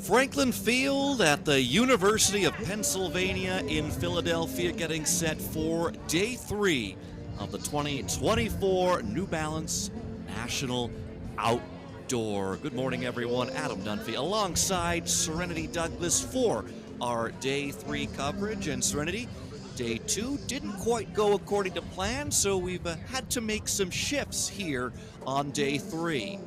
Franklin Field at the University of Pennsylvania in Philadelphia, getting set for day 3 of the 2024 New Balance National Outdoor. Good morning, everyone. Adam Dunphy alongside Serenity Douglas for our day 3 coverage. And Serenity, day 2 didn't quite go according to plan, so we've had to make some shifts here on day 3.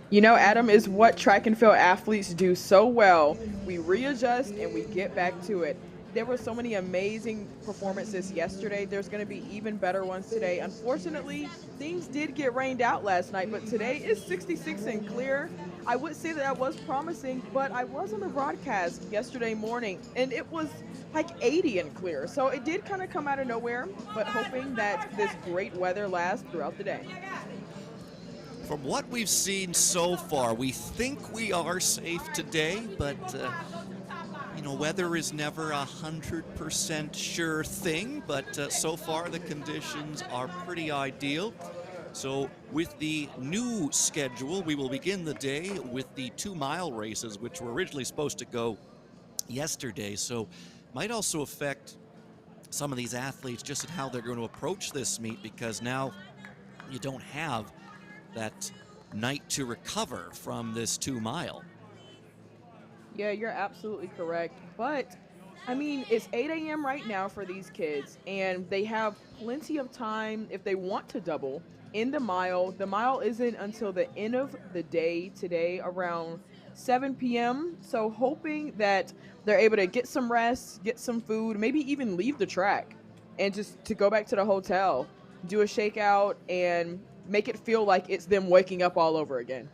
You know, Adam, is what track and field athletes do so well. We readjust and we get back to it. There were so many amazing performances yesterday. There's going to be even better ones today. Unfortunately, things did get rained out last night, but today is 66 and clear. I would say that was promising, but I was on the broadcast yesterday morning and it was like 80 and clear. So it did kind of come out of nowhere, but hoping that this great weather lasts throughout the day. From what we've seen so far, we think we are safe today, but weather is never 100% sure thing, but so far the conditions are pretty ideal. So with the new schedule, we will begin the day with the 2-mile races, which were originally supposed to go yesterday. So might also affect some of these athletes just at how they're going to approach this meet, because now you don't have that night to recover from this 2-mile. Yeah, you're absolutely correct. But, I mean, it's 8 a.m. right now for these kids, and they have plenty of time if they want to double in the mile. The mile isn't until the end of the day today, around 7 p.m. So hoping that they're able to get some rest, get some food, maybe even leave the track and just to go back to the hotel, do a shakeout, and make it feel like it's them waking up all over again.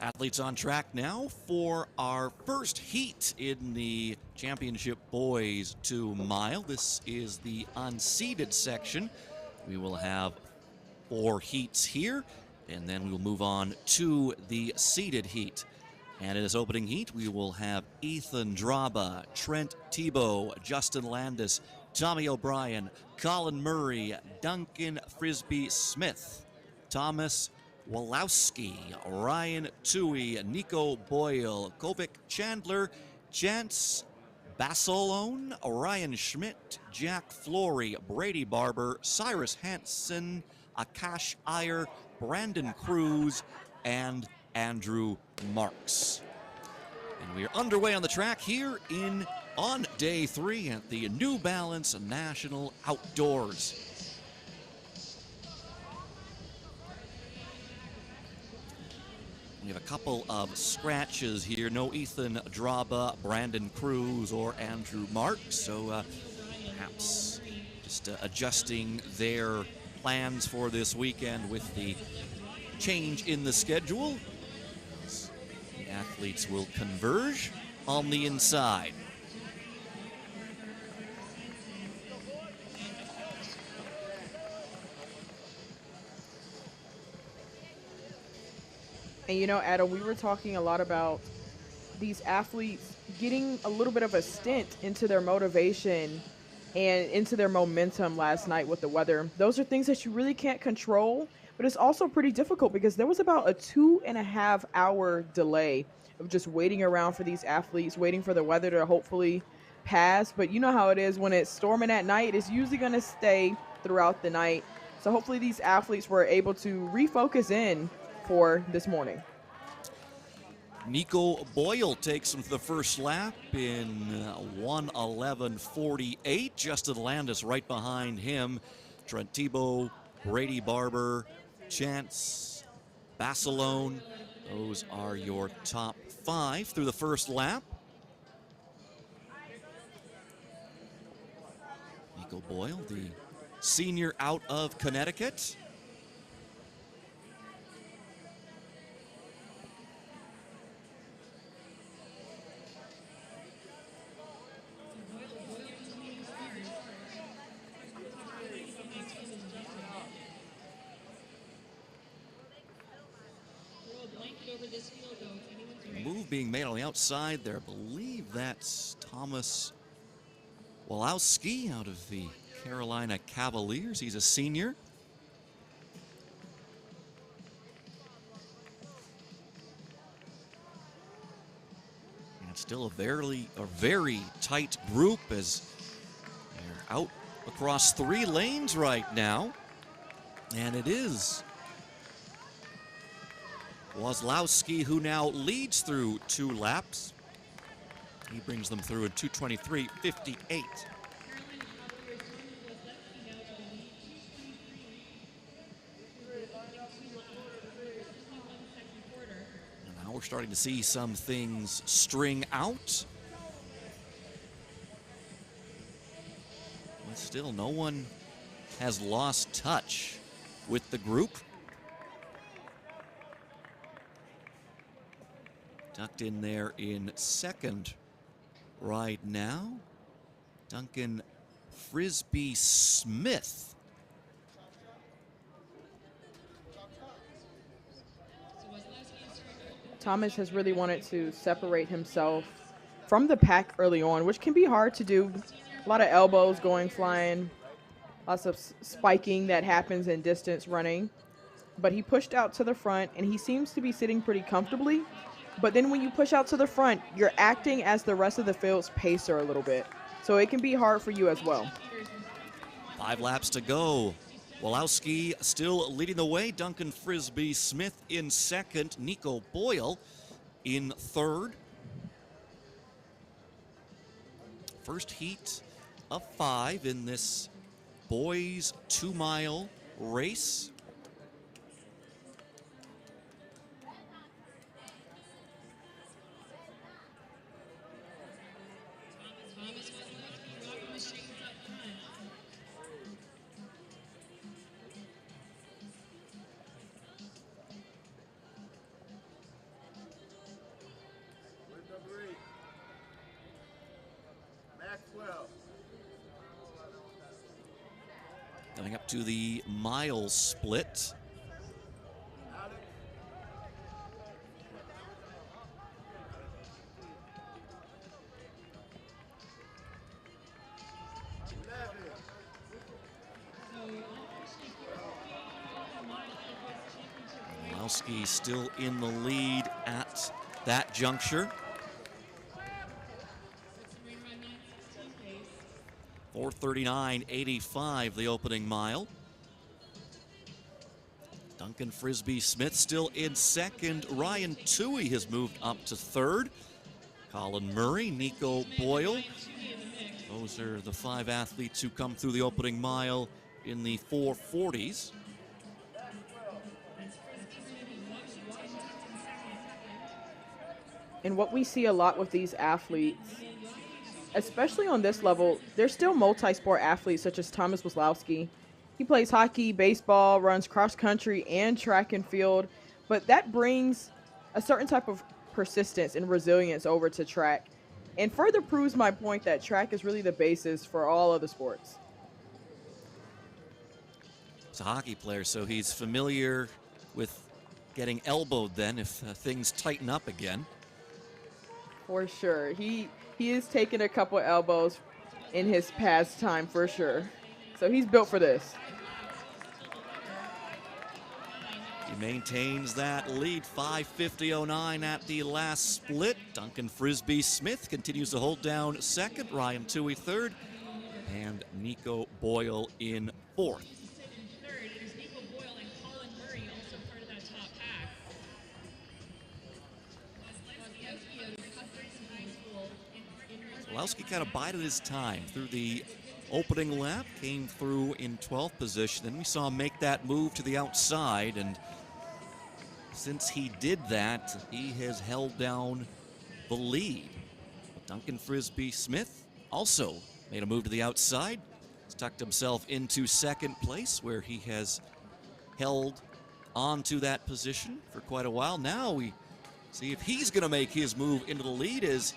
Athletes on track now for our first heat in the championship boys 2-mile. This is the unseeded section. We will have 4 heats here, and then we'll move on to the seeded heat. And in this opening heat, we will have Ethan Draba, Trent Tebow, Justin Landis, Tommy O'Brien, Colin Murray, Duncan Frisbee-Smith, Thomas Walowski, Ryan Tui, Nico Boyle, Kovic Chandler, Chance Basolone, Ryan Schmidt, Jack Flory, Brady Barber, Cyrus Hansen, Akash Iyer, Brandon Cruz, and Andrew Marks. And we are underway on the track here on day 3 at the New Balance National Outdoors. We have a couple of scratches here. No Ethan Draba, Brandon Cruz, or Andrew Marks. So perhaps just adjusting their plans for this weekend with the change in the schedule. The athletes will converge on the inside. And you know, Adam, we were talking a lot about these athletes getting a little bit of a stint into their motivation and into their momentum last night with the weather. Those are things that you really can't control, but it's also pretty difficult because there was about a 2.5-hour delay of just waiting around for these athletes, waiting for the weather to hopefully pass. But you know how it is when it's storming at night, it's usually going to stay throughout the night. So hopefully these athletes were able to refocus in for this morning. Nico Boyle takes him to the first lap in 1:11:48. Justin Landis right behind him. Trent Tebow, Brady Barber, Chance Basolone. Those are your top 5 through the first lap. Nico Boyle, the senior out of Connecticut. Move being made on the outside there. I believe that's Thomas Walowski out of the Carolina Cavaliers. He's a senior. still a very tight group as they're out across 3 lanes right now. And it is Wozlowski who now leads through 2 laps. He brings them through in 2:23.58. Now we're starting to see some things string out. But still, no one has lost touch with the group. Tucked in there in second right now, Duncan Frisbee Smith. Thomas has really wanted to separate himself from the pack early on, which can be hard to do. A lot of elbows going flying, lots of spiking that happens in distance running. But he pushed out to the front, and he seems to be sitting pretty comfortably. But then when you push out to the front, you're acting as the rest of the field's pacer a little bit. So it can be hard for you as well. 5 laps to go. Wozlowski still leading the way. Duncan Frisbee Smith in second. Nico Boyle in third. First heat of 5 in this boys 2-mile race. Coming up to the mile split. Wozlowski still in the lead at that juncture. 4:39.85 the opening mile. Duncan Frisbee Smith still in second. Ryan Toohey has moved up to third. Colin Murray, Nico Boyle. Those are the 5 athletes who come through the opening mile in the 4:40s. And what we see a lot with these athletes, especially on this level, they're still multi-sport athletes such as Thomas Wozlowski. He plays hockey, baseball, runs cross country and track and field, but that brings a certain type of persistence and resilience over to track and further proves my point that track is really the basis for all other sports. He's a hockey player, so he's familiar with getting elbowed then if things tighten up again. For sure. He has taken a couple elbows in his past time for sure. So he's built for this. He maintains that lead, 5:50.09 at the last split. Duncan Frisbee Smith continues to hold down second, Ryan Toohey third, and Nico Boyle in fourth. Wozlowski kind of bided his time through the opening lap, came through in 12th position. Then we saw him make that move to the outside, and since he did that, he has held down the lead. But Duncan Frisbee Smith also made a move to the outside. He's tucked himself into second place, where he has held on to that position for quite a while. Now we see if he's going to make his move into the lead as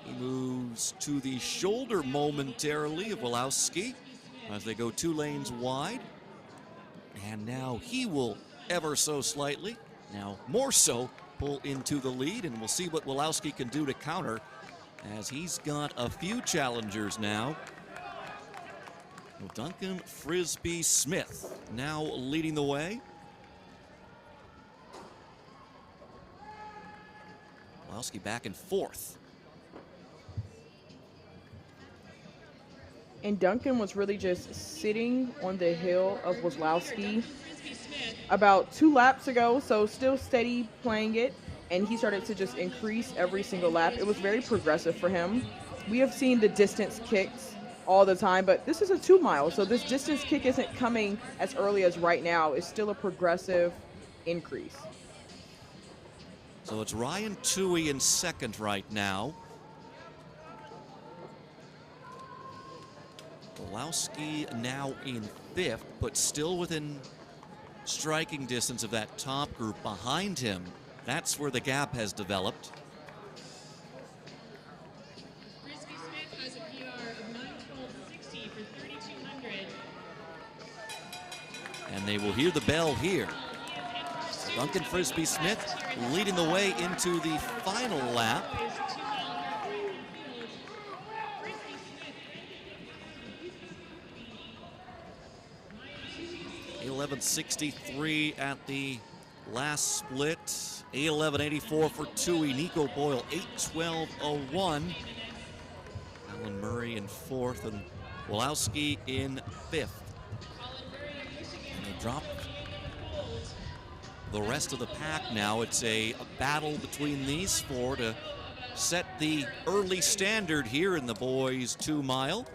he moves to the shoulder momentarily of Wozlowski as they go 2 lanes wide. And now he will ever so slightly, now more so, pull into the lead, and we'll see what Wozlowski can do to counter as he's got a few challengers now. Well, Duncan Frisbee Smith now leading the way. Wozlowski back in fourth And Duncan was really just sitting on the hill of Wozlowski about 2 laps ago, so still steady playing it. And he started to just increase every single lap. It was very progressive for him. We have seen the distance kicks all the time, but this is a 2 mile, so this distance kick isn't coming as early as right now. It's still a progressive increase. So it's Ryan Toohey in second right now. Wozlowski now in fifth, but still within striking distance of that top group behind him. That's where the gap has developed. Frisbee Smith has a PR of 9:12.60 for 3,200. And they will hear the bell here. Duncan Frisbee Smith leading the way into the final lap. 11:63 at the last split. 8:11.84 for Toohey. Nico Boyle 8:12.01. Alan Murray in fourth and Wozlowski in fifth. And they drop the rest of the pack now. It's a battle between these four to set the early standard here in the boys 2 mile.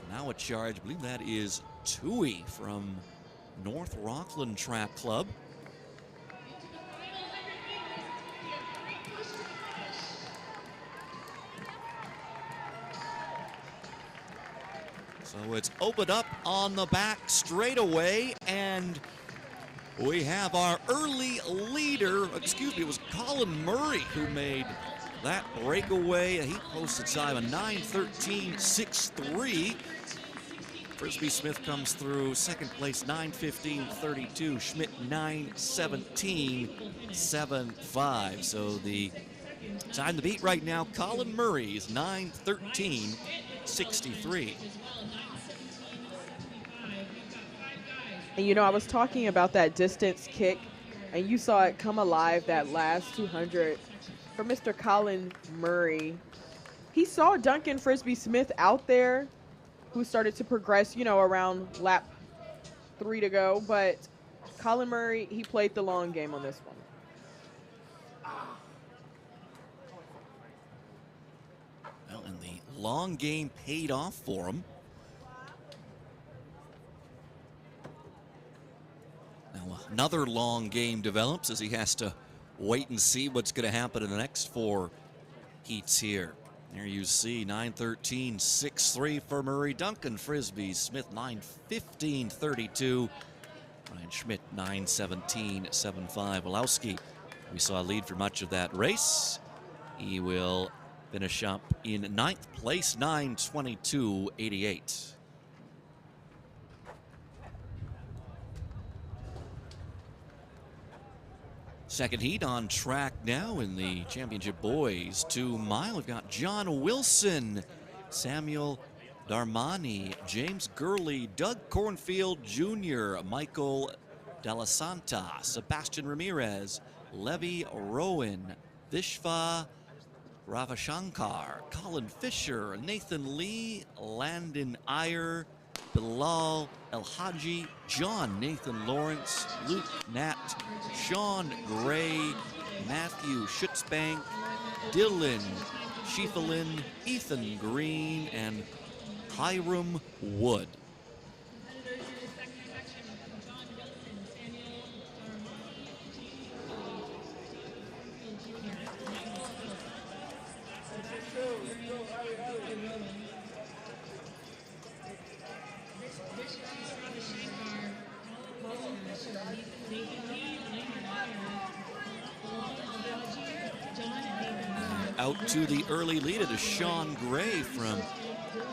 Now a charge, I believe that is Toohey from North Rockland Track Club. So it's opened up on the back straightaway, and we have our early leader, it was Colin Murray who made that breakaway. He posted time a 9:13.63. Frisbee Smith comes through second place, 9:15.32. Schmidt 9:17.75. So the time to beat right now, Colin Murray is 9:13.63. And you know, I was talking about that distance kick, and you saw it come alive that last 200 for Mr. Colin Murray. He saw Duncan Frisbee Smith out there, who started to progress, you know, around lap 3 to go. But Colin Murray, he played the long game on this one. Well, and the long game paid off for him. Now another long game develops as he has to wait and see what's going to happen in the next 4 heats here. There you see 9:13.63 for Murray. Duncan Frisbee Smith 9:15.32. Ryan Schmidt 9:17.75. Wozlowski, we saw a lead for much of that race. He will finish up in 9th place, 9:22.88. Second heat on track now in the championship boys 2 mile. We've got John Wilson, Samuel Darmani, James Gurley, Doug Cornfield Jr., Michael Delasanta, Sebastian Ramirez, Levi Rowan, Vishva Ravashankar, Colin Fisher, Nathan Lee, Landon Iyer, Bilal El Haji, John Nathan Lawrence, Luke Nat, Sean Gray, Matthew Schutzbank, Dylan Schiefelin, Ethan Green, and Hiram Wood. Out to the early lead, it is Sean Gray from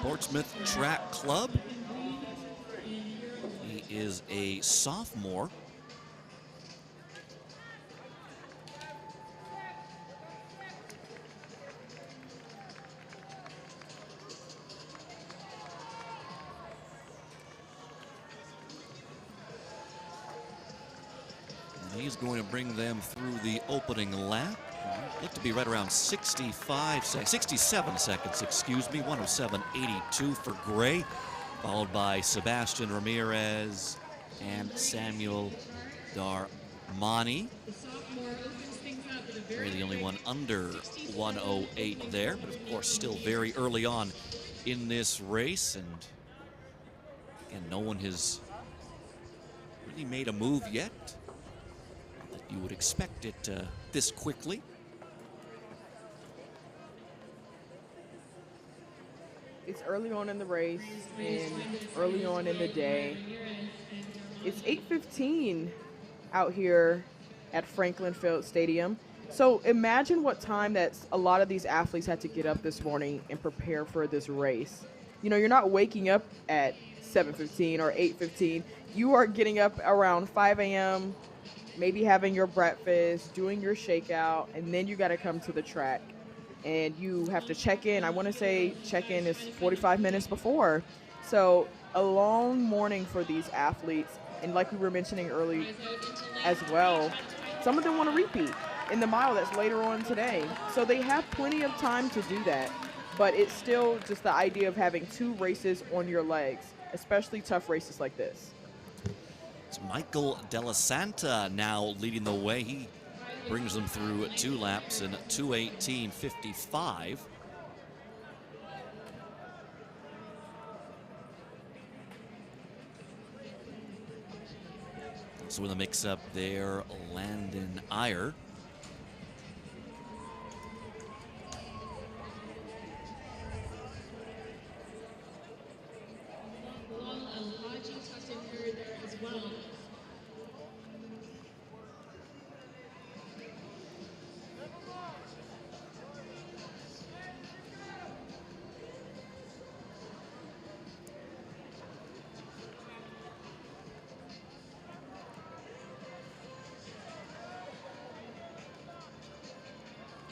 Portsmouth Track Club. He is a sophomore. And he's going to bring them through the opening lap. looked to be right around 67 seconds, excuse me. 107.82 for Gray, followed by Sebastian Ramirez and Samuel Darmani. Gray the only one under 108 there, but of course still very early on in this race, and again, no one has really made a move yet. That you would expect it this quickly. It's early on in the race and early on in the day. It's 8:15 out here at Franklin Field Stadium. So imagine what time that's a lot of these athletes had to get up this morning and prepare for this race. You know, you're not waking up at 7:15 or 8:15. You are getting up around 5 a.m., maybe having your breakfast, doing your shakeout, and then you got to come to the track. And you have to check in. I want to say check-in is 45 minutes before. So a long morning for these athletes. And like we were mentioning early as well, some of them want to repeat in the mile that's later on today. So they have plenty of time to do that. But it's still just the idea of having 2 races on your legs, especially tough races like this. It's Michael Della Santa now leading the way. He brings them through 2 laps in 2:18.55. So in the mix-up there, Landon Iyer.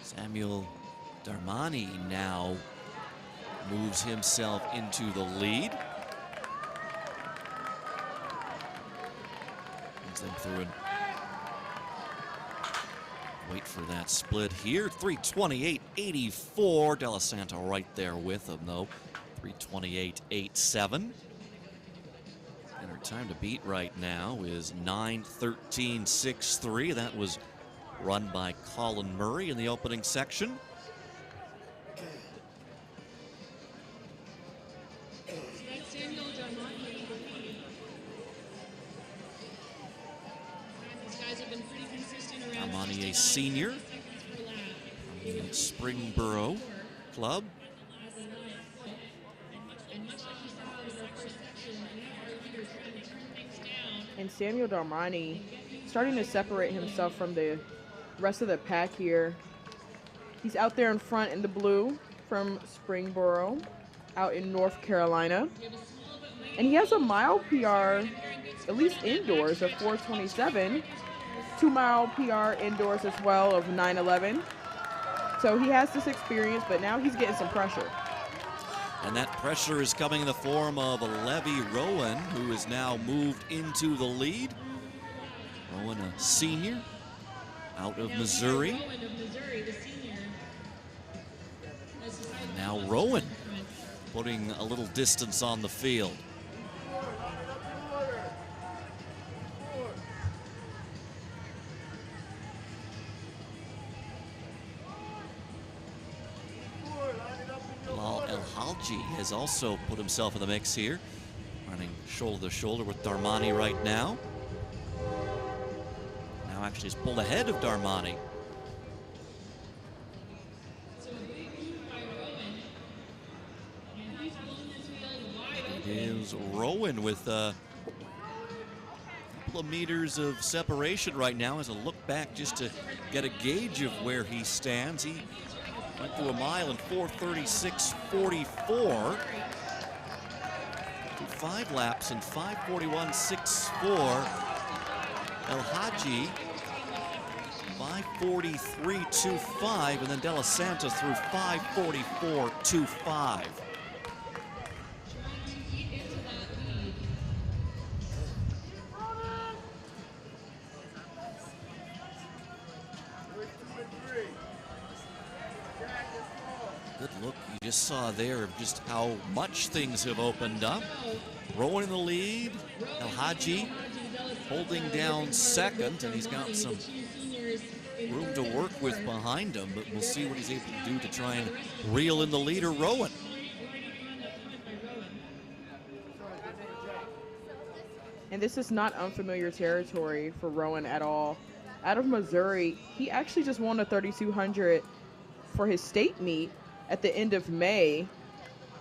Samuel Darmani now moves himself into the lead. Brings them through and wait for that split here. 3:28.84. Della Santa right there with him though. 3:28.87. And her time to beat right now is 9:13.63. That was run by Colin Murray in the opening section. Darmani, a senior from the Springboro Club. And Samuel Darmani starting to separate himself from the rest of the pack here. He's out there in front in the blue from Springboro out in North Carolina. And he has a mile PR, at least indoors, of 4:27. 2-mile PR indoors as well of 9:11. So he has this experience, but now he's getting some pressure. And that pressure is coming in the form of Levy Rowan, who is now moved into the lead. Rowan, a senior out of Missouri. And now Rowan putting a little distance on the field. El-Halji has also put himself in the mix here, running shoulder to shoulder with Darmani right now. Now actually is pulled ahead of Darmani. It is Rowan with a couple of meters of separation right now as a look back just to get a gauge of where he stands. He went through a mile in 4:36.44. 5 laps in 5:41.64. El-Halji 5:43.25, and then Della Santa through 5:44.25. just saw there just how much things have opened up. Rowan in the lead, El Hadji holding down second, and he's got some room to work with behind him, but we'll see what he's able to do to try and reel in the leader, Rowan. And this is not unfamiliar territory for Rowan at all. Out of Missouri, he actually just won a 3,200 for his state meet at the end of May.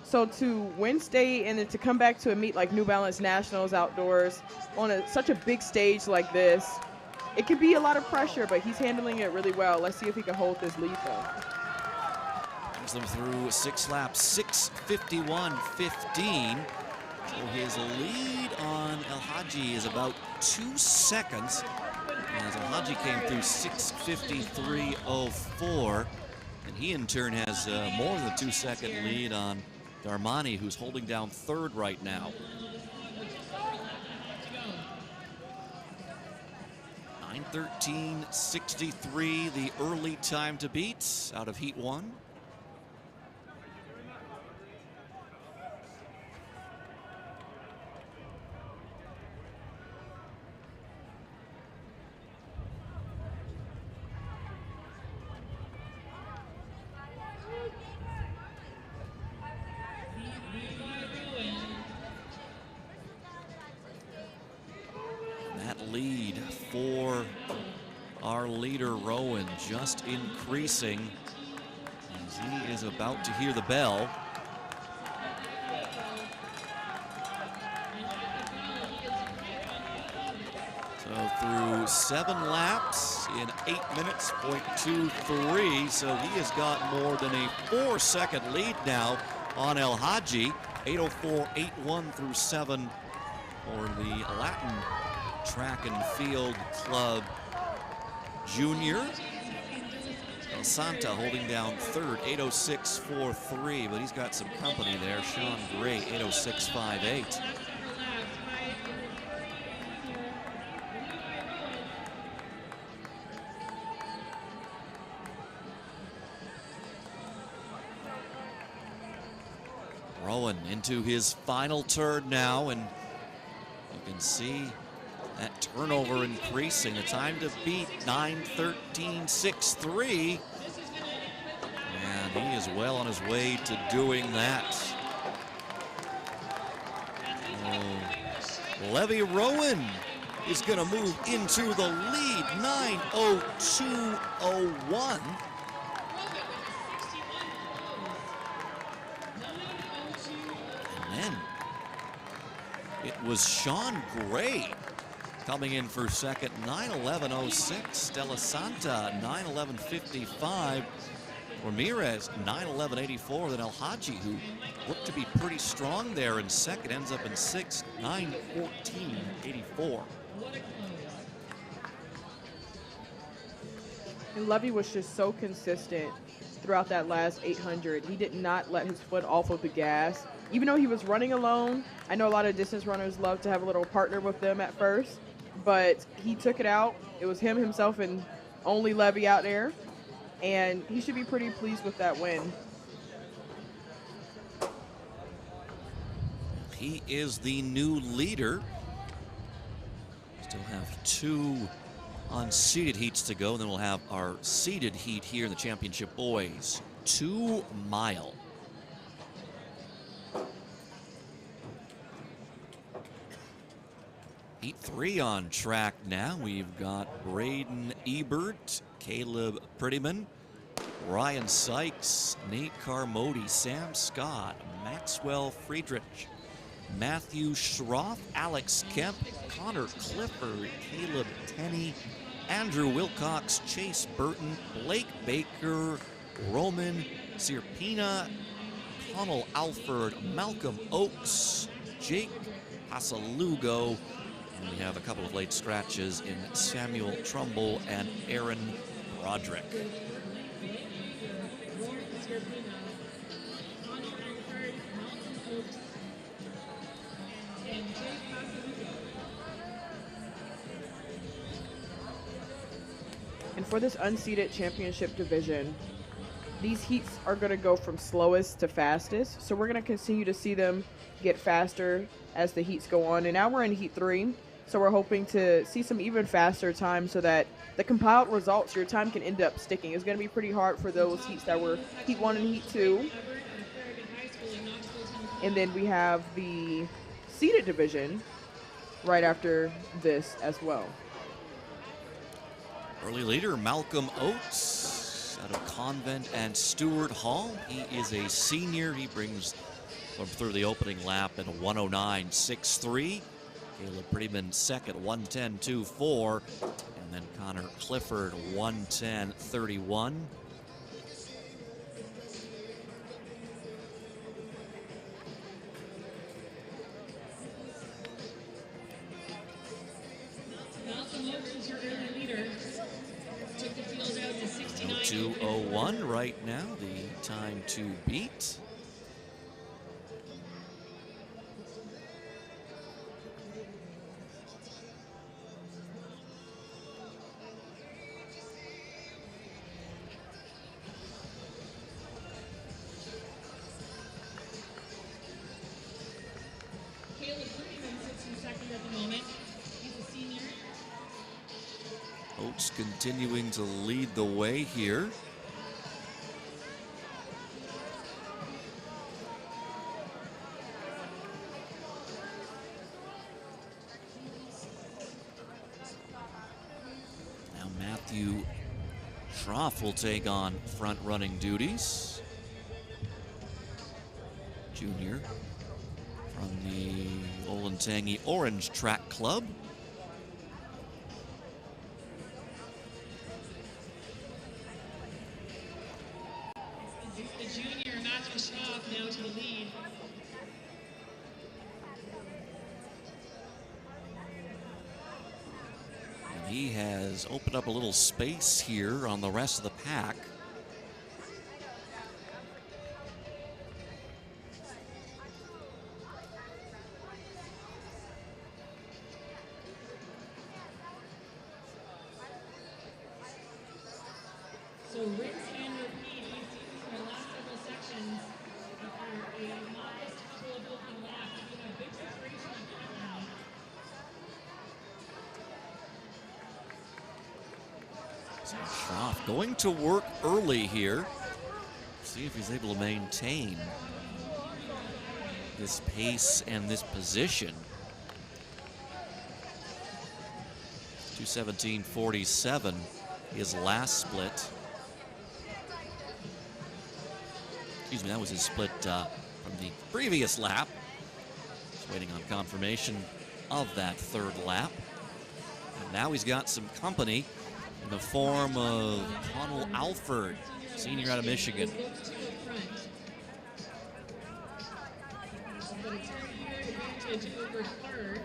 So to win state and then to come back to a meet like New Balance Nationals outdoors on such a big stage like this, it could be a lot of pressure, but he's handling it really well. Let's see if he can hold this lead though. Brings them through 6 laps, 6:51.15. So his lead on El Hadji is about 2 seconds. As El Hadji came through 6:53.04. And he in turn has more than a 2-second lead on Darmani, who's holding down third right now. 9:13.63, the early time to beat out of Heat 1. Lead for our leader Rowan just increasing as he is about to hear the bell. So through 7 laps in 8 minutes, 0.23. So he has got more than a 4-second lead now on El Hadji. 8:04.81 through 7 for the Latin Track and Field Club Junior. El Santa holding down third, 8:06.43, but he's got some company there. Sean Gray, 8:06.58. Rowan into his final turn now, and you can see that turnover increasing. The time to beat, 9:13.63. And he is well on his way to doing that. Levy Rowan is going to move into the lead, 9:02.01. And then it was Sean Gray coming in for second, 9:11.06. Stella Santa, 9:11.55. Ramirez, 9:11.84. Then El Hadji, who looked to be pretty strong there in second, ends up in sixth, 9:14.84. And Levy was just so consistent throughout that last 800. He did not let his foot off of the gas. Even though he was running alone, I know a lot of distance runners love to have a little partner with them at first, but he took it out. It was him, himself, and only Levy out there, and he should be pretty pleased with that win. He is the new leader. Still have 2 unseeded heats to go, then we'll have our seeded heat here in the championship boys. 2 mile. Heat 3 on track now. We've got Braden Ebert, Caleb Prettyman, Ryan Sykes, Nate Carmody, Sam Scott, Maxwell Friedrich, Matthew Schroff, Alex Kemp, Connor Clifford, Caleb Tenney, Andrew Wilcox, Chase Burton, Blake Baker, Roman Sirpina, Connell Alford, Malcolm Oakes, Jake Pasalugo, and we have a couple of late scratches in Samuel Trumbull and Aaron Broderick. And for this unseeded championship division, These heats are going to go from slowest to fastest, so we're going to continue to see them get faster as the heats go on. And now we're in heat 3, so we're hoping to see some even faster time so that the compiled results, your time can end up sticking. It's going to be pretty hard for those heats that were heat 1 and heat 2. And then we have the seeded division right after this as well. Early leader Malcolm Oates out of Convent and Stewart Hall. He is a senior. He brings from through the opening lap in a 109.63. Caleb Prettyman second, 110.24. And then Connor Clifford, 110.31. Malcolm Oates is your early leader. Took the field out to 69. 2:01 right now, the time to beat. Caleb Prettyman sits in second at the moment. He's a senior. Oates continuing to lead the way here. Now Matthew Schroff will take on front running duties. Junior from the Olentangy Orange Track Club. The junior Matthew Schroff now to the lead. And he has opened up a little space here on the rest of the pack. So rinse and repeat. We've seen this in the last several sections. After a modest couple of opening laps, we have big separation up front now. So Schroff going to work early here. See if he's able to maintain this pace and this position. 2:17.47 his last split. Excuse me, that was his split from the previous lap. Just waiting on confirmation of that third lap. And now he's got some company in the form of Connell Alford, senior out of Michigan. Those two up front. But a 10-year advantage over third.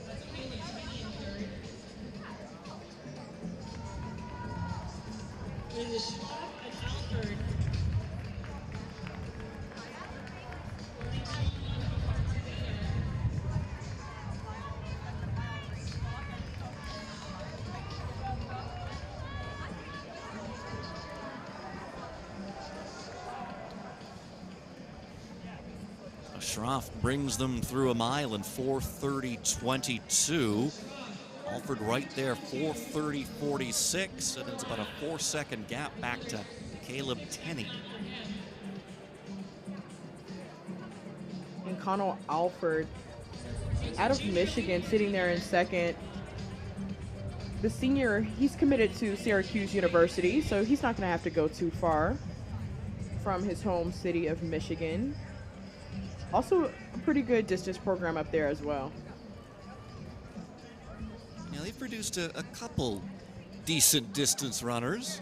That's Caleb Tenney in third. It is Schroff and Alford. Schroff brings them through a mile in 4:30.22. Alford right there, 4:30.46, and it's about a 4-second gap back to Caleb Tenney. And Connell Alford out of Michigan sitting there in second. The senior, he's committed to Syracuse University, so he's not going to have to go too far from his home city of Michigan. Also, a pretty good distance program up there as well. Now, they've produced a couple decent distance runners.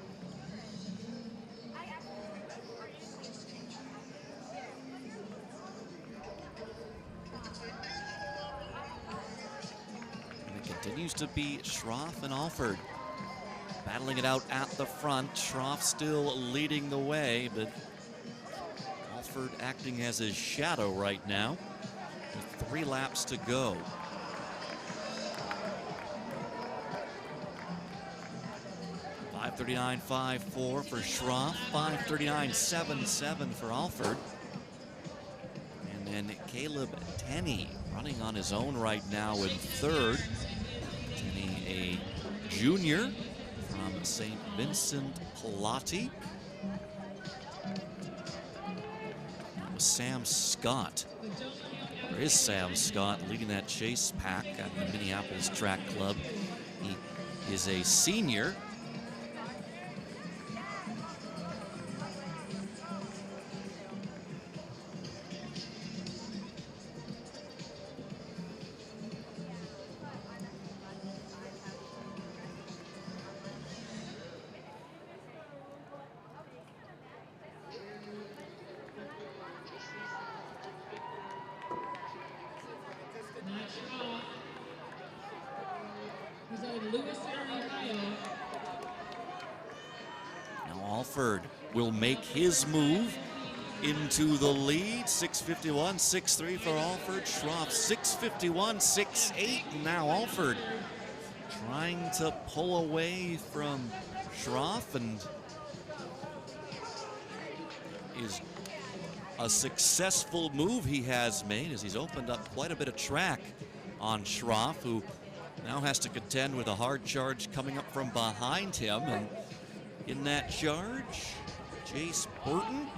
And it continues to be Schroff and Alford battling it out at the front. Schroff still leading the way, but Alford acting as his shadow right now with 3 laps to go. 5:39.54 for Schroff, 5:39.77 for Alford. And then Caleb Tenney running on his own right now in third. Tenney, a junior from St. Vincent Pallotti. That was Sam Scott. There is Sam Scott leading that chase pack at the Minneapolis Track Club. He is a senior. Now Alford will make his move into the lead. 6:51.63 for Alford. Schroff 6:51.68. Now Alford trying to pull away from Schroff, and is a successful move he has made as he's opened up quite a bit of track on Schroff, who now has to contend with a hard charge coming up from behind him. And in that charge, Chase Burton.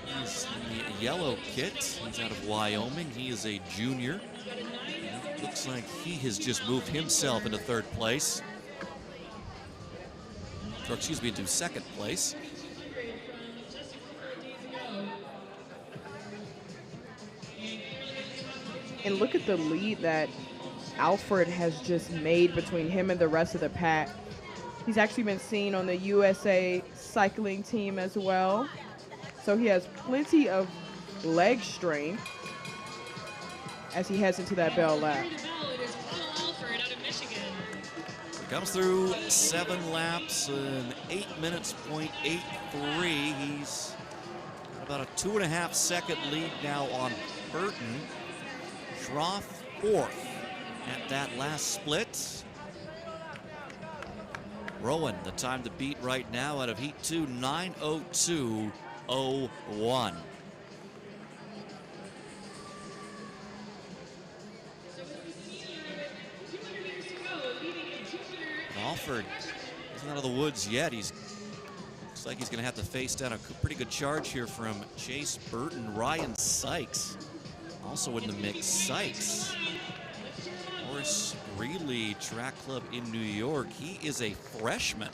He's in the yellow kit. He's out of Wyoming. He is a junior. It looks like he has just moved himself into third place. Or excuse me, into second place. And look at the lead that Alford has just made between him and the rest of the pack. He's actually been seen on the USA cycling team as well. So he has plenty of leg strength as he heads into that bell lap. He comes through 7 laps in 8 minutes, .83. He's got about a 2.5 second lead now on Burton. Schroff fourth at that last split. Rowan, the time to beat right now out of Heat 2, 9:02.01. Alford isn't out of the woods yet. Looks like he's going to have to face down a pretty good charge here from Chase Burton. Ryan Sykes also in the mix. Sykes, Horace Greeley Track Club in New York. He is a freshman.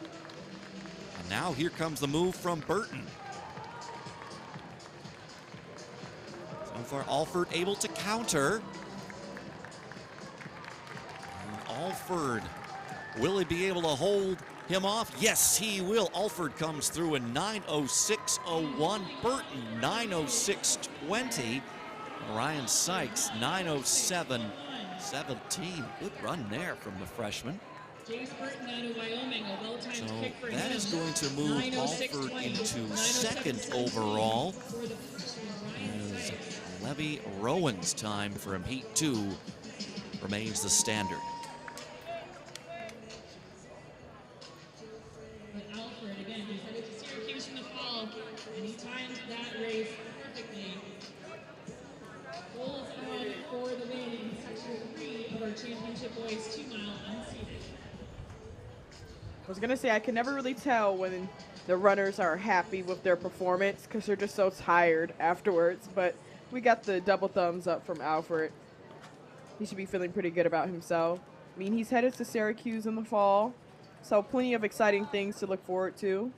And now here comes the move from Burton. So far, Alford able to counter. And Alford, will he be able to hold him off? Yes, he will. Alford comes through in 9:06.01. Burton, 9:06.20. Ryan Sykes, 9:07.17. Good run there from the freshman. So that is going to move Alford into second overall, as Levy Rowan's time from Heat 2 remains the standard. Alford, again, he's headed to Syracuse in the fall, and he timed that race perfectly. Goals ahead for the win in Section 3 of our Championship Boys 2-mile unseated. I was gonna say, I can never really tell when the runners are happy with their performance because they're just so tired afterwards, but we got the double thumbs up from Alfred. He should be feeling pretty good about himself. I mean, he's headed to Syracuse in the fall, so plenty of exciting things to look forward to.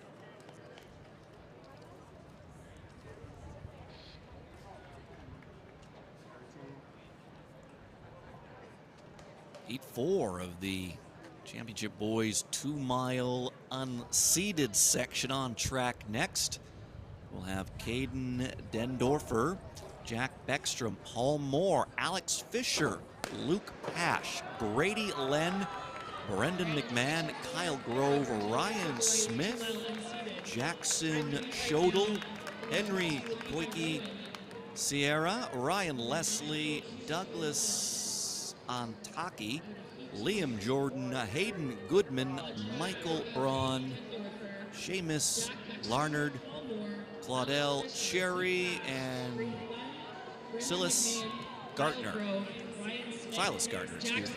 Heat 4 of the Championship Boys 2-mile unseeded section on track next. We'll have Caden Dendorfer, Jack Beckstrom, Paul Moore, Alex Fisher, Luke Pash, Grady Len, Brendan McMahon, Kyle Grove, Ryan Smith, Jackson Shodel, Henry Koike Sierra, Ryan Leslie, Douglas Antaki, Liam Jordan, Hayden Goodman, Michael Braun, Seamus Larnard, Claudel Cherry, and Silas Gartner. Silas Gartner, excuse me.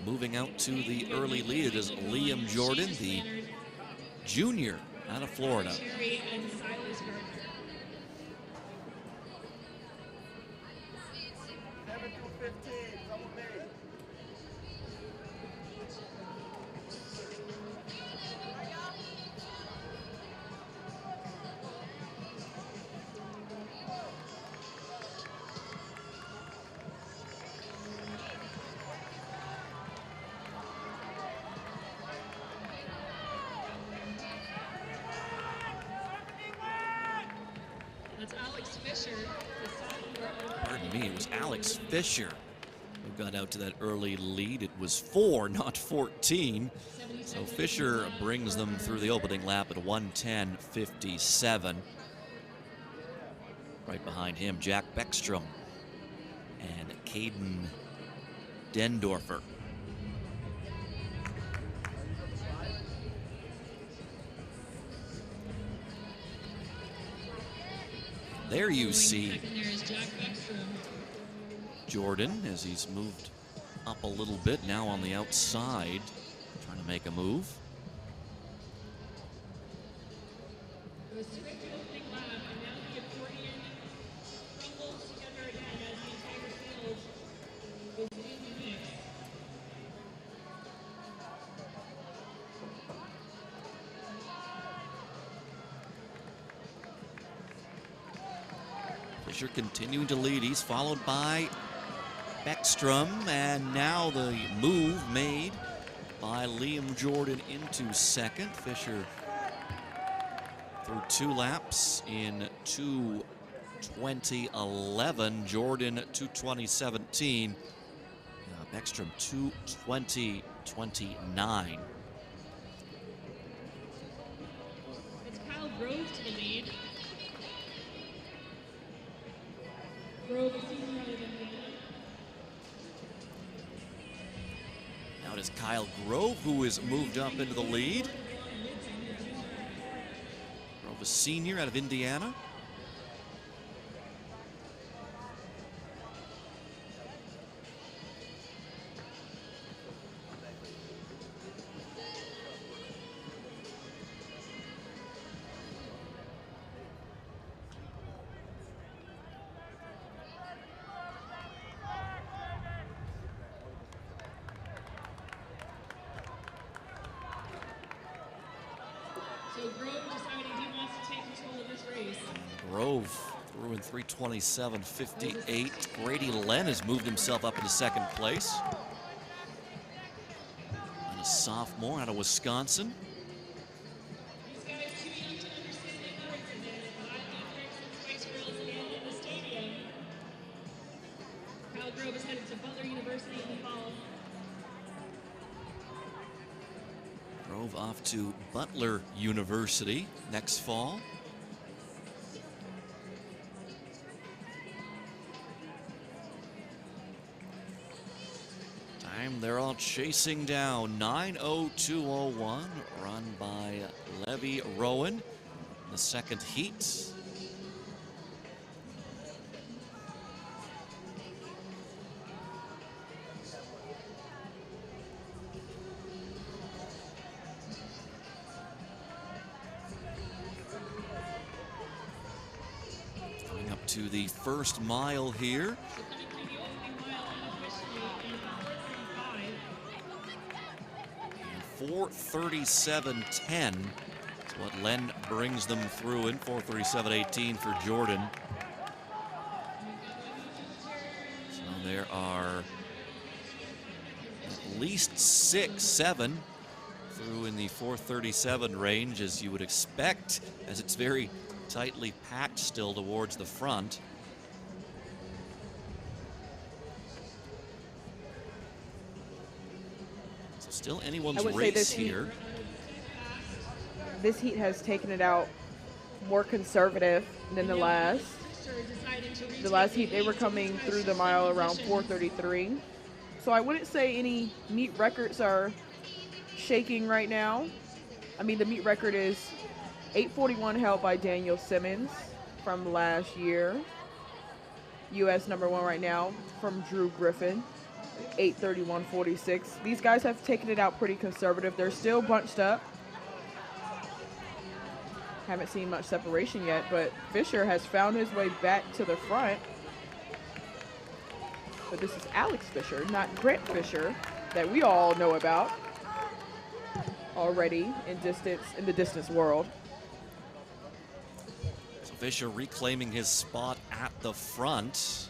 Moving out to the early lead is Liam Jordan, the junior out of Florida. That's Alex Fisher, the sophomore. Pardon me, it was Alex Fisher who got out to that early lead. It was 4, not 14. So Fisher brings them through the opening lap at 1:10.57. Right behind him, Jack Beckstrom and Caden Dendorfer. There you see Jordan as he's moved up a little bit, now on the outside, trying to make a move. Fisher continuing to lead. He's followed by Beckstrom, and now the move made by Liam Jordan into second. Fisher through 2 laps in 2:20.11. Jordan 2:20.17. Beckstrom 2:20.29. It's Kyle Grove to the lead. Grove is senior out of Indiana. Now it is Kyle Grove who is moved up into the lead. Grove, a senior out of Indiana. So Grove deciding he wants to take control of this race. Grove through in 3:27.58. Grady Len has moved himself up into second place. And a sophomore out of Wisconsin. These guys too young to understand the importance of this, but I think Franklin's Spice Girls again in the stadium. Kyle Grove is headed to Butler University in the fall. Grove off to Butler University next fall. Time they're all chasing down. 9:02.01, run by Levy Rowan in the second heat. Coming up to the first mile here. So coming through the opening mile unofficially in 4:35. 4:37.10 is what Len brings them through in. 4:37.18 for Jordan. So there are at least 6, 7 through in the 4:37 range, as you would expect, as it's very tightly packed still towards the front. So still anyone's I would say race this heat- here. This heat has taken it out more conservative And then the last heat, they were coming through the mile around 4:33. So I wouldn't say any meet records are shaking right now. I mean, the meet record is 8:41 held by Daniel Simmons from last year. U.S. #1 right now from Drew Griffin, 8:31.46. These guys have taken it out pretty conservative. They're still bunched up. Haven't seen much separation yet, but Fisher has found his way back to the front. But this is Alex Fisher, not Grant Fisher, that we all know about already in the distance world. So Fisher reclaiming his spot at the front.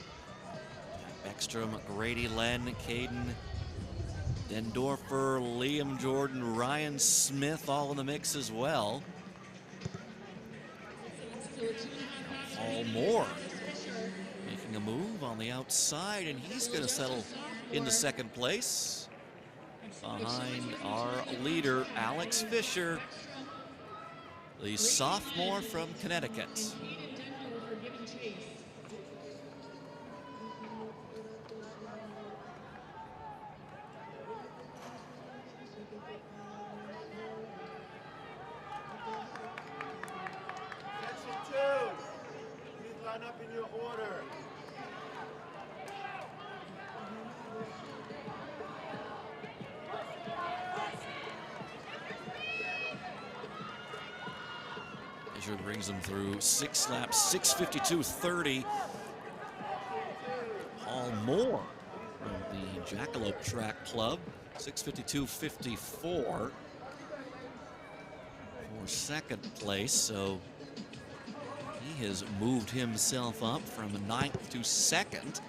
Ekstrom, Grady Len, Caden Dendorfer, Liam Jordan, Ryan Smith all in the mix as well. Paul Moore making a move on the outside, and he's going to settle into second place behind our leader, Alex Fisher, the sophomore from Connecticut. Fisher brings them through 6 laps, 6:52.30. Paul Moore from the Jackalope Track Club, 6:52.54 for second place. So he has moved himself up from 9th to 2nd.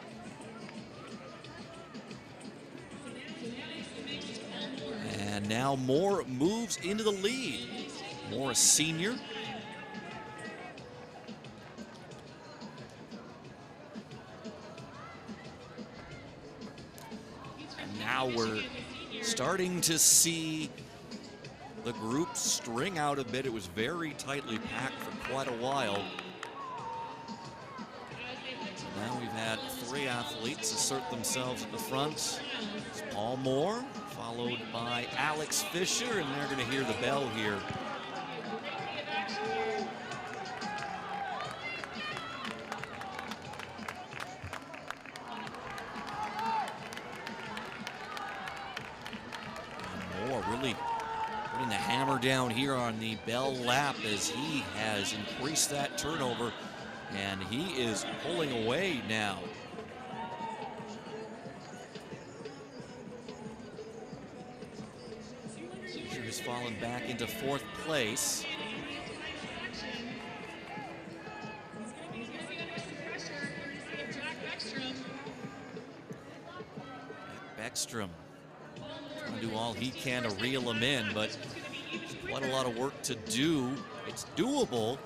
And now Moore moves into the lead. Moore, a senior. And now we're starting to see the group string out a bit. It was very tightly packed for quite a while. So now we've had 3 athletes assert themselves at the front. It's Paul Moore, followed by Alex Fisher, and they're going to hear the bell here. And Moore really putting the hammer down here on the bell lap as he has increased that turnover, and he is pulling away now. Fisher has fallen back into 4th place. Beckstrom trying to do all he can to reel him in, but quite a lot of work to do. It's doable,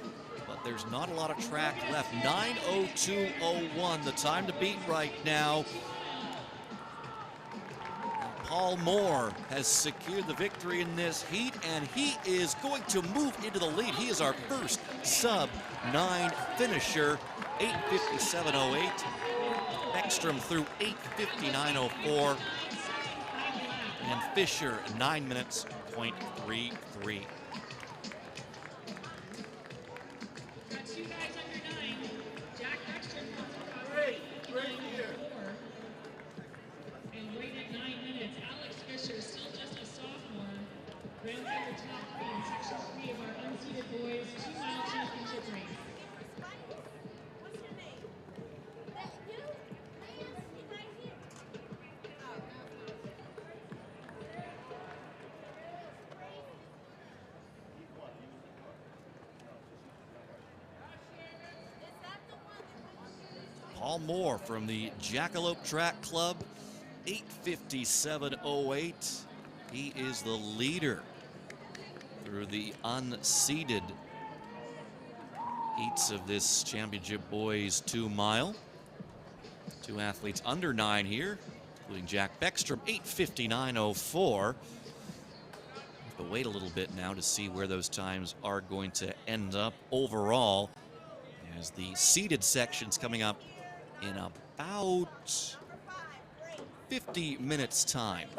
but there's not a lot of track left. 9:02.01, the time to beat right now. Paul Moore has secured the victory in this heat, and he is going to move into the lead. He is our first sub-9 finisher, 8:57.08. Beckstrom through 8:59.04. And Fisher, 9 minutes, 0.33. And right at 9 minutes, Alex Fisher, still just a sophomore, rounds out the top 3 in section 3 of our unseeded boys 2-mile championship race. Paul Moore from the Jackalope Track Club, 8:57.08. He is the leader through the unseeded heats of this championship boys 2-mile. 2 athletes under 9 here, including Jack Beckstrom, 8:59.04. But wait a little bit now to see where those times are going to end up overall, as as the seeded section's coming up in about 50 minutes time.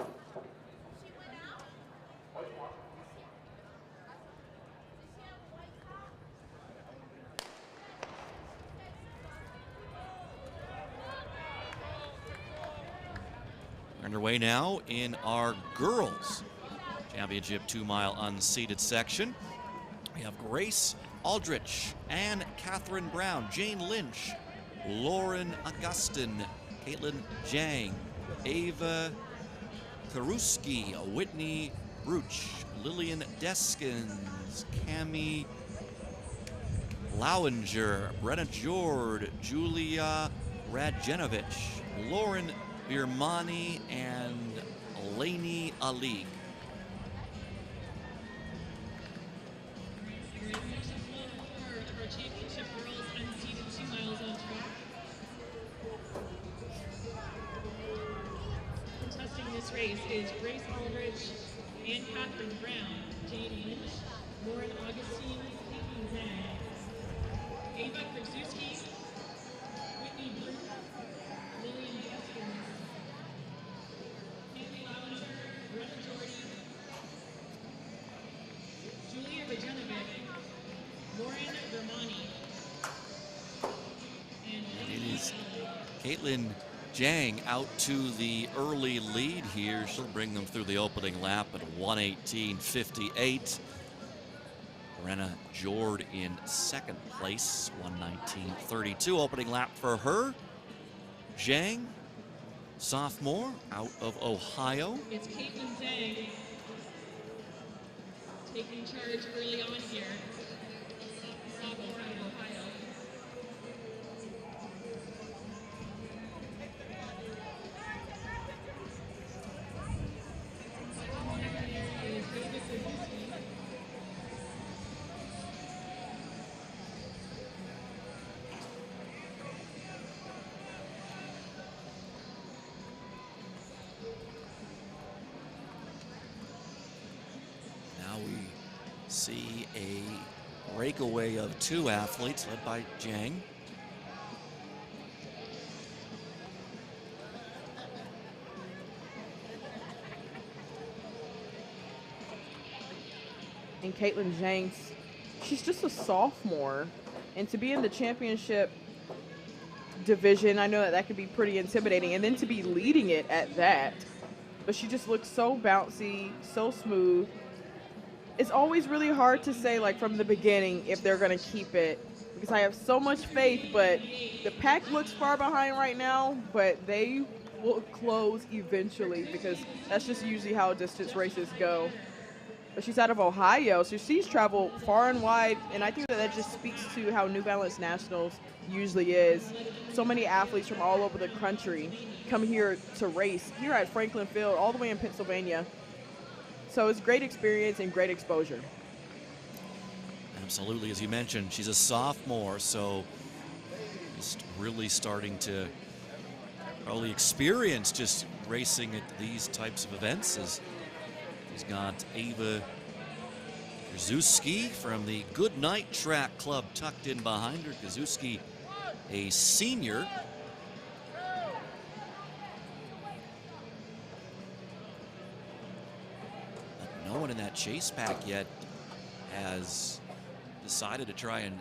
We're underway now in our girls championship 2-mile unseeded section. We have Grace Aldrich, Ann Catherine Brown, Jane Lynch, Lauren Augustin, Caitlin Jang, Ava Karuski, Whitney Bruch, Lillian Deskins, Cami Lowinger, Brenna Jord, Julia Radjenovich, Lauren Birmani, and Lainey Ali. Race is Grace Aldrich, Ann Catherine Brown, Jane Lynch, Lauren Augustine, Caitlin Zhang, Ava Krasuski, Whitney Bruce, Lillian Gaskins, Cami Lowinger, Brenna Jordy, Julia Rajanovic, Lauren Vermani, and It is Caitlin Jang out to the early lead here. She'll bring them through the opening lap at 1:18.58. Brenna Jord in second place, 1:19.32. Opening lap for her. Jang, sophomore, out of Ohio. it's Caitlin Zhang taking charge early on here. Sophomore out of Ohio. Now we see a breakaway of two athletes led by Jang. And Caitlin Jenks, she's just a sophomore. And to be in the championship division, I know that that could be pretty intimidating. And then to be leading it at that. But she just looks so bouncy, so smooth. It's always really hard to say, like, from the beginning if they're going to keep it. Because I have so much faith, but the pack looks far behind right now. But they will close eventually because that's just usually how distance races go. But she's out of Ohio, so she's traveled far and wide, and I think that that just speaks to how New Balance Nationals usually is. So many athletes from all over the country come here to race, here at Franklin Field, all the way in Pennsylvania. So it's great experience and great exposure. Absolutely, as you mentioned, she's a sophomore, so just really starting to probably experience just racing at these types of events. As he's got Ava Kazuski from the Good Night Track Club tucked in behind her. Kazuski, a senior. But no one in that chase pack yet has decided to try and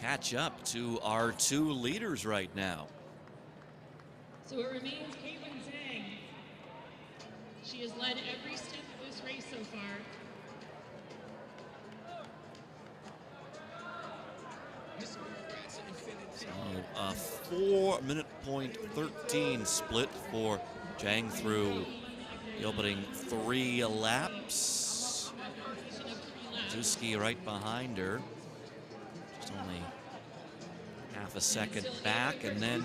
catch up to our two leaders right now. So it remains Caitlin Zhang. She has led every step of this race so far. So a 4-minute point 13 split for Jang through the opening 3 laps. Zuski right behind her. Just only half a second back, and then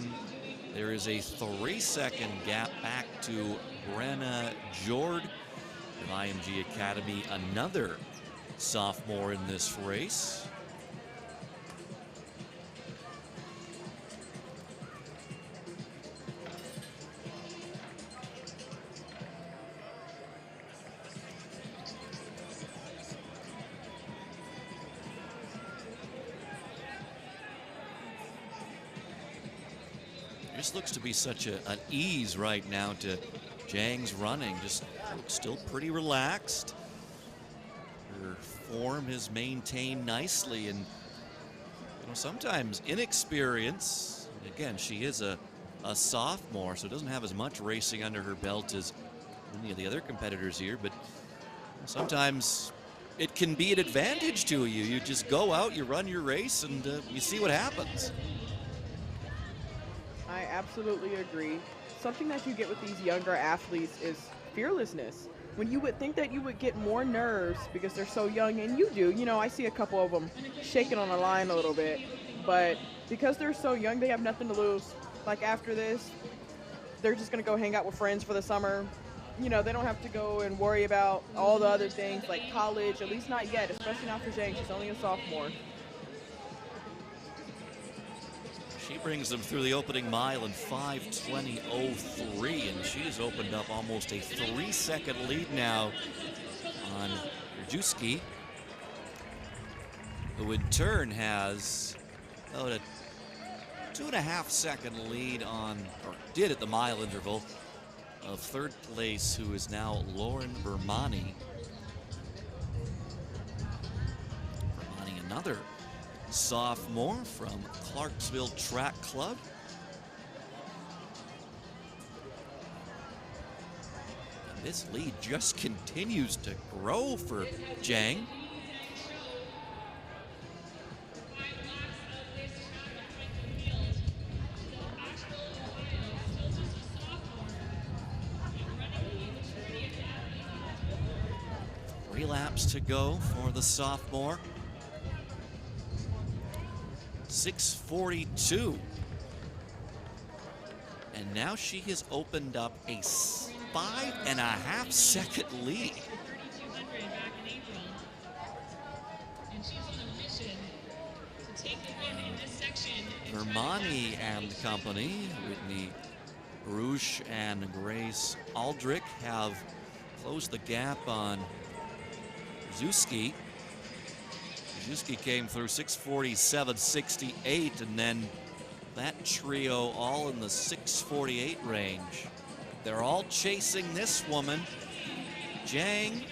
there is a 3-second gap back to Brenna Jord of IMG Academy, another sophomore in this race. Just looks to be such an ease right now to Zhang's running. Just looks still pretty relaxed. Her form has maintained nicely, and sometimes inexperience. Again, she is a sophomore, so doesn't have as much racing under her belt as any of the other competitors here, but sometimes it can be an advantage to you. You just go out, you run your race, and you see what happens. I absolutely agree. Something that you get with these younger athletes is fearlessness. When you would think that you would get more nerves because they're so young, and you do, I see a couple of them shaking on the line a little bit, but because they're so young, they have nothing to lose. Like after this, they're just going to go hang out with friends for the summer. They don't have to go and worry about all the other things like college, at least not yet, especially not for Zhang. She's only a sophomore. She brings them through the opening mile in 5:20.03, and she's opened up almost a 3-second lead now on Racewalk, who in turn has a 2.5-second lead on, or did at the mile interval, of third place, who is now Lauren Vermani. Vermani, another sophomore from Clarksville Track Club. And this lead just continues to grow for Zhang. Laps to go for the sophomore. 6:42. And now she has opened up a 5.5-second lead. Vermani and company, Whitney Rouge and Grace Aldrich, have closed the gap on Racewalk. Racewalk came through 6:47.68, and then that trio all in the 6:48 range. They're all chasing this woman, Zhang.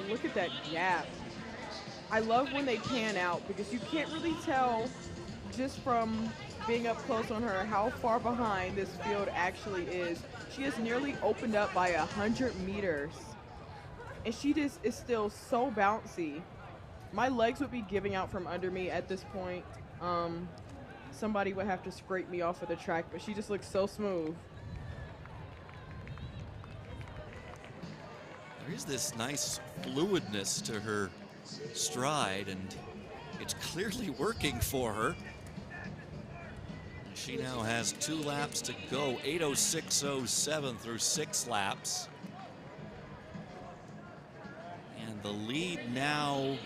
Look at that gap. I love when they pan out because you can't really tell just from being up close on her how far behind this field actually is. She has nearly opened up by 100 meters, and she just is still so bouncy. My legs would be giving out from under me at this point. Somebody would have to scrape me off of the track, but she just looks so smooth. There is this nice fluidness to her stride, and it's clearly working for her. She now has 2 laps to go, 8:06.07 through 6 laps. And the lead now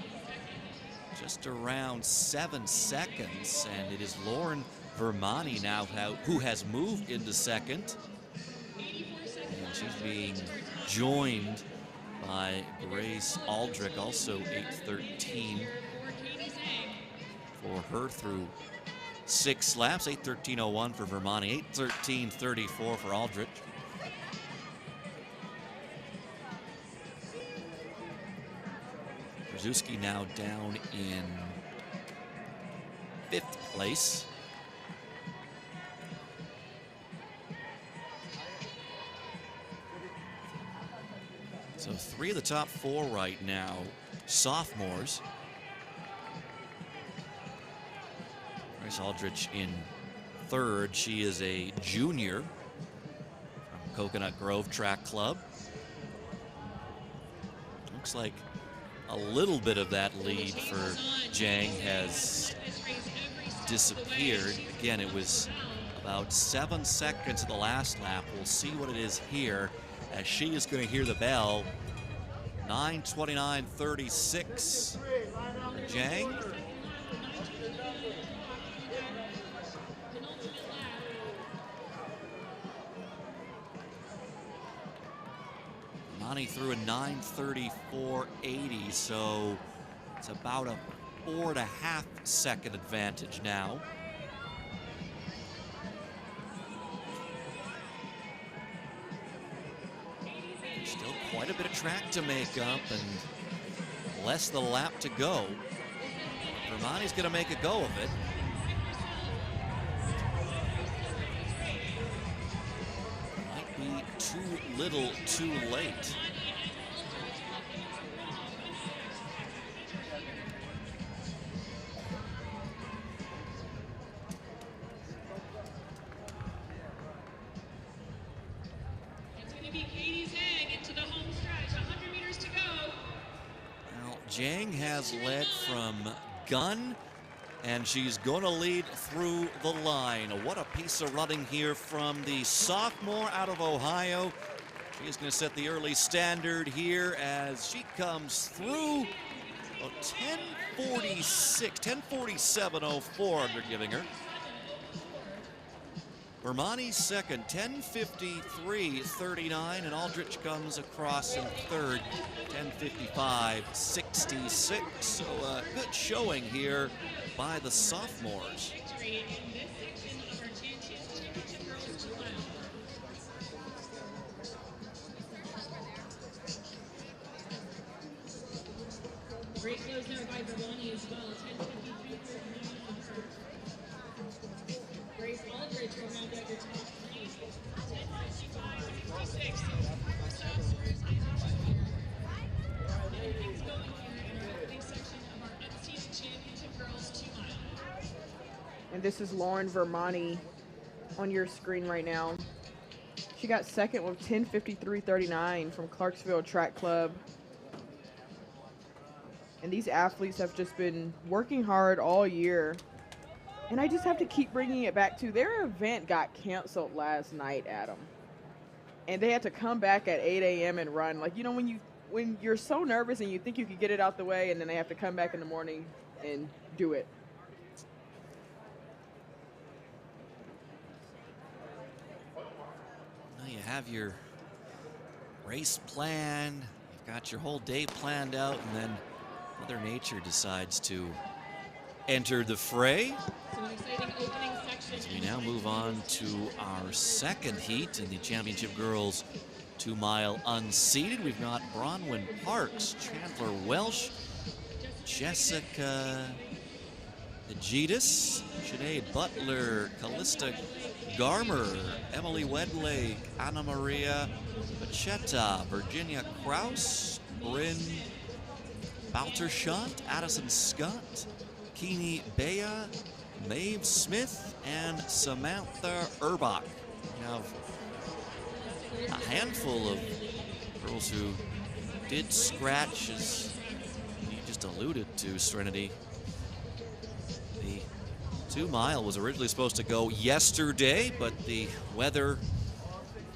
just around 7 seconds, and it is Lauren Vermani now who has moved into second. And she's being joined by Grace Aldrich, also 8:13 for her through 6 laps. 8:13.01 for Vermani, 8:13.34 for Aldrich. Racewalk now down in 5th place. So 3 of the top 4 right now, sophomores. Grace Aldrich in 3rd. She is a junior from Coconut Grove Track Club. Looks like a little bit of that lead for Zhang has disappeared. Again, it was about 7 seconds at the last lap. We'll see what it is here as she is going to hear the bell. 9:29.36 for Zhang. Vermani threw a 9:34.80, so It's about a 4.5 second advantage now. Still quite a bit of track to make up and less than a lap to go. Vermonti's going to make a go of it. Might be too little, too late. Jang has led from gun, and she's going to lead through the line. What a piece of running here from the sophomore out of Ohio. She's going to set the early standard here as she comes through. 10:47.04 they're giving her. Vermonti's second, 10:53.39, and Aldrich comes across in third, 10:55.66. So a good showing here by the sophomores. Great close there by Vermonti as well, 10:53.39. Grace Aldrich will round out your top three. 10:55.56. Things going here in our opening section of our unseeded championship girls 2 mile. And this is Lauren Vermonti on your screen right now. She got second with 10:53.39 from Clarksville Track Club. And these athletes have just been working hard all year. And I just have to keep bringing it back to their event got canceled last night, Adam. And they had to come back at 8 a.m. and run. Like, you know, when you're so nervous and you think you could get it out the way, and then they have to come back in the morning and do it. Now you have your race plan, you've got your whole day planned out, and then Mother Nature decides to enter the fray. So an exciting opening section. As we now move on to our second heat in the Championship Girls 2 mile unseeded. We've got Bronwyn Parks, Chandler Welsh, Jessica Agitis, Sinead Butler, Callista Garmer, Emily Wedlake, Anna Maria Bachetta, Virginia Kraus, Bryn Baltershot, Addison Scott, Keene Bea, Maeve Smith, and Samantha Urbach. We have a handful of girls who did scratch, as you just alluded to, Serenity. The 2 mile was originally supposed to go yesterday, but the weather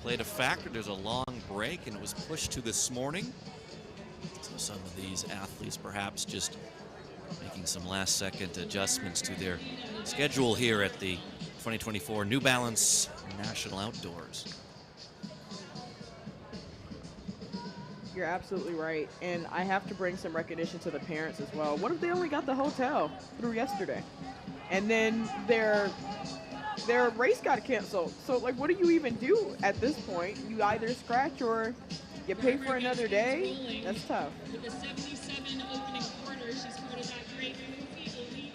played a factor. There's a long break, and it was pushed to this morning. So some of these athletes perhaps just making some last-second adjustments to their schedule here at the 2024 New Balance National Outdoors. You're absolutely right. And I have to bring some recognition to the parents as well. What if they only got the hotel through yesterday? And then their race got canceled. So, like, what do you even do at this point? You either scratch or you pay for another day? That's tough. With a 77 opening quarter, she's part of that great elite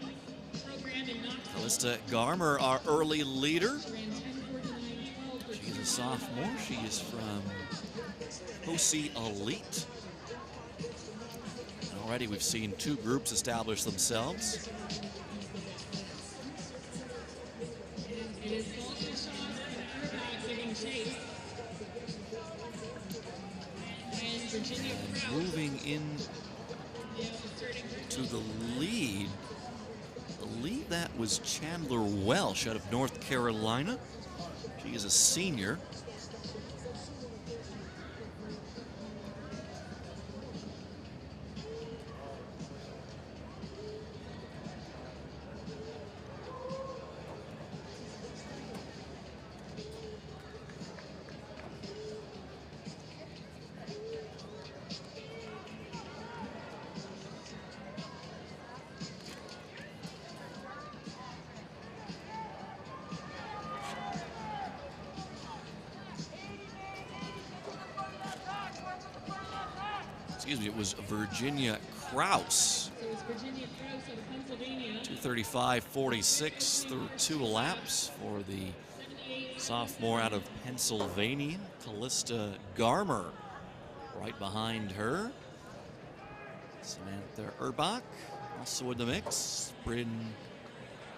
program in Knoxville. Callista Garmer, our early leader. She ran 10:49.12 for She's a sophomore. She is from OC Elite. And already we've seen 2 groups establish themselves. It is Baltershot and Urbach giving chase. And Virginia Kraus Moving in asserting her to the lead. I believe that was Chandler Welsh out of North Carolina. She is a senior. excuse me, it was Virginia Kraus. So it's Virginia Krause out of Pennsylvania. 2:35.46 through 2 laps for the sophomore out of Pennsylvania, Callista Garmer. Right behind her, Samantha Erbach, also in the mix. Bryn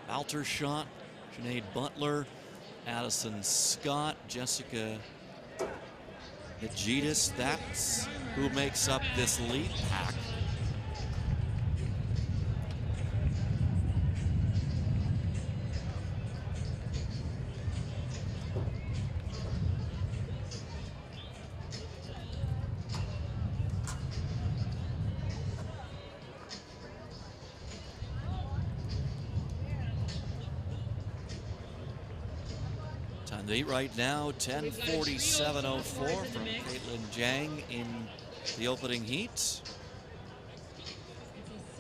Baltershot, Sinead Butler, Addison Scott, Jessica Nagitis. That's who makes up this lead pack. Time to beat right now, 10:47.04 from Caitlin Jang in the opening heat. It's a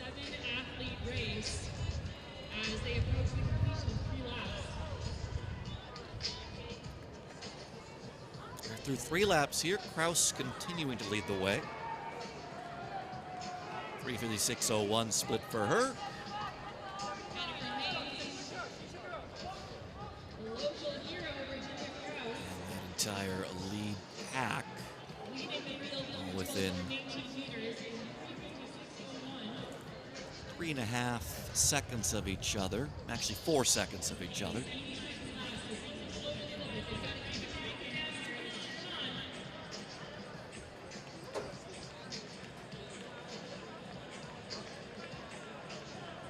7-athlete race as they approach the completion of 3 laps. Through 3 laps here, Kraus continuing to lead the way. 3:56.01 split for her. Local hero Virginia Krause. And that entire lead pack Leading the field all within 18 meters in 3:56.01. 3.5 seconds of each other. Actually 4 seconds of each other.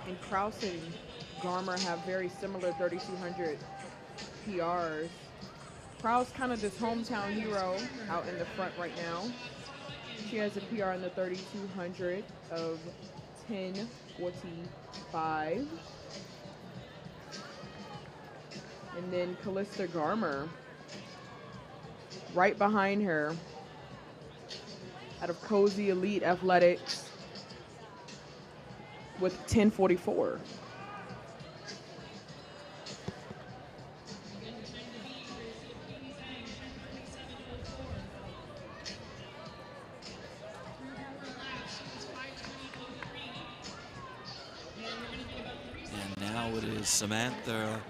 And Kraus and Garmer have very similar 3,200 PRs. Kraus kind of this hometown hero out in the front right now. She has a PR in the 3,200 of 10:45. And then Callista Garmer right behind her out of Cozy Elite Athletics with 10:44. And now it is Samantha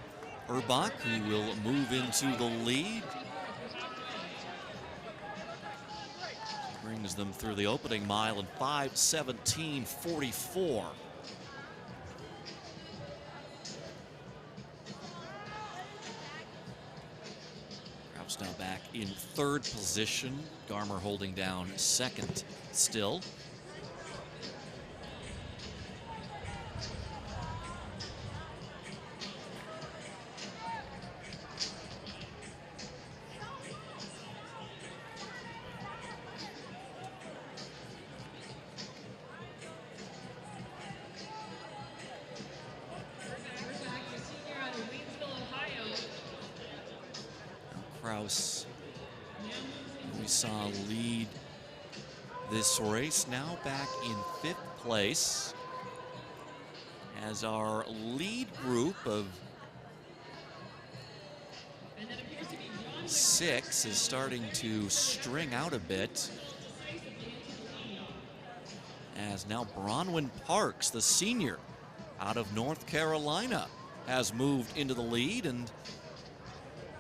Erbach who will move into the lead. Brings them through the opening mile in 5:17.44. Kraus now back in 3rd position. Garmer holding down 2nd still. Kraus, we saw lead this race, now back in 5th place as our lead group of 6 is starting to string out a bit, as now Bronwyn Parks, the senior out of North Carolina, has moved into the lead, and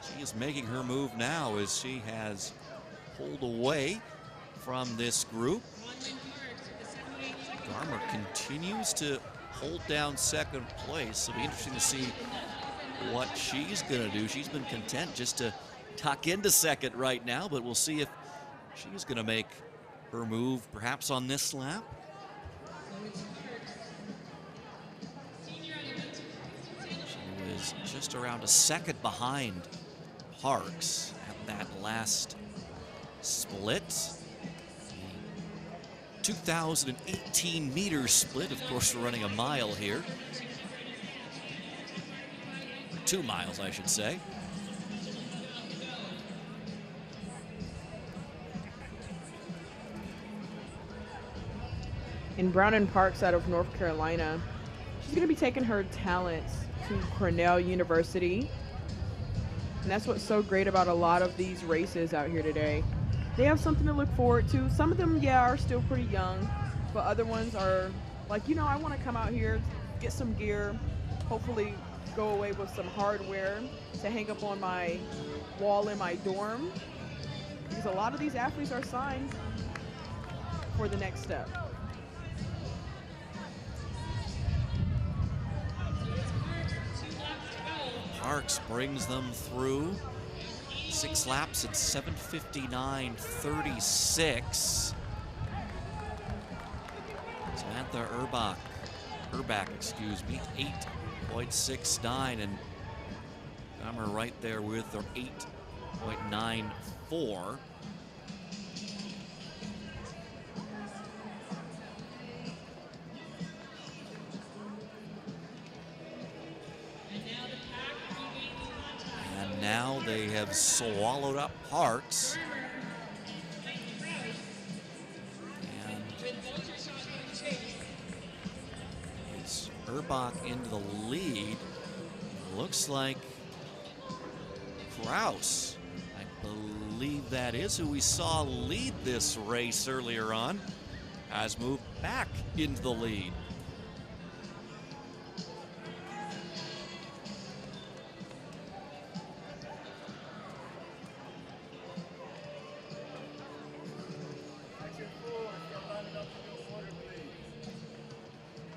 she is making her move now as she has pulled away from this group. Garmer continues to hold down 2nd place. It'll be interesting to see what she's going to do. She's been content just to tuck into 2nd right now, but we'll see if she's going to make her move perhaps on this lap. She was just around a 2nd behind Parks at that last split. The 2018 meter split. Of course, we're running a mile here. 2 miles, I should say. And Brown Parks out of North Carolina, she's going to be taking her talents to Cornell University. And that's what's so great about a lot of these races out here today. they have something to look forward to. Some of them, yeah, are still pretty young, but other ones are like, I want to come out here, get some gear, hopefully go away with some hardware to hang up on my wall in my dorm, because a lot of these athletes are signed for the next step. Parks brings them through 6 laps at 7:59.36. Samantha Urbach, 8.69, and Gummer right there with her 8.94. And now they have swallowed up Parks. And it's Urbach into the lead. Looks like Kraus, I believe that is who we saw lead this race earlier on, has moved back into the lead.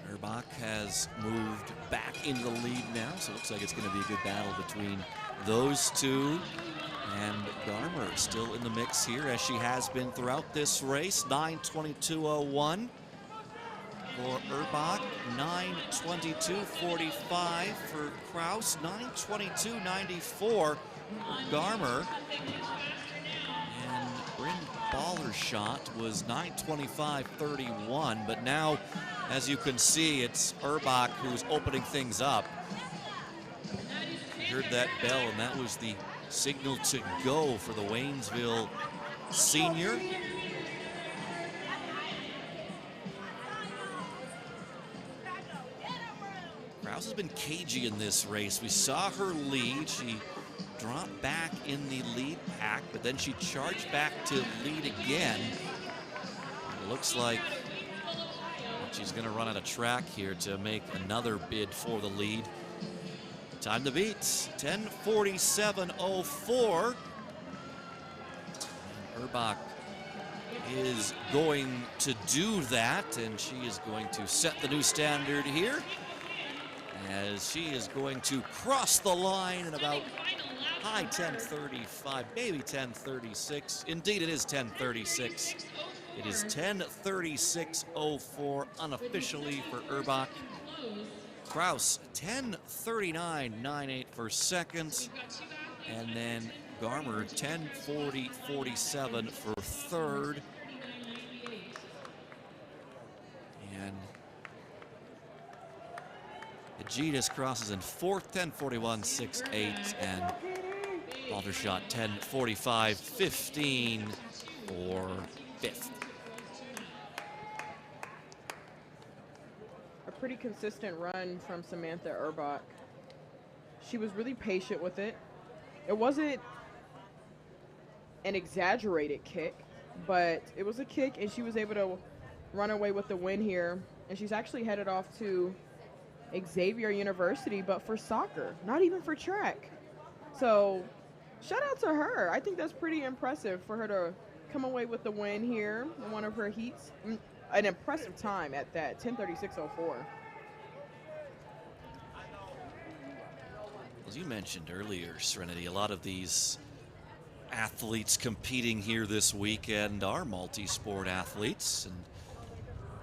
Urbach has moved back into the lead now, so it looks like it's going to be a good battle between those two. And Garmer still in the mix here, as she has been throughout this race. 9:22.01 for Urbach, 9:22.45 for Kraus, 9:22.94 for Garmer. And Bryn Ballershot was 9:25.31, but now, as you can see, it's Urbach who's opening things up. You heard that bell, and that was the signal to go for the Waynesville senior. Kraus has been cagey in this race. We saw her lead. She dropped back in the lead pack, but then she charged back to lead again. It looks like she's going to run out of track here to make another bid for the lead. Time to beat, 10:47.04. Urbach is going to do that, and she is going to set the new standard here, as she is going to cross the line in about high 10:35, maybe 10:36. Indeed, it is 10:36. It is 10:36.04 unofficially for Urbach. Kraus, 10:39.98 for second. And then Garmer, 10:40.47 for third. And Aegitis crosses in fourth, 10:41.68. And Baldershot, 10:45.15 for fifth. Pretty consistent run from Samantha Urbach. She was really patient with it. It wasn't an exaggerated kick, but it was a kick, and she was able to run away with the win here. And she's actually headed off to Xavier University, but for soccer, not even for track. So shout out to her. I think that's pretty impressive for her to come away with the win here in one of her heats. An impressive time at that, 10:36.04. As you mentioned earlier, Serenity, a lot of these athletes competing here this weekend are multi-sport athletes. And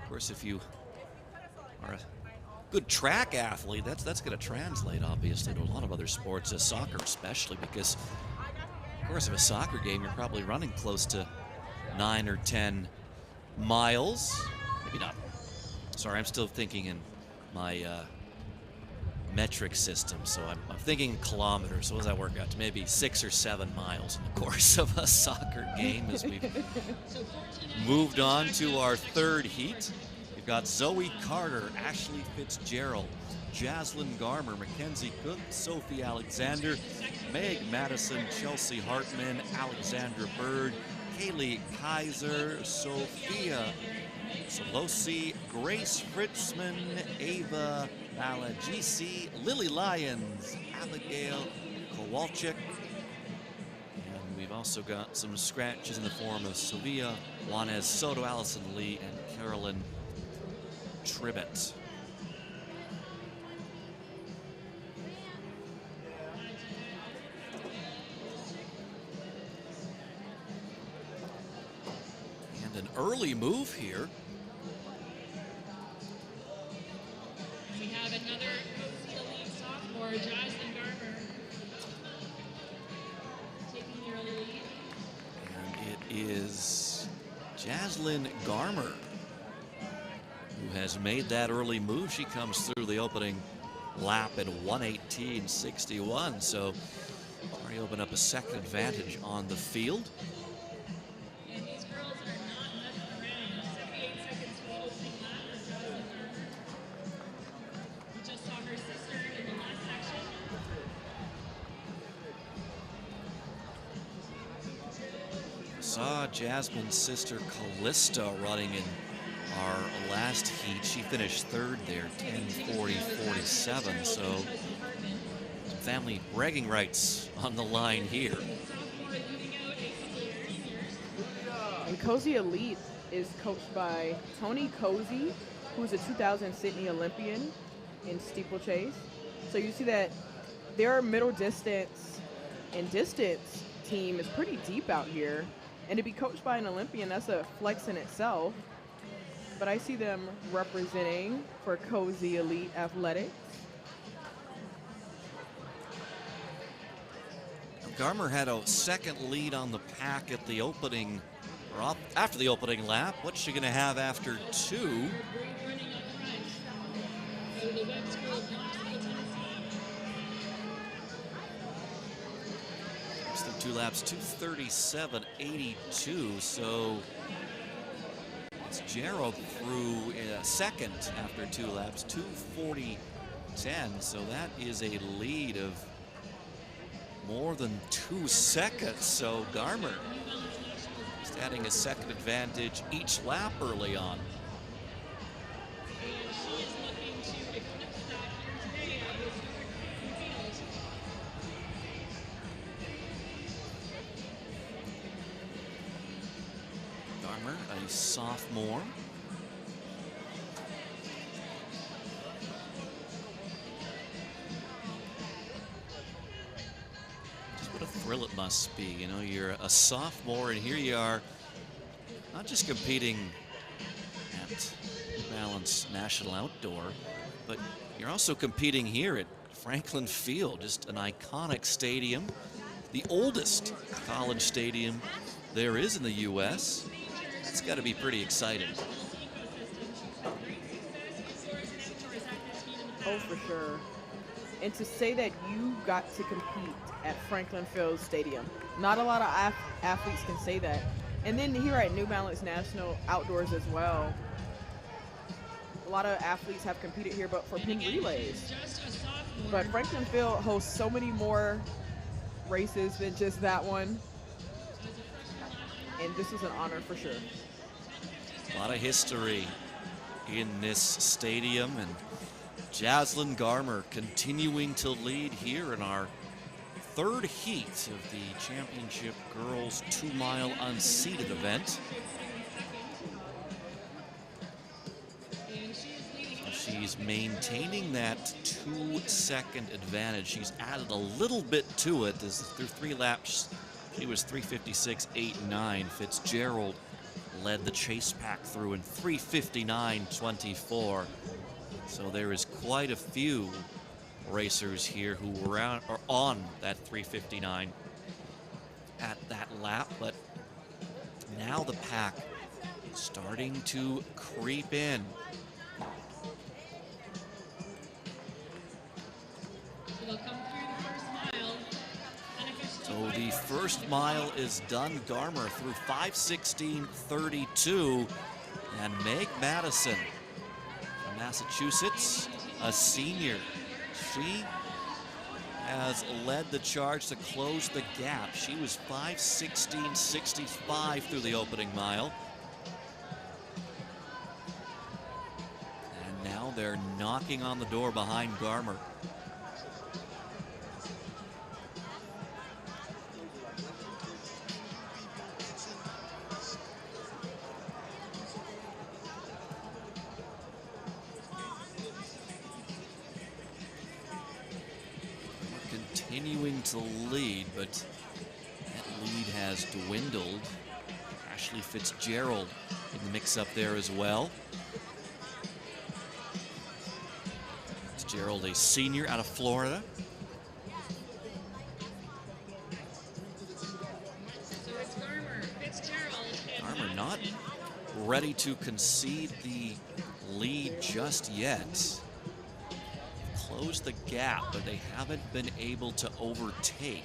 of course, if you are a good track athlete, that's going to translate, obviously, to a lot of other sports, as soccer especially, because, of course, of a soccer game, you're probably running close to 9 or 10 miles. Maybe not. Sorry, I'm still thinking in my metric system, so I'm thinking kilometers. So what does that work out to? Maybe 6 or 7 miles in the course of a soccer game, as we've moved on to our third heat. We've got Zoe Carter, Ashley Fitzgerald, Jaslyn Garmer, Mackenzie Cook, Sophie Alexander, Meg Madison, Chelsea Hartman, Alexandra Bird, Haley Kaiser, Sophia Solosi, Grace Fritzman, Ava Malagisi, Lily Lyons, Abigail Kowalczyk. And we've also got some scratches in the form of Sylvia Juanez Soto, Allison Lee, and Carolyn Tribbett. And an early move here. We have another Cozy Elite sophomore, Jocelyn Garber, taking the early lead. And it is Jaslyn Garmer who has made that early move. She comes through the opening lap at 1:18.61, so already opened up a second advantage on the field. And these girls are not messing around. 78 seconds for the opening lap for Jocelyn Garber. We just saw her sister in the last section. Saw Jasmine's sister Callista running in our last heat. She finished third there, 10:40.47. So some family bragging rights on the line here. Sophomore leading out a couple of seniors. And Cozy Elite is coached by Tony Cozy, who's a 2000 Sydney Olympian in steeplechase. So you see that their middle distance and distance team is pretty deep out here. And to be coached by an Olympian, that's a flex in itself. But I see them representing for Cozy Elite Athletics. Garmer had a second lead on the pack at the opening, or after the opening lap. What's she going to have after two? Running up front. So the Web School of Knoxville, Tennessee. It's the 2 laps, 2:37.82. So it's Jarrow through second after 2 laps, 2:40.10. So that is a lead of more than 2 seconds. So Garmer just adding a second advantage each lap early on. And she is looking to eclipse that here today at this Field. Garmer, a sophomore. Just what a thrill it must be. You know, you're a sophomore, and here you are, not just competing at Balance National Outdoor, but you're also competing here at Franklin Field, just an iconic stadium, the oldest college stadium there is in the U.S. It's got to be pretty exciting. Oh, for sure. And to say that you got to compete at Franklin Field Stadium, not a lot of athletes can say that. And then here at New Balance National Outdoors as well, a lot of athletes have competed here, but for pin relays. But Franklin Field hosts so many more races than just that one. And this is an honor for sure. A lot of history in this stadium, and Jaslyn Garmer continuing to lead here in our third heat of the championship girls 2-mile unseated event. She's maintaining that 2-second advantage. She's added a little bit to it as through 3 laps. She was 3:56.89. Fitzgerald led the chase pack through in 3:59.24. So there is quite a few racers here who were on that 3:59 at that lap, but now the pack starting to creep in. They'll come through the first mile. So the first mile is done. Garmer through 5:16.32. And Meg Madison from Massachusetts, a senior. She has led the charge to close the gap. She was 5:16.65 through the opening mile. And now they're knocking on the door behind Garmer. Continuing to lead, but that lead has dwindled. Ashley Fitzgerald in the mix up there as well. Fitzgerald, a senior out of Florida. So it's Garmer, Fitzgerald, and Garmer not ready to concede the lead just yet. Closed the gap, but they haven't been able to overtake.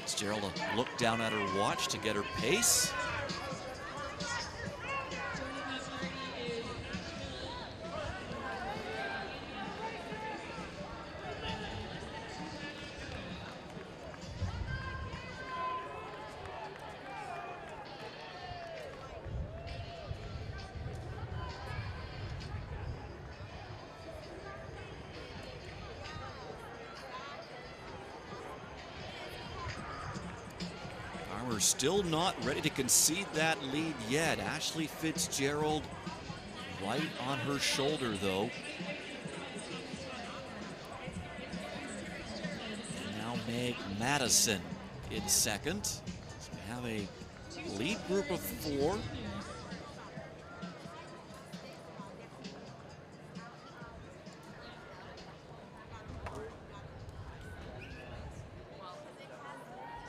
Fitzgerald looked down at her watch to get her pace. Still not ready to concede that lead yet. Ashley Fitzgerald right on her shoulder, though. And now Meg Madison in second. So we have a lead group of 4.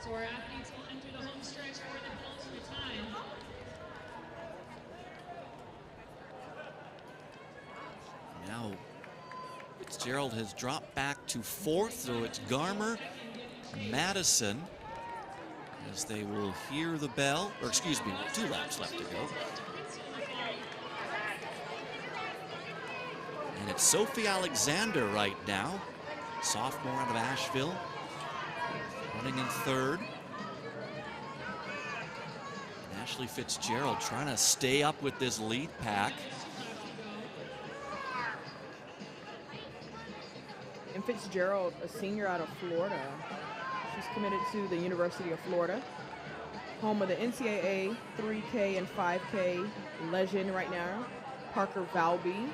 so our athletes will enter the home stretch for the penultimate time. Now Fitzgerald has dropped back to 4th, so it's Garmer, Madison, as they will hear the bell, or excuse me, 2 laps left to go. And it's Sophie Alexander right now, sophomore out of Asheville, running in 3rd. And Ashley Fitzgerald trying to stay up with this lead pack. And Fitzgerald, a senior out of Florida. She's committed to the University of Florida, home of the NCAA 3K and 5K legend right now, Parker Valby.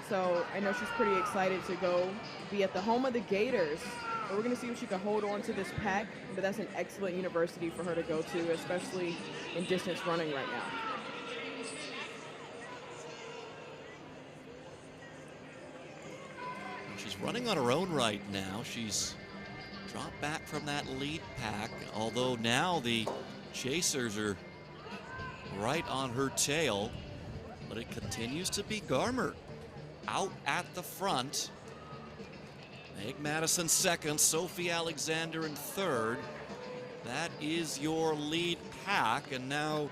So I know she's pretty excited to go be at the home of the Gators. But we're going to see if she can hold on to this pack, but that's an excellent university for her to go to, especially in distance running right now. She's running on her own right now. She's dropped back from that lead pack, although now the chasers are right on her tail. But it continues to be Garmer out at the front. Meg Madison 2nd, Sophie Alexander in 3rd. That is your lead pack, and now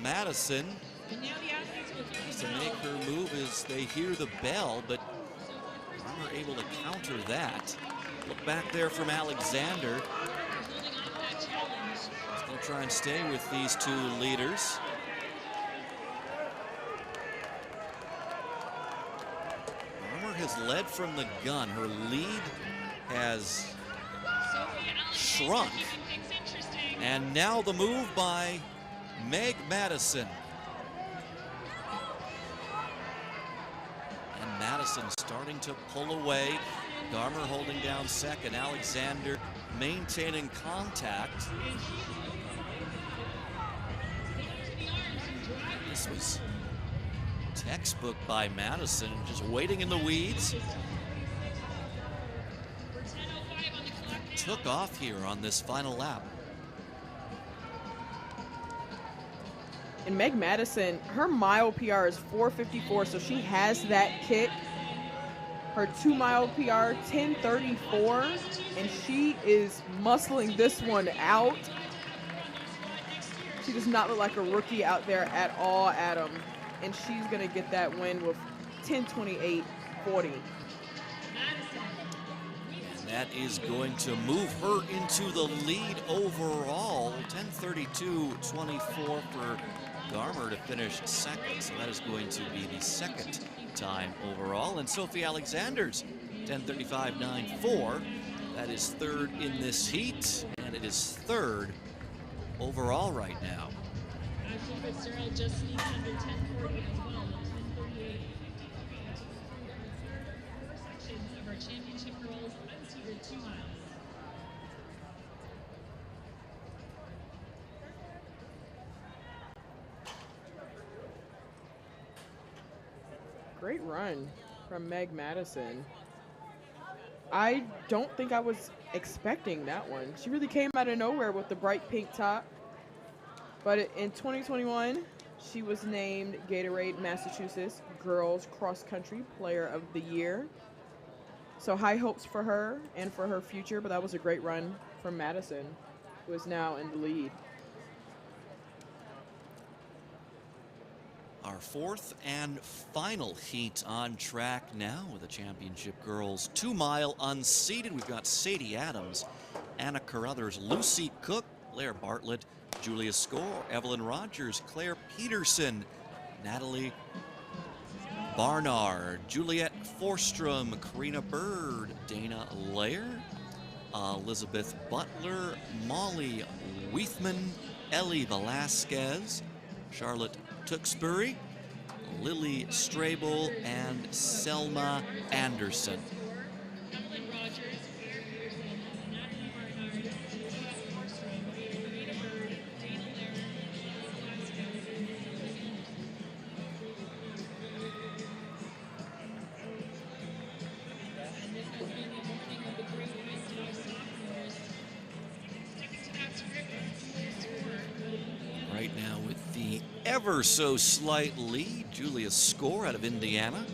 Madison And now the athletes will hear has the to bell. make her move as they hear the bell, but Garmer able to counter that. Look back there from Alexander. Holding on to that challenge. Still try and stay with these 2 leaders. Garmer has led from the gun. Her lead has Sophie Alexander shrunk. keeping things interesting. And now the move by Meg Madison. And Madison starting to pull away. Garmer holding down 2nd. Alexander maintaining contact. This was textbook by Madison, just waiting in the weeds. Took off here on this final lap. And Meg Madison, her mile PR is 4:54, so she has that kick. Her 2-mile PR, 10:34, and she is muscling this one out. She does not look like a rookie out there at all, Adam. And she's going to get that win with 10:28.40. And that is going to move her into the lead overall. 10:32.24 for Garmer to finish second. So that is going to be the second time overall. And Sophie Alexander's 10:35.94. That is third in this heat, and it is third overall right now. Ashley Fitzgerald just sneaked under 10:40 as well, 10:38.53. Four sections of our championship girls unseeded 2 miles. Great run from Meg Madison. I don't think I was expecting that one. She really came out of nowhere with the bright pink top. But in 2021, she was named Gatorade Massachusetts Girls Cross Country Player of the Year. So high hopes for her and for her future, but that was a great run from Madison, who is now in the lead. Our fourth and final heat on track now with the championship girls 2-mile unseeded. We've got Sadie Adams, Anna Carruthers, Lucy Cook, Blair Bartlett, Julia Score, Evelyn Rogers, Claire Peterson, Natalie Barnard, Juliet Forstrom, Karina Bird, Dana Lair, Elizabeth Butler, Molly Weithman, Ellie Velasquez, Charlotte Tewksbury, Lily Strabel, and Selma Anderson. Evelyn Rogers, Claire Peterson, Natalie Barnard, Juliet Forstrom, Karina Bird, Dana Lair, Elizabeth Velasquez. And this has been the morning of the great Racewalk sophomores. Sticking to that script, Julia Score. Right now with the ever so slight lead, Julia Score out of Indiana,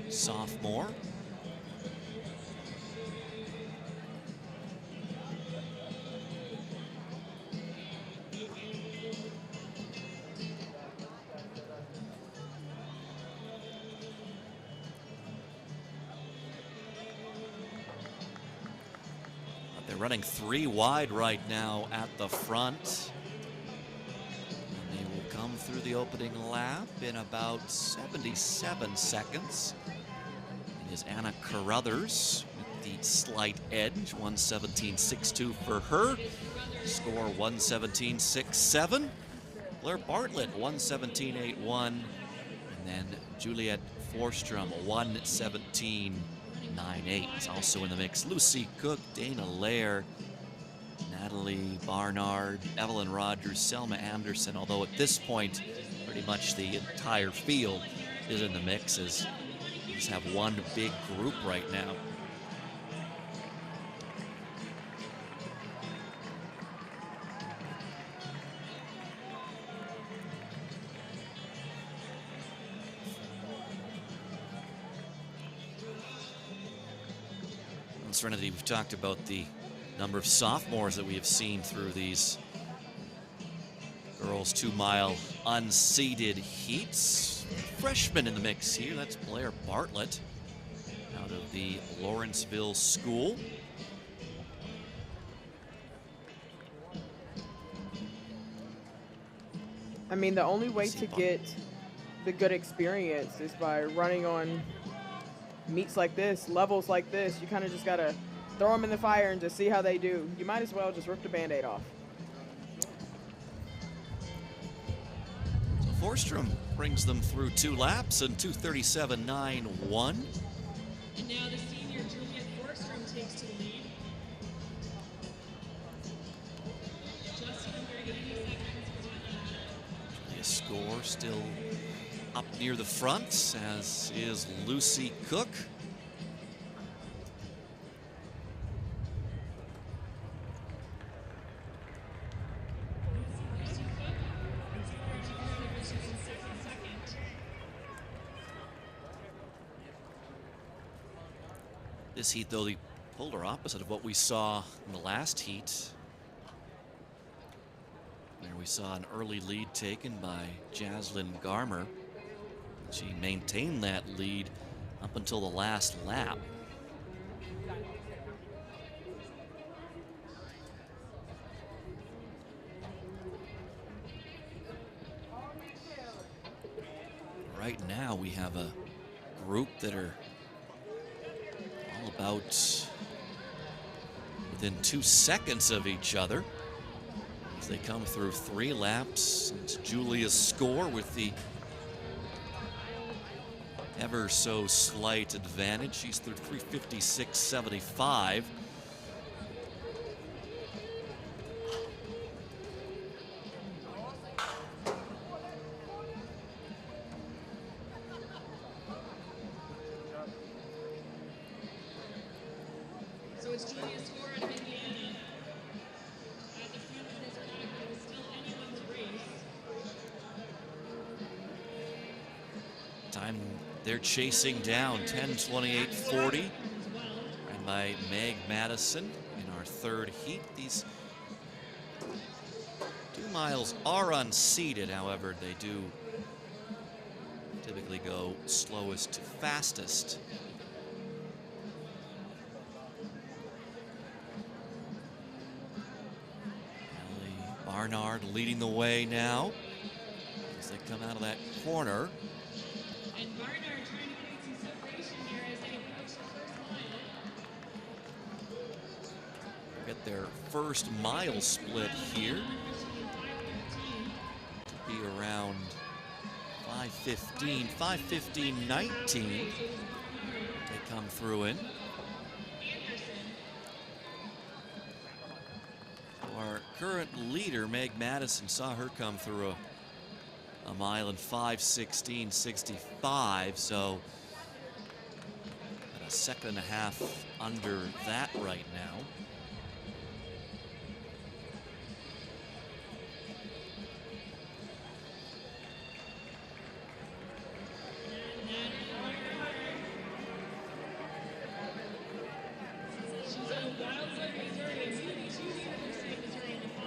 sophomore. They're running 3 wide right now at the front. And they will come through the opening lap in about 77 seconds. It is Anna Carruthers with the slight edge, 1:17.62 for her. Score 1:17.67. Blair Bartlett, 1:17.81. And then Juliet Forstrom, 1:17.98 is also in the mix. Lucy Cook, Dana Lair, Natalie Barnard, Evelyn Rogers, Selma Anderson, although at this point, pretty much the entire field is in the mix as we just have one big group right now. Serenity, we've talked about the number of sophomores that we have seen through these girls 2-mile unseeded heats. Freshman in the mix here, that's Blair Bartlett out of the Lawrenceville School. I mean, the only way to get the good experience is by running on meets like this, levels like this. You kind of just got to throw them in the fire and just see how they do. You might as well just rip the Band-Aid off. So Forstrom brings them through 2 laps in 2:37.91. And now the senior Juliet Forstrom takes to the lead. Just under 80 seconds behind. Julia Score still up near the front, as is Lucy Cook. This heat, though, the polar opposite of what we saw in the last heat. There we saw an early lead taken by Jaslyn Garmer. She maintained that lead up until the last lap. Right now we have a group that are all about within 2 seconds of each other as they come through 3 laps. It's Julia's score with the ever so slight advantage. She's through 356.75. So it's Julia's score out of Indiana. At the front of this category is still anyone's race. Time they're chasing down 10:28.40. And by Meg Madison in our 3rd heat. These 2 miles are unseeded, however, they do typically go slowest to fastest. Ellie Barnard leading the way now as they come out of that corner. And Barnard trying to create some separation here as they approach the first mile. Get their first mile split here to be around 5:15, 5:15.19. They come through in. Our current leader, Meg Madison, saw her come through a mile in 5:16.65, so about a second and a half under that right now. She's on Wildwood, Missouri. It's going to be 2 University of Missouri in the fall.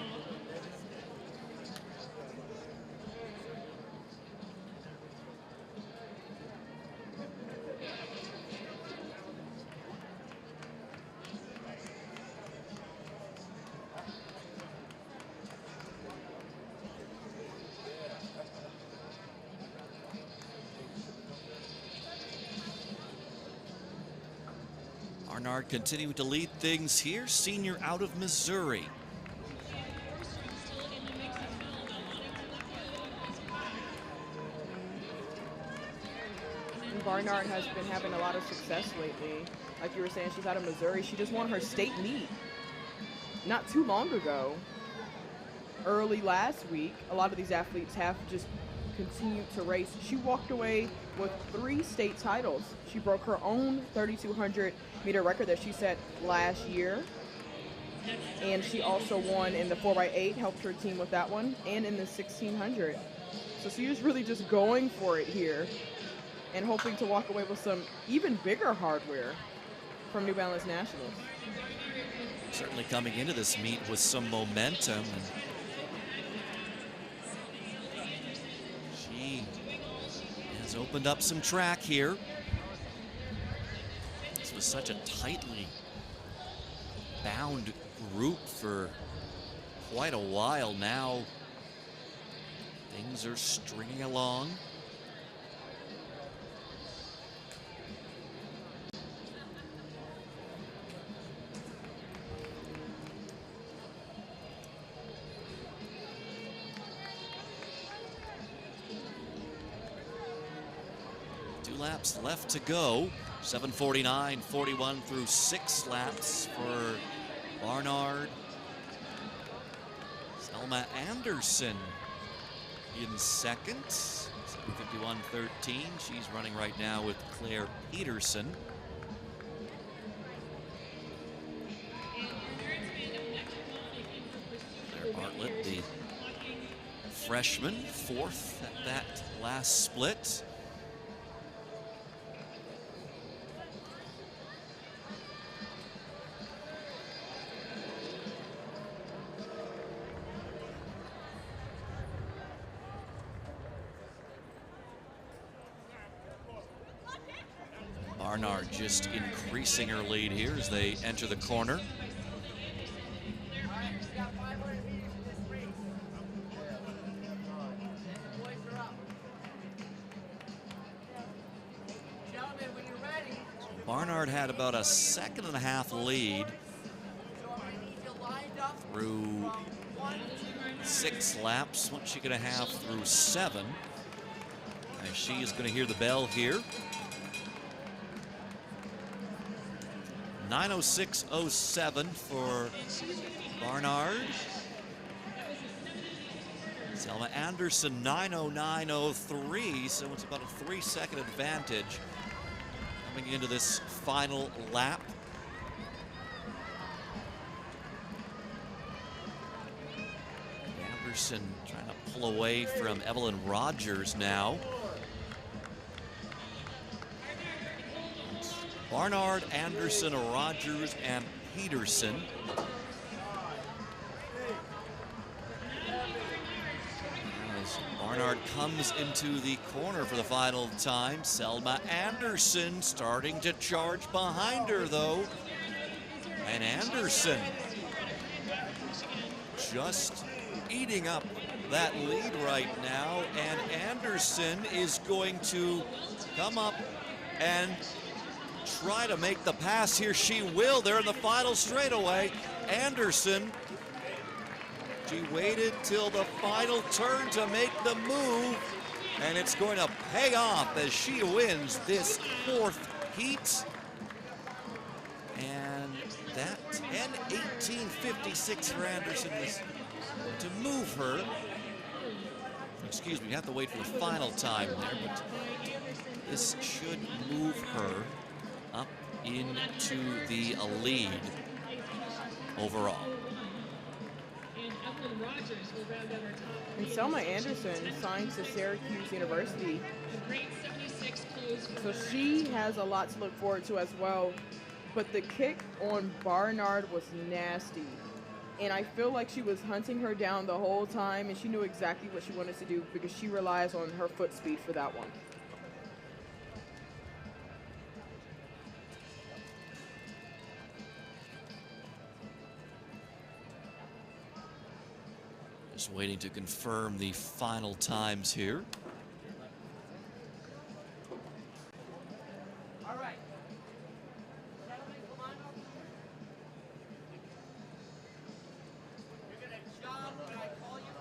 Barnard continuing to lead things here, senior out of Missouri. Still in the mix as well, not wanting to let go of his pack. And Barnard has been having a lot of success lately. Like you were saying, she's out of Missouri. She just won her state meet not too long ago. Early last week, a lot of these athletes have just continued to race. She walked away with 3 state titles. She broke her own 3,200 meter record that she set last year. And she also won in the 4x8, helped her team with that one, and in the 1,600. So she was really just going for it here and hoping to walk away with some even bigger hardware from New Balance Nationals. Certainly coming into this meet with some momentum. And she has opened up some track here. This was such a tightly bound group for quite a while now. Things are stringing along. Laps left to go. 7:49.41 through 6 laps for Barnard. Selma Anderson in second. 7:51.13. She's running right now with Claire Peterson. Claire Bartlett, the freshman, 4th at that last split. Barnard just increasing her lead here as they enter the corner. Barnard had about a 1.5-second lead through 6 laps. What's she going to have through 7? As she is going to hear the bell here. 9:06.07 for Barnard. Selma Anderson 9:09.03, so it's about a 3-second advantage coming into this final lap. Anderson trying to pull away from Evelyn Rogers now. Barnard, Anderson, Rogers, and Peterson. As Barnard comes into the corner for the final time, Selma Anderson starting to charge behind her, though. And Anderson just eating up that lead right now. And Anderson is going to come up and try to make the pass here. She will. They're in the final straightaway. Anderson, she waited till the final turn to make the move, and it's going to pay off as she wins this 4th heat. And that 10:18.56 for Anderson is to move her. Excuse me, you have to wait for the final time there, but this should move her up into the lead overall. And Selma Anderson signed to Syracuse University, so she has a lot to look forward to as well. But the kick on Barnard was nasty, and I feel like she was hunting her down the whole time, and she knew exactly what she wanted to do because she relies on her foot speed for that one. Just waiting to confirm the final times here. All right. You're going to jog when I call you.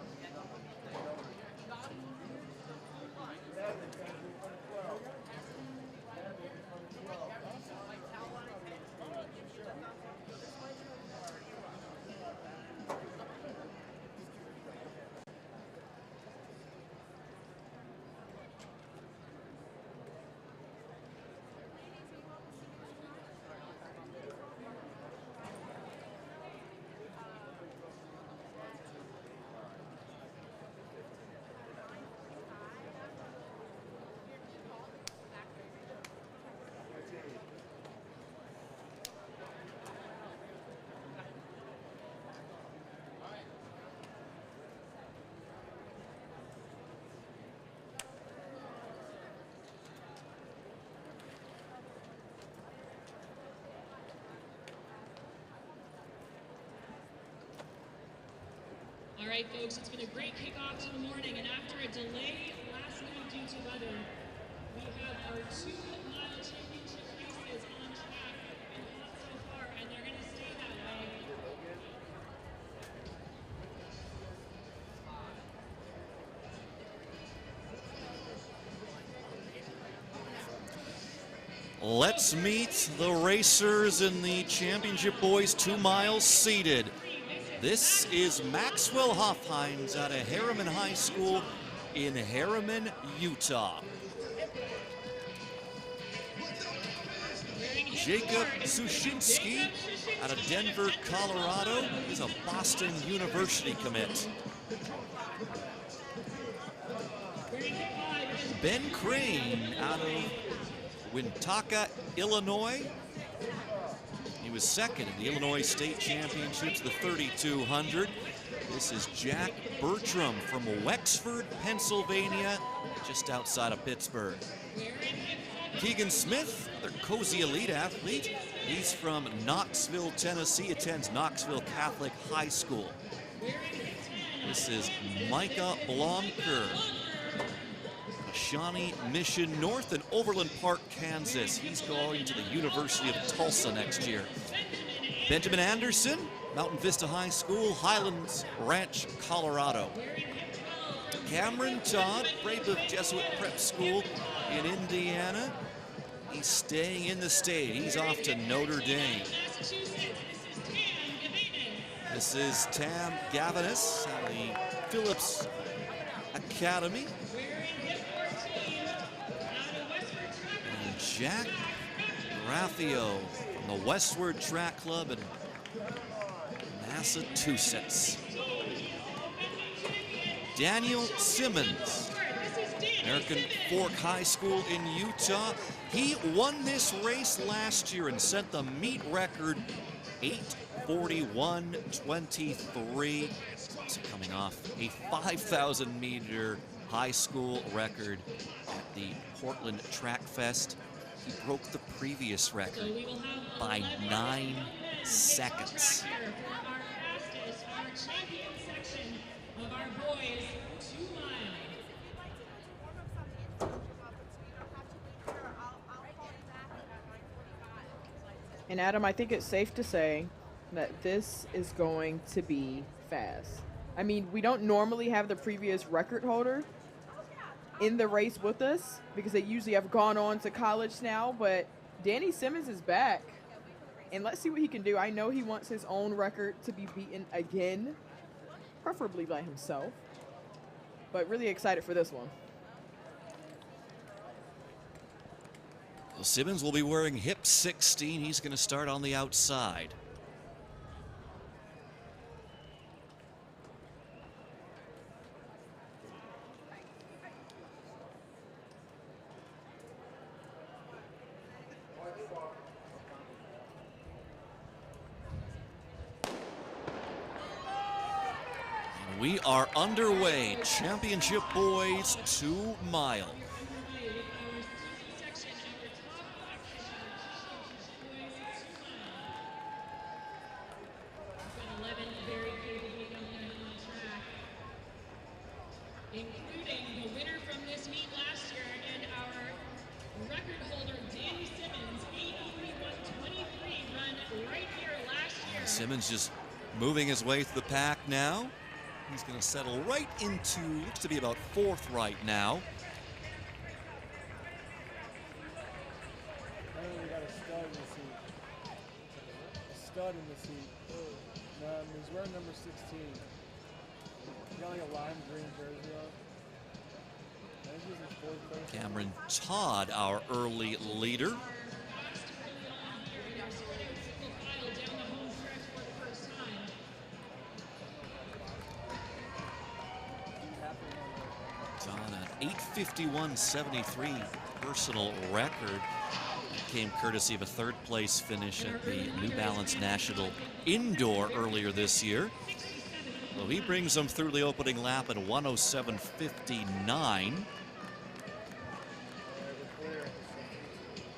All right, folks, it's been a great kickoff to the morning, and after a delay last night due to weather, we have our 2-mile championship races on track and hot so far, and they're going to stay that way. Let's meet the racers in the championship boys 2 miles seated. This is Maxwell Hofheinz out of Harriman High School in Harriman, Utah. Jacob Sushinsky out of Denver, Colorado. He's a Boston University commit. Ben Crane out of Wintaka, Illinois. He was second in the Illinois State Championships, the 3200. This is Jack Bertram from Wexford, Pennsylvania, just outside of Pittsburgh. Keegan Smith, another cozy elite athlete. He's from Knoxville, Tennessee, attends Knoxville Catholic High School. This is Micah Blomker, Shawnee Mission North in Overland Park, Kansas. He's going to the University of Tulsa next year. Benjamin Anderson, Mountain Vista High School, Highlands Ranch, Colorado. Cameron Todd, Brave of Jesuit Prep School in Indiana. He's staying in the state. He's off to Notre Dame. This is Tam Gavinus at the Phillips Academy. And Jack Raffio from the Westward Track Club in Massachusetts. Daniel Simmons, American Fork High School in Utah. He won this race last year and set the meet record 8:41.23. It's coming off a 5,000 meter high school record at the Portland Track Fest. He broke the previous record by 9 seconds. And Adam, I think it's safe to say that this is going to be fast. I mean, we don't normally have the previous record holder in the race with us because they usually have gone on to college now, but Danny Simmons is back. And let's see what he can do. I know he wants his own record to be beaten again, preferably by himself, but really excited for this one. Well, Simmons will be wearing hip 16. He's going to start on the outside. And we are underway. Championship Boys 2 mile. Simmons just moving his way through the pack now. He's going to settle right into, looks to be about 4th right now. We got a stud in the seat. A stud in the seat. He's wearing number 16. He's got like a lime green jersey on. I think he's in 4th place. Cameron Todd, our early leader. On an 8:51.73 personal record. That came courtesy of a 3rd place finish at the New Balance National Indoor earlier this year. So he brings them through the opening lap at 1:07.59.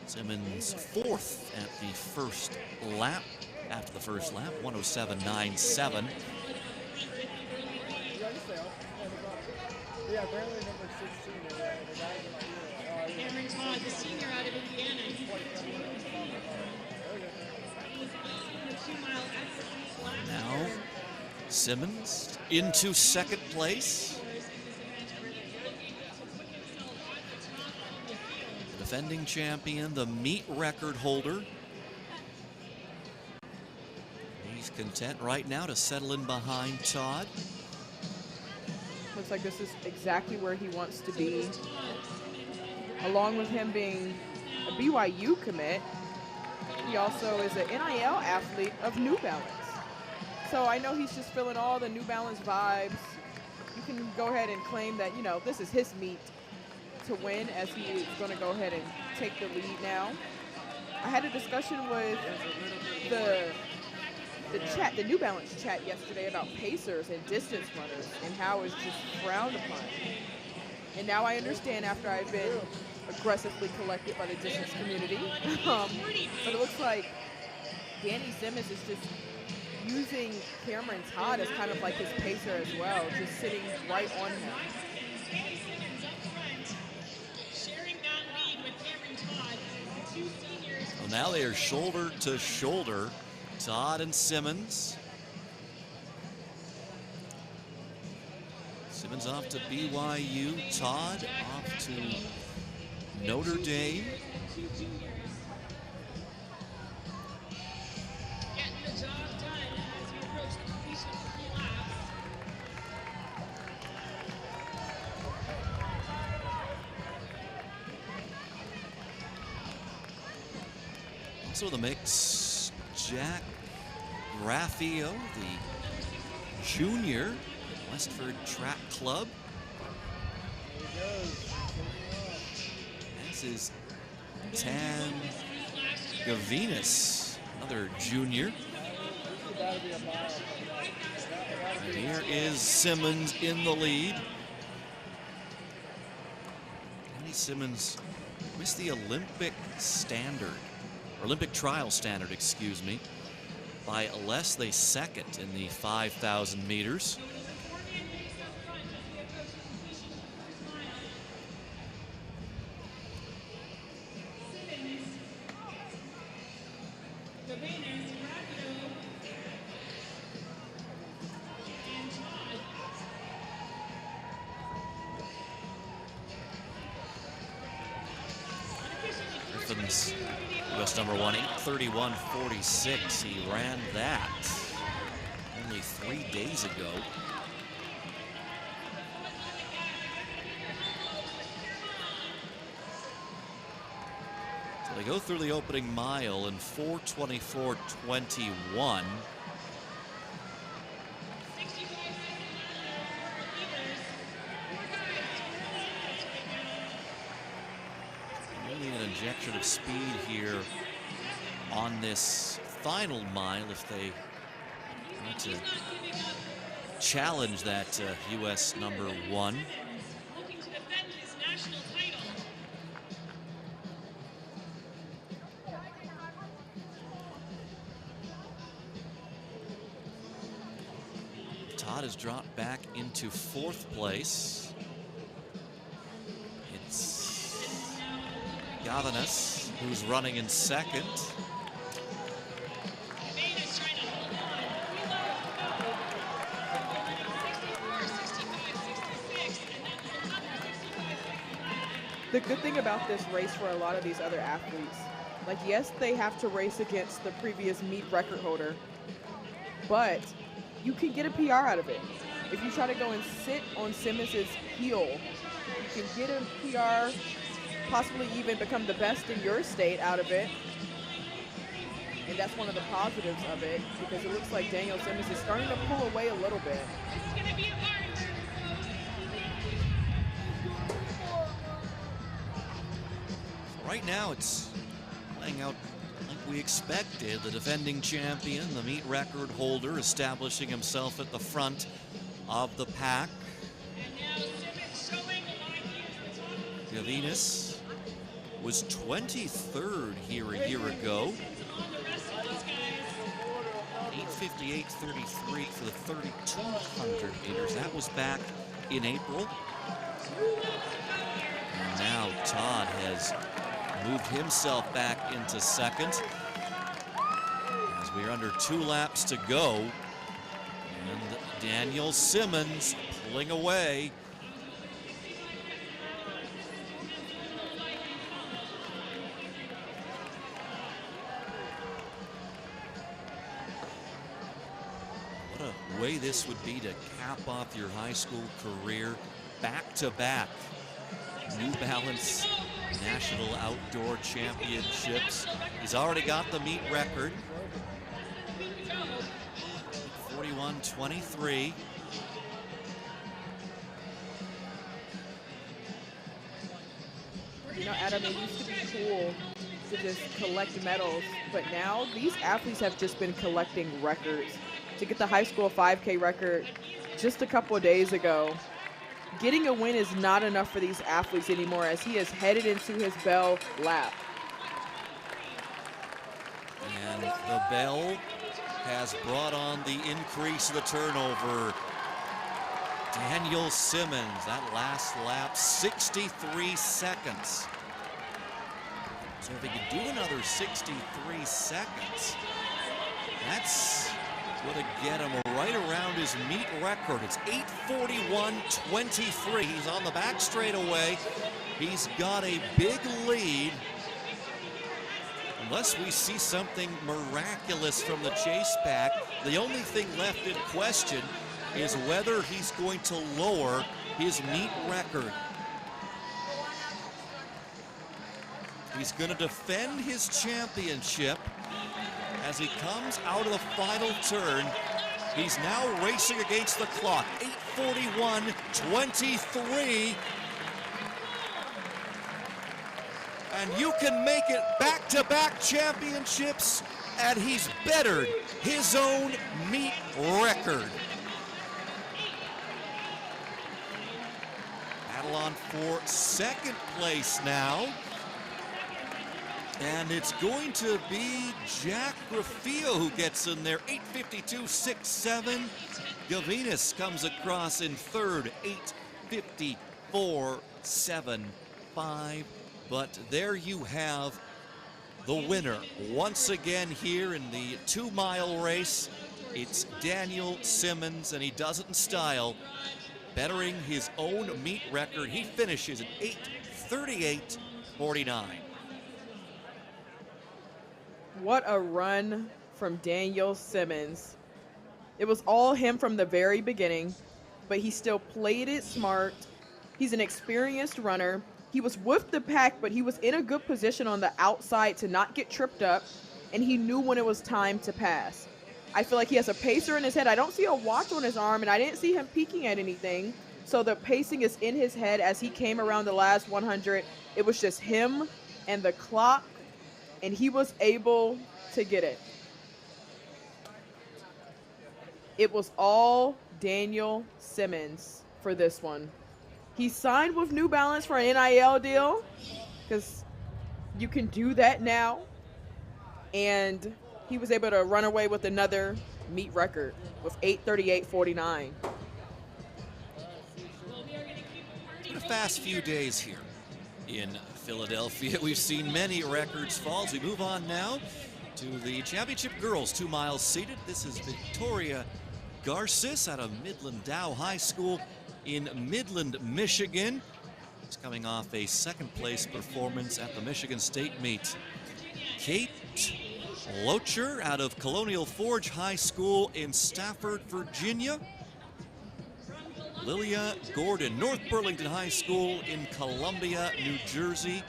Simmons 4th at the first lap. After the first lap, 1:07.97. Yeah, apparently number 16. The guys in here. Cameron Todd, the senior out of Indiana. Now Simmons into 2nd place. The defending champion, the meet record holder. He's content right now to settle in behind Todd. Looks like this is exactly where he wants to be. Along with him being a BYU commit, he also is an NIL athlete of New Balance. So I know he's just feeling all the New Balance vibes. You can go ahead and claim that, you know, this is his meet to win, as he is going to go ahead and take the lead now. I had a discussion with the chat, the New Balance chat yesterday about pacers and distance runners and how it's just frowned upon. And now I understand, after I've been aggressively collected by the distance community. But it looks like Danny Simmons is just using Cameron Todd as kind of like his pacer as well, just sitting right on him. Danny Simmons up front, sharing that lead with Cameron Todd, the two seniors. Well, now they are shoulder to shoulder, Todd and Simmons. Simmons off to BYU, Todd off to Notre Dame. Getting the job done as we approach the completion of 3 laps. Also the mix, Jack Raffio, the junior, Westford Track Club. This is Tan Gavinas, another junior. And here is Simmons in the lead. Danny Simmons missed the Olympic standard, or Olympic trial standard, excuse me, by less than a second in the 5,000 meters. Griffin's US number 1, 8:31.46. He ran that only 3 days ago. So they go through the opening mile in 4:24.21. An injection of speed here on this final mile if they want to challenge that US number 1. Looking to defend his national title. Todd has dropped back into 4th place. It's Gavinas who's running in 2nd. The good thing about this race for a lot of these other athletes, like yes, they have to race against the previous meet record holder, but you can get a PR out of it. If you try to go and sit on Simmons' heel, you can get a PR, possibly even become the best in your state out of it. And that's one of the positives of it, because it looks like Daniel Simmons is starting to pull away a little bit. Right now it's playing out like we expected. The defending champion, the meet record holder, establishing himself at the front of the pack. Gavinas was 23rd here a year ago. 8:58.33 for the 3,200 meters. That was back in April. And now Todd has moved himself back into 2nd. As we're under 2 laps to go. And Daniel Simmons pulling away. Way this would be to cap off your high school career, back-to-back New Balance National Outdoor Championships. He's already got the meet record, 41.23. You know, Adam, it used to be cool to just collect medals, but now these athletes have just been collecting records. To get the high school 5K record just a couple of days ago, Getting a win is not enough for these athletes anymore as he is headed into his bell lap. And the bell has brought on the increase of the turnover. Daniel Simmons, that last lap, 63 seconds. So if he could do another 63 seconds, that's going to get him right around his meet record. It's 8:41.23. He's on the back straightaway. He's got a big lead. Unless we see something miraculous from the chase pack, the only thing left in question is whether he's going to lower his meet record. He's going to defend his championship as he comes out of the final turn. He's now racing against the clock. 8:41.23. And you can make it back-to-back championships, and he's bettered his own meet record. Battle on for second place now. And it's going to be Jack Graffio who gets in there, 8:52.67. Gavinas comes across in third, 8:54.75. But there you have the winner. Once again here in the 2-mile race, it's Daniel Simmons, and he does it in style, bettering his own meet record. He finishes at 8:38.49. What a run from Daniel Simmons. It was all him from the very beginning, but he still played it smart. He's an experienced runner. He was with the pack, but he was in a good position on the outside to not get tripped up, and he knew when it was time to pass. I feel like he has a pacer in his head. I don't see a watch on his arm, and I didn't see him peeking at anything. So the pacing is in his head as he came around the last 100. It was just him and the clock, and he was able to get it. It was all Daniel Simmons for this one. He signed with New Balance for an NIL deal because you can do that now. And he was able to run away with another meet record with 8:38.49. It's been a fast few days here in Philadelphia. We've seen many records fall. As we move on now to the championship girls 2 miles seated. This is Victoria Garces out of Midland Dow High School in Midland, Michigan. He's coming off a second place performance at the Michigan State meet. Kate Locher out of Colonial Forge High School in Stafford, Virginia. Lilia Gordon, North Burlington High School in Columbia, New Jersey.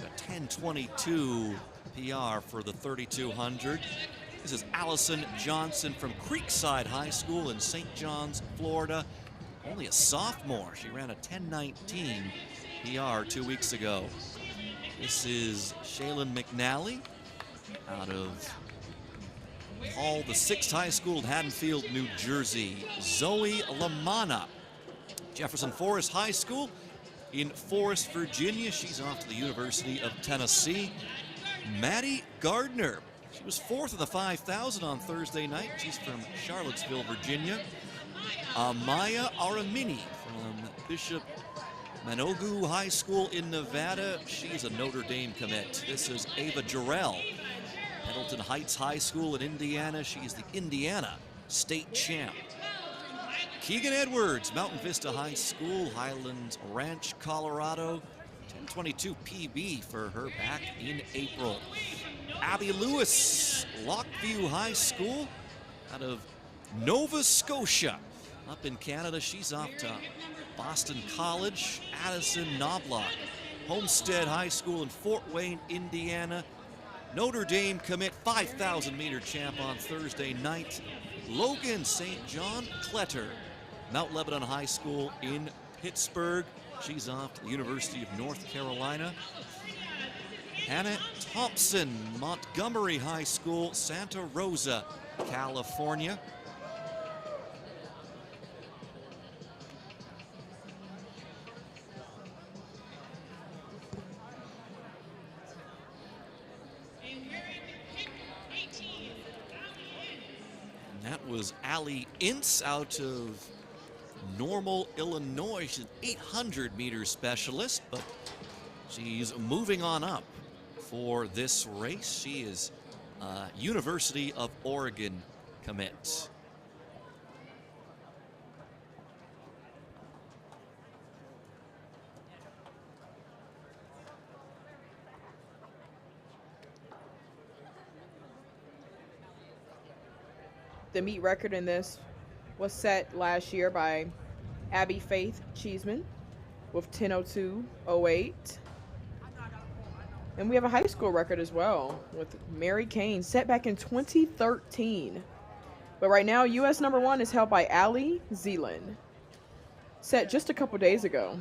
A 10:22 PR for the 3200. This is Allison Johnson from Creekside High School in St. John's, Florida. Only a sophomore. She ran a 10:19 PR 2 weeks ago. This is Shaylin McNally out of Paul VI High School in Haddonfield, New Jersey. Zoe Lamanna, Jefferson Forest High School in Forest, Virginia. She's off to the University of Tennessee. Maddie Gardner, she was fourth in the 5,000 on Thursday night. She's from Charlottesville, Virginia. Amaya Aramini from Bishop Manogu High School in Nevada. She's a Notre Dame commit. This is Ava Jarrell, Pendleton Heights High School in Indiana. She's the Indiana state champ. Keegan Edwards, Mountain Vista High School, Highlands Ranch, Colorado. 10:22 PB for her back in April. Abby Lewis, Lockview High School out of Nova Scotia up in Canada. She's off to Boston College. Addison Knobloch, Homestead High School in Fort Wayne, Indiana. Notre Dame commit 5,000 meter champ on Thursday night. Logan St. John Kletter, Mount Lebanon High School in Pittsburgh. She's off to the University of North Carolina. Hannah Thompson, Montgomery High School, Santa Rosa, California. was Allie Ince out of Normal, Illinois. She's an 800-meter specialist, but she's moving on up for this race. She is University of Oregon commit. The meet record in this was set last year by Abby Faith Cheeseman with 10:02:08. And we have a high school record as well with Mary Kane set back in 2013. But right now, U.S. #1 is held by Allie Zeeland, set just a couple days ago.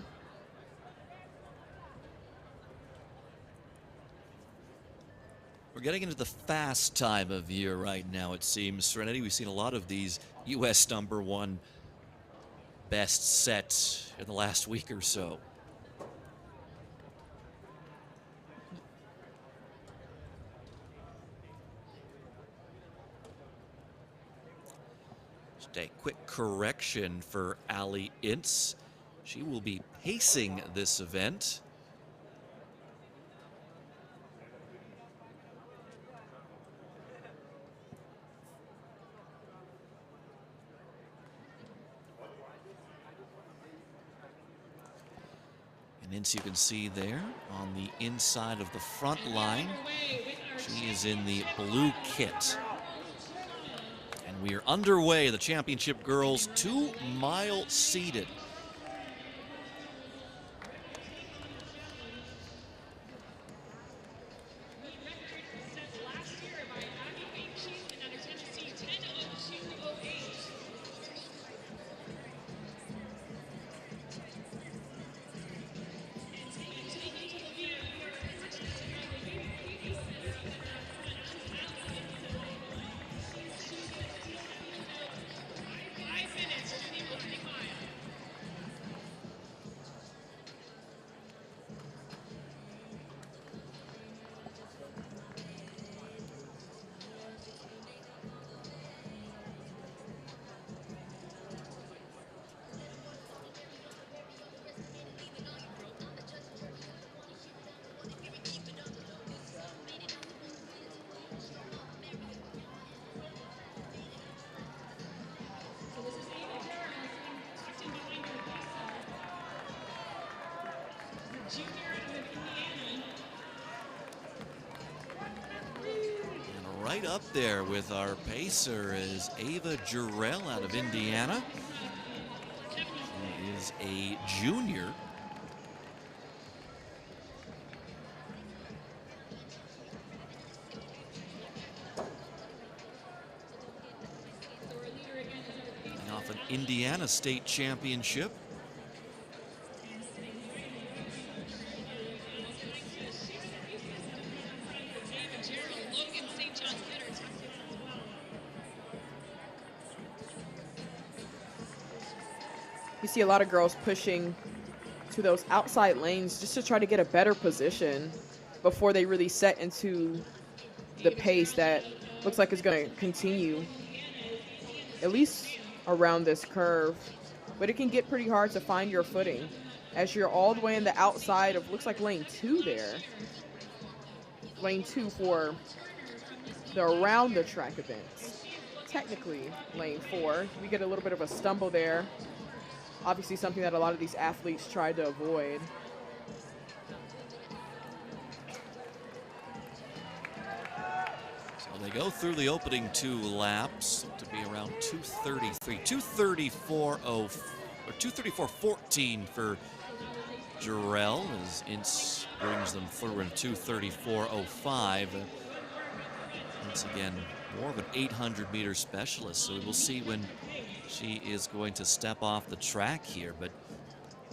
We're getting into the fast time of year right now, it seems. Serenity, we've seen a lot of these U.S. #1 best sets in the last week or so. Just a quick correction for Allie Ince. She will be pacing this event. Ince, you can see there on the inside of the front line. She is in the blue kit. And we are underway, the championship girls 2-mile seated. Right up there with our pacer is Ava Jarrell out of Indiana. She is a junior. Coming off an Indiana State Championship. You see a lot of girls pushing to those outside lanes just to try to get a better position before they really set into the pace that looks like it's going to continue at least around this curve. But it can get pretty hard to find your footing as you're all the way in the outside of, looks like lane 2 there. Lane 2 for the around the track events. Technically lane 4. We get a little bit of a stumble there. Obviously something that a lot of these athletes try to avoid. So they go through the opening 2 laps to be around 2:33, 2:34.14 for Jarrell as Ince brings them through in 2:34.05. Once again, more of an 800-meter specialist, so we'll see when she is going to step off the track here, but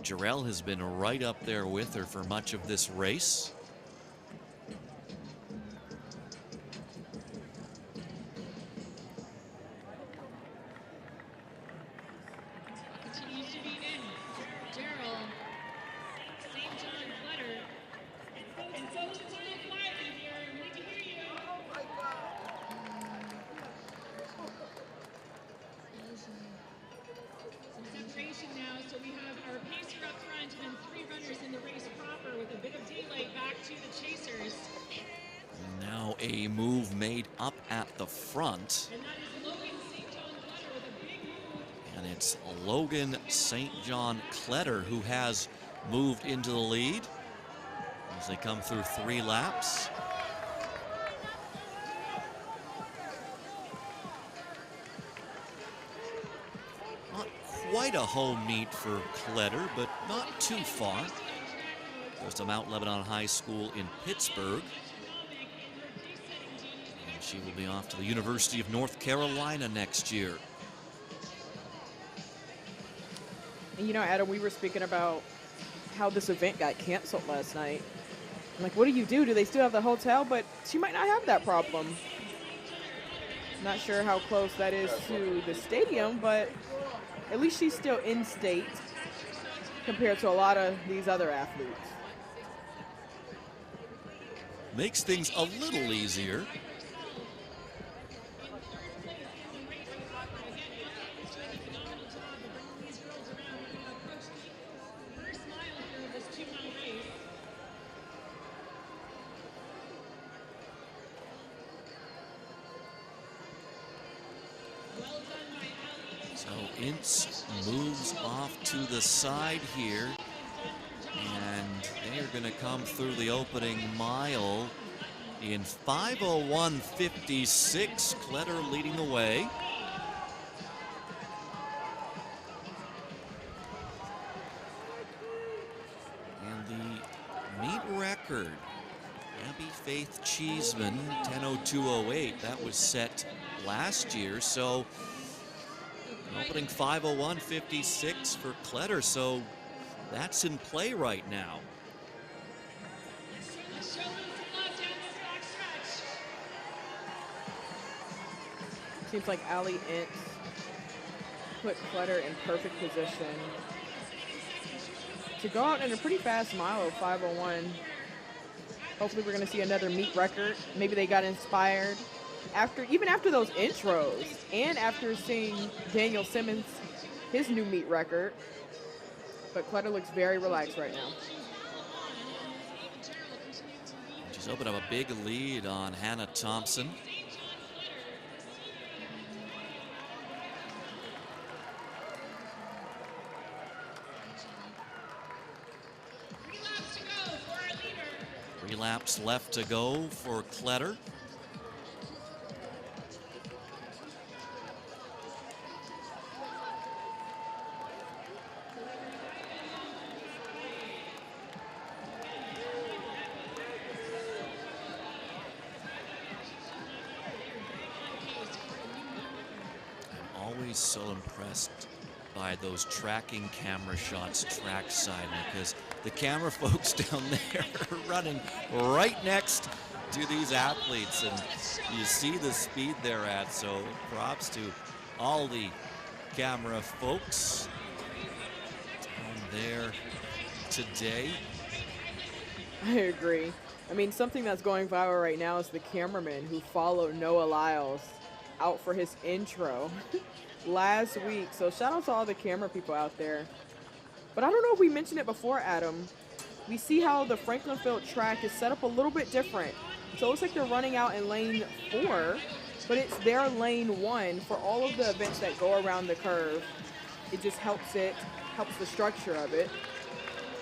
Jarrell has been right up there with her for much of this race. and then 3 runners in the race proper with a bit of delay back to the chasers. And now a move made up at the front. And that is Logan St. John Clutter with a big move. And it's Logan St. John Kletter who has moved into the lead as they come through 3 laps. Not quite a home meet for Kletter, but not too far. Goes to Mount Lebanon High School in Pittsburgh. And she will be off to the University of North Carolina next year. And you know, Adam, we were speaking about how this event got canceled last night. I'm like, what do you do? Do they still have the hotel? But she might not have that problem. Not sure how close that is to the stadium, but at least she's still in state compared to a lot of these other athletes. Makes things a little easier. So Ince moves off to the side here, and they are going to come through the opening mile in 5:01.56. Kletter leading the way. And the meet record, Abby Faith Cheeseman, 10:02.08. That was set last year, so opening 5:01.56 for Kletter, so that's in play right now. Seems like Ali Ince put Kletter in perfect position to go out in a pretty fast mile of 5:01. Hopefully we're going to see another meet record. Maybe they got inspired even after those intros and after seeing Daniel Simmons, his new meet record. But Kletter looks very relaxed right now. She's opened up a big lead on Hannah Thompson. Three laps left to go for Kletter. So impressed by those tracking camera shots trackside, because the camera folks down there are running right next to these athletes, and you see the speed they're at. So props to all the camera folks down there today. I agree. I mean, something that's going viral right now is the cameraman who followed Noah Lyles out for his intro last week. So shout out to all the camera people out there. But I don't know if we mentioned it before, Adam. We see how the Franklin Field track is set up a little bit different. So it looks like they're running out in lane 4, but it's their lane 1 for all of the events that go around the curve. It just helps the structure of it.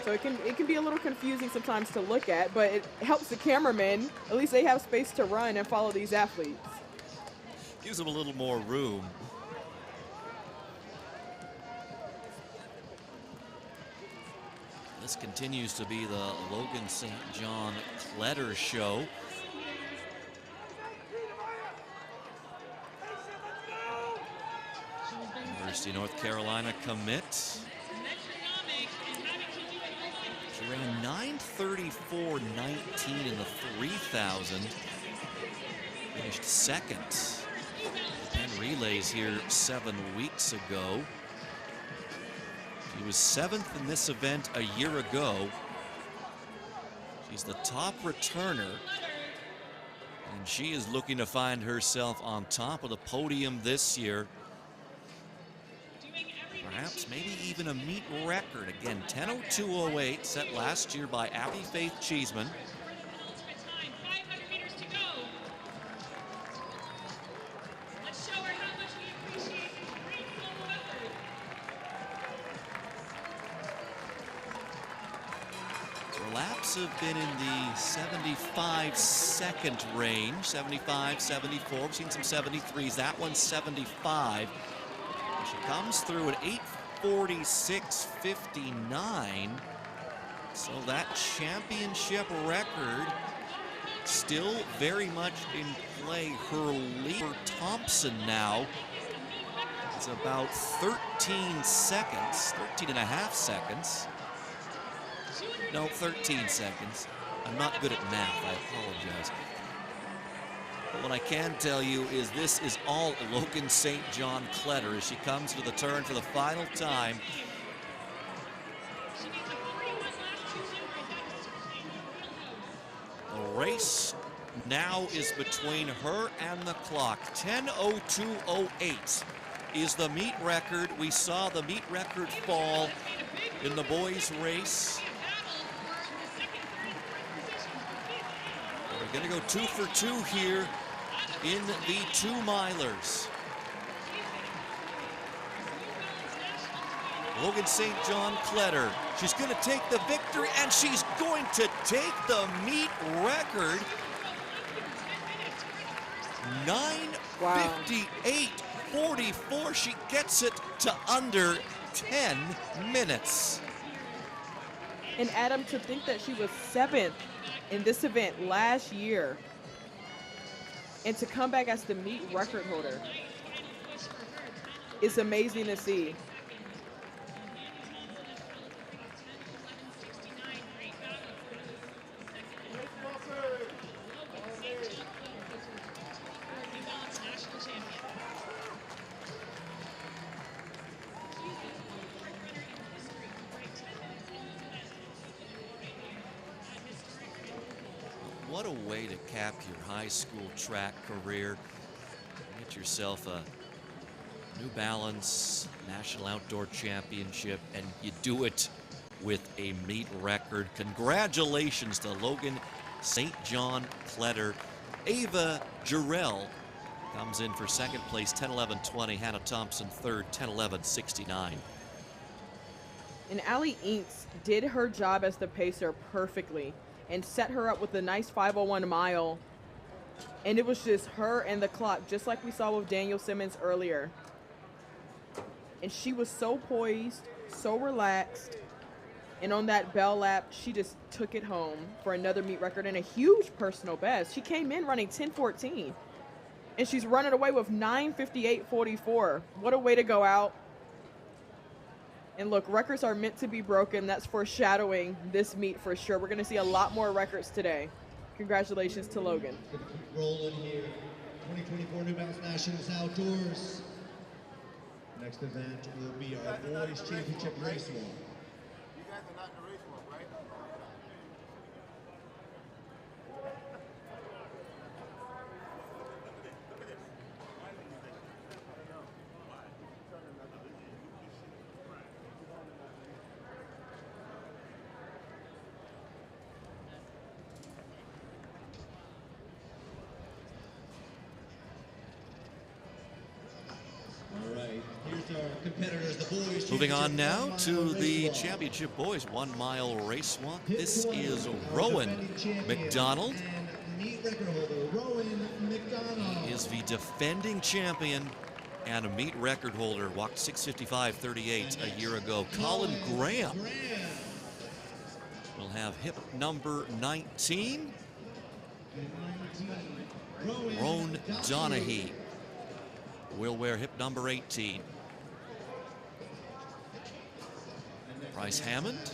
So it can be a little confusing sometimes to look at, but it helps the cameramen. At least they have space to run and follow these athletes. Gives them a little more room. This continues to be the Logan St. John Kletter show. University of North Carolina commit. She ran 9:34.19 in the 3,000. Finished second. 10 relays here 7 weeks ago. She was 7th in this event a year ago. She's the top returner, and she is looking to find herself on top of the podium this year. perhaps maybe even a meet record. Again, 10:02.08 set last year by Abby Faith Cheeseman. Laps have been in the 75-second range, 75, 74. We've seen some 73s. That one's 75. She comes through at 8:46.59. So that championship record still very much in play. Her lead for Thompson now is about 13 seconds, 13 and a half seconds. No, 13 seconds. I'm not good at math, I apologize. But what I can tell you is this is all Logan St. John Kletter as she comes to the turn for the final time. The race now is between her and the clock. 10:02.08 is the meet record. We saw the meet record fall in the boys' race. We're going to go 2 for 2 here in the 2-milers. Logan St. John Kletter. She's going to take the victory, and she's going to take the meet record. 9:58.44. She gets it to under 10 minutes. And Adam, to think that she was 7th in this event last year, and to come back as the meet record holder, it's amazing to see. What a way to cap your high school track career. Get yourself a New Balance National Outdoor Championship, and you do it with a meet record. Congratulations to Logan St. John Kletter. Ava Jarrell comes in for second place, 10:11.20. Hannah Thompson third, 10:11.69. And Allie Inks did her job as the pacer perfectly and set her up with a nice 5:01 mile. And it was just her and the clock, just like we saw with Daniel Simmons earlier. And she was so poised, so relaxed. And on that bell lap, she just took it home for another meet record and a huge personal best. She came in running 10:14. And she's running away with 9:58.44. What a way to go out. And look, records are meant to be broken. That's foreshadowing this meet for sure. We're going to see a lot more records today. Congratulations to Logan. Rolling here, 2024 New Balance Nationals Outdoors. Next event will be our Boys Championship Racewalk. You guys are not in the racewalk, right? All right, here's our competitors, the Boys. Moving on now Championship to 1-mile the racewalk. championship boys 1-mile racewalk. Pit This one, is our Rowan defending champion McDonald. And meet record holder, Rowan McDonald. He is the defending champion and a meet record holder. Walked 6:55.38 a year ago. Colin Graham will have hip number 19. Roan Donahue will wear hip number 18. Bryce Hammond,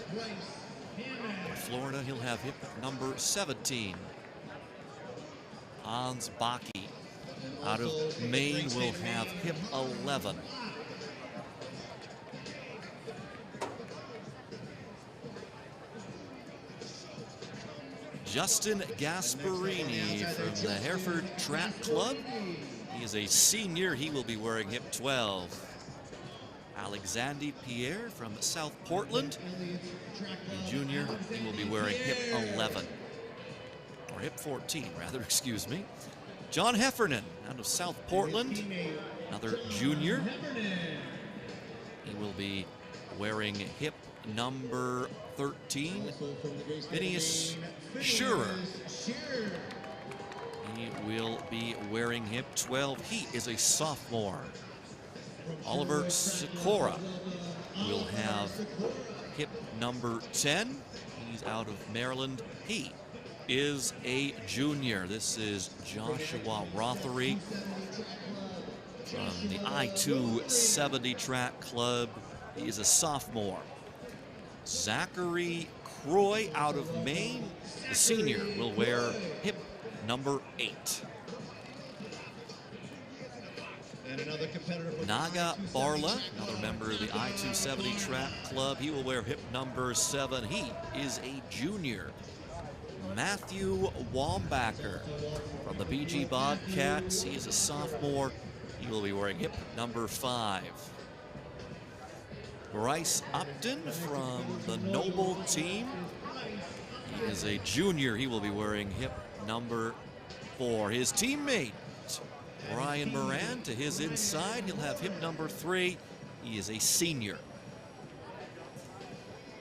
in Florida, he'll have hip number 17. Hans Baki, out of Maine, will have hip 11. Justin Gasparini from the Hereford Track Club. He is a senior. He will be wearing hip 12. Alexander Pierre from South Portland. The junior, he will be wearing hip 11, or hip 14 rather, excuse me. John Heffernan out of South Portland, another junior. He will be wearing hip number 13. Phineas Schurer, he will be wearing hip 12. He is a sophomore. Oliver Sikora will have hip number 10. He's out of Maryland. He is a junior. This is Joshua Rothery from the I-270 track club. He is a sophomore. Zachary Croy out of Maine, the senior, will wear hip number 8. Naga Barla, another member of the I-270 track club, he will wear hip number 7. He is a junior. Matthew Wambacher from the BG Bobcats, he is a sophomore. He will be wearing hip number 5. Bryce Upton from the Noble team, he is a junior. He will be wearing hip number 4. His teammate Brian Moran to his inside, he'll have hip number 3. He is a senior.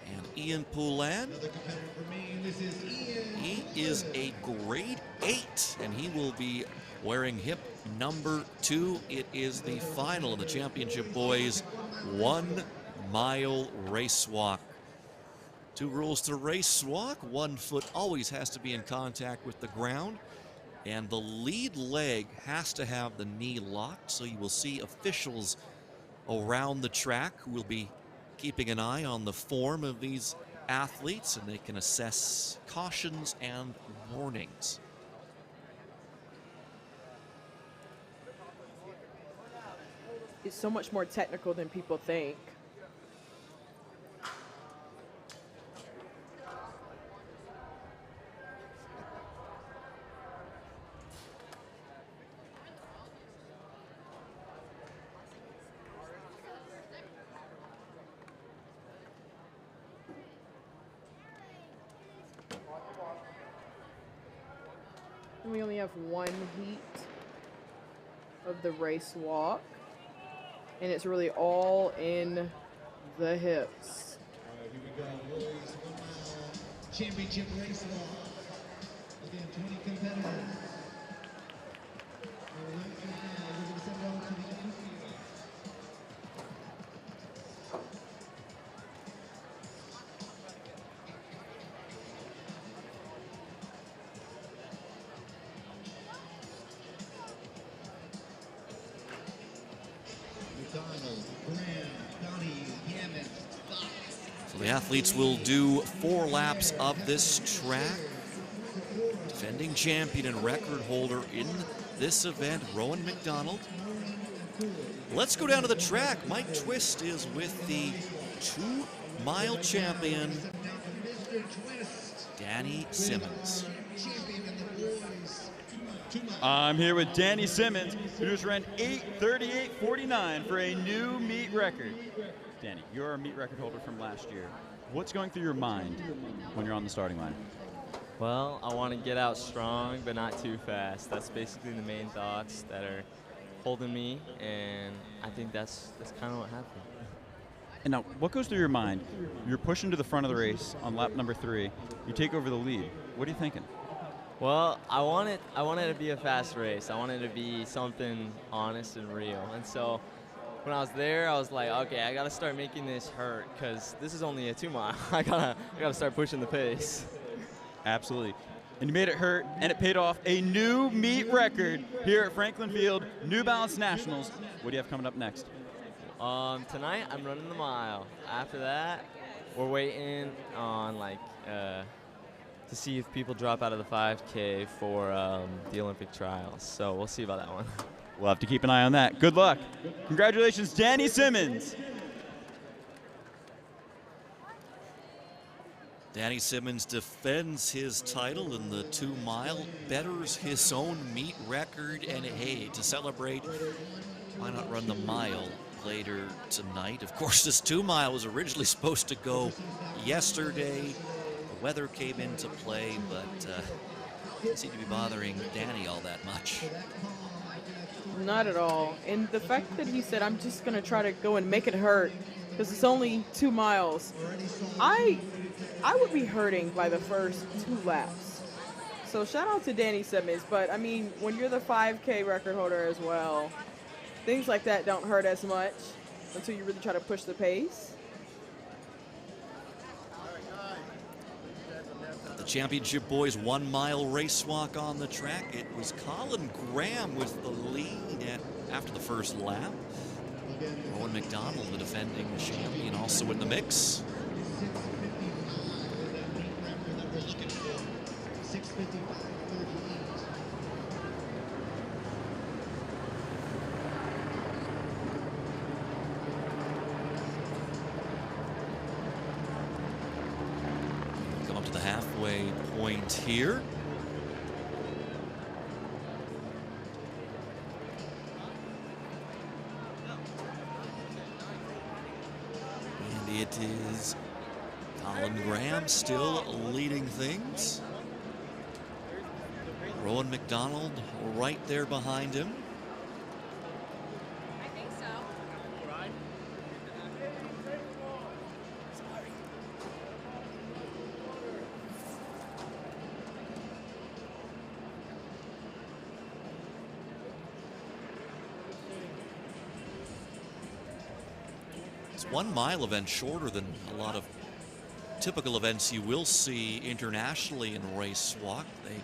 And Ian Poulin, he is a grade 8, and he will be wearing hip number 2. It is the final of the championship boys 1 mile race walk. 2 rules to race walk. 1 foot always has to be in contact with the ground, and the lead leg has to have the knee locked. So you will see officials around the track who will be keeping an eye on the form of these athletes, and they can assess cautions and warnings. It's so much more technical than people think. And we only have 1 heat of the race walk, and it's really all in the hips. All right, here we go, boys. 1 mile championship race walk. Again, 20 competitors. And right now, we're going to send it on to the infield. So the athletes will do 4 laps of this track. Defending champion and record holder in this event, Rowan McDonald. Let's go down to the track. Mike Twist is with the 2 mile champion, Danny Simmons. I'm here with Danny Simmons, who just ran 8:38.49 for a new meet record. Danny, you're a meet record holder from last year. What's going through your mind when you're on the starting line? Well, I want to get out strong, but not too fast. That's basically the main thoughts that are holding me, and I think that's kind of what happened. And now, what goes through your mind? You're pushing to the front of the race on lap number 3. You take over the lead. What are you thinking? Well, I want it to be a fast race. I want it to be something honest and real. And so when I was there, I was like, okay, I got to start making this hurt, because this is only a 2 mile. I gotta start pushing the pace. Absolutely. And you made it hurt, and it paid off. A new meet record here at Franklin Field, New Balance Nationals. What do you have coming up next? Tonight, I'm running the mile. After that, we're waiting on to see if people drop out of the 5K for the Olympic trials. So we'll see about that one. We'll have to keep an eye on that. Good luck. Congratulations, Danny Simmons. Danny Simmons defends his title in the 2 mile, betters his own meet record, and hey, to celebrate, why not run the mile later tonight. Of course, this 2 mile was originally supposed to go yesterday. The weather came into play, but didn't seem to be bothering Danny all that much. Not at all. And the fact that he said, I'm just going to try to go and make it hurt because it's only 2 miles. I would be hurting by the first 2 laps. So shout out to Danny Simmons. But, I mean, when you're the 5K record holder as well, things like that don't hurt as much until you really try to push the pace. The championship boys 1 mile race walk on the track. It was Colin Graham with the lead after the first lap. Rowan McDonald, the defending champion, also in the mix. Come up to the halfway point here. And it is Colin Graham still leading things. Rowan McDonald right there behind him. I think so. It's 1 mile event, shorter than a lot of typical events you will see internationally in Racewalk. They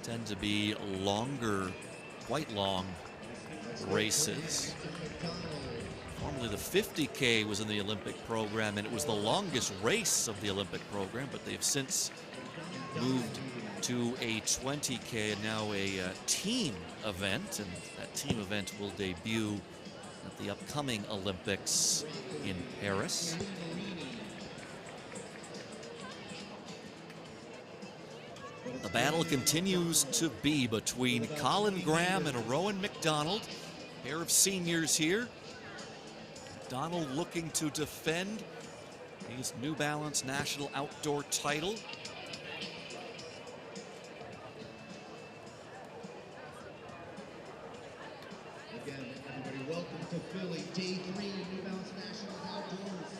tend to be longer, quite long races. Formerly the 50K was in the Olympic program, and it was the longest race of the Olympic program, but they've since moved to a 20K and now a team event, and that team event will debut at the upcoming Olympics in Paris. The battle continues to be between Colin Graham and Rowan McDonald, pair of seniors here. McDonald looking to defend his New Balance national outdoor title. Again, everybody, welcome to Philly, day 3 New Balance Nationals Outdoors.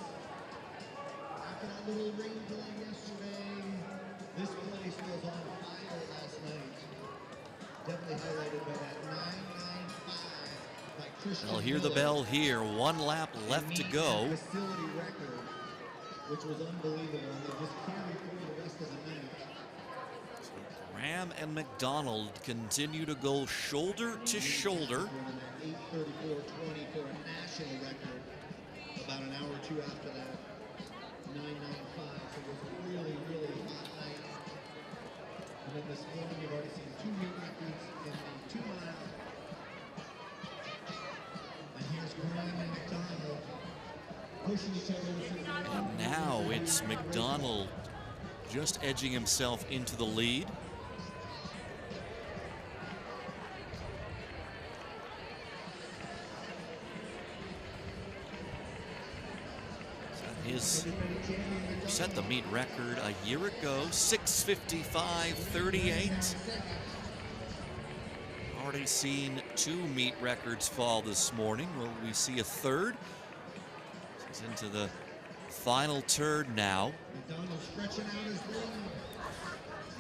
After that little rain delay yesterday, this place was on fire last night. Definitely highlighted by that 995 by Christian. I'll hear the bell here. 1 lap left to go. Facility record, which was unbelievable, and they just carried through the rest of the night. Graham and McDonald continue to go shoulder to shoulder. 8:34.20 for a national record. About an hour or two after that, 995. So it was a really, really hot night. And then this morning, you've already seen 2 meet records in the 2 mile. And here's Graham and McDonald pushing each other. And now it's McDonald just edging himself into the lead. His set the meet record a year ago, 6:55.38. Already seen 2 meet records fall this morning. Will we see a third? He's into the final turn now.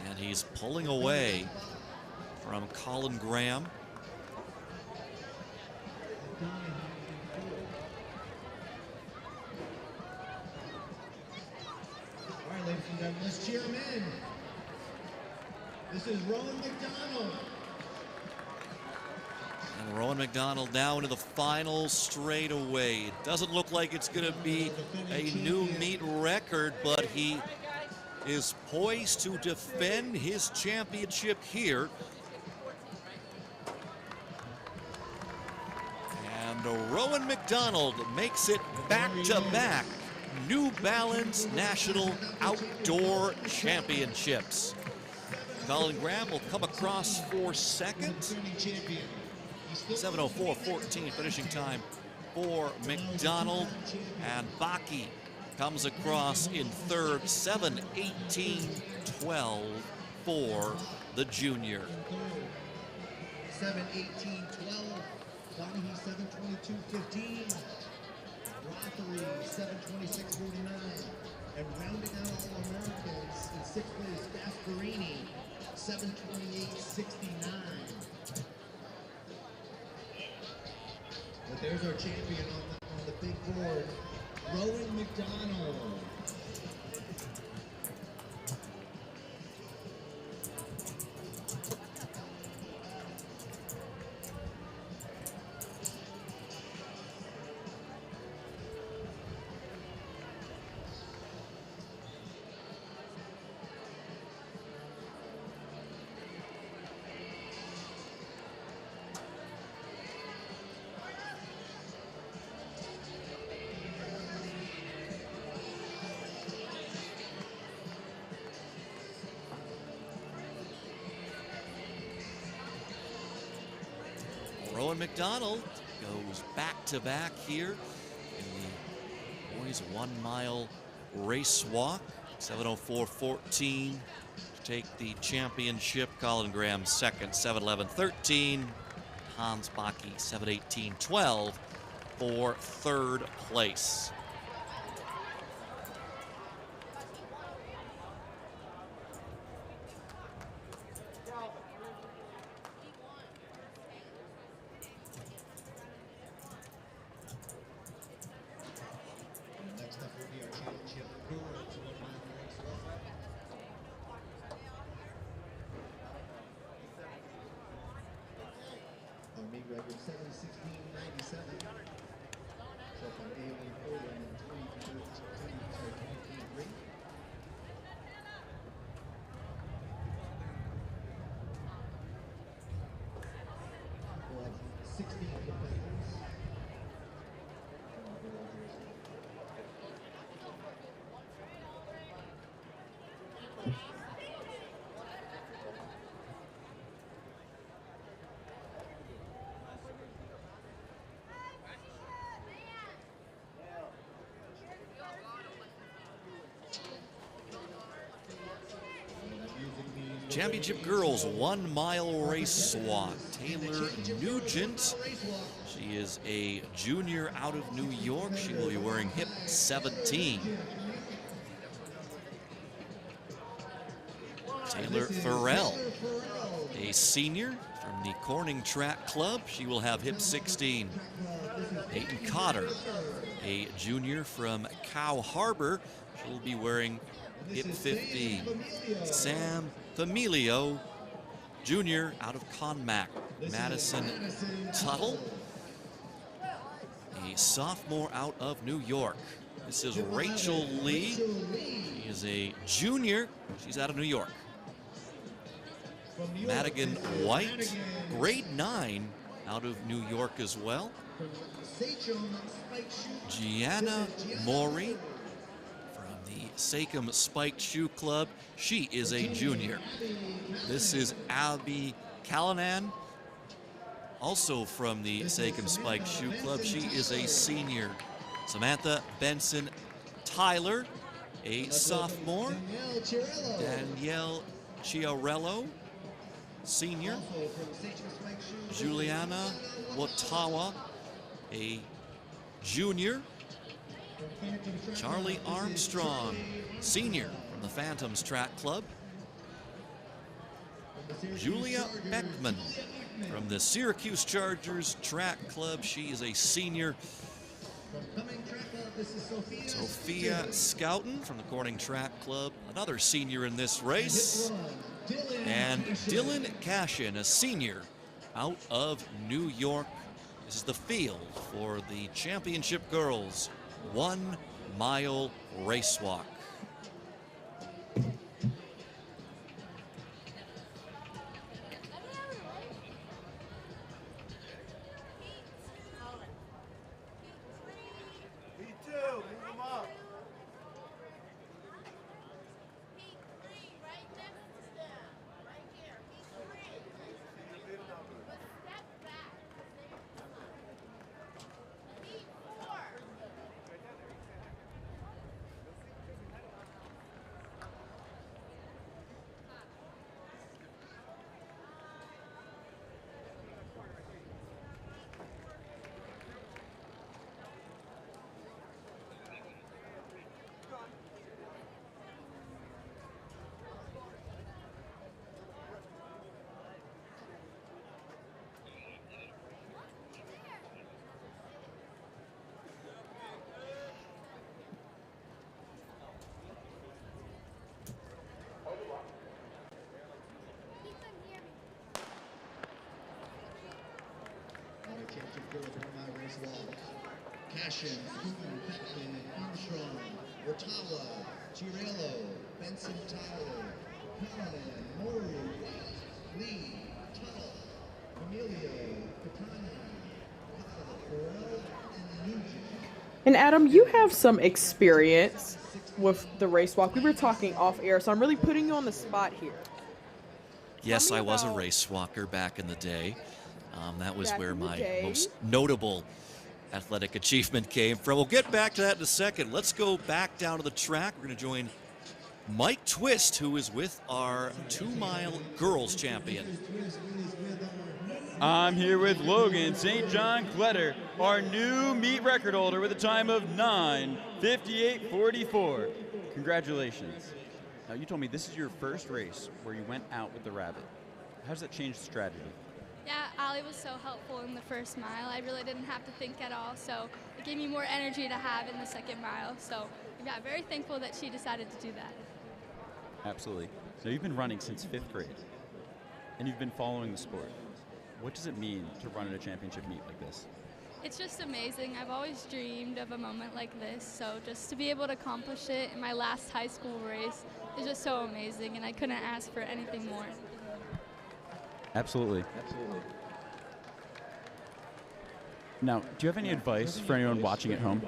And he's pulling away from Colin Graham. All right, ladies and gentlemen, let's cheer him in. This is Rowan McDonald. And Rowan McDonald now into the final straightaway. It doesn't look like it's going to be a new meet record, but he is poised to defend his championship here. And Rowan McDonald makes it back-to-back New Balance National Outdoor Championships. Colin Graham will come across for second. 7:04.14 finishing time for McDonald, and Baki comes across in third, 7:18.12 for the junior. 7:18.12. Donahue 7:22.15. Rockery 7:26.49. And rounding out all Americans in sixth place, Gasparini 7:28.69. But there's our champion on the big board, Rowan McDonald. Rowan McDonald goes back-to-back here in the boys 1 mile race walk. 7:04.14 to take the championship. Colin Graham second, 7:11.13. Hans Baki 7:18.12 for third place. Next up will be our championship girls 1 mile race walk. Our meet record 7:16.97. Set by Aileen Owen in 2023. We'll have 16 competitors. Championship girls 1 mile race walk. Taylor Nugent. She is a junior out of New York. She will be wearing hip 17. Taylor Farrell, a senior from the Corning Track Club. She will have hip 16. Peyton Cotter, a junior from Cow Harbor. She'll be wearing hip 15. Sam Familio, junior out of Conmac. Madison Tuttle, a sophomore out of New York. This is Rachel Lee. She is a junior. She's out of New York. Madigan White, grade 9 out of New York as well. Gianna Maury from the Sachem Spiked Shoe Club. She is a junior. This is Abby Callanan, also from the Sachem Spiked Shoe Club. She is a senior. Samantha Benson Tyler, a sophomore. Danielle Chiarello, senior. Juliana Watawa, a junior. Charlie Armstrong, senior from the Phantoms Track Club. Julia Beckman from the Syracuse Chargers Track Club. She is a senior. Sophia Scouten from the Corning Track Club, another senior in this race. And Dylan Cashin, a senior out of New York. This is the field for the championship girls 1 mile race walk. Cashin, Cooper, Beckman, Armstrong, Ortawa, Girello, Benson Tyler, Callahan, Mori, White, Lee, Tuttle, Emilio, Catania, Kyle, Burrell, and Nugent. And Adam, you have some experience with the race walk. We were talking off air, so I'm really putting you on the spot here. Yes, me I was a about- race walker back in the day. That was Back where in the my day. most notable athletic achievement came from. We'll get back to that in a second. Let's go back down to the track. We're going to join Mike Twist, who is with our 2-mile girls champion. I'm here with Logan St. John Kletter, our new meet record holder with a time of 9:58:44. Congratulations. Now, you told me this is your first race where you went out with the rabbit. How does that change the strategy? Yeah, Allie was so helpful in the first mile. I really didn't have to think at all, so it gave me more energy to have in the second mile. So, yeah, very thankful that she decided to do that. Absolutely. So you've been running since 5th grade, and you've been following the sport. What does it mean to run at a championship meet like this? It's just amazing. I've always dreamed of a moment like this, so just to be able to accomplish it in my last high school race is just so amazing, and I couldn't ask for anything more. Absolutely. Now, do you have any advice for anyone watching at home?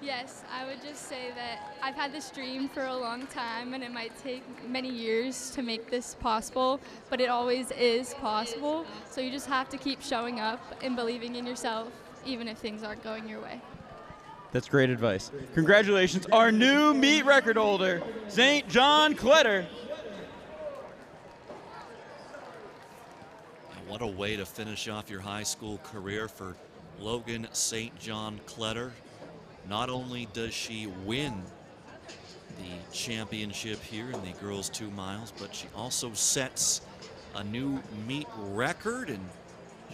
Yes, I would just say that I've had this dream for a long time, and it might take many years to make this possible, but it always is possible. So you just have to keep showing up and believing in yourself, even if things aren't going your way. That's great advice. Congratulations, our new meet record holder, St. John Kletter. What a way to finish off your high school career for Logan St. John Kletter. Not only does she win the championship here in the girls 2 miles, but she also sets a new meet record, and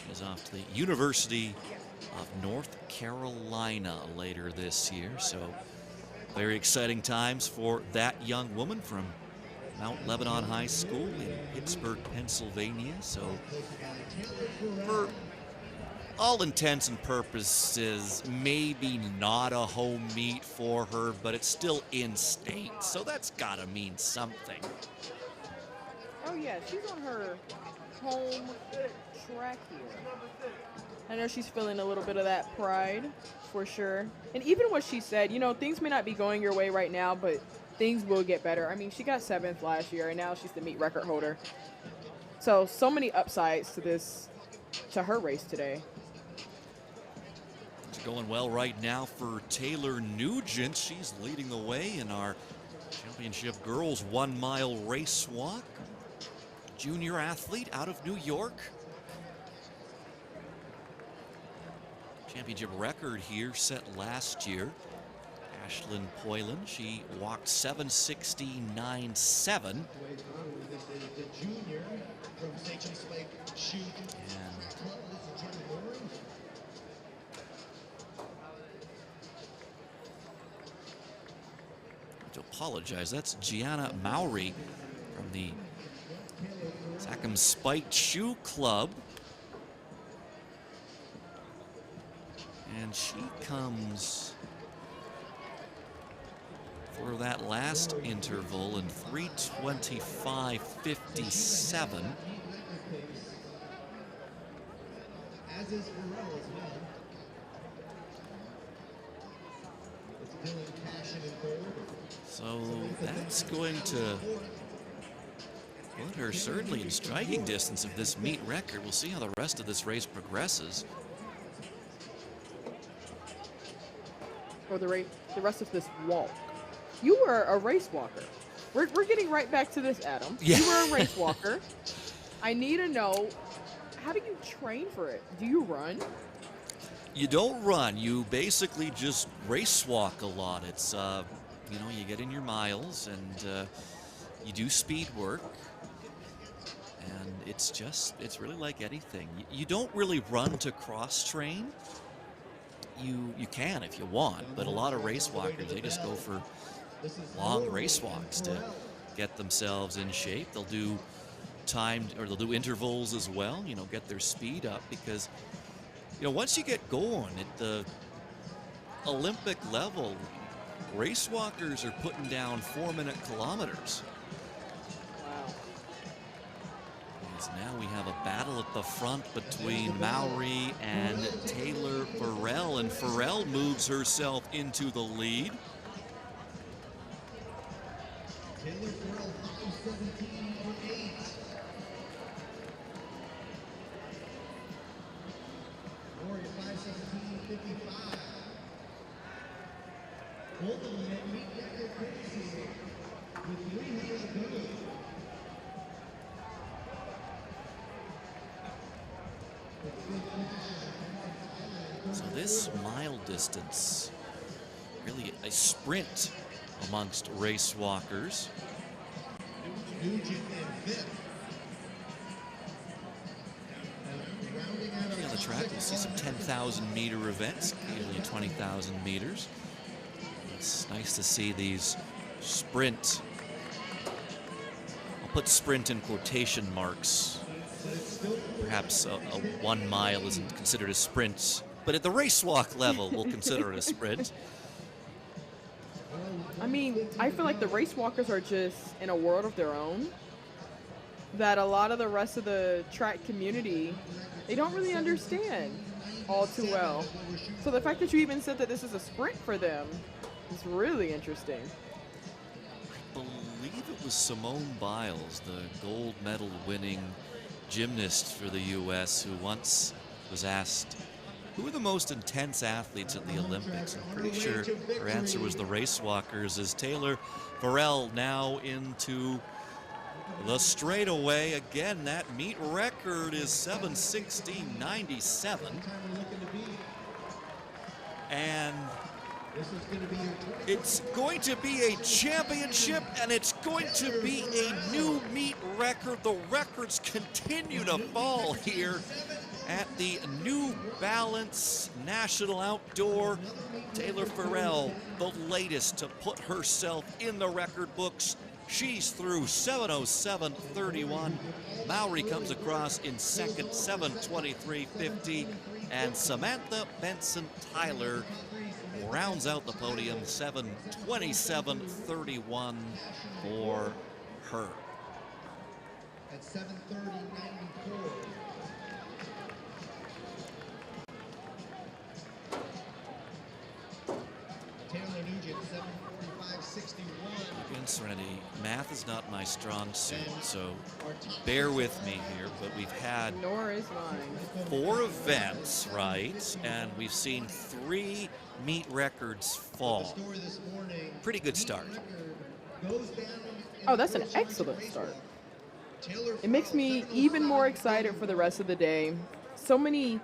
she's off to the University of North Carolina later this year. So very exciting times for that young woman from Mount Lebanon High School in Pittsburgh, Pennsylvania. So for all intents and purposes, maybe not a home meet for her, but it's still in state, so that's gotta mean something. Oh yeah, she's on her home track here. I know she's feeling a little bit of that pride, for sure. And even what she said, you know, things may not be going your way right now, but things will get better. I mean, she got 7th last year, and now she's the meet record holder. So many upsides to her race today. It's going well right now for Taylor Nugent. She's leading the way in our championship girls 1-mile race walk. Junior athlete out of New York. Championship record here set last year. Ashlyn Poylan, she walked 7:69.97. The junior from St. James Lake Shoot And Club. This is Jenny Moore. to apologize, that's Gianna Mowry from the Sackham Spiked Shoe Club. And she comes for that last interval in 3:25.57. As is Burrell as well. It's Dylan Cashin in third. So that's going to put her certainly in striking distance of this meet record. We'll see how the rest of this race progresses. Or the rest of this walk. You were a race walker. We're getting right back to this, Adam. Yeah. You were a race walker. I need to know, how do you train for it? Do you run? You don't run. You basically just race walk a lot. It's, you know, you get in your miles and you do speed work. And it's really like anything. You don't really run to cross train. You can if you want, but a lot of race walkers, they just go for long race walks to get themselves in shape. They'll do timed, or they'll do intervals as well, you know, get their speed up, because, you know, once you get going, Olympic level, racewalkers are putting down 4-minute kilometers. Wow. As now we have a battle at the front between Mowry and Taylor Farrell, and Farrell moves herself into the lead. Taylor Farrell, 5:17.8. Gloria, 5:17.55. Both of them at meet record paces with 300 to go. So this mile distance, really a sprint amongst race walkers. Nugent in fifth. On the track, we'll see some 10,000 meter events, nearly 20,000 meters. It's nice to see these sprint. I'll put sprint in quotation marks. Perhaps a 1 mile isn't considered a sprint, but at the racewalk level, we'll consider it a sprint. I mean, I feel like the race walkers are just in a world of their own that a lot of the rest of the track community, they don't really understand all too well. So the fact that you even said that this is a sprint for them is really interesting. I believe it was Simone Biles, the gold medal winning gymnast for the U.S., who once was asked, who are the most intense athletes at the Olympics? I'm pretty sure her answer was the race walkers, as Taylor Farrell now into the straightaway. Again, that meet record is 7:16.97. And it's going to be a championship, and it's going to be a new meet record. The records continue to fall here at the New Balance National Outdoor. Taylor Farrell, the latest to put herself in the record books. She's through 7:07.31. Mowry comes across in second, 7:23.50. And Samantha Benson Tyler rounds out the podium, 7:27.31 for her. At 7:30.94. Taylor Nugent, 7:45.61. Again, Serenity, math is not my strong suit, so bear with me here, but we've had Nor is mine. 4 events, right? And we've seen 3 meet records fall. Pretty good start. Oh, that's an excellent start. It makes me even more excited for the rest of the day. So many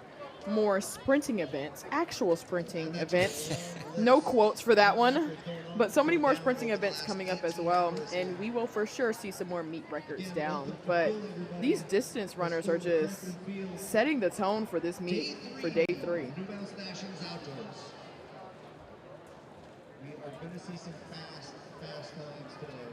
more sprinting events, actual sprinting events. No quotes for that one, but so many more sprinting events coming up as well, and we will for sure see some more meet records down. But these distance runners are just setting the tone for this meet for day 3. New Balance Nationals Outdoors. We are going to see some fast times today.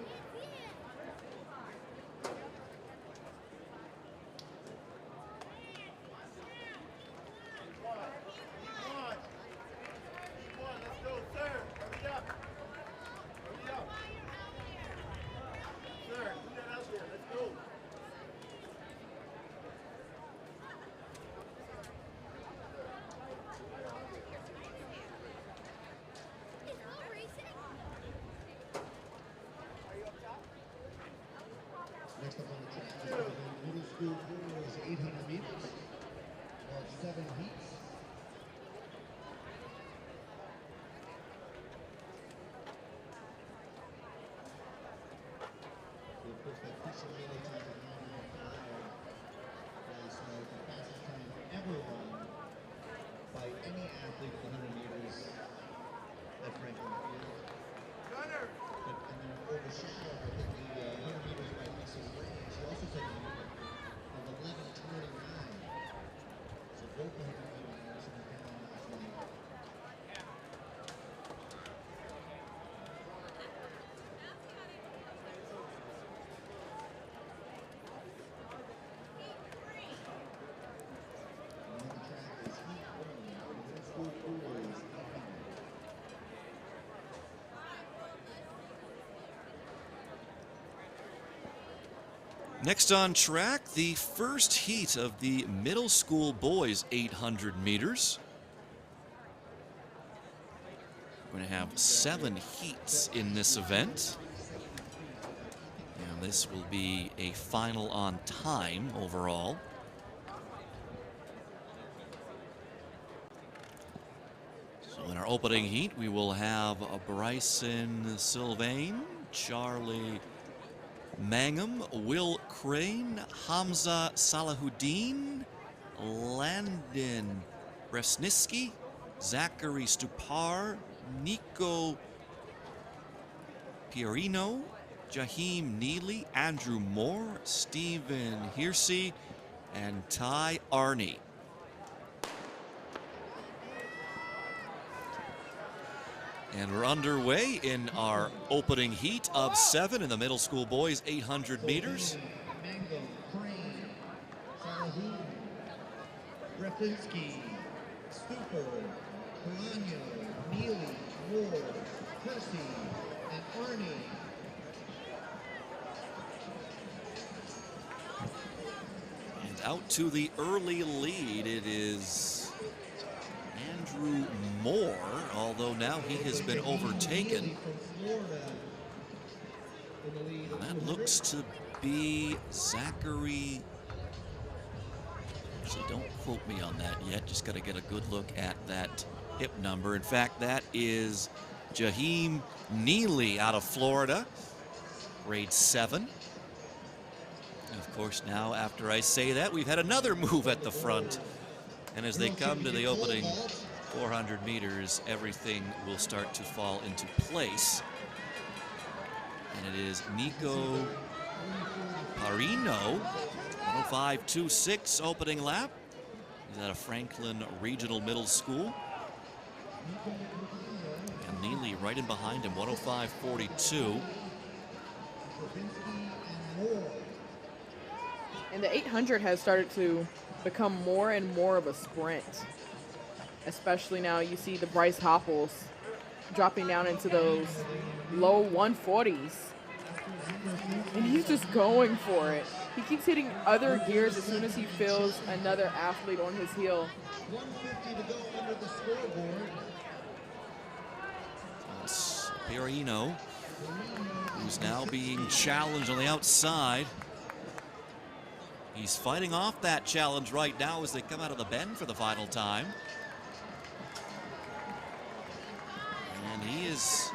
Next up on the track is the middle school girls 800 meters. 7 heats. So of course that official relay time is 9:05. So the fastest time ever run by any athlete at the 100 meters at Franklin Field. And then overshadowed, I think, the 100 meters by Lisa Ray. She also set a new record of 11:29. So both the 100 meters were down last night. And on the track is heat 1, middle school boys 800. Next on track, the first heat of the middle school boys 800 meters. We're going to have 7 heats in this event. And this will be a final on time overall. So in our opening heat, we will have Bryson Sylvain, Charlie Mangum, Will Crane, Hamza Salahuddin, Landon Bresniski, Zachary Stupar, Nico Pierino, Jaheim Neely, Andrew Moore, Stephen Hearsey, and Ty Arney. And we're underway in our opening heat of 7 in the middle school boys 800 meters. Mango, Crane, Salahuddin, Brefinski, Stupor, Carano, Neely, Moore, Kersey, and Arnie. And out to the early lead, it is Andrew Moore, although now he has been overtaken. And that looks to be Zachary. Actually, don't quote me on that yet. Just got to get a good look at that hip number. In fact, that is Jaheim Neely out of Florida, grade 7. And of course, now after I say that, we've had another move at the front. And as they come to the opening 400 meters, everything will start to fall into place. And it is Nico Parino, 105.26 opening lap. He's at a Franklin Regional Middle School. And Neely right in behind him, 105.42. And the 800 has started to become more and more of a sprint. Especially now you see the Bryce Hopples dropping down into those low 140s. And he's just going for it. He keeps hitting other gears as soon as he feels another athlete on his heel. 150 to go under the scoreboard. That's Perino, who's now being challenged on the outside. He's fighting off that challenge right now as they come out of the bend for the final time. And he is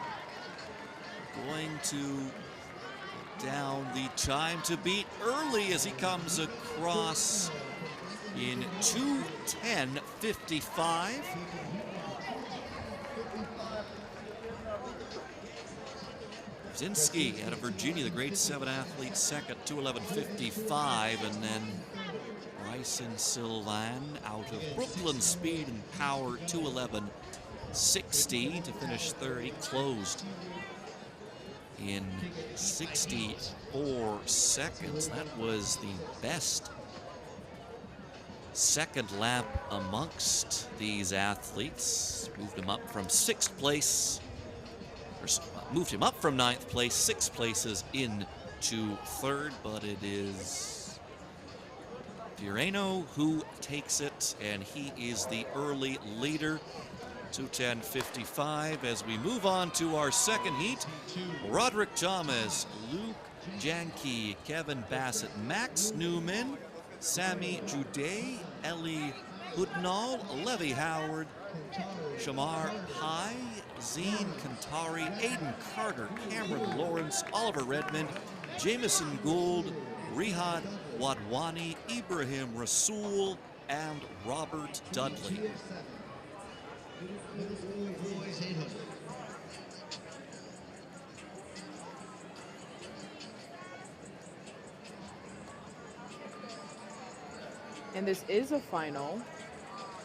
going to put down the time to beat early as he comes across in 2:10.55. Zinski out of Virginia, the grade 7 athlete, second, 2:11.55, and then Bryson Sylvain out of Brooklyn, speed and power, 2:11.60 to finish third. He closed in 64 seconds. That was the best second lap amongst these athletes. Moved him up from 6th place. Moved him up from 9th place, 6 places into 3rd, but it is Pireno who takes it, and he is the early leader. 2:10.55 as we move on to our second heat. Roderick Thomas, Luke Janke, Kevin Bassett, Max Newman, Sammy Jude, Ellie Hoodnall, Levy Howard, Shamar High, Zine Kantari, Aiden Carter, Cameron Lawrence, Oliver Redmond, Jameson Gould, Rihad Wadwani, Ibrahim Rasool, and Robert Dudley. And this is a final.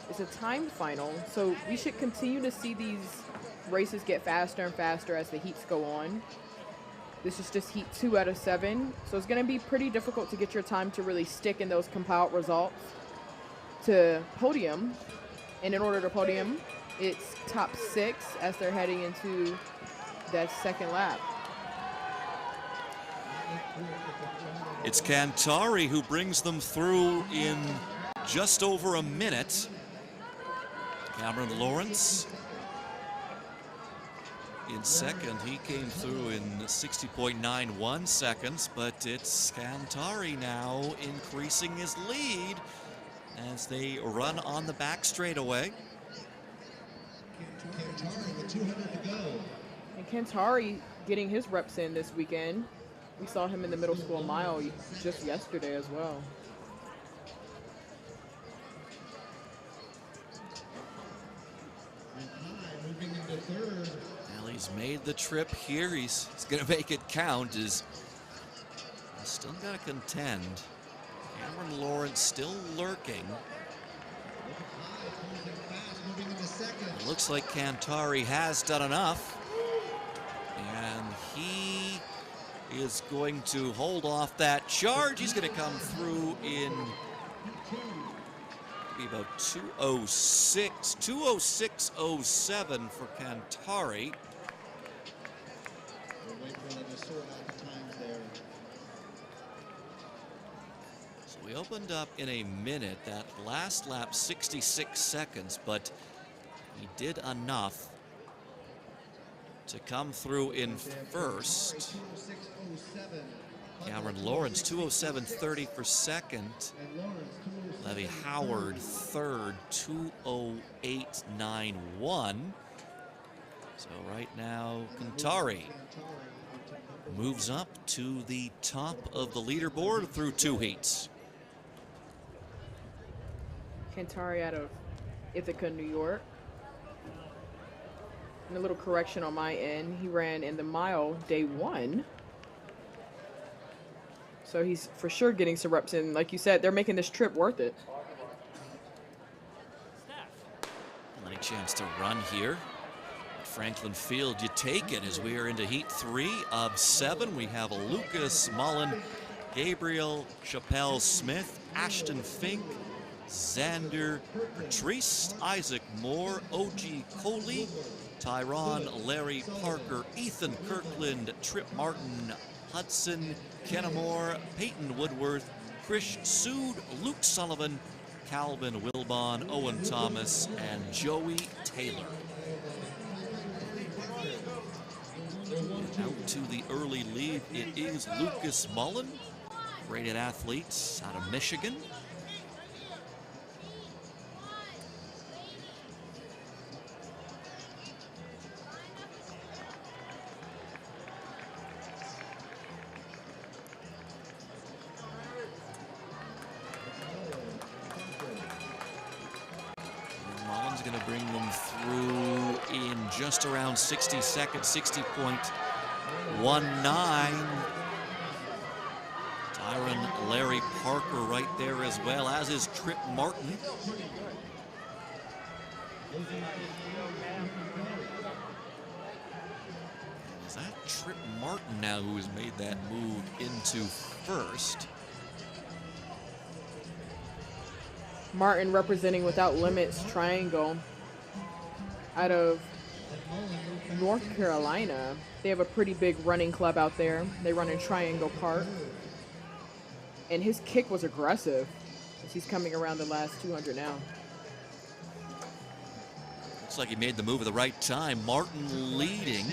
It's a timed final, so we should continue to see these races get faster and faster as the heats go on. This is just heat 2 out of 7, so it's going to be pretty difficult to get your time to really stick in those compiled results to podium. And in order to podium, it's top 6 as they're heading into that second lap. It's Cantari who brings them through in just over a minute. Cameron Lawrence in second. He came through in 60.91 seconds, but it's Cantari now increasing his lead as they run on the back straightaway. Cantari with 200 to go. And Cantari getting his reps in this weekend. We saw him in the middle school mile just yesterday as well. Moving into third. Well, he's made the trip here. He's going to make it count. He's still got to contend. Cameron Lawrence still lurking. Moving into second. It looks like Cantari has done enough. And he is going to hold off that charge. He's going to come through in maybe about 206.07 for Cantari. We're waiting for them to sort out the times there. So we opened up in a minute. That last lap, 66 seconds, but he did enough to come through in first. Cameron Lawrence, 207.30 for second. Levy Howard, third, 208.91. So right now, Cantari moves up to the top of the leaderboard through 2 heats. Cantari out of Ithaca, New York. And a little correction on my end. He ran in the mile day 1. So he's for sure getting some reps in. Like you said, they're making this trip worth it. Any chance to run here at Franklin Field? You take it as we are into heat 3 of 7. We have Lucas Mullen, Gabriel Chappelle Smith, Ashton Fink, Xander Patrice, Isaac Moore, O.G. Coley, Tyron Larry Parker, Ethan Kirkland, Trip Martin, Hudson Kennemore, Peyton Woodworth, Krish Sood, Luke Sullivan, Calvin Wilbon, Owen Thomas, and Joey Taylor. Out to the early lead, it is Lucas Mullen, rated athlete out of Michigan. Going to bring them through in just around 60 seconds, 60.19. Tyron Larry Parker right there as well, as is Trip Martin. Is that Trip Martin now who has made that move into first? Martin representing Without Limits Triangle out of North Carolina. They have a pretty big running club out there. They run in Triangle Park. And his kick was aggressive as he's coming around the last 200 now. Looks like he made the move at the right time. Martin leading.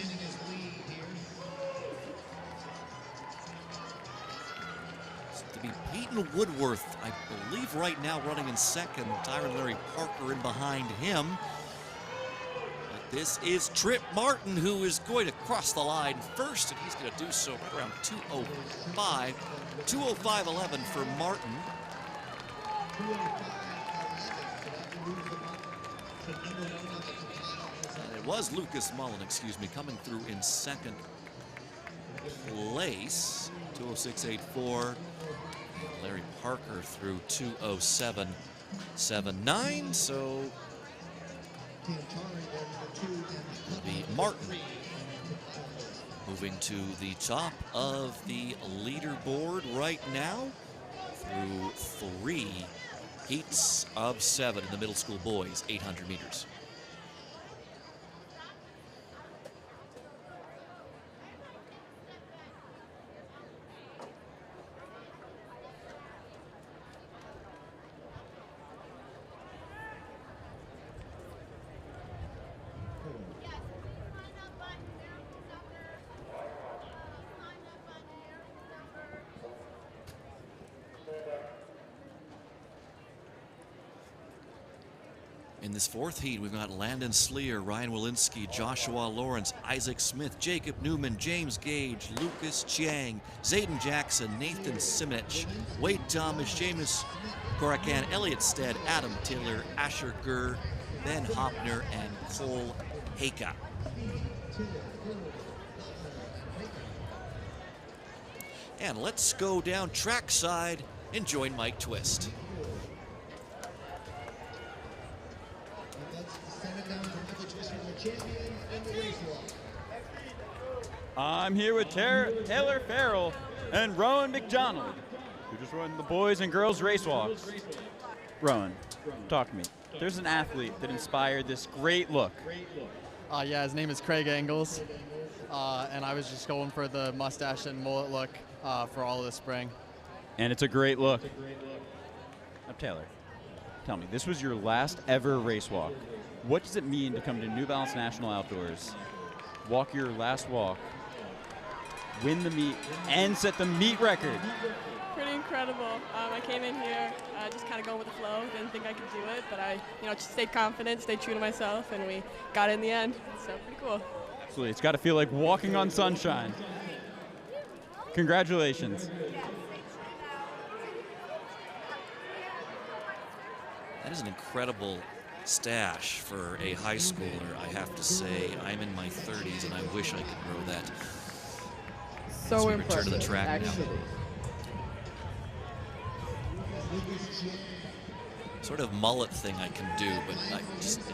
Peyton Woodworth, I believe right now running in second. Tyron Larry Parker in behind him. But this is Trip Martin who is going to cross the line first, and he's going to do so right around 2:05. 2:05.11 for Martin. And it was Lucas Mullen, excuse me, coming through in second place. 2:06.84. Larry Parker through 2:07.79. So it'll be Martin moving to the top of the leaderboard right now through 3 heats of 7 in the middle school boys 800 meters. In this fourth heat, we've got Landon Sleer, Ryan Walensky, Joshua Lawrence, Isaac Smith, Jacob Newman, James Gage, Lucas Chiang, Zayden Jackson, Nathan Simich, Wade Thomas, Jameis Korakan, Elliott Stead, Adam Taylor, Asher Gurr, Ben Hopner, and Cole Haka. And let's go down trackside and join Mike Twist. I'm here with Taylor Farrell and Rowan McDonald, who just run the boys and girls racewalks. Rowan, talk to me. There's an athlete that inspired this great look. Yeah, his name is Craig Engels, and I was just going for the mustache and mullet look for all of the spring. And it's a great look. Now, Taylor, tell me, this was your last ever race walk. What does it mean to come to New Balance National Outdoors, walk your last walk, win the meet, and set the meet record? Pretty incredible. I came in here just kind of going with the flow. Didn't think I could do it, but I, just stayed confident, stayed true to myself, and we got it in the end. So pretty cool. Absolutely, it's got to feel like walking on sunshine. Congratulations. That is an incredible stash for a high schooler, I have to say. I'm in my 30s and I wish I could grow that. So we return to the impressive, track actually. now. Sort of mullet thing I can do, but I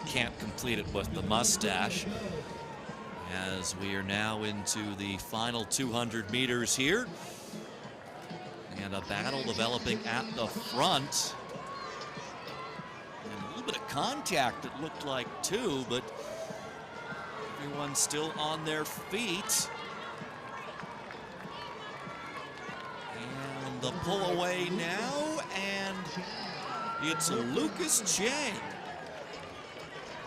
can't complete it with the mustache. As we are now into the final 200 meters here. And a battle developing at the front. And a little bit of contact, it looked like, too, but everyone's still on their feet. And the pull away now, and it's Lucas Chiang.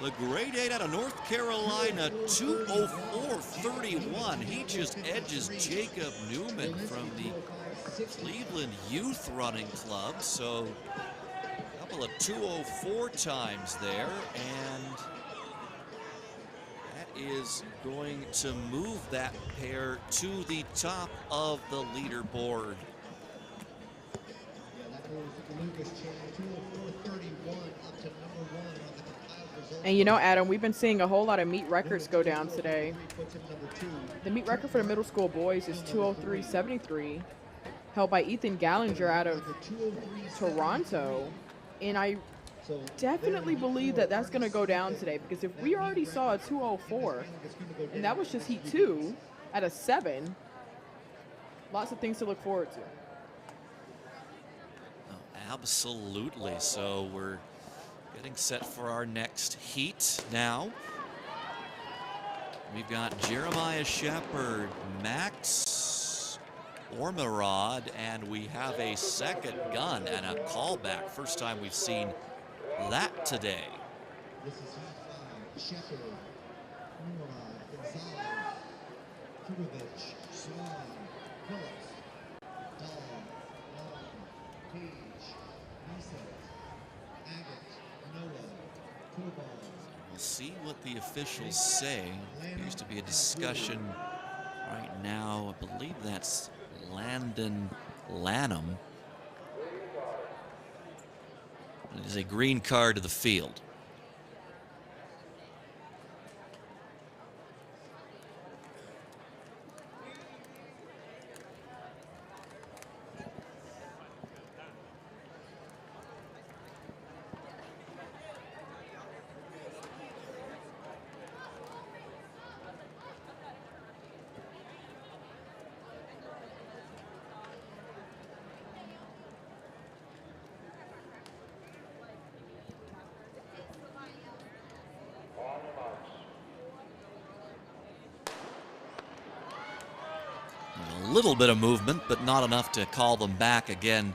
The grade 8 out of North Carolina, 2:04.31. He just edges Jacob Newman from the Cleveland Youth Running Club. So a couple of 2:04 times there, and that is going to move that pair to the top of the leaderboard. And Adam, we've been seeing a whole lot of meet records go down today. The meet record for the middle school boys is 2:03.73, held by Ethan Gallinger out of Toronto. And I definitely believe that that's going to go down today, because if we already saw a 2:04, and that was just heat 2 at a 7, lots of things to look forward to. Absolutely. So we're getting set for our next heat now. We've got Jeremiah Shepard, Max Ormerod, and we have a second gun and a callback. First time we've seen that today. This is Shepard, Ormerod, Gonzalez, Kukovic, Swan, Phillips, Dahl, Long, Page, Vincent, Agate, Noah, Kubal. We'll see what the officials say. Appears to be a discussion right now. I believe that's Landon Lanham. It is a green card to the field. A little bit of movement, but not enough to call them back again.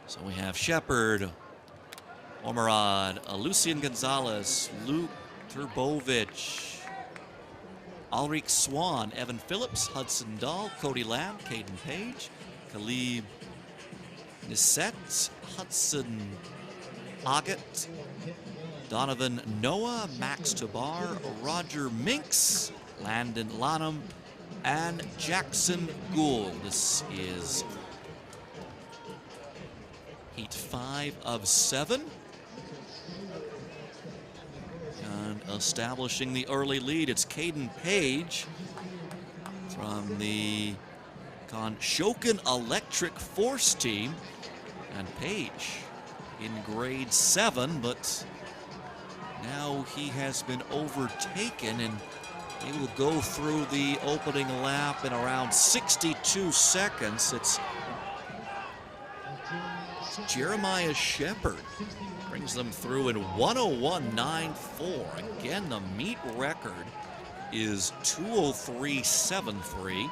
So we have Shepard, Ormerod, Lucian Gonzalez, Luke Turbovich, Ulrich Swan, Evan Phillips, Hudson Dahl, Cody Lamb, Caden Page, Khalib Nisset, Hudson Ogget, Donovan Noah, Max Tabar, Roger Minks, Landon Lanham, and Jackson Gould. This is heat 5 of 7. And establishing the early lead, it's Caden Page from the Conshohocken Electric Force team. And Page in grade 7, but now he has been overtaken, and he will go through the opening lap in around 62 seconds. It's Jeremiah Shepard brings them through in 101.94. Again, the meet record is 203.73.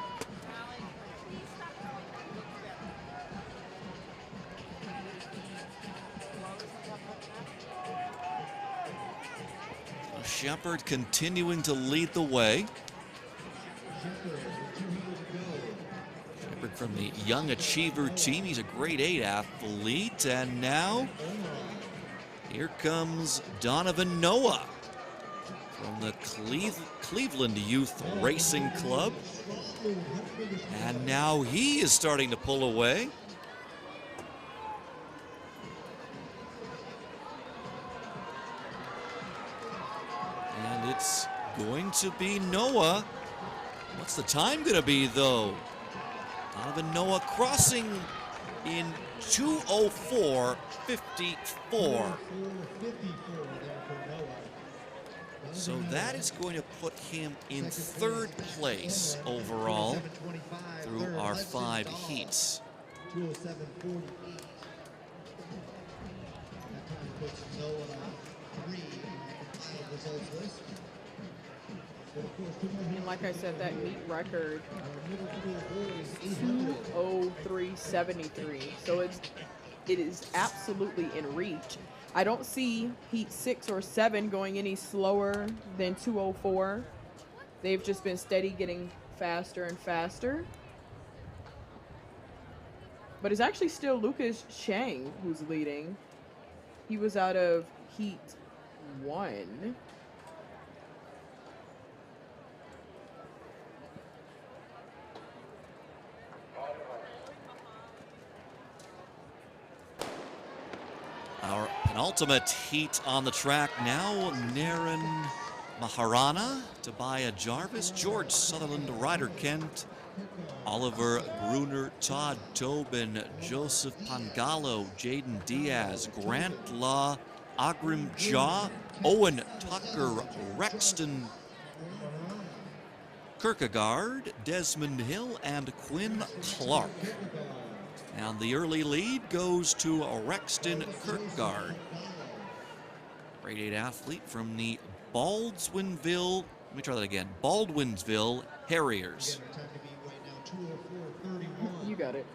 Shepard continuing to lead the way. Shepard from the Young Achiever team. He's a grade 8 athlete. And now here comes Donovan Noah from the Cleveland Youth Racing Club. And now he is starting to pull away. And it's going to be Noah. What's the time going to be, though? Donovan Noah crossing in 2:04.54. So that is going to put him in 3rd place overall through our 5 heats. 2:07.48. That time puts Noah 3 in the final results list. And like I said, that meet record is 2:03.73. So it is absolutely in reach. I don't see heat 6 or 7 going any slower than 2:04. They've just been steady getting faster and faster. But it's actually still Lucas Chang who's leading. He was out of heat 1. Our penultimate heat on the track now. Naren Maharana, Tobiah Jarvis, George Sutherland, Ryder Kent, Oliver Gruner, Todd Tobin, Joseph Pangalo, Jaden Diaz, Grant Law, Agrim Jha, Owen Tucker, Rexton Kierkegaard, Desmond Hill, and Quinn Clark. And the early lead goes to Rexton Kierkegaard. Grade 8 athlete from the Baldwinsville Harriers. You got it.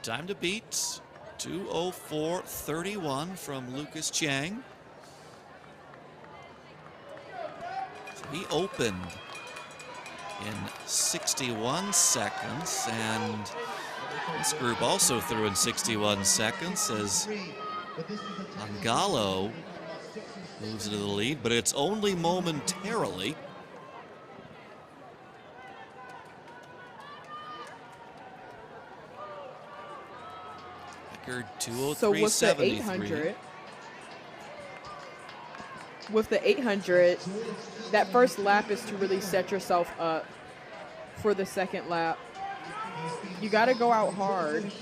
Time to beat, 2:04.31 from Lucas Chang. He opened in 61 seconds, and this group also threw in 61 seconds as Angalo moves into the lead, but it's only momentarily. Record 2:03.73. So with the 800, that first lap is to really set yourself up for the second lap. You got to go out hard,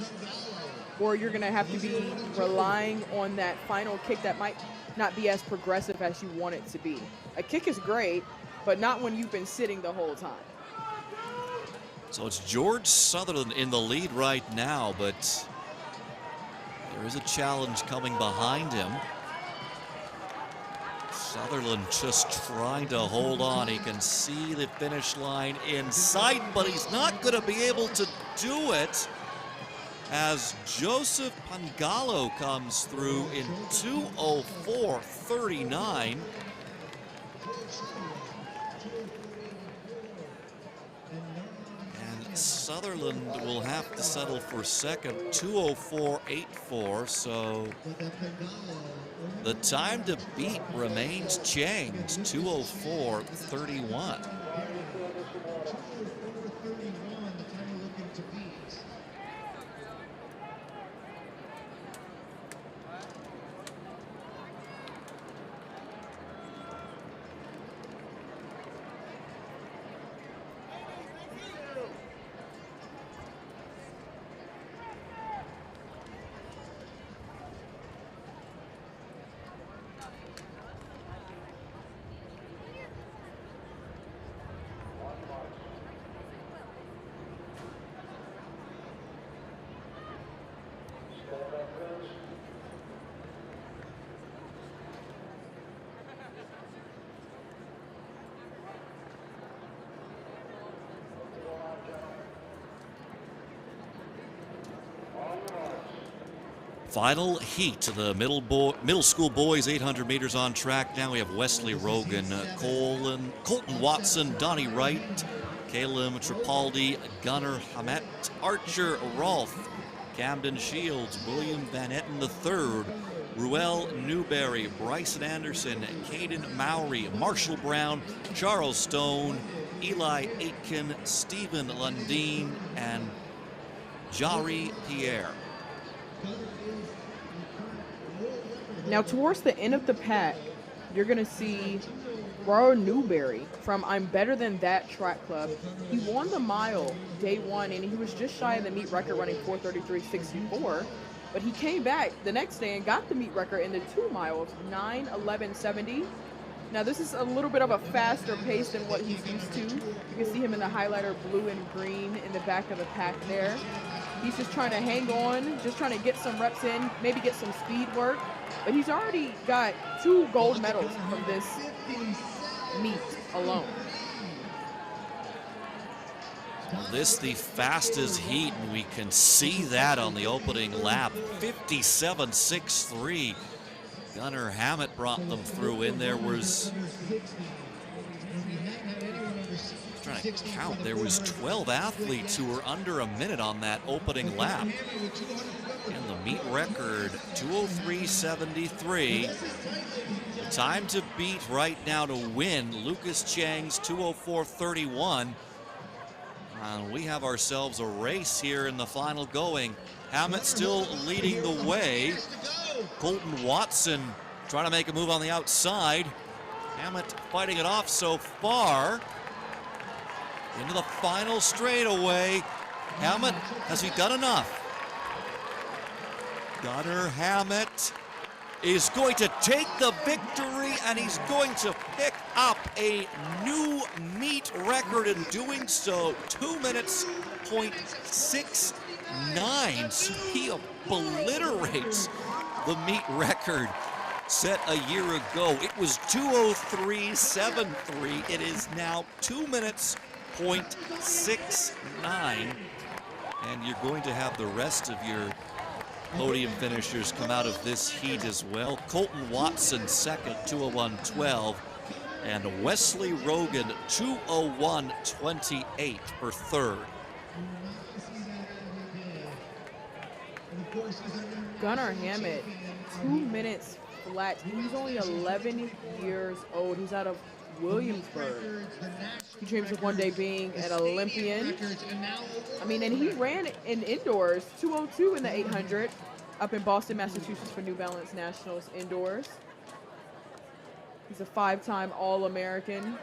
or you're going to have to be relying on that final kick that might not be as progressive as you want it to be. A kick is great, but not when you've been sitting the whole time. So it's George Sutherland in the lead right now, but there is a challenge coming behind him. Sutherland just trying to hold on. He can see the finish line in sight, but he's not going to be able to do it as Joseph Pangalo comes through in 2:04.39. And Sutherland will have to settle for second, 2:04.84. So the time to beat remains Chang's 2:04.31. Final heat of the middle school boys 800 meters on track. Now we have Wesley Rogan, Colton Watson, Donnie Wright, Caleb Tripaldi, Gunnar Hamet, Archer Rolfe, Camden Shields, William Van Etten III, Ruel Newberry, Bryson Anderson, Caden Mowry, Marshall Brown, Charles Stone, Eli Aitken, Stephen Lundeen, and Jari Pierre. Now, towards the end of the pack, you're going to see Ruel Newberry from I'm Better Than That Track Club. He won the mile day one, and he was just shy of the meet record running 4:33.64. But he came back the next day and got the meet record in the 2 miles, 9:11.70. Now, this is a little bit of a faster pace than what he's used to. You can see him in the highlighter blue and green in the back of the pack there. He's just trying to hang on, just trying to get some reps in, maybe get some speed work. But he's already got 2 gold medals from this meet alone. This the fastest heat, and we can see that on the opening lap. 57.63. Gunnar Hammett brought them through, and there was, trying to count, there was 12 athletes who were under a minute on that opening lap. And the meet record, 2:03.73. The time to beat right now to win, Lucas Chang's 2:04.31. We have ourselves a race here in the final going. Hammett still leading the way. Colton Watson trying to make a move on the outside. Hammett fighting it off so far. Into the final straightaway. Hammett, has he done enough? Gunnar Hammett is going to take the victory, and he's going to pick up a new meet record in doing so. 2 minutes, 0.69. So he obliterates the meet record set a year ago. It was 2:03.73. It is now 2 minutes, 0.69. And you're going to have the rest of your podium finishers come out of this heat as well. Colton Watson second, 2:01.12. And Wesley Rogan, 2:01.28 for third. Gunnar Hammett, 2 minutes flat. He's only 11 years old. He's out of Williamsburg. He dreams of one day being an Olympian. I mean, and he ran in indoors, 2:02 in the 800 up in Boston, Massachusetts for New Balance Nationals indoors. He's a 5-time All-American.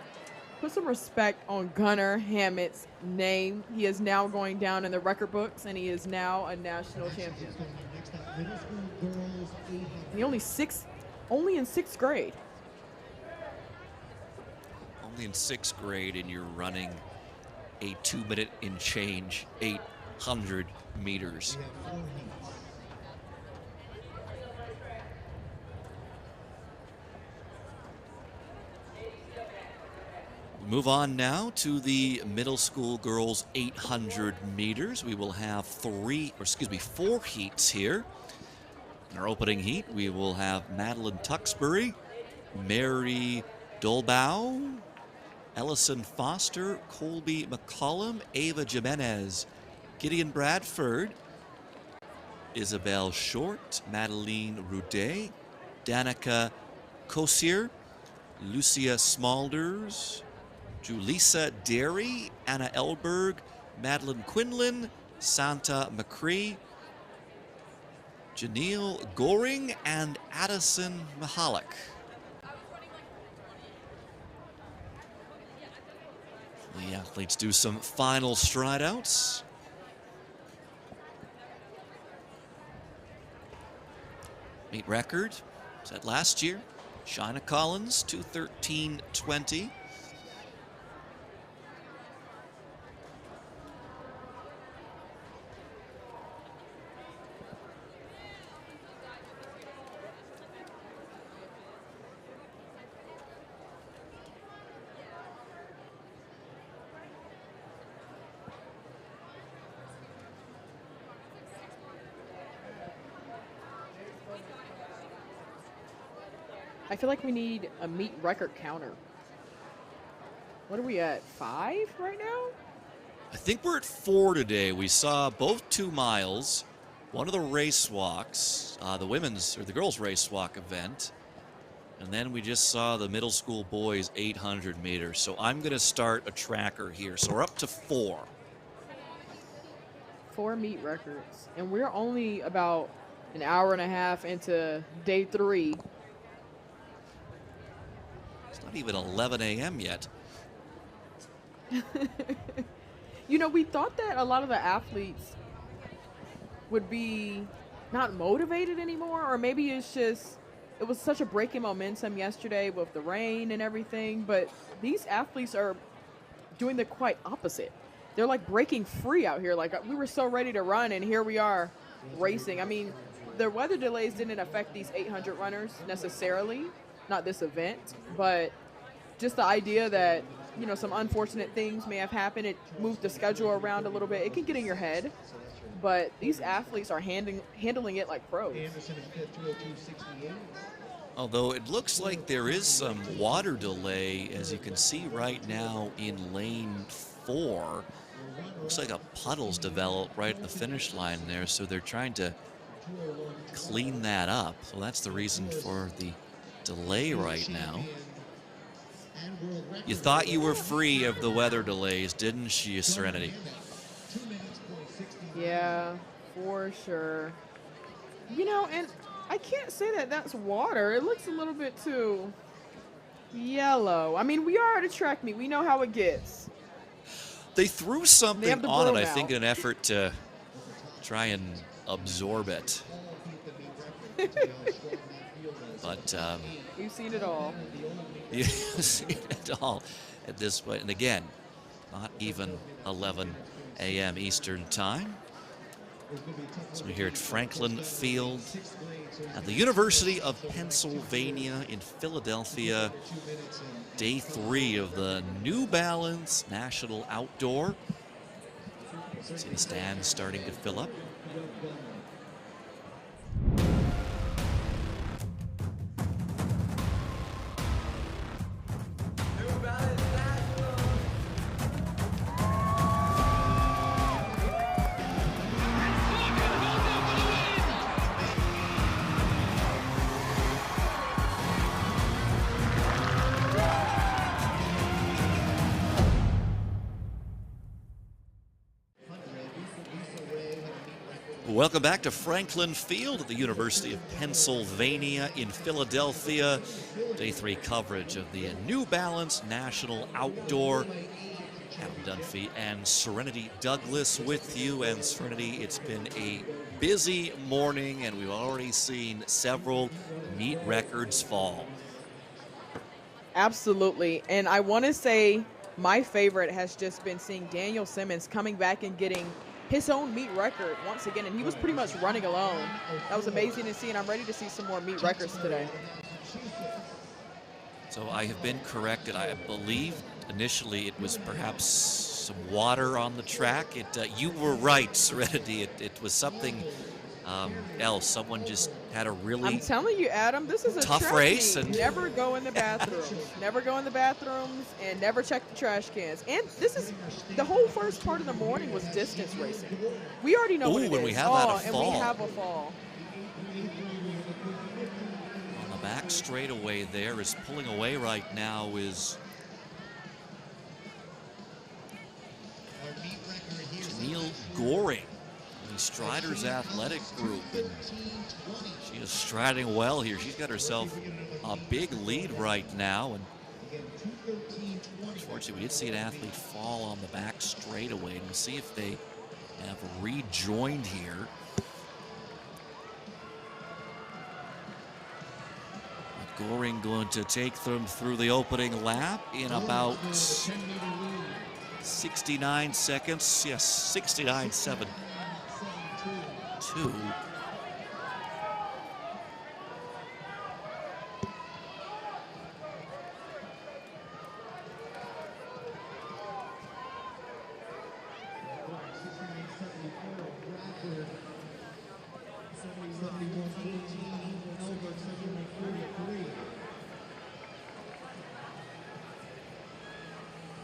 Put some respect on Gunnar Hammett's name. He is now going down in the record books, and he is now a national champion. He only in sixth grade. Only in 6th grade, and you're running a 2 minute and change 800 meters. Move on now to the middle school girls 800 meters. We will have 4 heats here. In our opening heat, we will have Madeline Tuxbury, Mary Dolbau, Ellison Foster, Colby McCollum, Ava Jimenez, Gideon Bradford, Isabel Short, Madeline Roudet, Danica Kosier, Lucia Smalders, Julissa Derry, Anna Elberg, Madeline Quinlan, Santa McCree, Janelle Goring, and Addison Mahalik. The athletes do some final stride outs. Meet record set last year. Shaina Collins, 2:13.20. I feel like we need a meet record counter. What are we at, 5 right now? I think we're at 4 today. We saw both 2 miles, one of the race walks, the women's or the girls' race walk event, and then we just saw the middle school boys 800 meters. So I'm going to start a tracker here. So we're up to 4. 4 meet records, and we're only about an hour and a half into day 3. It's not even 11 a.m. yet. You know, we thought that a lot of the athletes would be not motivated anymore, or maybe it's just, it was such a break in momentum yesterday with the rain and everything, but these athletes are doing the quite opposite. They're like breaking free out here. Like, we were so ready to run, and here we are racing. I mean, the weather delays didn't affect these 800 runners necessarily, not this event, but just the idea that, you know, some unfortunate things may have happened. It moved the schedule around a little bit. It can get in your head, but these athletes are handling it like pros. Although it looks like there is some water delay, as you can see right now in lane 4. Looks like a puddle's developed right at the finish line there, so they're trying to clean that up. So that's the reason for the delay right now. You thought you were free of the weather delays, didn't you, Serenity? Yeah, for sure. You know, and I can't say that that's water. It looks a little bit too yellow. I mean, we are at a track meet. We know how it gets. They threw something on it, I think, in out. an effort to try and absorb it. But You've seen it all. you've seen it all at this point. And again, not even 11 a.m. Eastern time. So we're here at Franklin Field at the University of Pennsylvania in Philadelphia. Day 3 of the New Balance National Outdoor. See the stands starting to fill up. Welcome back to Franklin Field at the University of Pennsylvania in Philadelphia. Day 3 coverage of the New Balance National Outdoor. Adam Dunphy and Serenity Douglas with you. And Serenity, it's been a busy morning, and we've already seen several meet records fall. Absolutely. And I want to say my favorite has just been seeing Daniel Simmons coming back and getting his own meet record once again, and he was pretty much running alone. That was amazing to see, and I'm ready to see some more meet records today. So I have been corrected. I believe initially it was perhaps some water on the track. You were right, Serenity. It was something Someone just had a really I'm telling you, Adam, this is a tough track race, meet. and Never go in the bathrooms. Never go in the bathrooms, and never check the trash cans. And this is the whole first part of the morning was distance racing. We already know what it is. and we have had a and fall. we have a fall. On the back straightaway there is pulling away right now is Neil Goring, the Striders Athletic Group. And she is striding well here. She's got herself a big lead right now. And unfortunately, we did see an athlete fall on the back straightaway. And we'll see if they have rejoined here. Goring going to take them through the opening lap in about 69 seconds. Yes, 69.72.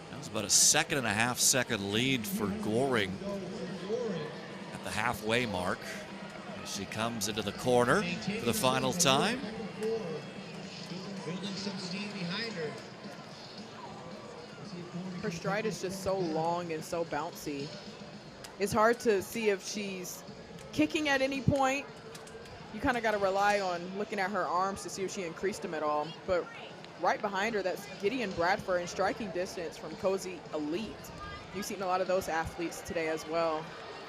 That was about a 1.5 second lead for Goring at the halfway mark. As she comes into the corner for the final time. Her stride is just so long and so bouncy. It's hard to see if she's kicking at any point. You kind of got to rely on looking at her arms to see if she increased them at all. But right behind her, that's Gideon Bradford in striking distance from Cozy Elite. You've seen a lot of those athletes today as well.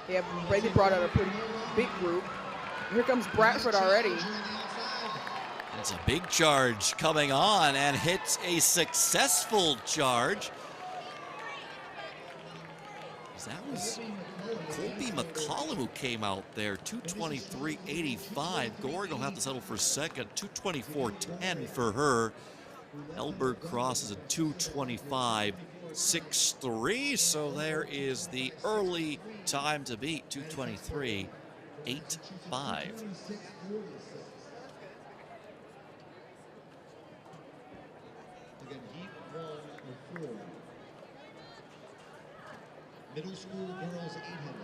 They have really brought out a pretty big group. Here comes Bradford already. It's a big charge coming on and hits a successful charge. That was Colby McCollum who came out there, 2:23.85. Goring will have to settle for second, 2:24.10 for her. Elberg crosses a 2:25.63, so there is the early time to beat, 2:23.85. Middle school girls 800.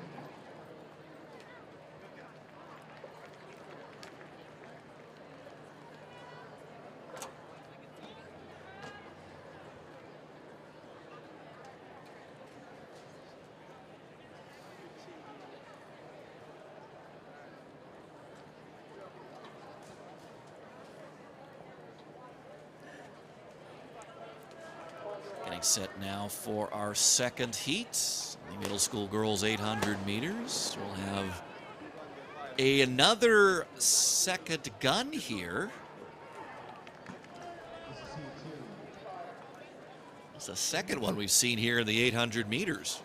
Getting set now for our second heat. The middle school girls 800 meters. We'll have another second gun here. It's the second one we've seen here in the 800 meters.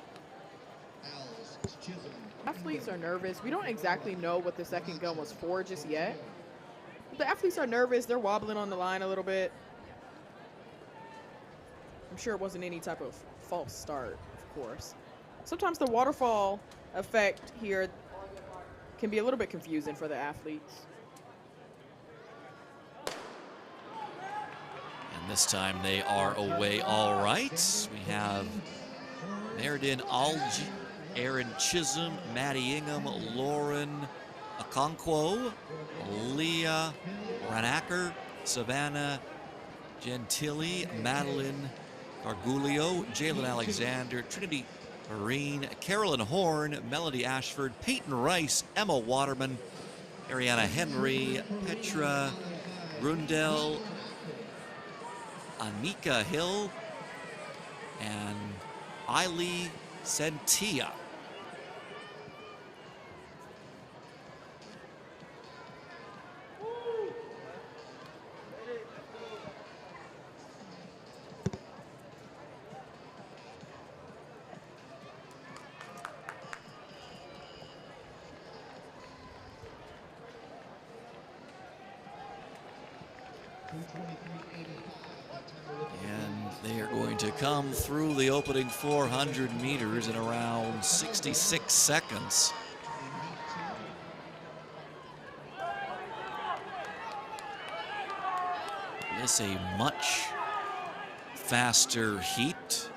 Athletes are nervous. We don't exactly know what the second gun was for just yet. The athletes are nervous. They're wobbling on the line a little bit. I'm sure it wasn't any type of false start, of course. Sometimes the waterfall effect here can be a little bit confusing for the athletes. And this time they are away all right. We have Meredin Alge, Aaron Chisholm, Maddie Ingham, Lauren Okonkwo, Leah Ranacker, Savannah Gentili, Madeline Gargulio, Jalen Alexander, Trinity Marine, Carolyn Horn, Melody Ashford, Peyton Rice, Emma Waterman, Ariana Henry, Petra Rundell, Anika Hill, and Eiley Sentia. And they are going to come through the opening 400 meters in around 66 seconds. This a much faster heat.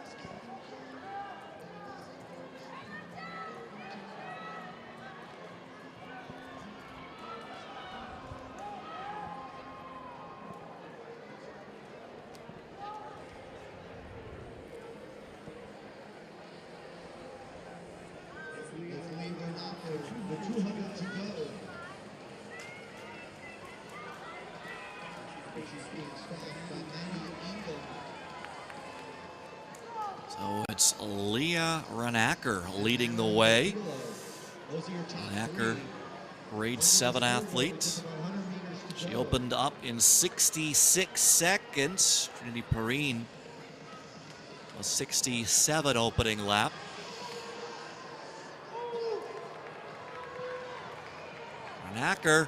So it's Leah Renacker leading the way. Renacker, grade 7 athlete. She opened up in 66 seconds. Trinity Perrine was 67 opening lap. Renacker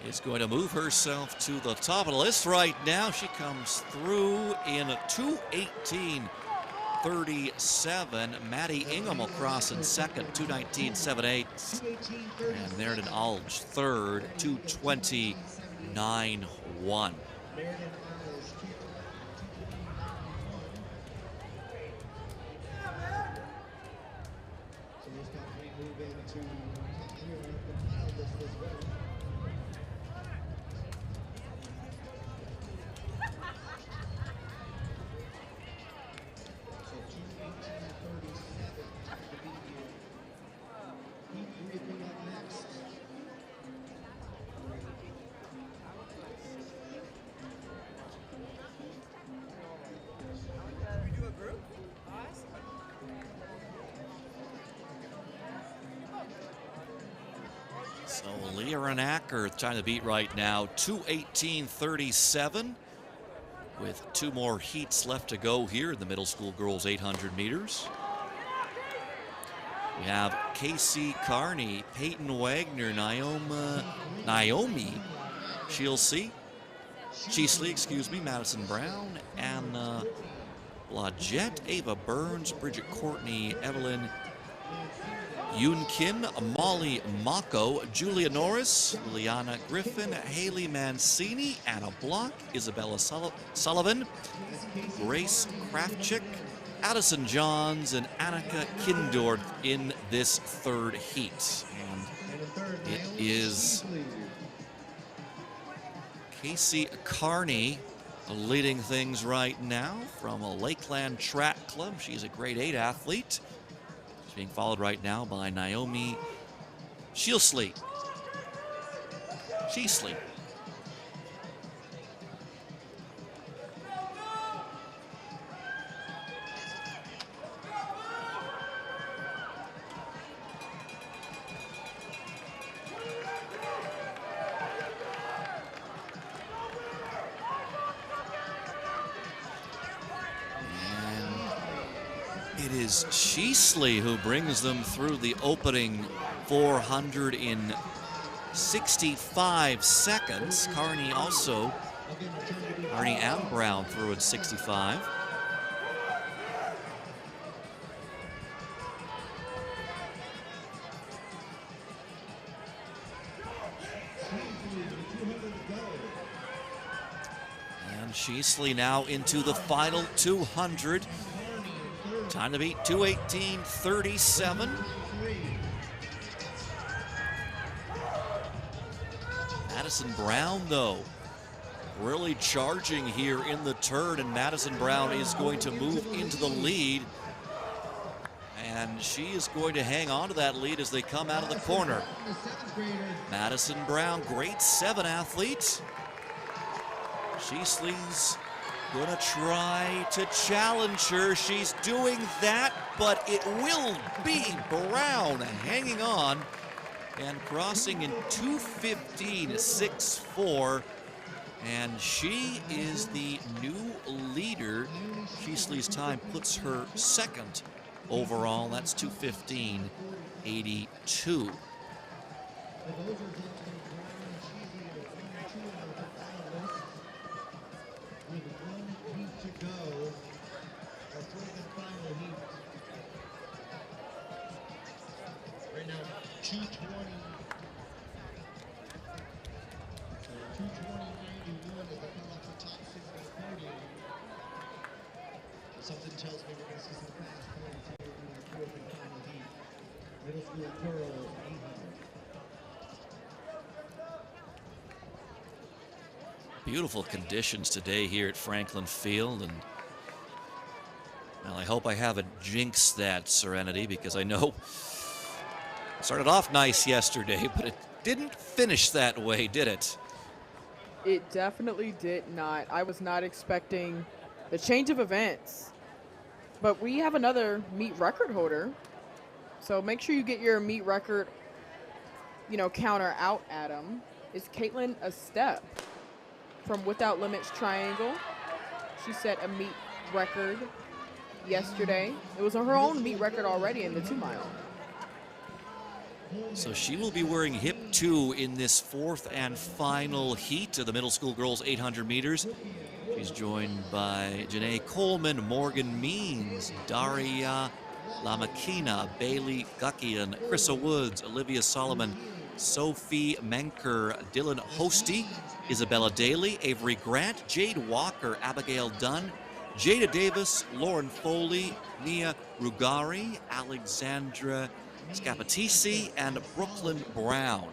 is going to move herself to the top of the list right now. She comes through in 2:18.37. Maddie Ingham will cross in second, 2:19.78. And Meriden Alge third, 2:20.91. So Leah Renacker trying to beat right now, 2:18.37 with 2 more heats left to go here in the middle school girls 800 meters. We have Casey Carney, Peyton Wagner, Naomi Cheasley, Madison Brown, Anna Blodgett, Ava Burns, Bridget Courtney, Evelyn Yunkin, Molly Mako, Julia Norris, Liana Griffin, Haley Mancini, Anna Block, Isabella Sullivan, Grace Kraftchick, Addison Johns, and Annika Kindord in this third heat. And it is Casey Carney leading things right now from a Lakeland Track Club. She's a grade 8 athlete. She's being followed right now by Naomi Cheasley. It is Cheasley who brings them through the opening 400 in 65 seconds. Carney and Brown through at 65. And Cheasley now into the final 200. Time to beat 2:18.37. Madison Brown, though, really charging here in the turn, and Madison Brown is going to move into the lead. And she is going to hang on to that lead as they come out of the corner. Madison Brown, grade 7 athlete. Cheasley's gonna try to challenge her. She's doing that, but it will be Brown hanging on and crossing in 2:15.64. And she is the new leader. Cheasley's time puts her second overall. That's 2:15.82. Something tells me we're going to see some fast points here in our fourth and final heat. Middle school girls, 800. Beautiful conditions today here at Franklin Field, and well, I hope I haven't jinxed that, Serenity, because I know it started off nice yesterday, but it didn't finish that way, did it? It definitely did not. I was not expecting the change of events. But we have another meet record holder. So make sure you get your meet record, counter out, Adam. It's Caitlin a step from Without Limits Triangle. She set a meet record yesterday. It was her own meet record already in the 2-mile. So she will be wearing hip 2 in this fourth and final heat of the middle school girls 800 meters. She's joined by Janae Coleman, Morgan Means, Daria Lamakina, Bailey Guckian, Krissa Woods, Olivia Solomon, Sophie Menker, Dylan Hosty, Isabella Daly, Avery Grant, Jade Walker, Abigail Dunn, Jada Davis, Lauren Foley, Nia Rugari, Alexandra Scapatisi, and Brooklyn Brown.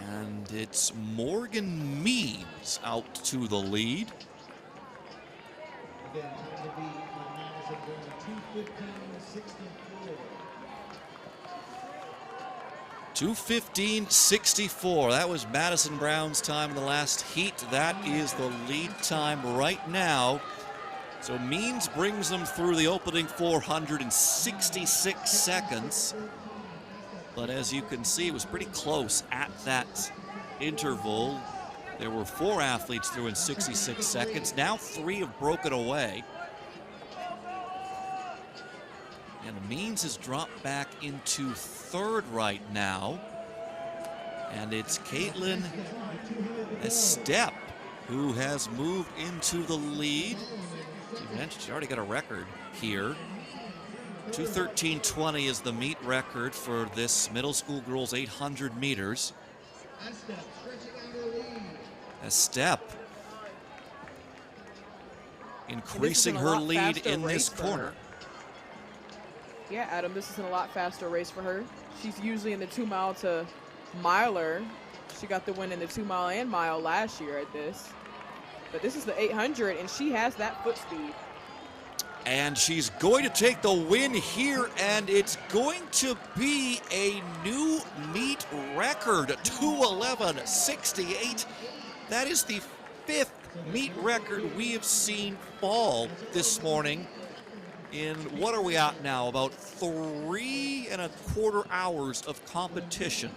And it's Morgan Means out to the lead. Again, time to beat Madison going 2:15.64. 2:15.64. That was Madison Brown's time in the last heat. That is the lead time right now. So Means brings them through the opening 400 in 66 seconds. But as you can see, it was pretty close at that interval. There were 4 athletes through in 66 seconds. Now 3 have broken away. And Means has dropped back into 3rd right now. And it's Caitlin Estep who has moved into the lead. You mentioned she already got a record here. 2:13.20 is the meet record for this middle school girls 800 meters. Estep increasing her lead in this corner. Yeah, Adam, this is a lot faster race for her. She's usually in the 2-mile to miler. She got the win in the 2-mile and mile last year at this. But this is the 800, and she has that foot speed. And she's going to take the win here, and it's going to be a new meet record, 2:11.68. That is the 5th meet record we have seen fall this morning in, what are we at now, about 3¼ hours of competition.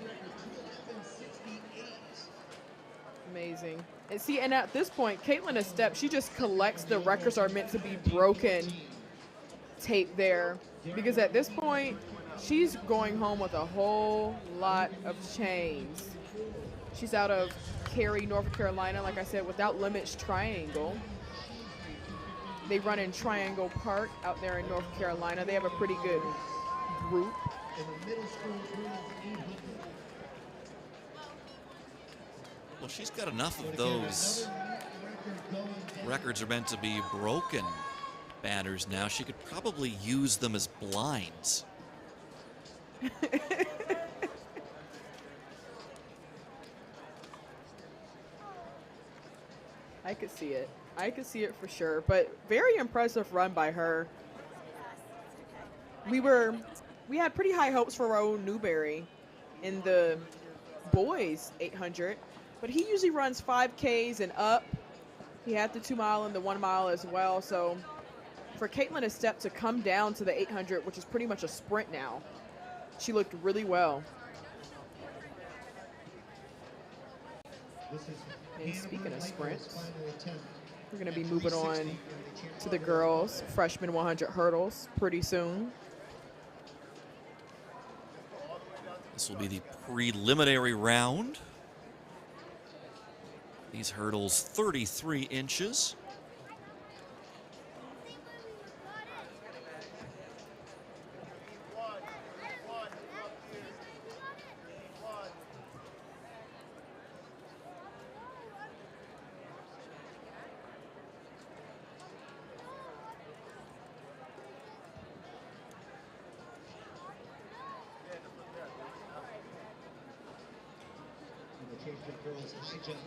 Amazing. And see, and at this point, Caitlin Estep, she just collects the records are meant to be broken tape there. Because at this point, she's going home with a whole lot of chains. She's out of Cary, North Carolina, like I said, Without Limits Triangle. They run in Triangle Park out there in North Carolina. They have a pretty good group. Well, she's got enough of those records are meant to be broken banners now. She could probably use them as blinds. I could see it. I could see it for sure. But very impressive run by her. We had pretty high hopes for Raul Newberry in the boys 800. But he usually runs 5Ks and up. He had the 2-mile and the 1-mile as well. So for Caitlin Estep to come down to the 800, which is pretty much a sprint now, she looked really well. And speaking of sprints, we're going to be moving on to the girls' freshman 100 hurdles pretty soon. This will be the preliminary round. These hurdles 33 inches. championship girls high jump,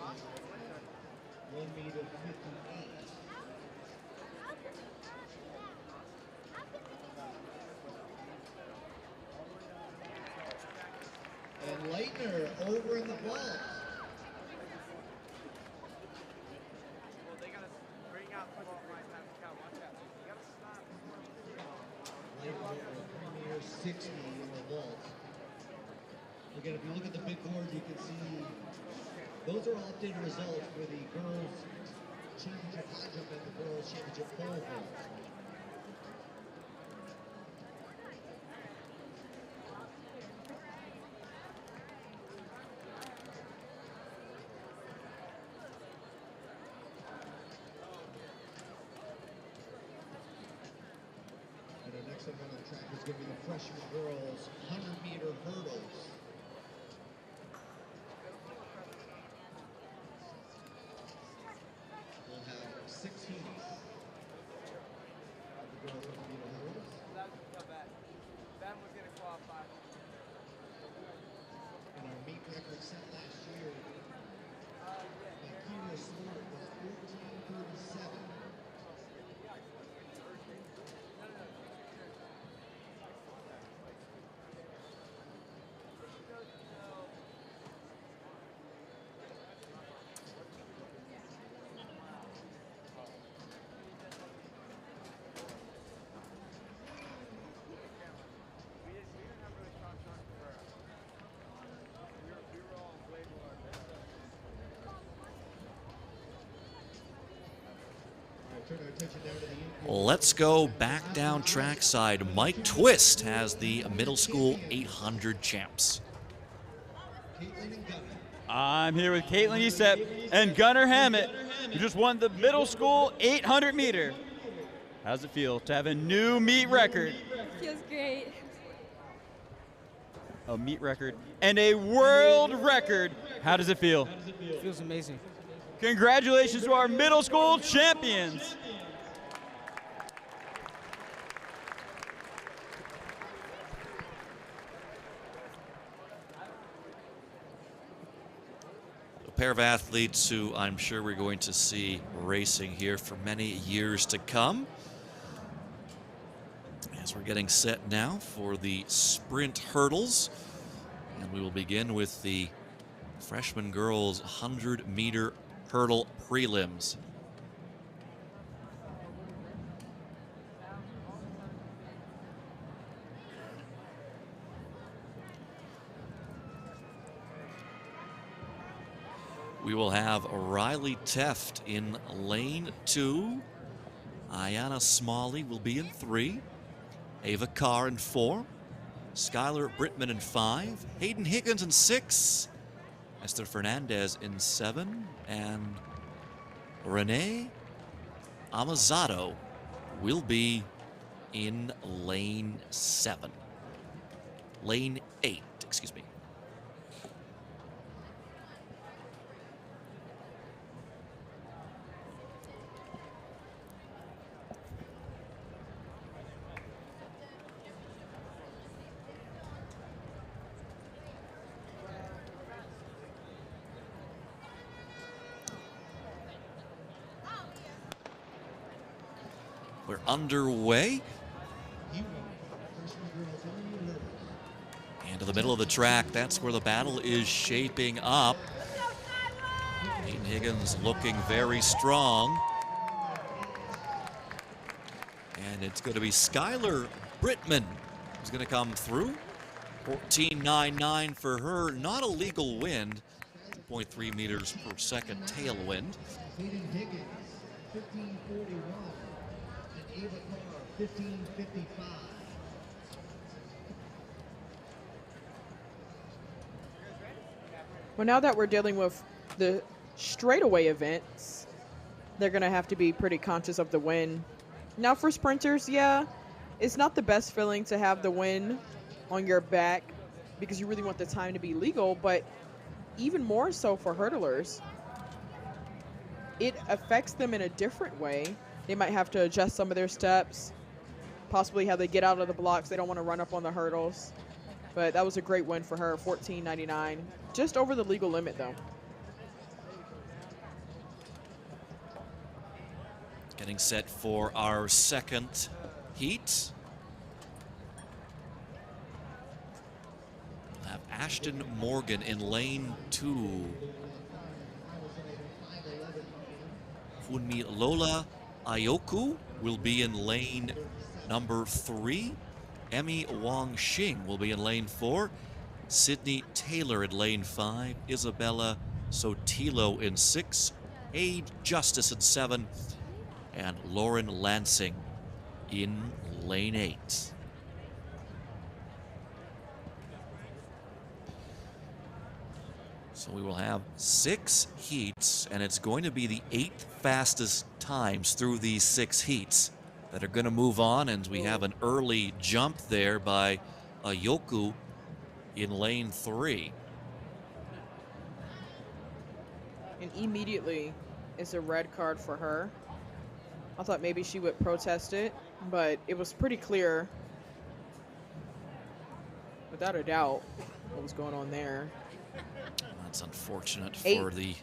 1 meter 58. And Leitner over in the vault. Well, they gotta bring out the ball right time to count. Watch out. You gotta stop. Leitner over 3 meter 60 in the vault. Again, if you look at the big board, you can see those are all updated results for the girls championship high jump and the girls championship pole vault. And the next event on the track is going to be the freshman girls 100-meter hurdles. We'll have 6 heats of the girls 100-meter hurdles. That's not bad. Ben was gonna qualify. And our meet record set last year by Kira Smart was 14:37. Turn our attention now to the infield. Let's go back down trackside. Mike Twist has the middle school 800 champs. Caitlin and Gunnar. I'm here with Caitlin Esep and Gunnar Hammett, who just won the middle school 800 meter. How's it feel to have a new meet record? Feels great. A meet record and a world record. How does it feel? Feels amazing. Congratulations to our middle school champions. A pair of athletes who I'm sure we're going to see racing here for many years to come. As we're getting set now for the sprint hurdles. And we will begin with the freshman girls 100-meter hurdle prelims. We will have Riley Teft in lane 2. Ayanna Smalley will be in 3. Ava Carr in 4. Skylar Brittman in 5. Hayden Higgins in 6. Esther Fernandez in 7. And Renee Amazato will be in lane 7. Lane 8, excuse me. We're underway. And to the middle of the track, that's where the battle is shaping up. Hayden Higgins looking very strong. And it's going to be Skylar Brittman who's going to come through. 14.99 for her, not a legal wind. 2.3 meters per second tailwind. Hayden Higgins, 15:41. And Ava Carr, 15:55. Well, now that we're dealing with the straightaway events, they're going to have to be pretty conscious of the win. Now for sprinters, yeah, it's not the best feeling to have the win on your back because you really want the time to be legal, but even more so for hurdlers, it affects them in a different way. They might have to adjust some of their steps, possibly how they get out of the blocks. They don't want to run up on the hurdles. But that was a great win for her, 14.99. Just over the legal limit, though. Getting set for our second heat. We'll have Ashton Morgan in lane 2. Funmi Lola Ayoku will be in lane number 3. Emmy Wong Xing will be in lane 4. Sydney Taylor in lane 5. Isabella Sotilo in 6. Ade Justice in 7. And Lauren Lansing in lane 8. So we will have 6 heats, and it's going to be the 8 fastest times through these 6 heats that are going to move on, and we have an early jump there by Ayoku in lane 3. And immediately it's a red card for her. I thought maybe she would protest it, but it was pretty clear, without a doubt, what was going on there. That's unfortunate 8. for the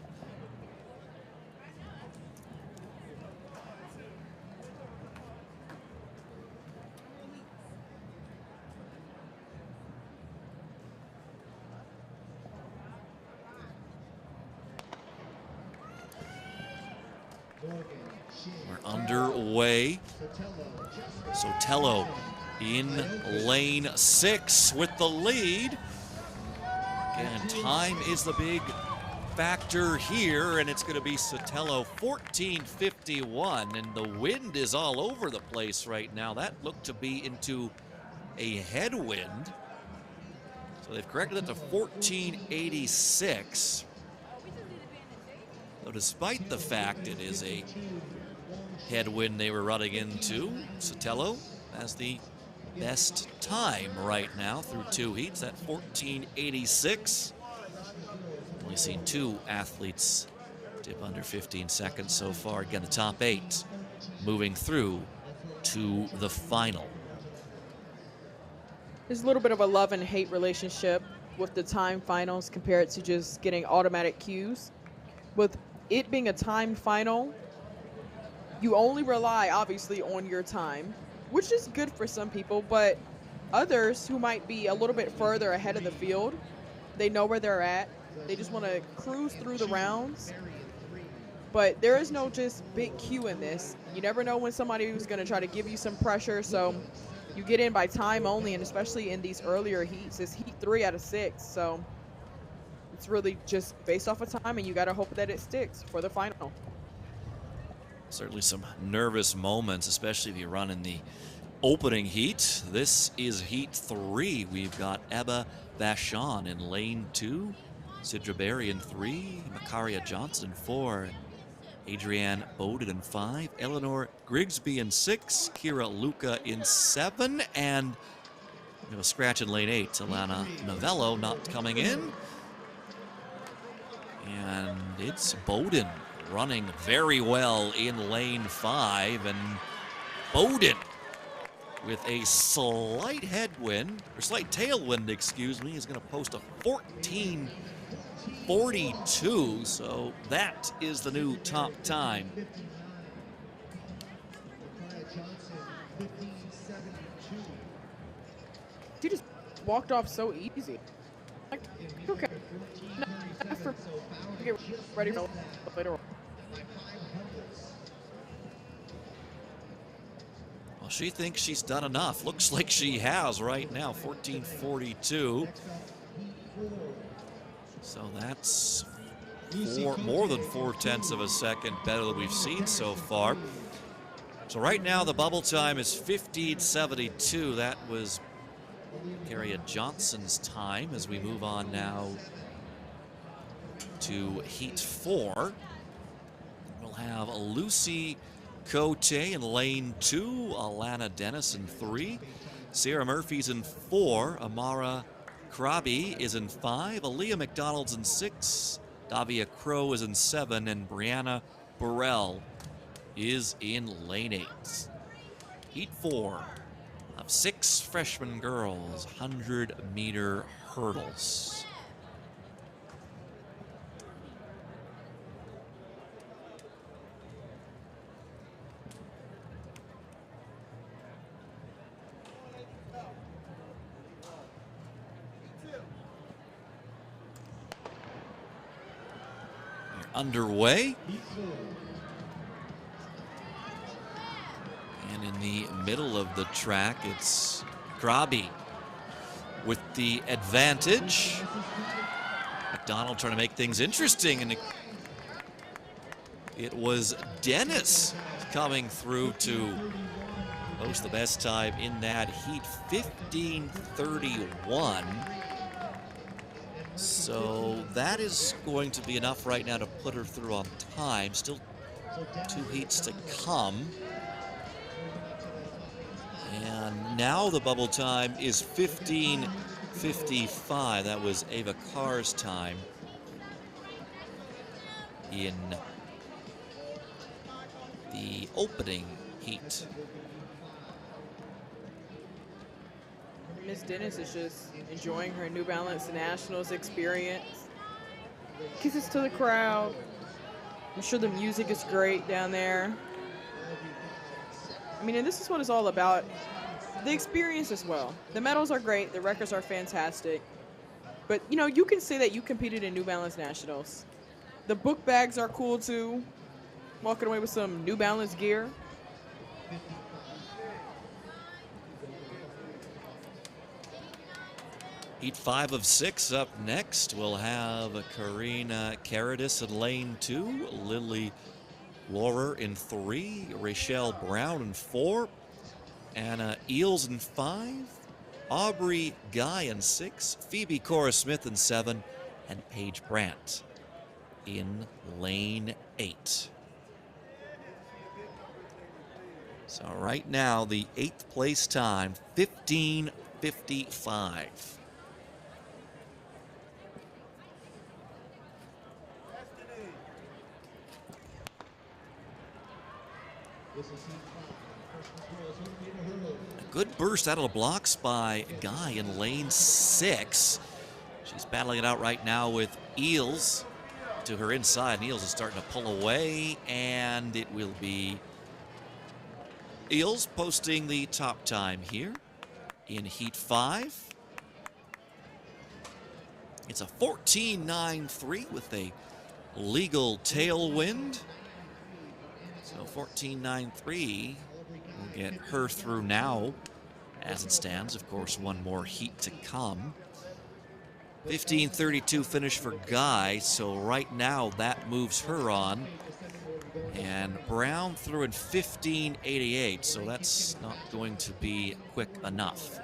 we're underway. Sotelo in lane 6 with the lead. Again, time is the big factor here, and it's going to be Sotelo 14:51, and the wind is all over the place right now. That looked to be into a headwind. So they've corrected it to 14:86. So despite the fact it is a headwind they were running into, Sotelo has the best time right now through 2 heats at 14:86. Only seen 2 athletes dip under 15 seconds so far. Again, the top 8 moving through to the final. There's a little bit of a love and hate relationship with the time finals compared to just getting automatic cues. With it being a time final, you only rely obviously on your time, which is good for some people, but others who might be a little bit further ahead of the field, they know where they're at. They just want to cruise through the rounds. But there is no just big cue in this. You never know when somebody who's going to try to give you some pressure, so you get in by time only, and especially in these earlier heats. It's heat 3 out of 6, so it's really just based off of time, and you got to hope that it sticks for the final. Certainly some nervous moments, especially if you run in the opening heat. This is heat 3. We've got Ebba Vachon in lane 2, Sidra Berry in 3, Makaria Johnson in 4, Adrienne Bowden in 5, Eleanor Grigsby in 6, Kira Luca in 7, and we have a scratch in lane 8. Alana Novello not coming in. And it's Bowden running very well in lane 5, and Bowden with a slight headwind, or slight tailwind, excuse me, is going to post a 14:42, so that is the new top time. She just walked off so easy. Like, okay, not for get ready for later on. Well, she thinks she's done enough. Looks like she has right now, 14:42. So that's more than 4/10 of a second better than we've seen so far. So right now the bubble time is 15:72. That was Karia Johnson's time as we move on now to heat 4. We'll have Lucy Cote in lane 2, Alana Dennis in 3, Sarah Murphy's in 4, Amara Krabi is in 5, Aaliyah McDonald's in 6, Davia Crow is in 7, and Brianna Burrell is in lane 8. Heat 4 of 6 freshman girls, 100-meter hurdles. underway. And in the middle of the track, it's Grabi with the advantage. McDonald trying to make things interesting, and it was Dennis coming through to post the best time in that heat, 15:31. So that is going to be enough right now to put her through on time. Still 2 heats to come. And now the bubble time is 15:55. That was Ava Carr's time in the opening heat. Miss Dennis is just enjoying her New Balance Nationals experience. Kisses to the crowd. I'm sure the music is great down there. I mean, and this is what it's all about. The experience as well. The medals are great. The records are fantastic. But, you know, you can say that you competed in New Balance Nationals. The book bags are cool, too. Walking away with some New Balance gear. Heat 5 of 6 up next. We'll have Karina Karadis in lane 2, Lily Laurer in 3, Rachelle Brown in 4, Anna Eels in 5, Aubrey Guy in 6, Phoebe Cora Smith in 7, and Paige Brandt in lane 8. So right now, the 8th place time, 15:55. A good burst out of the blocks by Guy in lane 6. She's battling it out right now with Eels to her inside. And Eels is starting to pull away, and it will be Eels posting the top time here in Heat 5. It's a 14.93 with a legal tailwind. So 14.93 will get her through now as it stands. Of course, one more heat to come. 15:32 finish for Guy, so right now that moves her on. And Brown through in 15:88, so that's not going to be quick enough.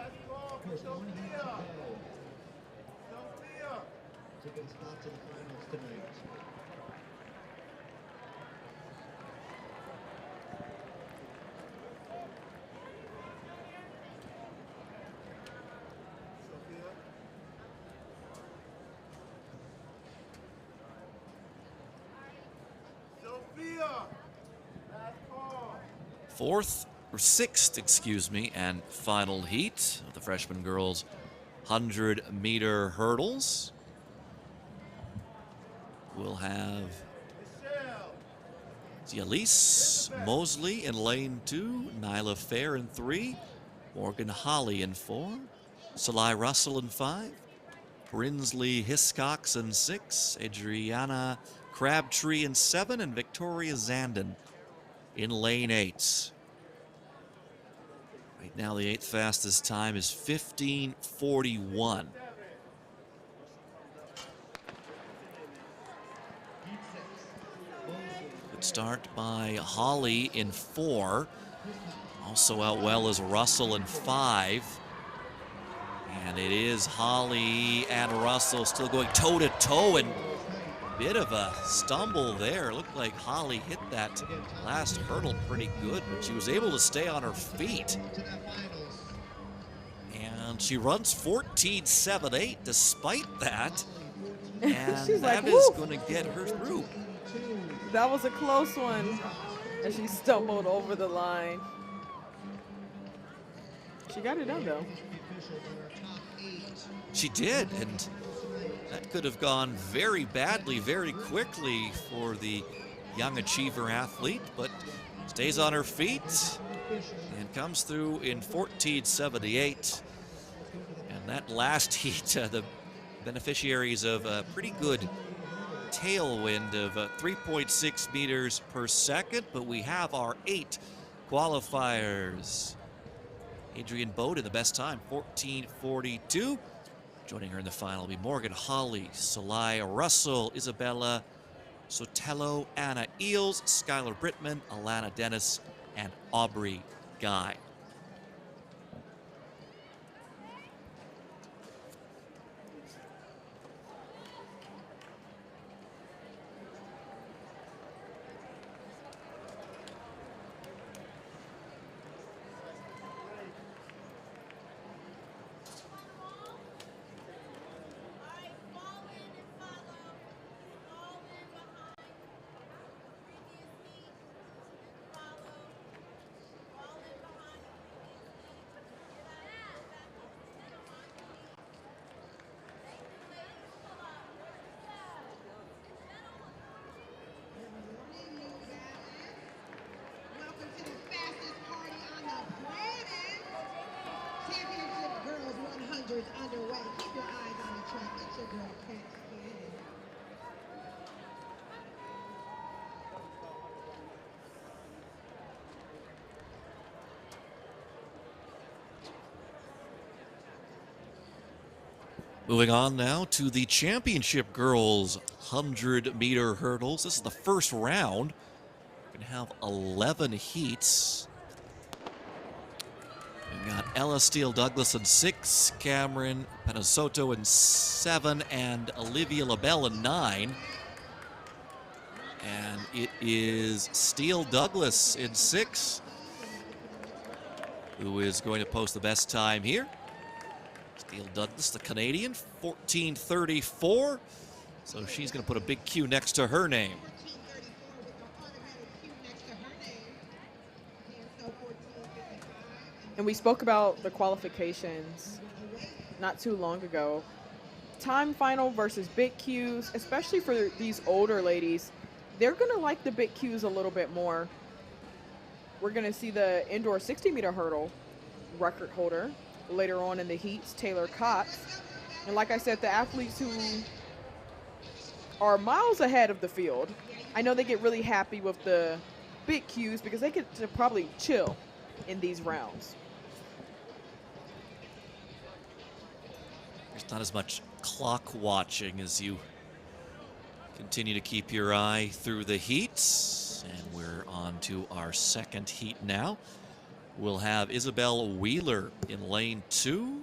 Sixth, and final heat of the freshman girls 100-meter hurdles. We'll have Elise Mosley in lane 2, Nyla Fair in 3, Morgan Holly in 4, Salai Russell in 5, Brinsley Hiscox in 6, Adriana Crabtree in 7, and Victoria Zandon in lane 8. Right now, the 8th fastest time is 15:41. Good start by Holly in 4. Also out well as Russell in 5. And it is Holly and Russell still going toe-to-toe, and bit of a stumble there. Looked like Holly hit that last hurdle pretty good, but she was able to stay on her feet. And she runs 14.78 despite that. And She's that like, is "Woo." going to get her through. That was a close one. And she stumbled over the line. She got it done, though. She did, and that could have gone very badly, very quickly for the young achiever athlete, but stays on her feet and comes through in 14.78. And that last heat, the beneficiaries of a pretty good tailwind of 3.6 meters per second, but we have our 8 qualifiers. Adrian Bowden, the best time, 14:42. Joining her in the final will be Morgan Hawley, Solai Russell, Isabella Sotelo, Anna Eels, Skylar Brittman, Alana Dennis, and Aubrey Guy. Welcome to the fastest party on the planet. Championship Girls 100's underway. Keep your eyes on the track. It's your girl, Kat Scannon. Moving on now to the championship girls 100-meter hurdles. This is the first round. We're going to have 11 heats. We've got Ella Steele Douglas in 6, Cameron Panasoto in 7, and Olivia LaBelle in 9. And it is Steele Douglas in 6 who is going to post the best time here. Steele Douglas, the Canadian, 14:34. So she's going to put a big Q next to her name. And we spoke about the qualifications not too long ago. Time final versus big Qs, especially for these older ladies, they're going to like the big Qs a little bit more. We're going to see the indoor 60-meter hurdle record holder later on in the heats, Taylor Cox. And like I said, the athletes who are miles ahead of the field, I know they get really happy with the big Qs because they get to probably chill in these rounds. There's not as much clock watching as you continue to keep your eye through the heats. And we're on to our second heat now. We'll have Isabel Wheeler in lane 2,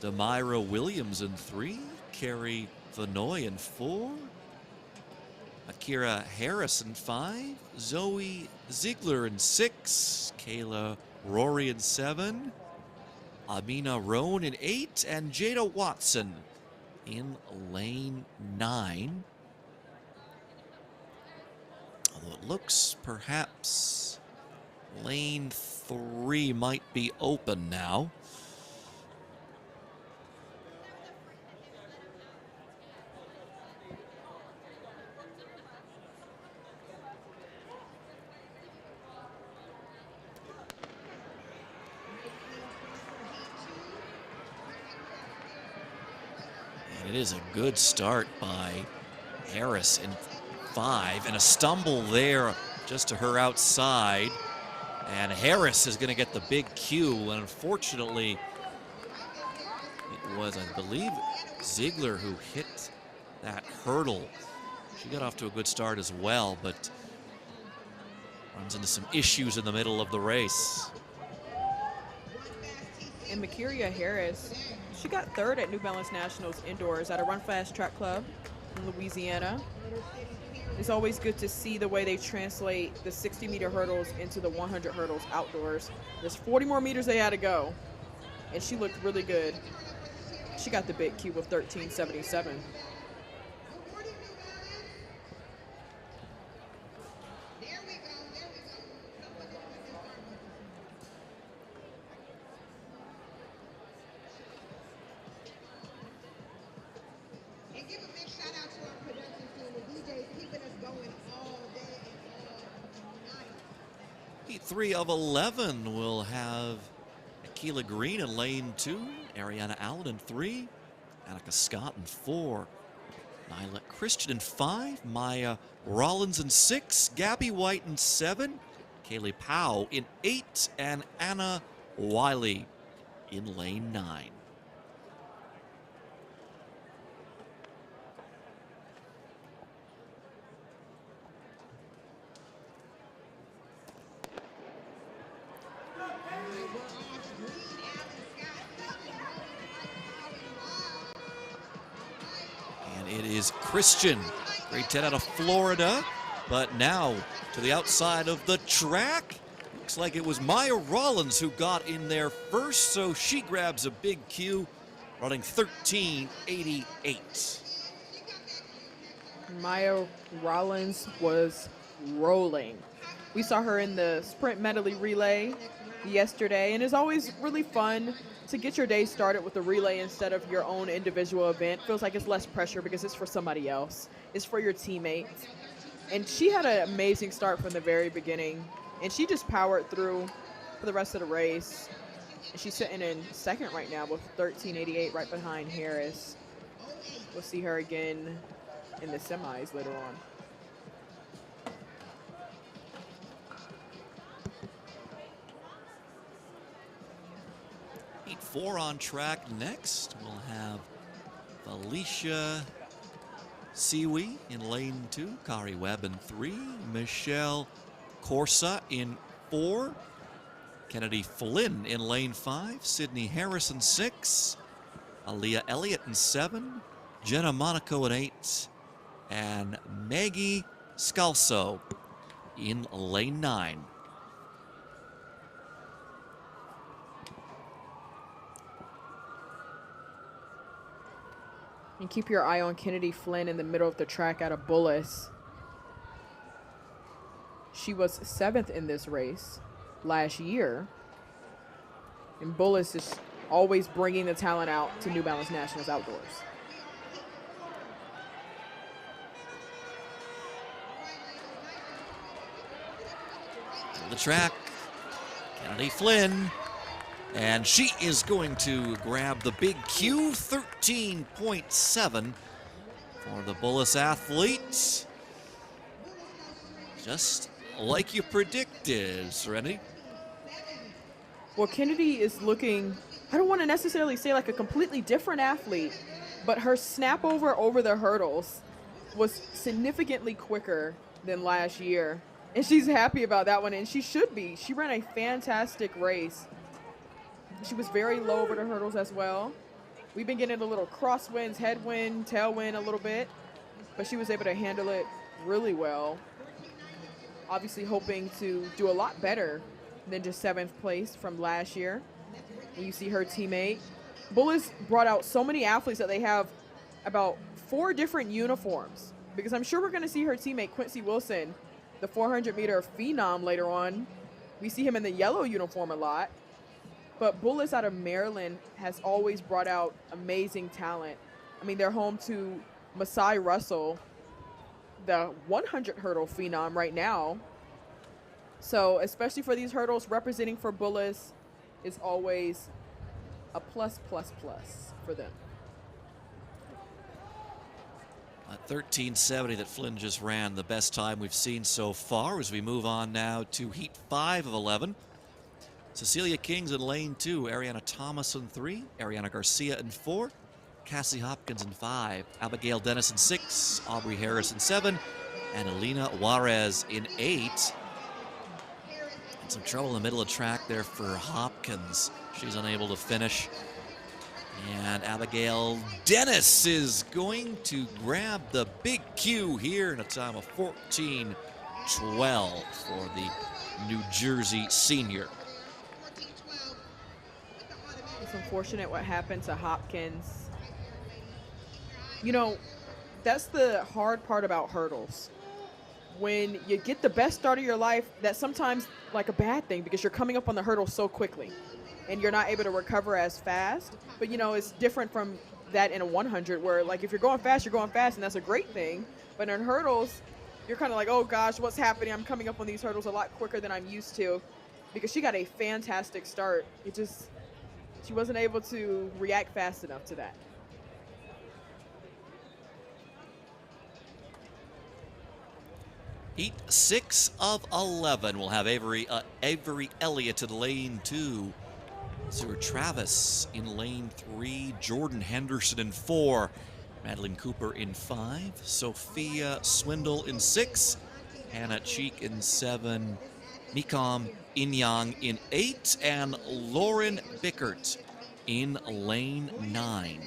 Demira Williams in 3, Carrie Vanoy in 4, Akira Harris in 5, Zoe Ziegler in 6, Kayla Rory in 7, Amina Roan in 8, and Jada Watson in lane 9. Although it looks perhaps lane 3 might be open now. And it is a good start by Harris in 5, and a stumble there just to her outside. And Harris is going to get the big Q, and unfortunately, it was, I believe, Ziegler who hit that hurdle. She got off to a good start as well, but runs into some issues in the middle of the race. And Makiria Harris, she got 3rd at New Balance Nationals indoors at a Run Fast Track Club in Louisiana. It's always good to see the way they translate the 60-meter hurdles into the 100 hurdles outdoors. There's 40 more meters they had to go, and she looked really good. She got the big Q of 13:77. Heat 3 of 11 will have Akila Green in lane 2, Ariana Allen in 3, Annika Scott in 4, Nyla Christian in 5, Maya Rollins in 6, Gabby White in 7, Kaylee Powell in 8, and Anna Wiley in lane 9. And it is Christian, grade 10 out of Florida, but now to the outside of the track. Looks like it was Maya Rollins who got in there first, so she grabs a big Q, running 13:88. Maya Rollins was rolling. We saw her in the sprint medley relay yesterday, and it's always really fun to get your day started with a relay instead of your own individual event. Feels like it's less pressure because it's for somebody else. It's for your teammates. And she had an amazing start from the very beginning, and she just powered through for the rest of the race. And she's sitting in second right now with 13:88 right behind Harris. We'll see her again in the semis later on. Heat 4 on track next. We'll have Felicia Siwi in lane 2, Kari Webb in 3, Michelle Corsa in 4, Kennedy Flynn in lane 5, Sydney Harris in 6, Aaliyah Elliott in 7, Jenna Monaco in 8, and Maggie Scalzo in lane 9. And keep your eye on Kennedy Flynn in the middle of the track out of Bullis. She was 7th in this race last year. And Bullis is always bringing the talent out to New Balance Nationals Outdoors. To the track, Kennedy Flynn. And she is going to grab the big Q, 13.7 for the Bullis athletes. Just like you predicted, Serenity. Well, Kennedy is looking, I don't want to necessarily say like a completely different athlete, but her snap over the hurdles was significantly quicker than last year. And she's happy about that one, and she should be. She ran a fantastic race. She was very low over the hurdles as well. We've been getting a little crosswinds, headwind, tailwind a little bit, but she was able to handle it really well. Obviously hoping to do a lot better than just 7th place from last year. And you see her teammate. Bullis brought out so many athletes that they have about 4 different uniforms, because I'm sure we're going to see her teammate Quincy Wilson, the 400-meter phenom, later on. We see him in the yellow uniform a lot. But Bullis out of Maryland has always brought out amazing talent. I mean, they're home to Masai Russell, the 100 hurdle phenom right now. So especially for these hurdles, representing for Bullis is always a plus for them. At 13:70 that Flynn just ran, the best time we've seen so far, as we move on now to Heat 5 of 11. Cecilia Kings in lane 2, Ariana Thomas in 3, Ariana Garcia in 4, Cassie Hopkins in 5, Abigail Dennis in 6, Aubrey Harris in 7, and Alina Juarez in 8. And some trouble in the middle of the track there for Hopkins. She's unable to finish. And Abigail Dennis is going to grab the big Q here in a time of 14:12 for the New Jersey senior. It's unfortunate what happened to Hopkins. You know, that's the hard part about hurdles. When you get the best start of your life, that's sometimes like a bad thing because you're coming up on the hurdle so quickly and you're not able to recover as fast. But, you know, it's different from that in a 100 where, like, if you're going fast, and that's a great thing. But in hurdles, you're kind of like, oh, gosh, what's happening? I'm coming up on these hurdles a lot quicker than I'm used to, because she got a fantastic start. She wasn't able to react fast enough to that. Heat 6 of 11. We'll have Avery Elliott in lane 2. Sir Travis in lane 3. Jordan Henderson in 4. Madeline Cooper in 5. Sophia Swindle in 6. Hannah Cheek in 7. Mikom Inyang in 8. And Lauren Bickert in lane 9.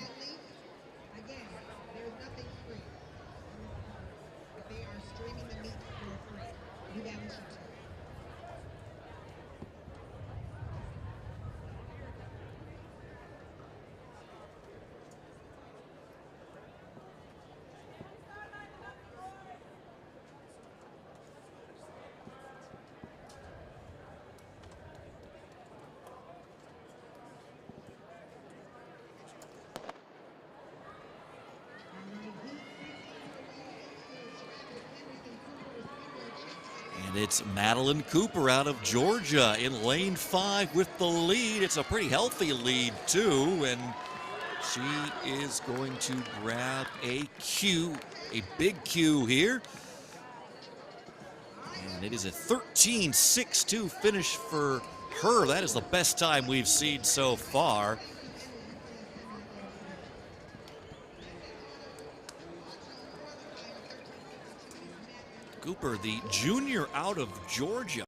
And it's Madeline Cooper out of Georgia in lane 5 with the lead. It's a pretty healthy lead, too, and she is going to grab a big Q here. And it is a 13.62 finish for her. That is the best time we've seen so far. Cooper, the junior out of Georgia.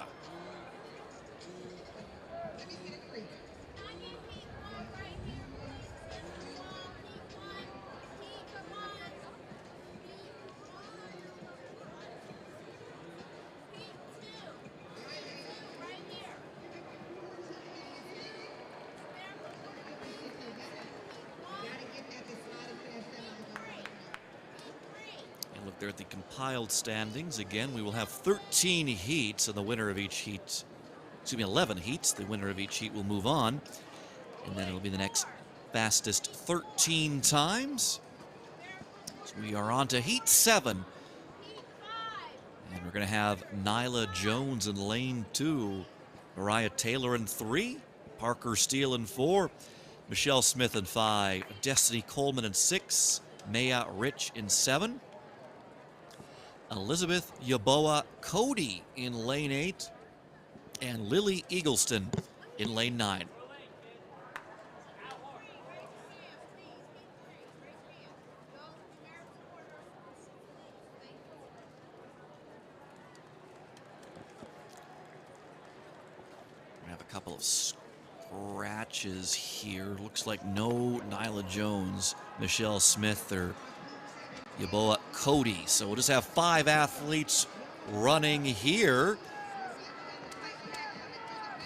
Look there at the compiled standings. Again, we will have 13 heats, and the winner of each heat, 11 heats, the winner of each heat will move on. And then it'll be the next fastest 13 times. So we are on to heat 7. And we're going to have Nyla Jones in lane 2, Mariah Taylor in 3, Parker Steele in 4, Michelle Smith in 5, Destiny Coleman in 6, Maya Rich in 7, Elizabeth Yaboa Cody in lane 8, and Lily Eagleston in lane 9. We have a couple of scratches here. Looks like no Nyla Jones, Michelle Smith, or Yaboa Cody. So we'll just have 5 athletes running here.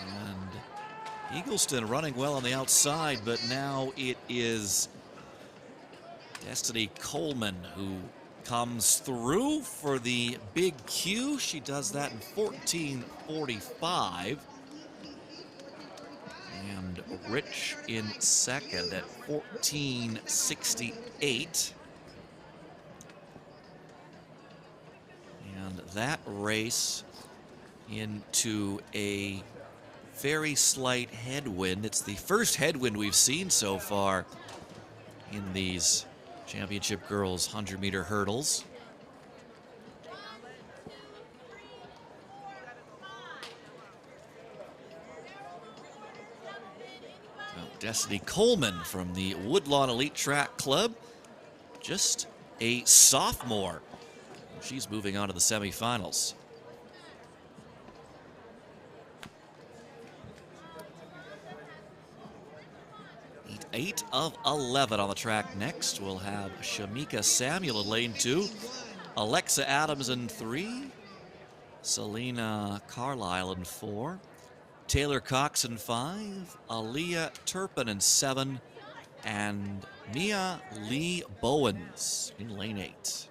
And Eagleston running well on the outside, but now it is Destiny Coleman who comes through for the big Q. She does that in 14:45. And Rich in second at 14:68. And that race into a very slight headwind. It's the first headwind we've seen so far in these championship girls 100-meter hurdles. Well, Destiny Coleman from the Woodlawn Elite Track Club, just a sophomore. She's moving on to the semifinals. Heat 8 of 11 on the track next. We'll have Shamika Samuel in lane 2, Alexa Adams in 3, Selena Carlisle in 4, Taylor Cox in 5, Aaliyah Turpin in 7, and Mia Lee Bowens in lane 8.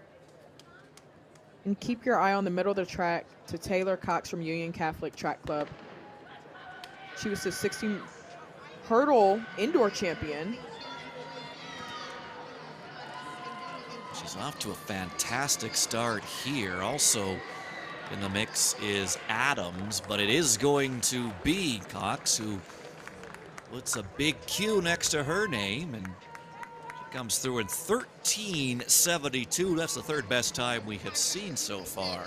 And keep your eye on the middle of the track to Taylor Cox from Union Catholic Track Club. She was the 16 hurdle indoor champion. She's off to a fantastic start here. Also in the mix is Adams, but it is going to be Cox who puts a big Q next to her name, and comes through in 13:72. That's the third best time we have seen so far.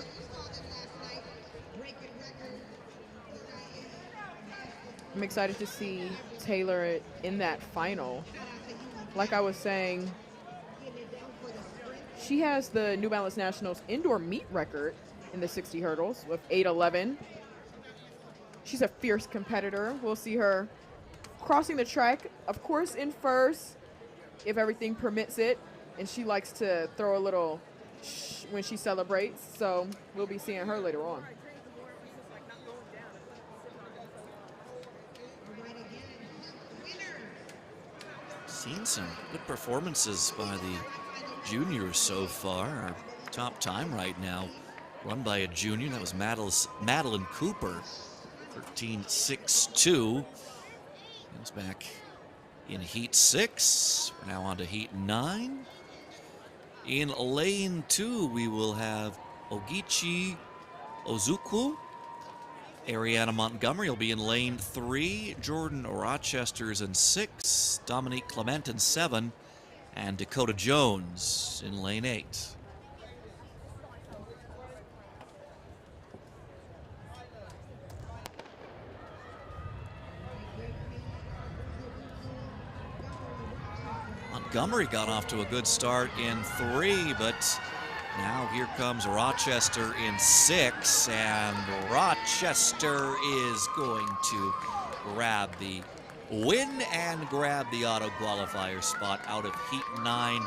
I'm excited to see Taylor in that final. Like I was saying, she has the New Balance Nationals indoor meet record in the 60 hurdles with 8:11. She's a fierce competitor. We'll see her crossing the track, of course, in first, if everything permits it. And she likes to throw a little shh when she celebrates. So we'll be seeing her later on. Seen some good performances by the juniors so far. Our top time right now run by a junior. That was Madeline Cooper, 13.62. Goes back in heat 6. We're now on to heat 9. In lane 2, we will have Ogichi Ozuku. Ariana Montgomery will be in lane 3. Jordan Rochester's in 6. Dominique Clement in 7. And Dakota Jones in lane 8. Montgomery got off to a good start in 3, but now here comes Rochester in 6, and Rochester is going to grab the win and grab the auto qualifier spot out of heat 9.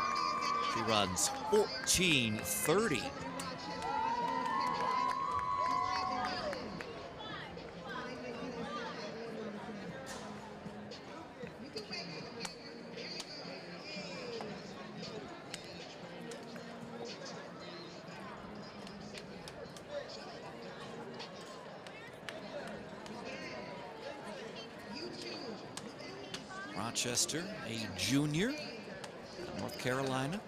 She runs 14:30. Rochester, a junior, North Carolina.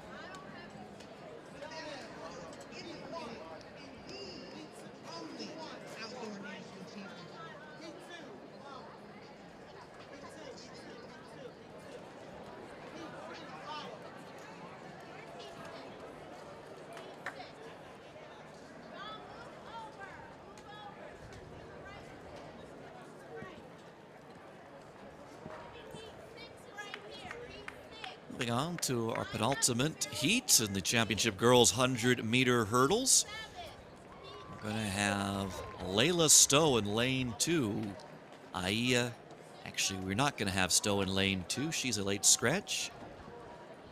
Moving on to our penultimate heat in the championship girls 100-meter hurdles. We're going to have Layla Stowe in lane 2. Actually, we're not going to have Stowe in lane 2. She's a late scratch.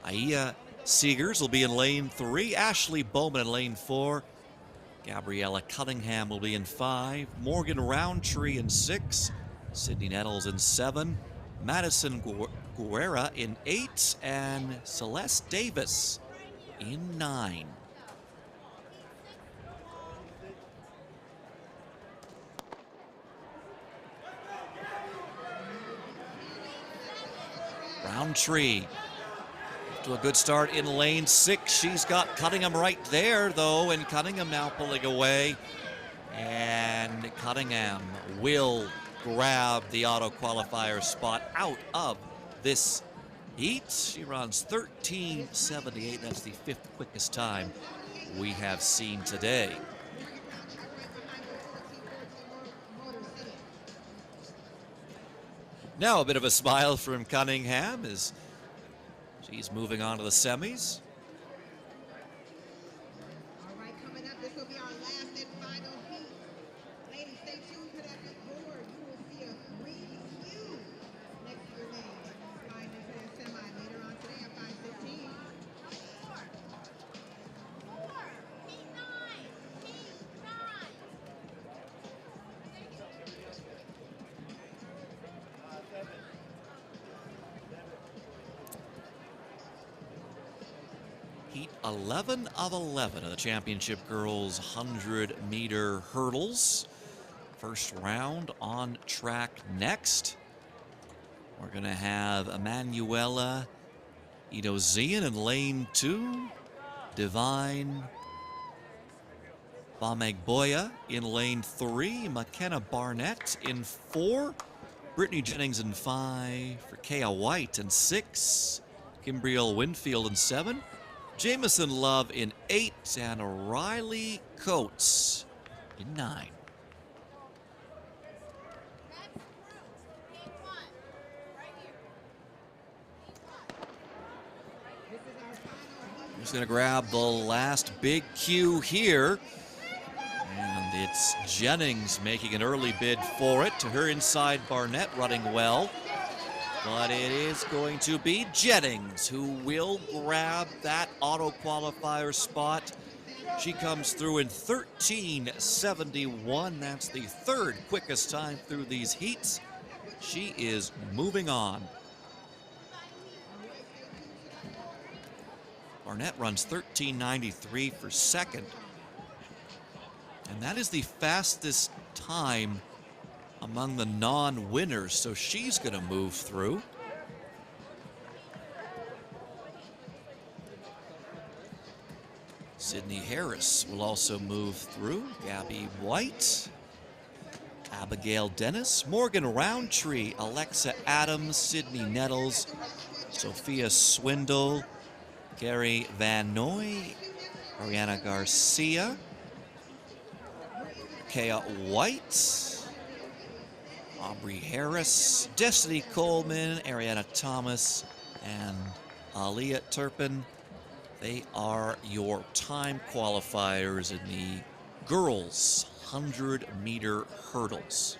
Aya Seegers will be in lane 3. Ashley Bowman in lane 4. Gabriella Cunningham will be in 5. Morgan Roundtree in 6. Sydney Nettles in 7. Madison Guerra in 8, and Celeste Davis in 9. Roundtree to a good start in lane 6. She's got Cunningham right there, though, and Cunningham now pulling away. And Cunningham will grab the auto qualifier spot out of this heat. She runs 13:78. That's the 5th quickest time we have seen today. Now a bit of a smile from Cunningham as she's moving on to the semis. All right, coming up, this will be our last and final heat. Ladies, stay tuned to that big board. You will see a green Q next to your name. Slide into that semi later on today at 5:15. Heat 11 of 11 of the championship girls 100-meter hurdles. First round on track next. We're going to have Emanuela Idozian in lane 2. Divine Bamegboya in lane 3. McKenna Barnett in 4. Brittany Jennings in 5. Rakea White in 6. Kimbriel Winfield in 7. Jamison Love in 8, and Riley Coates in 9. Who's going to grab the last big cue here? And it's Jennings making an early bid for it. To her inside, Barnett running well. But it is going to be Jennings who will grab that auto qualifier spot. She comes through in 13:71. That's the third quickest time through these heats. She is moving on. Barnett runs 13:93 for second. And that is the fastest time among the non-winners, so she's going to move through. Sydney Harris will also move through. Gabby White, Abigail Dennis, Morgan Roundtree, Alexa Adams, Sydney Nettles, Sophia Swindle, Gary Van Noy, Ariana Garcia, Kea White, Aubrey Harris, Destiny Coleman, Ariana Thomas, and Aliyah Turpin. They are your time qualifiers in the girls' 100-meter hurdles.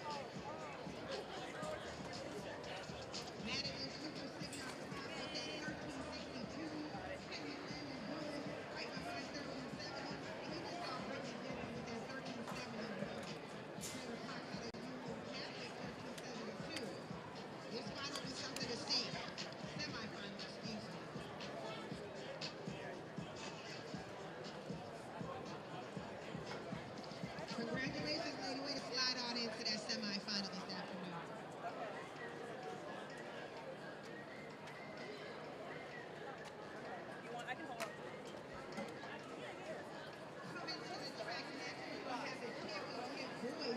Congratulations, lady. Way to slide on into that semifinal this afternoon. Coming to the track next, we have the championship boys,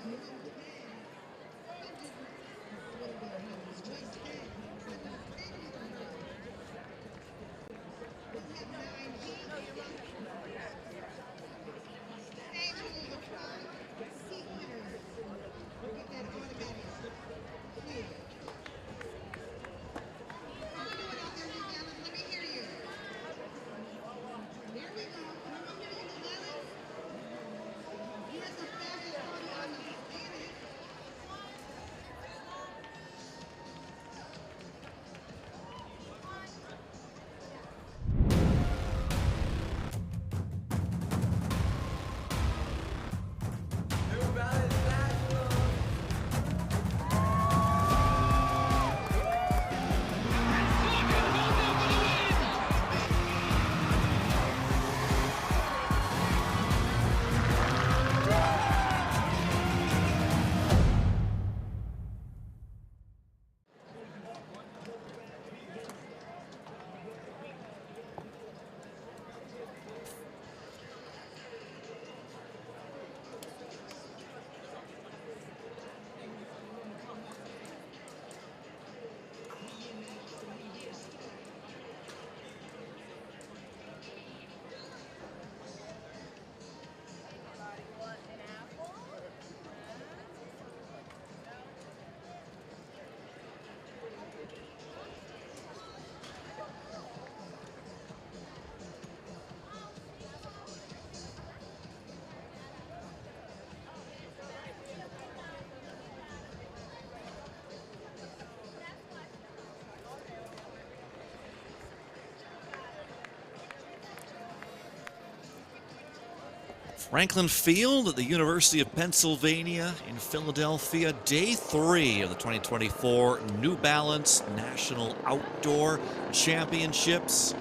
'Franklin Field at the University of Pennsylvania in Philadelphia, day 3 of the 2024 New Balance National Outdoor Championships.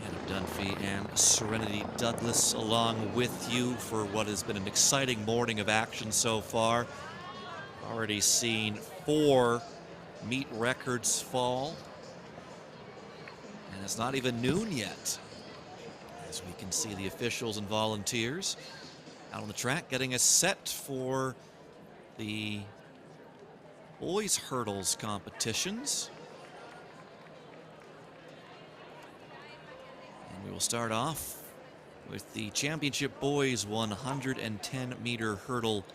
Adam Dunphy and Serenity Douglas along with you for what has been an exciting morning of action so far. Already seen 4 meet records fall, and it's not even noon yet. As we can see the officials and volunteers out on the track getting us set for the boys hurdles competitions. And we will start off with the championship boys 110-meter hurdle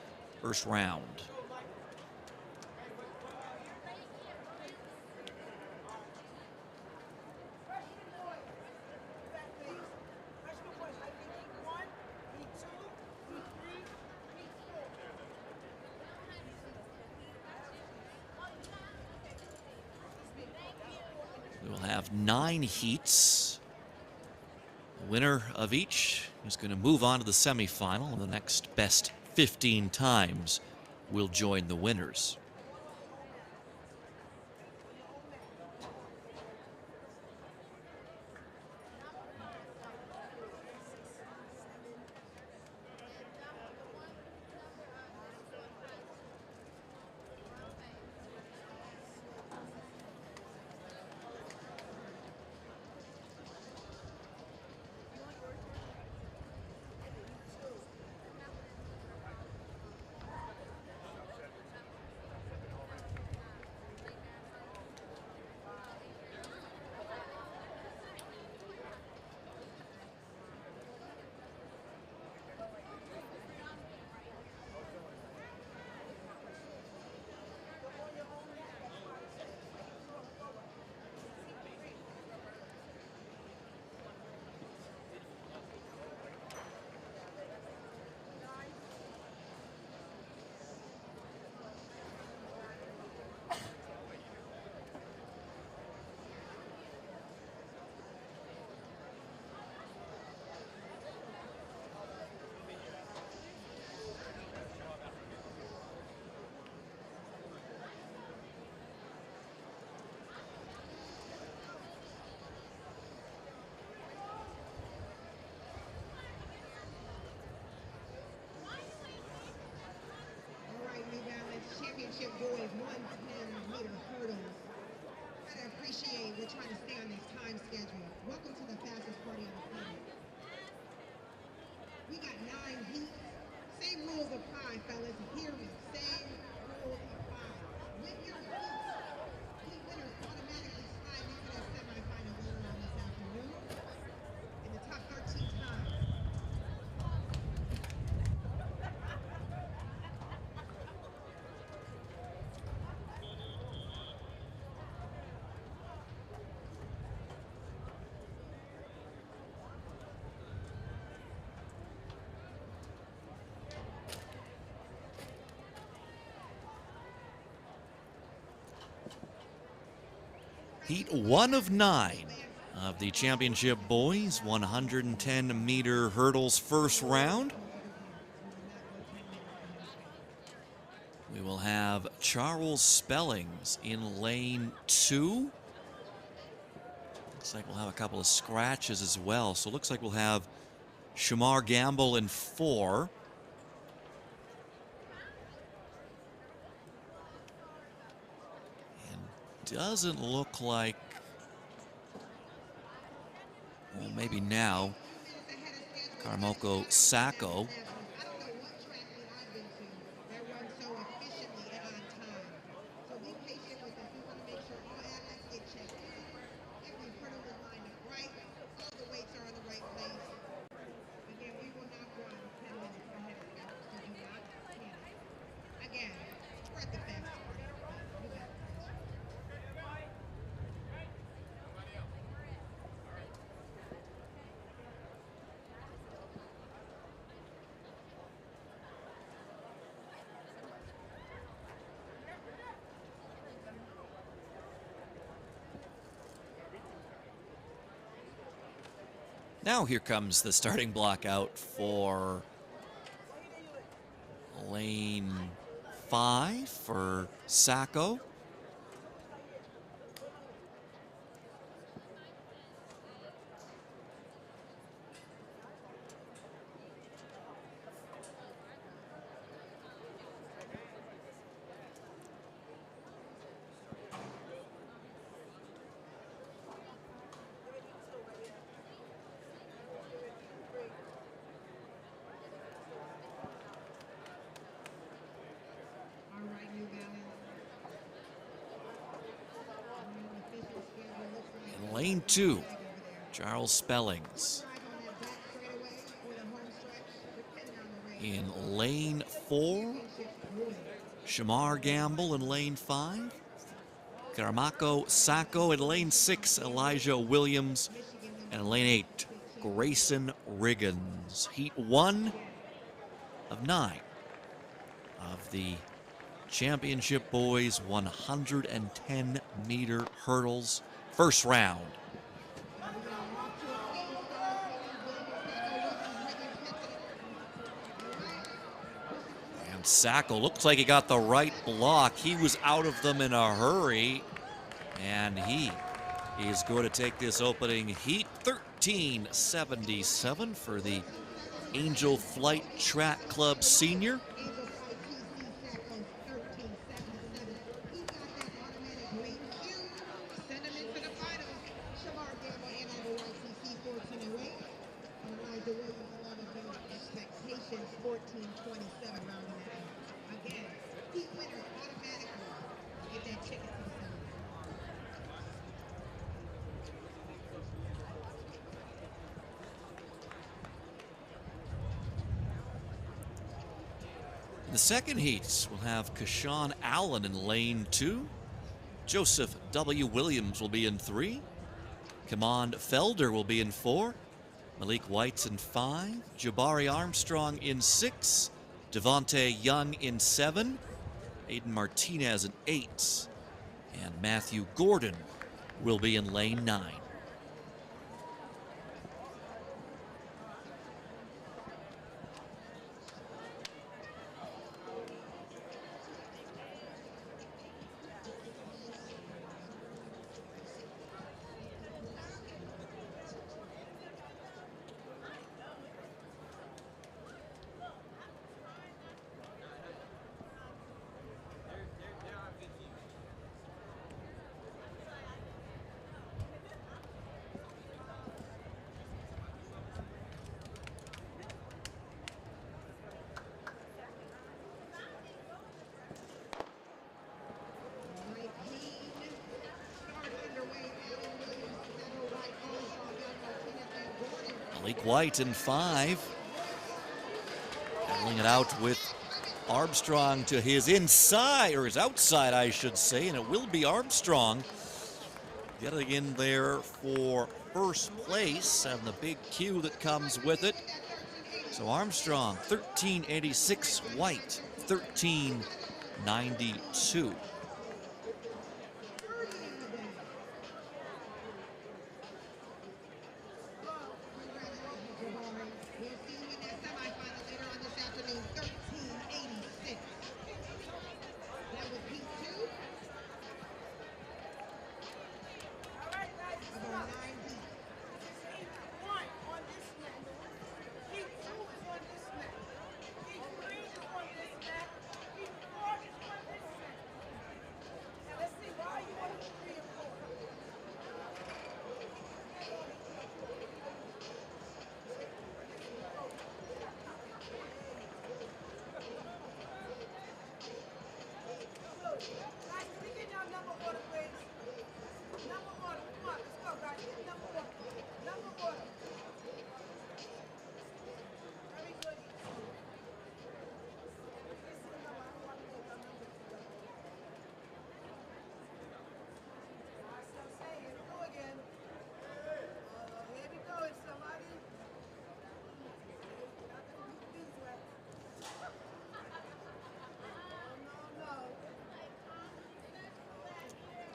first round. We will have 9 heats. The winner of each is going to move on to the semifinal, and the next best 15 times will join the winners. All right, New Balance Championship Boys 110-meter hurdles. Gotta appreciate we're trying to stay on this time schedule. Welcome to the fastest party on the planet. We got 9 heats. Same rules apply, fellas. Hear me. Same rules apply. With your heat winners automatically slide into that semifinal later on this afternoon in the top 13 times. Heat 1 of 9 of the championship boys 110-meter hurdles first round. We will have Charles Spellings in lane 2. Looks like we'll have a couple of scratches as well. So it looks like we'll have Shamar Gamble in 4. Doesn't look like, well, maybe now, Carmoko Sacco. Now here comes the starting block out for lane 5 for Sacco. In lane 2, Charles Spellings. In lane 4, Shamar Gamble in lane 5. Carmako Sacco in lane 6, Elijah Williams. And in lane 8, Grayson Riggins. Heat 1 of 9 of the championship boys 110-meter hurdles first round. And Sacco looks like he got the right block. He was out of them in a hurry, and he is going to take this opening heat. 13:77 for the Angel Flight Track Club Senior. The second heats will have Kashawn Allen in lane 2. Joseph W. Williams will be in 3. Command Felder will be in 4. Malik White's in 5. Jabari Armstrong in 6. Devontae Young in 7. Aiden Martinez in 8. And Matthew Gordon will be in lane 9. Malik White in 5. Battling it out with Armstrong to his inside, or his outside, I should say, and it will be Armstrong getting in there for first place and the big cue that comes with it. So Armstrong, 13:86, White, 13:92.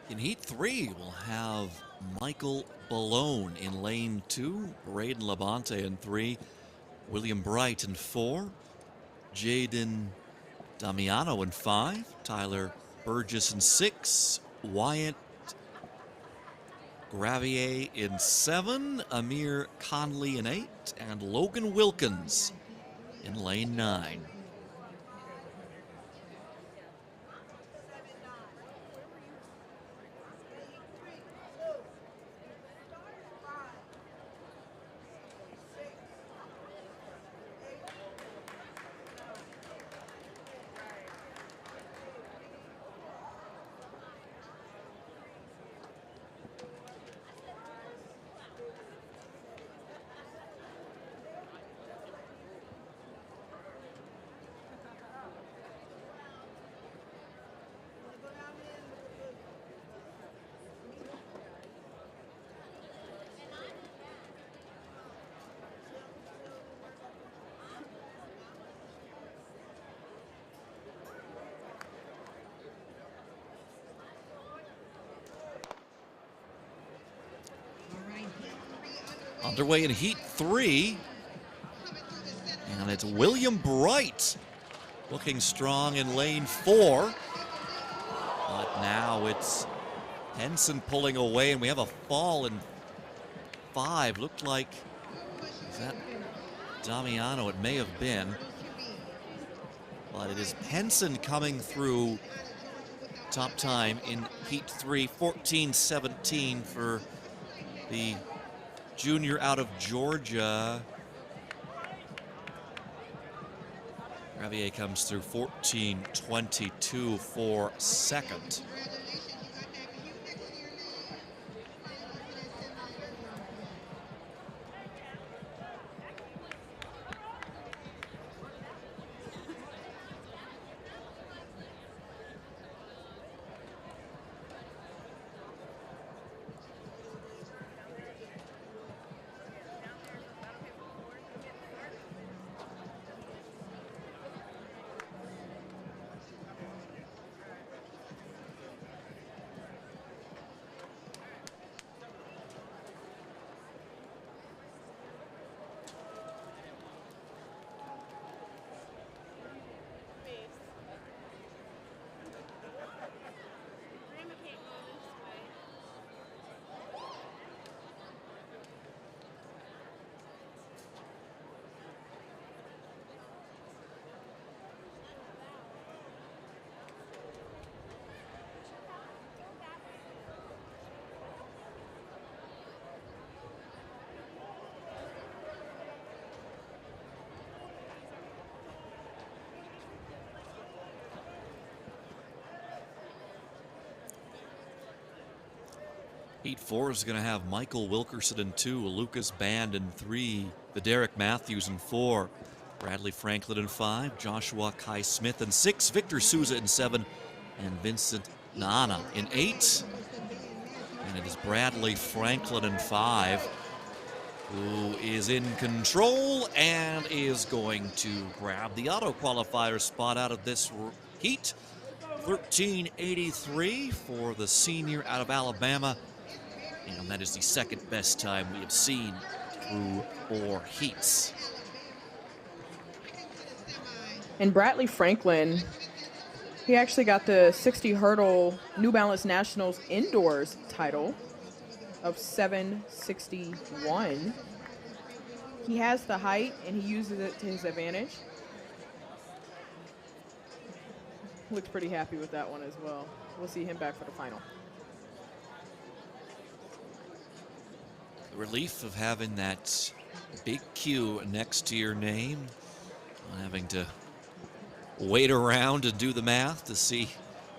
In Heat 3, we'll have Michael Balone in lane 2, Braden Labonte in 3, William Bright in 4, Jaden Damiano in 5, Tyler Burgess in 6, Wyatt Gravier in 7, Amir Conley in 8, and Logan Wilkins in lane 9. Underway in Heat 3. And it's William Bright looking strong in lane 4. But now it's Henson pulling away, and we have a fall in 5. Looked like, is that Damiano? It may have been. But it is Henson coming through top time in Heat 3, 14:17 for the junior out of Georgia. Gravier comes through 14:22 for second. Heat 4 is going to have Michael Wilkerson in 2, Lucas Band in 3, the Derek Matthews in 4, Bradley Franklin in 5, Joshua Kai Smith in 6, Victor Souza in 7, and Vincent Nana in 8. And it is Bradley Franklin in 5, who is in control and is going to grab the auto qualifier spot out of this heat. 13:83 for the senior out of Alabama. And that is the second best time we have seen through 4 heats. And Bradley Franklin, he actually got the 60 hurdle New Balance Nationals indoors title of 7:61. He has the height and he uses it to his advantage. Looks pretty happy with that one as well. We'll see him back for the final. The relief of having that big Q next to your name, having to wait around and do the math to see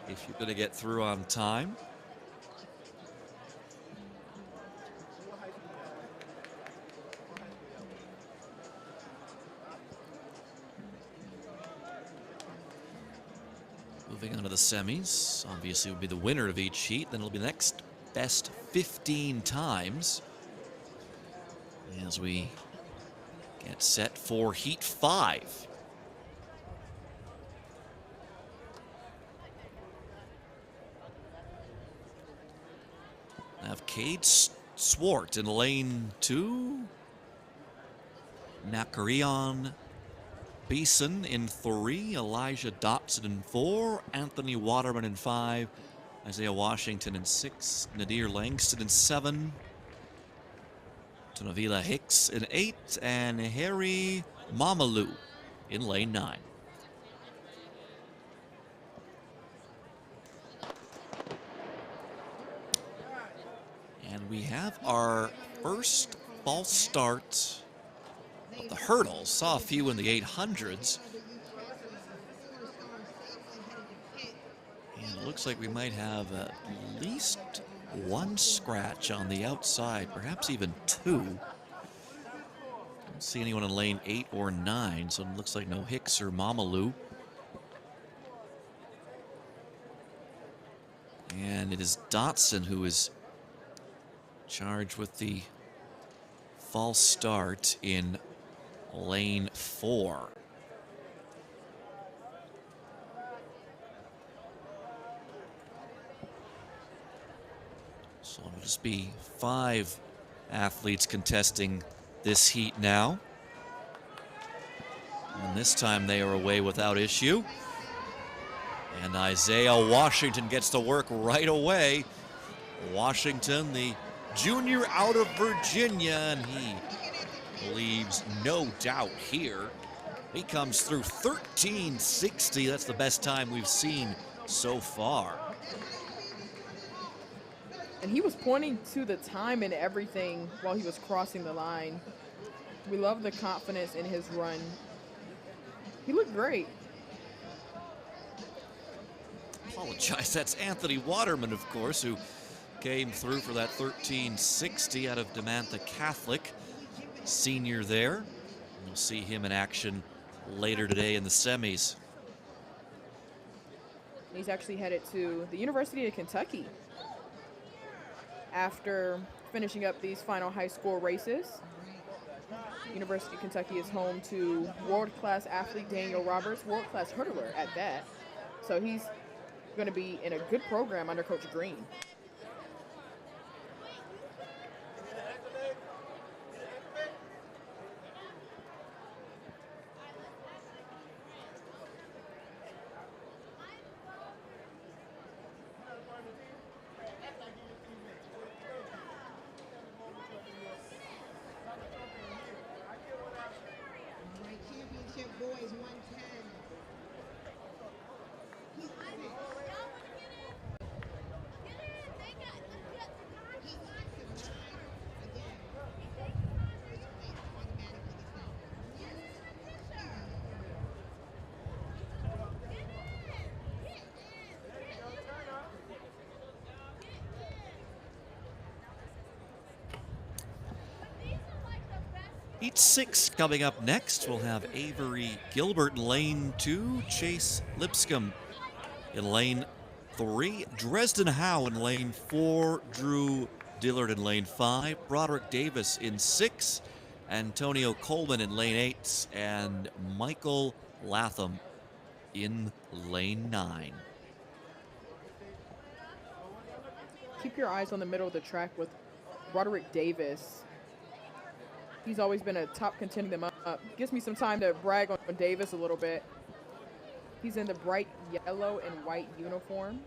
if you're going to get through on time. Moving on to the semis, obviously will be the winner of each heat, then it'll be the next best 15 times as we get set for Heat 5. I have Cade Swart in lane 2. Nakarion Beeson in 3. Elijah Dotson in 4. Anthony Waterman in 5. Isaiah Washington in 6. Nadir Langston in 7. Tonavila Hicks in 8. And Harry Mamalu in lane 9. And we have our first false start of the hurdles. Saw a few in the 800s. And it looks like we might have at least one scratch on the outside, perhaps even 2. Don't see anyone in lane 8 or 9, so it looks like no Hicks or Mamalu. And it is Dotson who is charged with the false start in lane 4. So it'll just be 5 athletes contesting this heat now. And this time they are away without issue. And Isaiah Washington gets to work right away. Washington, the junior out of Virginia, and he leaves no doubt here. He comes through 13:60. That's the best time we've seen so far. And he was pointing to the time and everything while he was crossing the line. We love the confidence in his run. He looked great. Apologize, that's Anthony Waterman, of course, who came through for that 13:60 out of DeMatha Catholic. Senior there. You'll see him in action later today in the semis. He's actually headed to the University of Kentucky after finishing up these final high school races. University of Kentucky is home to world-class athlete Daniel Roberts, world-class hurdler at that. So he's going to be in a good program under Coach Green. Championship boys 110. Heat 6 coming up next. We'll have Avery Gilbert in lane 2, Chase Lipscomb in lane 3, Dresden Howe in lane 4, Drew Dillard in lane 5, Broderick Davis in 6, Antonio Coleman in lane 8, and Michael Latham in lane 9. Keep your eyes on the middle of the track with Broderick Davis. He's always been a top contender them up. Gives me some time to brag on Davis a little bit. He's in the bright yellow and white uniform.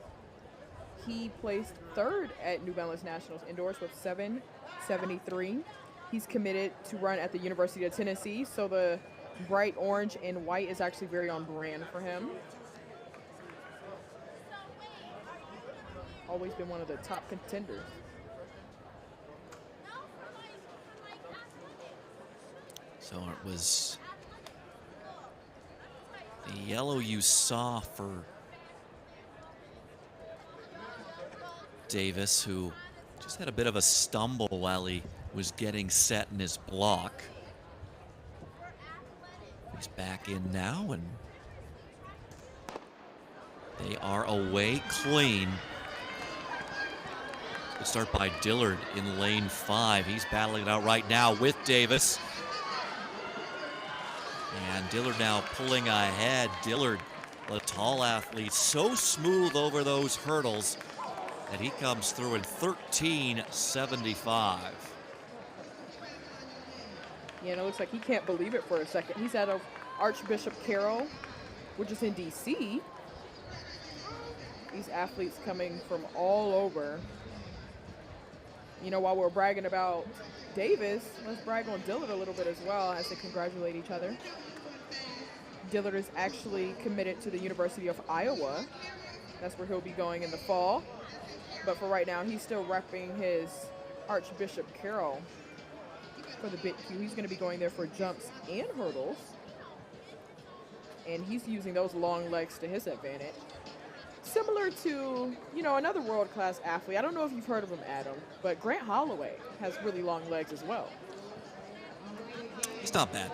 He placed 3rd at New Balance Nationals indoors with 7:73. He's committed to run at the University of Tennessee, so the bright orange and white is actually very on brand for him. Always been one of the top contenders. So it was the yellow you saw for Davis, who just had a bit of a stumble while he was getting set in his block. He's back in now, and they are away clean. Good start by Dillard in lane 5. He's battling it out right now with Davis. And Dillard now pulling ahead. Dillard, a tall athlete, so smooth over those hurdles that he comes through in 13:75. Yeah, and it looks like he can't believe it for a second. He's out of Archbishop Carroll, which is in D.C. These athletes coming from all over. You know, while we're bragging about Davis, let's brag on Dillard a little bit as well as they congratulate each other. Dillard is actually committed to the University of Iowa. That's where he'll be going in the fall. But for right now, he's still repping his Archbishop Carroll for the Big Q. He's going to be going there for jumps and hurdles. And he's using those long legs to his advantage. Similar to, you know, another world-class athlete. I don't know if you've heard of him, Adam, but Grant Holloway has really long legs as well. He's not bad.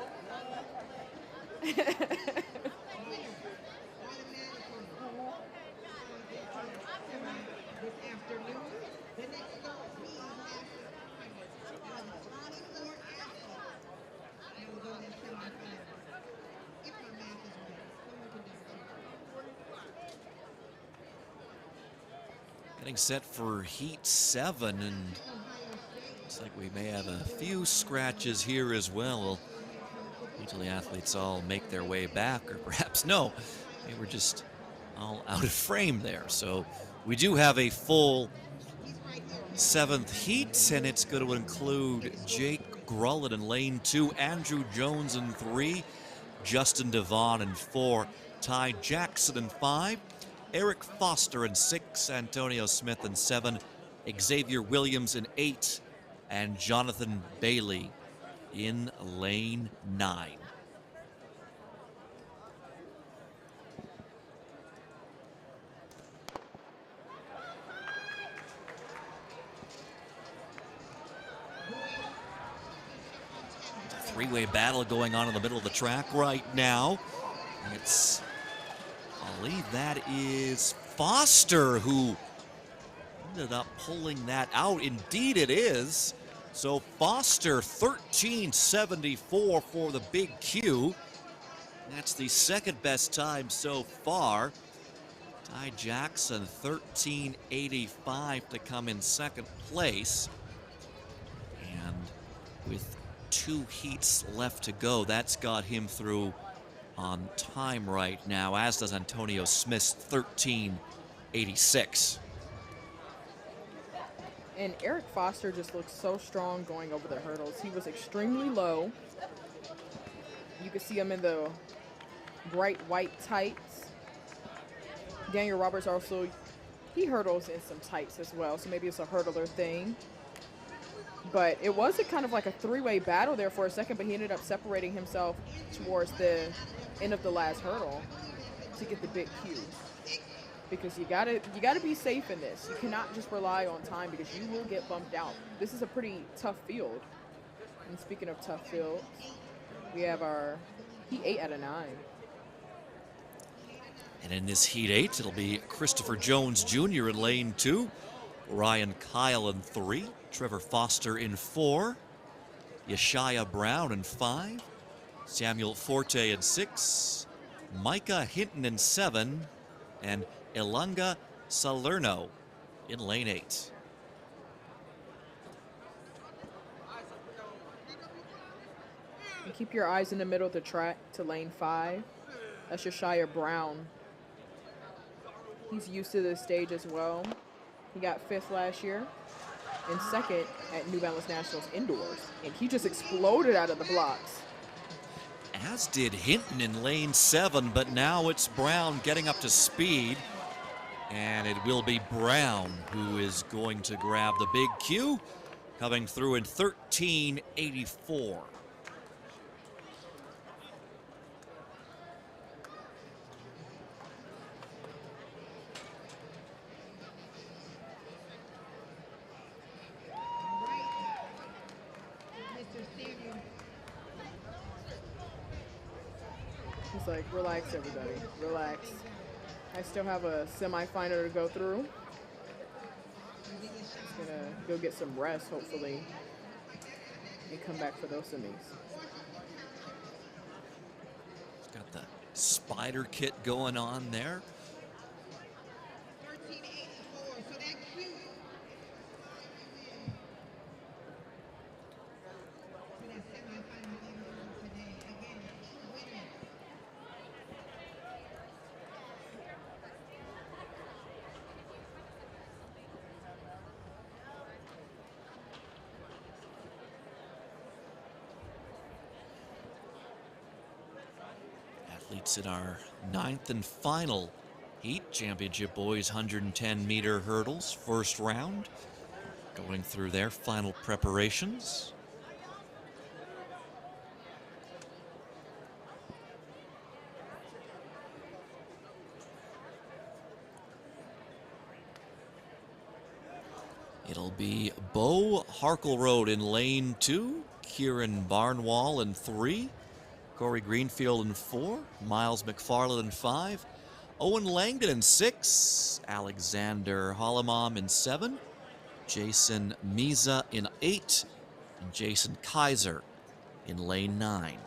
Getting set for Heat 7, and Looks like we may have a few scratches here as well. We'll wait till the athletes all make their way back, or perhaps no, they were just all out of frame there. So we do have a full 7th heat, and it's going to include Jake Grullen in lane 2, Andrew Jones in 3, Justin Devon in 4, Ty Jackson in 5, Eric Foster in 6, Antonio Smith in 7, Xavier Williams in 8, and Jonathan Bailey in lane 9. Three-way battle going on in the middle of the track right now. It's, I believe that is Foster who ended up pulling that out. Indeed it is. So Foster 13:74 for the big Q. That's the second best time so far. Ty Jackson 13:85 to come in second place. And with 2 heats left to go, that's got him through on time right now, as does Antonio Smith's 13:86. And Eric Foster just looks so strong going over the hurdles. He was extremely low. You could see him in the bright white tights. Daniel Roberts also, he hurdles in some tights as well, so maybe it's a hurdler thing. But it was a kind of like a 3-way battle there for a second, but he ended up separating himself towards the end of the last hurdle to get the big Q. Because you gotta be safe in this. You cannot just rely on time because you will get bumped out. This is a pretty tough field. And speaking of tough fields, we have our Heat 8 out of 9. And in this Heat 8, it'll be Christopher Jones Jr. in lane 2, Ryan Kyle in 3, Trevor Foster in 4, Yeshaya Brown in 5, Samuel Forte in 6, Micah Hinton in 7, and Ilunga Salerno in lane 8. And keep your eyes in the middle of the track to lane 5. That's Yeshaya Brown. He's used to this stage as well. He got 5th last year and 2nd at New Balance Nationals indoors. And he just exploded out of the blocks. As did Hinton in lane 7, but now it's Brown getting up to speed. And it will be Brown who is going to grab the big Q, coming through in 13:84. He's like, relax, everybody, relax. I still have a semifinal to go through. Just gonna go get some rest, hopefully, and come back for those semis. He's got the spider kit going on there. Athletes in our 9th and final heat, championship boys 110-meter hurdles, first round, going through their final preparations. It'll be Bo Harkleroad in lane 2, Kieran Barnwall in 3, Corey Greenfield in 4, Miles McFarland in 5, Owen Langdon in 6, Alexander Hollemam in 7, Jason Miza in 8, and Jason Kaiser in lane 9.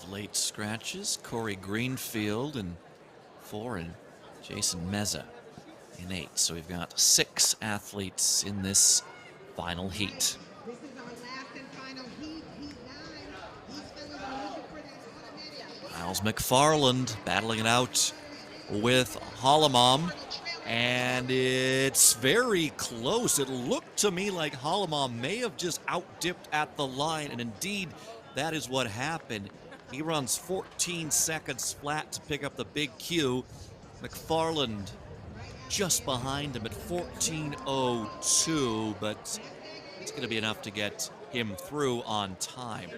of late scratches. Corey Greenfield in 4 and Jason Meza in 8. So we've got 6 athletes in this final heat. This is our last and final heat, heat 9. These fellas are looking for that automatic. Miles McFarland battling it out with Holomom, and it's very close. It looked to me like Holomom may have just out-dipped at the line, and indeed, that is what happened. He runs 14 seconds flat to pick up the big Q. McFarland just behind him at 14:02, but it's going to be enough to get him through on time.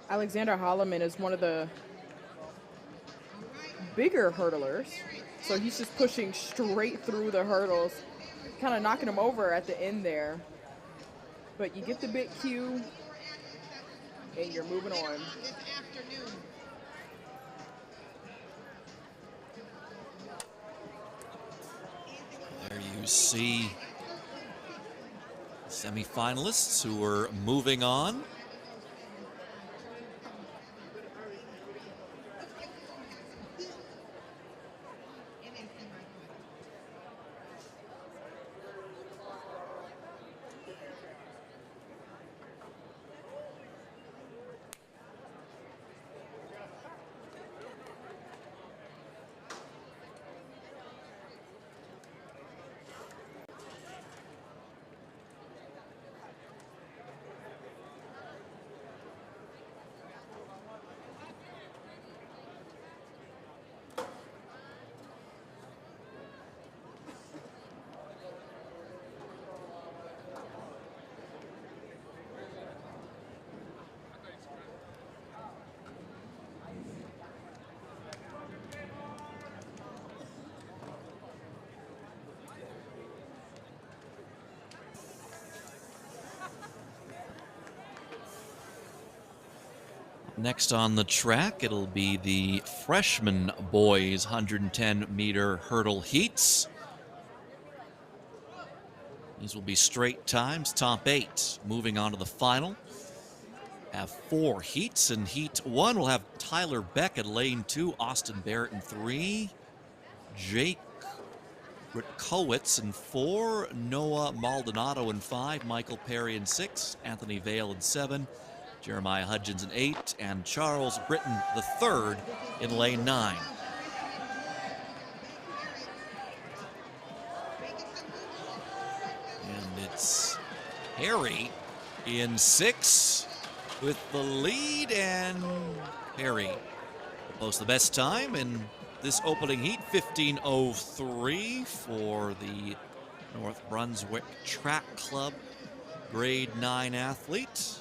Alexander Holloman is one of the bigger hurdlers, so he's just pushing straight through the hurdles, kind of knocking him over at the end there. But you get the big Q, and you're moving on. There you see semifinalists who are moving on. Next on the track, it'll be the freshman boys 110-meter hurdle heats. These will be straight times, top 8. Moving on to the final. Have 4 heats. In heat 1, we'll have Tyler Beck in lane 2, Austin Barrett in 3, Jake Ritkowitz in 4, Noah Maldonado in 5, Michael Perry in 6, Anthony Vale in 7, Jeremiah Hudgens in 8, and Charles Britton III in lane 9. And it's Harry in 6 with the lead, and Harry will post the best time in this opening heat, 15:03 for the North Brunswick Track Club grade 9 athlete.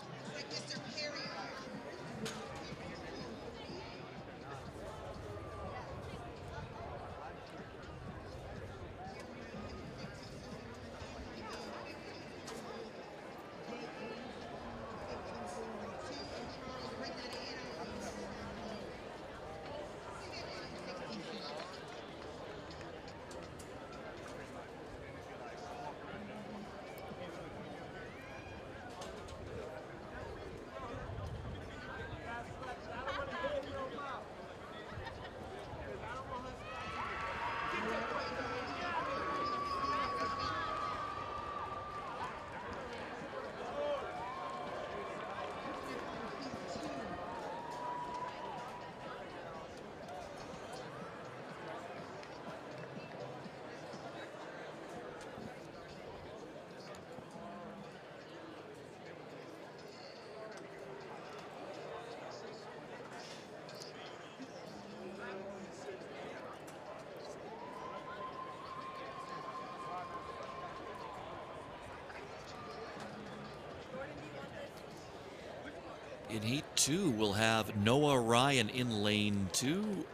In heat 2, we'll have Noah Ryan in lane 2,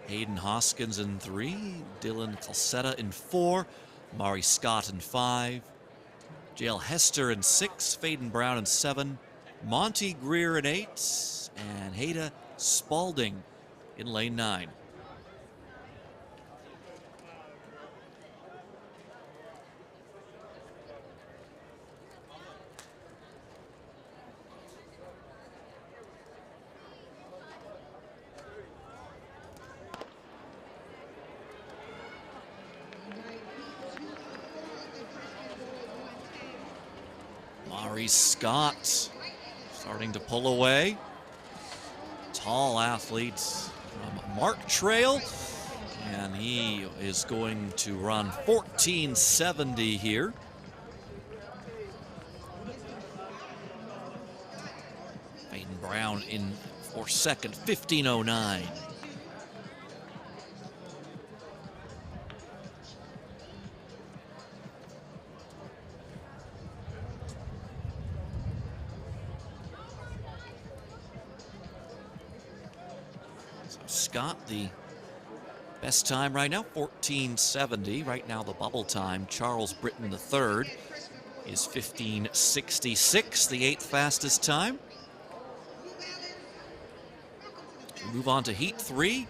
Hayden Hoskins in 3, Dylan Calcetta in 4, Mari Scott in 5, Jael Hester in 6, Faden Brown in 7, Monty Greer in 8, and Hayda Spalding in lane 9. Maurice Scott starting to pull away. Tall athlete from Mark Trail. And he is going to run 14.70 here. Hayden Brown in for second, 15.09. So Scott, the best time right now, 14.70. Right now the bubble time, Charles Britton III is 15.66, the 8th fastest time. We move on to Heat 3.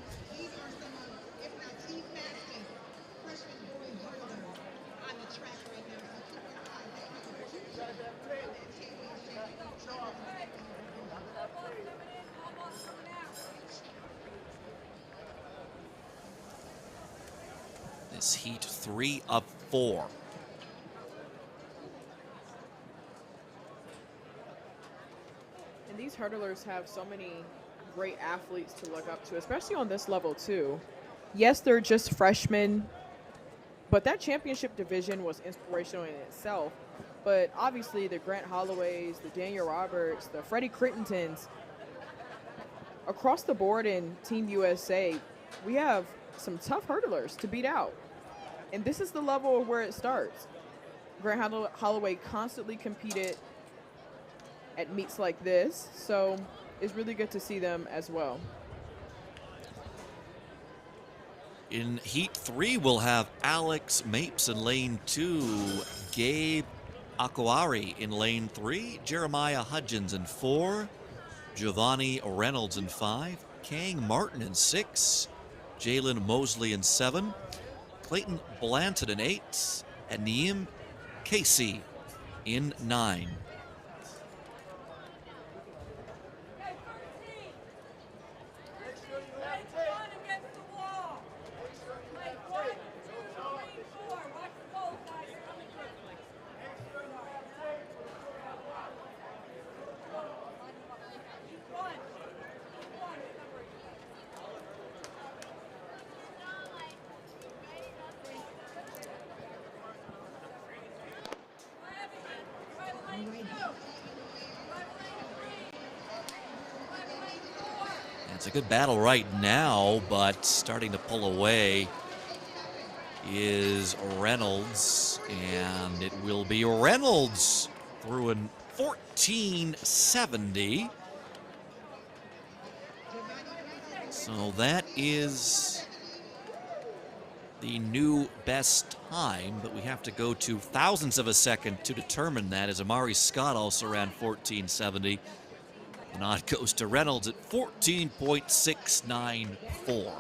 This Heat 3 of 4. And these hurdlers have so many great athletes to look up to, especially on this level too. Yes, they're just freshmen, but that championship division was inspirational in itself. But obviously the Grant Holloways, the Daniel Roberts, the Freddie Crittentons, across the board in Team USA, we have some tough hurdlers to beat out. And this is the level where it starts. Grant Holloway constantly competed at meets like this, so it's really good to see them as well. In Heat 3, we'll have Alex Mapes in lane 2, Gabe Aquari in lane 3, Jeremiah Hudgens in 4, Giovanni Reynolds in 5, Kang Martin in 6, Jalen Mosley in 7, Clayton Blanton in 8, and Neem Casey in 9. It's a good battle right now, but starting to pull away is Reynolds, and it will be Reynolds through in 14.70. So that is the new best time, but we have to go to thousandths of a second to determine that, as Amari Scott also ran 14.70. The nod goes to Reynolds at 14.694.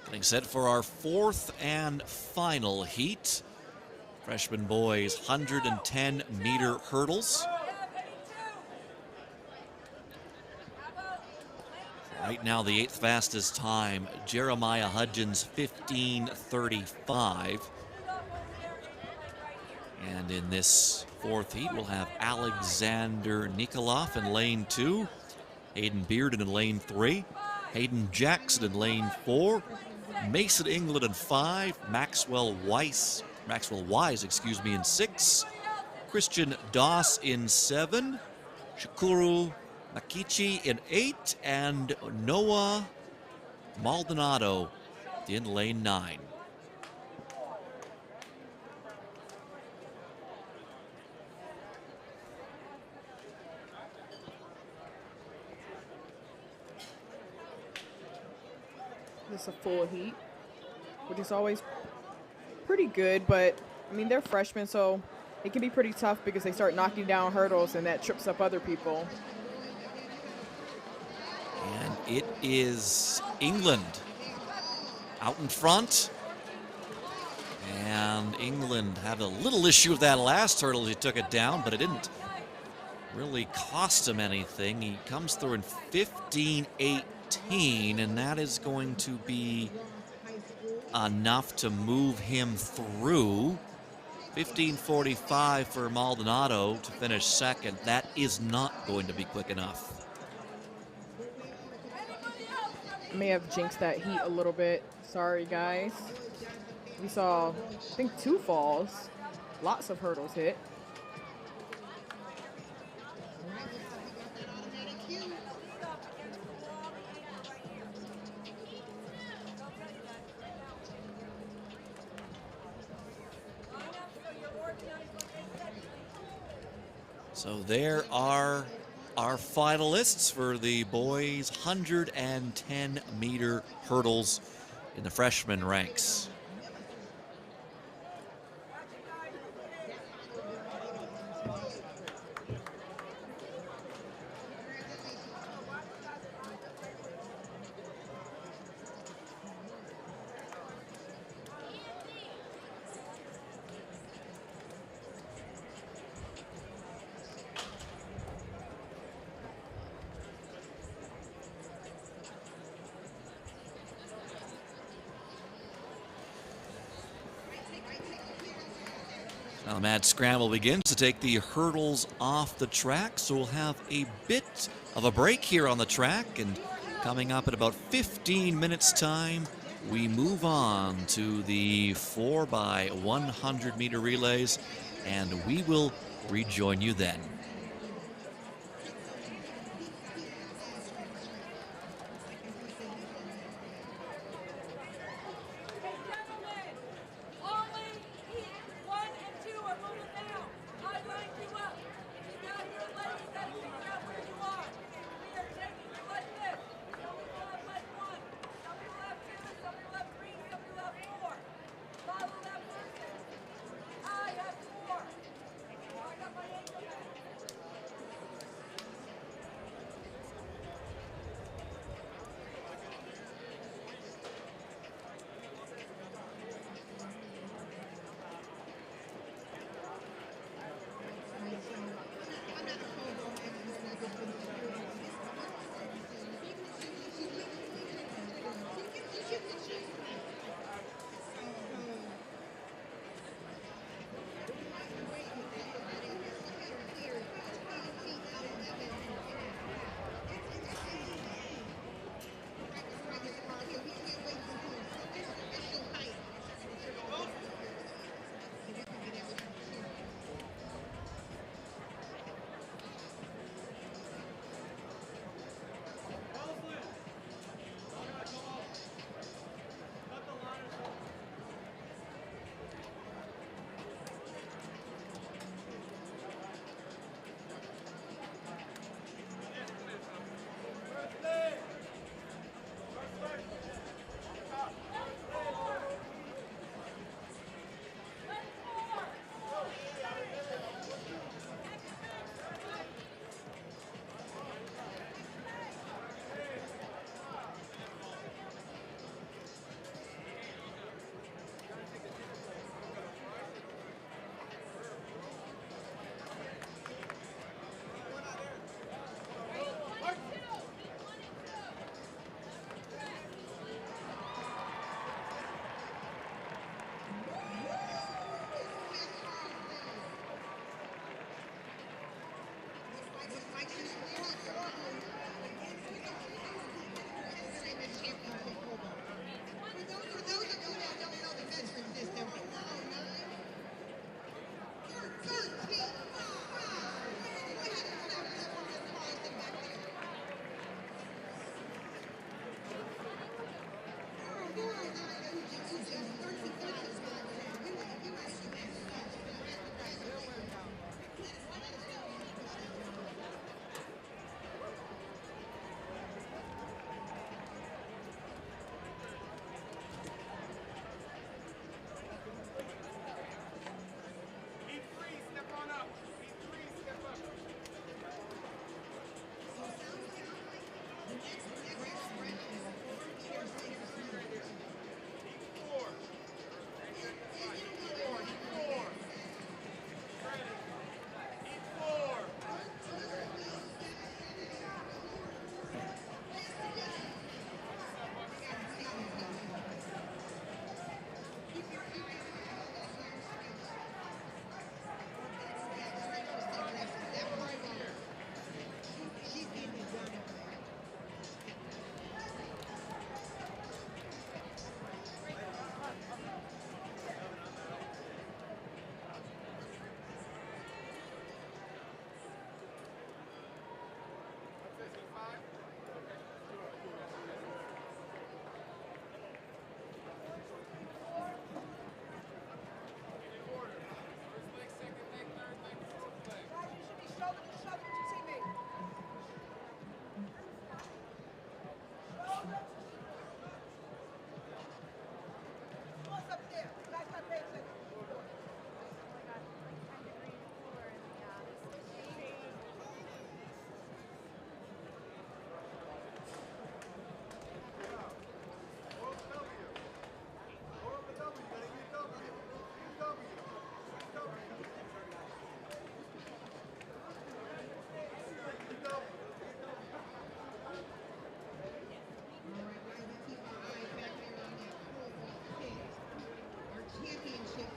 Getting set for our fourth and final heat. Freshman boys 110-meter hurdles. Right now, the 8th fastest time, Jeremiah Hudgens, 15:35. And in this fourth heat, we'll have Alexander Nikolov in lane 2, Hayden Bearden in lane 3, Hayden Jackson in lane 4, Mason England in 5, Maxwell Wise, in 6, Christian Doss in 7, Shakuru Makichi in 8, and Noah Maldonado in lane 9. This is a full heat, which is always pretty good, but I mean, they're freshmen, so it can be pretty tough because they start knocking down hurdles and that trips up other people. And it is England out in front. And England had a little issue with that last hurdle. He took it down, but it didn't really cost him anything. He comes through in 15:18, and that is going to be enough to move him through. 15:45 for Maldonado to finish second. That is not going to be quick enough. I may have jinxed that heat a little bit. Sorry, guys. We saw, I think, 2 falls. Lots of hurdles hit. So there are our finalists for the boys' 110-meter hurdles in the freshman ranks. Now the mad scramble begins to take the hurdles off the track, so we'll have a bit of a break here on the track, and coming up at about 15 minutes time, we move on to the 4x100 meter relays, and we will rejoin you then.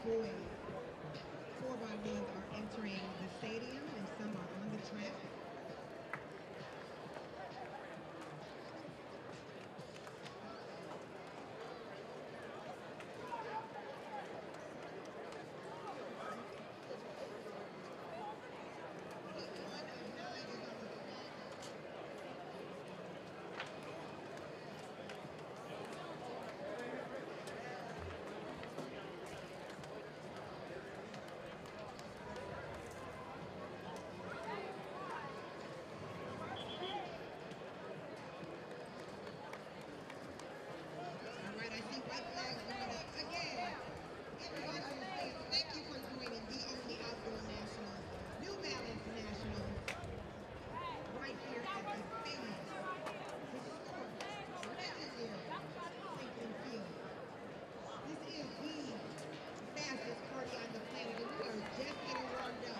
boys 4x1s are entering the stadium and some are on the track. Thank you for joining the only outdoor national, New Balance National, right here at the famous, historic, legendary Franklin Field. This is the fastest party on the planet, and we are just getting warmed up.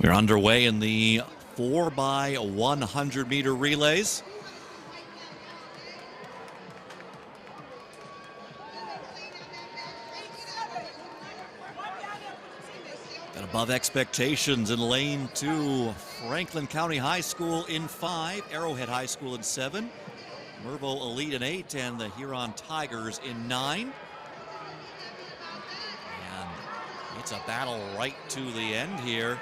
We're underway in the 4x100 meter relays. And above expectations in lane 2, Franklin County High School in 5, Arrowhead High School in 7, Mervo Elite in 8, and the Huron Tigers in 9. And it's a battle right to the end here.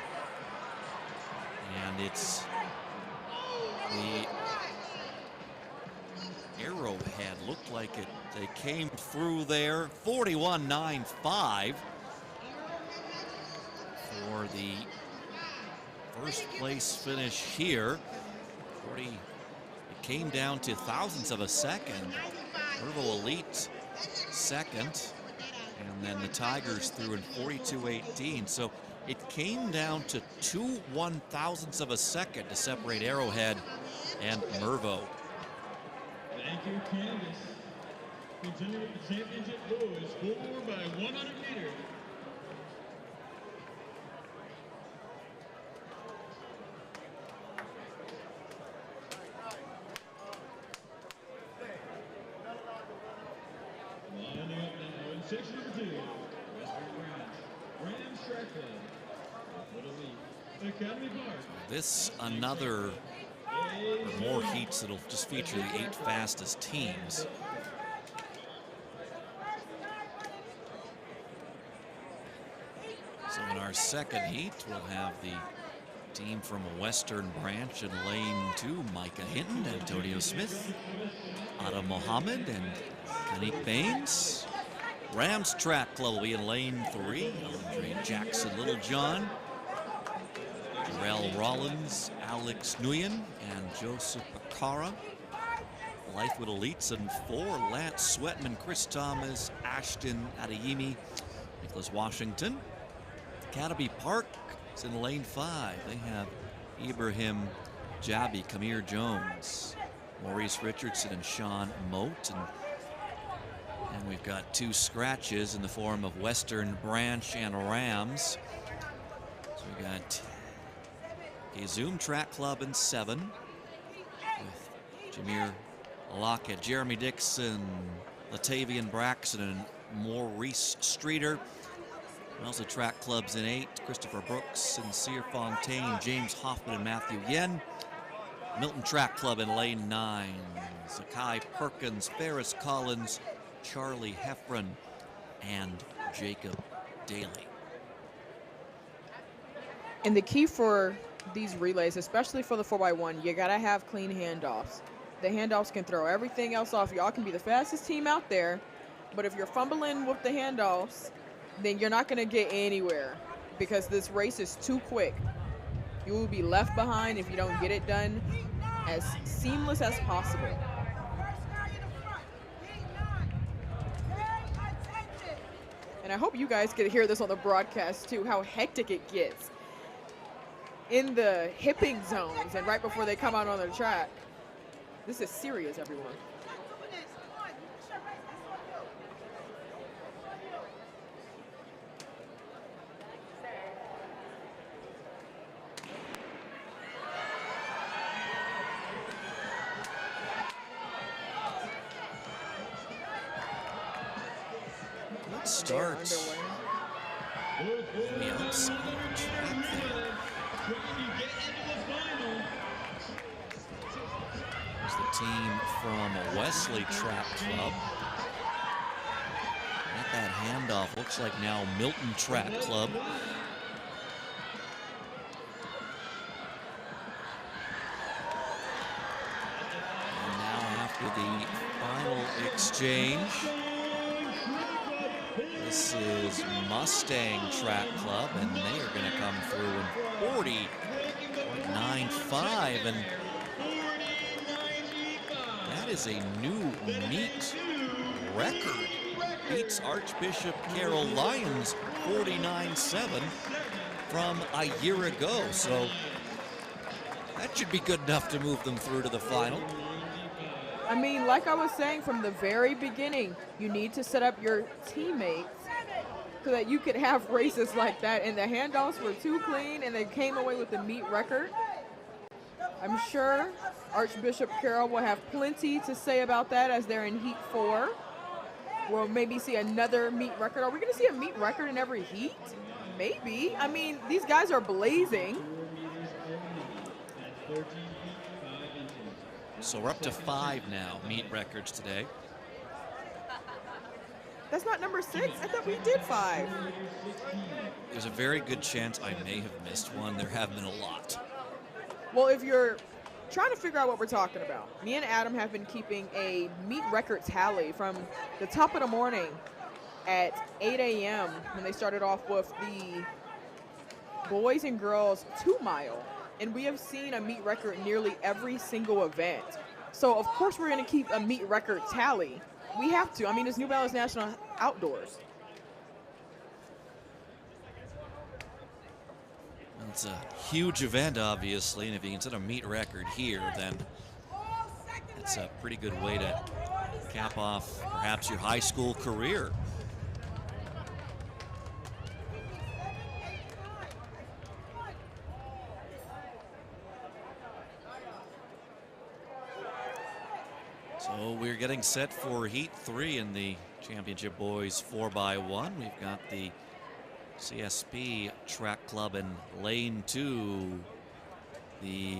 And it's the Arrowhead, looked like it. They came through there, 41.95 for the first place finish here. 40, it came down to thousandths of a second. Mervo Elite second, and then the Tigers threw in 42.18. So it came down to 2 1,000ths of a second to separate Arrowhead and Mervo. Thank you, Candace. Continuing with the championship boys, 4 by 100 meters. Lining up now in section number 2, Western Branch, Rams Track Club, Little League, Academy Park. This another or more heats that'll just feature the 8 fastest teams. So in our second heat, we'll have the team from Western Branch in lane 2, Micah Hinton, Antonio Smith, Adam Mohammed, and Kanik Baines. Rams Track Club will be in lane 3, Andre Jackson Littlejohn, Jarrell Rollins, Alex Nguyen, and Joseph Akara. Lifewood Elites in 4, Lance Sweatman, Chris Thomas, Ashton Adeyemi, Nicholas Washington. Academy Park is in lane 5. They have Ibrahim Jabi, Kamir Jones, Maurice Richardson, and Sean Moat. And we've got 2 scratches in the form of Western Branch and Rams. So we got a Zoom Track Club in 7 with Jameer Lockett, Jeremy Dixon, Latavian Braxton, and Maurice Streeter. And also track clubs in 8, Christopher Brooks, Sincere Fontaine, James Hoffman, and Matthew Yen. Milton Track Club in lane 9, Zakai Perkins, Ferris Collins, Charlie Heffron, and Jacob Daly. And the key for these relays, especially for the 4x1, you gotta have clean handoffs. The handoffs can throw everything else off. Y'all can be the fastest team out there, but if you're fumbling with the handoffs, then you're not gonna get anywhere because this race is too quick. You will be left behind if you don't get it done as seamless as possible. And I hope you guys get to hear this on the broadcast too, how hectic it gets in the hipping zones and right before they come out on the track. This is serious, everyone. Let's start on the outside of the track there. There's the team from Wesley Track Club. At that handoff, looks like now Milton Track Club. And now after the final exchange, this is Mustang Track Club, and they are going to come through in 40.95, and that is a new meet record. Beats Archbishop Carroll Lyons 49.7 from a year ago, so that should be good enough to move them through to the final. I mean, like I was saying from the very beginning, you need to set up your teammates so that you could have races like that. And the handoffs were too clean, and they came away with the meet record. I'm sure Archbishop Carroll will have plenty to say about that as they're in Heat 4. We'll maybe see another meet record. Are we going to see a meet record in every heat? Maybe. I mean, these guys are blazing. So we're up to 5 now, meet records today. That's not number 6. I thought we did 5. There's a very good chance I may have missed one. There have been a lot. Well, if you're trying to figure out what we're talking about, me and Adam have been keeping a meet record tally from the top of the morning at 8 a.m. when they started off with boys and girls 2 mile, and we have seen a meet record nearly every single event. So of course we're going to keep a meet record tally. We have to. I mean, it's New Balance National Outdoors. Well, it's a huge event, obviously, and if you can set a meet record here, then it's a pretty good way to cap off perhaps your high school career. So we're getting set for Heat 3 in the Championship Boys 4x1. We've got the CSP Track Club in Lane 2, the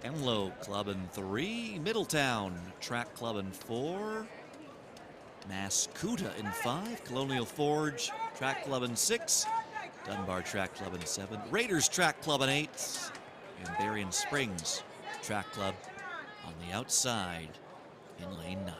Enloe Club in 3, Middletown Track Club in 4, Mascouta in 5, Colonial Forge Track Club in 6, Dunbar Track Club in 7, Raiders Track Club in 8, and Berrien Springs Track Club on the outside in Lane 9.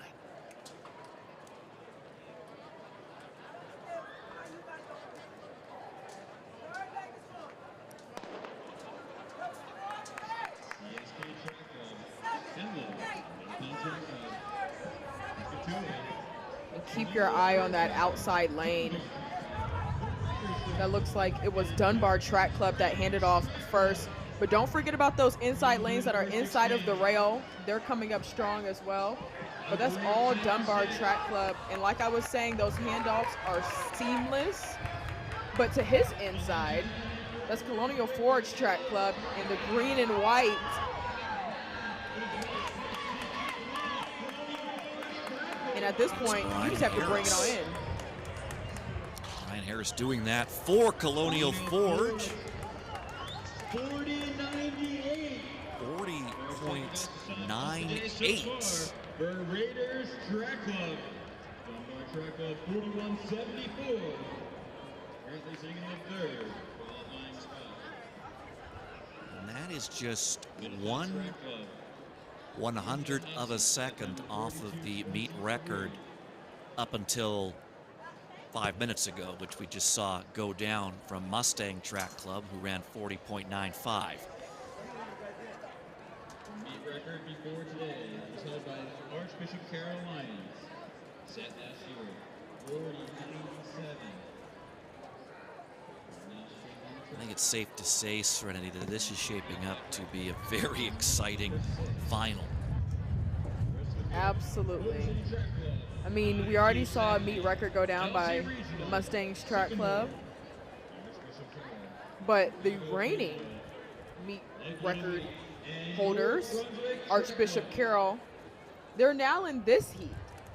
And keep your eye on that outside lane. That looks like it was Dunbar Track Club that handed off first. But don't forget about those inside lanes that are inside of the rail. They're coming up strong as well. But that's all Dunbar Track Club. And like I was saying, those handoffs are seamless. But to his inside, that's Colonial Forge Track Club in the green and white. And at this point, you just have to bring it on in. Ryan Harris doing that for Colonial Forge. 40.98. 40.98. For Raiders Track Club. Dunbar Track Club 41.74. Currently sitting in the third qualifying spot. And that is just 1/100th of a second off of the meet record up until 5 minutes ago, which we just saw go down from Mustang Track Club, who ran 40.95. Meet record before today was held by Archbishop Carroll Lions. Set last year, 40.97. I think it's safe to say, Serenity, that this is shaping up to be a very exciting final. Absolutely. I mean, we already saw a meet record go down by Mustangs Track Club, but the reigning meet record holders, Archbishop Carroll, they're now in this heat.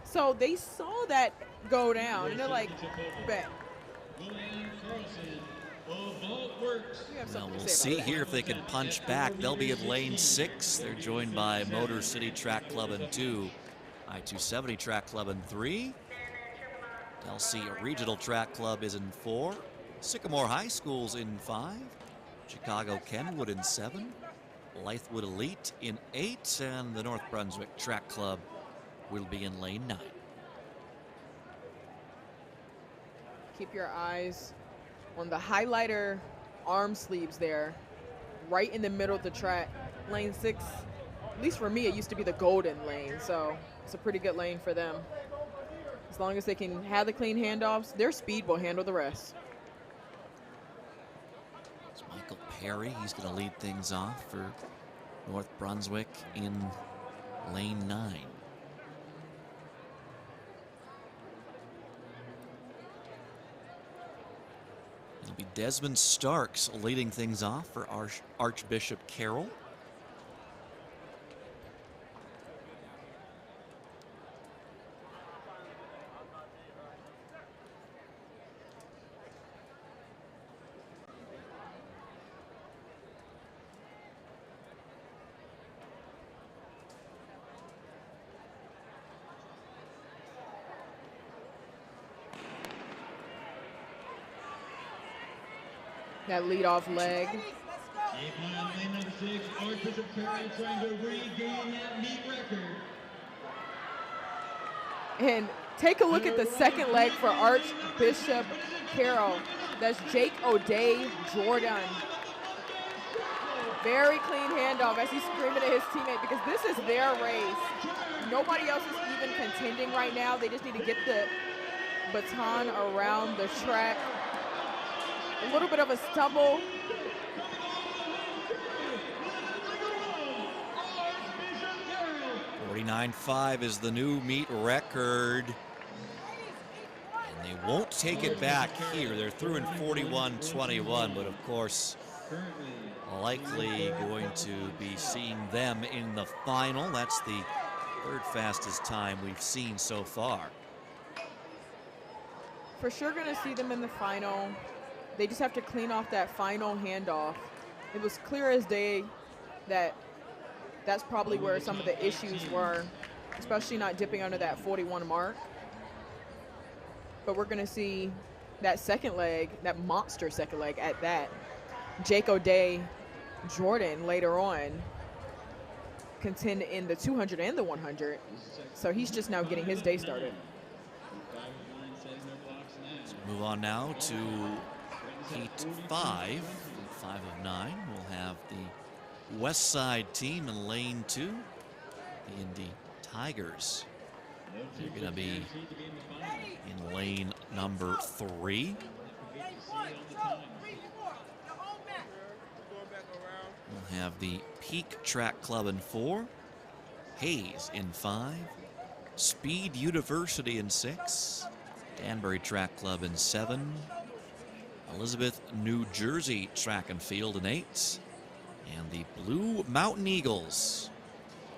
So they saw that go down, and they're like, bet. Well, we'll see here if they can punch back. They'll be in lane 6. They're joined by Motor City Track Club in 2, I-270 Track Club in 3. Tennessee Regional Track Club is in 4. Sycamore High School's in 5. Chicago Kenwood in 7. Blythewood Elite in 8. And the North Brunswick Track Club will be in lane 9. Keep your eyes on the highlighter arm sleeves there, right in the middle of the track. Lane 6, at least for me, it used to be the golden lane, so it's a pretty good lane for them. As long as they can have the clean handoffs, their speed will handle the rest. It's Michael Perry. He's going to lead things off for North Brunswick in lane 9. It'll be Desmond Starks leading things off for Archbishop Carroll. That leadoff leg. Lane number 6, Archbishop Carroll trying to regain that meet record. And take a look at the second leg for Archbishop Carroll. That's Jake O'Day Jordan. Very clean handoff as he's screaming at his teammate because this is their race. Nobody else is even contending right now. They just need to get the baton around the track. A little bit of a stumble. 49.5 is the new meet record. And they won't take it back here. They're through in 41.21, but of course, likely going to be seeing them in the final. That's the third fastest time we've seen so far. For sure going to see them in the final. They just have to clean off that final handoff. It was clear as day that that's probably where some of the issues were, especially not dipping under that 41 mark. But we're going to see that second leg, that monster second leg at that. Jake O'Day Jordan later on contend in the 200 and the 100. So he's just now getting his day started. So move on now to Heat 5, 5 of 9. We'll have the West Side team in lane 2, the Indy Tigers. They're going to be in lane number 3. We'll have the Peak Track Club in 4, Hayes in 5, Speed University in 6, Danbury Track Club in 7, Elizabeth, New Jersey Track and Field in 8, and the Blue Mountain Eagles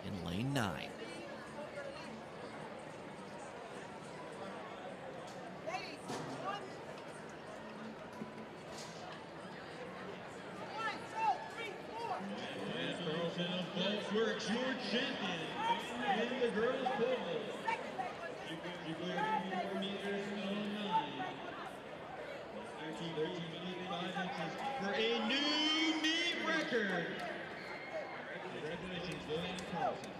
in lane 9. Works your champion in the girls' pole. You cleared 4 meters and 09. 13 feet 5 inches for a new meet record. Congratulations, Lillian Carlson.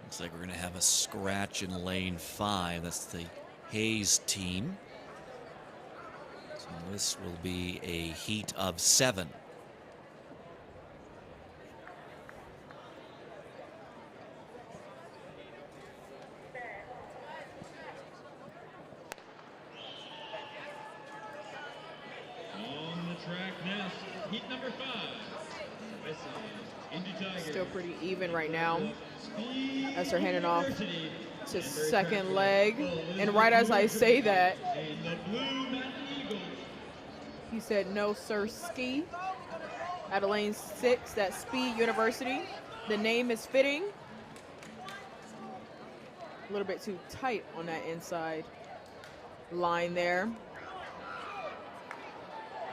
Looks like we're going to have a scratch in lane 5. That's the Hayes team. So this will be a heat of 7. On the track now, heat number 5. Indy Tigers. Still pretty even right now as they're handing off to second leg. And right as I say that, he said no sir ski. Out of lane 6, that's Speed University. The name is fitting. A little bit too tight on that inside line there.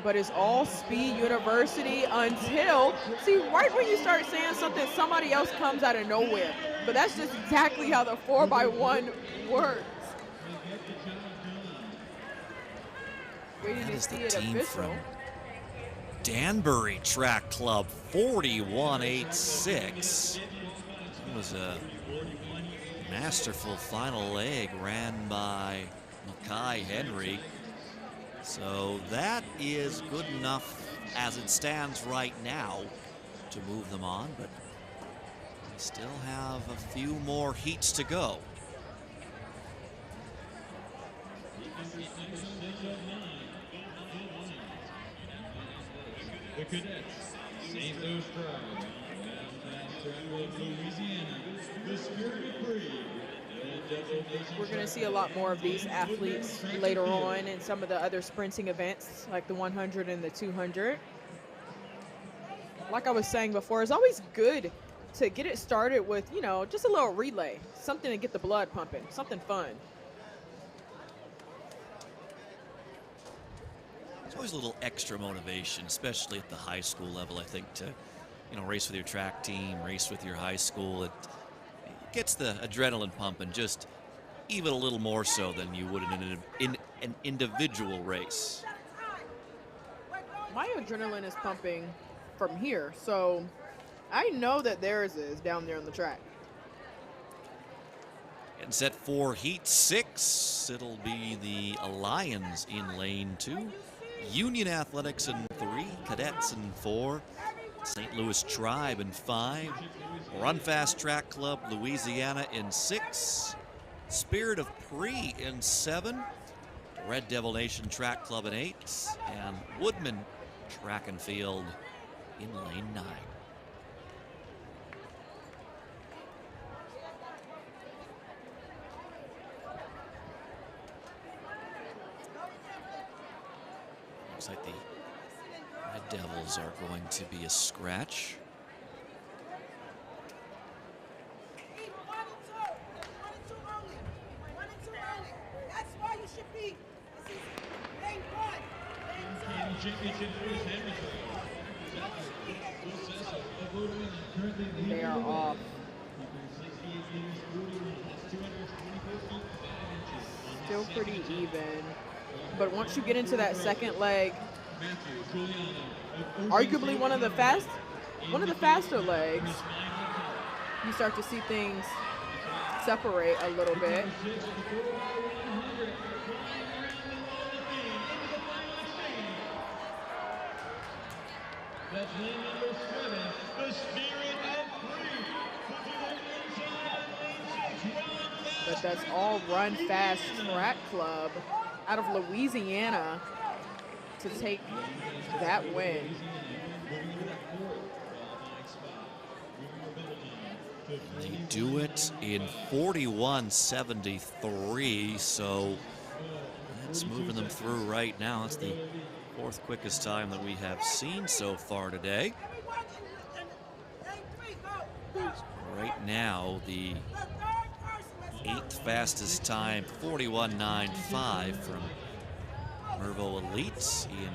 But it's all Speed University until, see, right when you start saying something, somebody else comes out of nowhere. But that's just exactly how the 4x1 works. That is the team from Danbury Track Club, 41.86. It was a masterful final leg ran by Mackay Henry. So that is good enough as it stands right now to move them on, but we still have a few more heats to go. The Cadets, St. Louis Drive, Louisiana, the Spirit of Free. We're going to see a lot more of these athletes later on in some of the other sprinting events, like the 100 and the 200. Like I was saying before, it's always good to get it started with, you know, just a little relay, something to get the blood pumping, something fun. It's always a little extra motivation, especially at the high school level, I think, to, you know, race with your track team, race with your high school. It gets the adrenaline pumping just even a little more so than you would in an individual race. My adrenaline is pumping from here, so I know that theirs is down there on the track. And set for Heat 6, it'll be the Lions in lane 2, Union Athletics in 3, Cadets in 4, St. Louis Tribe in 5, Run Fast Track Club Louisiana in 6, Spirit of Pre in 7, Red Devil Nation Track Club in 8, and Woodman Track and Field in lane 9. Looks like the Red Devils are going to be a scratch. They are off. Still pretty even. But once you get into that second leg, arguably one of the faster legs, you start to see things separate a little bit. That's lane number 7, the Spirit of Free. But that's all Run Fast Track Club out of Louisiana to take that win. They do it in 41:73, so that's moving them through right now. It's the 4th quickest time that we have seen so far today. Right now, the 8th fastest time, 41:95 from Mervo Elite in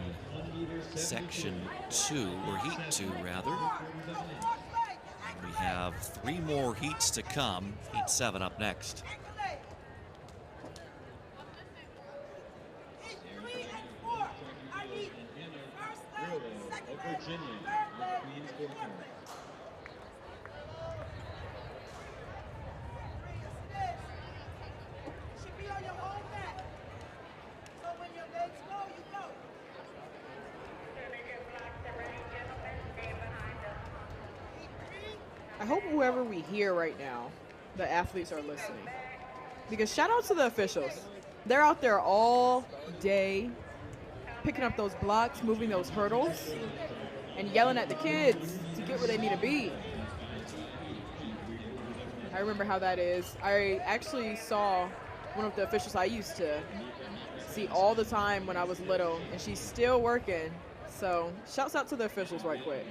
section 2, or heat 2 rather. And we have 3 more heats to come. Heat 7 up next. I hope whoever we hear right now, the athletes are listening. Because shout out to the officials. They're out there all day picking up those blocks, moving those hurdles, and yelling at the kids to get where they need to be. I remember how that is. I actually saw one of the officials I used to see all the time when I was little, and she's still working. So shouts out to the officials right quick.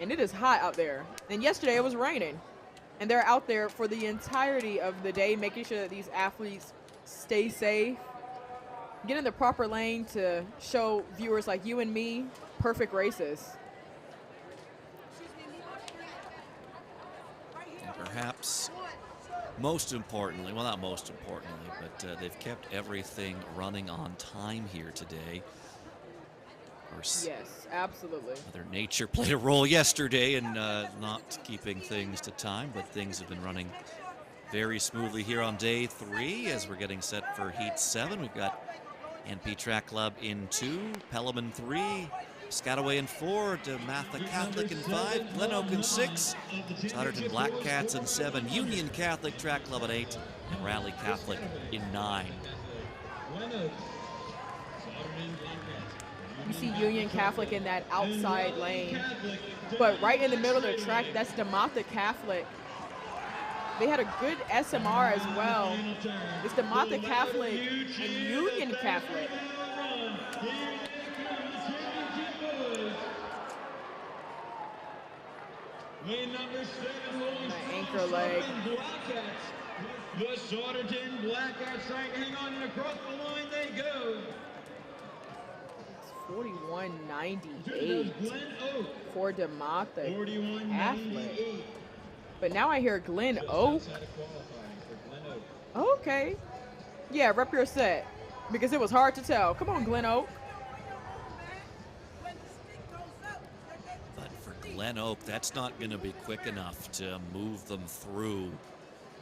And it is hot out there. And yesterday it was raining. And they're out there for the entirety of the day, making sure that these athletes stay safe, get in the proper lane to show viewers like you and me perfect races. And perhaps most importantly, well, not most importantly, but they've kept everything running on time here today. Of course, yes, absolutely. Mother Nature played a role yesterday in not keeping things to time, but things have been running very smoothly here on day 3 as we're getting set for Heat 7. We've got NP Track Club in 2, Pelham in 3, Piscataway in 4, DeMatha Catholic in 5, Glen Oak in 6, Totterton Black Cats in 7, Union Catholic Track Club in 8, and Raleigh Catholic in 9. You see Union Catholic in that outside lane. But right in the middle of the track, that's DeMatha Catholic. They had a good SMR as well. It's DeMatha Catholic and Union Catholic. That anchor leg. The Totterton Black Cats trying to hang on, and across the line they go. 41.98 for DeMatha Catholic. But now I hear Glen Oak. Okay. Yeah, rep your set. Because it was hard to tell. Come on, Glen Oak. But for Glen Oak, that's not going to be quick enough to move them through.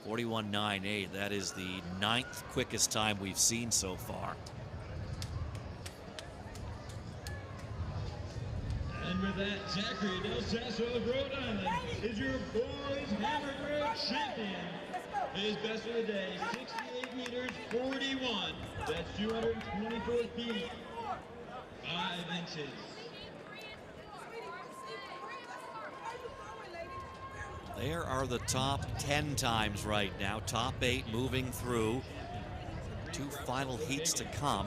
41.98, that is the 9th quickest time we've seen so far. And with that, Zachary Del Sasso of Rhode Island is your boys hammer throw champion. His best of the day, 68 meters 41. That's 224 feet, 5 inches. There are the top 10 times right now. Top 8 moving through. 2 final heats to come.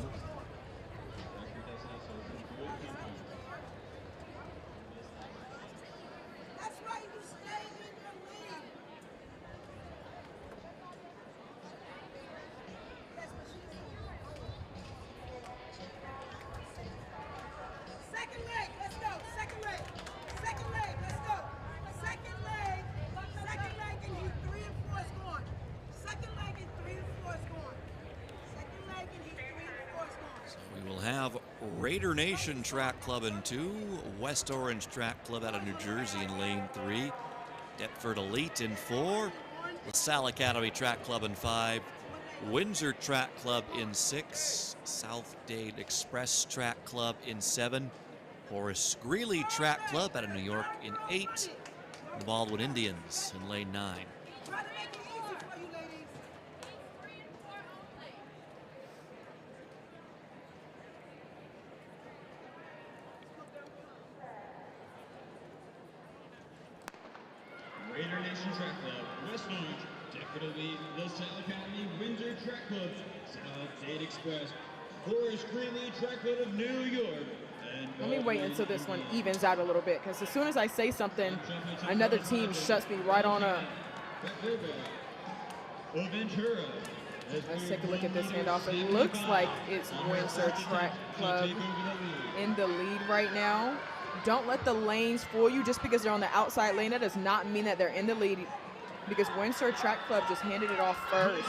Raider Nation Track Club in 2, West Orange Track Club out of New Jersey in lane 3, Deptford Elite in 4, LaSalle Academy Track Club in 5, Windsor Track Club in 6, South Dade Express Track Club in 7, Horace Greeley Track Club out of New York in 8, and the Baldwin Indians in lane 9. Raider Nation Track Club, West Orange, Deptford Elite, LaSalle Academy, Windsor Track Club, South Dade Express, Horace Greeley Track Club of New York. Let me wait until this one evens out a little bit, because as soon as I say something, another team shuts me right on up. Let's take a look at this handoff. It looks like it's Windsor Track Club in the lead right now. Don't let the lanes fool you. Just because they're on the outside lane, that does not mean that they're in the lead, because Windsor Track Club just handed it off first.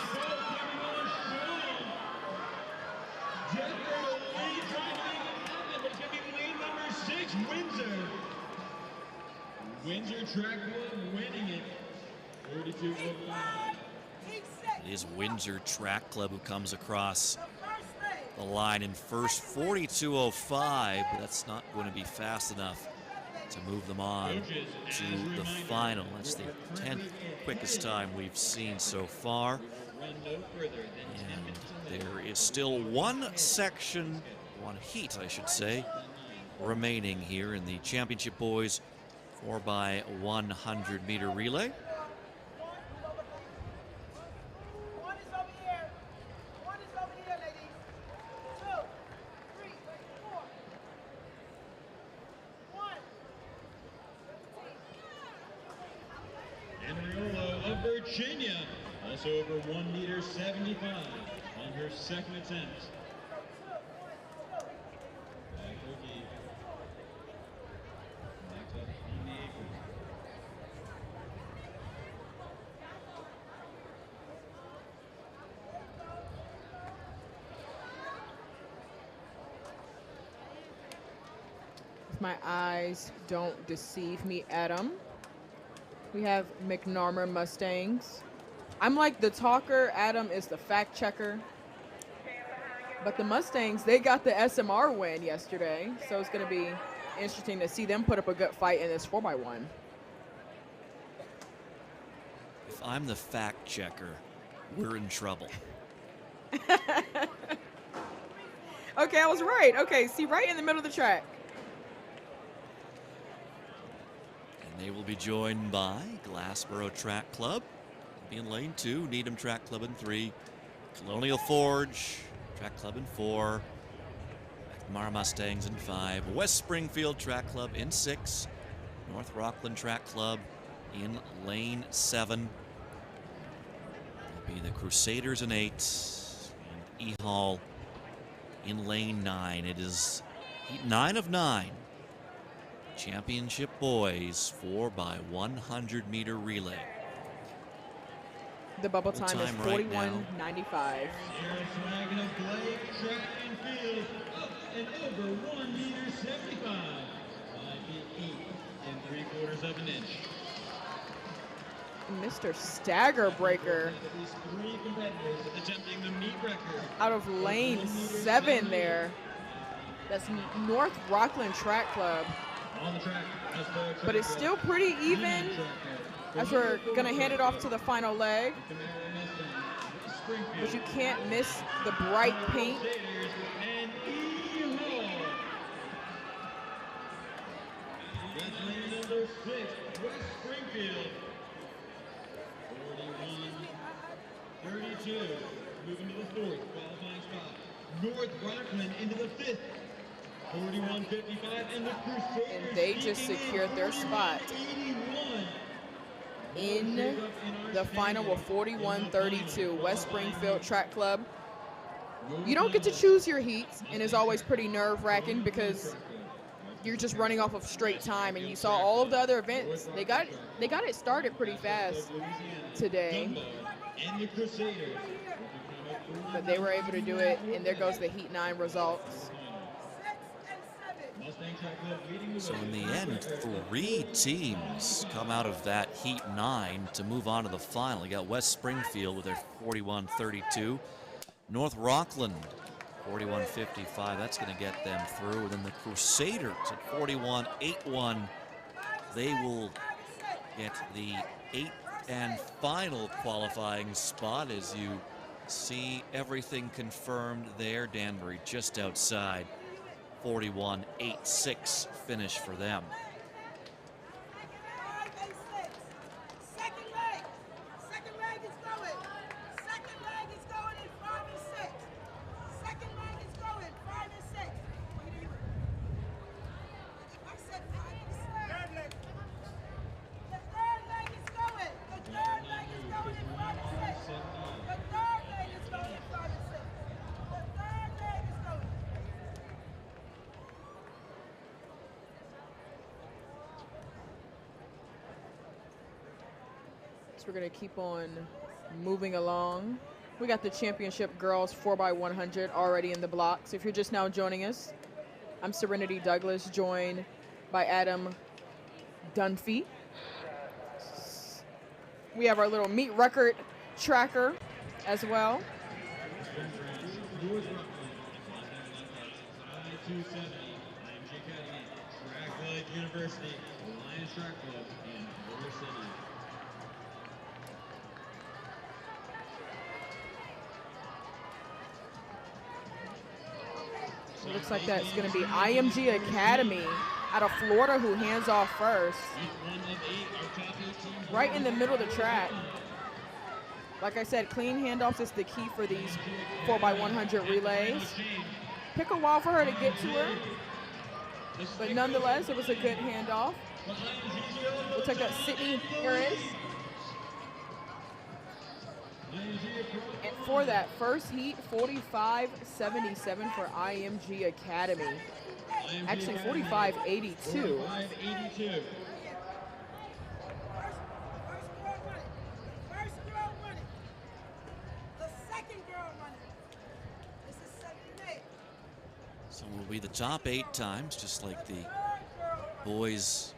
Windsor Track Club winning it, 42.05. It is Windsor Track Club who comes across the line in first, 42.05, but that's not going to be fast enough to move them on to the final. That's the 10th quickest time we've seen so far. And there is still one section, one heat, I should say, remaining here in the Championship Boys 4x100 meter relay. Virginia, also over 1 meter 75 on her second attempt. If my eyes don't deceive me, Adam, we have McNarmer Mustangs. I'm like the talker, Adam is the fact checker. But the Mustangs, they got the SMR win yesterday, so it's going to be interesting to see them put up a good fight in this 4x1. If I'm the fact checker, we're in trouble. Okay, I was right. Okay, see, right in the middle of the track. They will be joined by Glassboro Track Club, be in lane 2, Needham Track Club in 3, Colonial Forge Track Club in 4, McNamara Mustangs in 5, West Springfield Track Club in 6, North Rockland Track Club in lane 7. It'll be the Crusaders in 8, and E-Hall in lane 9. It is heat 9 of 9. Championship Boys 4x100 meter relay. The bubble time is 41.95. Track and field up and over 1 meter 75. 5 feet 8 in 3/4 of an inch. Mr. Stagger Breaker At least 3 competitors attempting the meet record. out of lane 7 there. That's North Rockland Track Club. On the track, as per track But it's still pretty even as we're going to hand it off to the final leg. But you can't miss the bright pink. And E-Hall. That's lane number 6, West Springfield. 41-32. Moving to the 4th qualifying spot. North Rockland into the 5th. 41-55, and the Crusaders. And they just secured their spot in the final with 41-32. West Springfield Track Club. You don't get to choose your heats, and it's always pretty nerve-wracking because you're just running off of straight time. And you saw all of the other events; they got it started pretty fast today. But they were able to do it, and there goes the Heat 9 results. So in the end, 3 teams come out of that Heat 9 to move on to the final. You got West Springfield with their 41-32. North Rockland, 41-55. That's going to get them through. And then the Crusaders at 41-81. They will get the 8th and final qualifying spot as you see everything confirmed there. Danbury just outside. 41-86 finish for them. So we're going to keep on moving along. We got the championship girls 4x100 already in the blocks. If you're just now joining us, I'm Serenity Douglas, joined by Adam Dunphy. We have our little meet record tracker as well. University, Lions Track Club in Boulder City. It looks like that's going to be IMG Academy out of Florida who hands off first. Right in the middle of the track. Like I said, clean handoffs is the key for these 4x100 relays. Took a while for her to get to her, but nonetheless, it was a good handoff. Looks like that's Sydney Harris. And for that first heat, 45-77 for IMG Academy. Actually, 45-82. So will be the top 8 times, just like the boys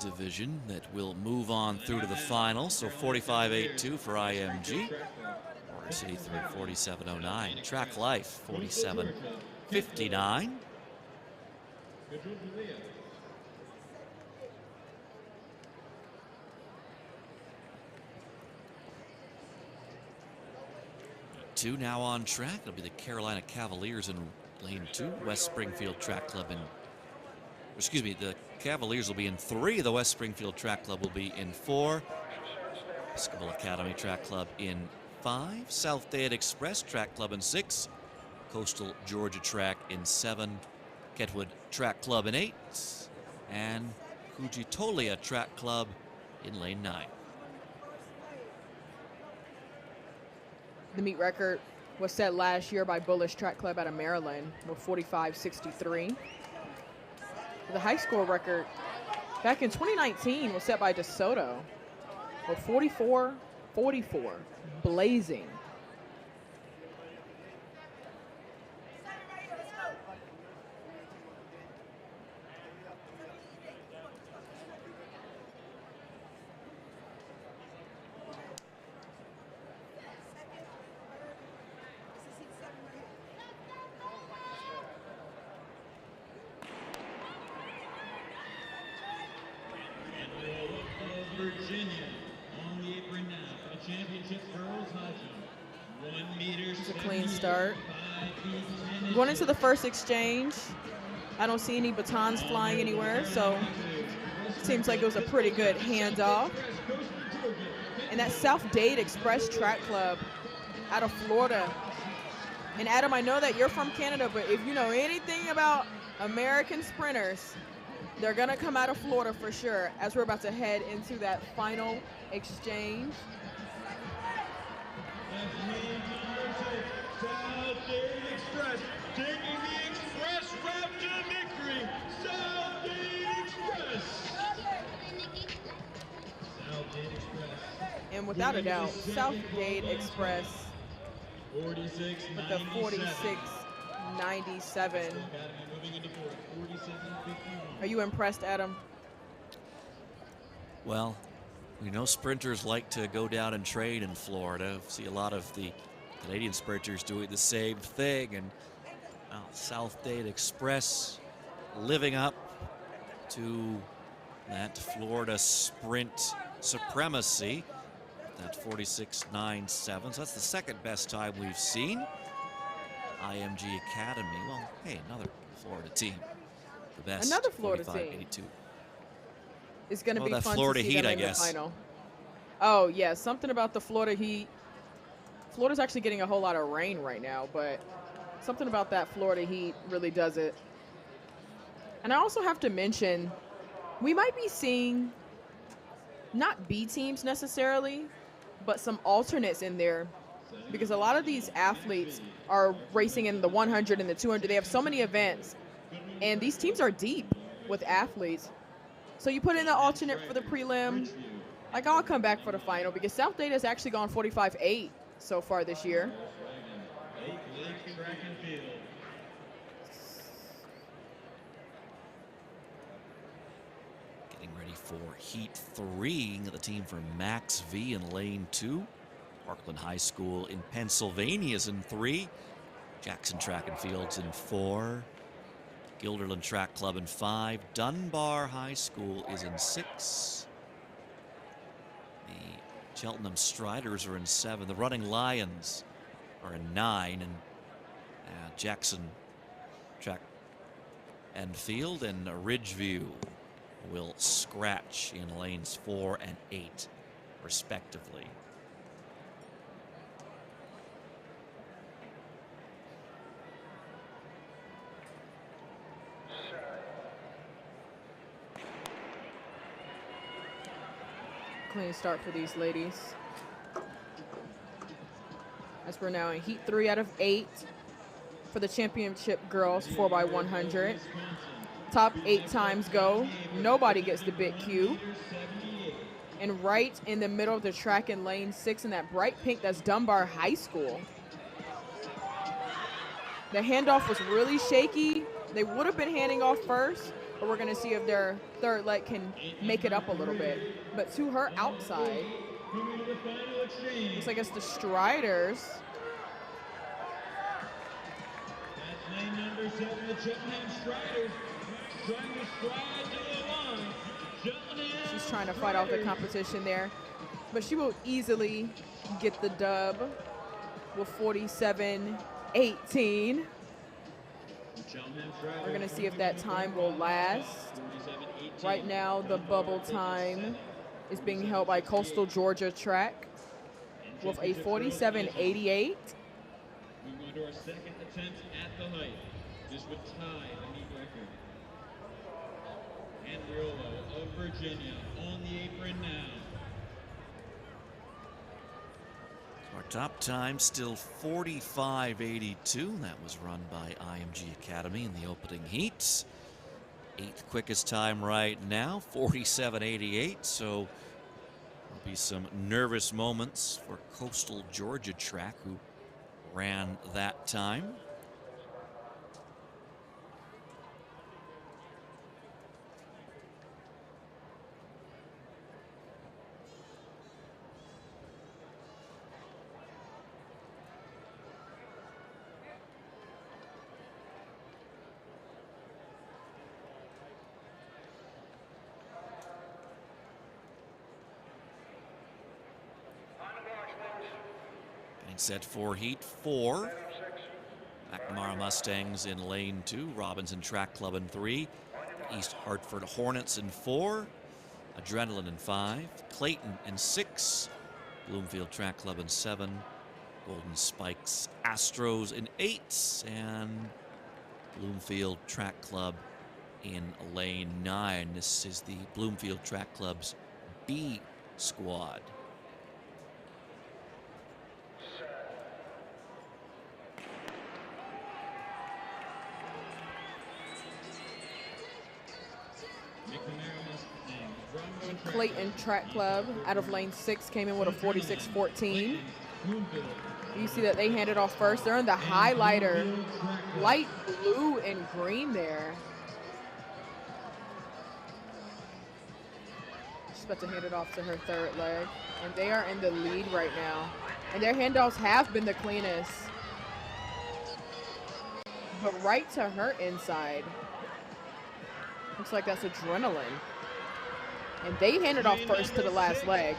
division, that will move on through to the final. So 45-82 for IMG. Boulder City 47-09. Track Life 47-59. Two now on track. It'll be the Carolina Cavaliers in lane 2. West Springfield Track Club in, excuse me, the Cavaliers will be in 3. The West Springfield Track Club will be in 4. Episcopal Academy Track Club in 5. South Dade Express Track Club in 6. Coastal Georgia Track in 7. Ketwood Track Club in 8. And Kujitolia Track Club in lane 9. The meet record was set last year by Bullish Track Club out of Maryland with 45-63. The high score record back in 2019 was set by DeSoto with 44-44, blazing. Championship Girls Hockey. 1 meter. It's a clean start. 5 feet 10 Going into the first exchange, I don't see any batons flying anywhere, so seems like it was a pretty good handoff. And that South Dade Express Track Club out of Florida. And Adam, I know that you're from Canada, but if you know anything about American sprinters, they're gonna come out of Florida for sure, as we're about to head into that final exchange. South Dade Express taking the express route to victory. South Dade Express. South Dade Express. And without a doubt, South Dade Express with the 46.97. Are you impressed, Adam? Well, we know sprinters like to go down and train in Florida. See a lot of the Canadian sprinters doing the same thing, and well, South Dade Express living up to that Florida sprint supremacy. That 46.97, so that's the second best time we've seen. IMG Academy, well, hey, another Florida team. The best. Another Florida team. 45.82. It's going to be that fun Florida to see Heat, them I in guess. the final. Oh, yeah, something about the Florida Heat. Florida's actually getting a whole lot of rain right now, but something about that Florida Heat really does it. And I also have to mention, we might be seeing not B teams necessarily, but some alternates in there, because a lot of these athletes are racing in the 100 and the 200. They have so many events, and these teams are deep with athletes. So you put in the alternate for the prelim. Like, I'll come back for the final, because South Dade has actually gone 45.8 so far this year. Getting ready for Heat 3. The team from Max V in lane 2. Parkland High School in Pennsylvania is in 3. Jackson Track and Field's in 4. Guilderland Track Club in 5. Dunbar High School is in 6. The Cheltenham Striders are in 7. The Running Lions are in 9. And Jackson Track and Field and Ridgeview will scratch in lanes 4 and 8, respectively. Clean start for these ladies. As we're now in Heat 3 out of 8 for the championship girls 4x100. Top 8 times go. Nobody gets the big Q. And right in the middle of the track in lane 6 in that bright pink, that's Dunbar High School. The handoff was really shaky. They would have been handing off first, but we're going to see if their third leg can make it up a little bit. But to her outside, looks like it's the Striders. That's lane number 7, the Cheltenham Striders. Trying to stride to the line. Cheltenham. She's trying to fight off the competition there, but she will easily get the dub with 47.18. We're going to see if that time will last. Right now, the bubble time is being held by Coastal Georgia Track with a 47.88. We go to our second attempt at the height. This would tie the meet record. Andriolo of Virginia on the apron now. Our top time still 45.82. That was run by IMG Academy in the opening heats. 8th quickest time right now, 47.88. So there'll be some nervous moments for Coastal Georgia Track, who ran that time. Set for Heat 4. McNamara Mustangs in lane 2. Robinson Track Club in 3. East Hartford Hornets in 4. Adrenaline in 5. Clayton in 6. Bloomfield Track Club in 7. Golden Spikes Astros in 8. And Bloomfield Track Club in lane 9. This is the Bloomfield Track Club's B squad. And Clayton Track Club out of lane 6 came in with a 46-14. You see that they handed off first. They're in the highlighter, light blue and green there. She's about to hand it off to her third leg. And they are in the lead right now. And their handoffs have been the cleanest. But right to her inside. Looks like that's Adrenaline. And they handed off first to the last leg.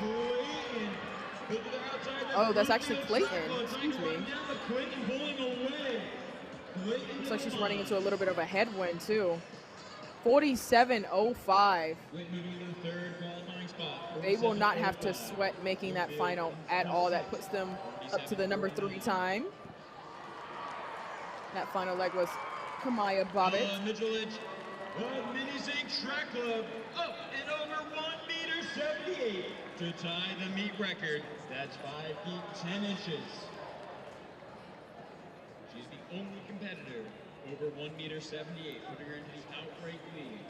Oh, that's actually Clayton. Excuse me. Looks like she's running into a little bit of a headwind, too. 47.05. They will not have to sweat making that final at all. That puts them up to the number 3 time. That final leg was Kamaya Bobbitt. Track Club up and over 1.78 meters to tie the meet record. That's 5 feet 10 inches. She's the only competitor over 1.78 meters, putting her into the outright lead.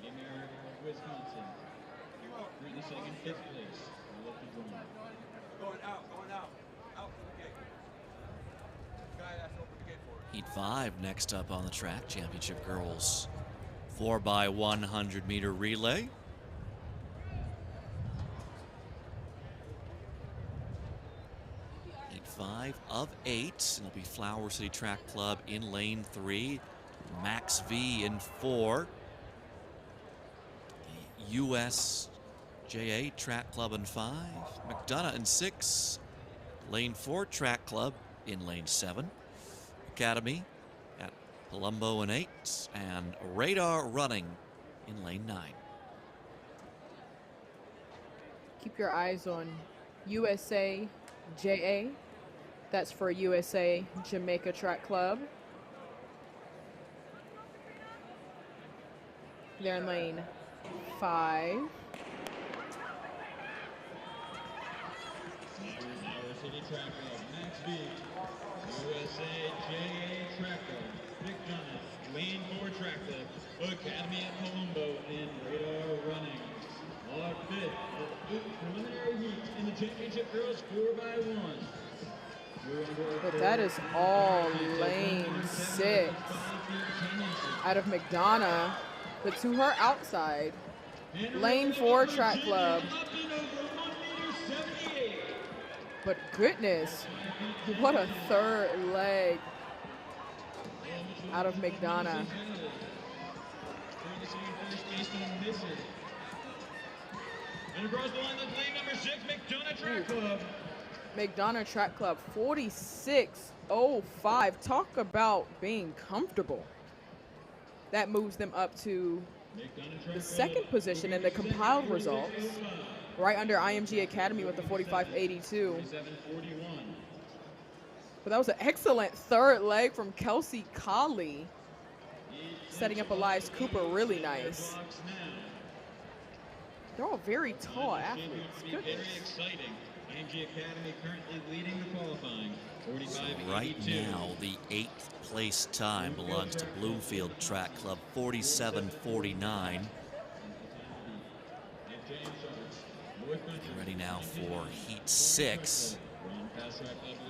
The American of Wisconsin, currently sitting in 5th place. Going out, out for the gate. Guy has to open the gate for it. Heat 5 next up on the track. Championship girls 4x100 meter relay. Heat 5 of 8. It'll be Flower City Track Club in lane 3. Max V in 4. The USJA Track Club in 5. McDonough in 6. Lane 4 Track Club in lane 7. Academy at Palumbo in 8, and Radar Running in lane 9. Keep your eyes on USA JA. That's for USA Jamaica Track Club. They're in lane 5. City Track Club, Max V. USA JA Track Club, McDonough, Lane 4 Track Club, Academy at Palumbo, and Radar Running. Our 5th of 8 preliminary heats in the championship girls 4x1. But that is all lane 6 out of McDonough, but to her outside. Lane 4 Track Club. But goodness, what a third leg out of McDonough. And across the line, that's lane number 6, McDonough Track Club. McDonough Track Club, 46.05. Talk about being comfortable. That moves them up to the 2nd position in the compiled results, right under IMG Academy with the 45.82. But that was an excellent third leg from Kelsey Colley, setting up Elias Cooper really nice. They're all very tall athletes. Goodness. Very exciting. IMG Academy currently leading the qualifying. So right now, the 8th place time belongs to Bloomfield Track Club, 47.49. Ready now for Heat 6.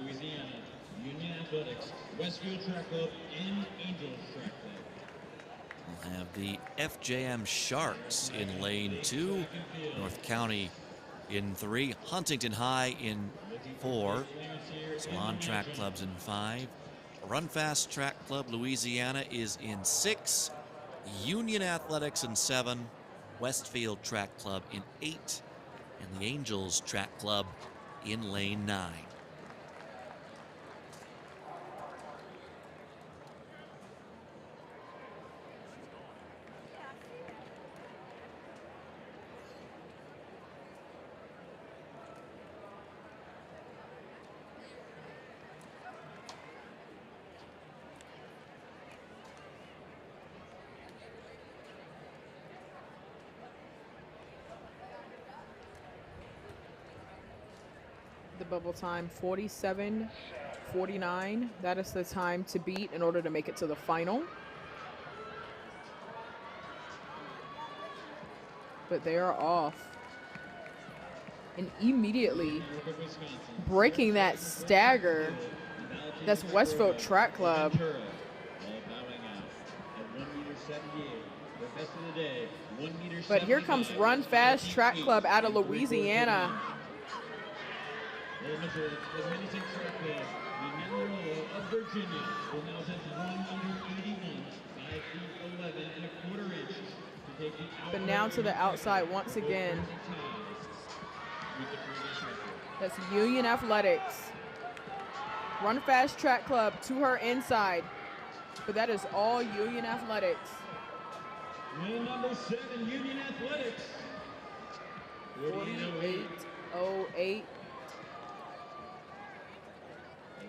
Louisiana, Union Athletics, Westfield Track Club, and Angels Track Club. We'll have the FJM Sharks in lane 2, North County in 3, Huntington High in 4, Salon Track Clubs in 5, Run Fast Track Club Louisiana is in 6, Union Athletics in 7, Westfield Track Club in 8, and the Angels Track Club in lane 9. The bubble time 47:49. That is the time to beat in order to make it to the final. But they are off. And immediately breaking that stagger. That's Westfield Track Club. But here comes Run Fast Track Club out of Louisiana. But now to the outside once again. That's Union Athletics. Run Fast Track Club to her inside. But that is all Union Athletics. Lane number 7, Union Athletics. 48:08.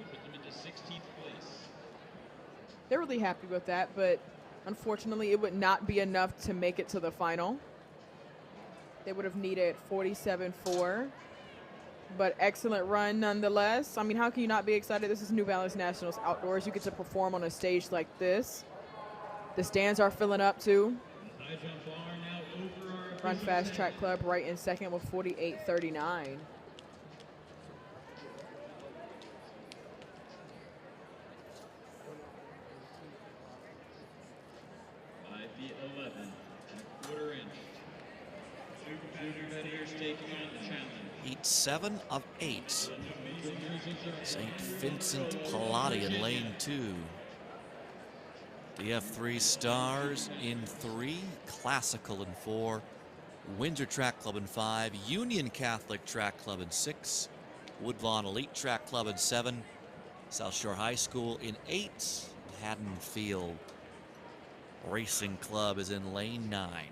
Put them into 16th place. They're really happy with that, but unfortunately it would not be enough to make it to the final. They would have needed 47.4, but excellent run nonetheless. I mean, how can you not be excited? This is New Balance Nationals Outdoors. You get to perform on a stage like this. The stands are filling up too. Run Fast Track Club right in second with 48:39. Heat 7 of 8. St. Vincent Pallotti in lane 2. DF3 Stars in 3. Classical in 4. Windsor Track Club in 5. Union Catholic Track Club in 6. Woodlawn Elite Track Club in 7. South Shore High School in 8. Haddonfield Racing Club is in lane 9.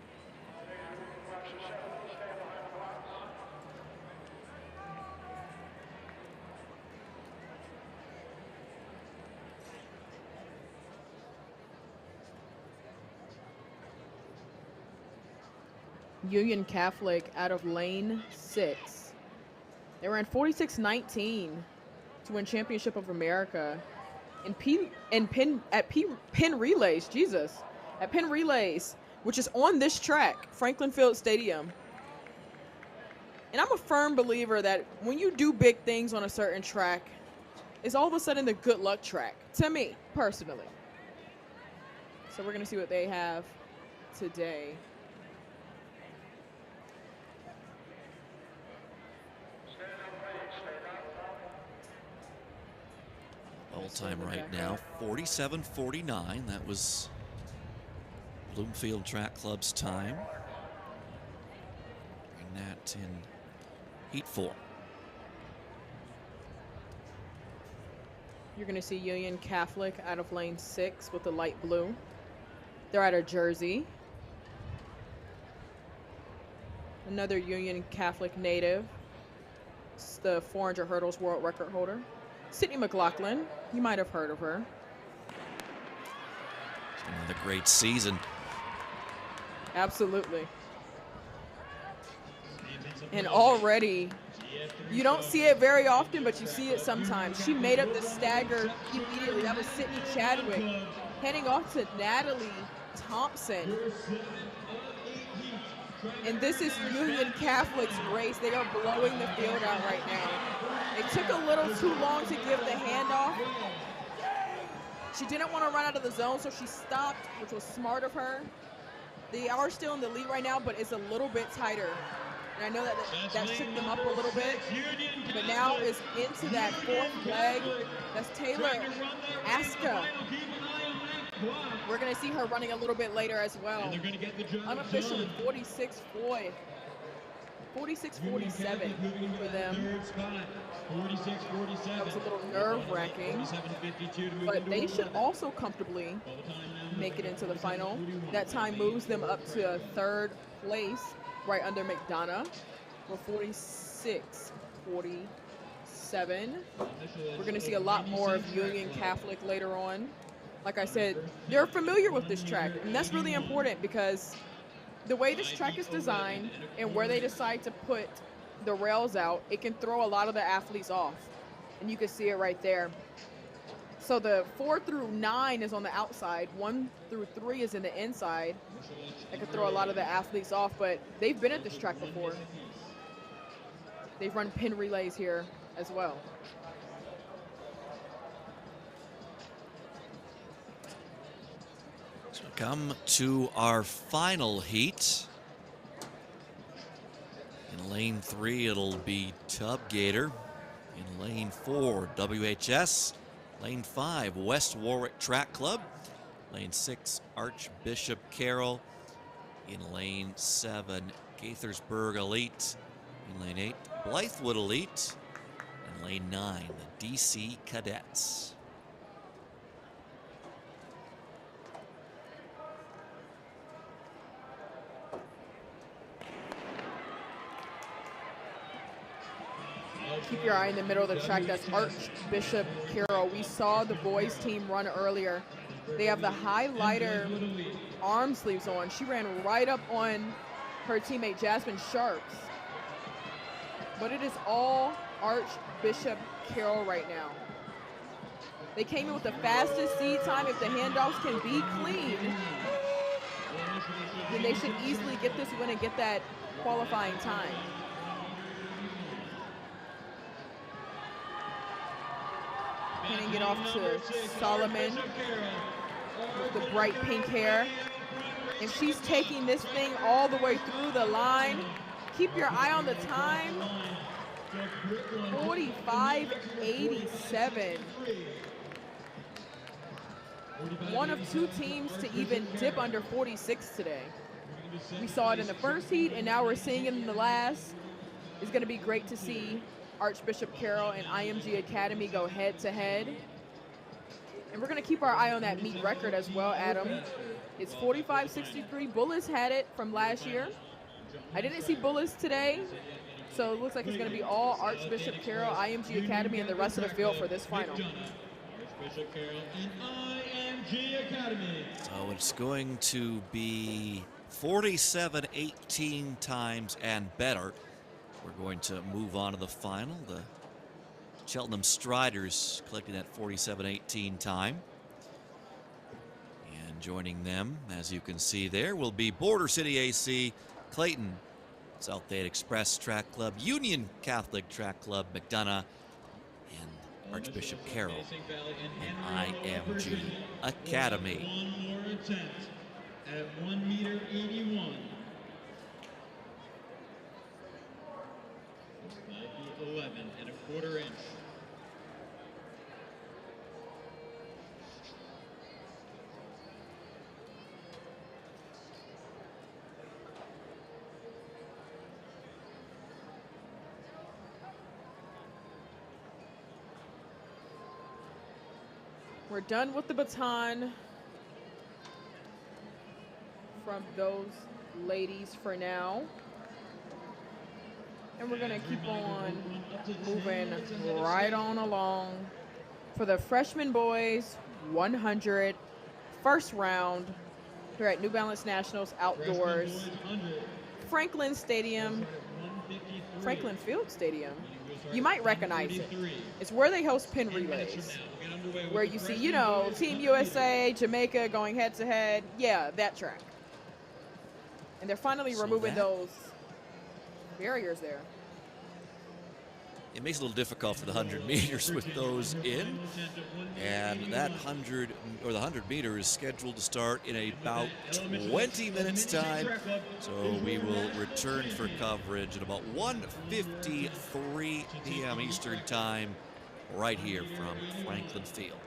Union Catholic out of lane 6. They ran 46:19 to win Championship of America in Penn Relays. Jesus, at Penn Relays, which is on this track, Franklin Field Stadium. And I'm a firm believer that when you do big things on a certain track, it's all of a sudden the good luck track, to me personally. So we're gonna see what they have today. All time right now, 47:49. That was Bloomfield Track Club's time. And that in Heat 4. You're going to see Union Catholic out of lane 6 with the light blue. They're out of Jersey. Another Union Catholic native. It's the 400 hurdles world record holder. Sydney McLaughlin. You might have heard of her. Another great season. Absolutely. And already, you don't see it very often, but you see it sometimes. She made up the stagger immediately. That was Sydney Chadwick heading off to Natalie Thompson. And this is Union Catholic's race. They are blowing the field out right now. It took a little too long to give the handoff. She didn't want to run out of the zone, so she stopped, which was smart of her. They are still in the lead right now, but it's a little bit tighter. And I know that shook them up a little bit. But now is into that fourth leg. That's Taylor Aska. We're going to see her running a little bit later as well. Unofficially 46 Foy. 46-47 for them. That was a little nerve-wracking, but they should also comfortably make it into the final. That time moves them up to third place, right under McDonough, with 46-47. We're going to see a lot more of Union Catholic later on. Like I said, they're familiar with this track, and that's really important because the way this track is designed and where they decide to put the rails out, it can throw a lot of the athletes off. And you can see it right there. So the 4 through 9 is on the outside, 1 through 3 is in the inside. That could throw a lot of the athletes off, but they've been at this track before. They've run pin relays here as well. So come to our final heat. In lane 3, it'll be Tub Gator. In lane 4, WHS. Lane 5, West Warwick Track Club. Lane 6, Archbishop Carroll. In lane 7, Gaithersburg Elite. In lane 8, Blythewood Elite. In lane 9, the DC Cadets. Keep your eye in the middle of the track. That's Archbishop Carroll. We saw the boys team run earlier. They have the highlighter arm sleeves on. She ran right up on her teammate Jasmine Sharps. But it is all Archbishop Carroll right now. They came in with the fastest seed time. If the handoffs can be clean, then they should easily get this win and get that qualifying time. Handing it off to Solomon with the bright pink hair. And she's taking this thing all the way through the line. Keep your eye on the time. 45.87. One of 2 teams to even dip under 46 today. We saw it in the first heat, and now we're seeing it in the last. It's going to be great to see Archbishop Carroll and IMG Academy go head-to-head. And we're going to keep our eye on that meet record as well, Adam. It's 45.63. Bullis had it from last year. I didn't see Bullis today, so it looks like it's going to be all Archbishop Carroll, IMG Academy, and the rest of the field for this final. Archbishop Carroll and IMG Academy. So it's going to be 47-18 times and better. We're going to move on to the final. The Cheltenham Striders collecting that 47-18 time. And joining them, as you can see there, will be Border City AC, Clayton, South Dade Express Track Club, Union Catholic Track Club, McDonough, and Archbishop Carroll and IMG Academy. One more attempt at 1 meter 81. 11 1/4 inch. We're done with the baton from those ladies for now. And we're going to keep on moving right on along for the freshman boys 100 first round here at New Balance Nationals Outdoors. Franklin Stadium, Franklin Field Stadium. You might recognize it. It's where they host pin relays, where you see, you know, Team USA, Jamaica going head to head. Yeah, that track. And they're finally removing those barriers there. It makes it a little difficult for the 100 meters with those in. And that 100 meter is scheduled to start in about 20 minutes time. So we will return for coverage at about 1:53 p.m. Eastern time right here from Franklin Field.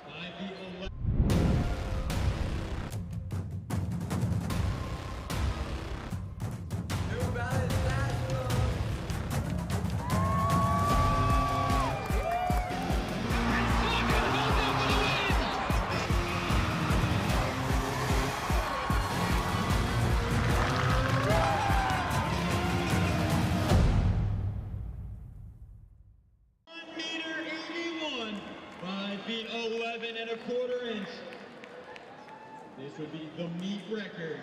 feet 11 and a quarter inch. This would be the meet record.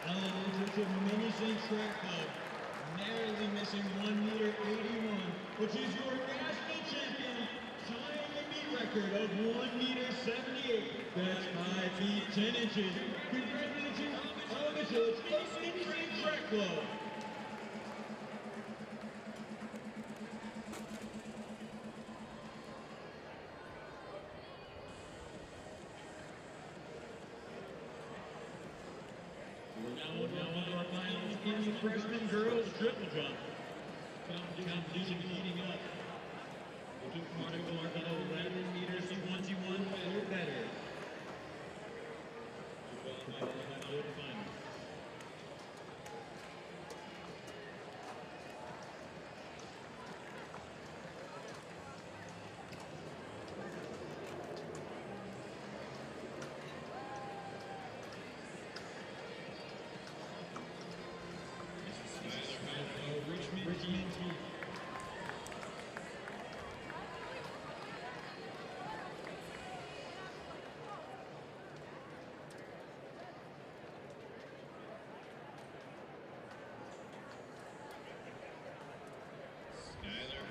Eligible to Mini St. Track Club, narrowly missing 1 meter 81, which is your national champion, tying the meet record of 1 meter 78. That's 5 feet 10 inches. Congratulations, eligible to Mini St. Track Club. Now on our finals in the freshman girls triple jump. Competition heating up. The two particle are at 11 meters 21 or better. Richmond.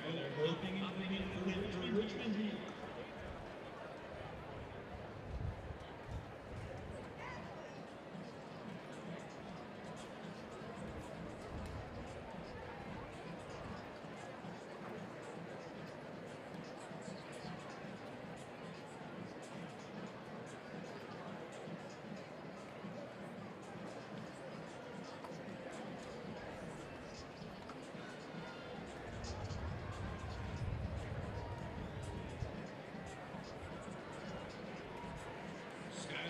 Skylar hoping in Richmond Heat.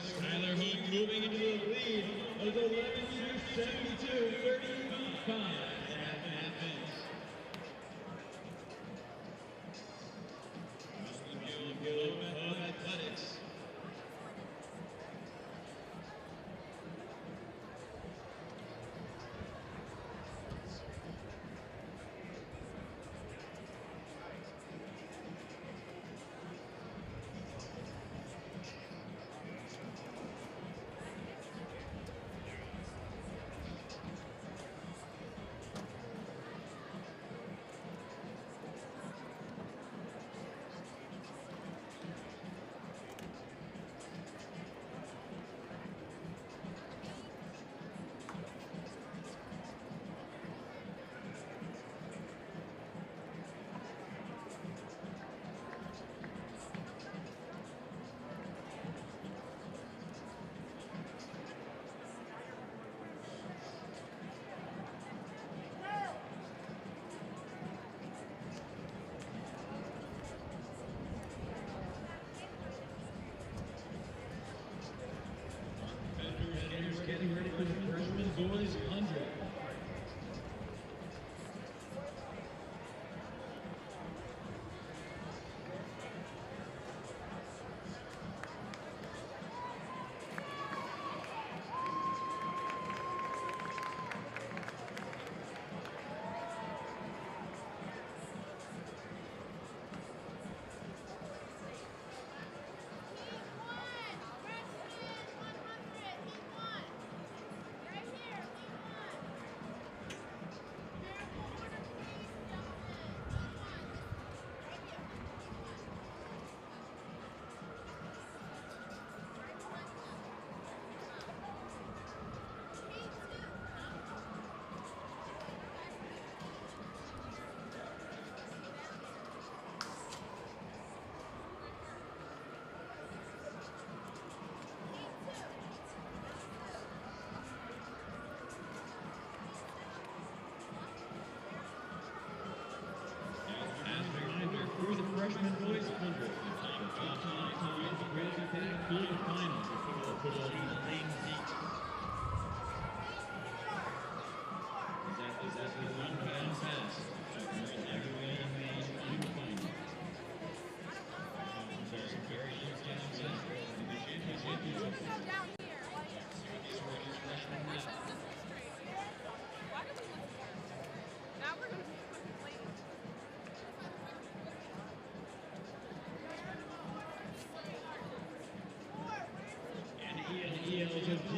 Skylar Hook moving into the lead of 11 meters 72, 35 and a half inch. Of athletics.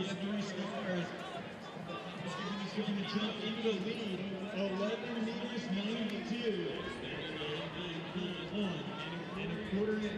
GF3 stars. Is going to jump into the lead, 11 meters 92, 1.25 inch.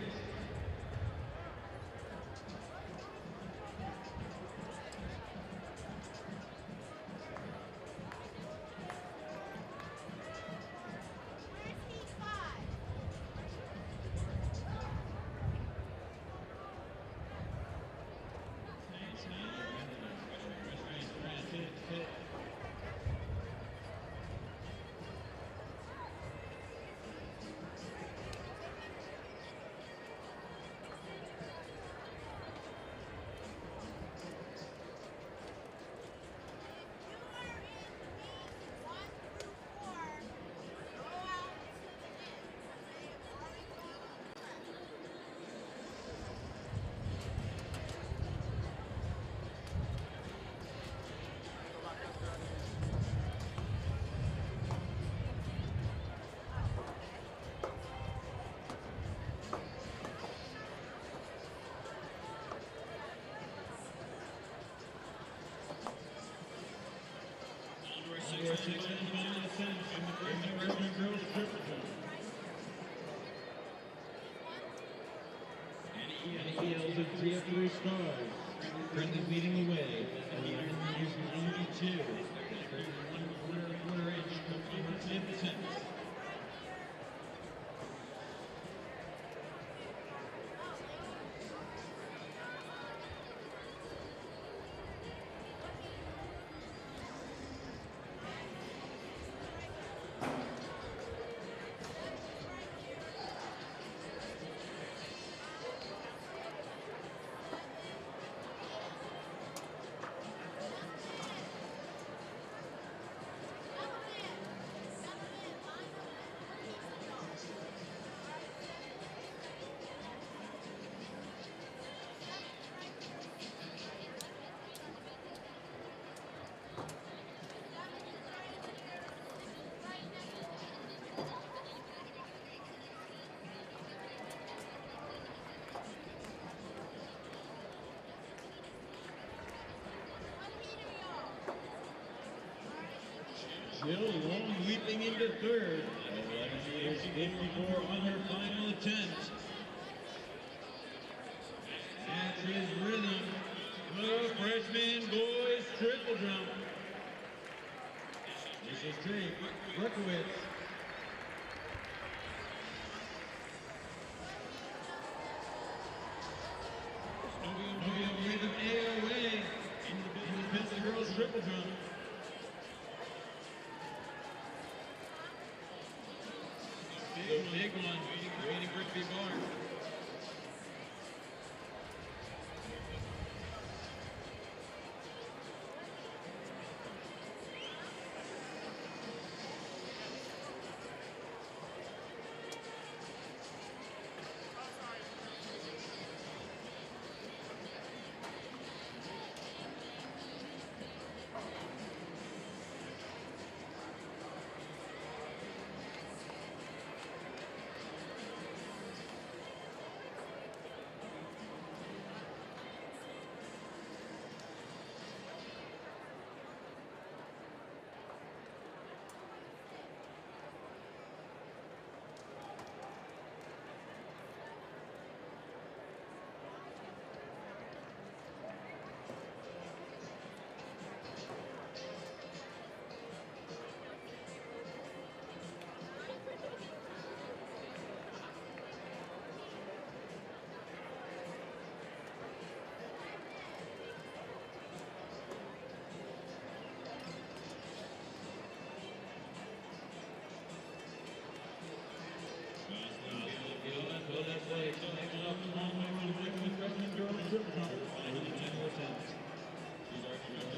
EST of GF3 stars, currently leading the way, 11 meters 92, 1.25 inch, coming in 10th. Jill Long leaping into third, 11 meters 54 on her final attempt. That's his rhythm, the freshman boys triple jump. This is Jake Berkowitz. Novio rhythm AOA in the Benson girls triple jump. The big one, waiting for it to be marked.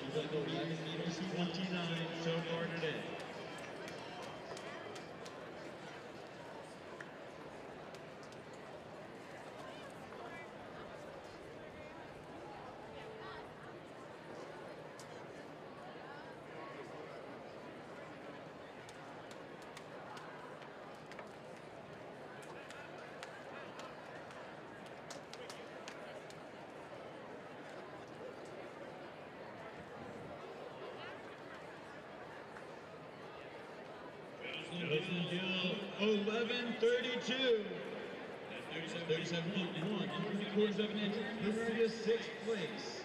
These are 11 meters 29 so far today. Caitlin Gill, 11:32. That's 37.1 and 3/4 of an inch. Moving to 6th place.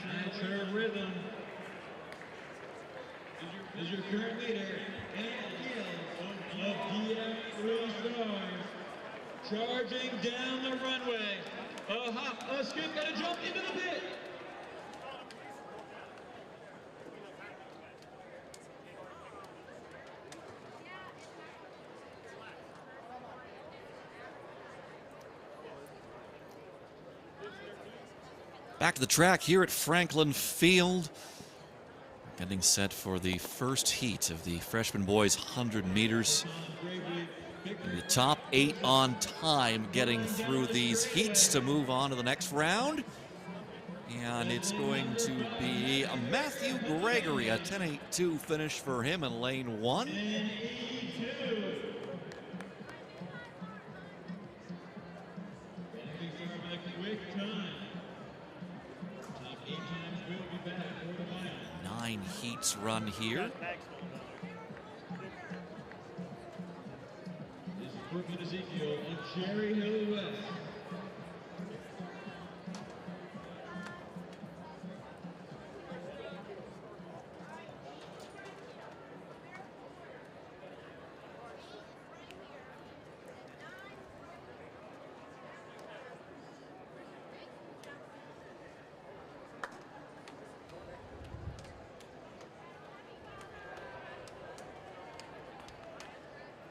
Match her rhythm. Is your current leader, Anna Gill of DF 3 Stars. Charging down the runway. A hop, a skip, and a jump into the pit. Back to the track here at Franklin Field. Getting set for the first heat of the freshman boys 100 meters. The top 8 on time getting through these heats to move on to the next round. And it's going to be a Matthew Gregory, a 10.82 finish for him in lane 1. Nine heats run here. This is Brooklyn Ezekiel of Cherry Hill West.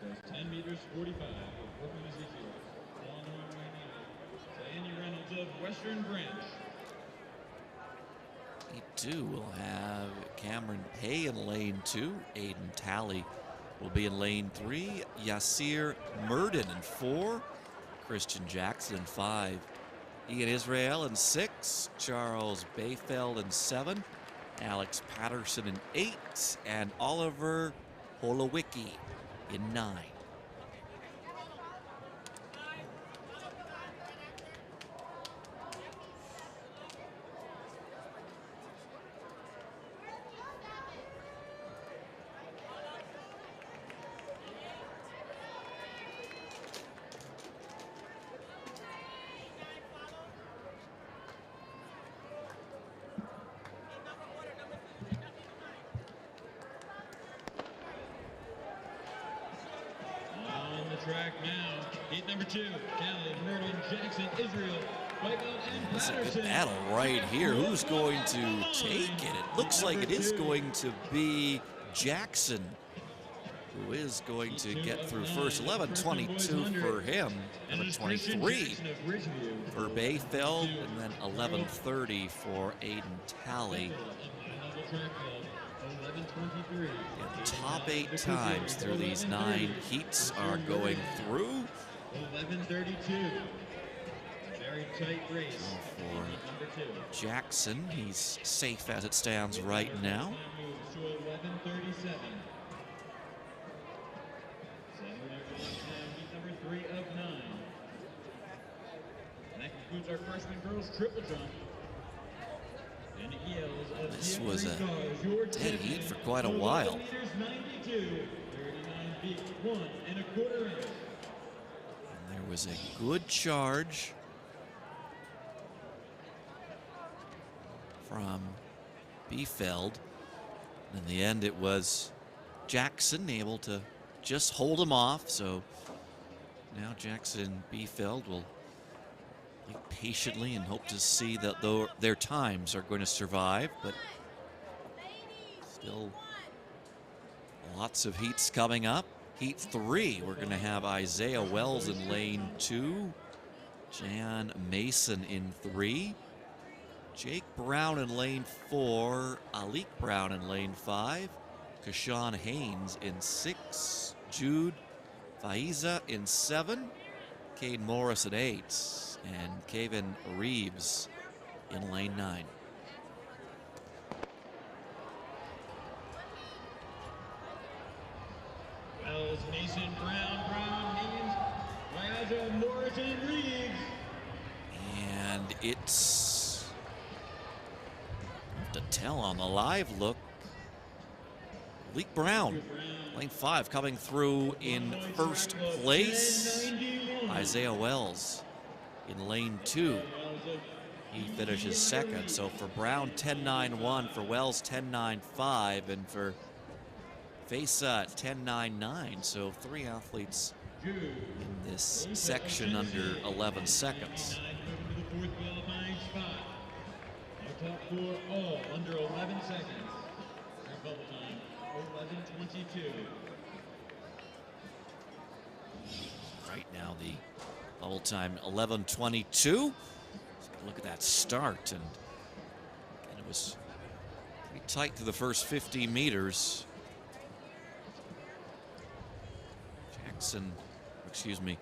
There's 10 meters 45 of Brooklyn Ezekiel. On the runway now. So Andy Reynolds of Western Branch. We too will have Cameron Pay in lane 2. Aiden Talley will be in lane 3. Yasir Murden in 4. Christian Jackson in 5. Ian Israel in 6. Charles Bayfeld in 7. Alex Patterson in 8. And Oliver Holowicki in 9. Track now. Heat number 2, Callie, Merlin, Jackson, Israel, Whitebelt, and It's a Patterson. good battle right here. Who's going to take it? It looks like it is going to be Jackson, who is going to get through first. 11:22 for him, 11:23 for Bayfeld, and then 11:30 for Aiden Talley. And the top 8 times through these 9 heats are going through. 11:32. Very tight race. For Jackson, he's safe as it stands right now. Moves to 11:37. Heat number 3 of 9. And that concludes our freshman girls triple jump. This was a dead heat for quite a while. 92, 39 feet, 1 1/4 inch. And there was a good charge from Biefeld. In the end, it was Jackson able to just hold him off. So now Jackson Biefeld will wait patiently and hope to see that their times are going to survive, but still lots of heats coming up. Heat 3, we're going to have Isaiah Wells in lane 2, Jan Mason in 3, Jake Brown in lane 4, Alik Brown in lane 5, Kashawn Haynes in 6, Jude Faiza in 7, Cade Morris in 8, and Kevin Reeves in lane 9. Wells, Mason, Brown, Haynes, Ryaja, Morrison, Reeves. And it's Hard to tell on the live look. Leek Brown, lane 5, coming through in first place. Isaiah Wells in lane 2. He finishes second. So for Brown, 10.91. For Wells, 10.95. And for Fesa, 10.99. So 3 athletes in this section under 11 seconds. Our top 4 all under 11 seconds. Our bubble time, 11:22. Right now, the bubble time, 11:22. Look at that start, and it was pretty tight to the first 50 meters. Jackson, excuse me.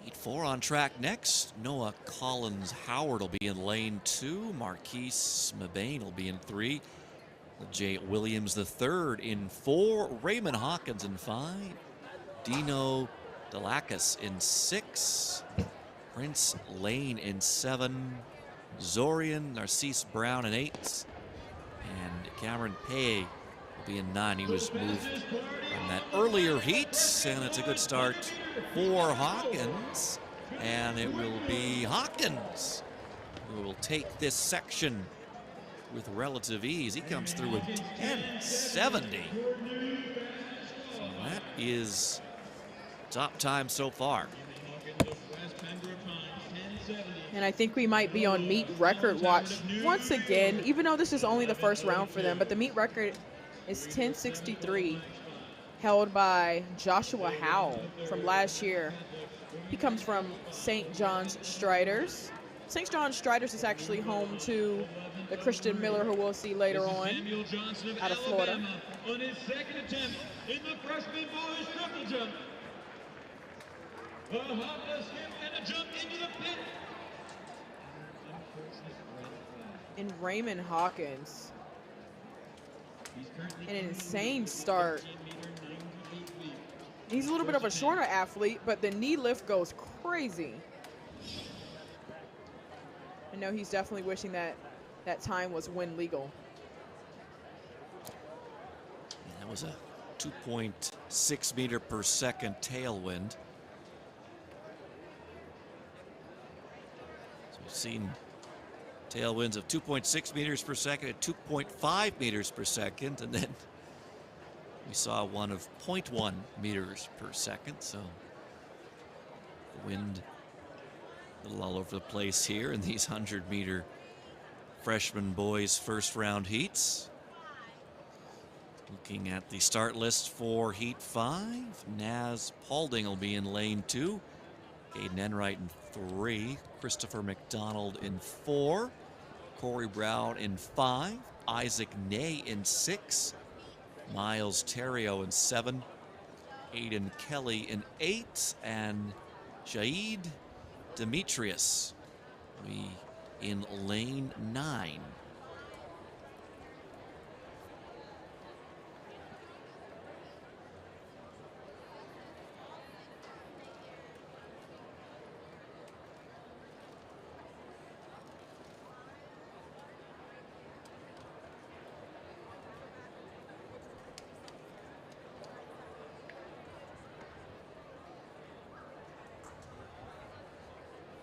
Heat 4 on track next. Noah Collins Howard will be in lane 2. Marquise Mabane will be in 3. Jay Williams III in 4. Raymond Hawkins in 5. Dino Delacus in 6. Prince Lane in 7. Zorian Narcisse Brown in 8. And Cameron Pay will be in 9. He was moved from that earlier heat, and it's a good start for Hawkins. And it will be Hawkins who will take this section with relative ease. He comes through with 10.70. So that is top time so far. And I think we might be on meet record watch once again, even though this is only the first round for them. But the meet record is 10.63, held by Joshua Howell from last year. He comes from St. John's Striders. St. John's Striders is actually home to the Christian Miller, who we'll see later on, out of Florida. On his second attempt in the freshman boys triple jump. A hop, a skip, and a jump into the pit. And Raymond Hawkins, an insane start. He's a little bit of a shorter athlete, but the knee lift goes crazy. I know he's definitely wishing that that time was wind legal. And that was a 2.6 meter per second tailwind. So we've seen tailwinds of 2.6 meters per second at 2.5 meters per second, and then we saw one of 0.1 meters per second. So the wind a little all over the place here in these 100-meter freshman boys first round heats. Looking at the start list for Heat 5, Naz Paulding will be in lane 2. Caden Enright in 3. Christopher McDonald in 4. Corey Brown in 5. Isaac Ney in 6. Miles Terrio in 7. Aiden Kelly in 8. And Jaid Demetrius will be in lane 9.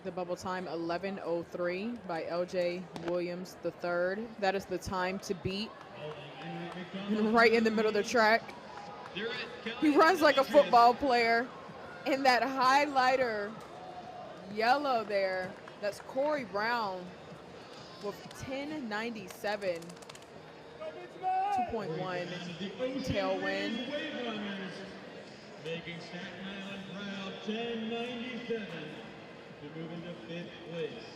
The bubble time 11:03 by LJ Williams III. That is the time to beat. Right in the middle of the track. He runs like a football player. And that highlighter yellow there, that's Corey Brown with 10.97, 2.1 tailwind. Making Staten Island proud, 10.97. To move into 5th place.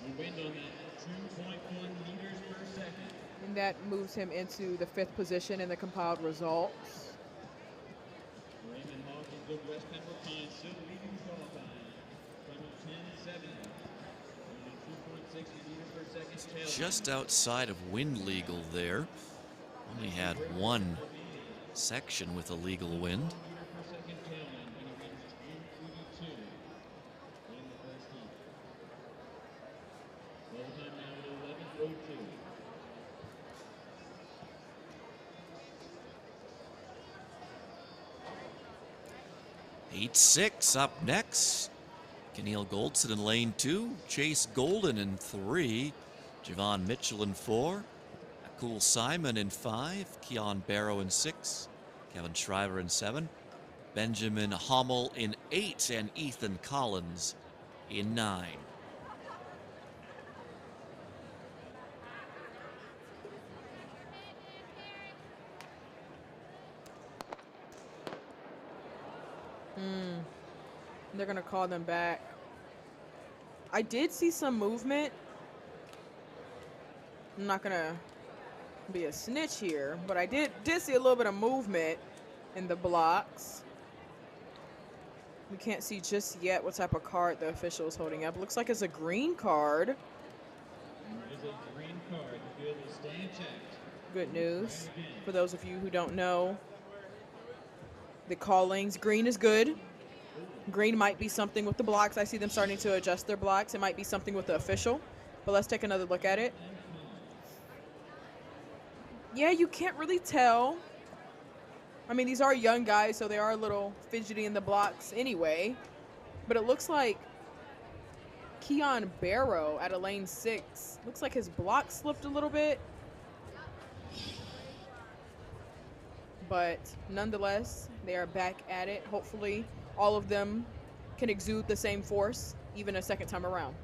The wind on that 2.1 meters per second. And that moves him into the 5th position in the compiled results. Raymond Hawkins of West Pembroke Pines still leading qualifying from 10.70. 2.6 meters per second tail. Just outside of wind legal there. Only had one section with a legal wind. Heat 6 up next. Keneal Goldson in lane 2, Chase Golden in 3, Javon Mitchell in 4, Akul Simon in 5, Keon Barrow in 6, Kevin Shriver in 7, Benjamin Hommel in 8, and Ethan Collins in 9. They're going to call them back. I did see some movement. I'm not going to be a snitch here, but I did see a little bit of movement in the blocks. We can't see just yet what type of card the official is holding up. Looks like it's a green card. It is a green card. The field will stay intact. Good news for those of you who don't know. The callings, green is good. Green might be something with the blocks. I see them starting to adjust their blocks. It might be something with the official, but let's take another look at it. Yeah, you can't really tell. I mean, these are young guys, so they are a little fidgety in the blocks anyway, but it looks like Keon Barrow at a lane 6. Looks like his block slipped a little bit, but nonetheless, they are back at it. Hopefully, all of them can exude the same force, even a second time around.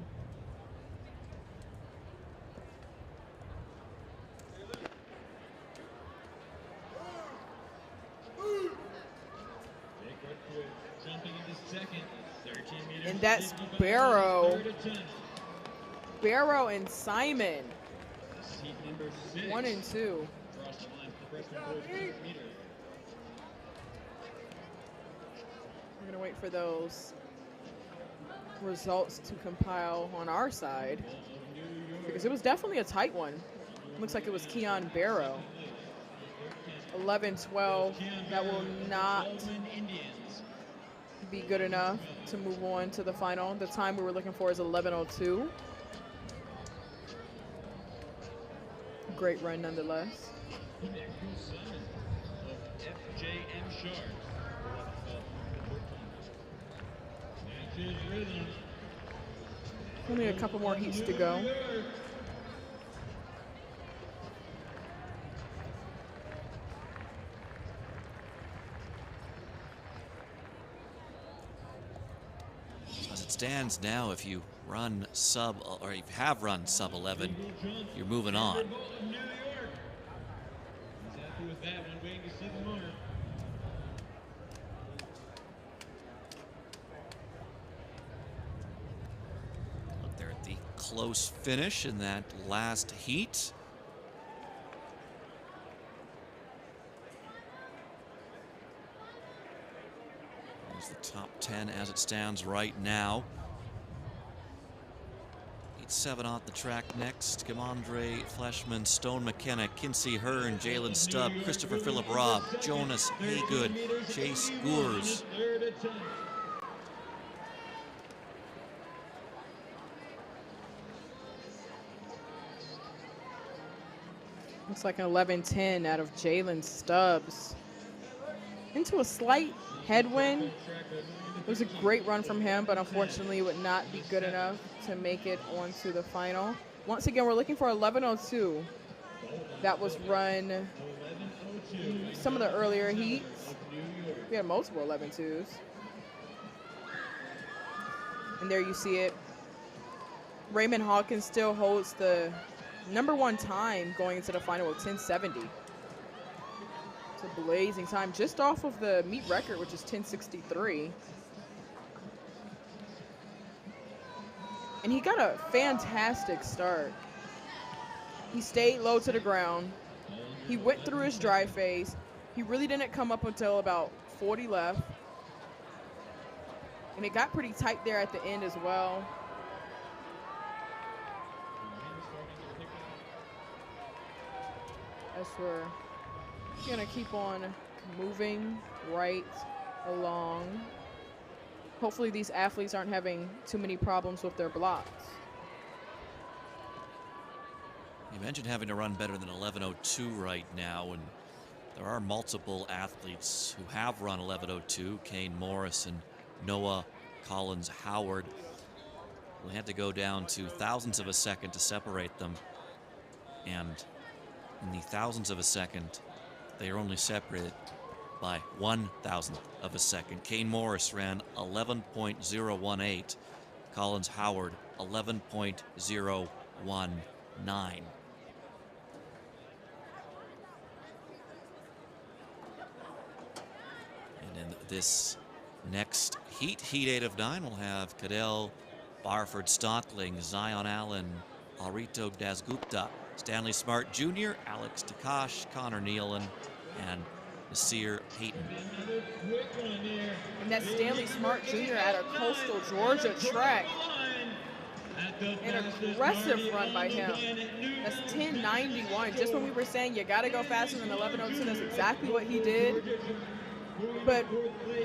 And that's Barrow. Barrow and Simon. 1 and 2. We're going to wait for those results to compile on our side, because it was definitely a tight one. Looks like it was Keon Barrow. 11-12. That will not be good enough to move on to the final. The time we were looking for is 11:02. Great run nonetheless. Only a couple more heats to go. As it stands now, if you run sub, or you have run sub 11, you're moving on. He's happy with that one, waiting to see the mark. Look there at the close finish in that last heat. There's the top 10 as it stands right now. Heat 7 on the track next. Kamondre Fleshman, Stone McKenna, Kinsey Hearn, Jalen Stubb, Christopher Phillip Robb, Jonas Haygood, Chase Gours. Looks like an 11-10 out of Jalen Stubbs. Into a slight headwind. It was a great run from him, but unfortunately it would not be good enough to make it onto the final. Once again, we're looking for 11:02. That was run some of the earlier heats. We had multiple 11:2s. And there you see it. Raymond Hawkins still holds the #1 time going into the final of 10:70. It's a blazing time, just off of the meet record, which is 10:63. And he got a fantastic start. He stayed low to the ground. He went through his dry phase. He really didn't come up until about 40 left. And it got pretty tight there at the end as well. As we're gonna keep on moving right along. Hopefully these athletes aren't having too many problems with their blocks. You mentioned having to run better than 11:02 right now, and there are multiple athletes who have run 11:02, Kane Morris and Noah Collins Howard. We had to go down to thousandths of a second to separate them. And in the thousandths of a second, they are only separated by 1,000th of a second. Kane Morris ran 11.018. Collins Howard 11.019. And in this next heat, Heat 8 of 9, we'll have Cadell, Barford Stockling, Zion Allen, Alrito Dasgupta, Stanley Smart Jr., Alex Takash, Connor Nealon, and Nasir Hayton. And that's Stanley Smart Jr. at a Coastal Georgia track. An aggressive run by him. That's 10:91. Just when we were saying you got to go faster than 11:02, that's exactly what he did. But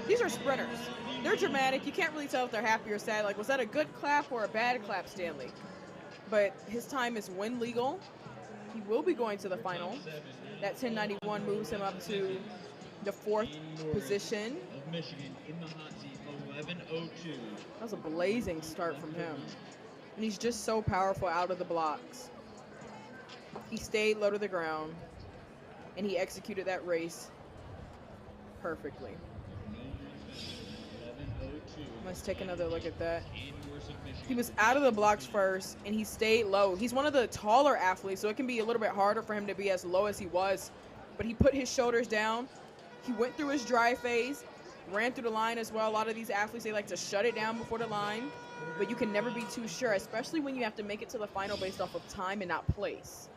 these are sprinters. They're dramatic. You can't really tell if they're happy or sad. Like, was that a good clap or a bad clap, Stanley? But his time is win legal. He will be going to the final. That 10:91 moves him up to the 4th position. Of Michigan in the hot seat, 11:02. That was a blazing start from him. And he's just so powerful out of the blocks. He stayed low to the ground, and he executed that race perfectly. Let's take another look at that. He was out of the blocks first, and he stayed low. He's one of the taller athletes, so it can be a little bit harder for him to be as low as he was. But he put his shoulders down. He went through his dry phase, ran through the line as well. A lot of these athletes, they like to shut it down before the line, but you can never be too sure, especially when you have to make it to the final based off of time and not place.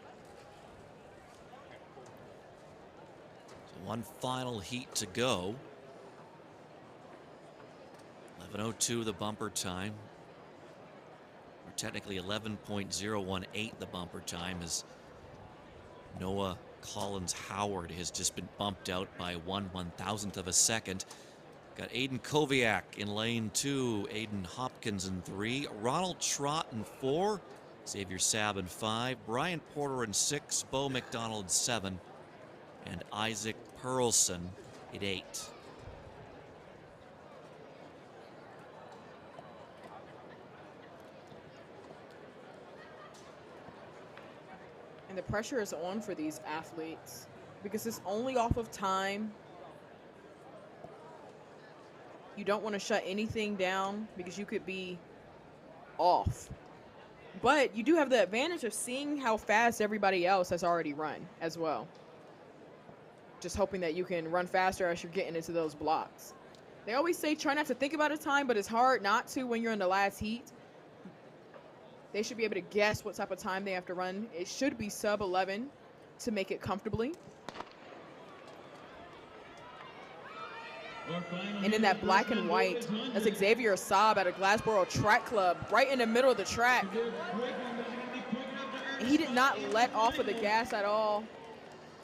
So one final heat to go. 11:02 the bumper time. Or technically 11.018 the bumper time, as Noah Collins Howard has just been bumped out by 1/1000th of a second. Got Aiden Koviak in lane 2, Aiden Hopkins in 3, Ronald Trott in 4, Xavier Sabb in 5, Brian Porter in 6, Bo McDonald in 7, and Isaac Perlson at 8. And the pressure is on for these athletes because it's only off of time. You don't want to shut anything down because you could be off. But you do have the advantage of seeing how fast everybody else has already run as well. Just hoping that you can run faster as you're getting into those blocks. They always say try not to think about a time, but it's hard not to when you're in the last heat. They should be able to guess what type of time they have to run. It should be sub 11 to make it comfortably. And in that black and white, that's Xavier Saab at a Glassboro Track Club, right in the middle of the track. And he did not let off of the gas at all.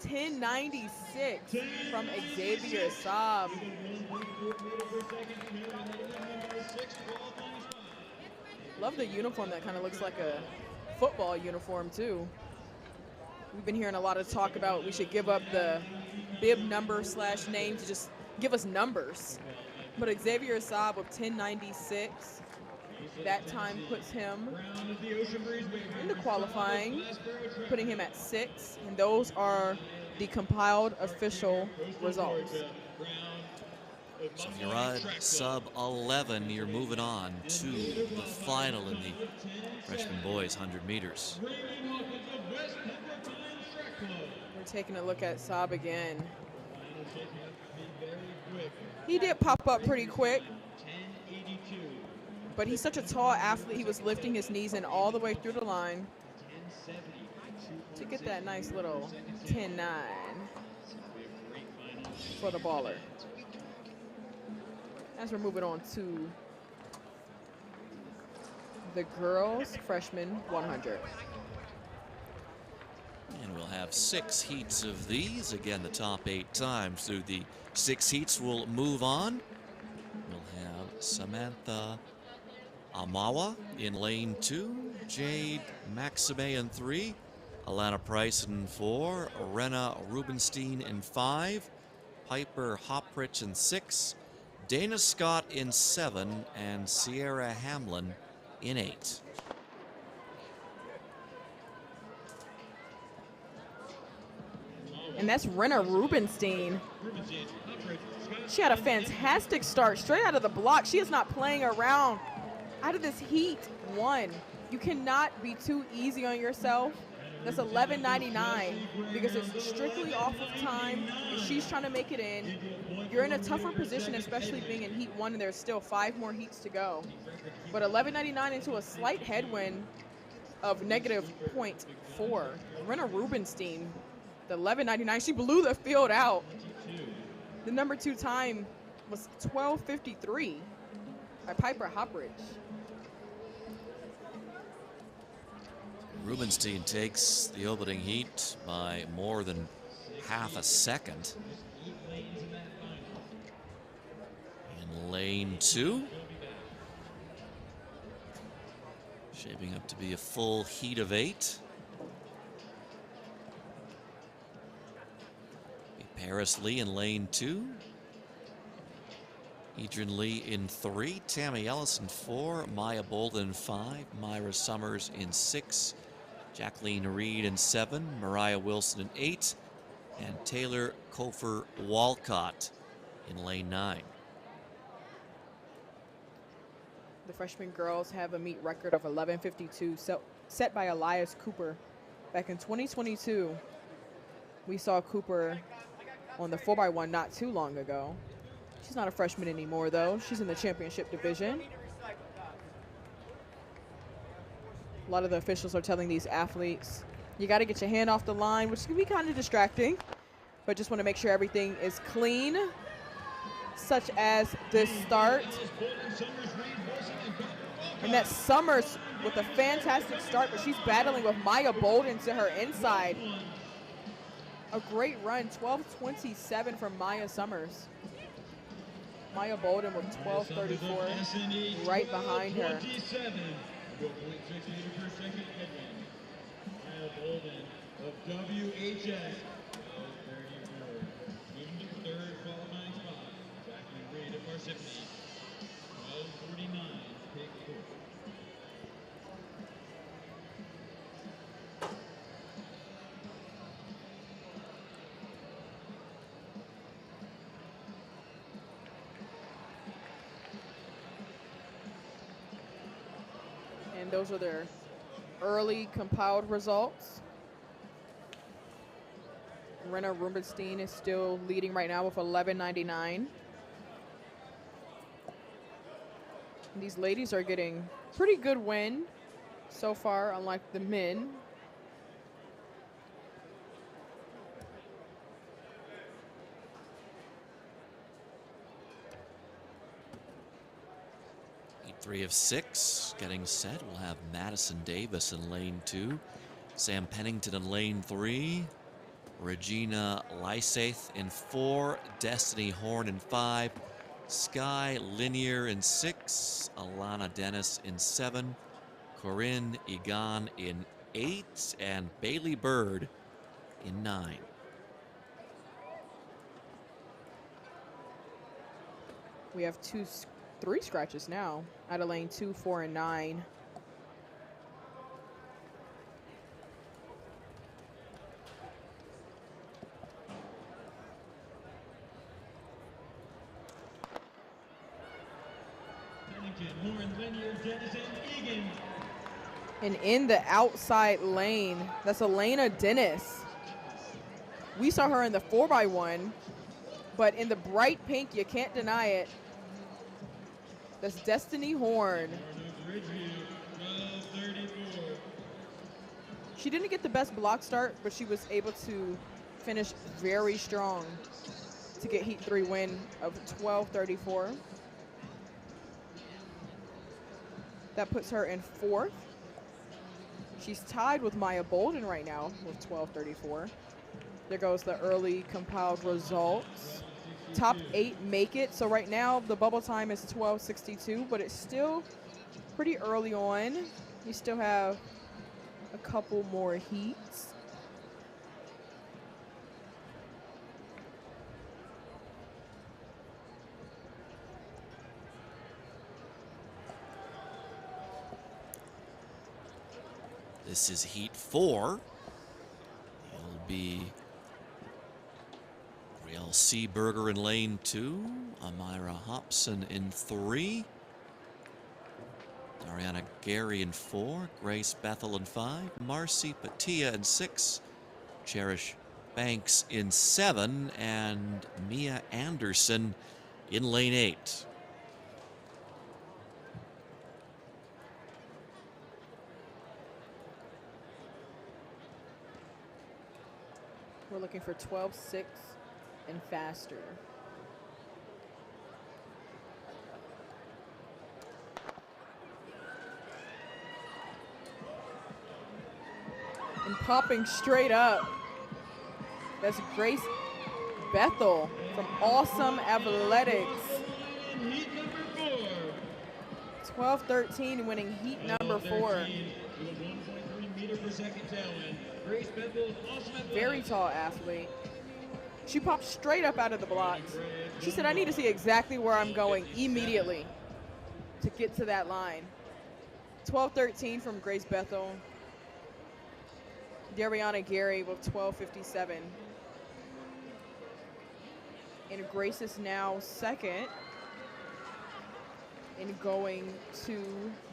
10:96 from Xavier Saab. Love the uniform. That kind of looks like a football uniform too. We've been hearing a lot of talk about we should give up the bib number / name to just give us numbers. But Xavier Saab with 10:96, that time puts him into qualifying, putting him at 6, and those are the compiled official results. So if you're on sub 11, you're moving on to the final in the freshman boys 100 meters. We're taking a look at Saab again. He did pop up pretty quick, but he's such a tall athlete. He was lifting his knees in all the way through the line to get that nice little 10.9 for the baller. As we're moving on to the girls freshman 100. And we'll have 6 heats of these. Again, the top 8 times through the 6 heats will move on. We'll have Samantha Amawa in lane 2, Jade Maxime in 3, Alana Price in 4, Rena Rubenstein in 5, Piper Hopprich in 6, Dana Scott in 7, and Sierra Hamlin in 8. And that's Rena Rubenstein. She had a fantastic start straight out of the block. She is not playing around. Out of this heat 1, you cannot be too easy on yourself. That's 11.99 because it's strictly off of time, and she's trying to make it in. You're in a tougher position, especially being in heat 1, and there's still 5 more heats to go. But 11.99 into a slight headwind of -0.4. Rena Rubenstein, the 11.99, she blew the field out. The number 2 time was 12.53 by Piper Hopprich. Rubenstein takes the opening heat by more than half a second. In lane 2, shaping up to be a full heat of 8. Paris Lee in lane 2. Adrian Lee in 3. Tammy Ellis in 4. Maya Bolden in 5. Myra Summers in 6. Jacqueline Reed in 7. Mariah Wilson in 8. And Taylor Kofer Walcott in lane 9. The freshman girls have a meet record of 11.52 set by Elias Cooper. Back in 2022, we saw Cooper on the 4x1 not too long ago. She's not a freshman anymore, though. She's in the championship division. A lot of the officials are telling these athletes, you got to get your hand off the line, which can be kind of distracting, but just want to make sure everything is clean, such as this start. And that's Summers with a fantastic start, but she's battling with Maya Bolden to her inside. A great run, 12.27 from Maya Summers. Maya Bolden with 12.34 right behind her. Maya Bolden of WHS, 12.34. Moving to third qualifying spot, Jacqueline Reed of Parsippany, 12.49, pick 4. And those are their early compiled results. Rena Rubenstein is still leading right now with 11.99. These ladies are getting pretty good win so far, unlike the men. Heat 3 of 6 getting set. We'll have Madison Davis in lane 2. Sam Pennington in lane 3. Regina Lysaith in 4. Destiny Horn in 5. Sky Linier in 6. Alana Dennis in 7. Corinne Egan in 8. And Bailey Bird in 9. We have 3 scratches now out of lane 2, 4, and 9. And in the outside lane, that's Elena Dennis. We saw her in the 4x1, but in the bright pink, you can't deny it. That's Destiny Horn. She didn't get the best block start, but she was able to finish very strong to get Heat 3 win of 12.34. That puts her in 4th. She's tied with Maya Bolden right now with 12:34. There goes the early compiled results. Top 8 make it. So right now the bubble time is 12:62, but it's still pretty early on. You still have a couple more heats. This is heat 4. It'll be Brielle Seeberger in lane 2, Amira Hobson in 3, Ariana Gary in 4, Grace Bethel in 5, Marcy Patia in 6, Cherish Banks in 7, and Mia Anderson in lane 8. We're looking for 12:06 and faster. And popping straight up. That's Grace Bethel from Awesome Athletics. 12:13 winning heat number 4. Very tall athlete. She popped straight up out of the blocks. She said, I need to see exactly where I'm going immediately to get to that line. 12:13 from Grace Bethel. Dariana Gary with 12:57. And Grace is now 2nd and going to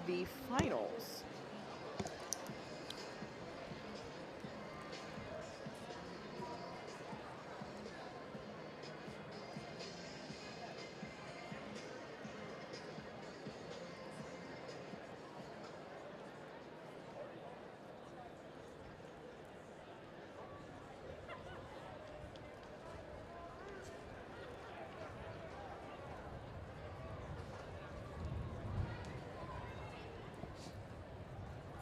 the finals.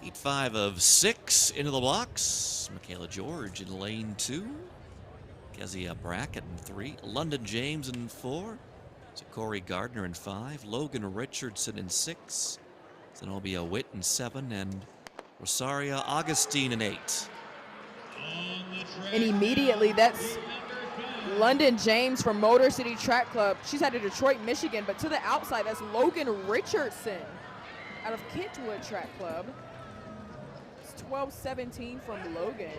Heat 5 of 6 into the blocks. Michaela George in lane 2. Kezia Brackett in 3. London James in 4. Corey Gardner in 5. Logan Richardson in 6. Zenobia Witt in 7. And Rosaria Augustine in 8. And immediately that's London James from Motor City Track Club. She's out of Detroit, Michigan, but to the outside, that's Logan Richardson out of Kentwood Track Club. 12:17 from Logan.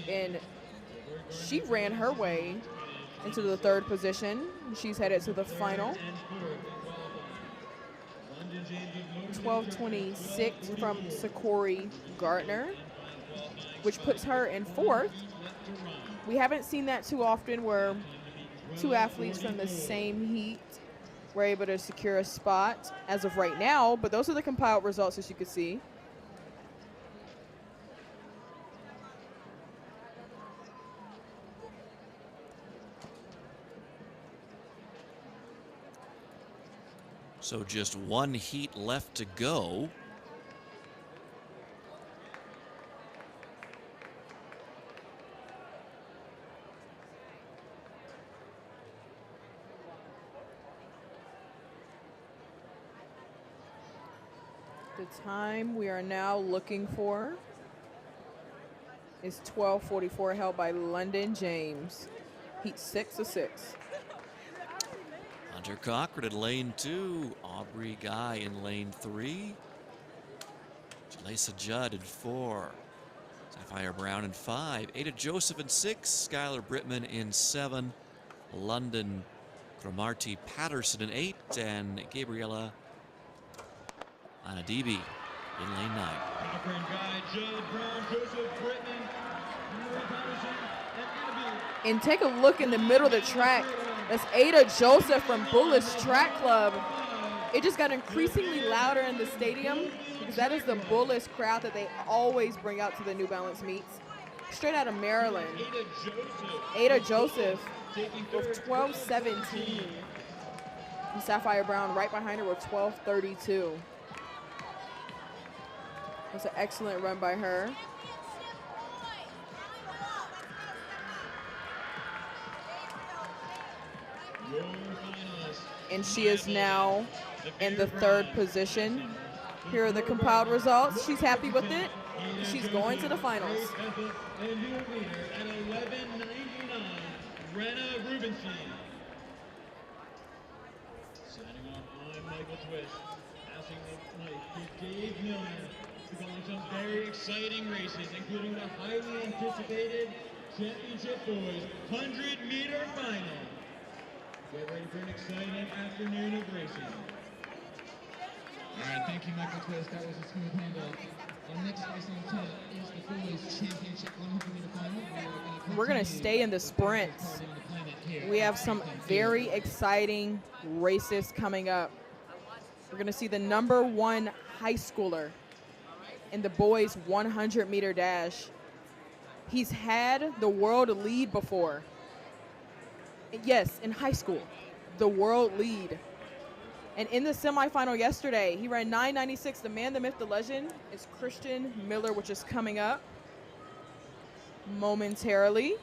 And she ran her way into the 3rd position. She's headed to the final. 12:26 from Sakori Gardner, which puts her in 4th. We haven't seen that too often where 2 athletes from the same heat were able to secure a spot as of right now, but those are the compiled results, as you can see. So just 1 heat left to go. The time we are now looking for is 12:44, held by London James. Heat 6 of 6. Hunter Cochran in lane 2. Aubrey Guy in lane 3. Jalisa Judd in 4. Sapphire Brown in 5. Ada Joseph in 6. Skylar Brittman in 7. London Cromartie Patterson in 8. And Gabriella Anadibi in lane 9. Cochran, Guy, Judd, Brown, Joseph, Brittman, Patterson, and Anadibi. And take a look in the middle of the track. That's Ada Joseph from Bullish Track Club. It just got increasingly louder in the stadium because that is the Bullish crowd that they always bring out to the New Balance meets. Straight out of Maryland. Ada Joseph with 12:17. Sapphire Brown right behind her with 12:32. That's an excellent run by her. And she is now in the 3rd position. Here are the compiled results. She's happy with it. She's going to the finals. And new leader at 11:99, Brenna Rubenstein. Signing off, I'm Michael Twist. Passing the mic to Dave Miller to go on some very exciting races, including the highly anticipated Championship Boys 100-meter final. Get ready for an exciting afternoon of racing. All right, thank you, Michael Twist. That was a smooth handoff. Our next race on top is the Boys Championship 100-meter final. We're going to stay in the sprints. We have some very exciting races coming up. We're going to see the #1 high schooler in the boys 100-meter dash. He's had the world lead before. Yes, in high school, the world lead. And in the semifinal yesterday, he ran 9:96. The man, the myth, the legend is Christian Miller, which is coming up momentarily.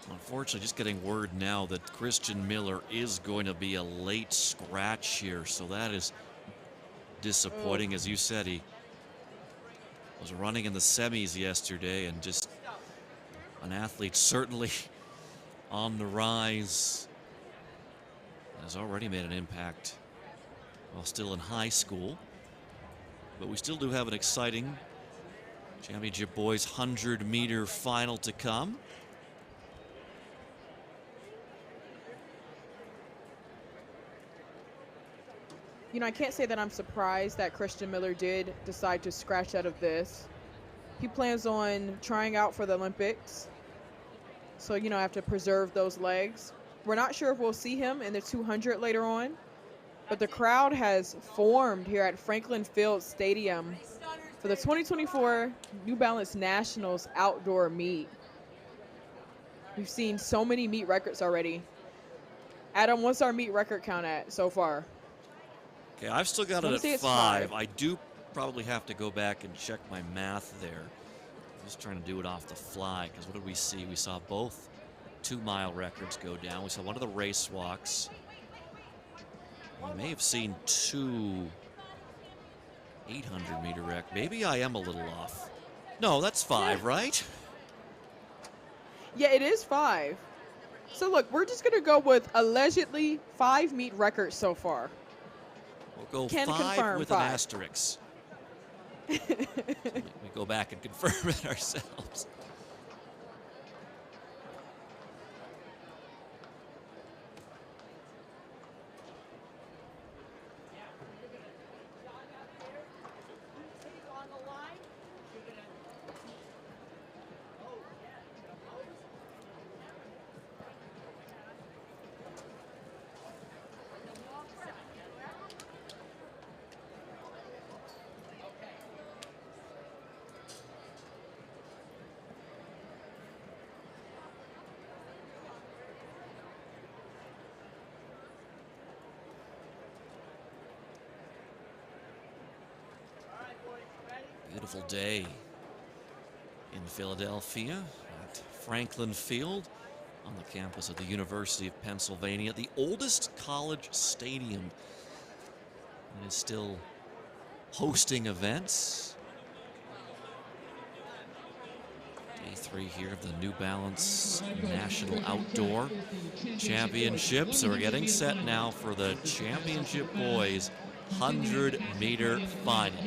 Unfortunately, just getting word now that Christian Miller is going to be a late scratch here, so that is disappointing. As you said, he was running in the semis yesterday, and just an athlete certainly on the rise. Has already made an impact while still in high school. But we still do have an exciting Championship Boys 100-meter final to come. You know, I can't say that I'm surprised that Christian Miller did decide to scratch out of this. He plans on trying out for the Olympics. So, you know, I have to preserve those legs. We're not sure if we'll see him in the 200 later on, but the crowd has formed here at Franklin Field Stadium for the 2024 New Balance Nationals outdoor meet. We've seen so many meet records already. Adam, what's our meet record count at so far? Okay, I've still got it at 5. I do probably have to go back and check my math there. I'm just trying to do it off the fly, because what did we see? We saw both 2-mile records go down. We saw one of the racewalks. We may have seen 2 800-meter records. Maybe I am a little off. No, that's 5, right? Yeah, it is 5. So look, we're just going to go with allegedly 5 meet records so far. We'll go Can 5 confirm with 5. an asterisk. So we go back and confirm it ourselves. Beautiful day in Philadelphia at Franklin Field on the campus of the University of Pennsylvania, the oldest college stadium. It is still hosting events. Day 3 here of the New Balance National Outdoor Championship. So we're getting set now for the Championship Boys 100-meter final.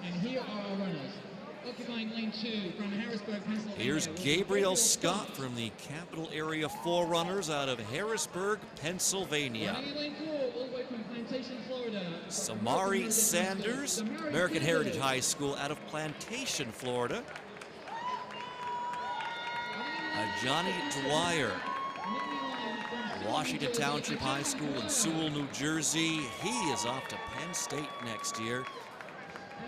And here are our runners. Occupying lane 2 from Harrisburg, Pennsylvania. Here's Gabriel Scott from the Capital Area Forerunners out of Harrisburg, Pennsylvania. Running in lane 4, all the way from Plantation, Florida. Samari Sanders, American Heritage High School out of Plantation, Florida. Johnny Dwyer, Washington Township High School in Sewell, New Jersey. He is off to Penn State next year.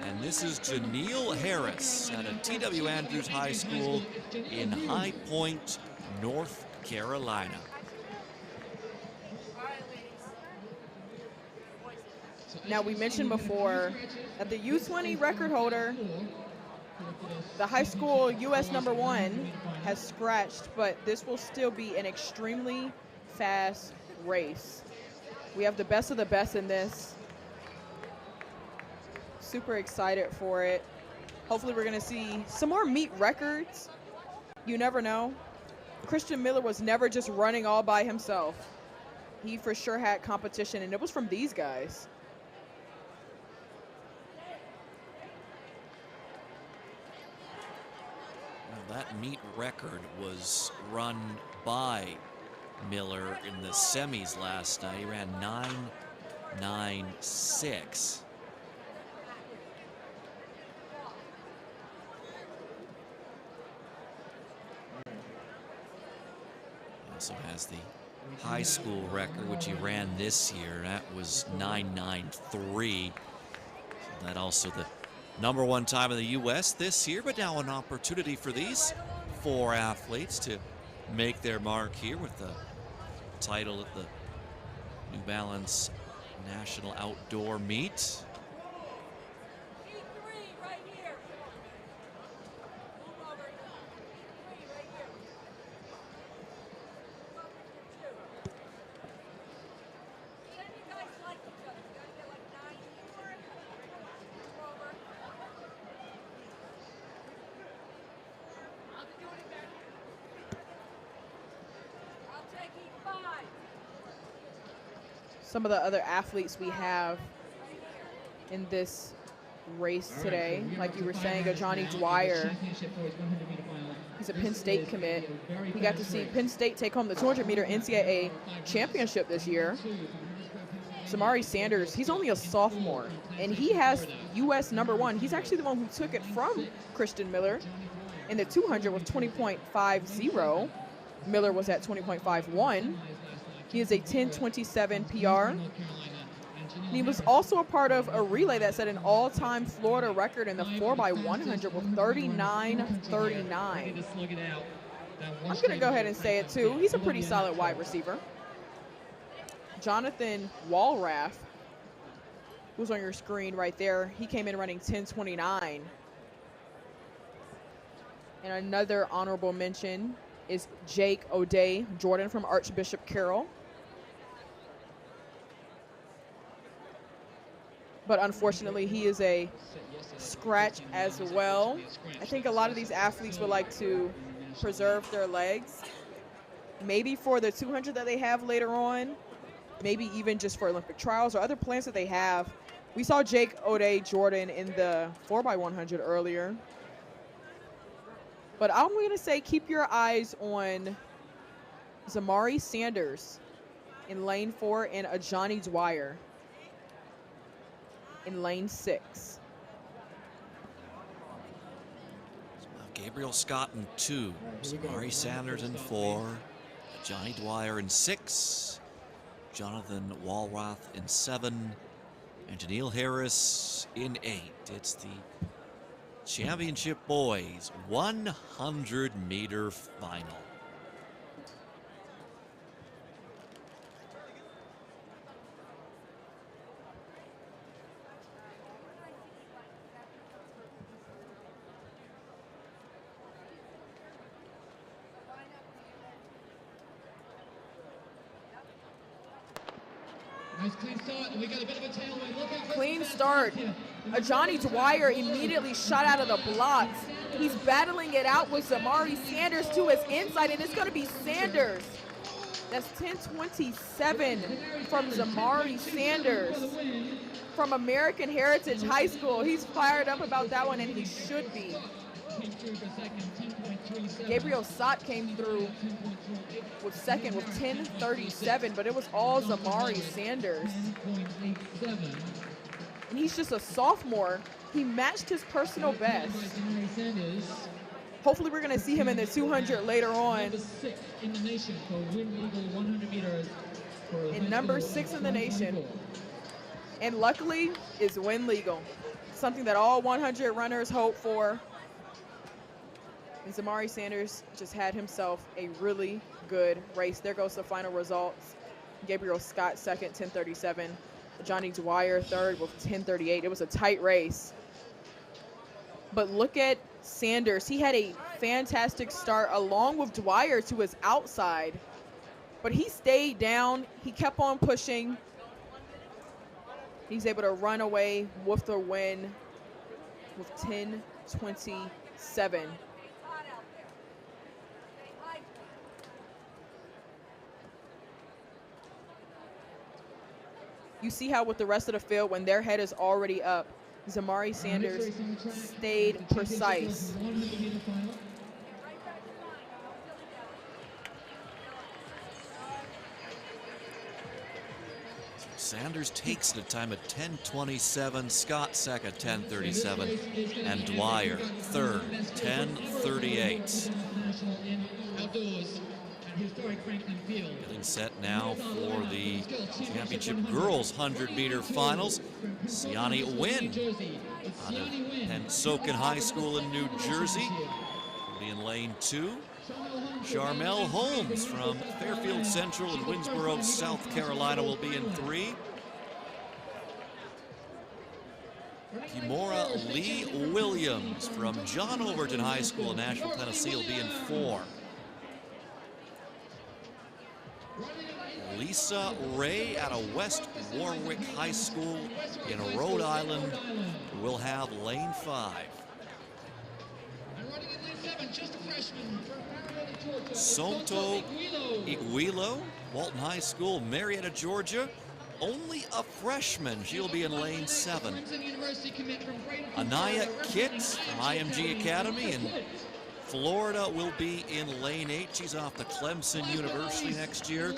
And this is Janelle Harris out of T.W. Andrews High School in High Point, North Carolina. Now, we mentioned before that the U20 record holder, the high school U.S. #1, has scratched, but this will still be an extremely fast race. We have the best of the best in this. Super excited for it. Hopefully we're going to see some more meet records. You never know. Christian Miller was never just running all by himself. He for sure had competition, and it was from these guys. That meet record was run by Miller in the semis last night. He ran 9.96. He also has the high school record, which he ran this year. That was 9.93. So that also the #1 time in the U.S. this year, but now an opportunity for these 4 athletes to make their mark here with the title at the New Balance National Outdoor Meet. Some of the other athletes we have in this race today, like you were saying, Johnny Dwyer. He's a Penn State commit. We got to see Penn State take home the 200-meter NCAA championship this year. Samari Sanders, he's only a sophomore, and he has U.S. #1. He's actually the one who took it from Christian Miller in the 200 with 20.50. Miller was at 20.51. He is a 10:27 PR. And he was also a part of a relay that set an all-time Florida record in the 4x100 with 39.39. I'm going to go ahead and say it too. He's a pretty solid wide receiver. Jonathan Walrath, who's on your screen right there, he came in running 10:29. And another honorable mention is Jake O'Day Jordan from Archbishop Carroll. But unfortunately, he is a scratch as well. I think a lot of these athletes would like to preserve their legs, maybe for the 200 that they have later on, maybe even just for Olympic trials or other plans that they have. We saw Jake O'Day Jordan in the 4x100 earlier. But I'm going to say keep your eyes on Zamari Sanders in lane 4 and Ajani Dwyer in lane 6. Gabriel Scott in 2, Samari Sanders in 4, Johnny Dwyer in 6, Jonathan Walrath in 7, and Janelle Harris in 8. It's the Championship Boys 100-meter final. Nice clean start, and we got a bit of a tailwind. Look out for Clean start. Johnny Dwyer immediately shot out of the blocks. He's battling it out with Zamari Sanders to his inside, and it's going to be Sanders. That's 10:27 from Zamari Sanders from American Heritage High School. He's fired up about that one, and he should be. Gabriel Sott came through with second with 10:37, but it was all Zamari Sanders. And he's just a sophomore. He matched his personal best. Hopefully we're going to see him in the 200 later on. Number 6 in the nation for win legal 100 meters. And number 6 in the nation. And luckily is win legal. Something that all 100 runners hope for. And Zamari Sanders just had himself a really good race. There goes the final results. Gabriel Scott second, 10:37. Johnny Dwyer third with 10:38. It was a tight race. But look at Sanders. He had a fantastic start along with Dwyer to his outside. But he stayed down. He kept on pushing. He's able to run away with the win with 10:27. You see how with the rest of the field, when their head is already up, Zamari Sanders stayed precise. Sanders takes the time at 10:27, Scott second, 10:37, and Dwyer third, 10:38. Getting set now for the championship girls 100-meter finals. Siani Wynn out of Pensoken High School in New Jersey will be in lane 2. Charmel Holmes from Fairfield Central in Winsboro, South Carolina will be in 3. Kimora Lee Williams from John Overton High School in Nashville, Tennessee will be in 4. Lisa Ray out of West Warwick High School in Rhode Island will have lane 5. Sonto Iguilo, Walton High School, Marietta, Georgia. Only a freshman. She'll be in lane 7. Anaya Kitt from IMG Academy in Florida will be in lane 8. She's off to Clemson University next year.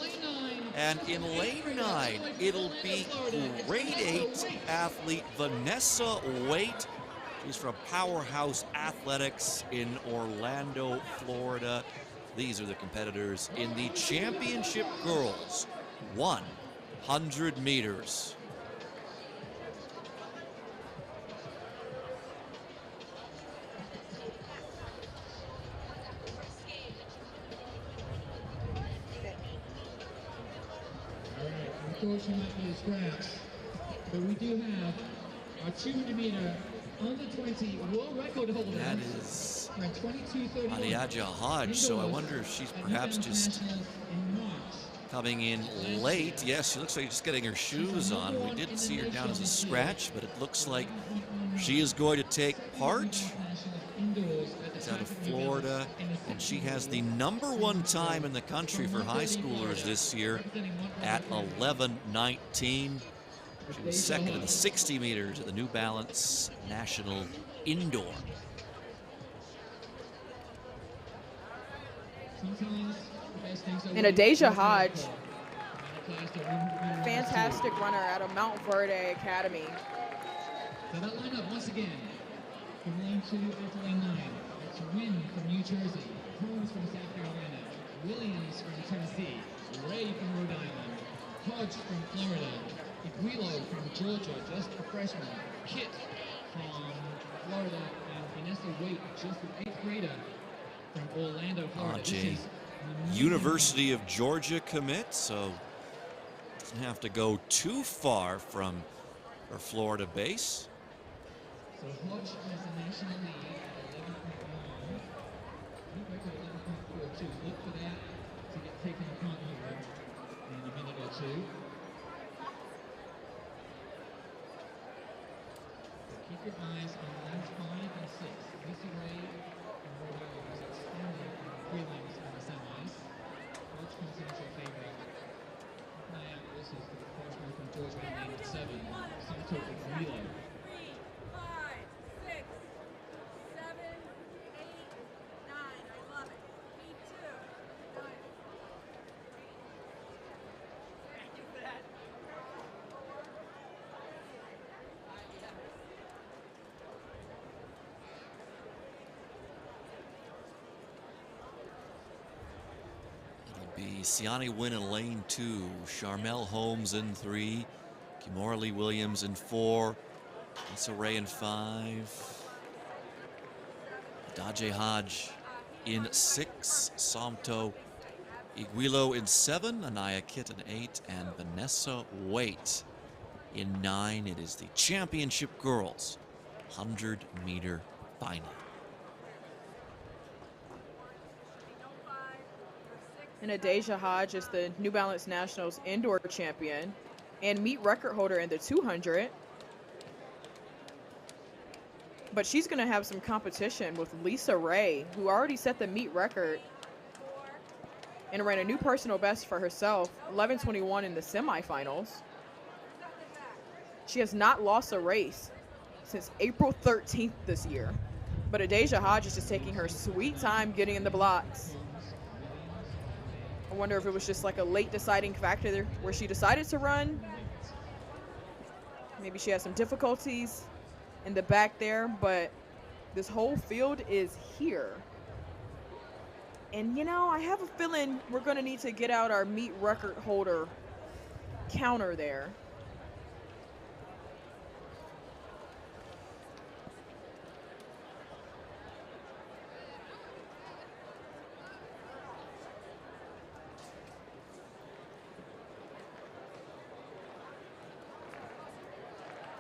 And in lane 9, it'll be grade 8 athlete Vanessa Waite. She's from Powerhouse Athletics in Orlando, Florida. These are the competitors in the championship girls 100 meters. Unfortunately, might be a scratch, but we do have our 200 meter under 20 world record holder. That is Adiaja Hodge, so I wonder if she's perhaps just coming in late. Yes, she looks like she's just getting her shoes on. We did see her down as a scratch, but it looks like she is going to take part. She's out of Florida, and she has the #1 time in the country for high schoolers this year at 11:19. She was second in the 60 meters at the New Balance National Indoor. And Adasia Hodge, fantastic runner out of Mount Verde Academy. So that lineup once again, from lane 2 into lane 9. It's Wynn from New Jersey, Holmes from South Carolina, Williams from Tennessee, Ray from Rhode Island, Hodge from Florida, Iguilo from Georgia, just a freshman, Kitt from Florida, and Vanessa Waite, just an 8th grader from Orlando, Florida. University of Georgia commit, so doesn't have to go too far from her Florida base. So Hodge has the national lead at 11.1. New record 11.42. Look for that to get taken upon here in a minute or two. So keep your eyes on lanes 5 and 6. Lisa Ray and Rhode Island was outstanding in the prelims and the semis. Hodge comes in as your favorite. Keep an eye out also for the freshman from Georgia in lane 7. Santo Iguilo. Siani Wynn in lane 2. Charmel Holmes in 3. Kimora Lee Williams in 4. Lisa Ray in 5. Daje Hodge in 6. Somto Iguilo in 7. Anaya Kitt in 8. And Vanessa Waite in 9. It is the championship girls 100-meter final. And Adasia Hodge is the New Balance Nationals indoor champion and meet record holder in the 200. But she's going to have some competition with Lisa Ray, who already set the meet record and ran a new personal best for herself, 11:21 in the semifinals. She has not lost a race since April 13th this year. But Adasia Hodge is just taking her sweet time getting in the blocks. I wonder if it was just like a late deciding factor there where she decided to run. Maybe she had some difficulties in the back there, but this whole field is here. And you know, I have a feeling we're gonna need to get out our meet record holder counter there.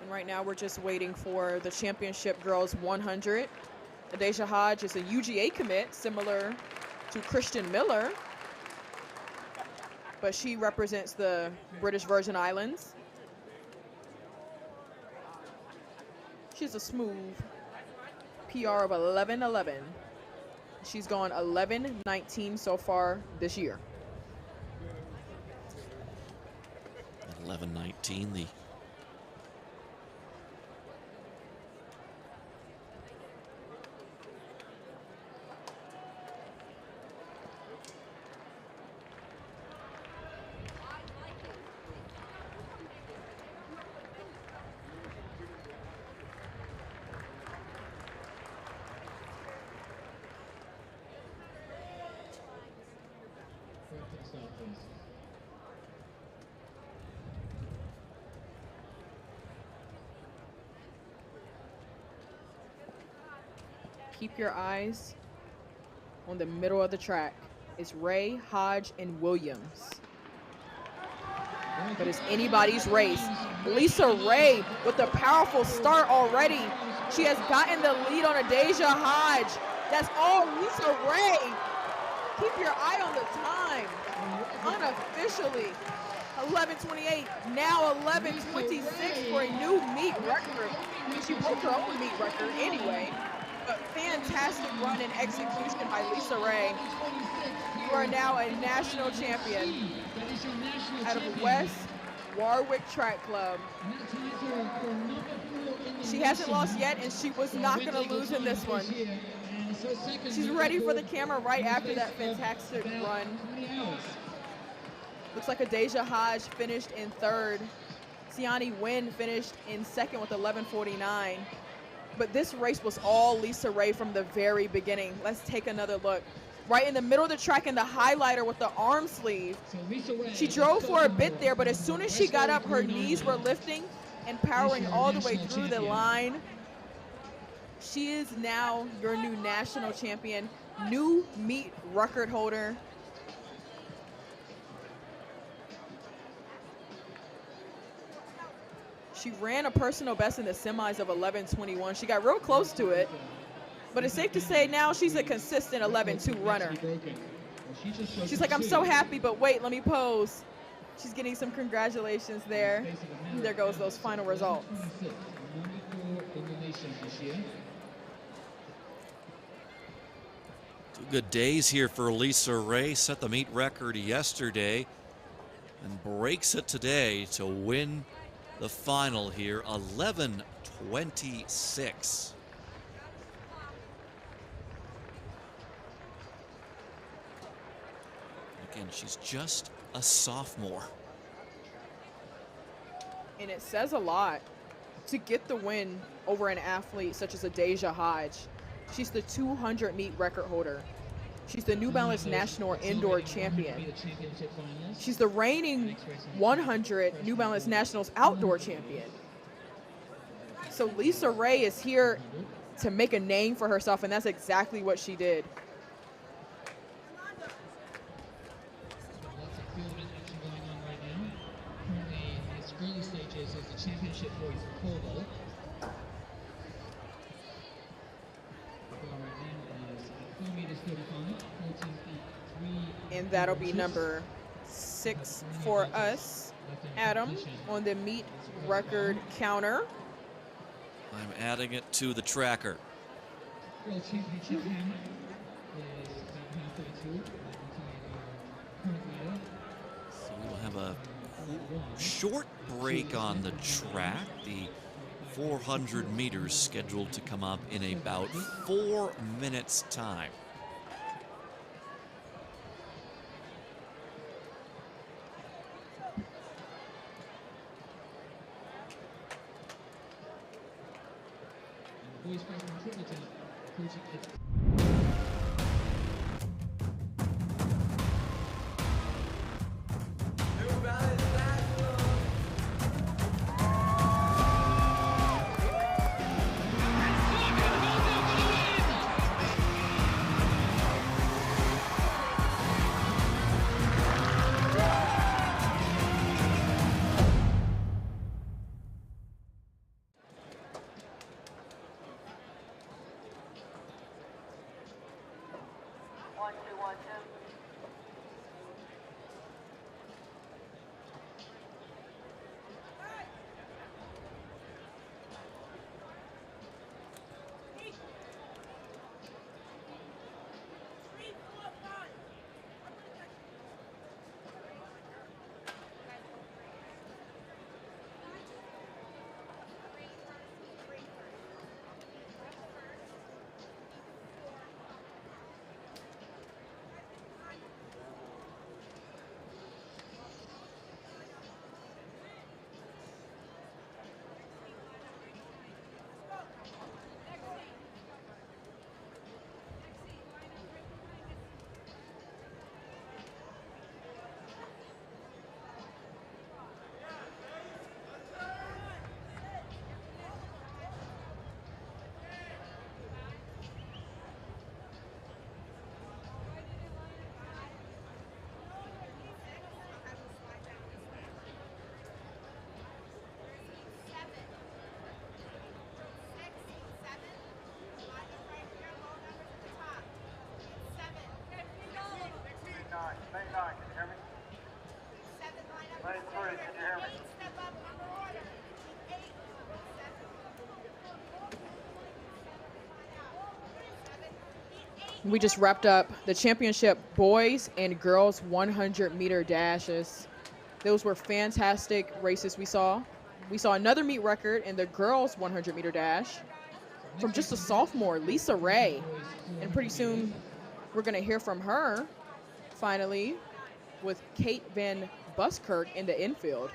Right now, we're just waiting for the championship girls 100. Adasia Hodge is a UGA commit, similar to Christian Miller, but she represents the British Virgin Islands. She's a smooth PR of 11:11. She's gone 11:19 so far this year. 11:19, the Keep your eyes on the middle of the track. It's Ray, Hodge, and Williams. But it's anybody's race. Lisa Ray with a powerful start already. She has gotten the lead on Adasia Hodge. That's all Lisa Ray. Keep your eye on the time. Unofficially, 11:28. Now 11:26 for a new meet record. She broke her own meet record anyway. But fantastic run and execution by Lisa Ray. You are now a national champion out of West Warwick Track Club. She hasn't lost yet, and she was not going to lose in this one. She's ready for the camera right after that fantastic run. Looks like Adasia Hodge finished in 3rd. Siani Wynn finished in 2nd with 11:49. But this race was all Lisa Ray from the very beginning. Let's take another look. Right in the middle of the track in the highlighter with the arm sleeve. She drove for a bit there, but as soon as she got up, her knees were lifting and powering all the way through the line. She is now your new national champion, new meet record holder. She ran a personal best in the semis of 11:21. She got real close to it, but it's safe to say now she's a consistent 11:2 runner. She's like, I'm so happy, but wait, let me pose. She's getting some congratulations there. There goes those final results. Two good days here for Lisa Ray. Set the meet record yesterday and breaks it today to win the final here, 11:26. Again, she's just a sophomore. And it says a lot to get the win over an athlete such as Adasia Hodge. She's the 200 meet record holder. She's the New Balance National Indoor Champion. She's the reigning 100 New Balance Nationals Outdoor Champion. So Lisa Ray is here to make a name for herself, and that's exactly what she did. Lots of field event action going on right now. Currently, in its early stages is the championship boys pole vault. Right now is 4 meters 35, 14 feet 3. And that'll be number 6 for us, Adam, on the meet record counter. I'm adding it to the tracker. World Championship hammer is about halfway through. Current leader. So we'll have a short break on the track. The 400 meters scheduled to come up in about 4 minutes time. Boys freshman triple jump approaching its We just wrapped up the championship boys and girls 100-meter dashes. Those were fantastic races we saw. We saw another meet record in the girls 100-meter dash from just a sophomore, Lisa Ray. And pretty soon we're going to hear from her, finally, with Kate Van Buskirk in the infield.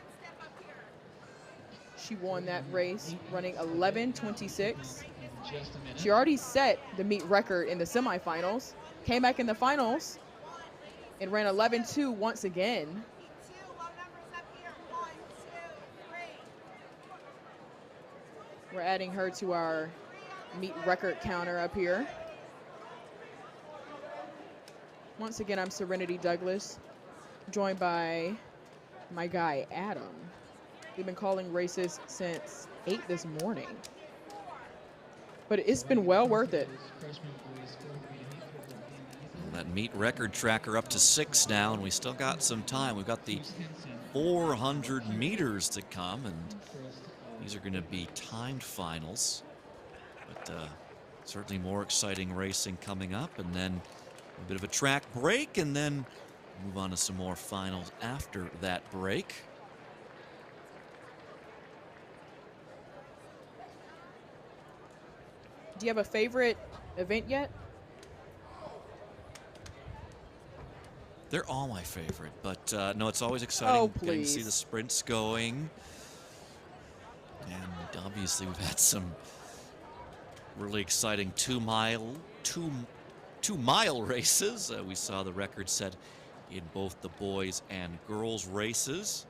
She won that race running 11:26. She already set the meet record in the semifinals, came back in the finals, and ran 11:2 once again. We're adding her to our meet record counter up here. Once again, I'm Serenity Douglas, joined by my guy, Adam. We've been calling races since 8 this morning. But it's been well worth it. That meet record tracker up to 6 now, and we still got some time. We've got the 400 meters to come, and these are going to be timed finals. But certainly more exciting racing coming up, and then a bit of a track break, and then move on to some more finals after that break. Do you have a favorite event yet? They're all my favorite, but no, it's always exciting getting to see please. the sprints going. And obviously we've had some really exciting 2 mile, 2 2-mile races. We saw the record set in both the boys and girls races.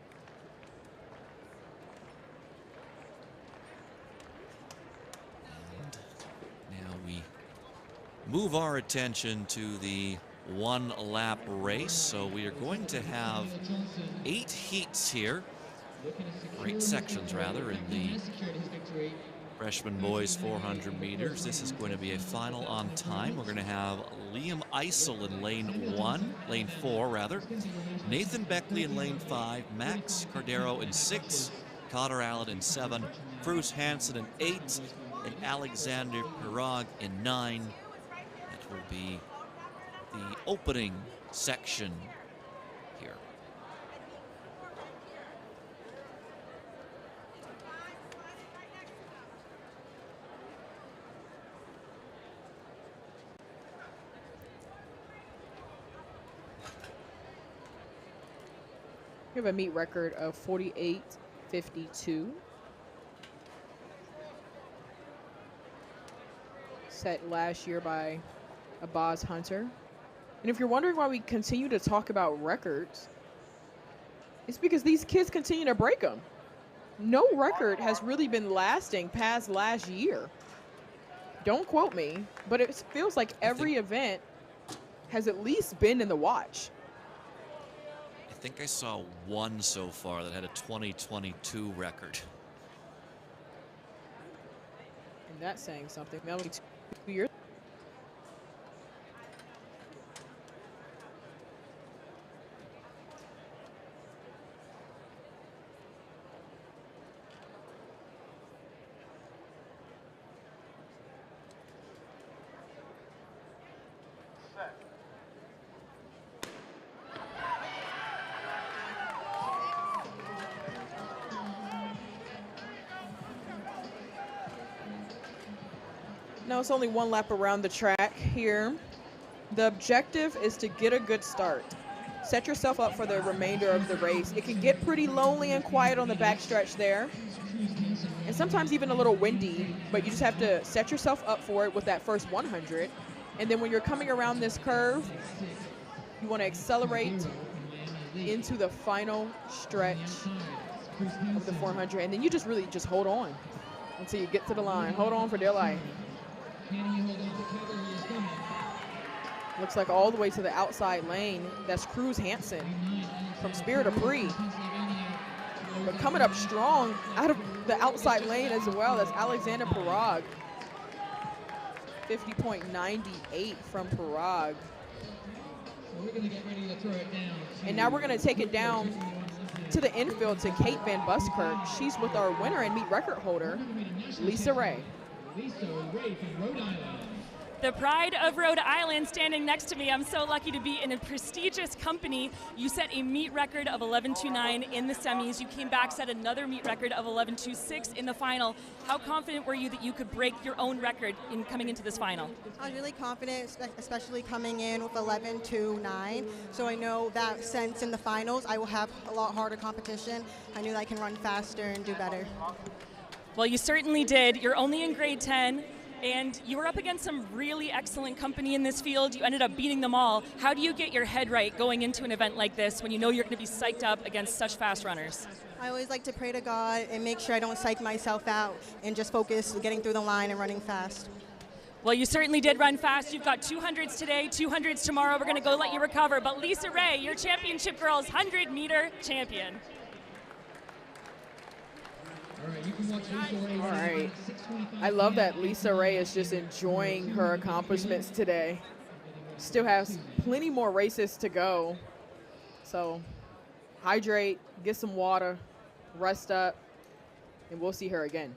And now we move our attention to the 1-lap race. So we are going to have 8 heats here, or 8 sections rather, in the freshman boys 400 meters. This is going to be a final on time. We're going to have Liam Eisel in lane 4 rather, Nathan Beckley in lane 5, Max Cordero in 6, Cotter Allen in 7, Bruce Hansen in 8, and Alexander Pirog in 9. That will be the opening section here. We have a meet record of 48:52. Set last year by Abaz Hunter. And if you're wondering why we continue to talk about records, it's because these kids continue to break them. No record has really been lasting past last year. Don't quote me, but it feels like every event has at least been in the watch. I think I saw one so far that had a 2022 record. And that's saying something. That was 2 years. Now it's only 1 lap around the track here. The objective is to get a good start. Set yourself up for the remainder of the race. It can get pretty lonely and quiet on the backstretch there, and sometimes even a little windy, but you just have to set yourself up for it with that first 100. And then when you're coming around this curve, you want to accelerate into the final stretch of the 400, and then you just really just hold on until you get to the line. Hold on for dear life. Looks like all the way to the outside lane. That's Cruz Hansen from Spirit of Pre. But coming up strong out of the outside lane as well, that's Alexander Pirog. 50.98 from Pirog. And now we're going to take it down to the infield to Kate Van Buskirk. She's with our winner and meet record holder, Lisa Ray. The pride of Rhode Island standing next to me. I'm so lucky to be in a prestigious company. You set a meet record of 11.29 in the semis. You came back, set another meet record of 11.26 in the final. How confident were you that you could break your own record in coming into this final? I was really confident, especially coming in with 11.29. So I know that since in the finals, I will have a lot harder competition. I knew that I can run faster and do better. Well, you certainly did. You're only in grade 10. And you were up against some really excellent company in this field. You ended up beating them all. How do you get your head right going into an event like this when you know you're going to be psyched up against such fast runners? I always like to pray to God and make sure I don't psych myself out and just focus getting through the line and running fast. Well, you certainly did run fast. You've got 200s today, 200s tomorrow. We're going to go let you recover. But Lisa Ray, your championship girls 100-meter champion. All right. I love that Lisa Ray is just enjoying her accomplishments today. Still has plenty more races to go. So hydrate, get some water, rest up, and we'll see her again.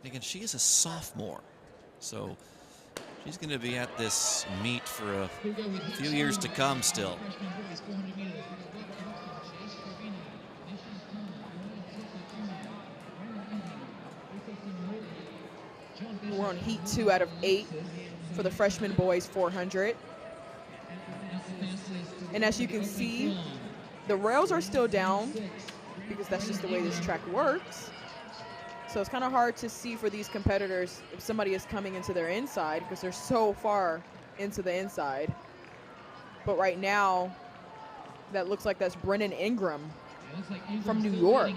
Again, she is a sophomore, so she's going to be at this meet for a few years to come still. We're on heat 2 out of 8 for the freshman boys 400. And as you can see, the rails are still down because that's just the way this track works. So it's kind of hard to see for these competitors if somebody is coming into their inside because they're so far into the inside. But right now, that looks like that's Brennan Ingram from New York.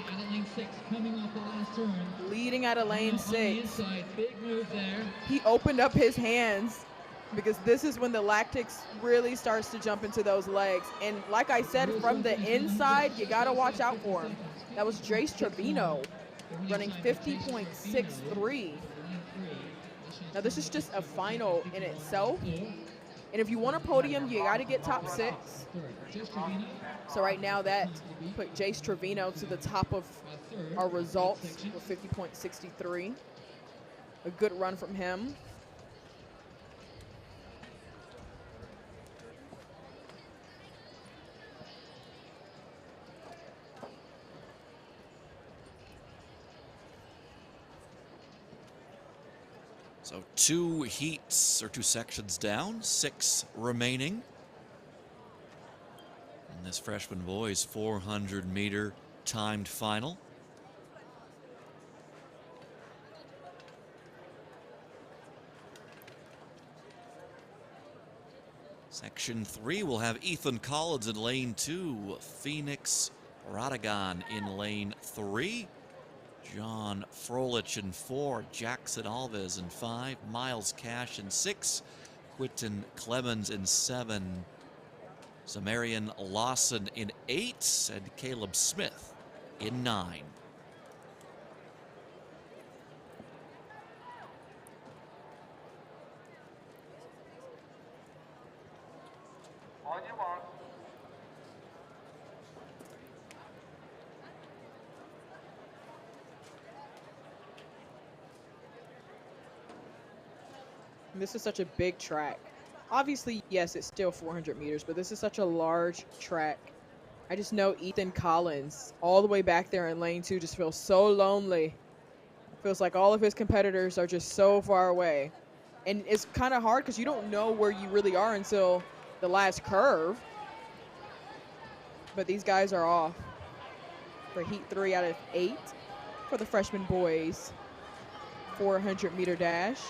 Leading out of lane 6. Big move there. He opened up his hands because this is when the lactics really starts to jump into those legs. And like I said, from the inside, you got to watch out for him. That was Jace Trevino running 50.63. Now this is just a final in itself. And if you want a podium, you got to get top 6. So right now that put Jace Trevino to the top of our results with 50.63. A good run from him. So 2 heats or 2 sections down, 6 remaining. In this freshman boys 400-meter timed final. Section 3 will have Ethan Collins in lane 2, Phoenix Radagon in lane 3. John Frolich in 4, Jackson Alves in 5, Miles Cash in 6, Quinton Clemens in 7, Zamarian Lawson in 8, and Caleb Smith in 9. This is such a big track. Obviously, yes, it's still 400 meters, but this is such a large track. I just know Ethan Collins, all the way back there in lane 2, just feels so lonely. Feels like all of his competitors are just so far away. And it's kind of hard because you don't know where you really are until the last curve. But these guys are off for heat 3 out of 8 for the freshman boys 400-meter dash.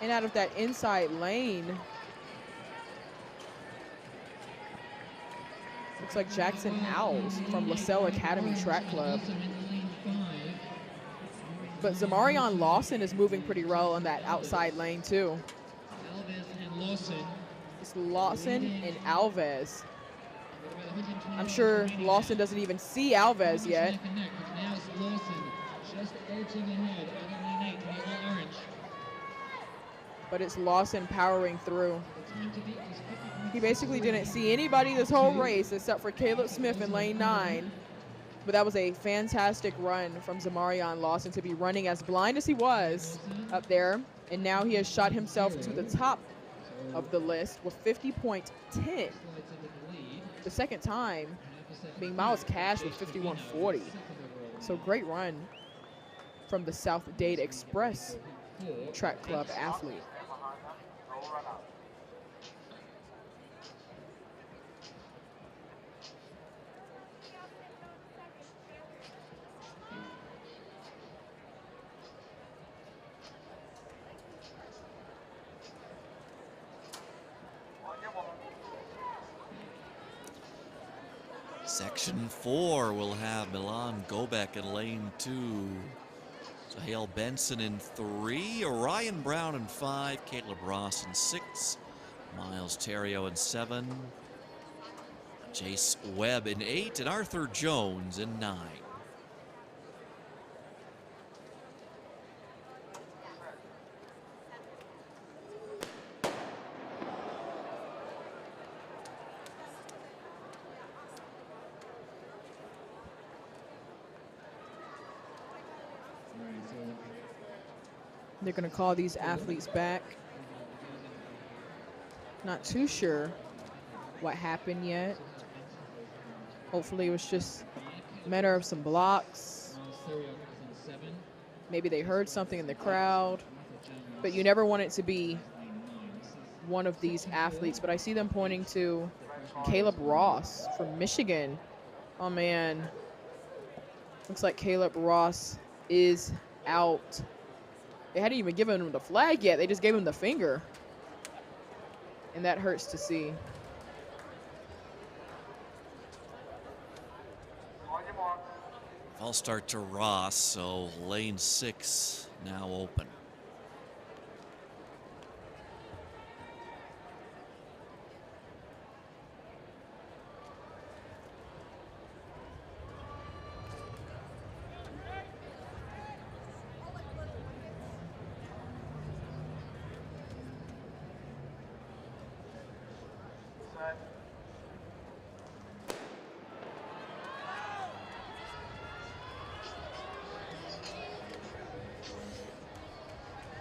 And out of that inside lane, looks like Jackson Owls from LaSalle Academy Track Club. But Zamarian Lawson is moving pretty well on that outside lane too. It's Lawson and Alves. I'm sure Lawson doesn't even see Alves yet. But it's Lawson powering through. He basically didn't see anybody this whole race except for Caleb Smith in lane 9. But that was a fantastic run from Zamarian Lawson to be running as blind as he was up there. And now he has shot himself to the top of the list with 50.10. The second time being Miles Cash with 51.40. So great run from the South Dade Express Track Club athlete. Section 4 will have Milan Gobek in lane 2. Hale Benson in 3, Orion Brown in 5, Caleb Ross in 6, Miles Terrio in 7, Jace Webb in 8, and Arthur Jones in 9. They're going to call these athletes back. Not too sure what happened yet. Hopefully it was just a matter of some blocks. Maybe they heard something in the crowd. But you never want it to be one of these athletes. But I see them pointing to Caleb Ross from Michigan. Oh, man. Looks like Caleb Ross is out. They hadn't even given him the flag yet. They just gave him the finger. And that hurts to see. False start to Ross, so lane 6 now open.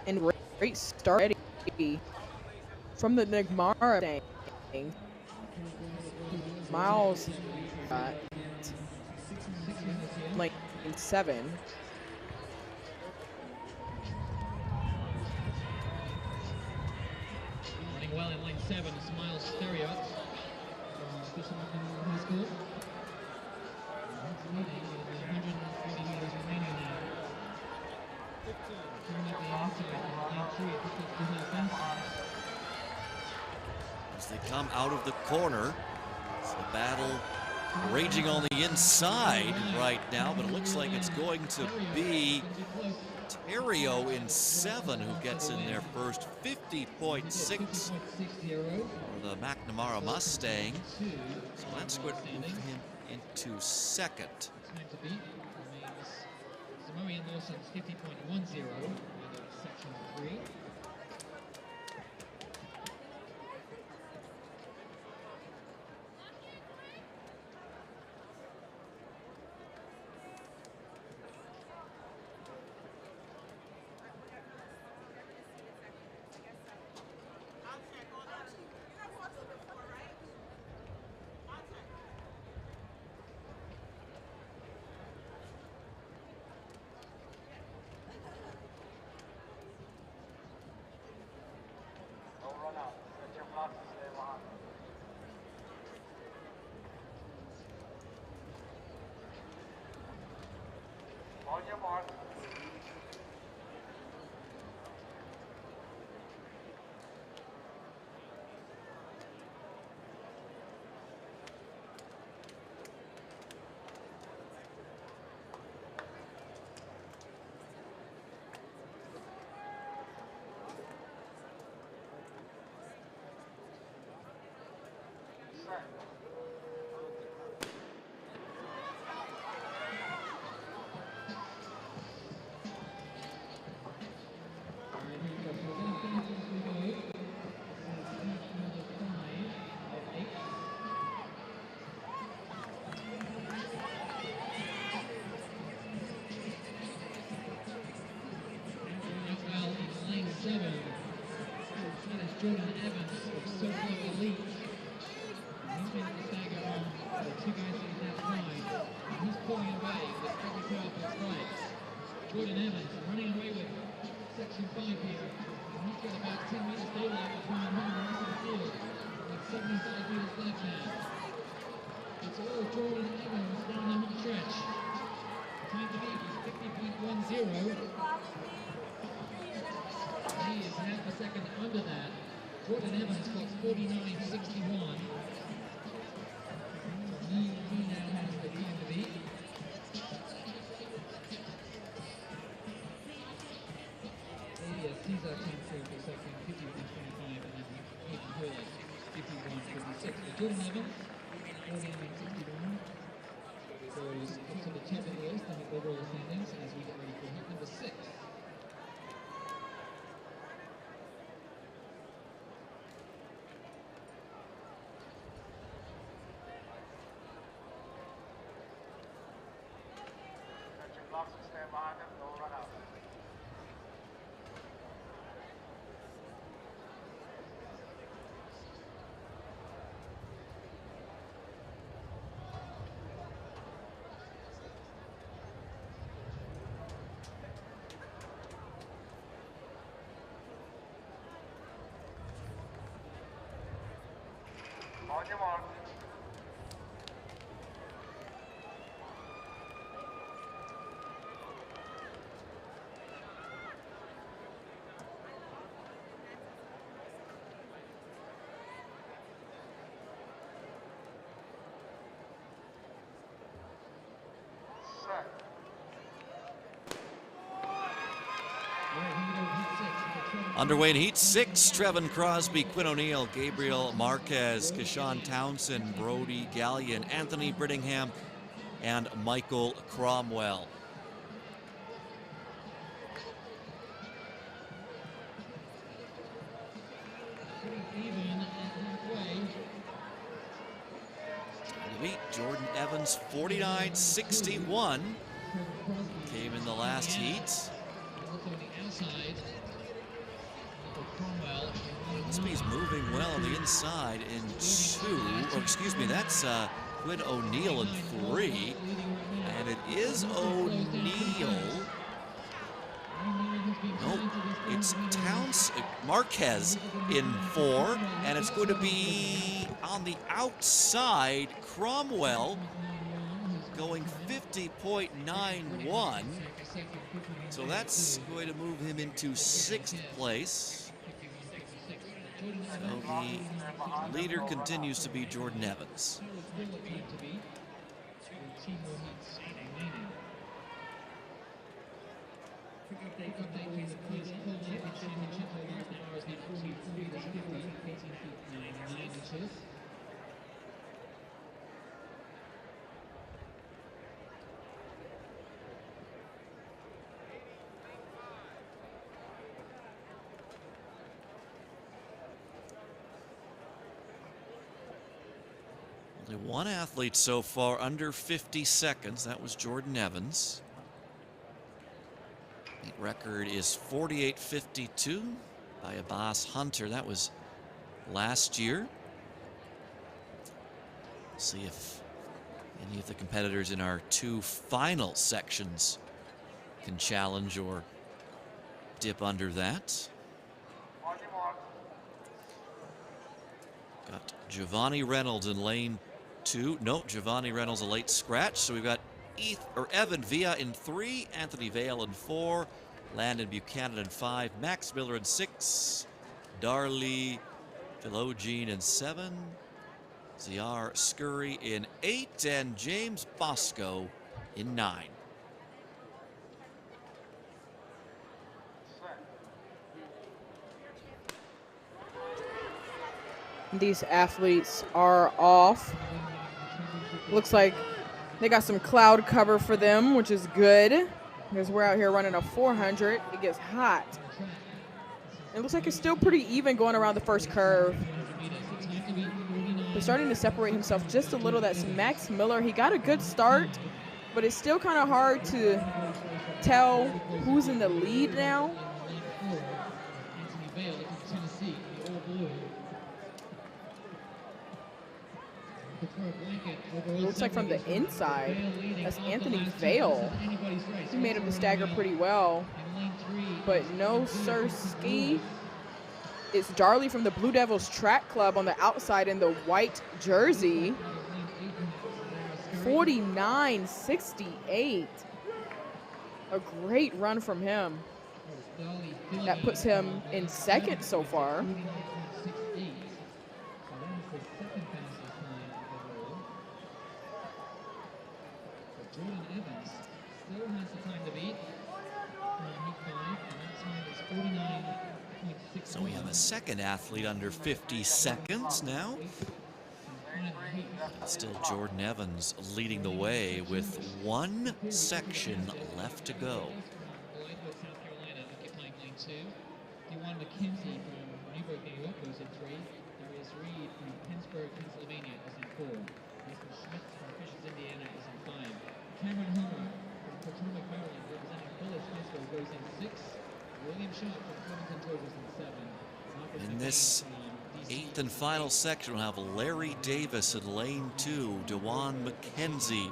And great start from the Nagmara thing. Miles lane 7. Running well in lane 7 is Miles Stereo from Fisherman High School. He's leading with 140 meters remaining now. Turning up the outside in lane 3 at the fence. As they come out of the corner, it's the battle raging on the inside right now, but it looks like it's going to be Terrio in 7 who gets in there first. 50.6 for the McNamara Mustang. So that's going to move him into second. Time to beat remains Samoan Lawson's 50.10 out of section 3. Jordan Evans of SoCal Elite. He's been the stagger on the 2 guys in that line. And he's pulling away with pretty powerful strikes. Jordan Evans running away with section 5 here. And he's got about 10 meters daylight between him and the rest of the field. With 75 meters left now. It's all Jordan Evans down the home stretch. Time to beat is 50.10. He is half a second under that. Jordan Evans got 49.61. He now has the time to beat. EST's our time for section 51.25 and then Hayden Hurley 51.56. But Jordan Evans, 49.61, goes up to the top of the list in the overall standings as we get ready for heat number 6. Stand behind him, don't run out. On your mark. Underway in Heat 6, Trevin Crosby, Quinn O'Neill, Gabriel Marquez, Keshawn Townsend, Brody Gallion, Anthony Brittingham, and Michael Cromwell. To beat Jordan Evans 49-61. Came in the last heat. Crosby's moving well on the inside in 2. Or excuse me, that's Quinn O'Neill in 3. And it is O'Neill. Nope, it's Marquez in 4. And it's going to be on the outside, Cromwell going 50.91. So that's going to move him into 6th place. So the leader continues to be Jordan Evans. Only one athlete so far under 50 seconds. That was Jordan Evans. The record is 48.52 by Abbas Hunter. That was last year. See if any of the competitors in our 2 final sections can challenge or dip under that. Got Giovanni Reynolds in lane 2. No, Giovanni Reynolds a late scratch. So we've got Evan Villa in 3, Anthony Vale in 4, Landon Buchanan in 5, Max Miller in 6, Darley Philogene in 7, Ziar Scurry in 8, and James Bosco in 9. These athletes are off. Looks like they got some cloud cover for them, which is good, because we're out here running a 400. It gets hot. It looks like it's still pretty even going around the first curve. They're starting to separate himself just a little. That's Max Miller. He got a good start, but it's still kind of hard to tell who's in the lead now. Looks like from the inside, that's Anthony Vale. He made him to stagger pretty well, but no sirski. It's Darley from the Blue Devils Track Club on the outside in the white jersey. 49.68. A great run from him. That puts him in 2nd so far. Jordan Evans still has the time to beat. Heat 5, and that time is 49.6. So we have a second athlete under 50 seconds now. Still Jordan Evans leading the way with 1 section left to go. Occupying lane 2. Dewan McKenzie from Newburgh, New York goes in 3. Darius Reed from Pittsburgh, Pennsylvania is in 4. Nathan Schmidt from Fishers, Indiana is in 5. Cameron Homer from Potomac, Maryland, representing Bullis High School, goes in 6. William Sharp from Covington, Georgia is in 7. In this 8th and final section, we'll have Larry Davis in lane 2, Dewan McKenzie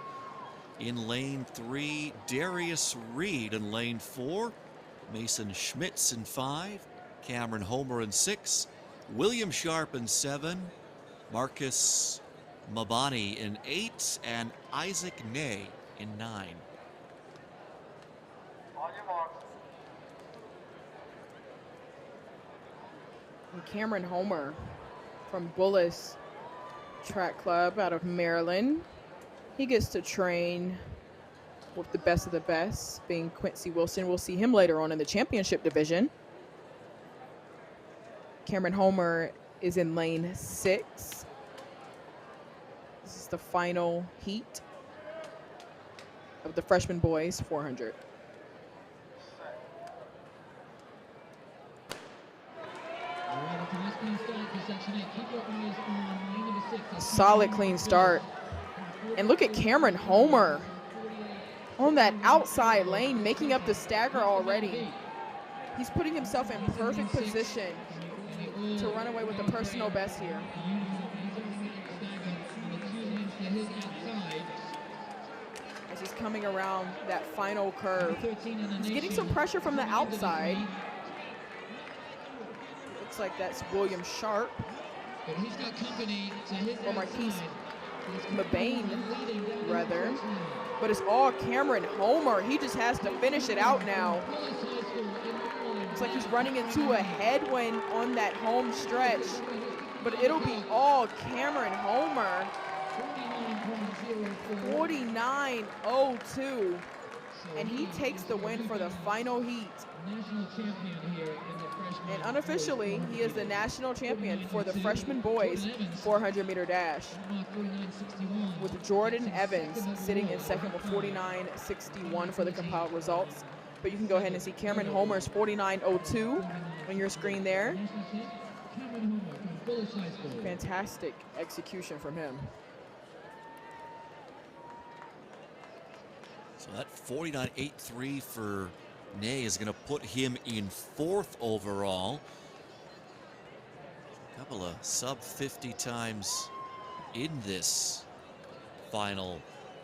in lane 3, Darius Reed in lane 4, Mason Schmitz in 5, Cameron Homer in 6, William Sharp in 7, Marcus Mabani in 8, and Isaac Ney in 9. And Cameron Homer from Bullis Track Club out of Maryland. He gets to train with the best of the best, being Quincy Wilson. We'll see him later on in the championship division. Cameron Homer is in lane 6. This is the final heat of the freshman boys 400. Solid clean start. And look at Cameron Homer on that outside lane, making up the stagger already. He's putting himself in perfect position to run away with the personal best here. As he's coming around that final curve, he's getting some pressure from the outside. Looks like that's William Sharp. But he's got company to his or Marquise outside. Mabane, rather. But it's all Cameron Homer. He just has to finish it out now. Looks like he's running into a headwind on that home stretch. But it'll be all Cameron Homer. 49.02. And he takes the win for the final heat. And unofficially, he is the national champion for the freshman boys 400-meter dash, with Jordan Evans sitting in second with 49.61 for the compiled results. But you can go ahead and see Cameron Homer's 49.02 on your screen there. Fantastic execution from him. So that 49.83 for Ney is going to put him in 4th overall. A couple of sub 50 times in this final,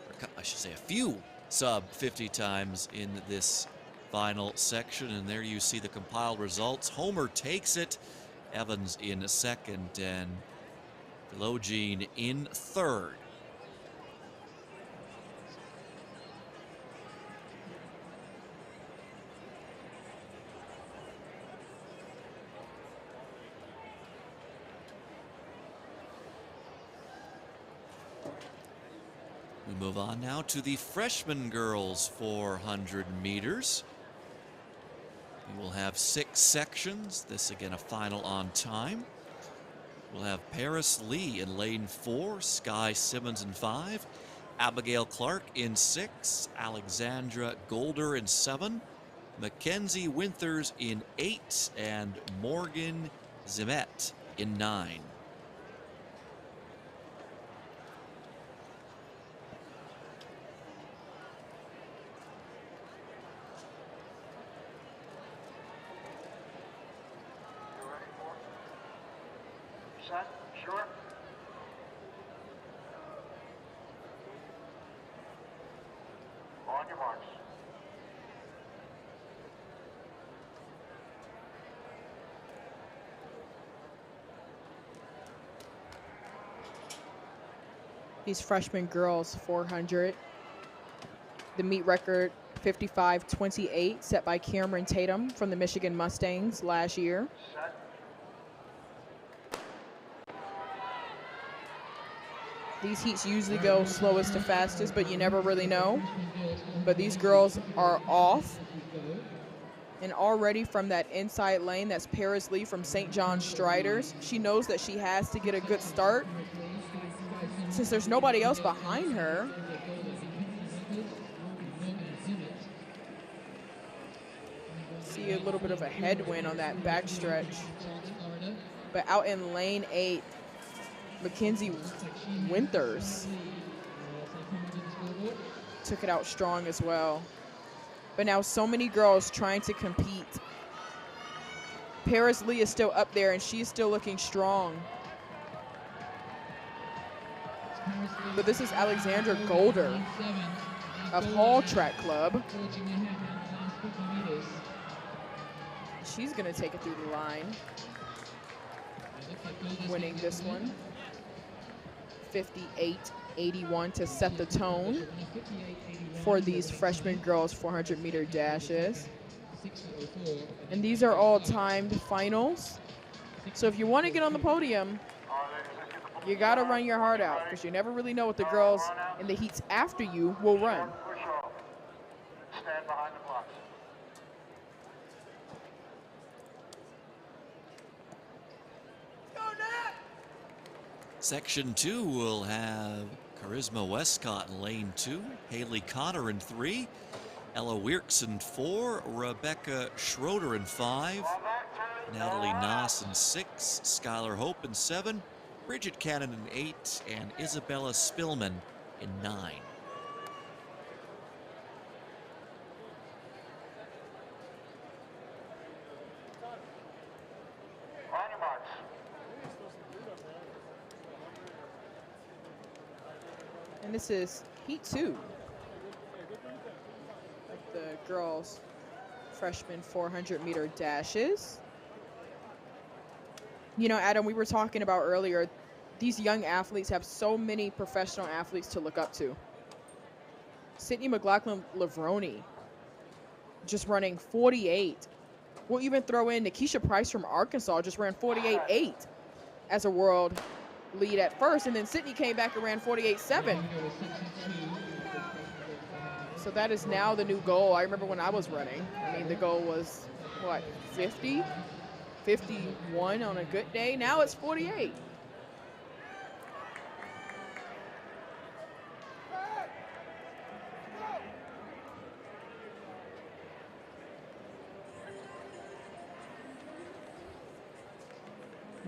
or I should say a few sub 50 times in this final section. And there you see the compiled results. Homer takes it, Evans in 2nd, and Philogene in 3rd. We move on now to the freshman girls 400 meters. We will have 6 sections. This again a final on time. We'll have Paris Lee in lane 4, Sky Simmons in 5, Abigail Clark in 6, Alexandra Golder in 7, Mackenzie Winters in 8, and Morgan Zimet in 9. Set, sure. On your marks. These freshman girls 400. The meet record 55.28 set by Cameron Tatum from the Michigan Mustangs last year. Set. These heats usually go slowest to fastest, but you never really know. But these girls are off. And already from that inside lane, that's Paris Lee from St. John Striders. She knows that she has to get a good start since there's nobody else behind her. See a little bit of a headwind on that backstretch. But out in lane 8, Mackenzie Winters took it out strong as well. But now so many girls trying to compete. Paris Lee is still up there and she's still looking strong. But this is Alexandra Golder of Hall Track Club. She's gonna take it through the line, winning this one. 58.81 to set the tone for these freshman girls 400-meter dashes. And these are all timed finals. So if you want to get on the podium, you got to run your heart out because you never really know what the girls in the heats after you will run. Push off. Stand behind the blocks. Section 2 will have Charisma Westcott in lane 2, Haley Cotter in 3, Ella Wierks in 4, Rebecca Schroeder in 5, Natalie Noss in 6, Skylar Hope in 7, Bridget Cannon in 8, and Isabella Spillman in 9. And this is heat 2 of the girls' freshman 400-meter dashes. You know, Adam, we were talking about earlier, these young athletes have so many professional athletes to look up to. Sydney McLaughlin-Lavroni just running 48. We'll even throw in Nikisha Price from Arkansas, just ran 48.8 as a world lead at first, and then Sydney came back and ran 48.7. So that is now the new goal. I remember when I was running, I mean, the goal was, what, 50? 51 on a good day. Now it's 48.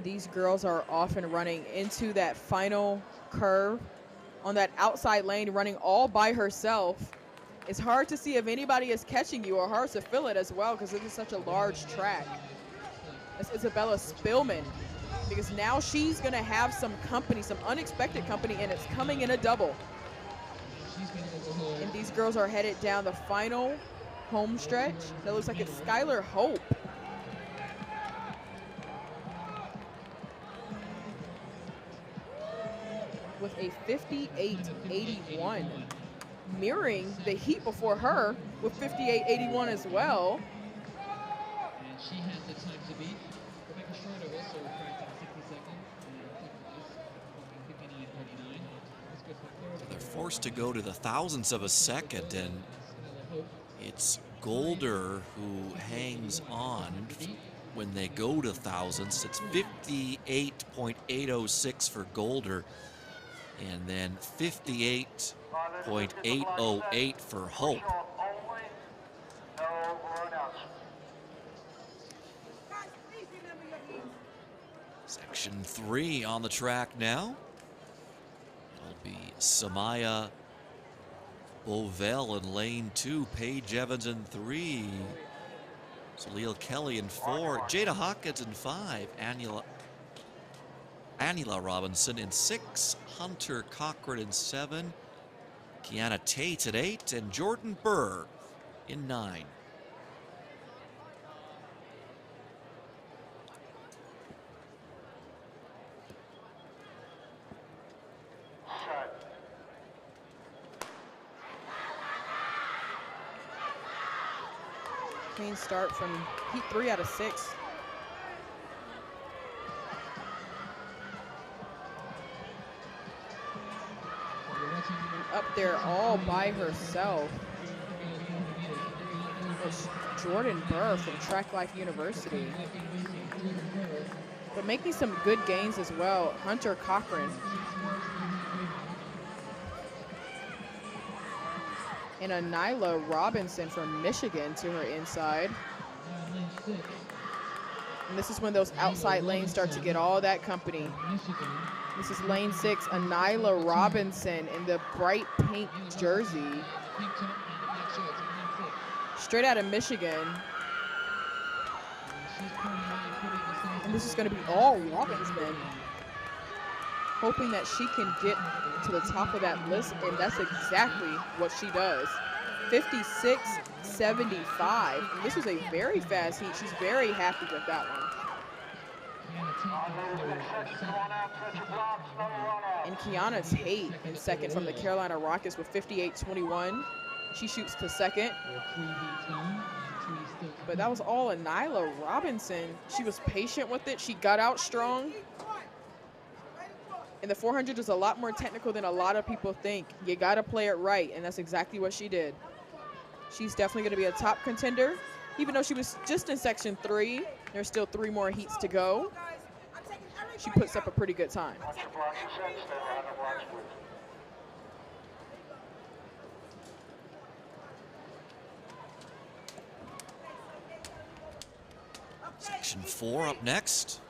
These girls are often running into that final curve on that outside lane, running all by herself. It's hard to see if anybody is catching you, or hard to feel it as well, because it is such a large track. It's Isabella Spillman, because now she's going to have some company, some unexpected company, and it's coming in a double. And these girls are headed down the final home stretch. That looks like it's Skylar Hope. With a 58.81, mirroring the heat before her with 58.81 as well. And she has the time to beat. Rebecca Schroeder also cracked in 62nd and 59.39. That's good for third. They're forced to go to the thousandths of a second, and it's Golder who hangs on when they go to thousandths. It's 58.806 for Golder, and then 58.808 for Hope. Section 3 on the track now. It'll be Samaya Bovell in lane 2, Paige Evans in 3, Salil Kelly in 4, Jada Hawkins in 5, Anila Robinson in 6, Hunter Cochran in 7, Kiana Tate at 8, and Jordan Burr in 9. Clean start from heat 3 out of 6. Up there all by herself was Jordan Burr from Track Life University. But making some good gains as well, Hunter Cochran. And Anila Robinson from Michigan to her inside. And this is when those outside lanes start to get all that company. This is lane 6, Anila Robinson in the bright pink jersey. Straight out of Michigan. And this is going to be all Robinson. Hoping that she can get to the top of that list, and that's exactly what she does. 56.75. And this was a very fast heat. She's very happy with that one. And Kiana Tate in second from the Carolina Rockets with 58.21. She shoots to second. But that was all Anila Robinson. She was patient with it. She got out strong. And the 400 is a lot more technical than a lot of people think. You got to play it right, and that's exactly what she did. She's definitely going to be a top contender. Even though she was just in section 3, there's still 3 more heats to go. she puts up a pretty good time. Watch your blocks, you said. Stay behind the blocks, please. Section 4 up next.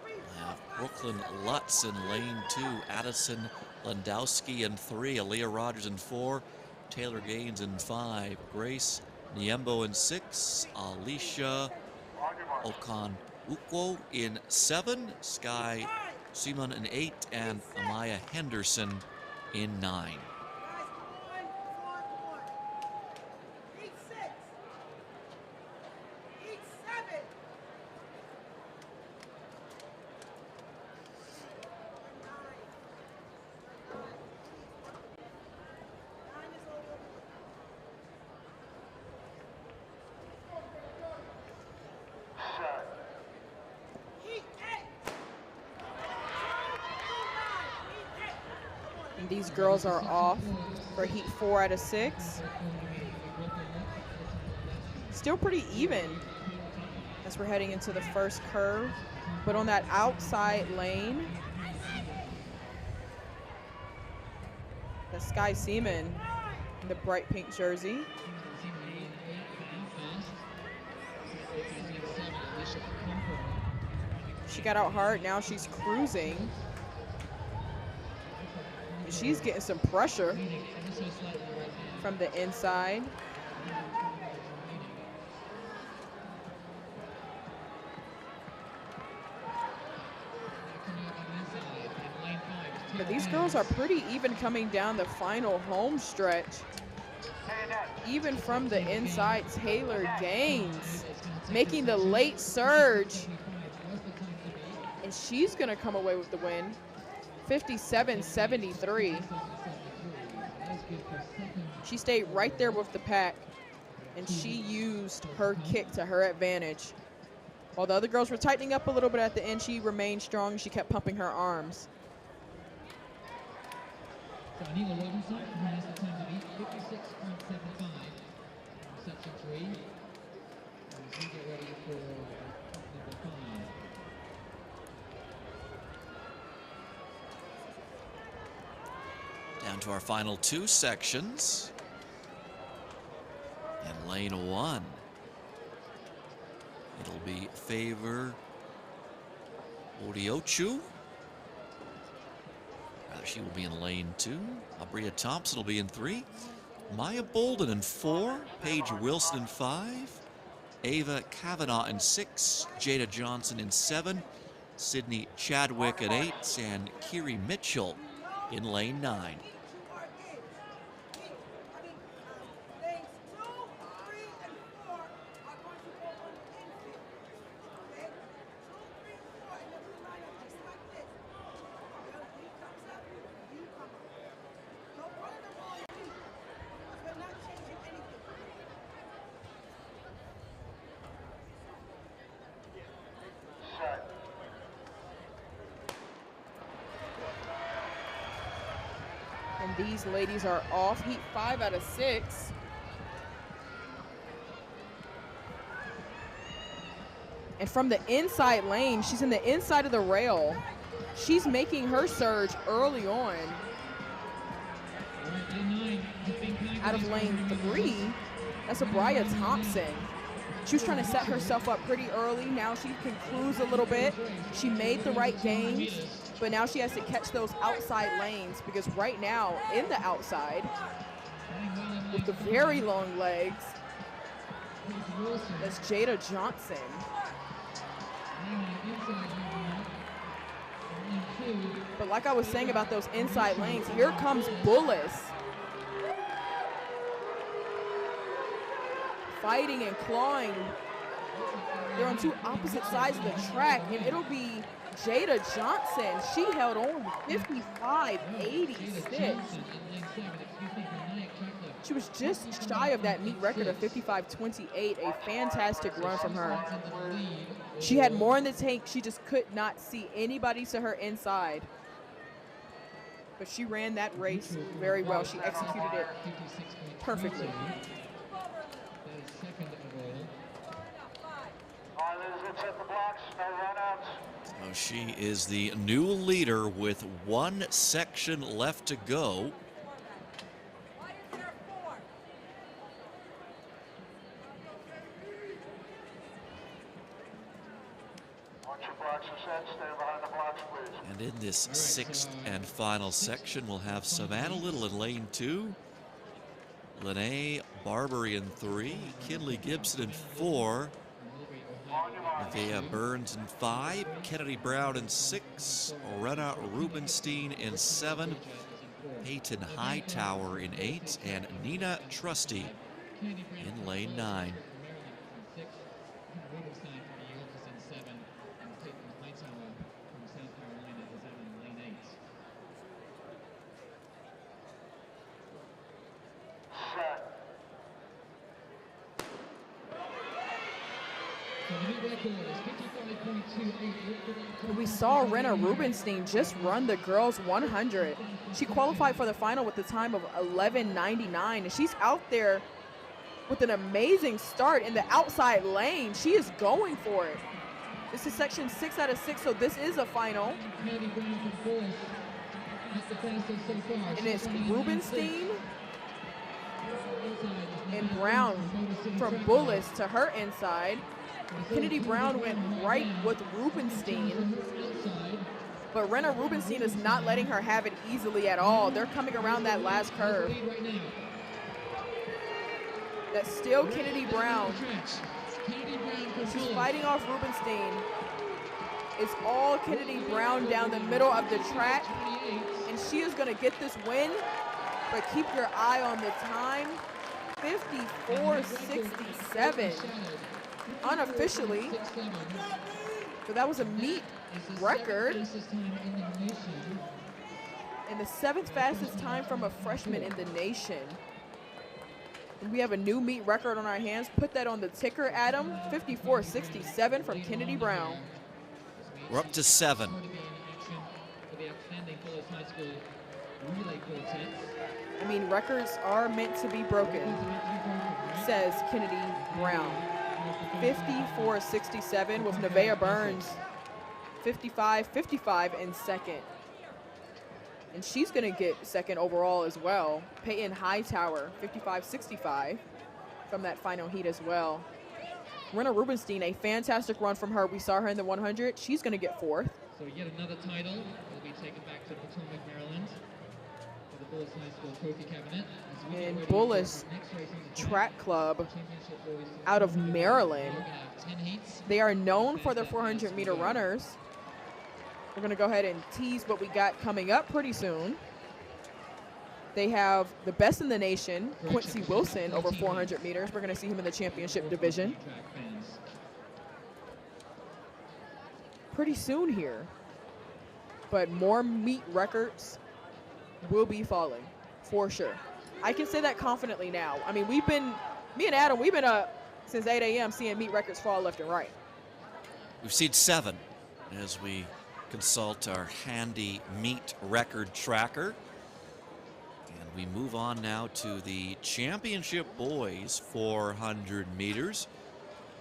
We have Brooklyn Lutz in lane 2, Addison Landowski in 3, Aaliyah Rogers in 4, Taylor Gaines in 5, Grace Niembo in 6, Alicia Okan-Ukwo in 7, Sky Simon in 8, and Amaya Henderson in 9. And these girls are off for heat 4 out of 6. Still pretty even as we're heading into the first curve. But on that outside lane, that's Sky Seaman in the bright pink jersey. She got out hard, now she's cruising. She's getting some pressure from the inside. But these girls are pretty even coming down the final home stretch. Even from the inside, Taylor Gaines making the late surge. And she's gonna come away with the win. 57-73. She stayed right there with the pack, and she used her kick to her advantage. While the other girls were tightening up a little bit at the end, she remained strong. She kept pumping her arms. So Anila Robinson, who has the time to beat 56.75 section 3. As we get ready for number 5. Down to our final 2 sections. In lane 1, it'll be Favor Odiochu. She will be in lane 2. Abria Thompson will be in 3. Maya Bolden in 4. Paige Wilson in 5. Ava Kavanaugh in 6. Jada Johnson in 7. Sydney Chadwick in 8. And Kiri Mitchell in lane 9. These ladies are off heat 5 out of 6. And from the inside lane, she's in the inside of the rail. She's making her surge early on. Out of lane 3, that's Abria Thompson. She was trying to set herself up pretty early. Now she can cruise a little bit. She made the right gains, but now she has to catch those outside lanes, because right now in the outside with the very long legs, that's Jada Johnson. But like I was saying about those inside lanes, here comes Bullis. Fighting and clawing. They're on 2 opposite sides of the track, and it'll be Jada Johnson. She held on 55.86. She was just shy of that meet record of 55.28. A fantastic run from her. She had more in the tank. She just could not see anybody to her inside. But she ran that race very well. She executed it perfectly. All right, ladies and at the blocks, no runouts. So she is the new leader with one section left to go. Once your blocks are set, stand behind the blocks, please. And in this sixth and final section, we'll have Savannah Little in lane 2, Lene Barbary in 3, Kinley Gibson in 4, Nevaeh Burns in 5, Kennedy Brown in 6, Rena Rubenstein in 7, Peyton Hightower in 8, and Nina Trusty in lane 9. Rubenstein from the York is in 7, and Peyton Hightower from South Carolina is out in lane 8. Set. So the new record is 55.28. We saw Rena Rubenstein just run the girls 100. She qualified for the final with a time of 11:99, and she's out there with an amazing start in the outside lane. She is going for it. This is section 6 out of 6, so this is a final. And it's Rubenstein and Brown from Bullis to her inside. Kennedy Brown went right with Rubenstein, but Rena Rubenstein is not letting her have it easily at all. They're coming around that last curve. That's still Kennedy Brown. She's fighting off Rubenstein. It's all Kennedy Brown down the middle of the track, and she is going to get this win, but keep your eye on the time. 54.67 unofficially. So that was a meet record and the 7th fastest time from a freshman in the nation. And we have a new meet record on our hands. Put that on the ticker, Adam. 54.67 from Kennedy Brown. We're up to 7. I mean, records are meant to be broken, says Kennedy Brown. 54.67 with Nevaeh Burns 55.55 in second. And she's going to get second overall as well. Peyton Hightower 55.65 from that final heat as well. Rena Rubenstein, a fantastic run from her. We saw her in the 100. She's going to get 4th. So yet another title will be taken back to Potomac, Maryland for the Bullis High School Trophy Cabinet. And Bullis Track Club out of Maryland. They are known for their 400-meter runners. We're going to go ahead and tease what we got coming up pretty soon. They have the best in the nation, Quincy Wilson, over 400 meters. We're going to see him in the championship division pretty soon here. But more meet records will be falling for sure. I can say that confidently now. I mean, me and Adam, we've been since 8 a.m. seeing meet records fall left and right. We've seen 7 as we consult our handy meet record tracker. And we move on now to the championship boys 400 meters.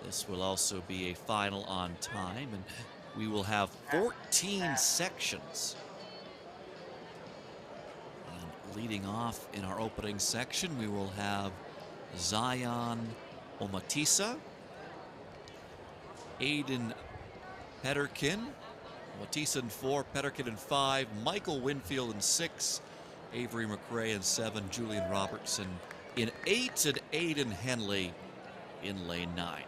This will also be a final on time, and we will have 14 sections. And leading off in our opening section, we will have Zion Omatisa, Aiden Petterkin, Omatisa in 4, Petterkin in 5, Michael Winfield in 6, Avery McRae in 7, Julian Robertson in 8, and Aiden Henley in lane 9.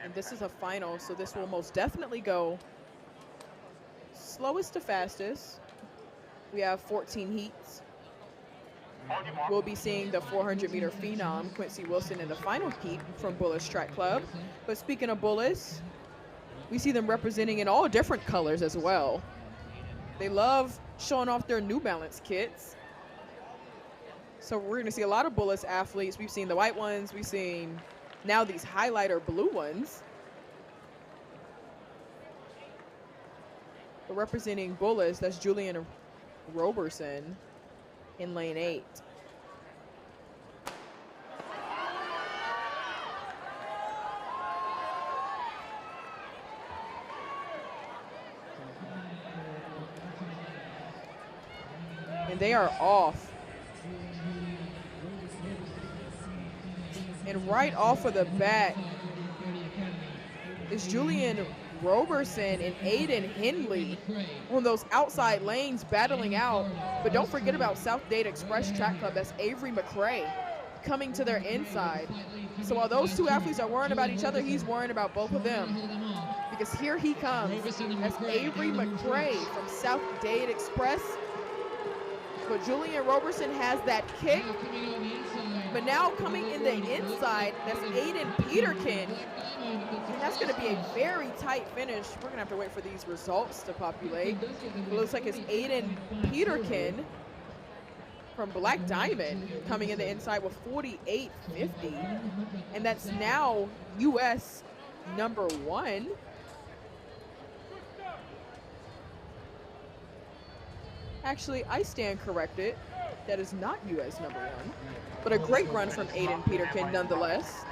And this is a final, so this will most definitely go slowest to fastest. We have 14 heats. We'll be seeing the 400-meter phenom, Quincy Wilson, in the final heat from Bullis Track Club. But speaking of Bullis, We see them representing in all different colors as well. They love showing off their New Balance kits. So we're going to see a lot of Bullis athletes. We've seen the white ones. We've seen now these highlighter blue ones. But representing Bullis, that's Julian Roberson in lane 8. And they are off. And right off of the bat is Julian Roberson and Aiden Henley on those outside lanes battling out. But don't forget about South Dade Express Track Club. That's Avery McCray coming to their inside. So while those two athletes are worrying about each other, he's worrying about both of them. Because here he comes. That's Avery McCray from South Dade Express. But Julian Roberson has that kick. But now coming in the inside, that's Aiden Peterkin. And that's going to be a very tight finish. We're going to have to wait for these results to populate. It looks like it's Aiden Peterkin from Black Diamond coming in the inside with 48.50. And that's now U.S. number 1. Actually, I stand corrected. That is not U.S. number 1. But a great run from Aiden Peterkin nonetheless.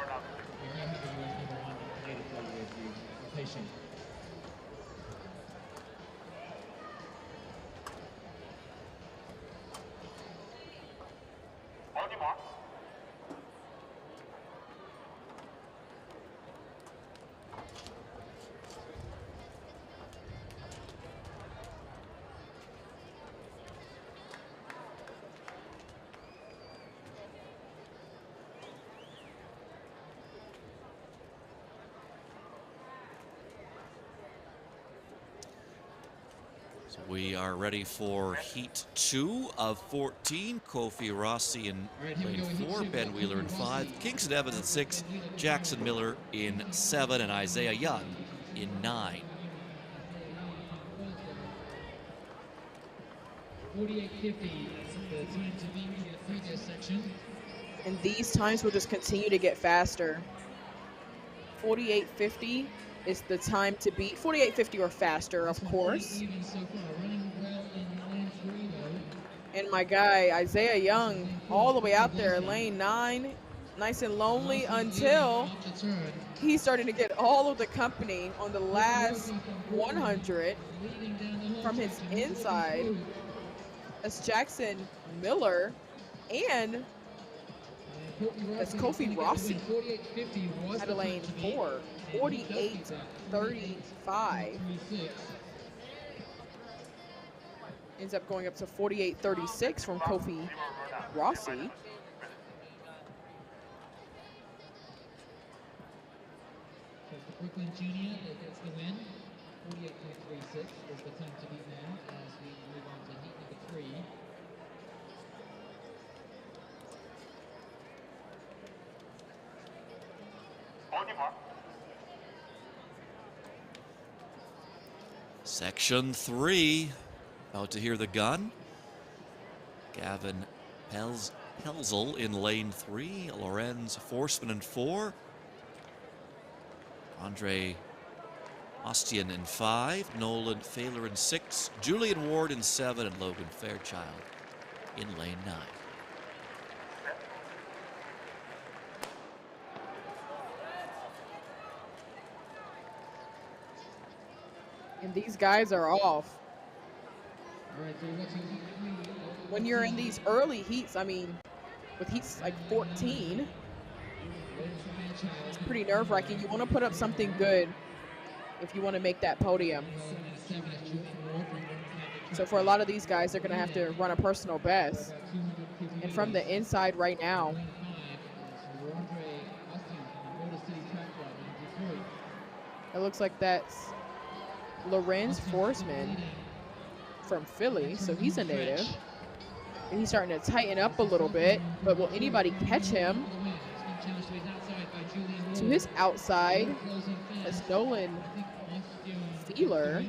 We are ready for Heat 2 of 14. Kofi Rossi in lane 4, Ben Wheeler in 5, Kingston Evans in 6, Jackson Miller in 7, and Isaiah Young in 9. 48.50 the time to beat in the previous section. And these times will just continue to get faster. 48.50 is the time to beat. 48.50 or faster, of course. And my guy, Isaiah Young, all the way out there in lane 9, nice and lonely until he's starting to get all of the company on the last 100 from his inside. That's Jackson Miller and that's Kofi Rossi out of lane 4, 48.35. Ends up going up to 48.36 from Kofi Rossi. Brooklyn Junior that gets the win. 48.36 is the time to beat now as we move on to heat number 3. Section 3, about to hear the gun. Gavin Pelzel in lane 3, Lorenz Forsman in 4, Andre Ostian in 5, Nolan Failer in 6, Julian Ward in 7, and Logan Fairchild in lane 9. And these guys are off. When you're in these early heats, I mean, with heats like 14, it's pretty nerve-wracking. You want to put up something good if you want to make that podium. So for a lot of these guys, they're going to have to run a personal best. And from the inside right now, it looks like that's Lorenz Forsman from Philly, so he's a native. And he's starting to tighten up a little bit, but will anybody catch him? To his outside, that's Nolan Wheeler.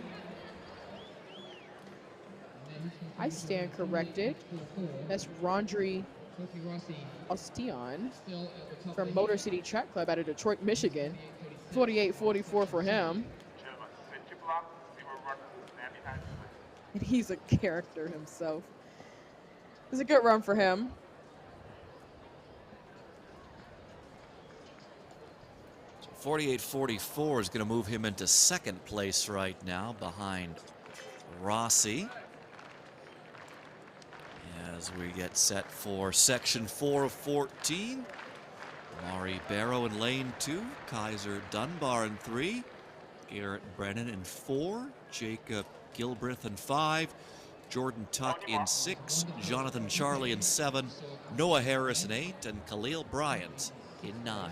I stand corrected. That's Rondre Ostion from Motor City Track Club out of Detroit, Michigan. 48-44 for him. And he's a character himself. It's a good run for him. 48-44 is going to move him into second place right now behind Rossi. As we get set for section 4 of 14. Mari Barrow in lane 2, Kaiser Dunbar in 3, Garrett Brennan in 4, Jacob Gilbreth in 5, Jordan Tuck in 6, Jonathan Charlie in 7, Noah Harris in 8, and Khalil Bryant in 9.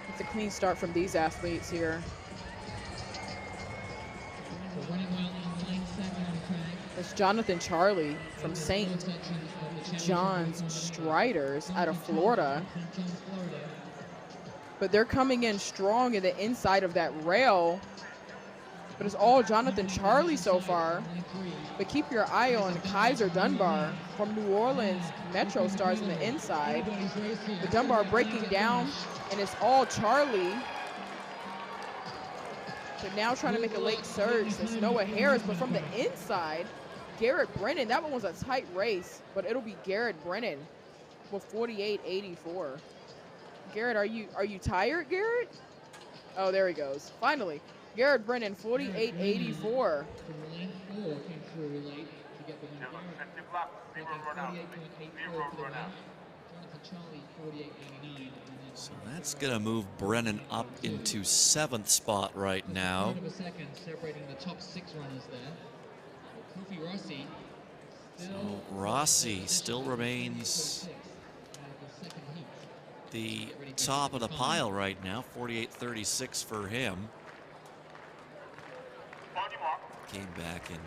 It's a clean start from these athletes here. It's Jonathan Charlie from St. John's Striders out of Florida. But they're coming in strong in the inside of that rail. But it's all Jonathan Charlie so far. But keep your eye on Kaiser Dunbar from New Orleans Metro Stars in the inside. The Dunbar breaking down, and it's all Charlie. But now trying to make a late surge. That's Noah Harris, but from the inside, Garrett Brennan. That one was a tight race, but it'll be Garrett Brennan with 48-84. Garrett, are you tired, Garrett? Oh, there he goes. Finally, Garrett Brennan, 48-84. So that's going to move Brennan up into 7th spot right now. Second, separating the top 6 runners there. Kofi Rossi. So Rossi still remains the top of the pile right now, 48-36 for him. Came back in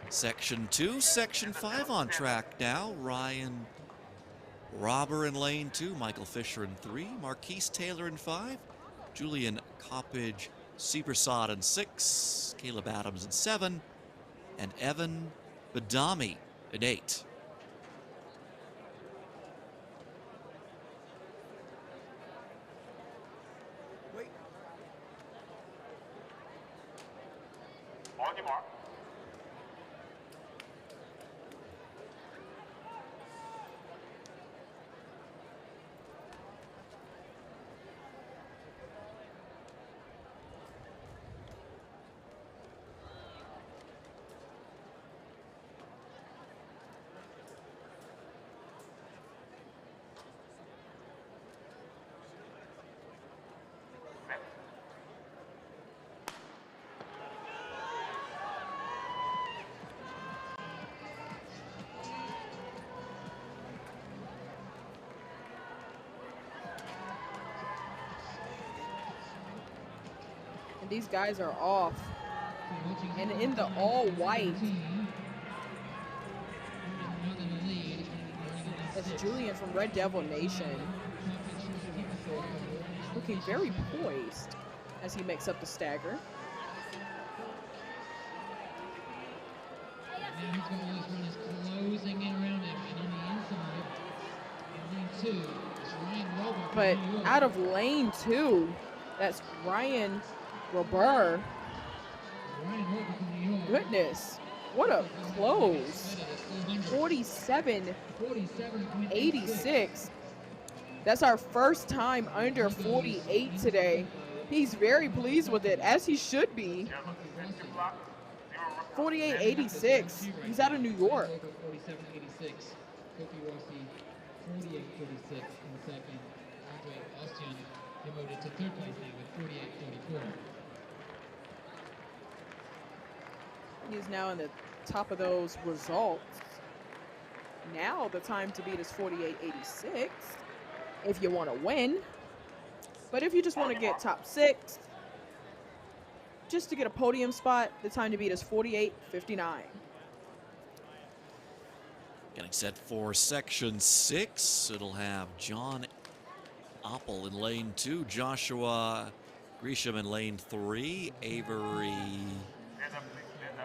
section 2, section 5 on track now. Ryan Robber in lane 2, Michael Fisher in 3, Marquise Taylor in 5, Julian Coppage Seepersod in 6, Caleb Adams in 7, and Evan Badami in 8. On your mark. These guys are off. And in the all white, that's Julian from Red Devil Nation. Looking very poised as he makes up the stagger. Now he's got all those runners closing in around him, and on the inside, in lane 2, it's Ryan Robert. But out of lane 2, that's Ryan Robert. Goodness, what a close. 47-86. That's our first time under 48 today. He's very pleased with it, as he should be. 48-86. He's out of New York. Kofi Rossi 48.46 in second. Andre Ostian demoted to third place now with 48.44. He's now in the top of those results. Now the time to beat is 48.86 if you want to win. But if you just want to get top 6, just to get a podium spot, the time to beat is 48.59. Getting set for section 6. It'll have John Oppel in lane 2, Joshua Grisham in lane 3, Avery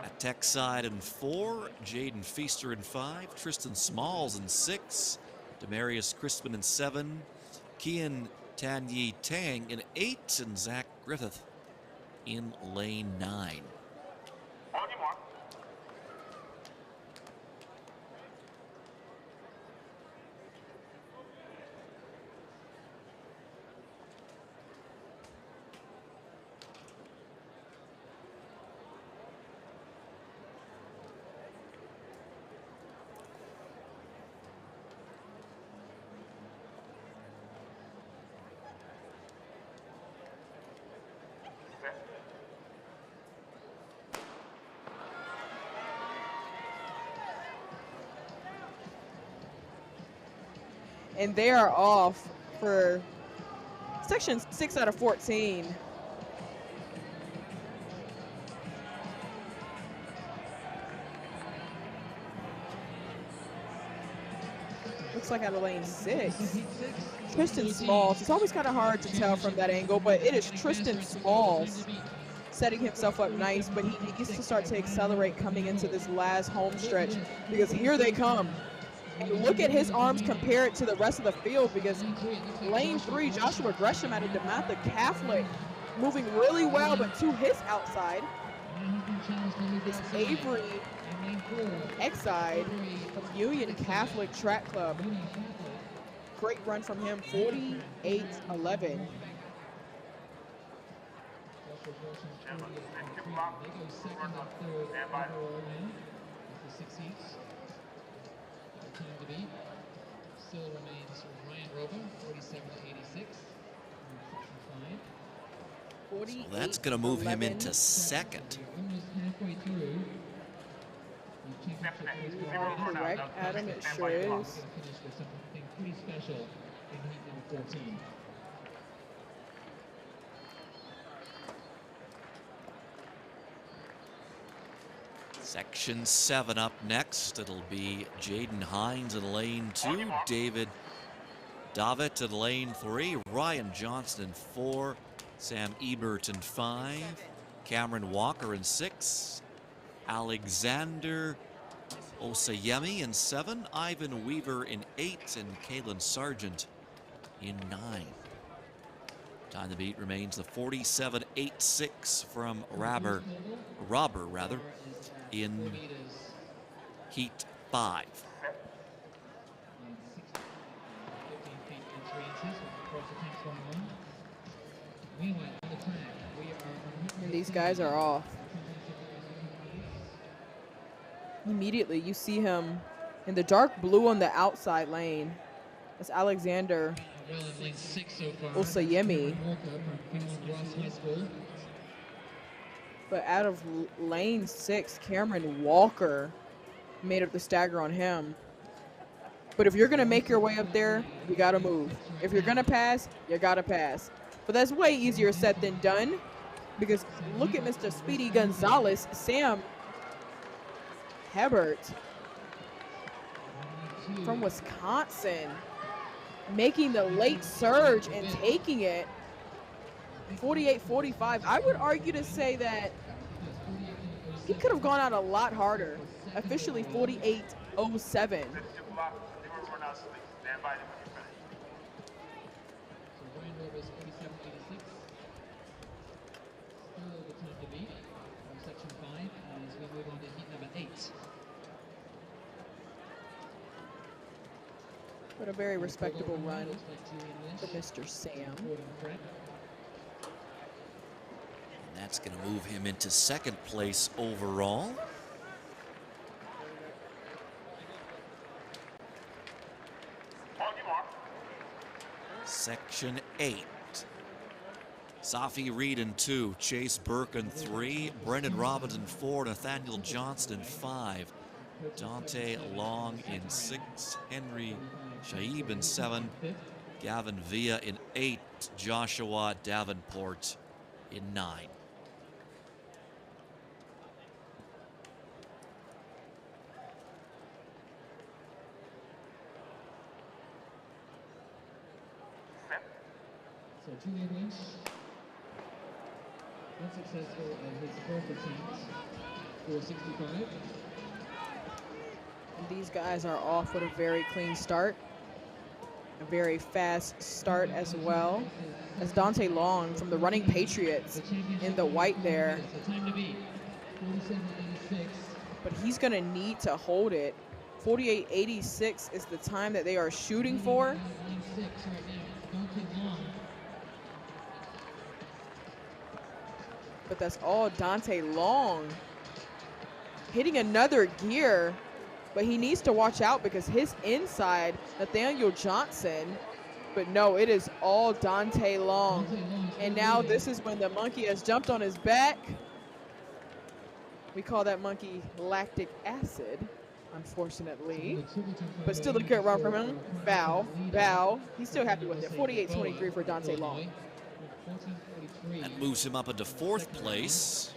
at tech side in 4, Jaden Feaster in 5, Tristan Smalls in 6, Demarius Crispin in 7, Kian Tanyi Tang in 8, and Zach Griffith in lane 9. And they are off for section 6 out of 14. Looks like out of lane 6. Tristan Smalls. It's always kind of hard to tell from that angle, but it is Tristan Smalls setting himself up nice, but he needs to start to accelerate coming into this last home stretch, because here they come. And look at his arms compared to the rest of the field, because lane 3, Joshua Gresham out of DeMatha Catholic, moving really well, but to his outside is Avery Exide from Union Catholic Track Club. Great run from him, 48.11. Time to beat still remains Ryan Roba, 47.86. So that's going to move him into second. Almost halfway through. Correct, Adam, it sure is. Finish with something pretty special in heat number 14. Section 7 up next. It'll be Jaden Hines in lane 2, David Davitt in lane 3, Ryan Johnston in 4, Sam Ebert in 5, Cameron Walker in 6, Alexander Osayemi in 7, Ivan Weaver in 8, and Kalen Sargent in 9. Time to beat remains the 47.86 from Robber in heat 5. 15 feet and 3 inches. Across the tank going on. Meanwhile, on the track, we are. And these guys are off. Immediately, you see him in the dark blue on the outside lane. That's Alexander Well in lane 6 so far. Osayemi. Walker from Finland Ross High School. But out of lane 6, Cameron Walker made up the stagger on him. But if you're going to make your way up there, you got to move. If you're going to pass, you got to pass. But that's way easier said than done, because look at Mr. Speedy Gonzalez, Sam Hebert from Wisconsin, making the late surge and taking it. 48.45. I would argue to say that he could have gone out a lot harder. Officially 48.07. So Ryan Rober's 47.86. Still the time to beat from section 5 as we move on to heat number 8. But a very respectable run for Mr. Sam. That's going to move him into second place overall. Section 8. Safi Reed in 2, Chase Burke in 3, Brendan Robinson 4, Nathaniel Johnston 5, Dante Long in 6, Henry Shaib in 7, Gavin Villa in 8, Joshua Davenport in 9. So Julian Lynch, unsuccessful at his fourth attempt, 465. And these guys are off with a very clean start. A very fast start as well. As Dante Long from the Running Patriots in the white there. But he's gonna need to hold it. 48.86 is the time that they are shooting for. But that's all Dante Long. Hitting another gear, but he needs to watch out because his inside, Nathaniel Johnson, but no, it is all Dante Long. And now this is when the monkey has jumped on his back. We call that monkey lactic acid, unfortunately. But still a good run from him. Bow, bow. He's still happy with it. 48.23 for Dante Long. That moves him up into 4th place.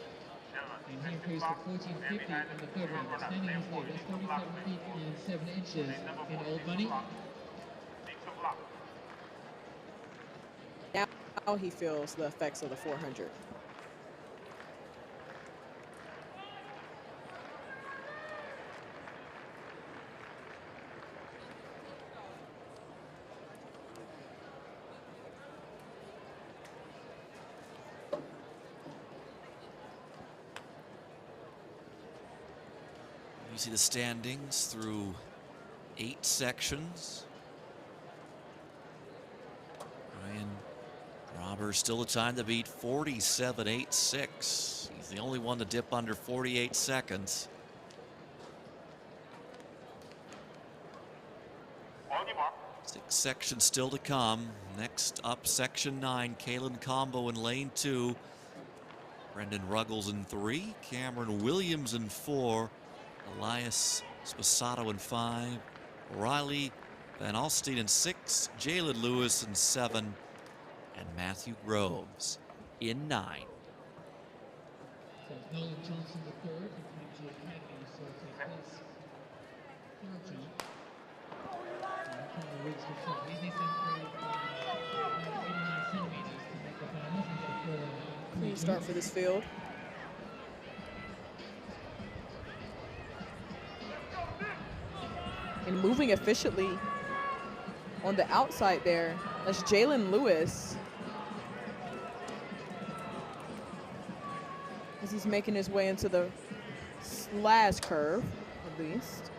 And he increased to 1450 in the third round, extending his lead. That's 37 feet and 7 inches in Old Money. Now he feels the effects of the 400. You see the standings through 8 sections. Ryan Roberts still a time to beat, 47.86. He's the only one to dip under 48 seconds. Six sections still to come. Next up, section 9, Kalen Combo in lane 2. Brendan Ruggles in 3, Cameron Williams in 4, Elias Sposato in 5, Riley Van Alstine in 6, Jalen Lewis in 7, and Matthew Groves in 9. So Nolan Johnson the third, and PG Academy, so take his third jump. And Cameron Riggs for short. These need to improve 89 centimeters to make the finals and get a full Clean start for this field. And moving efficiently on the outside there, that's Jalen Lewis. As he's making his way into the last curve, at least.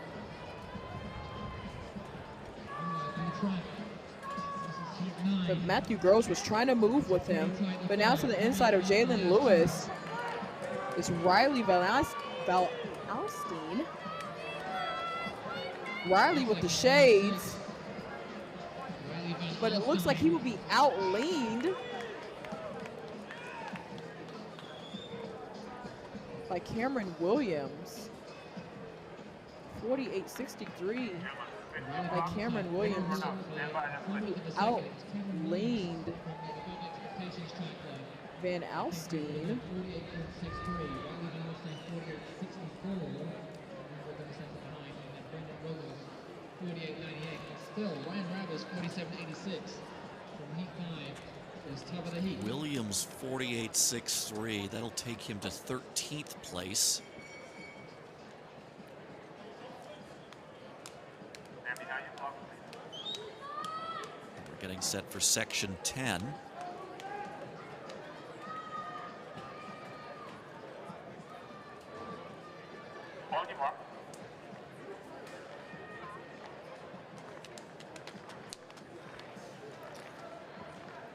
But Matthew Groves was trying to move with him, but now to the inside of Jalen Lewis is Riley Van Alstine. Riley with the shades, but it looks like he will be out-leaned by Cameron Williams. 48.63 by Cameron Williams. Out-leaned Van Alstine. Still, Ryan Ravis, 47.86 from Heat 5 is top of the heat. Williams 48.63. That'll take him to 13th place. We're getting set for section 10.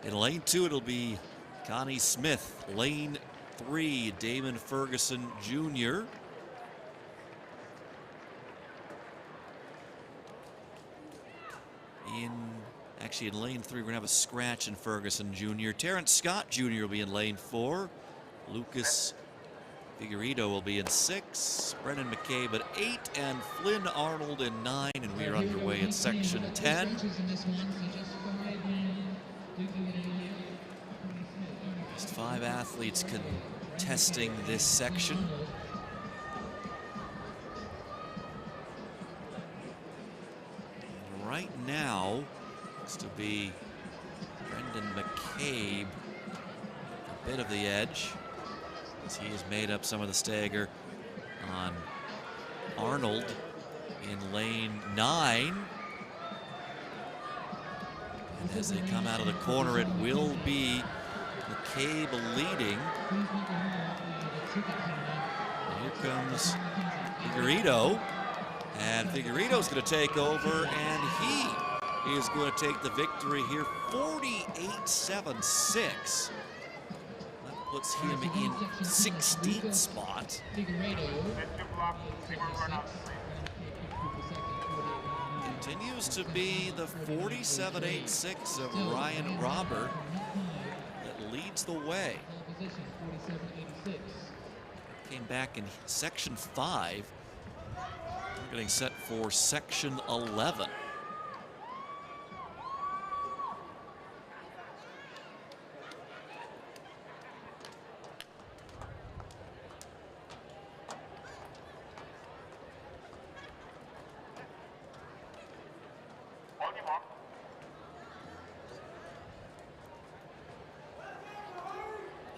In lane 2, it'll be Connie Smith. Lane 3, Damon Ferguson Jr. In Actually, in lane 3, we're going to have a scratch in Ferguson Jr. Terrence Scott Jr. will be in lane 4. Lucas Figueredo will be in 6. Brendan McCabe at 8. And Flynn Arnold in 9. And we are underway in section 10. Just 5 athletes contesting this section. And right now, looks to be Brendan McCabe a bit of the edge, as he has made up some of the stagger on Arnold in lane 9. And as they come out of the corner, it will be McCabe leading. And here comes Figueredo. And Figueredo's going to take over, and he is going to take the victory here, 48.76. That puts him in 16th spot. Continues to be the 47.86 of Ryan Robert that leads the way. Came back in section 5. We're getting set for section 11.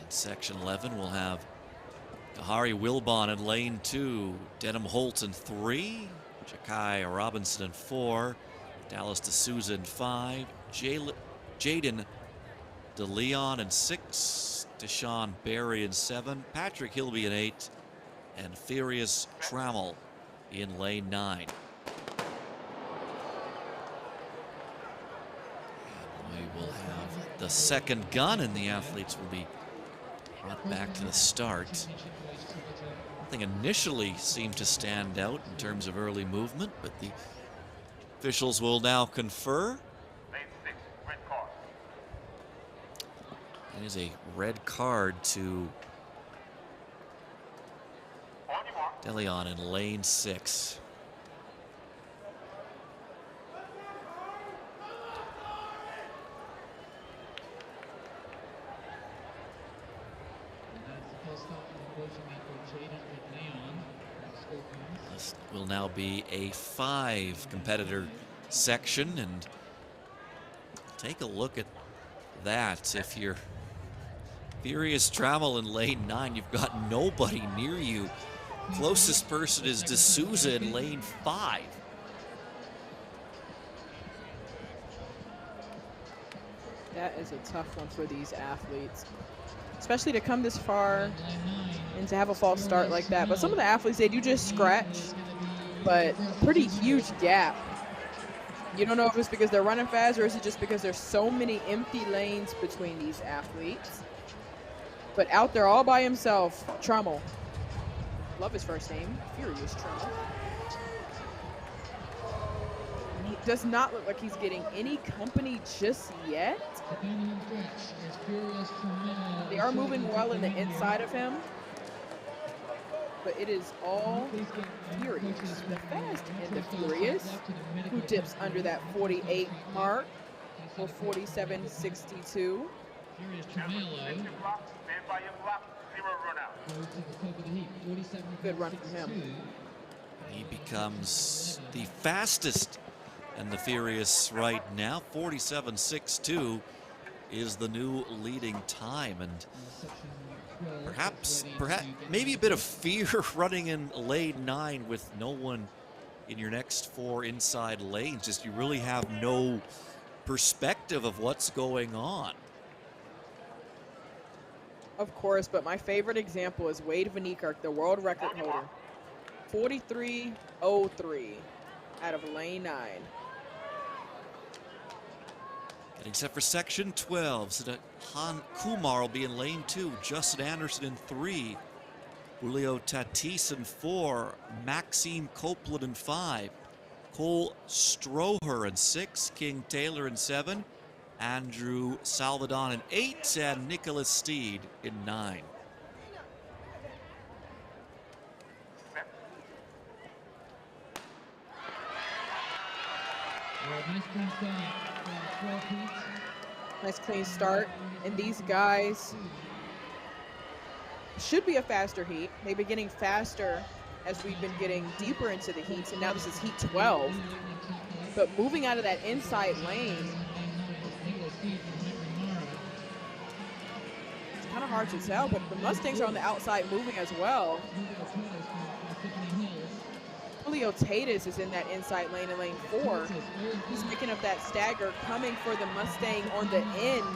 In section 11, we'll have Kahari Wilbon in lane 2, Denham Holt in 3, Jakai Robinson in 4, Dallas D'Souza in 5, Jaden DeLeon in 6, Deshaun Barry in 7, Patrick Hilby in 8, and Furious Trammell in lane 9. And we will have the second gun, and the athletes will be brought back to the start. Nothing initially seemed to stand out in terms of early movement, but the officials will now confer. It is a red card to DeLeon in lane 6. This will now be a 5 competitor section, and take a look at that. If you're Furious Travel in lane 9, you've got nobody near you. Closest person is D'Souza in lane 5. That is a tough one for these athletes, especially to come this far and to have a false start like that. But some of the athletes, they do just scratch, but pretty huge gap. You don't know if it's because they're running fast or is it just because there's so many empty lanes between these athletes. But out there all by himself, Trammell. Love his first name, Furious Trammell. He does not look like he's getting any company just yet. They are moving well in the inside of him, but it is all Furious, the fast end of Furious, who dips under that 48 mark for 47.62. Good run from him. He becomes the fastest in the Furious right now. 47.62 is the new leading time, and perhaps maybe a bit of fear running in lane 9 with no one in your next 4 inside lanes. Just you really have no perspective of what's going on. Of course, but my favorite example is Wade Van Niekerk, the world record holder. 43.03 out of lane 9. Getting set for section 12. Siddhan Kumar will be in lane 2. Justin Anderson in 3. Julio Tatis in 4. Maxime Copeland in 5. Cole Stroher in 6, King Taylor in 7, Andrew Salvadon in 8, and Nicholas Steed in 9. Nice clean start. And these guys should be a faster heat. They've been getting faster as we've been getting deeper into the heats, and now this is heat 12. But moving out of that inside lane, it's kind of hard to tell, but the Mustangs are on the outside moving as well. Julio Tatis is in that inside lane in lane 4. He's picking up that stagger, coming for the Mustang on the end.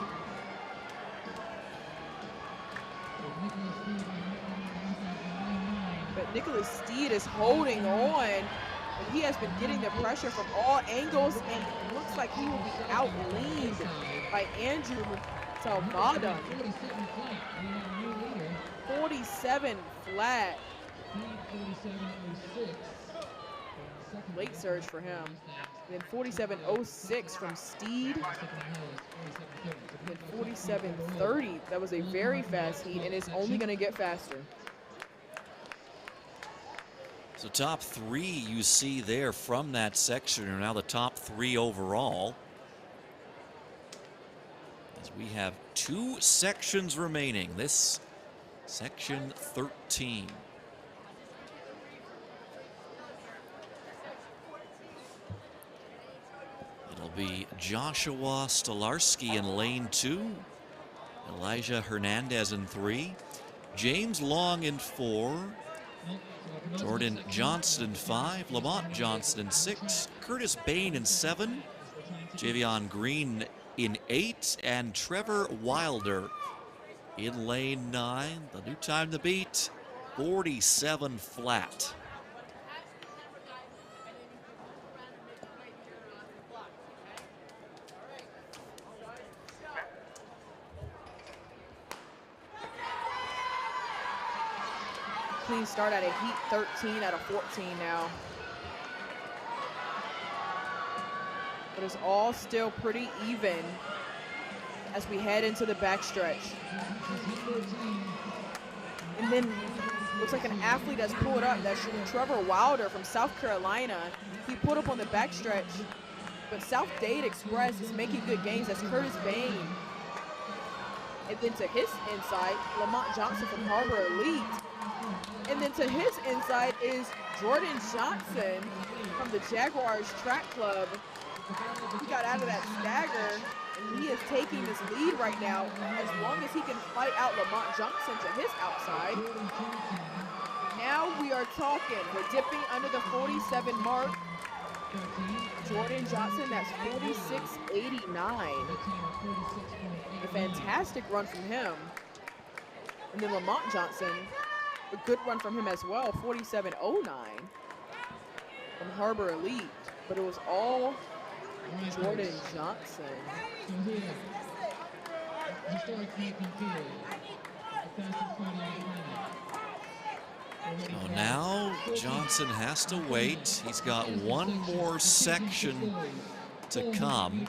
But Nicholas Steed is holding on. And he has been getting the pressure from all angles, and it looks like he will be out-leaned by Andrew Salvadon. 47 flat. Late surge for him. And then 47.06 from Steed. And then 47.30. That was a very fast heat, and it's only going to get faster. So top 3 you see there from that section are now the top 3 overall. As we have 2 sections remaining. This section 13. It'll be Joshua Stolarski in lane 2, Elijah Hernandez in 3, James Long in 4, Jordan Johnson in 5, Lamont Johnson in 6, Curtis Bain in 7, Javion Green in 8, and Trevor Wilder in lane 9. The new time to beat, 47 flat. Clean start at a heat 13 out of 14 now. But it's all still pretty even as we head into the backstretch. And then looks like an athlete has pulled up. That's Trevor Wilder from South Carolina. He pulled up on the backstretch, but South Dade Express is making good gains. That's Curtis Bain. And then to his inside, Lamont Johnson from Harbor Elite. And then to his inside is Jordan Johnson from the Jaguars Track Club. He got out of that stagger, and he is taking this lead right now as long as he can fight out Lamont Johnson to his outside. Now we are talking. We're dipping under the 47 mark. Jordan Johnson, that's 46.89. A fantastic run from him. And then Lamont Johnson, a good run from him as well, 47.09 from Harbor Elite. But it was all Jordan Johnson. So now Johnson has to wait. He's got one more section to come.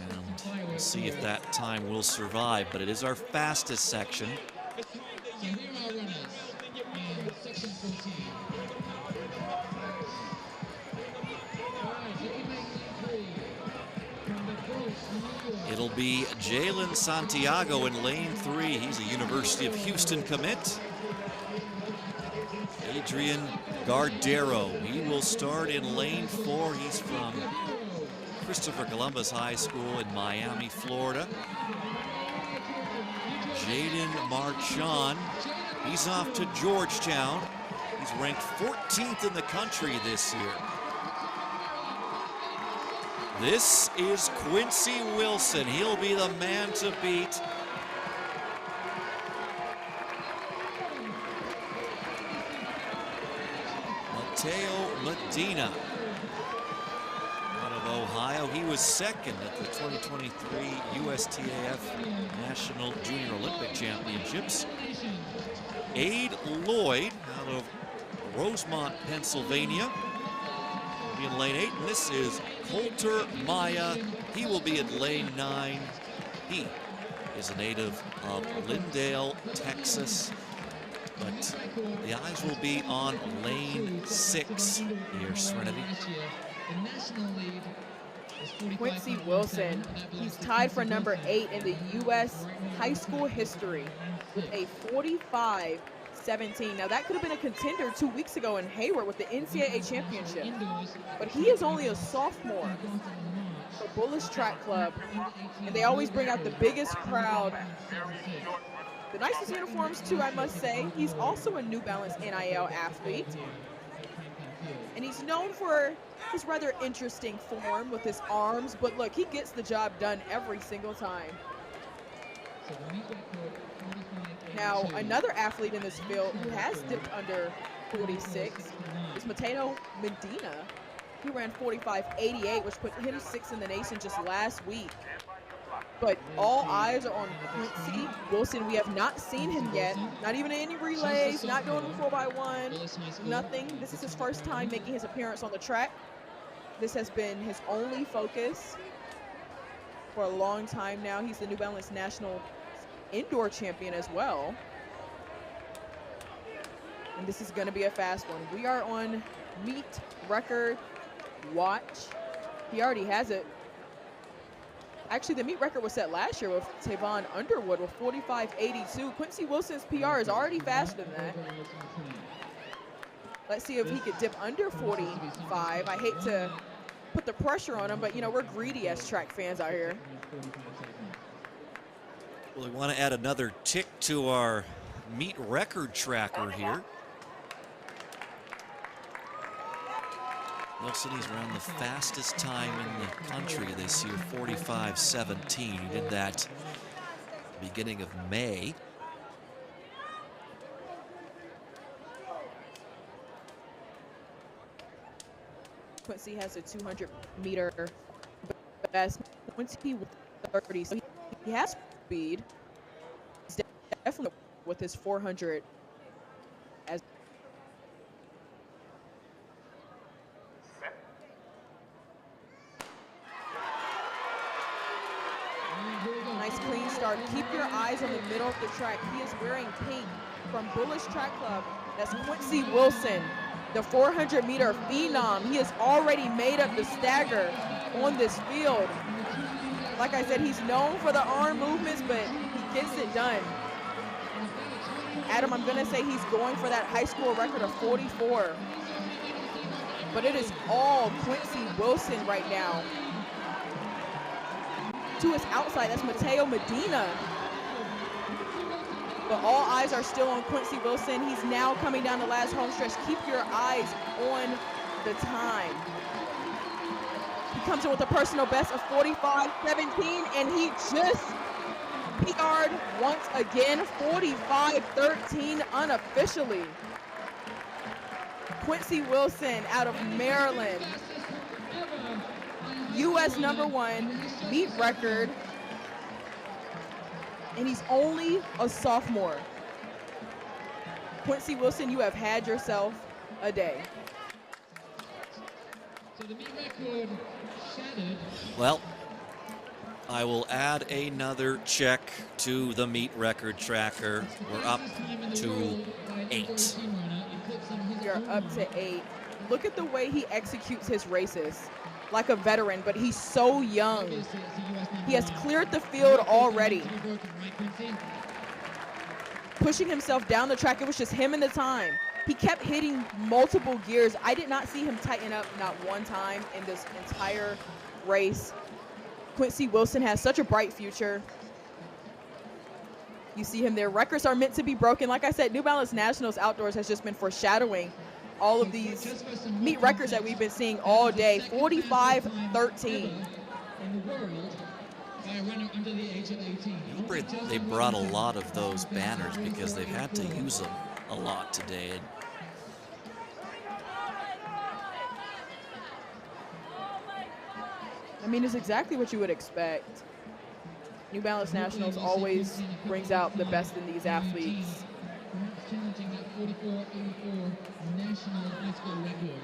And we'll see if that time will survive, but it is our fastest section. It'll be Jalen Santiago in lane 3. He's a University of Houston commit. Adrian Gardero, he will start in lane 4. He's from Christopher Columbus High School in Miami, Florida. Jaden Marchand, he's off to Georgetown. He's ranked 14th in the country this year. This is Quincy Wilson. He'll be the man to beat. Mateo Medina out of Ohio. He was second at the 2023 USTAF National Junior Olympic Championships. Ade Lloyd out of Rosemont, Pennsylvania. be in lane 8, and this is Coulter Maya. He will be in lane 9. He is a native of Lindale, Texas, but the eyes will be on lane 6 here, Serenity. The national lead is 45 Quincy point Wilson, 17. he's tied for number 8 in the U.S. high school history with a 45-17. Now that could have been a contender 2 weeks ago in Hayward with the NCAA championship, but he is only a sophomore for Bullish Track Club, and they always bring out the biggest crowd. The nicest uniforms too, I must say. He's also a New Balance NIL athlete, and he's known for his rather interesting form with his arms, but look, he gets the job done every single time. Now, another athlete in this field who has dipped under 46 is Mateo Medina. He ran 45.88, which put him 6th in the nation just last week. But all eyes are on Quincy Wilson. We have not seen him yet, not even in any relays, not doing a 4x1, nothing. This is his first time making his appearance on the track. This has been his only focus for a long time now. He's the New Balance National Indoor Champion as well. And this is going to be a fast one. We are on meet record watch. He already has it. Actually, the meet record was set last year with Tavon Underwood with 45.82. Quincy Wilson's PR is already faster than that. Let's see if he could dip under 45. I hate to put the pressure on him, but, you know, we're greedy as track fans out here. Well, we want to add another tick to our meet record tracker here. Wilson, he's around the fastest time in the country this year, 45.17. He did that beginning of May. Quincy has a 200-meter best. Quincy 30, so he has speed. He's definitely with his 400 as nice clean start. Keep your eyes on the middle of the track. He is wearing pink from Bullish Track Club. That's Quincy Wilson, the 400-meter phenom. He has already made up the stagger on this field. Like I said, he's known for the arm movements, but he gets it done. Adam, I'm gonna say he's going for that high school record of 44. But it is all Quincy Wilson right now. To his outside, that's Mateo Medina. But all eyes are still on Quincy Wilson. He's now coming down the last home stretch. Keep your eyes on the time. He comes in with a personal best of 45.17, and he just PR'd once again, 45.13 unofficially. Quincy Wilson out of Maryland. U.S. #1 meet record, and he's only a sophomore. Quincy Wilson, you have had yourself a day. So the meet record shattered. Well, I will add another check to the meet record tracker. We're up to 8. You're up to 8. Look at the way he executes his races. Like a veteran, but he's so young. He has cleared the field already. Pushing himself down the track, it was just him and the time. He kept hitting multiple gears. I did not see him tighten up not one time in this entire race. Quincy Wilson has such a bright future. You see him there. Records are meant to be broken. Like I said, New Balance Nationals Outdoors has just been foreshadowing all of these meet records that we've been seeing all day. 45.13. They brought a lot of those banners because they've had to use them a lot today. I mean, it's exactly what you would expect. New Balance Nationals always brings out the best in these athletes. Challenging that 44.84 national high school record. 45.84 national high school record.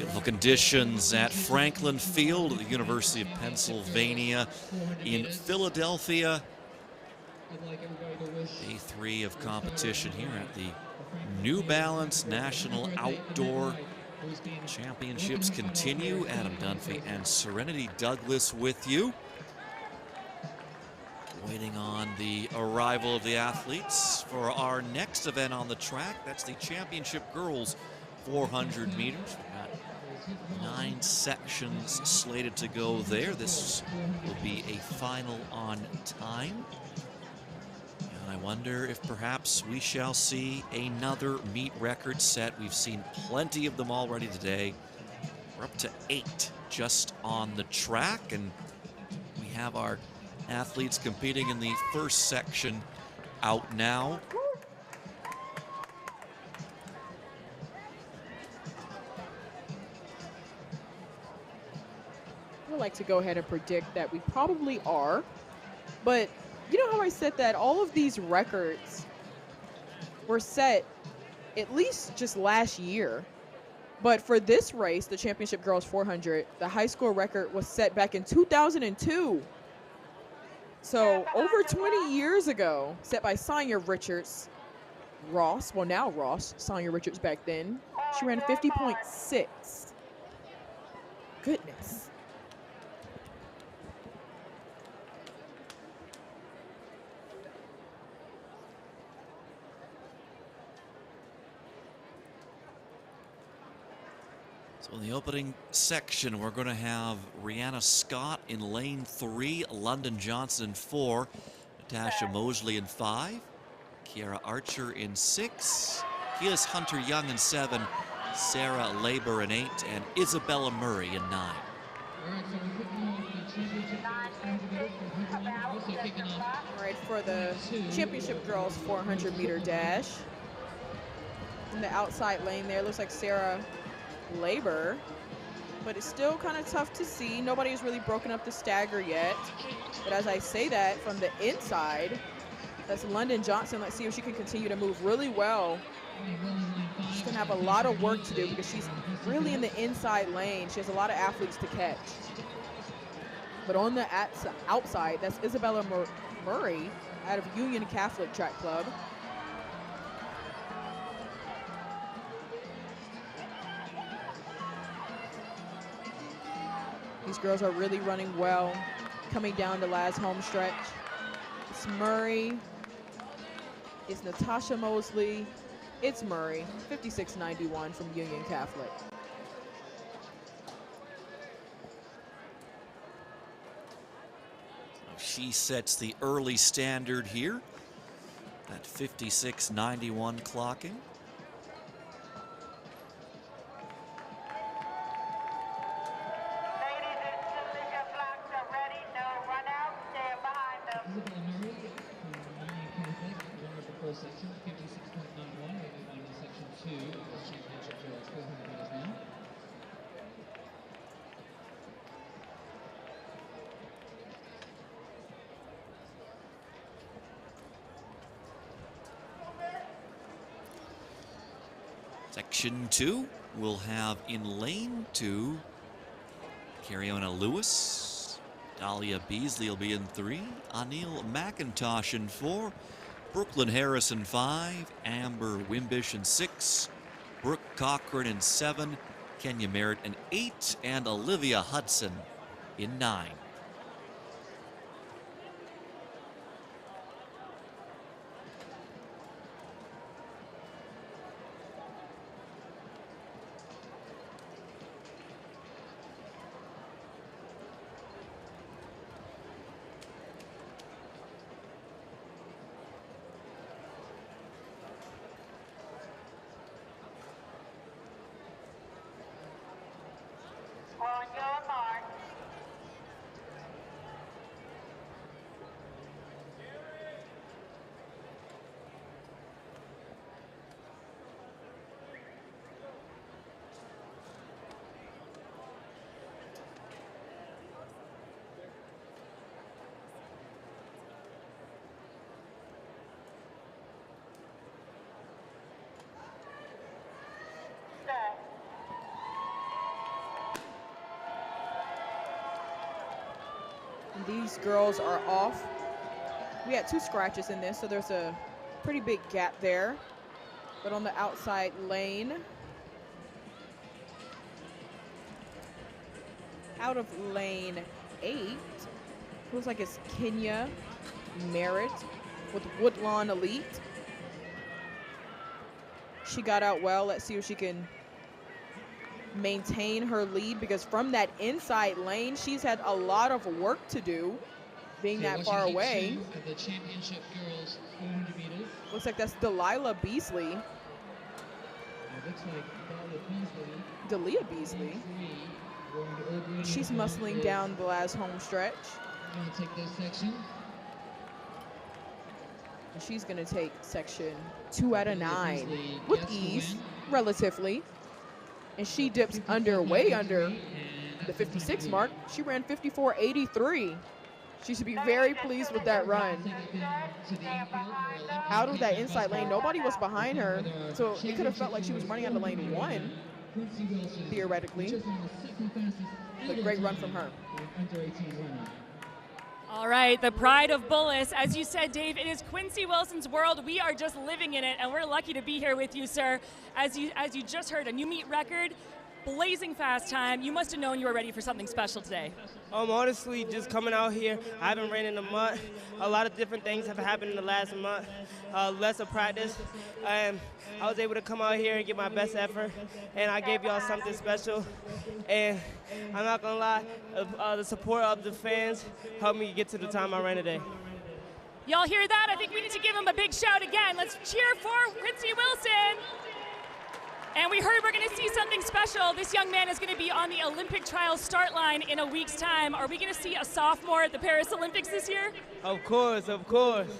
Beautiful conditions at Franklin Field at the University of Pennsylvania in Philadelphia. Day 3 of competition here at the New Balance National Outdoor Championships continue. Adam Dunphy and Serenity Douglas with you. Waiting on the arrival of the athletes for our next event on the track. That's the Championship Girls 400 meters. We've got 9 sections slated to go there. This will be a final on time. And I wonder if perhaps we shall see another meet record set. We've seen plenty of them already today. We're up to 8 just on the track, and we have our athletes competing in the first section out now. I would like to go ahead and predict that we probably are, but you know how I said that all of these records were set at least just last year, but for this race, the Championship Girls 400, the high school record was set back in 2002. So over 20 years ago, set by Sonia Richards. Ross, well now Ross, Sonia Richards back then, she ran 50.6. Goodness. So in the opening section, we're going to have Rihanna Scott in lane 3, London Johnson in 4, Natasha Mosley in 5, Kiara Archer in 6, Keelis Hunter Young in 7, Sarah Labor in 8, and Isabella Murray in 9. All right, for the Championship Girls 400 meter dash. In the outside lane there, looks like Sarah Labor, but it's still kind of tough to see. Nobody has really broken up the stagger yet. But as I say that, from the inside, that's London Johnson. Let's see if she can continue to move really well. She's going to have a lot of work to do because she's really in the inside lane. She has a lot of athletes to catch. But on the outside, that's Isabella Murray out of Union Catholic Track Club. These girls are really running well, coming down the last home stretch. It's Murray, it's Natasha Mosley, it's Murray, 56.91 from Union Catholic. She sets the early standard here at 56.91 clocking. Isabella Murray from Union Catholic, winner of the first section, 56.91. We'll move on to section 2 of the Championship Girls 400 meters now. Section 2 will have in lane 2 Cariona Lewis. Dahlia Beasley will be in 3. Anil McIntosh in 4. Brooklyn Harris in 5. Amber Wimbish in 6. Brooke Cochran in 7. Kenya Merritt in 8. And Olivia Hudson in 9. These girls are off. We had 2 scratches in this, so there's a pretty big gap there. But on the outside lane, out of lane 8, looks like it's Kenya Merritt with Woodlawn Elite. She got out well. Let's see if she can maintain her lead, because from that inside lane, she's had a lot of work to do being that far away. Of the championship girls 400 meters. Looks like that's Delilah Beasley. It looks like Dahlia Beasley. Delia Beasley. She's muscling down the last home stretch. Going to take this section. And she's going to take section 2 out of 9 with ease, relatively. And she dips way under the 56 mark. She ran 54.83. She should be very pleased with that run. Out of that inside lane, nobody was behind her, so it could have felt like she was running out of lane 1, theoretically. But great run from her. All right, the pride of Bullis. As you said, Dave, it is Quincy Wilson's world. We are just living in it, and we're lucky to be here with you, sir. As you just heard, a new meet record, blazing fast time. You must have known you were ready for something special today. Honestly, just coming out here, I haven't ran in a month. A lot of different things have happened in the last month. Less of practice. I was able to come out here and give my best effort, and I gave y'all something special. And I'm not gonna lie, the support of the fans helped me get to the time I ran today. Y'all hear that? I think we need to give him a big shout again. Let's cheer for Quincy Wilson. And we heard we're going to see something special. This young man is going to be on the Olympic trial start line in a week's time. Are we going to see a sophomore at the Paris Olympics this year? Of course, of course.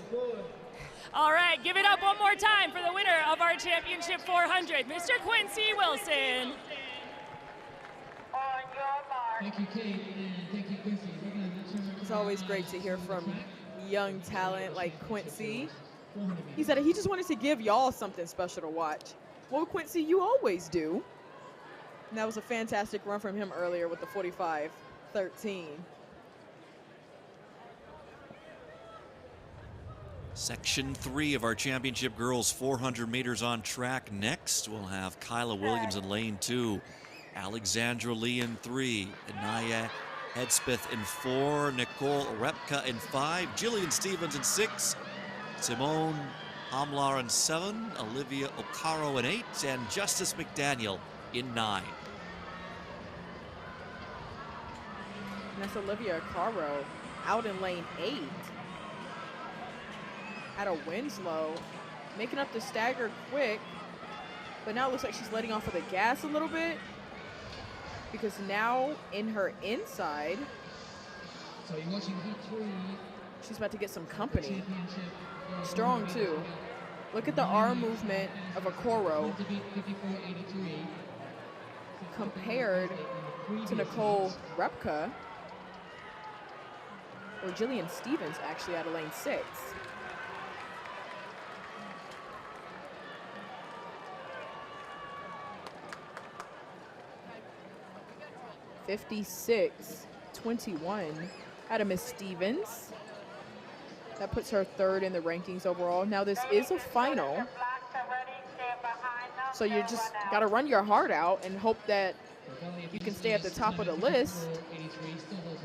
All right, give it up one more time for the winner of our championship 400, Mr. Quincy Wilson. Thank you, Kate, and thank you, Quincy. It's always great to hear from young talent like Quincy. He said he just wanted to give y'all something special to watch. Well, Quincy, you always do. And that was a fantastic run from him earlier with the 45.13. Section 3 of our championship girls 400 meters on track. Next, we'll have Kyla Williams in lane 2, Alexandra Lee in 3, Anaya Hedspeth in 4, Nicole Repka in 5, Jillian Stevens in 6, Simone Hamlar in 7, Olivia Ocaro in 8, and Justice McDaniel in 9. And that's Olivia Ocaro out in lane 8 at a Winslow, making up the stagger quick, but now it looks like she's letting off of the gas a little bit, because now in her inside, so you're watching heat 3. She's about to get some company. Strong too. Look at the arm movement of Okoro compared to Nicole Repka, or Jillian Stevens actually out of lane 6. (56.21) out of Miss Stevens. That puts her 3rd in the rankings overall. Now this is a final, so you just got to run your heart out and hope that you can stay at the top of the list.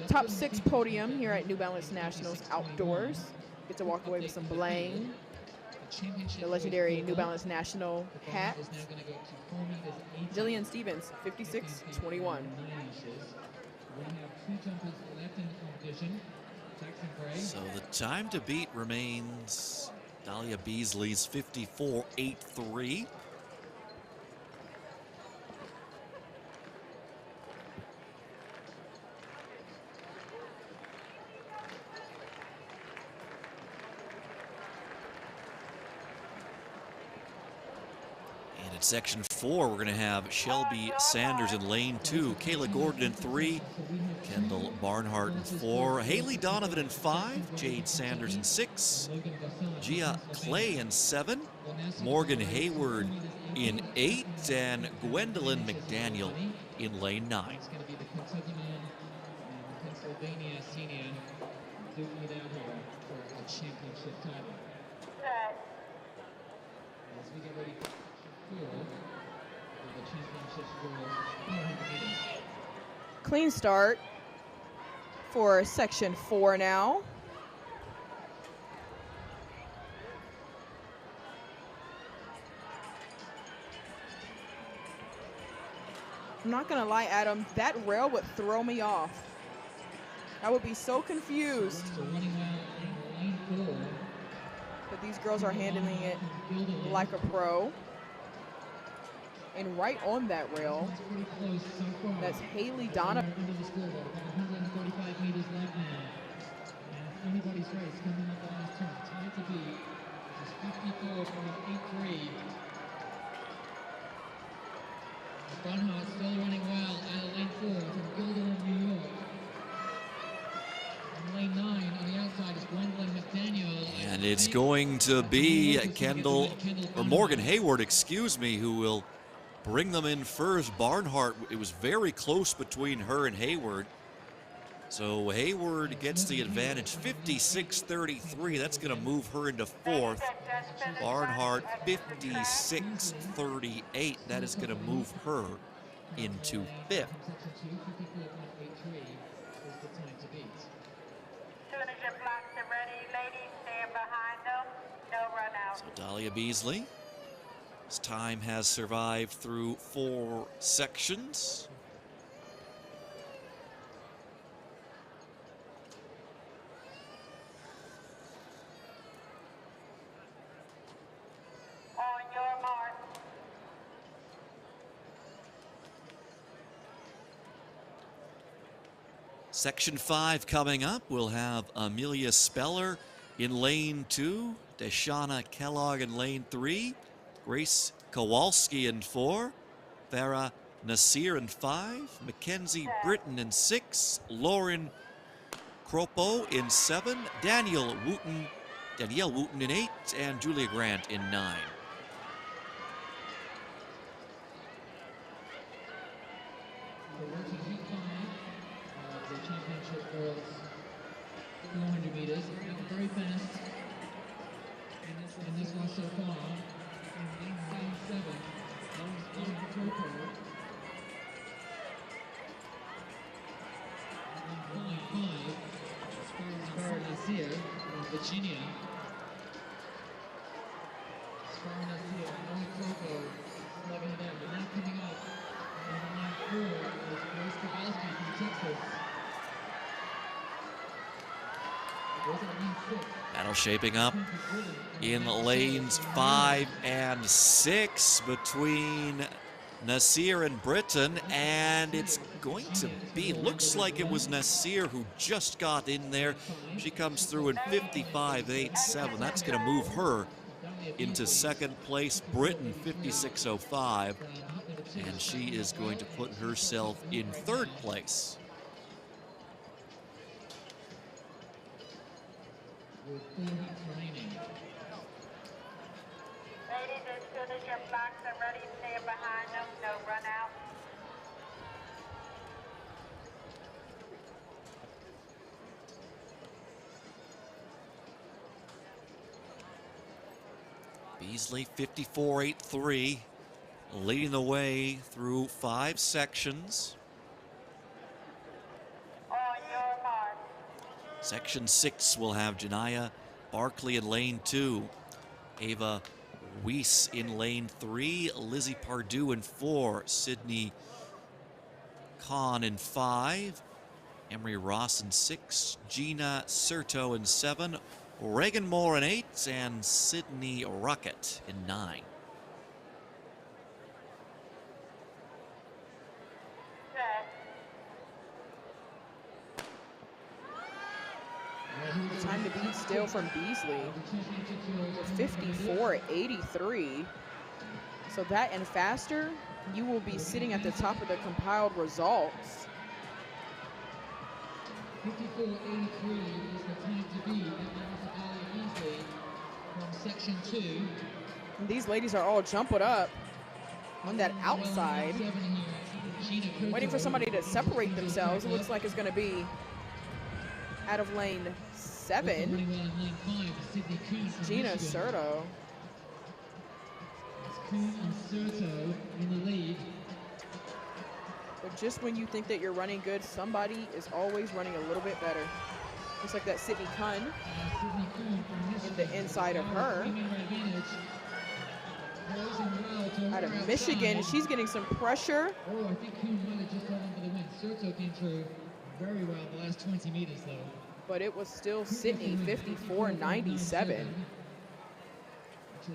Top 6 podium here at New Balance Nationals Outdoors. Get to walk away with some bling. The legendary New Balance National hat. Jillian Stevens, 56.21. We have 2 jumpers left in the competition. So the time to beat remains Dahlia Beasley's 54.83. And in section 4, we're going to have Shelby Sanders in lane 2, Kayla Gordon in 3, Kendall Barnhart in 4, Haley Donovan in 5, Jade Sanders in 6, Gia Clay in 7, Morgan Hayward in 8, and Gwendolyn McDaniel in lane 9. Pennsylvania senior, duking it out here for a championship title. As we get ready for section 4 of the championship girls 400 meters. Clean start for section 4 now. I'm not gonna lie, Adam, that rail would throw me off. I would be so confused. But these girls are handling it like a pro. And right on that rail, that's Haley Donovan. 145 meters left now. And anybody's race coming up the last turn. Time to beat is 54.83. Barnhart still running well out of lane 4 from Gilder, New York. And lane 9 on the outside is Gwendolyn McDaniel. And it's going to be Morgan Hayward, excuse me, who will bring them in first. Barnhart, it was very close between her and Hayward. So Hayward gets the advantage, 56-33. That's going to move her into fourth. Barnhart, 56-38. That is going to move her into fifth. So Dahlia Beasley, this time has survived through 4 sections. Section 5 coming up. We'll have Amelia Speller in lane 2, Deshauna Kellogg in lane 3, Grace Kowalski in 4, Farah Nasir in 5, Mackenzie Britton in 6, Lauren Kropo in 7, Danielle Wooten in 8, and Julia Grant in 9. The championship girls 400 meters, very fast in this one so far. In lane 7, Lauren Kropo. In lane 5, Farah Nasir from Virginia. Farah Nasir, Lauren Kropo, slugging it out, but now coming up in line 4 is Grace Kowalski from Texas. Battle shaping up in lanes 5 and 6 between Nasir and Britton, and it's going to be, looks like it was Nasir who just got in there. She comes through in 55.87. That's going to move her into second place. Britton 56.05, and she is going to put herself in third place. With 4 heats remaining. Ladies, as soon as your blocks are ready, stand behind them, no run out. Beasley 54.83, leading the way through 5 sections. Section 6 will have Janiyah Barkley in lane 2, Ava Weiss in lane 3, Lizzie Pardue in 4, Sydney Kahn in 5, Emery Ross in 6, Gina Serto in 7, Reagan Moore in 8, and Sydney Ruckett in 9. Time to beat still from Beasley, 54.83. So that and faster, you will be sitting at the top of the compiled results. 54.83 is the time to beat. That belongs to Dahlia Beasley from section 2. And these ladies are all jumping up on that outside, waiting for somebody to separate themselves. It looks like it's going to be Out of lane 7, Running well in lane 5 is Sydney Kuhn from Gina Michigan. Serto. It's Kuhn and Serto in the lead. But just when you think that you're running good, somebody is always running a little bit better. Just like that Sydney Kuhn Sydney Kuhn from Michigan. in the inside of her. Women are advantage. Closing well to Out her of Michigan, outside. she's getting some pressure. Oh, I think Kuhn might have just held on for the win. Serto came through very well the last 20 meters, though. But it was still Sydney, 54.97. Actually,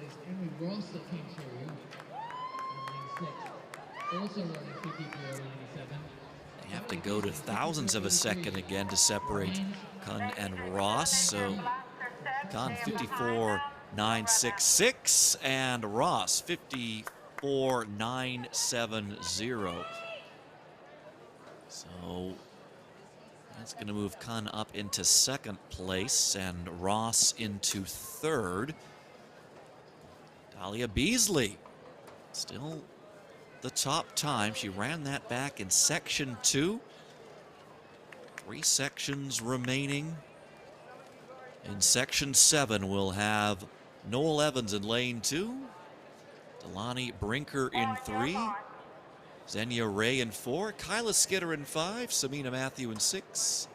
it's Emery Ross that came through in lane 6. Also running 54.97. They have to go to thousandths of a second again to separate Kun and Ross. So Kun 54.966 and Ross 54.970. So that's going to move Kun up into second place and Ross into third. Dahlia Beasley still the top time. She ran that back in section 2. 3 sections remaining. In section 7, we'll have Noel Evans in lane 2, Delaney Brinker in 3, Xenia Ray in 4, Kyla Skidder in 5, Samina Matthew in 6,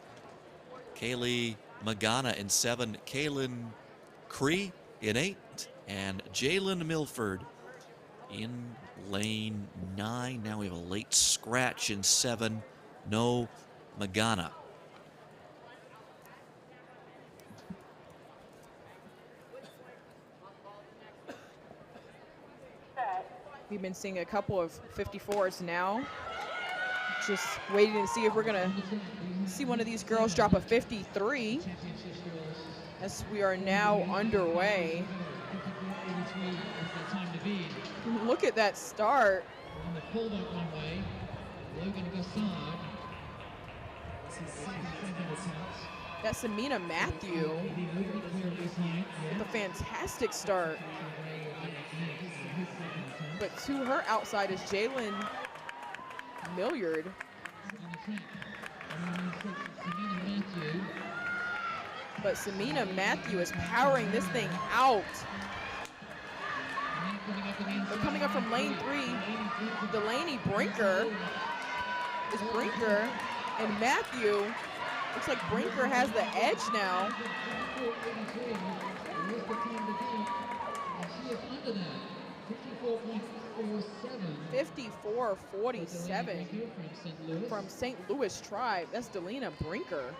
Kaylee Magana in 7, Kaylin Cree in 8, and Jalen Milford in lane 9. Now we have a late scratch in 7, no Magana. We've been seeing a couple of 54s now. Just waiting to see if we're gonna see one of these girls drop a 53 as we are now underway. Look at that start. On the pullback runway, Logan Gassard. This is second attempt. That's Samina Matthew with a fantastic start. But to her outside is Jalen Milliard. But Samina Matthew is powering this thing out. They're coming up from lane 3. Delaney Brinker is Brinker, and Matthew looks like Brinker has the edge now. 54.47 from St. Louis Tribe. That's Delina Brinker.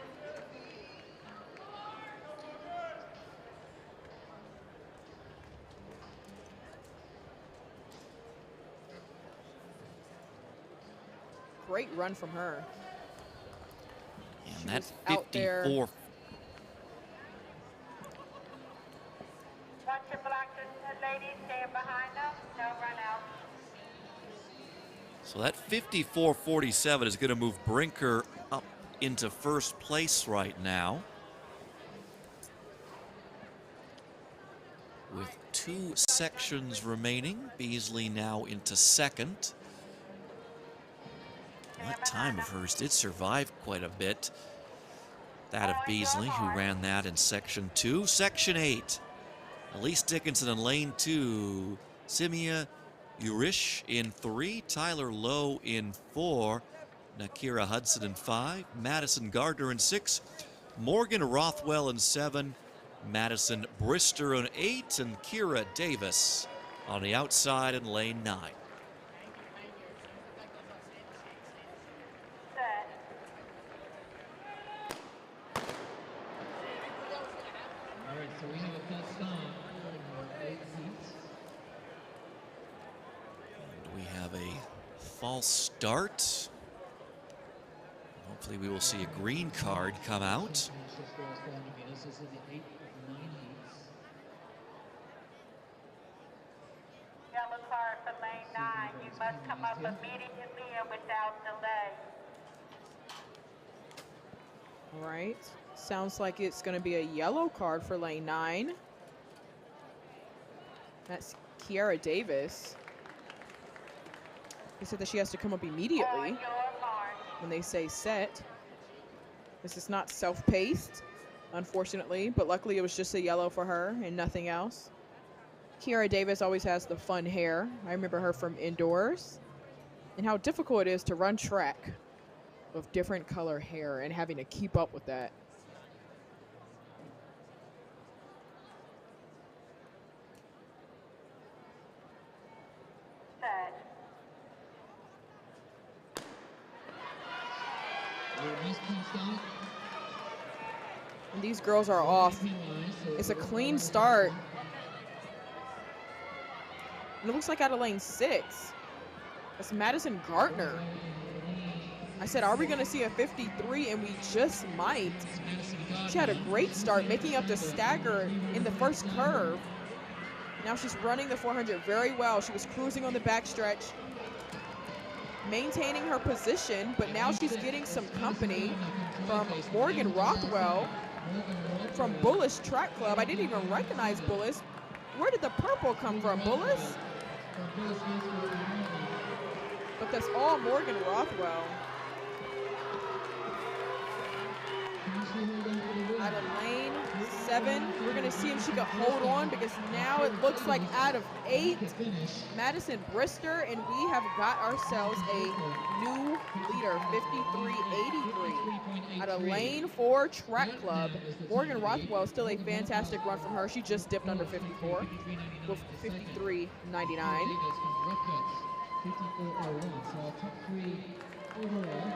Great run from her. And that 54. Watch your black ladies, stand behind them, no run out. So that 54.47 is going to move Brinker up into first place right now. With 2 sections remaining, Beasley now into second. That time of hers did survive quite a bit. That of Beasley, who ran that in section 2. Section 8, Elise Dickinson in lane 2. Simia Urish in 3. Tyler Lowe in 4. Nakira Hudson in 5. Madison Gardner in 6. Morgan Rothwell in 7. Madison Brister in 8. And Kira Davis on the outside in lane 9. So we have a false start on 8 seats. We have a false start. Hopefully we will see a green card come out. This is the 8 of 9 heats. Yellow card for lane 9. You must come up immediately and without delay. All right. Sounds like it's going to be a yellow card for lane 9. That's Kiara Davis. They said that she has to come up immediately when they say set. This is not self-paced, unfortunately, but luckily it was just a yellow for her and nothing else. Kiara Davis always has the fun hair. I remember her from indoors and how difficult it is to run track with different color hair and having to keep up with that. And these girls are off. It's a clean start. And it looks like out of lane 6. That's Madison Gardner. I said, are we going to see a 53? And we just might. She had a great start, making up the stagger in the first curve. Now she's running the 400 very well. She was cruising on the backstretch, maintaining her position, but now she's getting some company from Morgan Rothwell from Bullish Track Club. I didn't even recognize Bullish. Where did the purple come from, Bullish? But that's all Morgan Rothwell. Out of lane 7, we're going to see if she can hold on, because now it looks like out of 8, Madison Brister, and we have got ourselves a new leader, 53.83. Out of lane 4 Track Club, Morgan Rothwell, still a fantastic run from her. She just dipped under 54 with 53.99. 54.01, so our top 3 overall,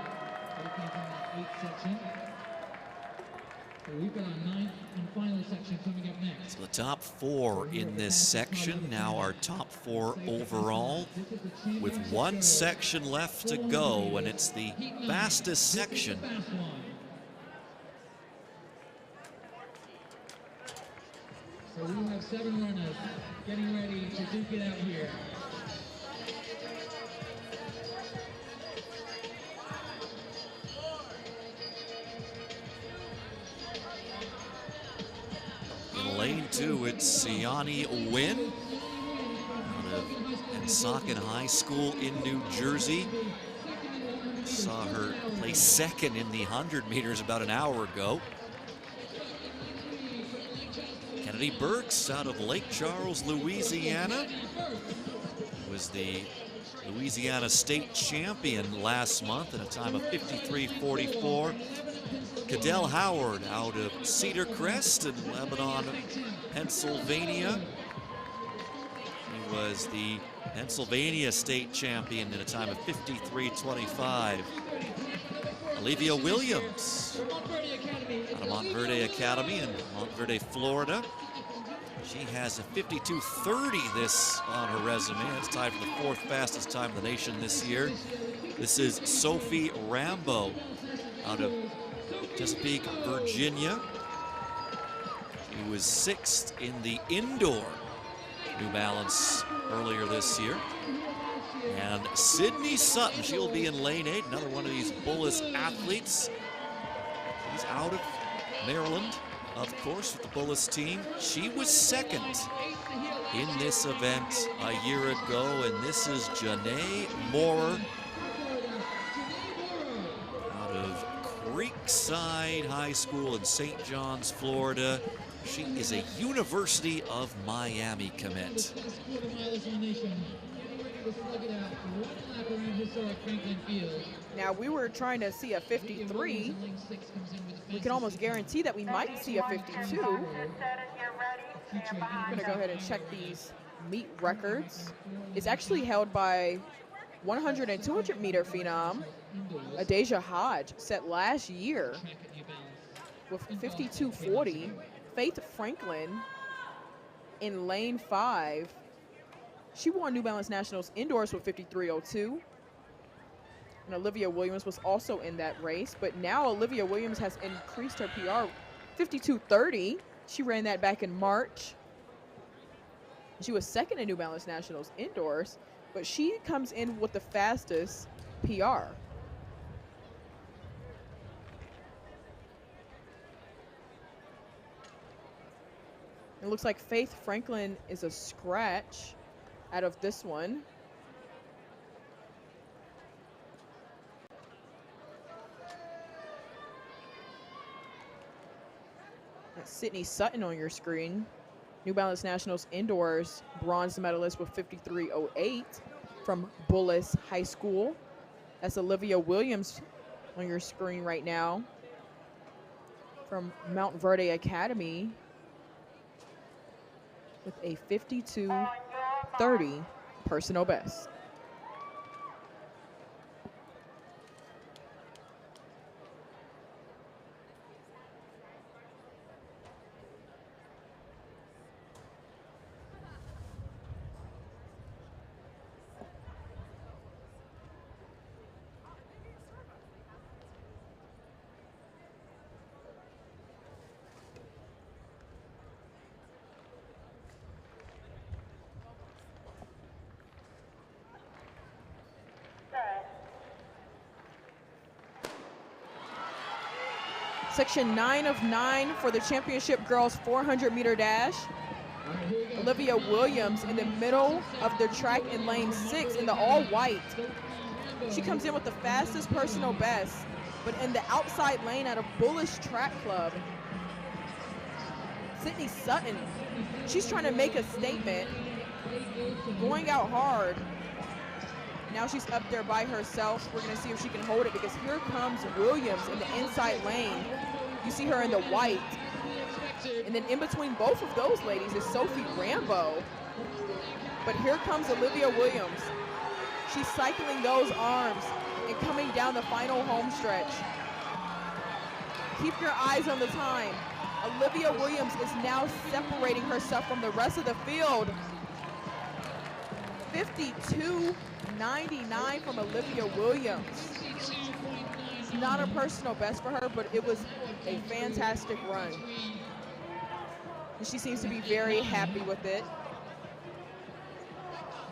taking from that 8 section. So we've got our 9th and final section coming up next. So the top 4 in this section, now our top 4 overall, with 1 section left to go, and it's the fastest section. So we have 7 runners getting ready to duke it out here. In lane 2, it's Siani Wynn out of Pensacola High School in New Jersey. Saw her place second in the 100 meters about an hour ago. Kennedy Burks out of Lake Charles, Louisiana, was the Louisiana State champion last month in a time of 53.44. Cadell Howard out of Cedar Crest in Lebanon, Pennsylvania. He was the Pennsylvania State champion in a time of 53.25. Olivia Williams out of Montverde Academy in Montverde, Florida. She has a 52.30 this on her resume. It's tied for the 4th fastest time in the nation this year. This is Sophie Rambo out of Chesapeake, Virginia. She was 6th in the indoor New Balance earlier this year. And Sydney Sutton, she'll be in lane 8, another one of these Bullis athletes. She's out of Maryland, of course, with the Bullis team. She was 2nd in this event a year ago, and this is Janae Moorer out of Creekside High School in St. John's, Florida. She is a University of Miami commit. Now, we were trying to see a 53. We can almost guarantee that we might see a 52. I'm going to go ahead and check these meet records. It's actually held by 100 and 200 meter phenom Adasia Hodge, set last year with 52.40. Faith Franklin in lane 5. She won New Balance Nationals indoors with 53.02. And Olivia Williams was also in that race, but now Olivia Williams has increased her PR 52.30. She ran that back in March. She was 2nd in New Balance Nationals indoors, but she comes in with the fastest PR. It looks like Faith Franklin is a scratch out of this one. Sydney Sutton on your screen. New Balance Nationals Indoors bronze medalist with 53.08 from Bullis High School. That's Olivia Williams on your screen right now from Mount Verde Academy with a 52.30 personal best. Section 9 of 9 for the championship girls 400-meter dash. Olivia Williams in the middle of the track in lane 6 in the all white. She comes in with the fastest personal best, but in the outside lane at a Bullish Track Club. Sydney Sutton, she's trying to make a statement, going out hard. Now she's up there by herself. We're gonna see if she can hold it, because here comes Williams in the inside lane. You see her in the white. And then in between both of those ladies is Sophie Rambo. But here comes Olivia Williams. She's cycling those arms and coming down the final home stretch. Keep your eyes on the time. Olivia Williams is now separating herself from the rest of the field. 52.99 from Olivia Williams. It's not a personal best for her, but it was a fantastic run. And she seems to be very happy with it.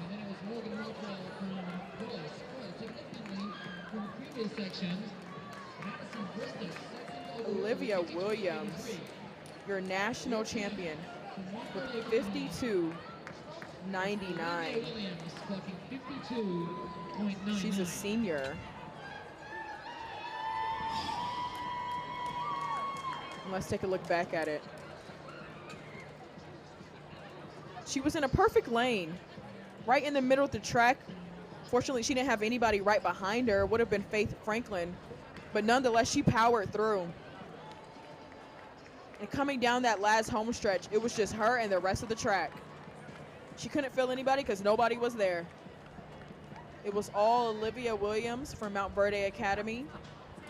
And then it was Morgan Rockwell from Bullis, significantly from the previous sections. Madison Bristol, Olivia Williams, your national champion, with 52.99. She's a senior. And let's take a look back at it. She was in a perfect lane, right in the middle of the track. Fortunately, she didn't have anybody right behind her. It would have been Faith Franklin, but nonetheless, she powered through. And coming down that last home stretch, it was just her and the rest of the track. She couldn't feel anybody because nobody was there. It was all Olivia Williams from Mount Verde Academy,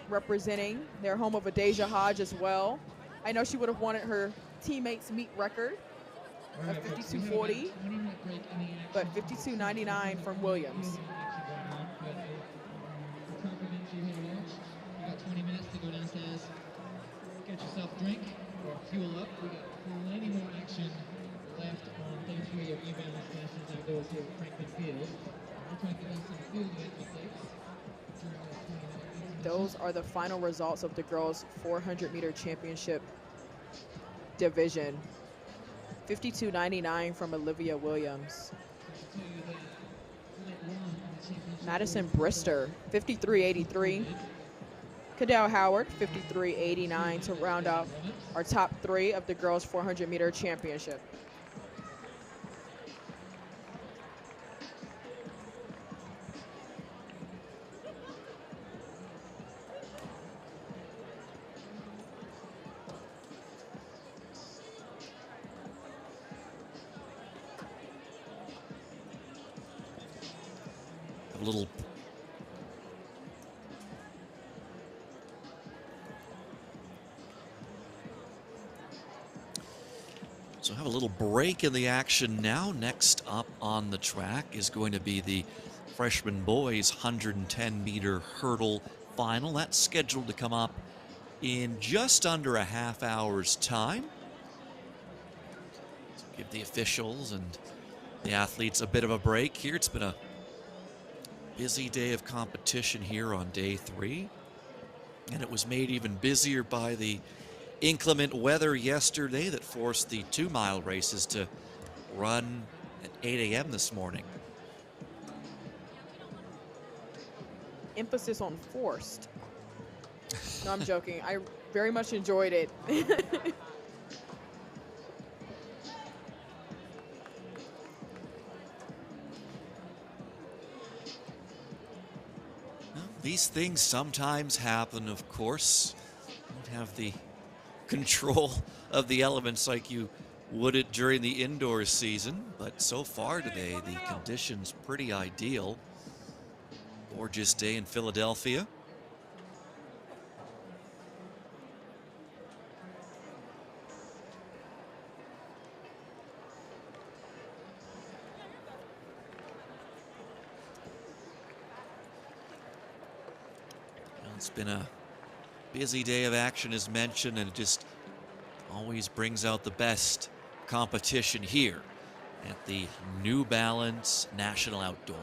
representing their home of Adeja Hodge as well. I know she would have wanted her teammates' meet record of 52.40, but 52.99 from Williams. You got 20 minutes to go downstairs, get yourself a drink or fuel up. We got plenty more action left on day 3 of New Balance Nationals Outdoors here at Franklin Field. We'll try to get some field event updates during those 20 minutes. Those are the final results of the girls' 400-meter championship division. 52.99 from Olivia Williams. Madison Brister, 53.83. Cadell Howard, 53.89 to round out our top 3 of the girls' 400-meter championship. A little So have a little break in the action now. Next up on the track is going to be the freshman boys 110-meter hurdle final. That's scheduled to come up in just under a half hour's time. So give the officials and the athletes a bit of a break here. It's been a busy day of competition here on day 3, and it was made even busier by the inclement weather yesterday that forced the 2-mile races to run at 8 a.m. this morning. Emphasis on forced. No, I'm joking. I very much enjoyed it. these things sometimes happen, of course. You don't have the control of the elements like you would it during the indoor season, but so far today, the conditions pretty ideal. Gorgeous day in Philadelphia. It's been a busy day of action, as mentioned, and it just always brings out the best competition here at the New Balance National Outdoor.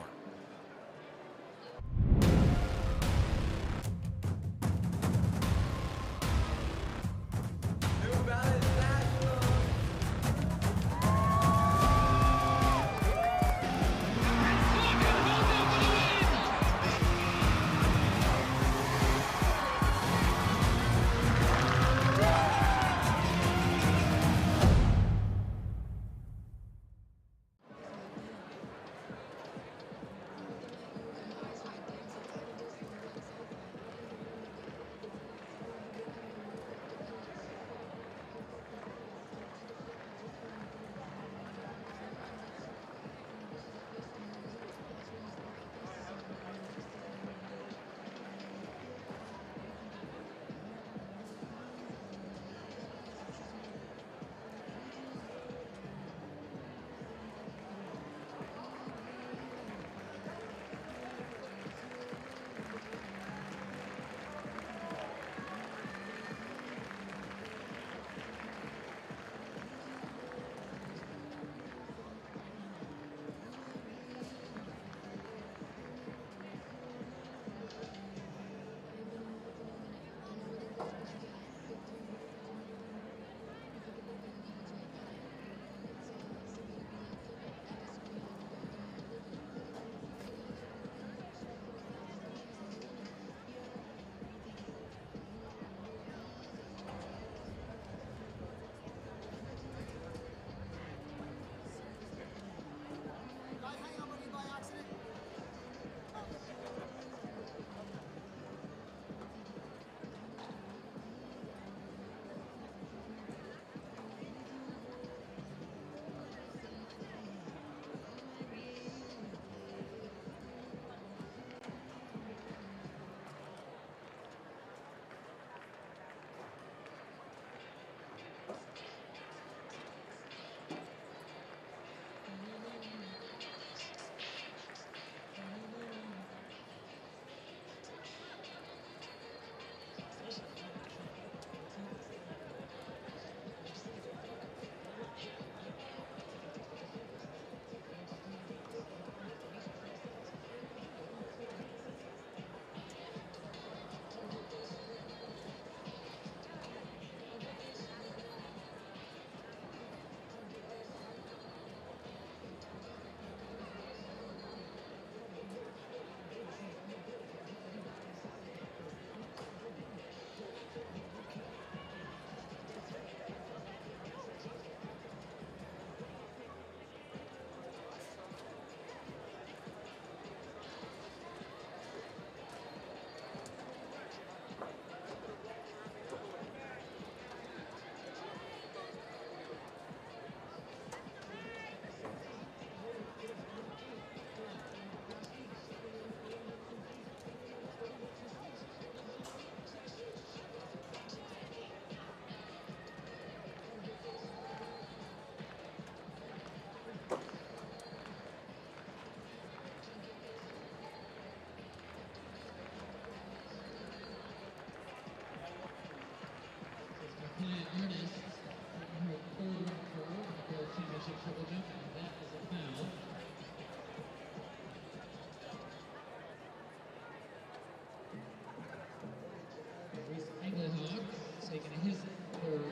Client Ernest, her third for the World Championship triple jump, and that is a foul. Reese Engelhawk taking his third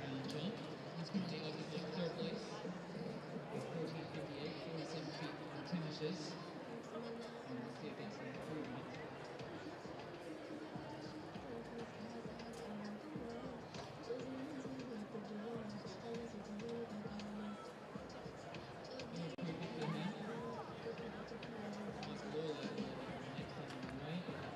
round jump. He's currently up in third place with 14.58, 47 feet and 10 inches. And let's see if that's an improvement. Right.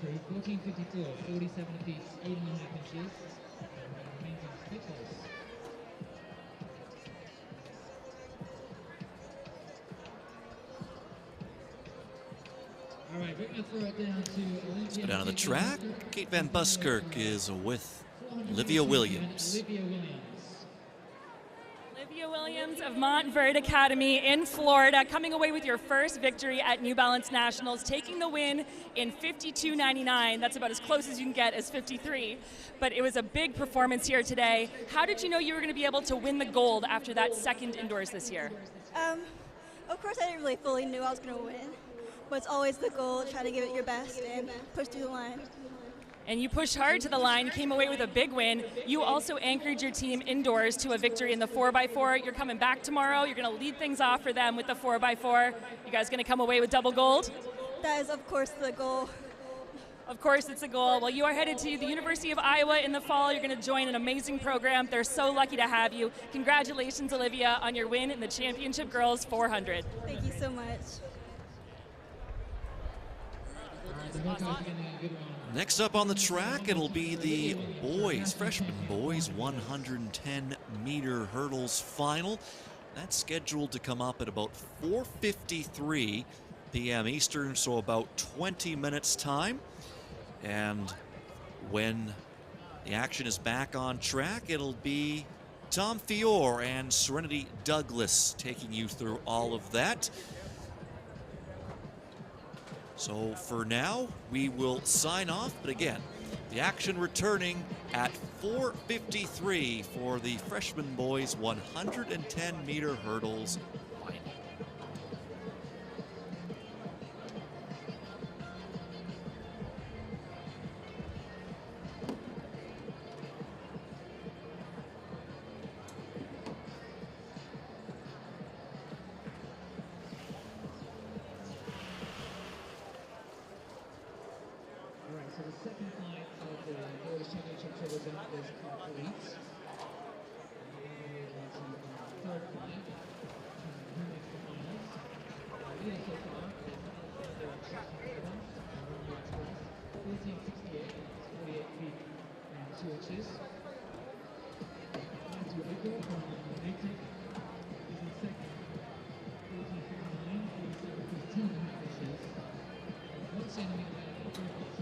entry, 14.54, 47 apiece, 8.5 inches. Remains in stiffness. All right, we're going to throw it down to Olivia. Let's go down to the track. Kate Van Buskirk is with Olivia Williams. Olivia Williams. Olivia Williams of Montverde Academy in Florida, coming away with your first victory at New Balance Nationals, taking the win in 52.99. That's about as close as you can get as 53. But it was a big performance here today. How did you know you were going to be able to win the gold after that second indoors this year? Of course, I didn't really fully knew I was going to win. But it's always the goal, try to give it your best and push through the line. And you pushed hard to the line, you came away with a big win. You also anchored your team indoors to a victory in the 4x4. You're coming back tomorrow. You're going to lead things off for them with the 4x4. You guys going to come away with double gold? That is, of course, the goal. Of course, it's a goal. Well, you are headed to the University of Iowa in the fall. You're going to join an amazing program. They're so lucky to have you. Congratulations, Olivia, on your win in the Championship Girls 400. Thank you so much. Next up on the track, it'll be the boys, freshman boys, 110-meter hurdles final. That's scheduled to come up at about 4:53 p.m. Eastern, so about 20 minutes time. And when the action is back on track, it'll be Tom Fiore and Serenity Douglas taking you through all of that. So for now, we will sign off. But again, the action returning at 4:53 for the freshman boys 110-meter hurdles final. So the second flight of the World Championship Tour event is complete. Third flight, who makes the finals. Leading so far is the track together, Romeo Express, 1468, 48 feet and 2 inches. Matthew Echo from United is in second, 1459, 47 feet 2.5 inches. 1 centimeter down in the third place.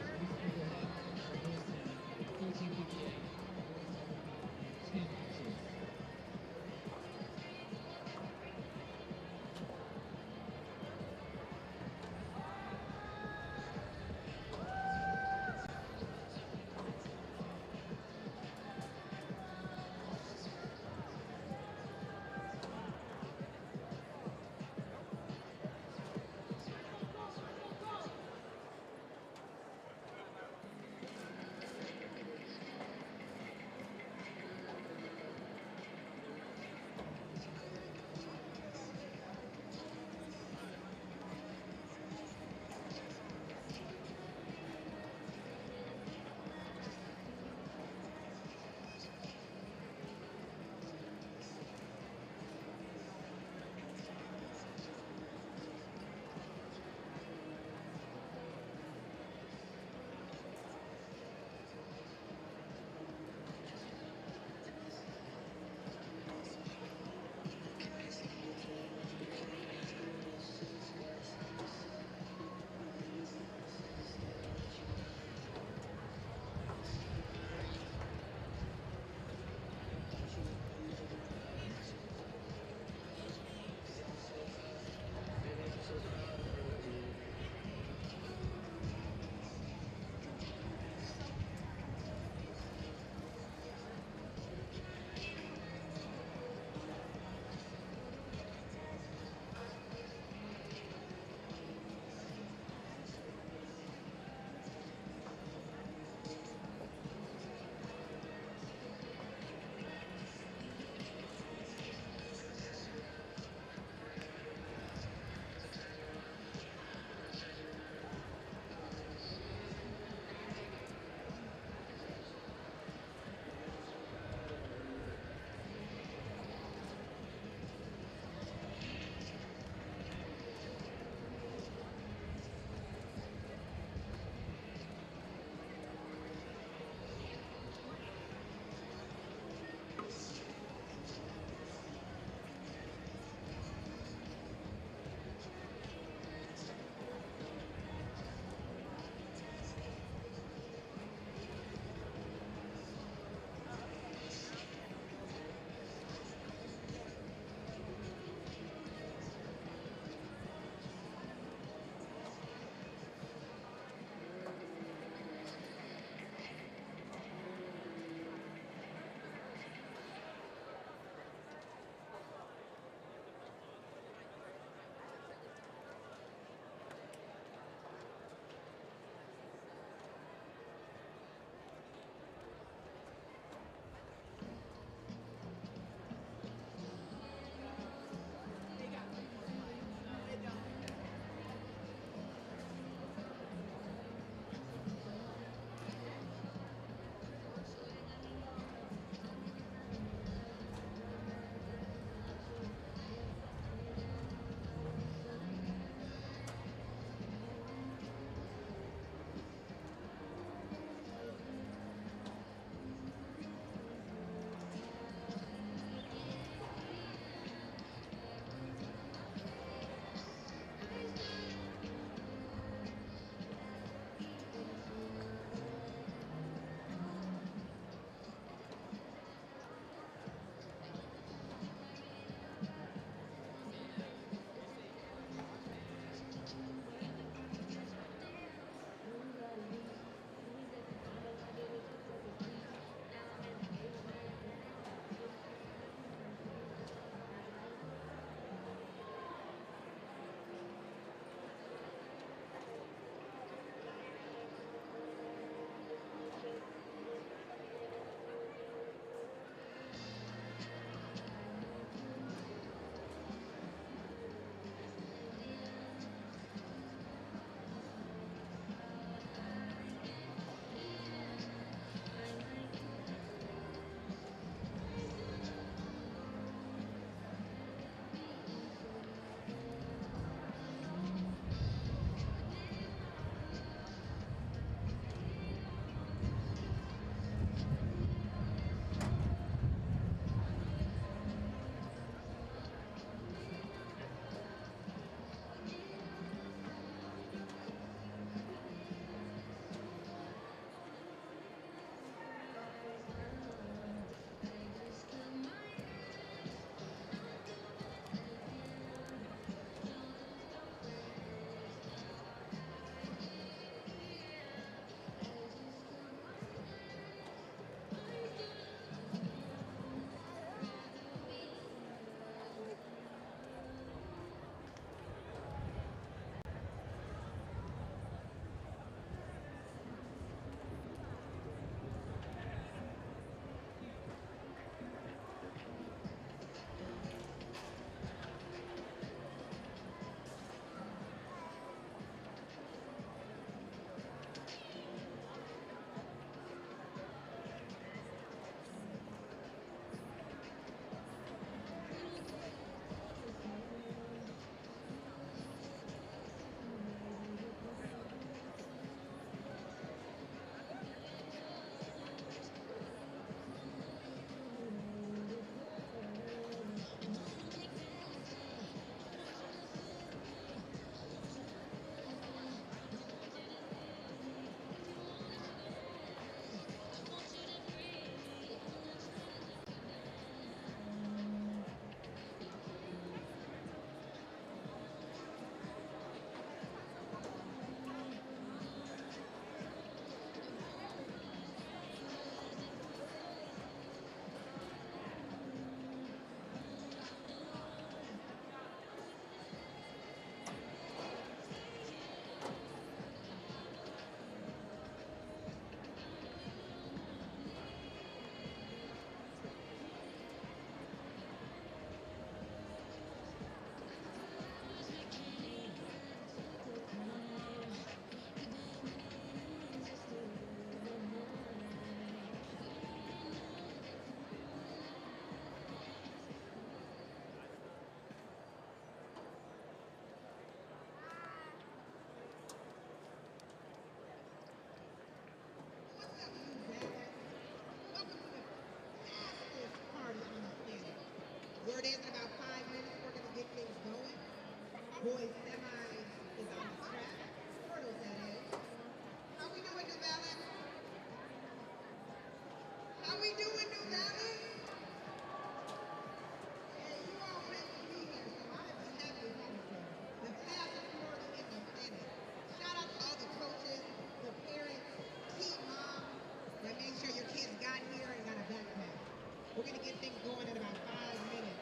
going to get things going in about 5 minutes.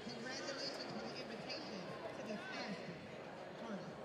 Congratulations for the invitation to the fastest hurdle.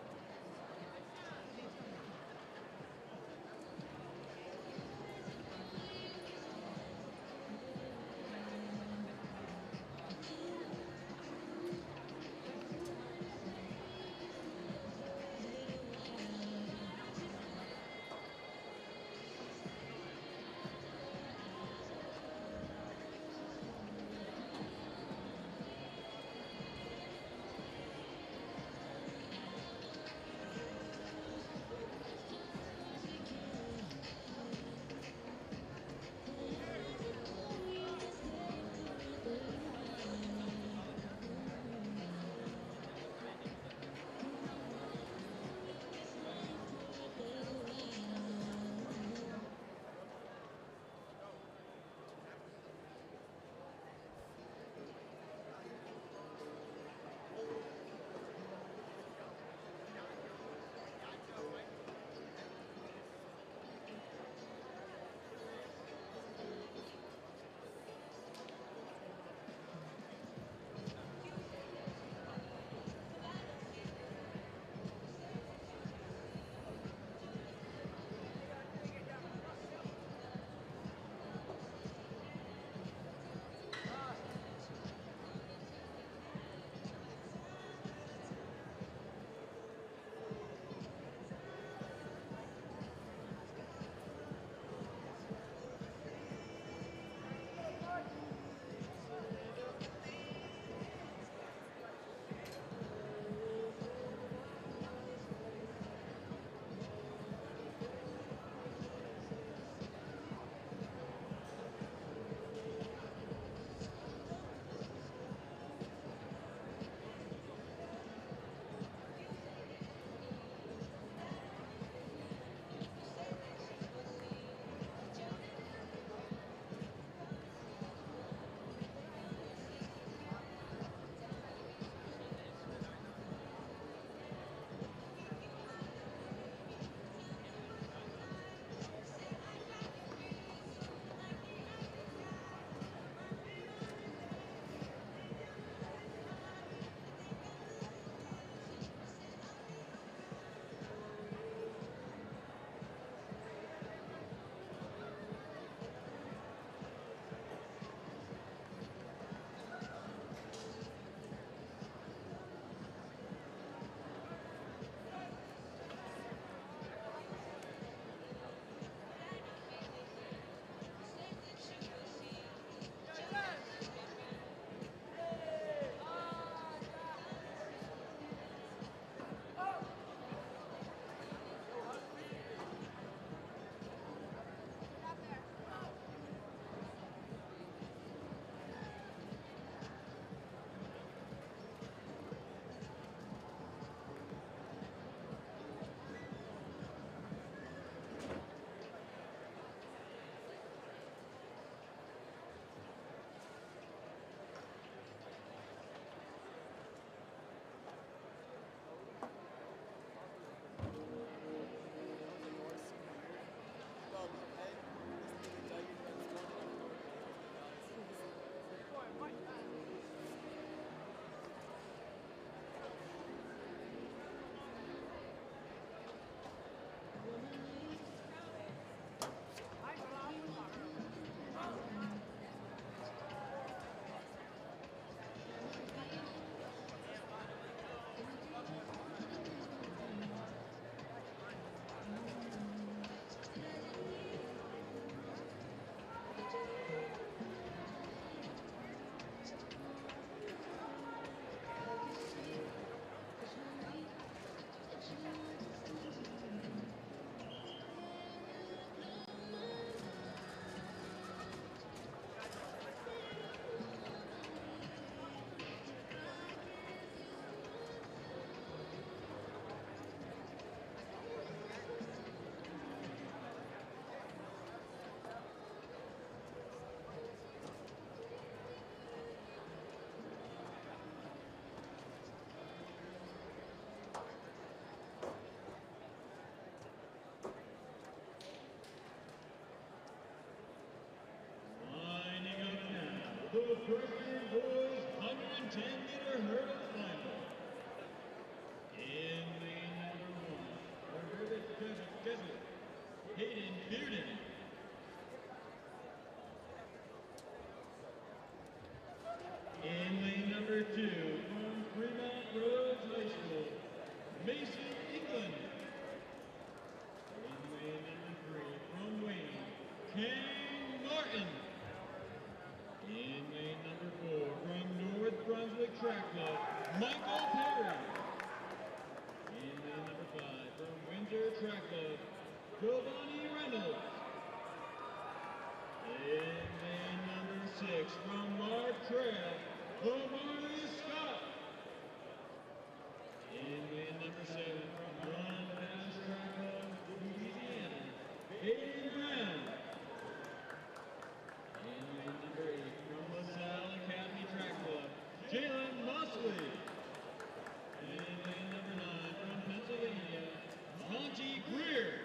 freshman boys 110-meter hurdle final. In lane number 1, Hayden Bearden. In lane number 2, from Fremont Roads High School, Mason England. In lane number 3, from Wayne, King Martin. In lane number 4, from North Brunswick Track Club, Michael Perry. In lane number 5, from Windsor Track Club, Giovanni Reynolds. In lane number 6, from Mark Trail, Omari Scott. In lane number 7, from Run Fast Track Club, Louisiana, Hayden Brown. In lane number 8, from LaSalle Academy Track Club, Jalen Mosley. In lane number 9, from Pennsylvania, Monty Greer.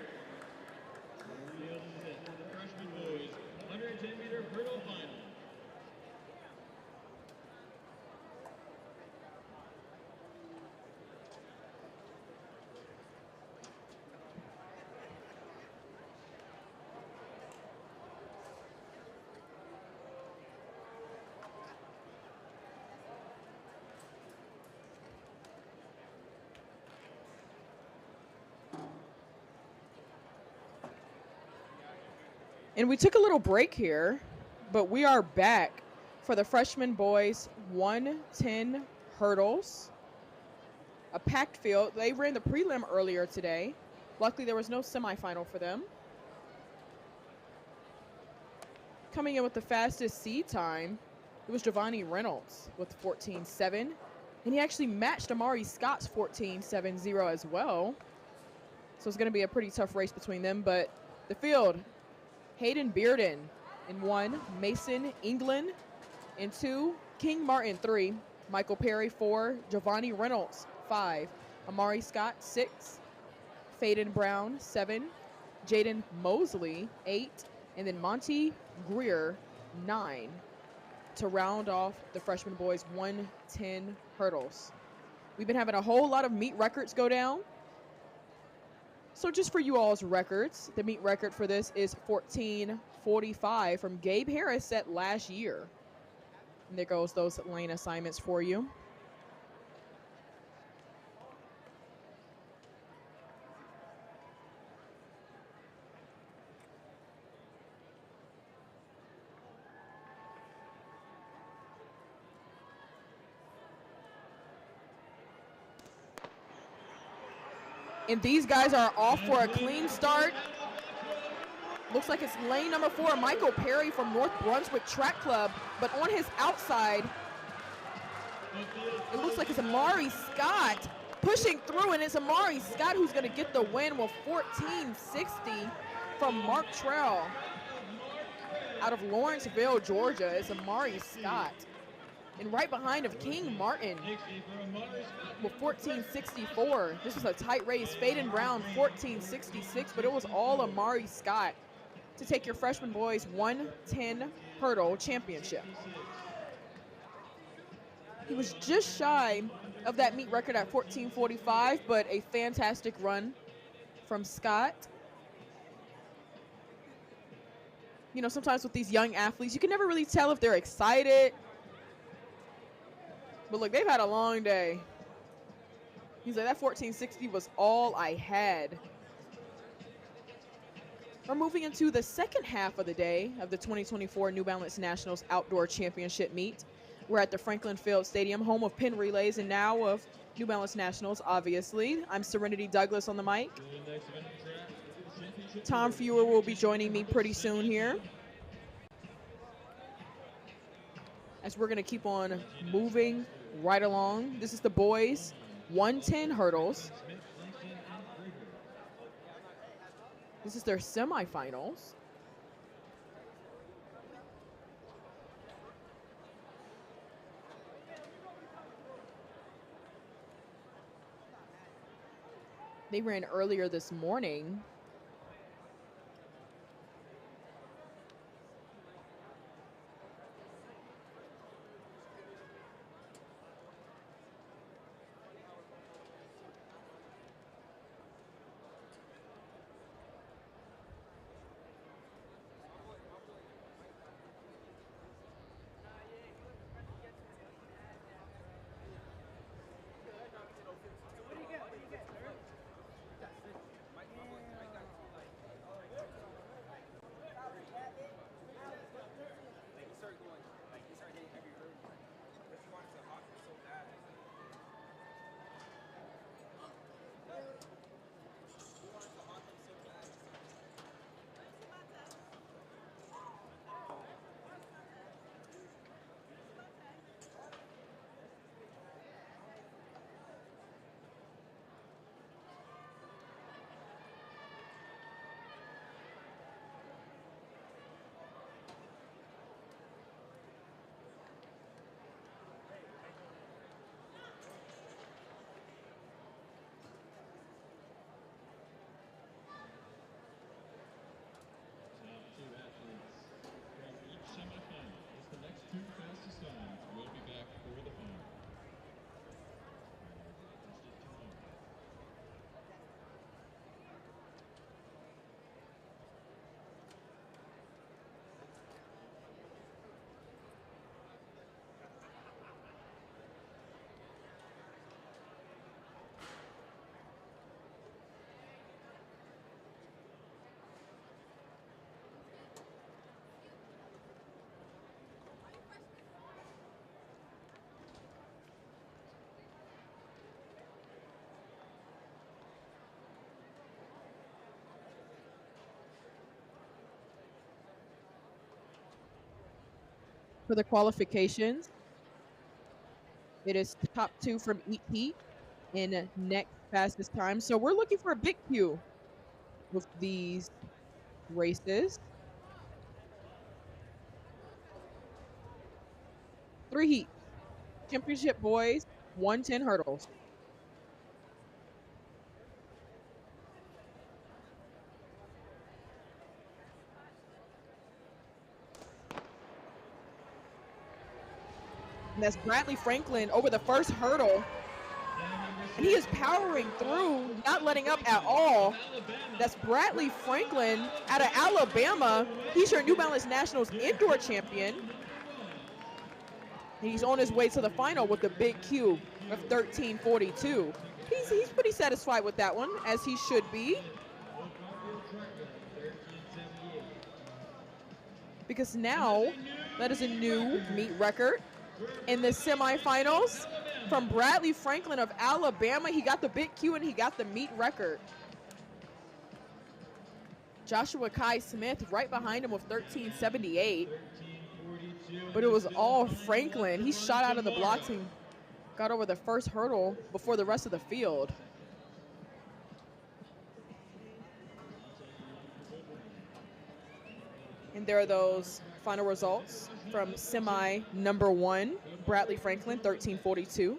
Field is set for the freshman boys 110-meter hurdle final. And we took a little break here, but we are back for the freshman boys 110 hurdles. A packed field. They ran the prelim earlier today. Luckily, there was no semifinal for them. Coming in with the fastest seed time, it was Giovanni Reynolds with 14.7. And he actually matched Amari Scott's 14.70 as well. So it's going to be a pretty tough race between them. But the field, Hayden Bearden in 1, Mason England in 2, King Martin 3, Michael Perry 4, Giovanni Reynolds 5, Amari Scott 6, Faden Brown 7, Jaden Mosley 8, and then Monty Greer 9 to round off the freshman boys 110 hurdles. We've been having a whole lot of meet records go down. So just for you all's records, the meet record for this is 14:45 from Gabe Harris set last year. And there goes those lane assignments for you. And these guys are off for a clean start. Looks like it's lane number 4, Michael Perry from North Brunswick Track Club. But on his outside, it looks like it's Amari Scott pushing through, and it's Amari Scott who's going to get the win with 14.60 from Mark Trail. Out of Lawrenceville, Georgia, it's Amari Scott. And right behind of King Martin with 14.64. This was a tight race. Faden Brown 14.66, but it was all Amari Scott to take your freshman boys 110 hurdle championship. He was just shy of that meet record at 14.45, but a fantastic run from Scott. You know, sometimes with these young athletes, you can never really tell if they're excited. But look, they've had a long day. He's like, that 14.60 was all I had. We're moving into the second half of the day of the 2024 New Balance Nationals Outdoor Championship meet. We're at the Franklin Field Stadium, home of Penn Relays and now of New Balance Nationals, obviously. I'm Serenity Douglas on the mic. Tom Fewer will be joining me pretty soon here, as we're going to keep on moving right along. This is the boys 110 hurdles. This is their semifinals. They ran earlier this morning. For the qualifications, it is top 2 from each heat in next fastest time. So we're looking for a big Q with these races. 3 heats. Championship boys, 110 hurdles. And that's Bradley Franklin over the first hurdle. And he is powering through, not letting up at all. That's Bradley Franklin out of Alabama. He's your New Balance Nationals indoor champion. And he's on his way to the final with the big Q of 13:42. He's pretty satisfied with that one, as he should be. Because now that is a new meet record in the semifinals from Bradley Franklin of Alabama. He got the big Q and he got the meet record. Joshua Kai Smith right behind him with 13:78. But it was all Franklin. He shot out of the blocks and got over the first hurdle before the rest of the field. And there are those final results from semi number 1, Bradley Franklin, 13:42.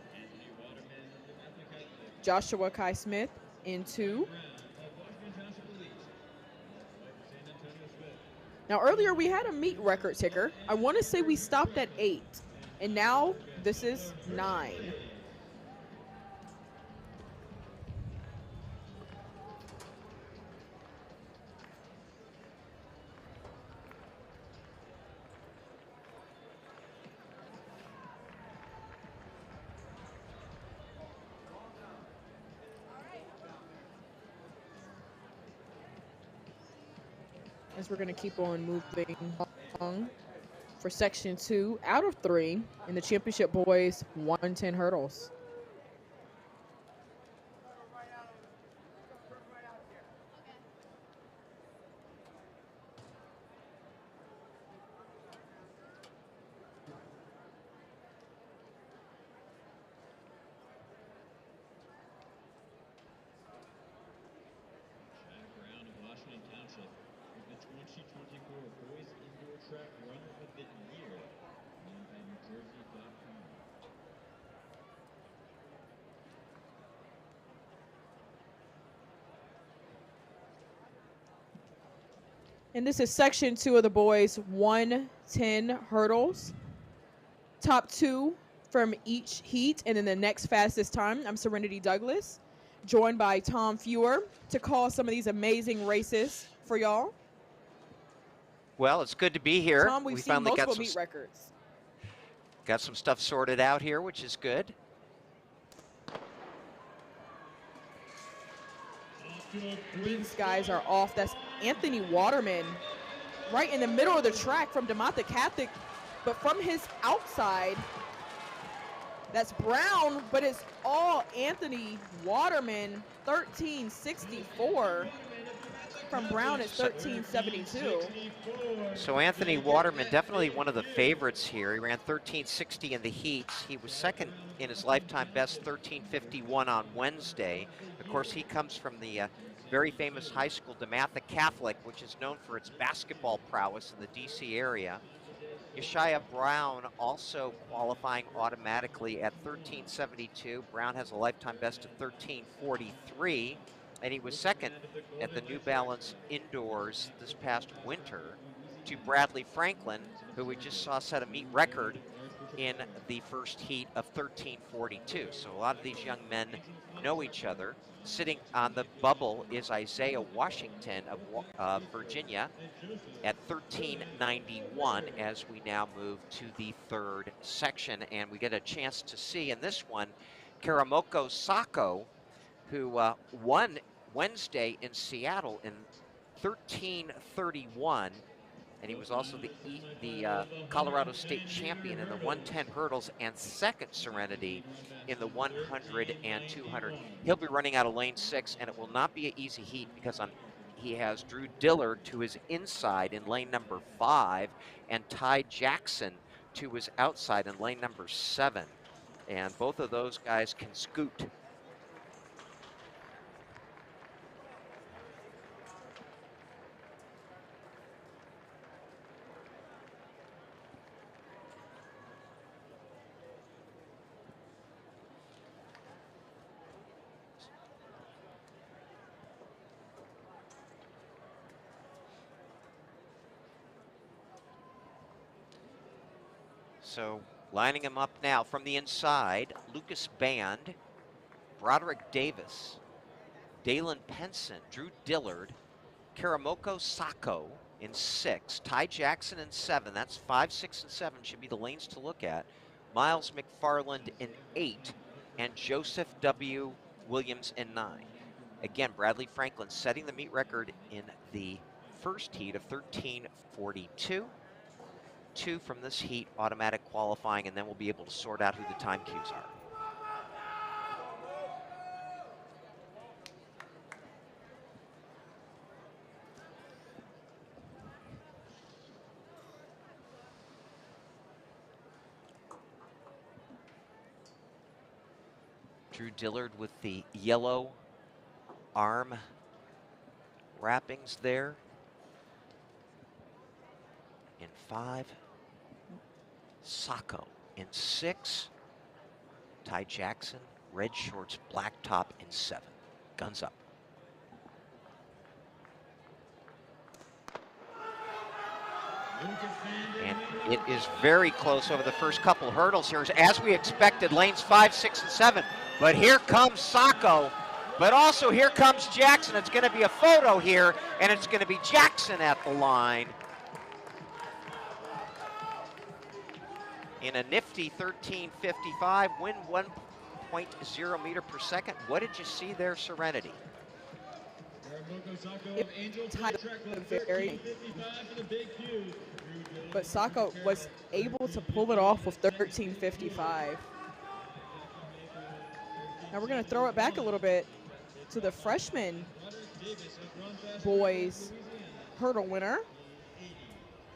Joshua Kai Smith in 2. Now earlier we had a meet record ticker. I want to say we stopped at 8, and now this is 9. As we're going to keep on moving along for section 2 out of 3 in the championship boys 110 hurdles. And this is section 2 of the boys 110 hurdles. Top 2 from each heat, and in the next fastest time, I'm Serenity Douglas, joined by Tom Fewer to call some of these amazing races for y'all. Well, it's good to be here. Tom, we've seen multiple meet records. Got some stuff sorted out here, which is good. These guys are off. That's Anthony Waterman right in the middle of the track from DeMatha Catholic, but from his outside, that's Brown, but it's all Anthony Waterman, 13:64. From Brown, it's 13:72. So Anthony Waterman, definitely one of the favorites here. He ran 13:60 in the heats. He was second in his lifetime best, 13:51 on Wednesday. Of course, he comes from the very famous high school, DeMatha Catholic, which is known for its basketball prowess in the DC area. Yeshaya Brown also qualifying automatically at 13:72. Brown has a lifetime best of 13:43, and he was second at the New Balance Indoors this past winter to Bradley Franklin, who we just saw set a meet record in the first heat of 13:42. So a lot of these young men know each other. Sitting on the bubble is Isaiah Washington of Virginia at 13:91 as we now move to the third section. And we get a chance to see in this one Karamoko Sako, who won Wednesday in Seattle in 13:31. And he was also the Colorado State champion in the 110 hurdles and second Serenity in the 100 and 200. He'll be running out of lane 6, and it will not be an easy heat because he has Drew Dillard to his inside in lane number 5 and Ty Jackson 2 was outside in lane number 7. And both of those guys can scoot. So lining him up now from the inside, Lucas Band, Broderick Davis, Dalen Penson, Drew Dillard, Karamoko Sako in 6, Ty Jackson in 7. That's 5, 6, and 7 should be the lanes to look at. Miles McFarland in 8, and Joseph W. Williams in 9. Again, Bradley Franklin setting the meet record in the first heat of 13:42. 2 from this heat, automatic qualifying, and then we'll be able to sort out who the time cues are. Drew Dillard with the yellow arm wrappings there. In 5, Sako in 6, Ty Jackson, red shorts, black top in 7. Guns up. And it is very close over the first couple hurdles here, as we expected, lanes 5, 6, and 7. But here comes Sako, but also here comes Jackson. It's going to be a photo here, and it's going to be Jackson at the line. In a nifty 13:55, win 1.0 meter per second. What did you see there, Serenity? But Sako was able to pull it off with 13:55. Now we're going to throw it back a little bit to the freshman boys hurdle winner,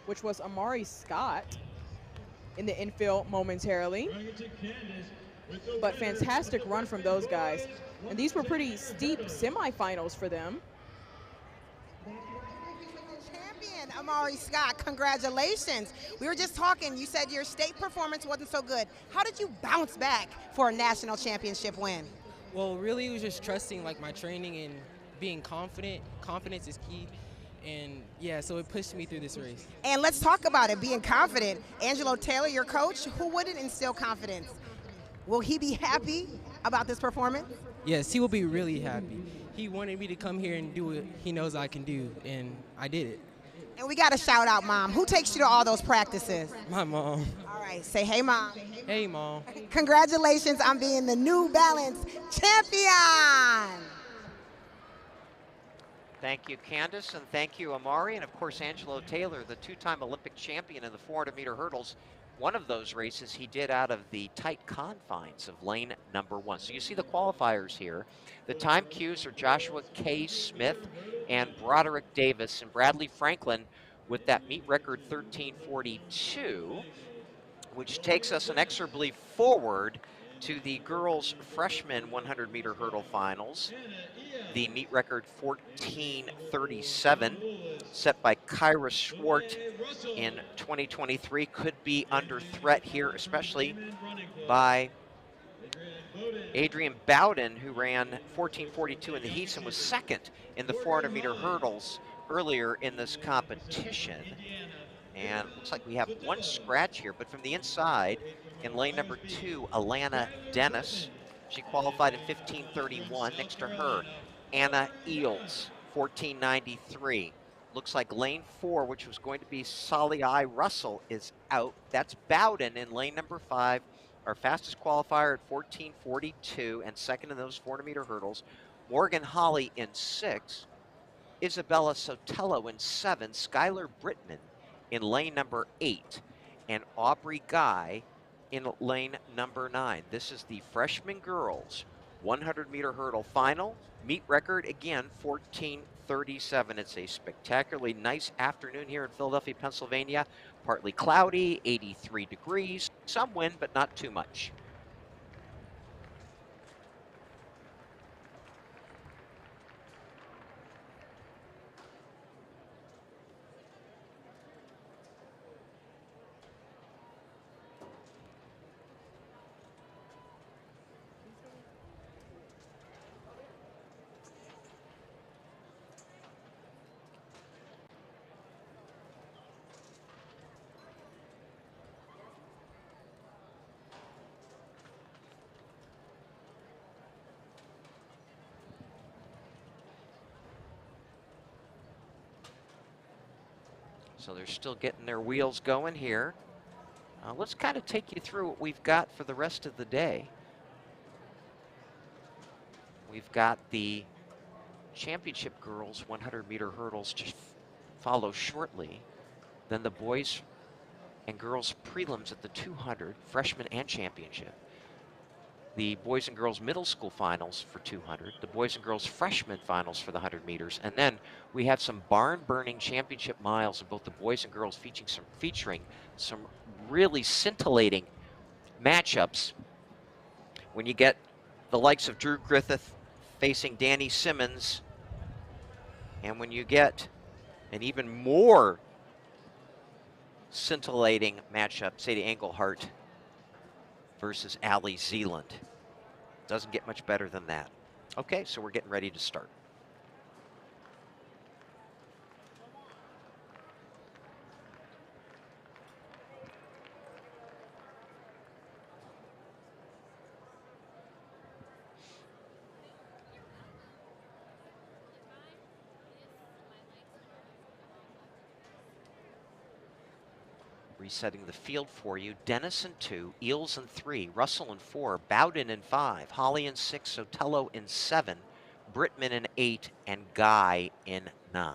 which was Amari Scott in the infield momentarily. But fantastic run from those guys. And these were pretty steep semifinals for them. Champion Amari Scott, congratulations. We were just talking, you said your state performance wasn't so good. How did you bounce back for a national championship win? Well, really it was just trusting like my training and being confident. Confidence is key. And yeah, so it pushed me through this race. And let's talk about it, being confident. Angelo Taylor, your coach, who wouldn't instill confidence? Will he be happy about this performance? Yes, he will be really happy. He wanted me to come here and do what he knows I can do, and I did it. And we got to shout out Mom. Who takes you to all those practices? My mom. All right, say hey, Mom. Hey, Mom. Congratulations on being the New Balance champion. Thank you, Candace, and thank you, Amari, and of course, Angelo Taylor, the 2-time Olympic champion in the 400-meter hurdles. One of those races he did out of the tight confines of lane number 1. So you see the qualifiers here. The time cues are Joshua K. Smith and Broderick Davis, and Bradley Franklin with that meet record 13:42, which takes us inexorably forward to the girls' freshman 100-meter hurdle finals. The meet record 14:37, set by Kyra Swart in 2023, could be under threat here, especially by Adrian Bowden, who ran 14:42 in the heats and was second in the 400-meter hurdles earlier in this competition. And it looks like we have one scratch here, but from the inside, in lane number 2, Alana Dennis. She qualified in 15:31. Next to her, Anna Eels, 14:93. Looks like lane 4, which was going to be Salih Russell, is out. That's Bowden in lane number 5, our fastest qualifier at 14:42 and second in those 400-meter hurdles. Morgan Holly in 6. Isabella Sotelo in 7. Skylar Brittman in lane number 8. And Aubrey Guy in lane number 9. This is the freshman girls 100-meter hurdle final. Meet record, again, 14:37. 37. It's a spectacularly nice afternoon here in Philadelphia, Pennsylvania. Partly cloudy, 83 degrees, some wind, but not too much. So they're still getting their wheels going here. Let's kind of take you through what we've got for the rest of the day. We've got the championship girls 100-meter hurdles to follow shortly. Then the boys and girls prelims at the 200, freshman and championship. The boys and girls middle school finals for 200, the boys and girls freshman finals for the 100 meters, and then we have some barn-burning championship miles in both the boys and girls featuring some really scintillating matchups. When you get the likes of Drew Griffith facing Danny Simmons, and when you get an even more scintillating matchup, Sadie Engelhart versus Allie Zealand. Doesn't get much better than that. Okay, so we're getting ready to start. Resetting the field for you. Dennis in 2, Eels in 3, Russell in 4, Bowden in 5, Holly in 6, Sotelo in 7, Brittman in 8, and Guy in 9.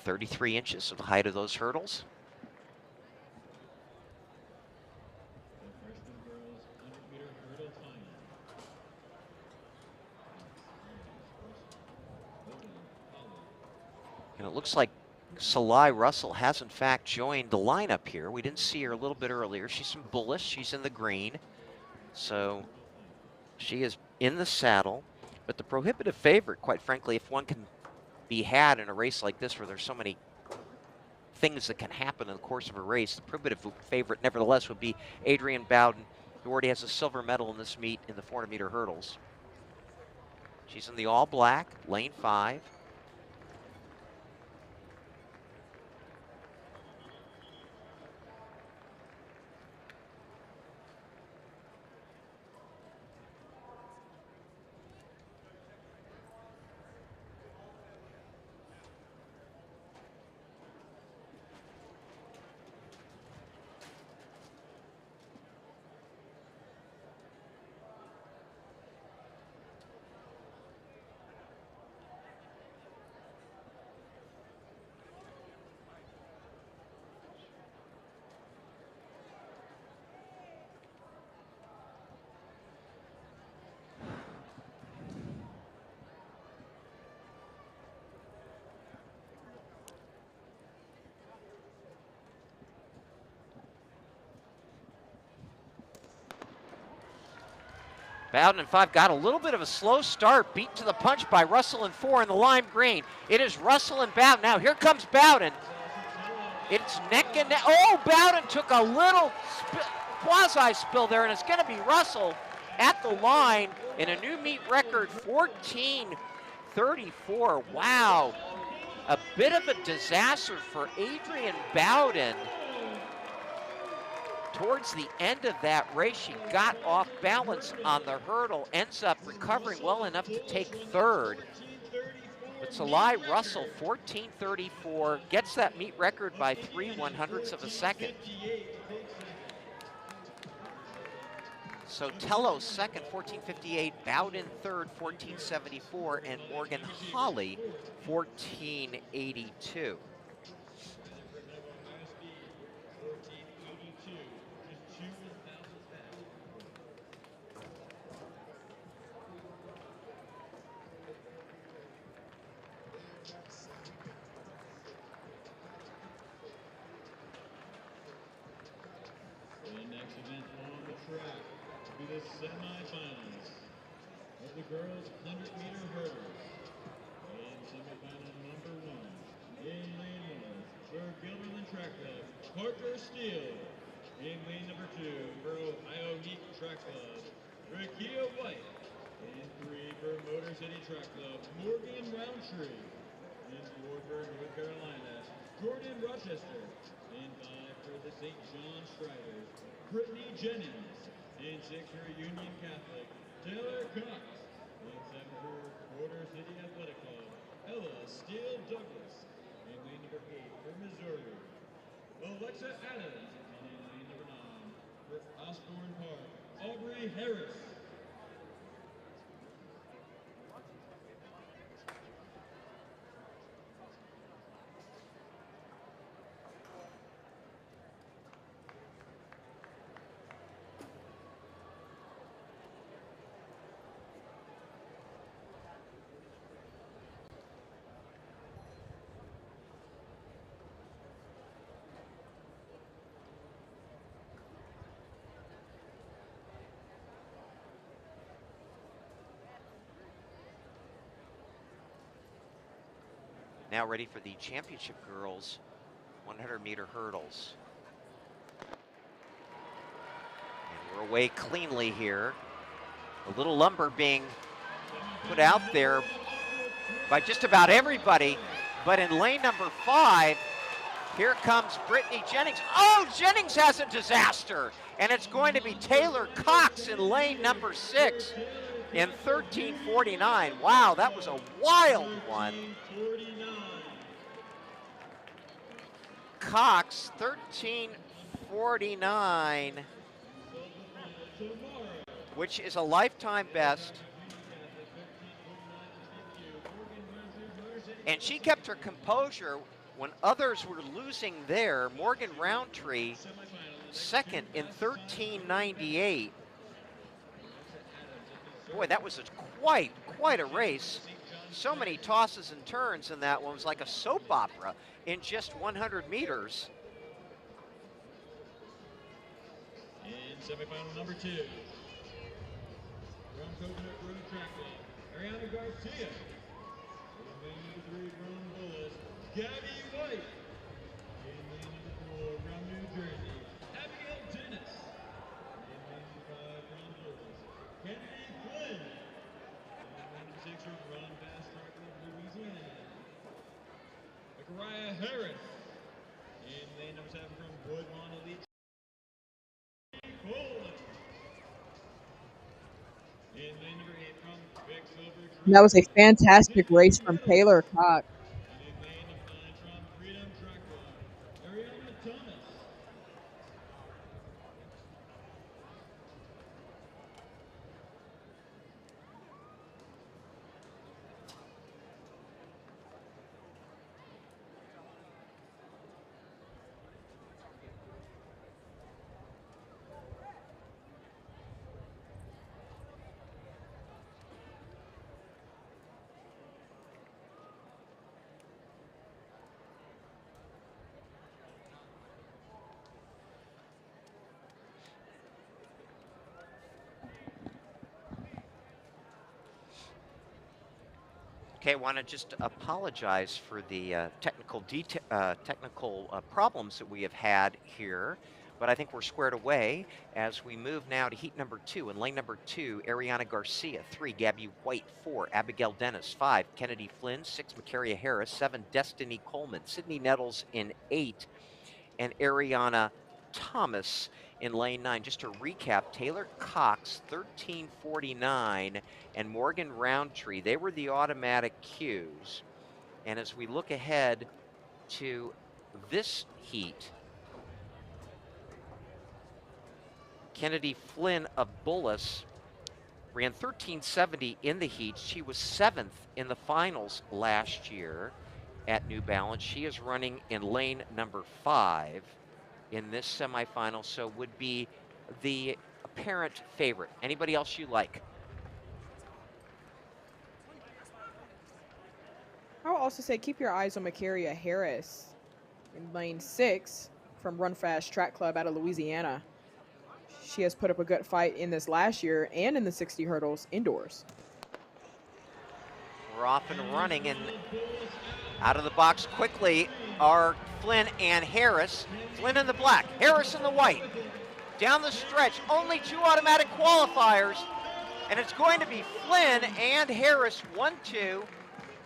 .33 inches of the height of those hurdles. And it looks like Salai Russell has in fact joined the lineup here. We didn't see her a little bit earlier. She's from Bullis. She's in the green. So she is in the saddle. But the prohibitive favorite, quite frankly, if one can be had in a race like this where there's so many things that can happen in the course of a race, the prohibitive favorite nevertheless would be Adrian Bowden, who already has a silver medal in this meet in the 400-meter hurdles. She's in the all black, lane 5. Bowden in 5 got a little bit of a slow start, beat to the punch by Russell in 4 in the lime green. It is Russell and Bowden. Now here comes Bowden. It's neck and neck. Oh, Bowden took a little quasi-spill there, and it's going to be Russell at the line in a new meet record, 14:34. Wow. A bit of a disaster for Adrian Bowden. Towards the end of that race, she got off balance on the hurdle, ends up recovering well enough to take third. But Salai Russell, 14:34, gets that meet record by 3/100ths of a second. So Tello second, 14:58. Bowden third, 14:74. And Morgan Holly, 14:82. Next event on the track will be the semifinals of the girls' 100-meter hurdles. In semifinal number 1, in lane 1, for Gilderland Track Club, Parker Steele. In lane number 2, for Ohio Heat Track Club, Rakia White. In 3, for Motor City Track Club, Morgan Roundtree. In 4, for North Carolina, Jordan Rochester. In 5, for the St. John Striders, Brittany Jennings. In 6, for Union Catholic, Taylor Cox. In 7, for Motor City Athletic Club, Ella Steele Douglas. In lane number 8, for Missouri, Alexa Adams. And in lane number 9, for Osborne Park, Aubrey Harris. Now ready for the championship girls 100-meter hurdles. And we're away cleanly here. A little lumber being put out there by just about everybody. But in lane number 5, here comes Brittany Jennings. Oh, Jennings has a disaster. And it's going to be Taylor Cox in lane number 6 in 13:49. Wow, that was a wild one. Cox, 13:49, which is a lifetime best. And she kept her composure when others were losing there. Morgan Roundtree, second in 13:98. Boy, that was quite a race. So many tosses and turns in that one. It was like a soap opera in just 100 meters. In semifinal number 2, from Coconut Grove Track Club, Ariana Garcia. In lane number 3, from Bullis, Gabby White. In lane number 4, from New Jersey, Abigail Dennis. In lane number 5, from Bullis, Kennedy Flynn. In lane number 6, from Run Fast Track Club, Louisiana, Mariah Harris. In lane number 7, from Woodlawn Elite, in lane number 8, from Vic Silver. That was a fantastic race from Taylor Cox. And in lane number 9, from Freedom Track Club, Ariana Thomas. Okay, I want to just apologize for the technical problems that we have had here, but I think we're squared away as we move now to heat number 2. In lane number 2, Ariana Garcia, 3, Gabby White, 4, Abigail Dennis, 5, Kennedy Flynn, 6, Macaria Harris, 7, Destiny Coleman, Sydney Nettles in 8, and Ariana Thomas in lane 9. Just to recap, Taylor Cox, 13:49, and Morgan Roundtree, they were the automatic cues. And as we look ahead to this heat, Kennedy Flynn of Bullis ran 1370 in the heats. She was 7th in the finals last year at New Balance. She is running in lane number 5 in this semifinal, so would be the apparent favorite. Anybody else you like? I will also say keep your eyes on Makaria Harris in lane 6 from Run Fast Track Club out of Louisiana. She has put up a good fight in this last year and in the 60 hurdles indoors. We're off and running, and out of the box quickly are Flynn and Harris. Flynn in the black, Harris in the white. Down the stretch, only 2 automatic qualifiers, and it's going to be Flynn and Harris 1-2.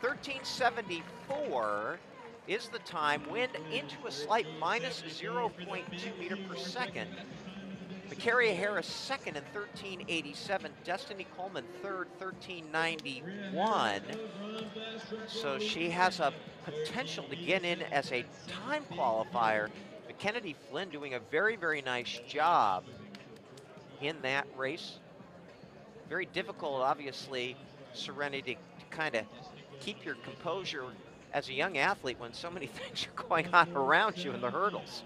1374 is the time. Wind into a slight minus 0.2 meter per second. Makaria Harris second in 1387. Destiny Coleman third, 1391. So she has a potential to get in as a time qualifier. But Kennedy Flynn doing a very, very nice job in that race. Very difficult, obviously, Serenity, to kind of keep your composure as a young athlete when so many things are going on around you in the hurdles.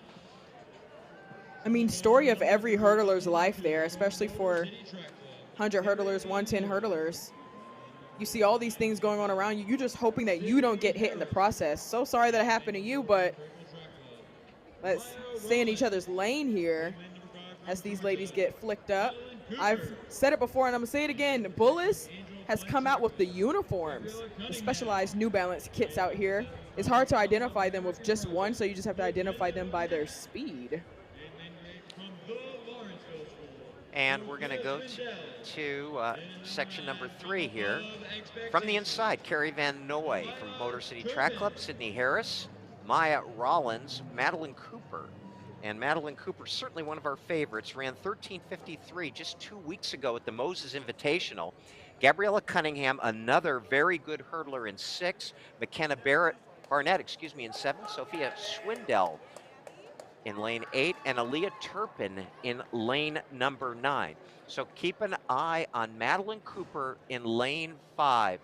I mean, story of every hurdler's life there, especially for 100 hurdlers, 110 hurdlers. You see all these things going on around you. You're just hoping that you don't get hit in the process. So sorry that it happened to you, but let's stay in each other's lane here as these ladies get flicked up. I've said it before, and I'm going to say it again. Bullis has come out with the uniforms, the specialized New Balance kits out here. It's hard to identify them with just one, so you just have to identify them by their speed. And we're going to go to section number 3 here. From the inside, Carrie Van Noy from Motor City Track Club, Sydney Harris, Maya Rollins, Madeline Cooper. And Madeline Cooper, certainly one of our favorites, ran 1353 just 2 weeks ago at the Moses Invitational. Gabriella Cunningham, another very good hurdler in 6. McKenna Barnett, in 7. Sophia Swindell in lane 8, and Aaliyah Turpin in lane number 9. So keep an eye on Madeline Cooper in lane 5.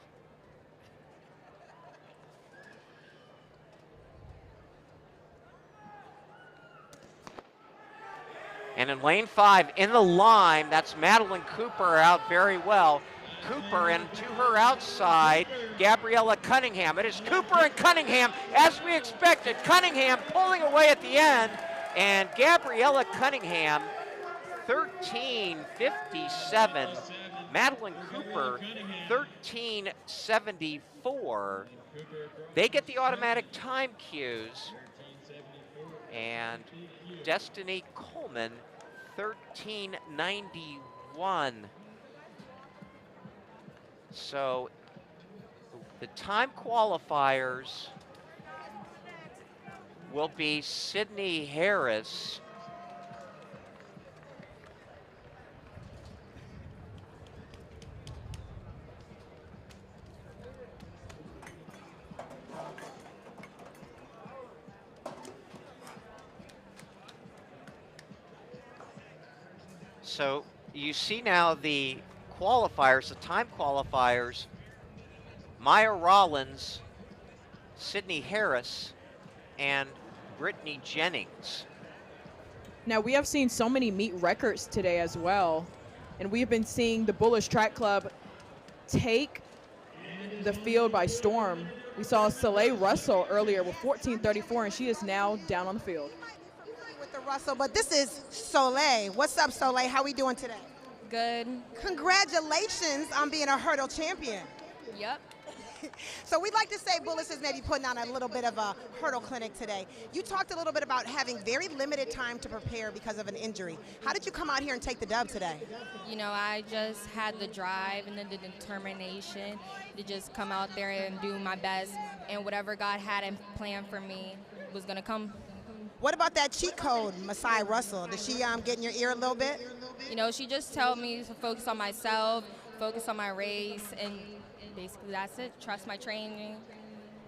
And in lane 5, in the line, that's Madeline Cooper out very well. Cooper, and to her outside, Gabriella Cunningham. It is Cooper and Cunningham, as we expected. Cunningham pulling away at the end, and Gabriella Cunningham, 1357. Madeline Cooper, 1374. They get the automatic time cues, and Destiny Coleman, 1391. So the time qualifiers will be Sydney Harris, so you see now the qualifiers, the time qualifiers: Maya Rollins, Sydney Harris, and Brittany Jennings. Now, we have seen so many meet records today as well, and we've been seeing the Bullish Track Club take the field by storm. We saw Soleil Russell earlier with 14:34, and she is now down on the field. With the Russell, but this is Soleil. What's up, Soleil? How we doing today? Good. Congratulations on being a hurdle champion. Yep. So we'd like to say Bullis is maybe putting on a little bit of a hurdle clinic today. You talked a little bit about having very limited time to prepare because of an injury. How did you come out here and take the dub today? You know, I just had the drive and the determination to just come out there and do my best, and whatever God had in plan for me was going to come. What about that cheat code, Masai Russell? Did she get in your ear a little bit? You know, she just told me to focus on myself, focus on my race, and basically that's it. Trust my training.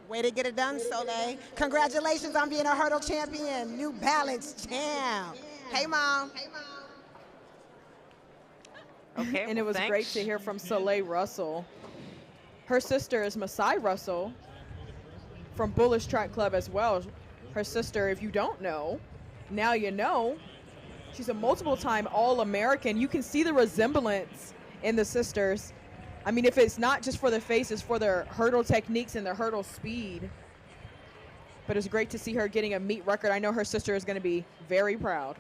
Way to get it done, Soleil. Congratulations on being a hurdle champion, New Balance champ. Hey, Mom. Hey, Mom. Okay, And it was great to hear from Soleil Russell. Her sister is Masai Russell from Bullish Track Club as well. Her sister, if you don't know, now you know. She's a multiple-time All-American. You can see the resemblance in the sisters. I mean, if it's not just for the face, it's for their hurdle techniques and their hurdle speed. But it's great to see her getting a meet record. I know her sister is going to be very proud.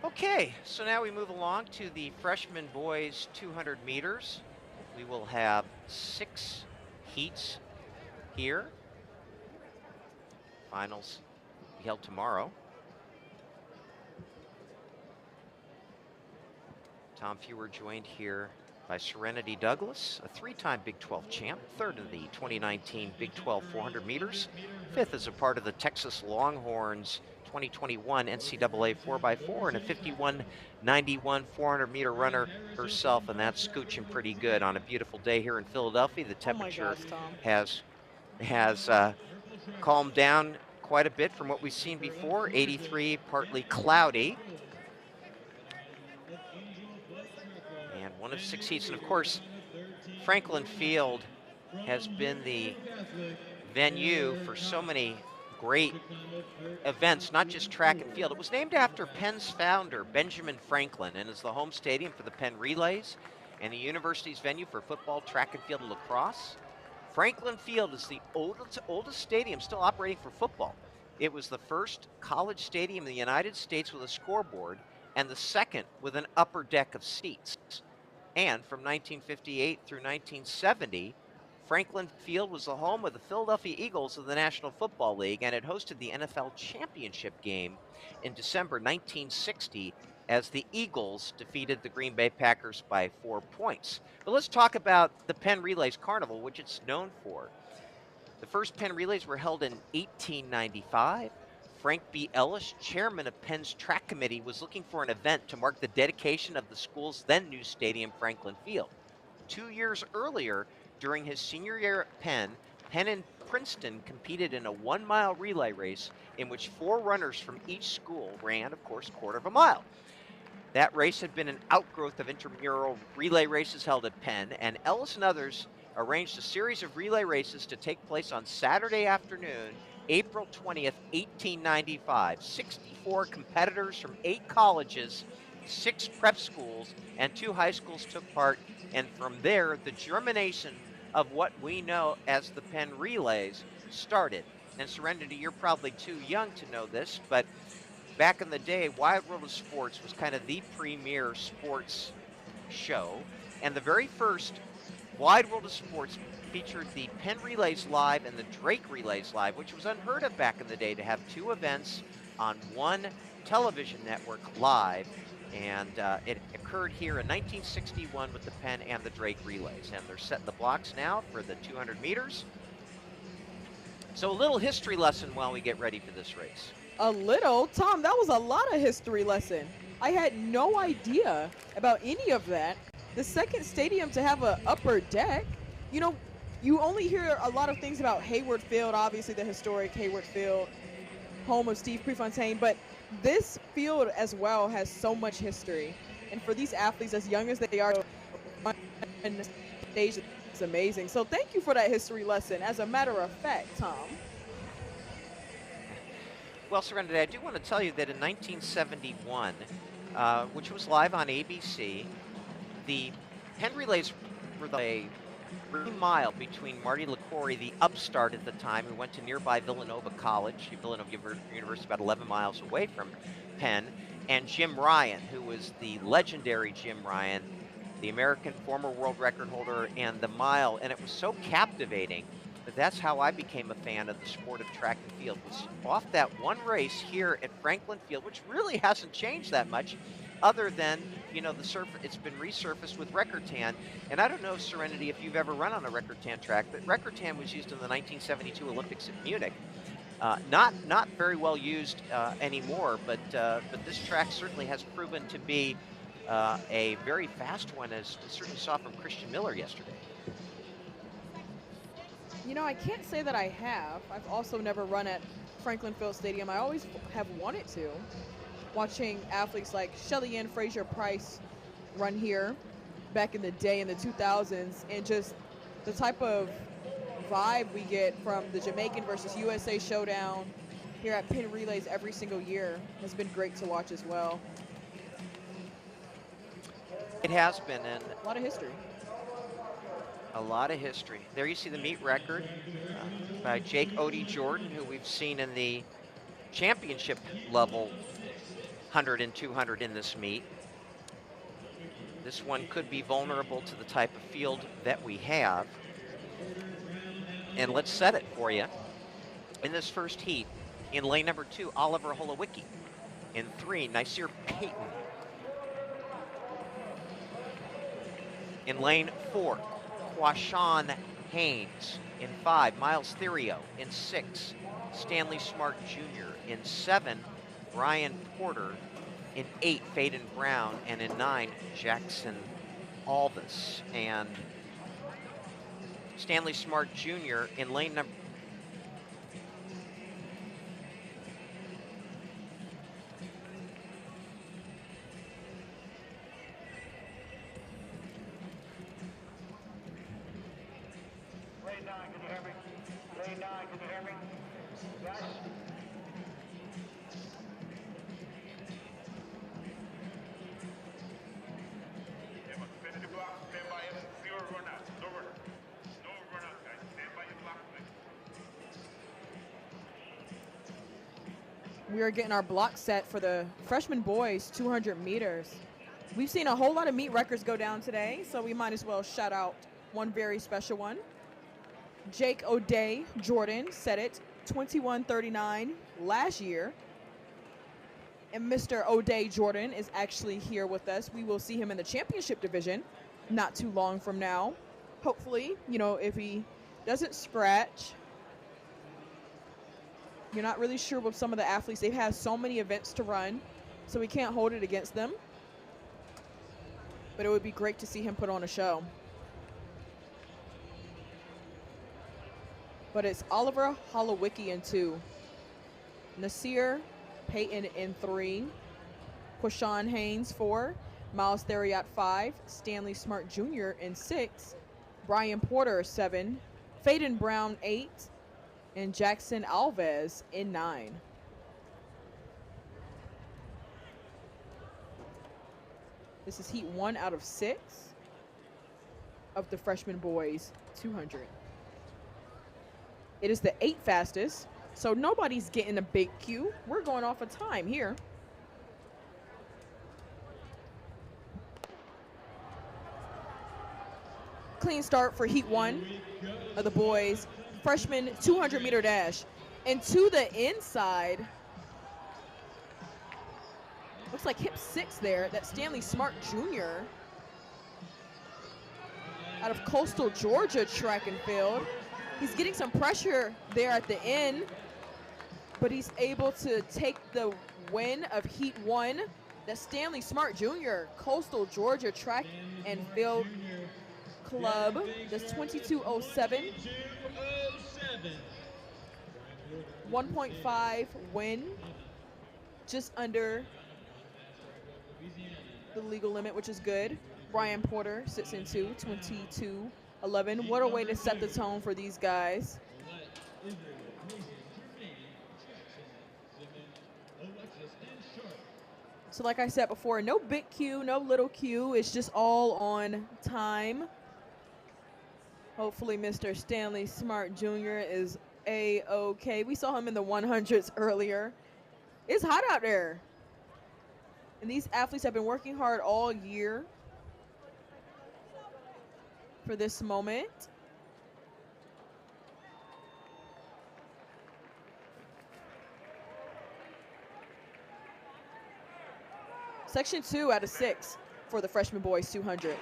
Okay, so now we move along to the freshman boys 200 meters. We will have 6 heats here. Finals will be held tomorrow. Tom Fewer joined here by Serenity Douglas, a 3-time Big 12 champ, 3rd in the 2019 Big 12 400 meters, 5th as a part of the Texas Longhorns 2021 NCAA 4x4, and a 51.91 400-meter runner herself, and that's scooching pretty good on a beautiful day here in Philadelphia. The temperature has calmed down quite a bit from what we've seen before. 83, partly cloudy. And one of 6 heats, and of course, Franklin Field has been the venue for so many great events, not just track and field. It was named after Penn's founder, Benjamin Franklin, and is the home stadium for the Penn Relays and the university's venue for football, track and field, and lacrosse. Franklin Field is the oldest stadium still operating for football. It was the first college stadium in the United States with a scoreboard and the second with an upper deck of seats. And from 1958 through 1970, Franklin Field was the home of the Philadelphia Eagles of the National Football League, and it hosted the NFL championship game in December 1960 as the Eagles defeated the Green Bay Packers by 4 points. But let's talk about the Penn Relays Carnival, which it's known for. The first Penn Relays were held in 1895. Frank B. Ellis, chairman of Penn's track committee, was looking for an event to mark the dedication of the school's then new stadium, Franklin Field. 2 years earlier, during his senior year at Penn, Penn and Princeton competed in a 1-mile relay race in which 4 runners from each school ran, of course, a quarter of a mile. That race had been an outgrowth of intramural relay races held at Penn, and Ellis and others arranged a series of relay races to take place on Saturday afternoon, April 20th, 1895. 64 competitors from 8 colleges, 6 prep schools, and 2 high schools took part, and from there, the germination of what we know as the Penn Relays started. And Serenity, you're probably too young to know this, but back in the day, Wide World of Sports was kind of the premier sports show, and the very first Wide World of Sports featured the Penn Relays Live and the Drake Relays Live, which was unheard of back in the day to have 2 events on one television network live. And it occurred here in 1961 with the Penn and the Drake Relays. And they're setting the blocks now for the 200 meters. So a little history lesson while we get ready for this race. A little? Tom, that was a lot of history lesson. I had no idea about any of that. The second stadium to have an upper deck. You know, you only hear a lot of things about Hayward Field, obviously the historic Hayward Field, home of Steve Prefontaine, but this field as well has so much history. And for these athletes, as young as they are, stage is amazing. So thank you for that history lesson. As a matter of fact, Tom. Well, Serenity, I do want to tell you that in 1971, which was live on ABC, the Penn Relays were a mile between Marty LaCory, the upstart at the time, who went to nearby Villanova College, Villanova University, about 11 miles away from Penn, and Jim Ryan, who was the legendary Jim Ryan, the American former world record holder, and the mile. And it was so captivating that that's how I became a fan of the sport of track and field, was off that one race here at Franklin Field, which really hasn't changed that much, other than, you know, it's been resurfaced with record tan. And I don't know, Serenity, if you've ever run on a record tan track, but record tan was used in the 1972 Olympics in Munich. Not very well used anymore, but this track certainly has proven to be a very fast one, as we certainly saw from Christian Miller yesterday. You know, I can't say that I have. I've also never run at Franklin Field Stadium. I always have wanted to. watching athletes like Shelly Ann Fraser-Price run here back in the day in the 2000s, and just the type of vibe we get from the Jamaican versus USA showdown here at Pin Relays every single year has been great to watch as well. It has been, and a lot of history. A lot of history. There you see the meet record by Jake Odie Jordan, who we've seen in the championship level 100 and 200 in this meet. This one could be vulnerable to the type of field that we have. And let's set it for you. In this first heat, in lane number 2, Oliver Holowicki. In 3, Nasir Payton. In lane 4, Quashawn Haynes. In 5, Miles Therio. In 6, Stanley Smart Jr. In 7, Brian Porter. In 8, Faden Brown. And in 9, Jackson Alvis. And Stanley Smart Jr. in lane number... Lane 9, can you hear me? Lane 9, can you hear me? Yes? We are getting our block set for the freshman boys 200 meters. We've seen a whole lot of meet records go down today, so we might as well shout out one very special one. Jake O'Day Jordan set it 21:39 last year. And Mr. O'Day Jordan is actually here with us. We will see him in the championship division not too long from now. Hopefully, you know, if he doesn't scratch. You're not really sure with some of the athletes. They've had so many events to run, so we can't hold it against them. But it would be great to see him put on a show. But it's Oliver Holowicki in 2. Nasir Payton in 3. Quashawn Haynes 4. Miles Theriot 5. Stanley Smart Jr. in 6. Brian Porter 7. Faden Brown 8. And Jackson Alves in 9. This is heat 1 out of 6 of the freshman boys 200. It is the 8th fastest, so nobody's getting a big Q. We're going off of time here. Clean start for heat 1 of the boys. Freshman 200 meter dash. And to the inside, looks like hip 6 there. That's Stanley Smart Jr. out of Coastal Georgia track and field. He's getting some pressure there at the end, but he's able to take the win of heat 1. That's Stanley Smart Jr., Coastal Georgia track and field club. That's 22:07. 1.5 win, just under the legal limit, which is good. Brian Porter sits in 2, 22:11. What a way to set the tone for these guys. So like I said before, no big Q, no little Q. It's just all on time. Hopefully Mr. Stanley Smart Jr. is A-okay. We saw him in the 100s earlier. It's hot out there. And these athletes have been working hard all year for this moment. Section 2 out of 6 for the freshman boys 200.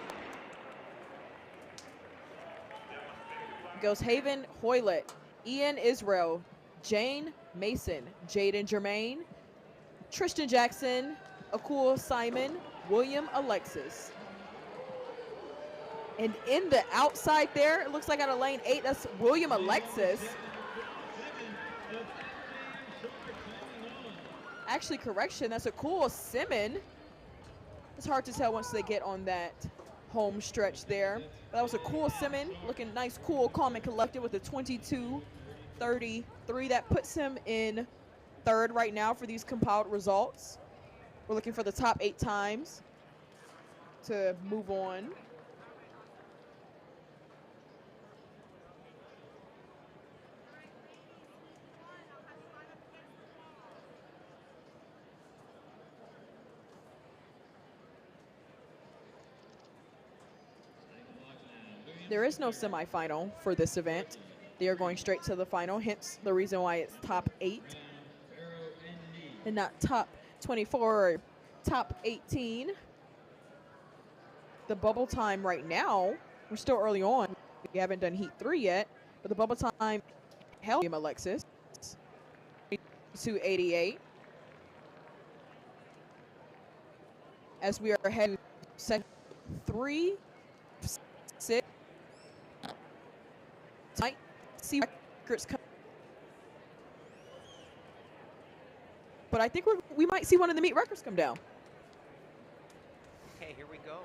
Goes Haven Hoylett, Ian Israel, Jane Mason, Jaden Germain, Tristan Jackson, Akul Simon, William Alexis. And in the outside there, it looks like out of lane 8, that's William Alexis. actually, correction, that's a cool Simmon. It's hard to tell once they get on that home stretch there. But that was a cool Simmon, looking nice, cool, calm, and collected with a 22:33. That puts him in third right now for these compiled results. We're looking for the top 8 times to move on. There is no semifinal for this event. They are going straight to the final, hence the reason why it's top 8 and not top 24 or top 18. The bubble time right now, we're still early on. We haven't done heat 3 yet, but the bubble time, Alexis, 288. As we are heading set 3, 6. Might see records come, but I think we might see one of the meet records come down. Okay, here we go.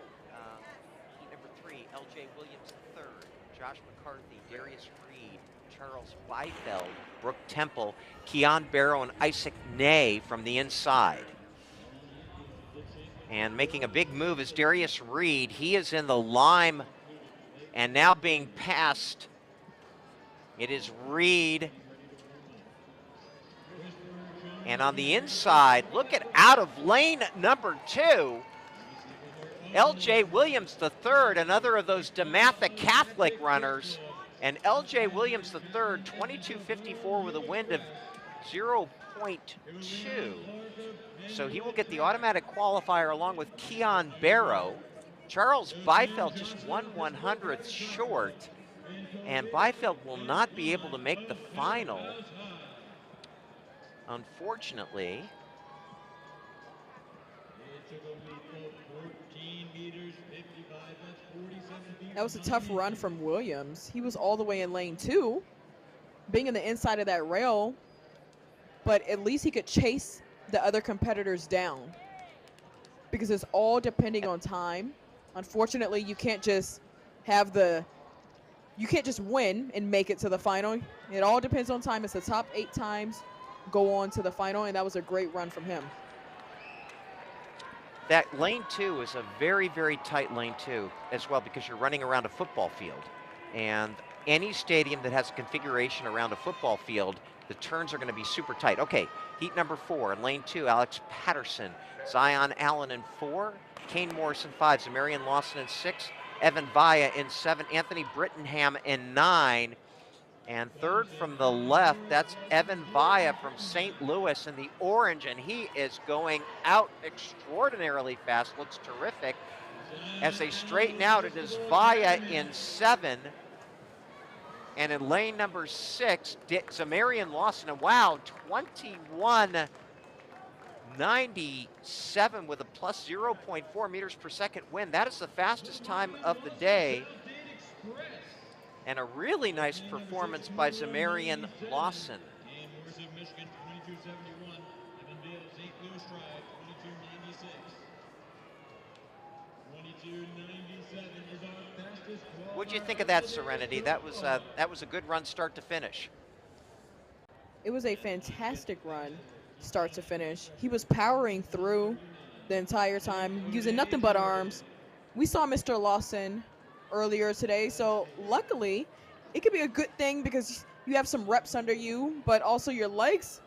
Heat number 3, L.J. Williams III, Josh McCarthy, Darius Reed, Charles Beifeld, Brooke Temple, Keon Barrow, and Isaac Ney from the inside. And making a big move is Darius Reed. He is in the lime and now being passed. It is Reed. And on the inside, look at out of lane number 2, L.J. Williams III, another of those DeMatha Catholic runners. And L.J. Williams III, 22:54 with a wind of 0.2. So he will get the automatic qualifier along with Keon Barrow. Charles Beifeld just 1/100th short. And Beifeld will not be able to make the final, unfortunately. That was a tough run from Williams. He was all the way in lane 2, being in the inside of that rail, but at least he could chase the other competitors down because it's all depending on time. Unfortunately, you can't just win and make it to the final. It all depends on time. It's the top 8 times go on to the final, and that was a great run from him. That lane 2 is a very, very tight lane 2 as well because you're running around a football field. And any stadium that has a configuration around a football field, the turns are going to be super tight. Okay, heat number 4, in lane 2, Alex Patterson, Zion Allen in 4, Kane Morris in 5, Zamarian Lawson in 6, Evan Vaya in 7, Anthony Brittenham in 9, and third from the left, that's Evan Vaya from St. Louis in the orange, and he is going out extraordinarily fast, looks terrific. As they straighten out, it is Vaya in 7, and in lane number 6, Zamarian Lawson, and wow, 21:97 with a plus 0.4 meters per second wind. That is the fastest time of the day. And a really nice performance by Zamarian Lawson. What'd you think of that, Serenity? That was a good run start to finish. It was a fantastic run start to finish. He was powering through the entire time, using nothing but arms. We saw Mr. Lawson earlier today, so luckily it could be a good thing because you have some reps under you, but also your legs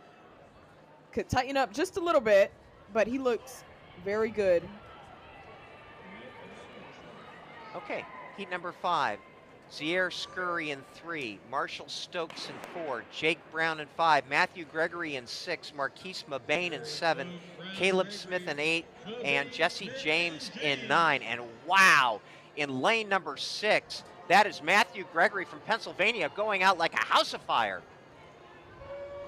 could tighten up just a little bit, but he looks very good. Okay, heat number 5, Sierra Scurry in 3, Marshall Stokes in 4, Jake Brown in 5, Matthew Gregory in 6, Marquise Mabane in 7, Caleb Smith in 8, and Jesse James in 9. And wow, in lane number 6, that is Matthew Gregory from Pennsylvania going out like a house of fire.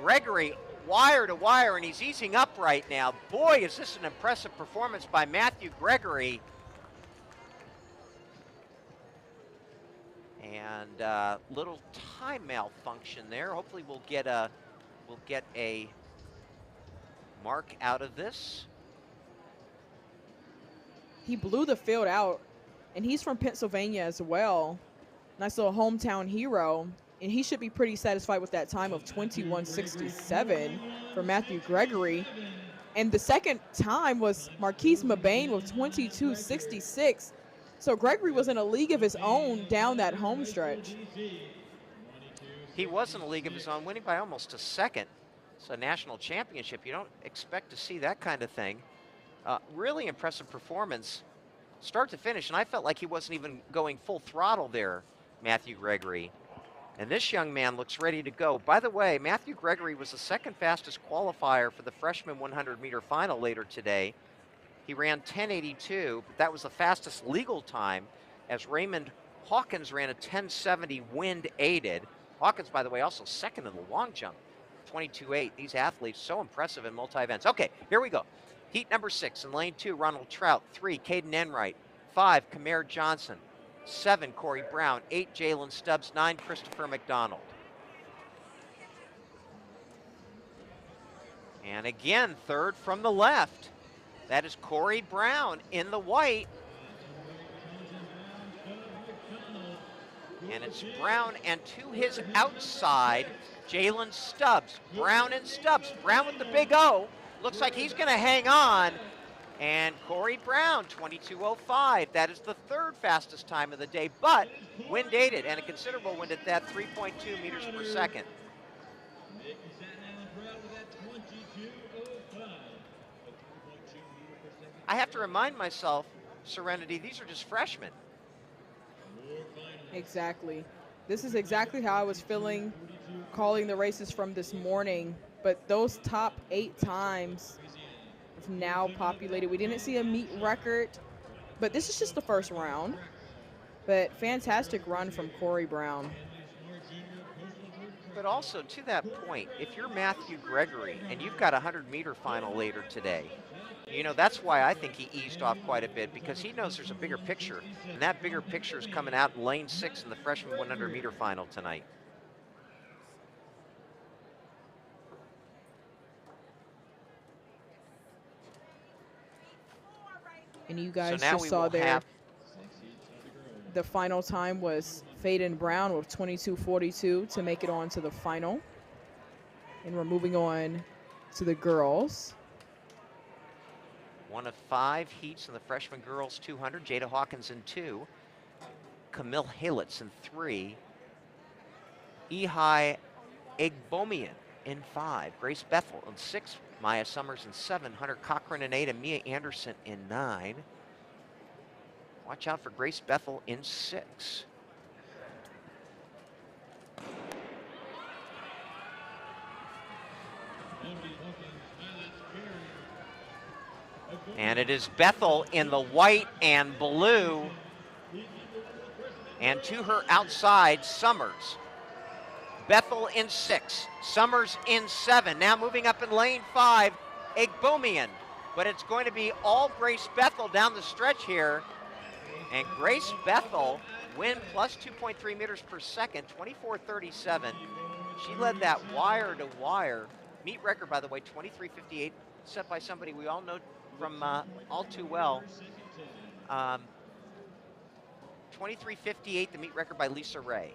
Gregory wire to wire, and he's easing up right now. Boy, is this an impressive performance by Matthew Gregory. And little time malfunction there. Hopefully we'll get a mark out of this. He blew the field out, and he's from Pennsylvania as well. Nice little hometown hero, and he should be pretty satisfied with that time of 21:67 for Matthew Gregory. And the second time was Marquise Mabane with 22:66. So Gregory was in a league of his own down that home stretch. He was in a league of his own, winning by almost a second. It's a national championship. You don't expect to see that kind of thing. Really impressive performance, start to finish, and I felt like he wasn't even going full throttle there, Matthew Gregory. And this young man looks ready to go. By the way, Matthew Gregory was the second fastest qualifier for the freshman 100-meter final later today. He ran 10:82, but that was the fastest legal time, as Raymond Hawkins ran a 10:70 wind aided. Hawkins, by the way, also second in the long jump, 22.8. These athletes so impressive in multi-events. Okay, here we go. Heat number 6 in lane 2, Ronald Trout. 3, Caden Enright. 5, Kamar Johnson. 7, Corey Brown. 8, Jalen Stubbs. 9, Christopher McDonald. And again, third from the left. That is Corey Brown in the white. And it's Brown, and to his outside, Jalen Stubbs. Brown and Stubbs. Brown with the big O. Looks like he's going to hang on. And Corey Brown, 22:05. That is the third fastest time of the day, but wind aided, and a considerable wind at that, 3.2 meters per second. I have to remind myself, Serenity, these are just freshmen. Exactly. This is exactly how I was feeling calling the races from this morning. But those top 8 times have now populated. We didn't see a meet record, but this is just the first round. But fantastic run from Corey Brown. But also, to that point, if you're Matthew Gregory and you've got a 100-meter final later today, you know, that's why I think he eased off quite a bit, because he knows there's a bigger picture, and that bigger picture is coming out in lane 6 in the freshman 100-meter final tonight. And you guys so now just saw there, the final time was Faden Brown with 22:42 to make it on to the final. And we're moving on to the girls. One of 5 heats in the freshman girls 200. Jada Hawkins in 2. Camille Halitz in 3. Ehai Egbomian in 5. Grace Bethel in 6. Maya Summers in 7. Hunter Cochran in 8. And Mia Anderson in 9. Watch out for Grace Bethel in 6. And it is Bethel in the white and blue. And to her outside, Summers. Bethel in 6, Summers in 7. Now moving up in lane 5, Egbomian. But it's going to be all Grace Bethel down the stretch here. And Grace Bethel win plus 2.3 meters per second, 24:37. She led that wire to wire. Meet record, by the way, 23:58, set by somebody we all know from all too well. 23:58, the meet record by Lisa Ray.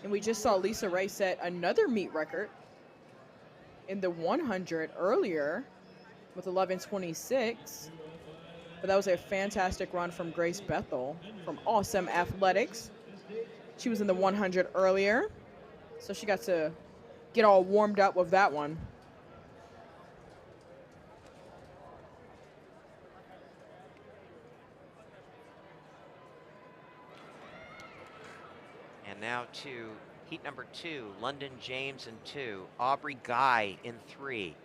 And we just saw Lisa Ray set another meet record in the 100 earlier with 11:26. But that was a fantastic run from Grace Bethel from Awesome Athletics. She was in the 100 earlier, so she got to get all warmed up with that one. And now to heat number 2, London James in 2, Aubrey Guy in 3,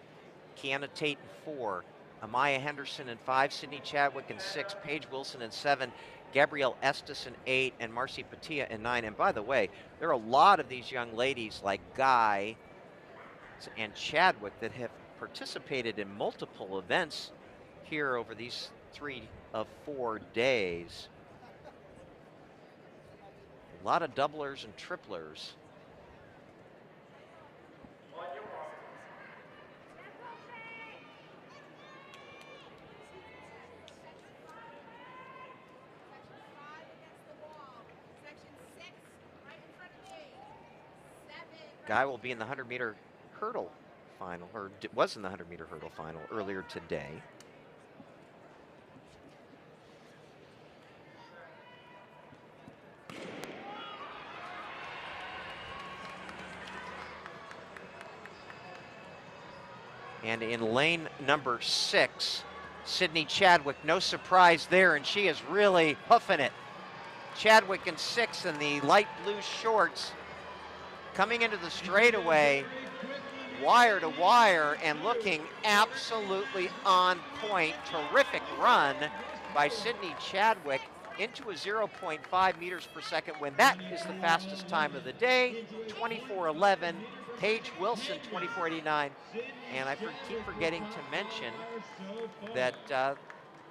Kiana Tate in 4, Amaya Henderson in 5, Sydney Chadwick in 6, Paige Wilson in 7, Gabrielle Estes in 8, and Marcy Patia in 9. And by the way, there are a lot of these young ladies like Guy and Chadwick that have participated in multiple events here over these 3 of 4 days. A lot of doublers and triplers. Guy will be in the 100-meter hurdle final, or was in the 100-meter hurdle final earlier today. And in lane number 6, Sydney Chadwick, no surprise there, and she is really hoofing it. Chadwick in 6 in the light blue shorts, coming into the straightaway, wire to wire, and looking absolutely on point. Terrific run by Sydney Chadwick into a 0.5 meters per second win. That is the fastest time of the day, 24:11. Paige Wilson, 24:89. And I keep forgetting to mention that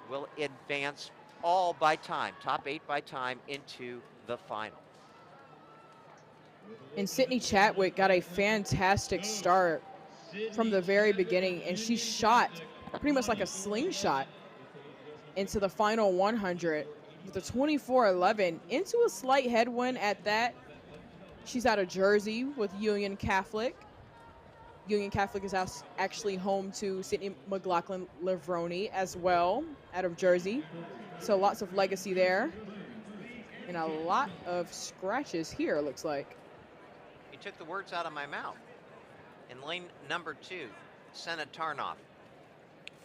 will advance all by time, top 8 by time, into the final. And Sydney Chadwick got a fantastic start from the very beginning, and she shot pretty much like a slingshot into the final 100 with a 24:11 into a slight headwind at that. She's out of Jersey with Union Catholic. Union Catholic is actually home to Sydney McLaughlin-Lavroni as well, out of Jersey. So lots of legacy there. And a lot of scratches here, it looks like. You took the words out of my mouth. In lane number 2, Senna Tarnoff.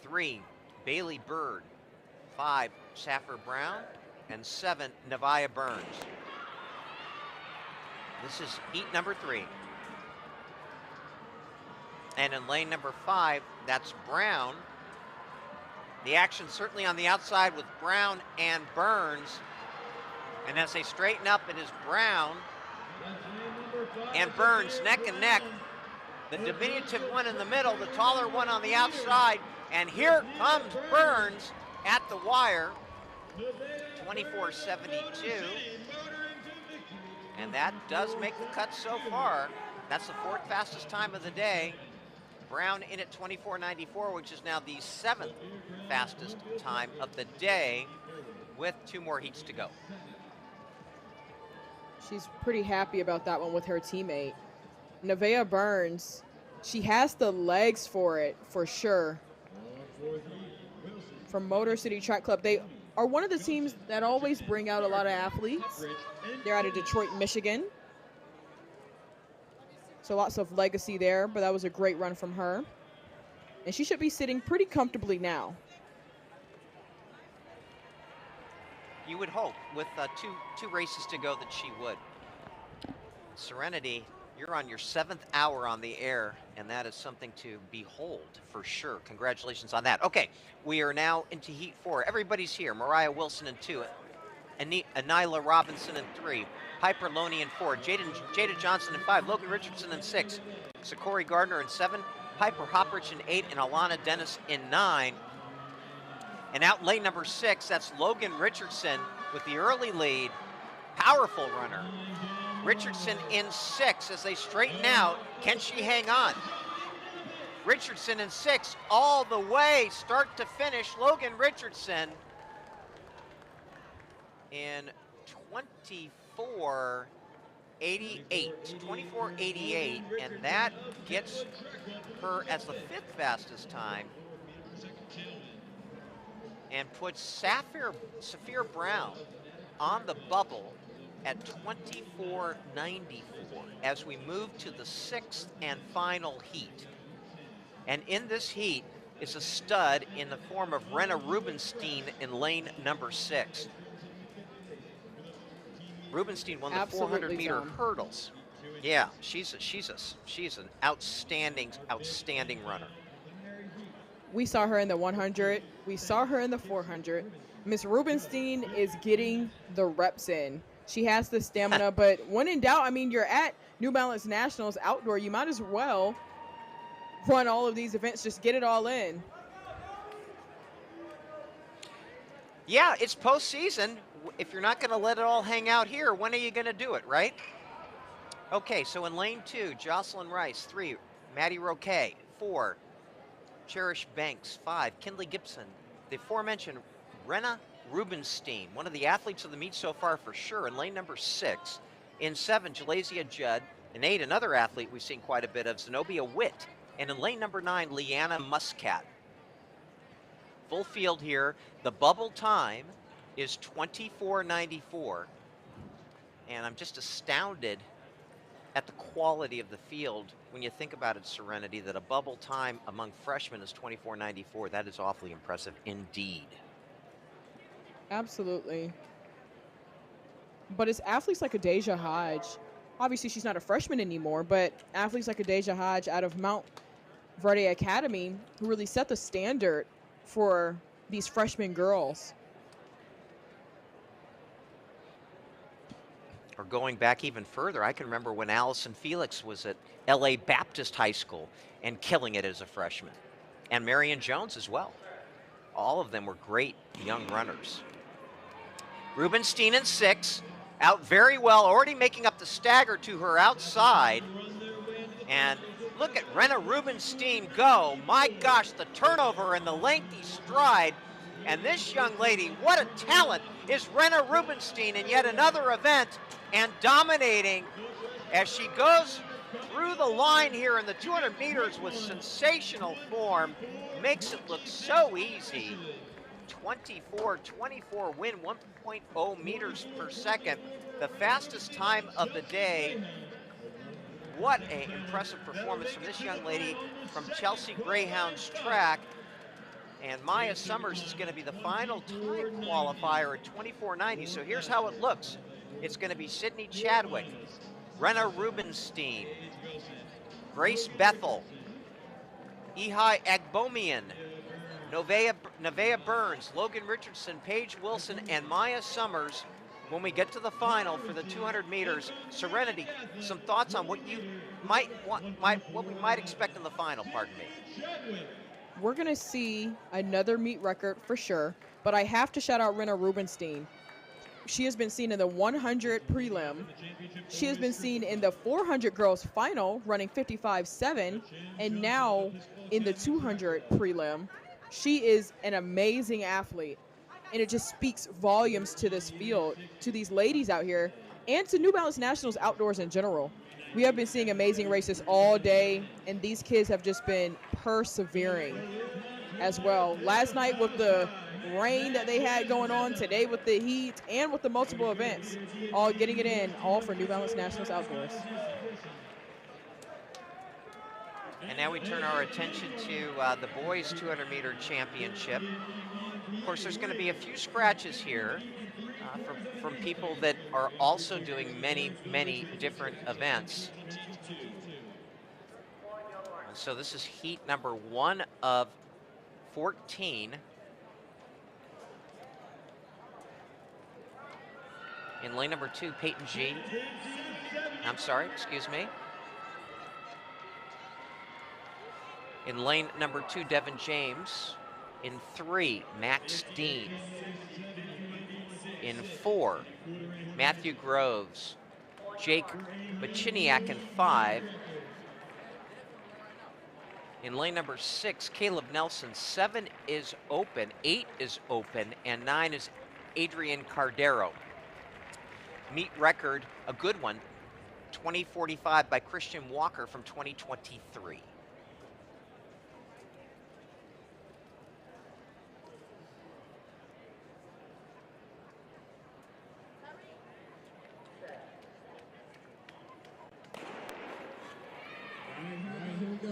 3, Bailey Bird. 5, Saffer Brown. And 7, Nevaeh Burns. This is heat number 3. And in lane number 5, that's Brown. The action certainly on the outside with Brown and Burns. And as they straighten up, it is Brown and Burns neck and neck. The diminutive one in the middle, the taller one on the outside. And here comes Burns at the wire, 24:72. And that does make the cut so far. That's the 4th fastest time of the day. Brown in at 24:94, which is now the 7th fastest time of the day, with 2 more heats to go. She's pretty happy about that one with her teammate. Nevaeh Burns, she has the legs for it, for sure. From Motor City Track Club, they are one of the teams that always bring out a lot of athletes. They're out of Detroit, Michigan. So lots of legacy there, but that was a great run from her. And she should be sitting pretty comfortably now. You would hope, with two races to go, that she would. Serenity, you're on your 7th hour on the air, and that is something to behold for sure. Congratulations on that. Okay, we are now into heat 4. Everybody's here. Mariah Wilson in 2, Anila Robinson in 3, Piper Loney in 4, Jada Johnson in 5, Logan Richardson in 6, Sakori Gardner in 7, Piper Hopprich in 8, and Alana Dennis in 9. And out lane number 6, that's Logan Richardson with the early lead. Powerful runner. Richardson in 6 as they straighten out. Can she hang on? Richardson in 6 all the way, start to finish. Logan Richardson in 24:88, and that gets her as the 5th fastest time and puts Saphir Brown on the bubble at 24:94 as we move to the 6th and final heat. And in this heat is a stud in the form of Renna Rubenstein in lane number 6. Rubenstein won the 400-meter hurdles. Yeah, she's an outstanding runner. We saw her in the 100. We saw her in the 400. Miss Rubenstein is getting the reps in. She has the stamina, but when in doubt, I mean, you're at New Balance Nationals outdoor. You might as well run all of these events. Just get it all in. Yeah, it's postseason. If you're not going to let it all hang out here, when are you going to do it, right? Okay, so in lane 2, Jocelyn Rice. 3, Maddie Roquet. 4, Cherish Banks. 5, Kinley Gibson. The aforementioned Renna Rubenstein, one of the athletes of the meet so far for sure, in lane number 6. In 7, Jalazia Judd. In 8, another athlete we've seen quite a bit of, Zenobia Witt. And in lane number 9, Leanna Muscat. Full field here. The bubble time is 24:94. And I'm just astounded at the quality of the field when you think about it, Serenity, that a bubble time among freshmen is 24:94. That is awfully impressive indeed. Absolutely. But it's athletes like Adeja Hodge. Obviously, she's not a freshman anymore, but athletes like Adeja Hodge out of Mount Verde Academy who really set the standard for these freshman girls. Or going back even further, I can remember when Allison Felix was at LA Baptist High School and killing it as a freshman. And Marion Jones as well. All of them were great young runners. Rubenstein in 6, out very well, already making up the stagger to her outside. And look at Renna Rubenstein go. My gosh, the turnover and the lengthy stride. And this young lady, what a talent is Renna Rubenstein in yet another event, and dominating as she goes through the line here in the 200 meters with sensational form. Makes it look so easy. 24:24 win, 1.0 meters per second. The fastest time of the day. What an impressive performance from this young lady from Chelsea Greyhounds track. And Maya Summers is going to be the final time qualifier at 24:90. So here's how it looks. It's going to be Sydney Chadwick, Renna Rubenstein, Grace Bethel, Ihai Agbomian, Nevaeh Burns, Logan Richardson, Paige Wilson, and Maya Summers when we get to the final for the 200 meters. Serenity, some thoughts on what you what we might expect in the final, pardon me. We're going to see another meet record for sure, but I have to shout out Renna Rubenstein. She has been seen in the 100 prelim. She has been seen in the 400 girls final running 55.7, and now in the 200 prelim. She is an amazing athlete, and it just speaks volumes to this field, to these ladies out here, and to New Balance Nationals outdoors in general. We have been seeing amazing races all day, and these kids have just been persevering as well. Last night with the rain that they had going on, today with the heat, and with the multiple events, all getting it in, all for New Balance Nationals outdoors. And now we turn our attention to the boys 200-meter championship. Of course, there's going to be a few scratches here from people that are also doing many, many different events. And so this is heat number 1 of 14. In lane number 2, Peyton G. I'm sorry, excuse me. In lane number 2, Devin James. In 3, Max Dean. In 4, Matthew Groves. Jake Bachiniak in 5. In lane number 6, Caleb Nelson. 7 is open, 8 is open, and 9 is Adrian Cardero. Meet record, a good one, 20:45 by Christian Walker from 2023.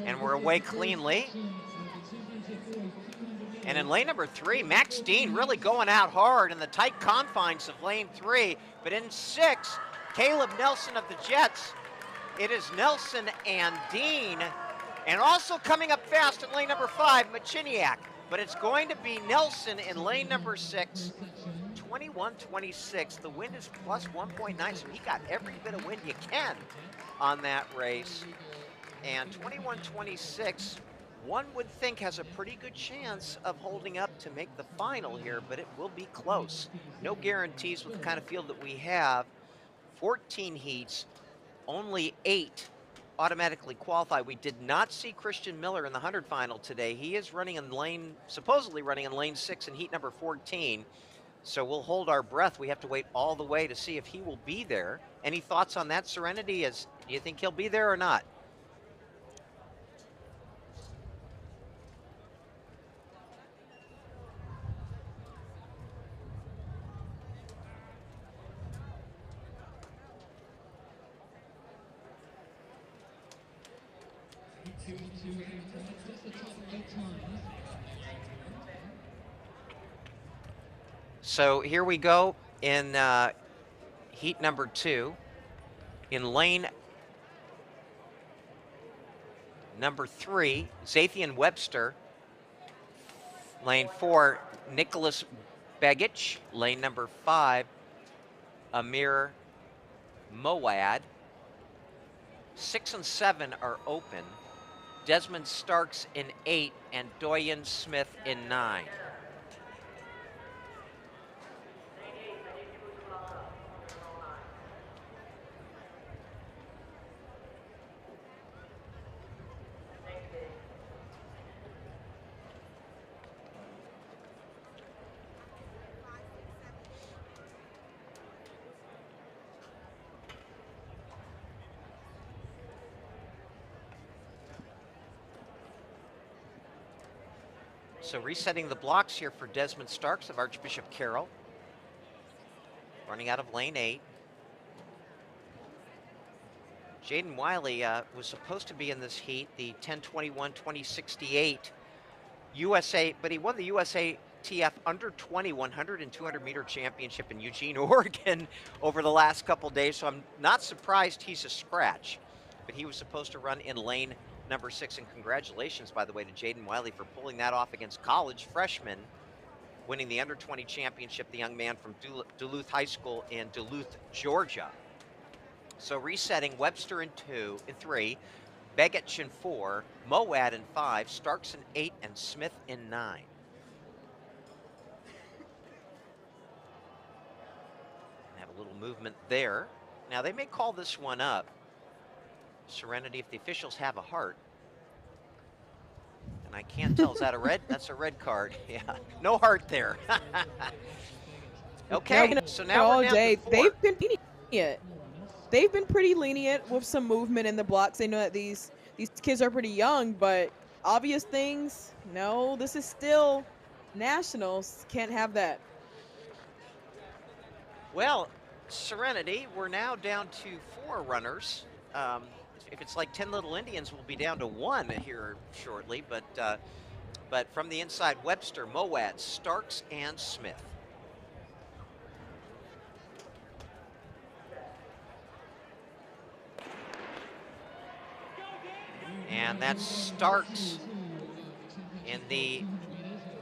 And we're away cleanly. And in lane number 3, Max Dean really going out hard in the tight confines of lane 3. But in 6, Caleb Nelson of the Jets. It is Nelson and Dean. And also coming up fast in lane number 5, Machiniak. But it's going to be Nelson in lane number 6. 21:26. The wind is plus 1.9, so he got every bit of wind you can on that race. And 21:26, one would think has a pretty good chance of holding up to make the final here, but it will be close. No guarantees with the kind of field that we have. 14 heats, only 8 automatically qualify. We did not see Christian Miller in the 100 final today. He is running in supposedly running in lane 6 in heat number 14. So we'll hold our breath. We have to wait all the way to see if he will be there. Any thoughts on that, Serenity? Do you think he'll be there or not? So here we go in heat number 2. In lane number 3, Zathian Webster. Lane 4, Nicholas Begich. Lane number 5, Amir Moad. 6 and 7 are open. Desmond Starks in 8 and Doyen Smith in 9. So resetting the blocks here for Desmond Starks of Archbishop Carroll. Running out of lane 8. Jaden Wiley was supposed to be in this heat, the 10:21:2068 USA, but he won the USATF under 20 100 and 200 meter championship in Eugene, Oregon over the last couple days. So I'm not surprised he's a scratch, but he was supposed to run in lane number 6. And congratulations, by the way, to Jaden Wiley for pulling that off against college freshmen, winning the under 20 championship, the young man from Duluth High School in Duluth, Georgia. So resetting, Webster in 3, Begich in 4, Moad in 5, Starks in 8, and Smith in 9. Have a little movement there. Now they may call this one up. Serenity, if the officials have a heart. And I can't tell, is that a red? That's a red card. Yeah, no heart there. Okay, so now all we're down day. to 4. They've been lenient. They've been pretty lenient with some movement in the blocks. They know that these kids are pretty young, but obvious things, no, this is still nationals. Can't have that. Well, Serenity, we're now down to 4 runners. If it's like 10 Little Indians, we'll be down to 1 here shortly. But from the inside, Webster, Moad, Starks, and Smith. And that's Starks in the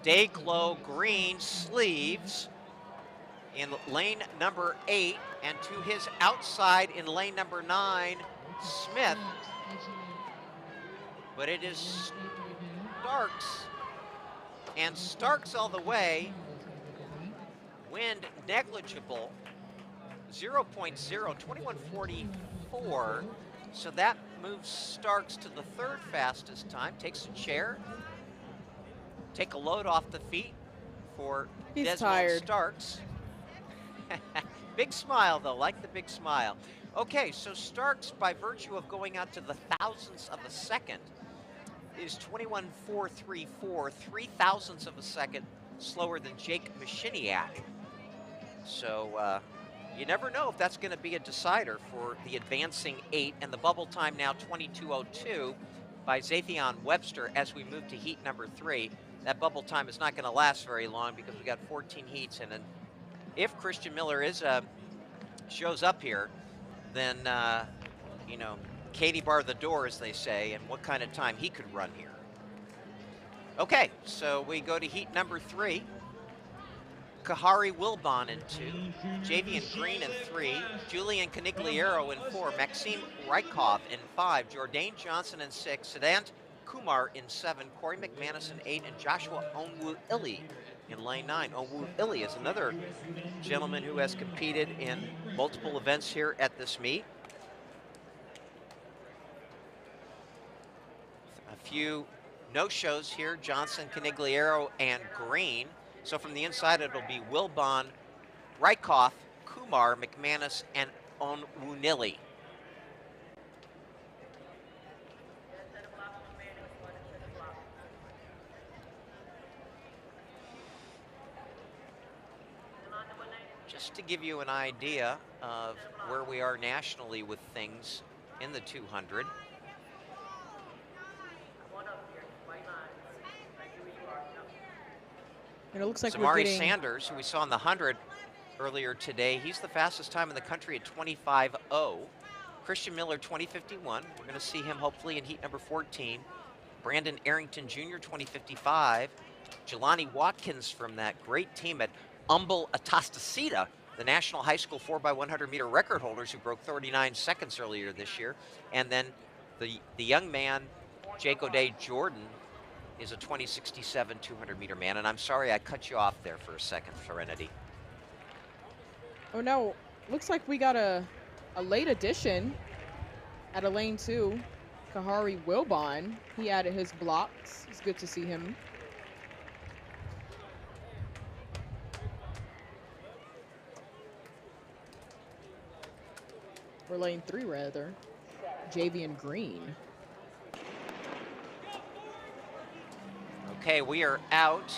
Dayglow green sleeves in lane number 8, and to his outside in lane number 9, Smith. But it is Starks, and Starks all the way. Wind negligible, 0.0, 21:44. So that moves Starks to the 3rd fastest time. Takes a chair. Take a load off the feet for Desmond tired. Starks. Big smile, though. Like the big smile. Okay, so Starks, by virtue of going out to the thousandths of a second, is 21:434, 0.03 of a second slower than Jake Machiniak. So you never know if that's going to be a decider for the advancing 8, and the bubble time now 22:02 by Zathian Webster as we move to heat number 3. That bubble time is not going to last very long because we got 14 heats, and then if Christian Miller shows up here, then you know, Katie bar the door, as they say, and what kind of time he could run here. Okay, so we go to heat number 3. Kahari Wilbon in 2, Javian Green in 3, Julian Canigliaro in 4, Maxime Rykov in 5, Jordan Johnson in 6, Siddhant Kumar in 7, Corey McManus in 8, and Joshua Onwu-Illy in lane 9. Onwu-Illy is another gentleman who has competed in multiple events here at this meet. A few no-shows here, Johnson, Canigliaro, and Green. So from the inside, it'll be Wilbon, Rykoff, Kumar, McManus, and Onwunili. Just to give you an idea of where we are nationally with things in the 200. And it looks like Zamari Sanders, who we saw in the 100 earlier today, he's the fastest time in the country at 25.0. Christian Miller, 20.51. We're going to see him hopefully in heat number 14. Brandon Arrington Jr., 20.55. Jelani Watkins from that great team at Humble Atastasita, the National High School 4x100 meter record holders who broke 39 seconds earlier this year. And then the young man, Jake O'Day Jordan, is a 20.67 200 meter man. And I'm sorry I cut you off there for a second, Serenity. Oh no, looks like we got a late addition at a lane 2. Kahari Wilbon, he added his blocks. It's good to see him. Or lane 3 rather. Javian Green. Okay, we are out.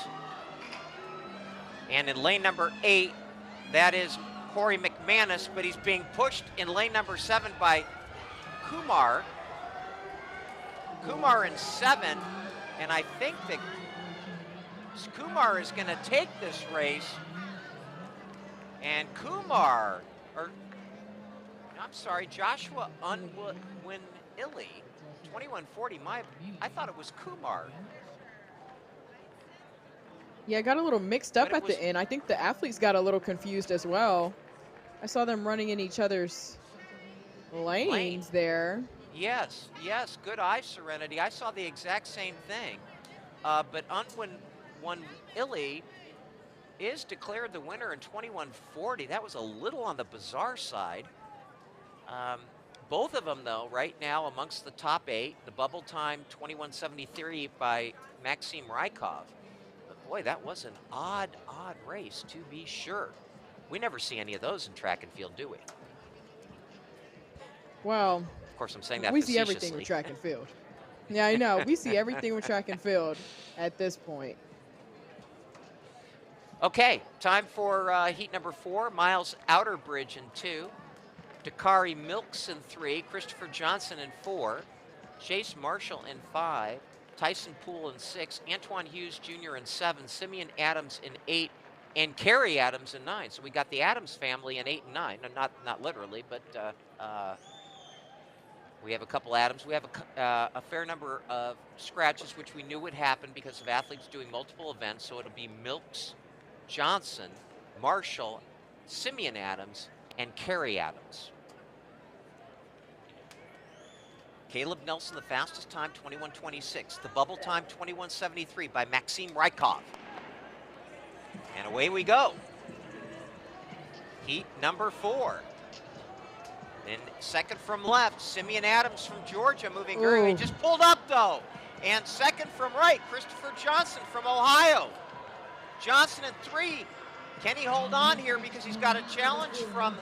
And in lane number 8, that is Corey McManus, but he's being pushed in lane number 7 by Kumar. Kumar in 7, and I think that Kumar is going to take this race. And Kumar, or I'm sorry, Joshua Unwin-Illy, 2140. I thought it was Kumar. Yeah, I got a little mixed up at the end. I think the athletes got a little confused as well. I saw them running in each other's lanes there. Yes, yes, good eye, Serenity. I saw the exact same thing. But Unwin-Illy is declared the winner in 2140. That was a little on the bizarre side. Both of them, though, right now amongst the top 8. The bubble time 2173 by Maxim Rykov. But boy, that was an odd race, to be sure. We never see any of those in track and field, do we? Well, of course, I'm saying that we see everything with track and field. Yeah, I know. We see everything with track and field at this point. Okay, time for heat number 4. Miles Outerbridge in 2. Dakari Milks in 3. Christopher Johnson in 4. Chase Marshall in 5. Tyson Poole in 6. Antoine Hughes Jr. in 7. Simeon Adams in 8. And Kerry Adams in 9. So we got the Adams family in 8 and 9. Not literally, but we have a couple Adams. We have a fair number of scratches, which we knew would happen because of athletes doing multiple events. So it'll be Milks, Johnson, Marshall, Simeon Adams, and Kerry Adams. Caleb Nelson, the fastest time, 21:26. The bubble time, 21:73 by Maxim Rykov. And away we go. Heat number 4. And second from left, Simeon Adams from Georgia moving very well. He just pulled up, though. And second from right, Christopher Johnson from Ohio. Johnson in 3. Can he hold on here because he's got a challenge from,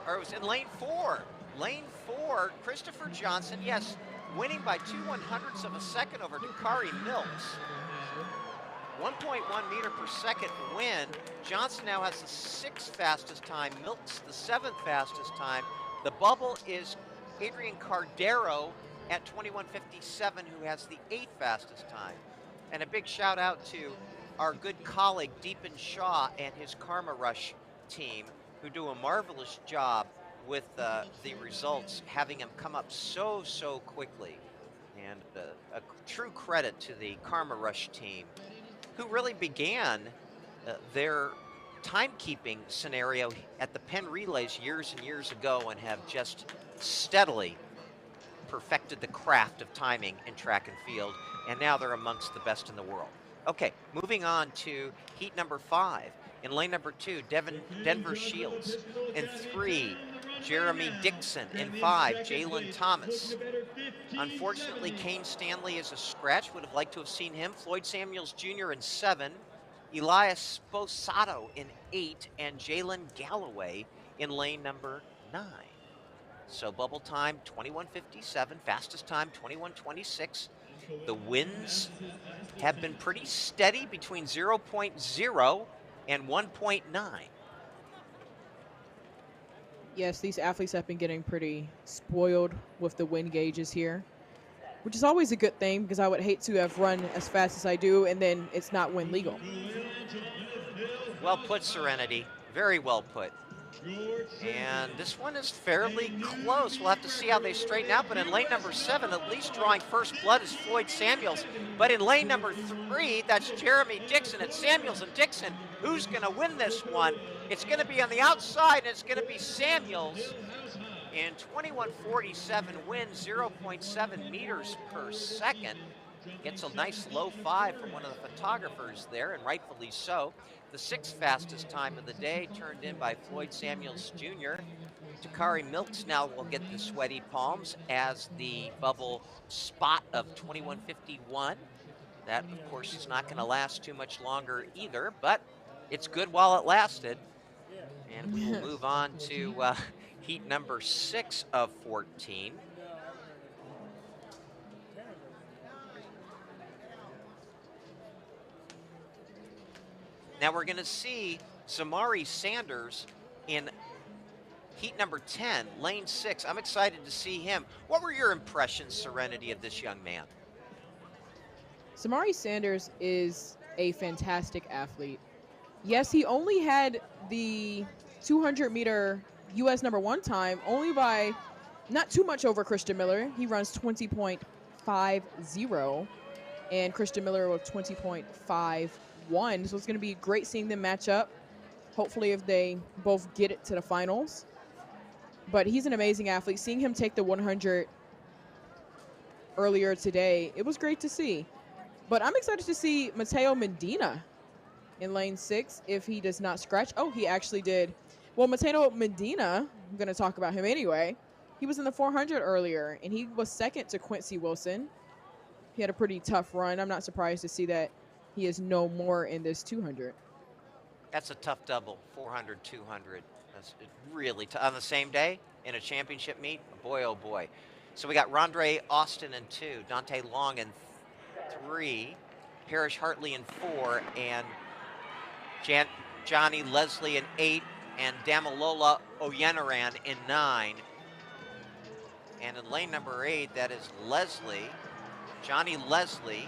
or it was in lane 4. Lane 4, Christopher Johnson, yes, winning by 2/100ths of a second over Dakari Milks. 1.1 meter per second win. Johnson now has the 6th fastest time, Milks the 7th fastest time. The bubble is Adrian Cardero at 21:57, who has the 8th fastest time. And a big shout out to our good colleague Deepan Shaw and his Karma Rush team, who do a marvelous job with the results, having them come up so quickly. And a true credit to the Karma Rush team, who really began their timekeeping scenario at the Penn Relays years and years ago and have just steadily perfected the craft of timing in track and field, and now they're amongst the best in the world. Okay, moving on to heat number 5. In lane number 2, Denver Shields. In 3, Jeremy Dixon in 5, Jalen Thomas. Unfortunately, Kane Stanley is a scratch. Would have liked to have seen him. Floyd Samuels Jr. in 7, Elias Sposato in 8, and Jalen Galloway in lane number 9. So bubble time 21:57, fastest time 21:26. The winds have been pretty steady between 0.0 and 1.9. Yes, these athletes have been getting pretty spoiled with the wind gauges here, which is always a good thing because I would hate to have run as fast as I do and then it's not wind legal. Well put, Serenity. Very well put. And this one is fairly close. We'll have to see how they straighten out. But in lane number 7, at least drawing first blood is Floyd Samuels. But in lane number 3, that's Jeremy Dixon. It's Samuels and Dixon. Who's going to win this one? It's going to be on the outside, and it's going to be Samuels. In 21:47, wins 0.7 meters per second. Gets a nice low 5 from one of the photographers there, and rightfully so. The 6th fastest time of the day, turned in by Floyd Samuels Jr. Takari Milks now will get the sweaty palms as the bubble spot of 21:51. That, of course, is not going to last too much longer either, but it's good while it lasted. And we will move on to heat number 6 of 14. Now we're going to see Zamari Sanders in heat number 10, lane 6. I'm excited to see him. What were your impressions, Serenity, of this young man? Zamari Sanders is a fantastic athlete. Yes, he only had the 200-meter U.S. #1 time, only by not too much over Christian Miller. He runs 20.50, and Christian Miller with 20.51. So it's going to be great seeing them match up. Hopefully, if they both get it to the finals. But he's an amazing athlete. Seeing him take the 100 earlier today, it was great to see. But I'm excited to see Mateo Medina in lane 6 if he does not scratch. Oh, he actually did. Well, Mateo Medina, I'm going to talk about him anyway. He was in the 400 earlier, and he was second to Quincy Wilson. He had a pretty tough run. I'm not surprised to see that he is no more in this 200. That's a tough double, 400, 200. That's really tough. On the same day in a championship meet, boy, oh boy. So we got Rondre Austin in 2, Dante Long in 3, Parrish Hartley in 4, and Johnny Leslie in 8, and Damalola Oyeniran in 9. And in lane number 8, that is Leslie, Johnny Leslie,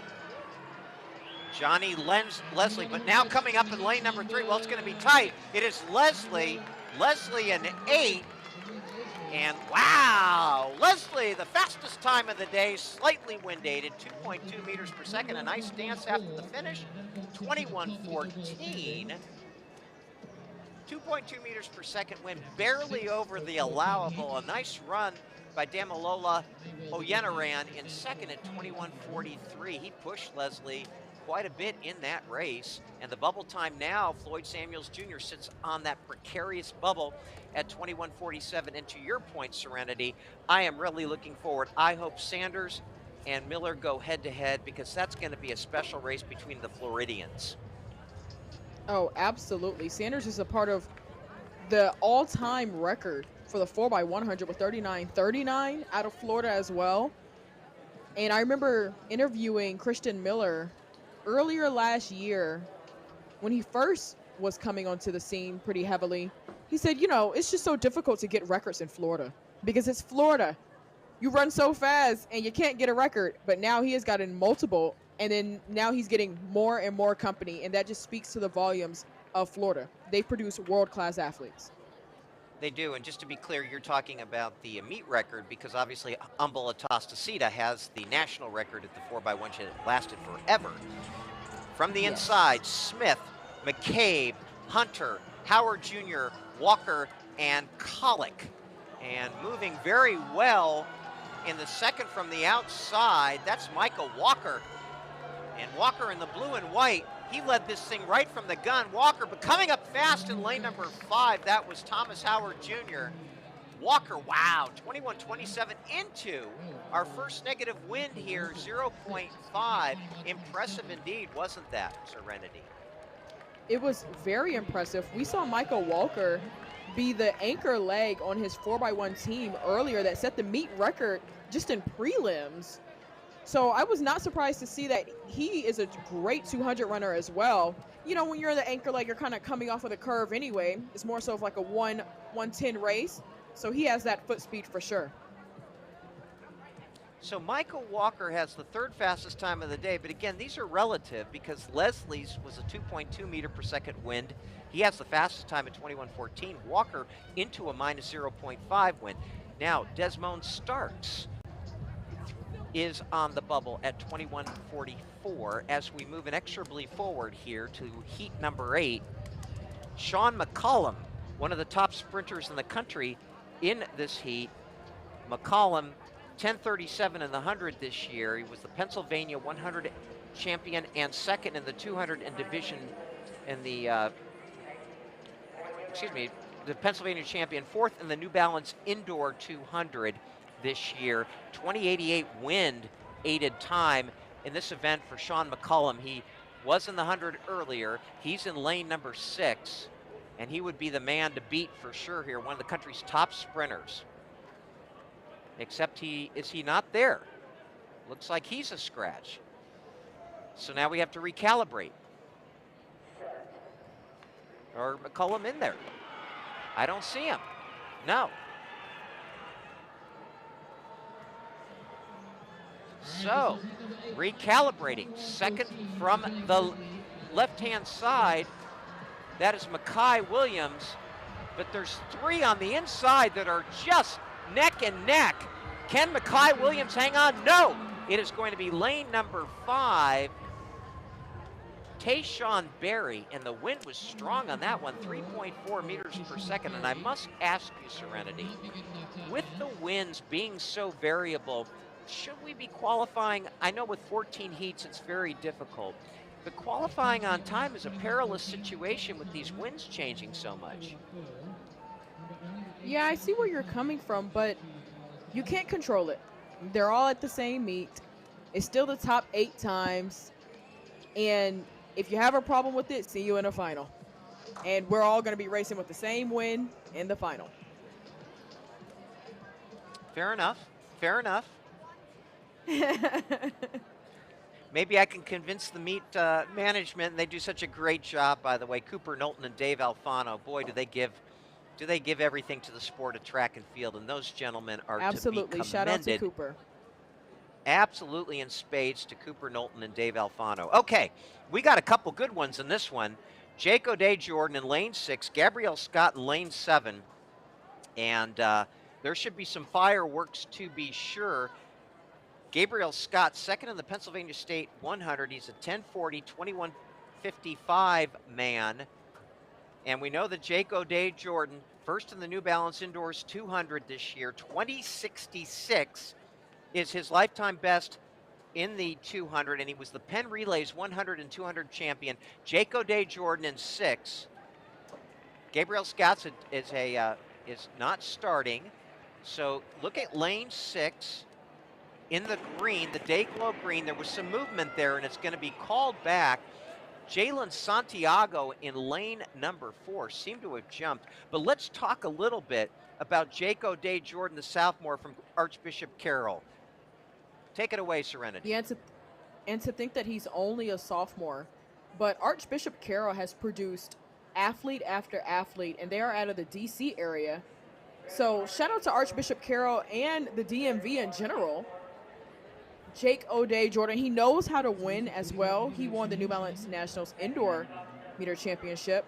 but now coming up in lane number 3, well, it's going to be tight. It is Leslie in 8, and wow, Leslie, the fastest time of the day, slightly wind-aided, 2.2 meters per second, a nice dance after the finish, 21:14. 2.2 meters per second wind, barely over the allowable. A nice run by Damalola Oyeniran in second at 21:43. He pushed Leslie quite a bit in that race. And the bubble time now, Floyd Samuels Jr. sits on that precarious bubble at 21:47. And to your point, Serenity, I am really looking forward. I hope Sanders and Miller go head-to-head because that's going to be a special race between the Floridians. Oh, absolutely. Sanders is a part of the all-time record for the 4x100 with 39.39 out of Florida as well. And I remember interviewing Christian Miller earlier last year when he first was coming onto the scene pretty heavily. He said, you know, it's just so difficult to get records in Florida because it's Florida. You run so fast and you can't get a record. But now he has gotten multiple, and then now he's getting more and more company, and that just speaks to the volumes of Florida. They produce world-class athletes. They do, and just to be clear, you're talking about the meet record because obviously Umbel Atastacida has the national record at the 4x100 that lasted forever. From the inside, Smith, McCabe, Hunter, Howard Jr., Walker, and Colick. And moving very well in the second from the outside, that's Micah Walker. And Walker in the blue and white, he led this thing right from the gun. Walker, but coming up fast in lane number 5, that was Thomas Howard Jr. Walker, wow, 21:27 into our first negative wind here, 0.5. Impressive indeed, wasn't that, Serenity? It was very impressive. We saw Michael Walker be the anchor leg on his 4x1 team earlier that set the meet record just in prelims. So I was not surprised to see that he is a great 200 runner as well. You know, when you're the anchor leg, you're kind of coming off of the curve anyway. It's more so of like a 1:10 race. So he has that foot speed for sure. So Michael Walker has the third fastest time of the day, but again, these are relative because Leslie's was a 2.2 meter per second wind. He has the fastest time at 21:14. Walker into a minus 0.5 wind. Now, Desmond Starks is on the bubble at 21:44 as we move inexorably forward here to heat number 8. Sean McCollum, one of the top sprinters in the country in this heat. McCollum, 10:37 in the 100 this year. He was the Pennsylvania 100 champion and second in the 200 in division in the, the Pennsylvania champion, fourth in the New Balance indoor 200 this year. 20:88 wind aided time in this event for Sean McCollum. He was in the 100 earlier. He's in lane number 6, and he would be the man to beat for sure here, one of the country's top sprinters. Except is he not there? Looks like he's a scratch. So now we have to recalibrate. Or McCollum in there? I don't see him. No. So, recalibrating. Second from the left-hand side. That is Mackay Williams. But there's 3 on the inside that are just neck and neck. Can Mackay Williams hang on? No. It is going to be lane number 5. Tayshawn Berry, and the wind was strong on that one, 3.4 meters per second. And I must ask you, Serenity, with the winds being so variable, should we be qualifying? I know with 14 heats it's very difficult, but qualifying on time is a perilous situation with these winds changing so much. Yeah, I see where you're coming from, but you can't control it. They're all at the same meet. It's still the top 8 times. And if you have a problem with it, see you in a final. And we're all going to be racing with the same win in the final. Fair enough. Fair enough. Maybe I can convince the meet management, and they do such a great job, by the way. Cooper Knowlton and Dave Alfano, boy, do they give everything to the sport of track and field, and those gentlemen are absolutely. To be commended. Shout out to Cooper. Absolutely in spades to Cooper Knowlton and Dave Alfano. Okay, we got a couple good ones in this one. Jake O'Day Jordan in lane 6, Gabrielle Scott in lane 7, and there should be some fireworks to be sure. Gabriel Scott, second in the Pennsylvania State 100. He's a 10:40, 21:55 man. And we know that Jake O'Day Jordan, first in the New Balance Indoors 200 this year, 20:66 is his lifetime best in the 200, and he was the Penn Relays 100 and 200 champion. Jake O'Day Jordan in 6. Gabriel Scott is not starting. So look at lane 6. In the green, the Dayglow green, there was some movement there, and it's going to be called back. Jalen Santiago in lane number 4 seemed to have jumped. But let's talk a little bit about Jake O'Day Jordan, the sophomore from Archbishop Carroll. Take it away, Serenity. Yeah, and to think that he's only a sophomore, but Archbishop Carroll has produced athlete after athlete, and they are out of the D.C. area. So shout out to Archbishop Carroll and the DMV in general. Jake O'Day Jordan, he knows how to win as well. He won the New Balance Nationals Indoor Meter Championship.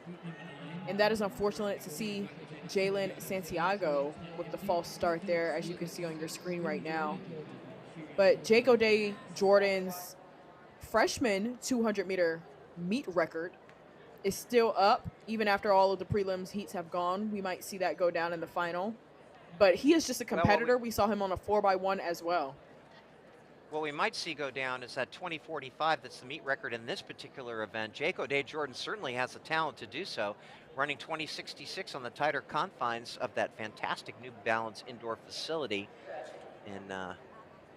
And that is unfortunate to see Jalen Santiago with the false start there, as you can see on your screen right now. But Jake O'Day Jordan's freshman 200-meter meet record is still up. Even after all of the prelims heats have gone, we might see that go down in the final. But he is just a competitor. We saw him on a 4x1 as well. What we might see go down is that 20:45 that's the meet record in this particular event. Jake O'Day Jordan certainly has the talent to do so. running 2066 on the tighter confines of that fantastic New Balance indoor facility in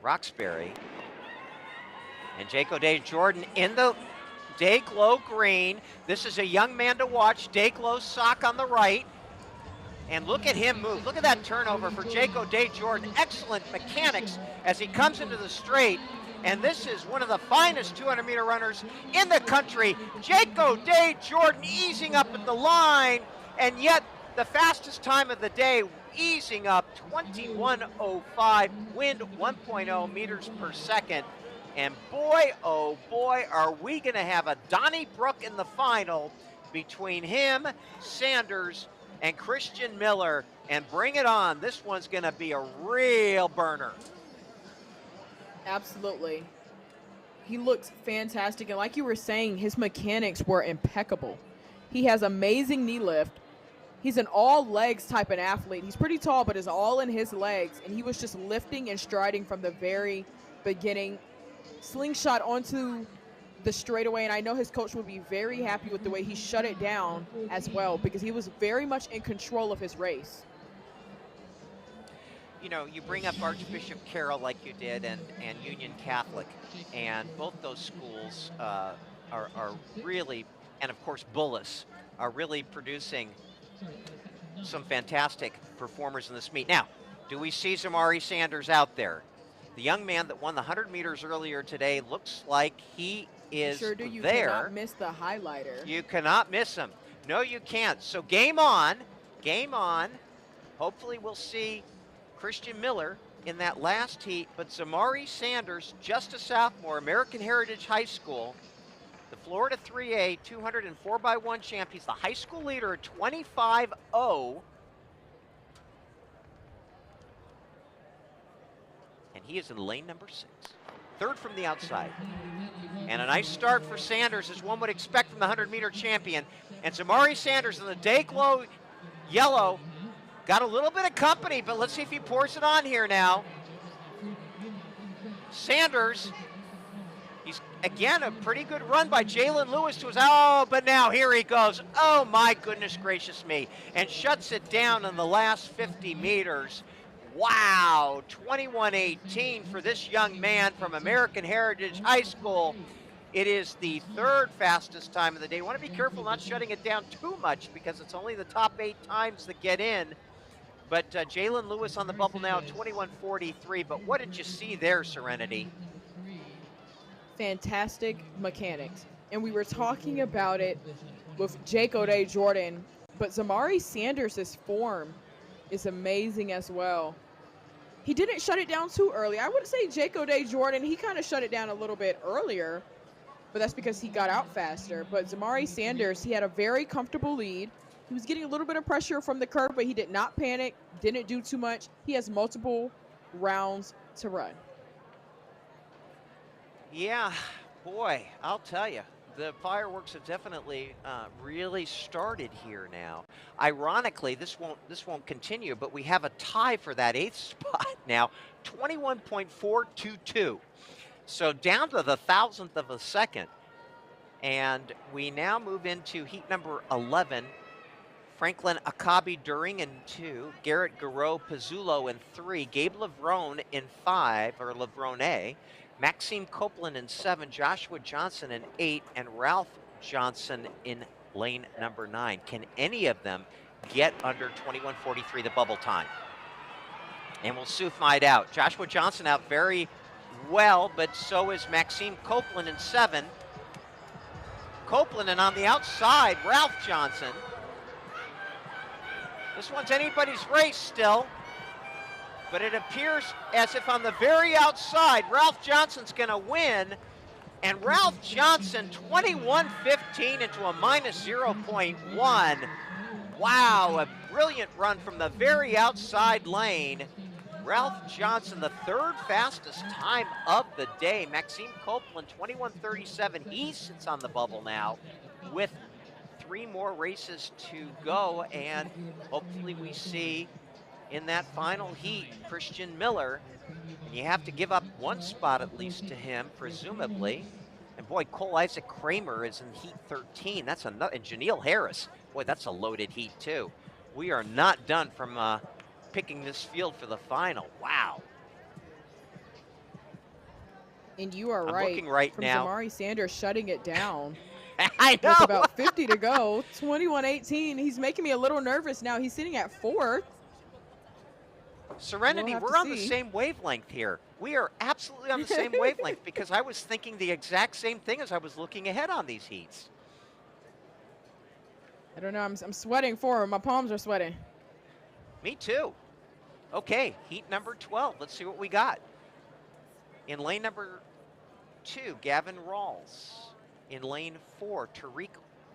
Roxbury. And Jake O'Day Jordan in the Dayglow green. This is a young man to watch. Dayglow's sock on the right. And look at him move. Look at that turnover for Jake O'Day Jordan. Excellent mechanics as he comes into the straight. And this is one of the finest 200-meter runners in the country. Jake O'Day Jordan easing up at the line, and yet the fastest time of the day, easing up 21:05, wind 1.0 meters per second. And boy, oh boy, are we going to have a Donnybrook in the final between him, Sanders, and Christian Miller. And bring it on. This one's going to be a real burner. Absolutely. He looks fantastic. And like you were saying, his mechanics were impeccable. He has amazing knee lift. He's an all legs type of athlete. He's pretty tall, but it's all in his legs. And he was just lifting and striding from the very beginning. Slingshot onto the straightaway. And I know his coach would be very happy with the way he shut it down as well, because he was very much in control of his race. You know, you bring up Archbishop Carroll like you did, and Union Catholic, and both those schools are really, and of course Bullis, are really producing some fantastic performers in this meet. Now, do we see Zamari Sanders out there? The young man that won the 100 meters earlier today looks like he is sure do. You there. cannot miss the highlighter. You cannot miss him. No, you can't. So game on, game on. Hopefully we'll see Christian Miller in that last heat, but Zamari Sanders, just a sophomore, American Heritage High School, the Florida 3A 200 and 4x1 champ. He's the high school leader at 25:0. And he is in lane number 6. Third from the outside. And a nice start for Sanders, as one would expect from the 100-meter champion. And Zamari Sanders in the Dayglow yellow. Got a little bit of company, but let's see if he pours it on here now. Sanders, he's, again, a pretty good run by Jalen Lewis to his, oh, but now here he goes. Oh, my goodness gracious me. And shuts it down in the last 50 meters. Wow, 21:18 for this young man from American Heritage High School. It is the third fastest time of the day. You want to be careful not shutting it down too much, because it's only the top 8 times that get in. But Jalen Lewis on the bubble now, 21:43. But what did you see there, Serenity? Fantastic mechanics. And we were talking about it with Jake O'Day Jordan, but Zamari Sanders' form is amazing as well. He didn't shut it down too early. I would say Jake O'Day Jordan, he kind of shut it down a little bit earlier, but that's because he got out faster. But Zamari Sanders, he had a very comfortable lead. He was getting a little bit of pressure from the curve, but he did not panic, didn't do too much. He has multiple rounds to run. Yeah, boy, I'll tell you, the fireworks have definitely really started here now. Ironically, this won't continue, but we have a tie for that 8th spot now, 21.422. So down to the 1,000th of a second. And we now move into heat number 11. Franklin Akabi During in 2, Garrett Garreau Pizzulo in 3, Gabe Levrone in 5, or Levrone, Maxime Copeland in 7, Joshua Johnson in 8, and Ralph Johnson in lane number 9. Can any of them get under 21:43, the bubble time? And we'll soon find out. Joshua Johnson out very well, but so is Maxime Copeland in 7. Copeland, and on the outside, Ralph Johnson. This one's anybody's race still, but it appears as if on the very outside, Ralph Johnson's going to win. And Ralph Johnson, 21:15 into a minus 0.1. Wow, a brilliant run from the very outside lane. Ralph Johnson, the 3rd fastest time of the day. Maxime Copeland, 21:37. He sits on the bubble now with 3 more races to go, and hopefully we see in that final heat Christian Miller. And you have to give up 1 spot at least to him, presumably. And boy, Cole Isaac Kramer is in heat 13. That's another, and Janelle Harris, Boy, that's a loaded heat, too. We are not done from picking this field for the final. Wow. And you are I'm right. looking right From now. Zamari Sanders shutting it down. I know. With about 50 to go, 21-18. He's making me a little nervous now. He's sitting at 4th. Serenity, We'll we're on the same wavelength here. We are absolutely on the same wavelength because I was thinking the exact same thing as I was looking ahead on these heats. I don't know. I'm sweating for him. My palms are sweating. Me too. Okay, heat number 12. Let's see what we got. In lane number 2, Gavin Rawls. In lane 4, Tariq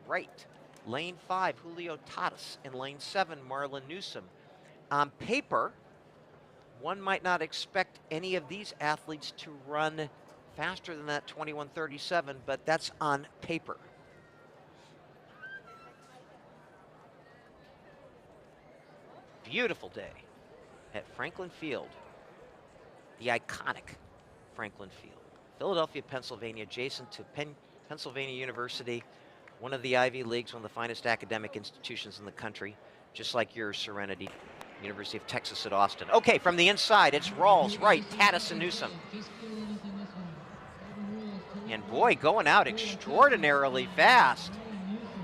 Wright. Lane 5, Julio Tatis. In lane 7, Marlon Newsom. On paper, one might not expect any of these athletes to run faster than that 21:37, but that's on paper. Beautiful day at Franklin Field, the iconic Franklin Field. Philadelphia, Pennsylvania, adjacent to Pennsylvania University, one of the Ivy Leagues, one of the finest academic institutions in the country, just like yours, Serenity, University of Texas at Austin. Okay, from the inside, it's Rawls, Wright, Tatis, and Newsom. And boy, going out extraordinarily fast.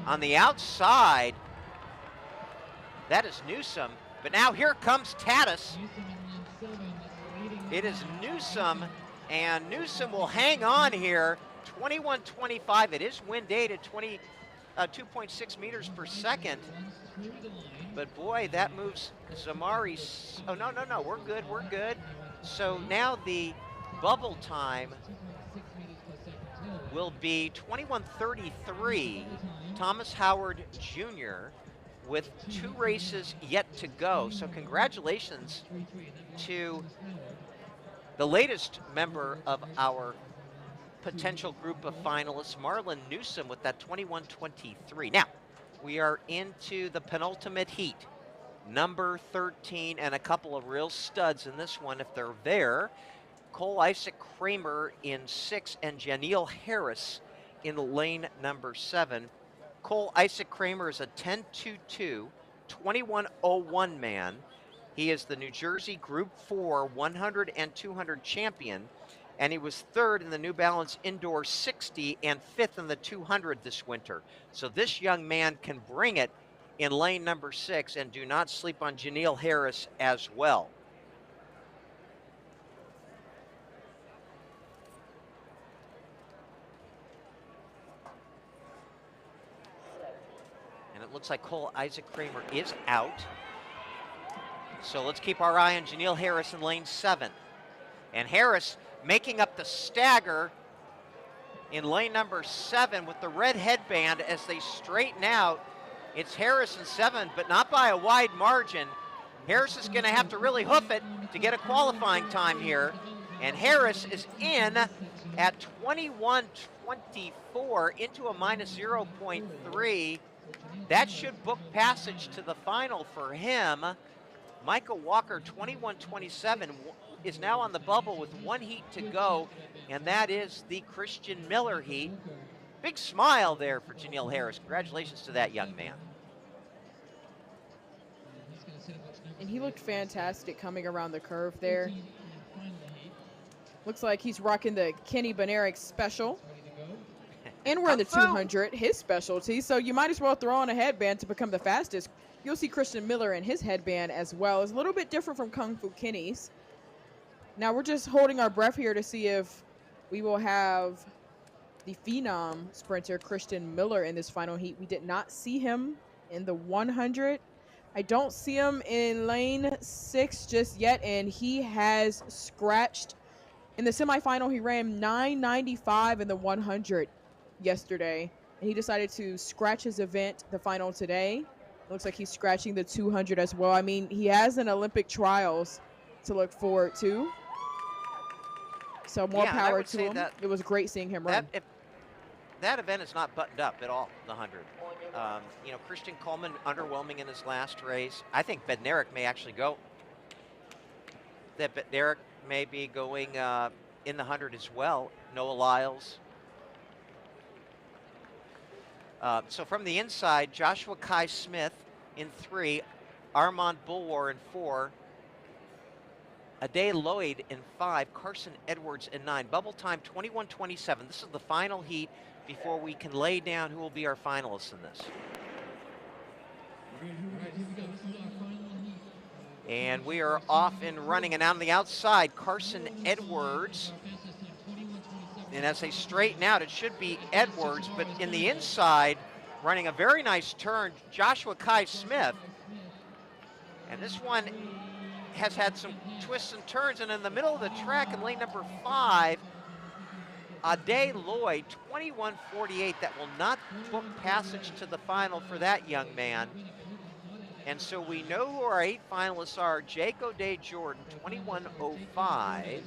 On the outside, that is Newsom. But now here comes Tatis. It is Newsom, and Newsom will hang on here. 21:25. It is wind aided, 2.6 meters per second. But boy, that moves Zamari. Oh, no, we're good, we're good. So now the bubble time will be 21:33. Thomas Howard Jr. with 2 races yet to go. So congratulations to the latest member of our potential group of finalists, Marlon Newsom, with that 21:23. Now, we are into the penultimate heat, number 13, and a couple of real studs in this one if they're there. Cole Isaac Kramer in 6 and Janiel Harris in lane number 7. Cole Isaac Kramer is a 10.22, 21:01 man. He is the New Jersey Group 4 100 and 200 champion, and he was 3rd in the New Balance Indoor 60 and 5th in the 200 this winter. So this young man can bring it in lane number 6, and do not sleep on Janiel Harris as well. And it looks like Cole Isaac Kramer is out. So let's keep our eye on Janiel Harris in lane 7. And Harris making up the stagger in lane number 7 with the red headband as they straighten out. It's Harris in 7, but not by a wide margin. Harris is going to have to really hoof it to get a qualifying time here. And Harris is in at 21:24 into a minus 0.3. That should book passage to the final for him. Micah Walker, 21:27, is now on the bubble with 1 heat to go, and that is the Christian Miller heat. Big smile there for Janiel Harris. Congratulations to that young man. And he looked fantastic coming around the curve there. Looks like he's rocking the Kenny Benerick special. And we're in the 200, his specialty. So you might as well throw on a headband to become the fastest. You'll see Christian Miller in his headband as well. It's a little bit different from Kung Fu Kenny's. Now we're just holding our breath here to see if we will have the phenom sprinter Christian Miller in this final heat. We did not see him in the 100. I don't see him in lane 6 just yet, and he has scratched. In the semifinal, he ran 9:95 in the 100 yesterday, and he decided to scratch his event, the final today. Looks like he's scratching the 200 as well. I mean, he has an Olympic trials to look forward to. So more power to him. It was great seeing him run. That event is not buttoned up at all, the 100. You know, Christian Coleman underwhelming in his last race. I think Bednarik may actually go. That Bednarik may be going in the 100 as well. Noah Lyles. So from the inside, Joshua Kai Smith in 3, Armand Bulwar in 4, Ade Lloyd in 5, Carson Edwards in 9. Bubble time 21:27. This is the final heat before we can lay down who will be our finalists in this. And we are off and running, and on the outside, Carson Edwards. And as they straighten out, it should be Edwards, but in the inside, running a very nice turn, Joshua Kai Smith. And this one has had some twists and turns, and in the middle of the track in lane number 5, Ade Lloyd, 21:48. That will not book passage to the final for that young man. And so we know who our 8 finalists are. Jake O'Day Jordan, 21:05.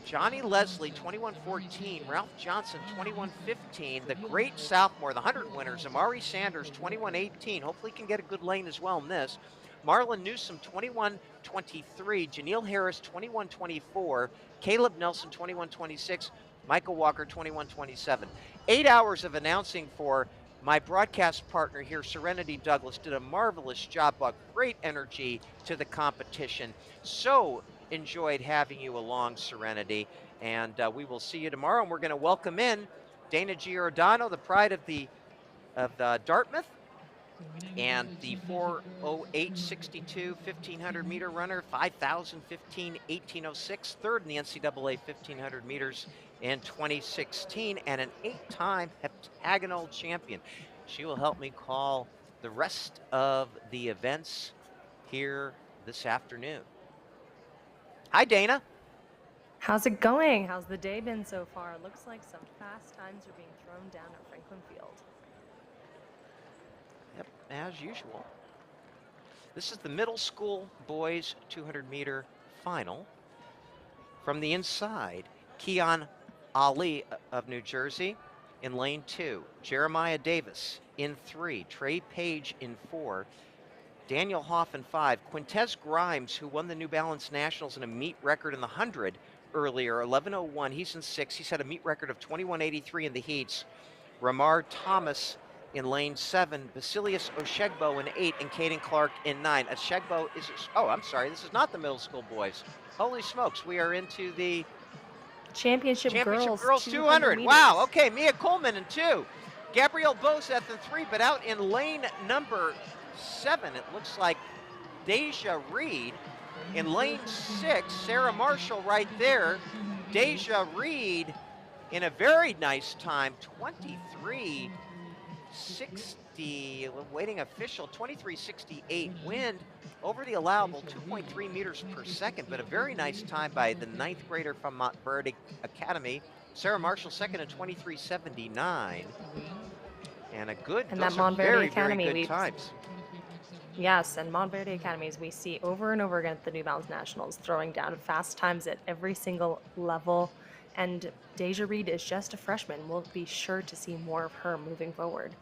Johnny Leslie, 21:14. Ralph Johnson, 21:15. The great sophomore, the 100 winners, Amari Sanders, 21:18. Hopefully can get a good lane as well in this. Marlon Newsom, 21:23. Janelle Harris, 21:24. Caleb Nelson, 21:26. Michael Walker, 21:27. 8 hours of announcing for my broadcast partner here, Serenity Douglas, did a marvelous job, brought great energy to the competition. So enjoyed having you along, Serenity, and we will see you tomorrow. And we're going to welcome in Dana Giordano, the pride of Dartmouth, and the 4:08.62 1500 meter runner, 5,015 18:06, third in the NCAA 1500 meters in 2016, and an 8-time heptagonal champion. She will help me call the rest of the events here this afternoon. Hi, Dana. How's it going? How's the day been so far? Looks like some fast times are being thrown down at Franklin Field. Yep, as usual. This is the middle school boys 200 meter final. From the inside, Keon Ali of New Jersey in lane 2. Jeremiah Davis in 3. Trey Page in 4. Daniel Hoff in 5. Quintez Grimes, who won the New Balance Nationals in a meet record in the 100 earlier, 11:01. He's in 6. He's had a meet record of 21:83 in the heats. Ramar Thomas in lane 7. Basilius Oshegbo in 8. And Caden Clark in 9. Oshegbo is, oh, I'm sorry, this is not the middle school boys. Holy smokes, we are into the Championship Girls 200. Wow, okay, Mia Coleman in 2. Gabrielle Boseth in 3, but out in lane number 7, it looks like Deja Reed. In lane 6, Sarah Marshall right there. Deja Reed in a very nice time, 23:60, waiting official, 23:68 wind over the allowable, 2.3 meters per second, but a very nice time by the 9th grader from Montverde Academy. Sarah Marshall second at 23:79. And a good, And those that are Montverde very, Academy, very good times. Yes, and Montverde Academies we see over and over again at the New Balance Nationals, throwing down fast times at every single level. And Deja Reed is just a freshman. We'll be sure to see more of her moving forward.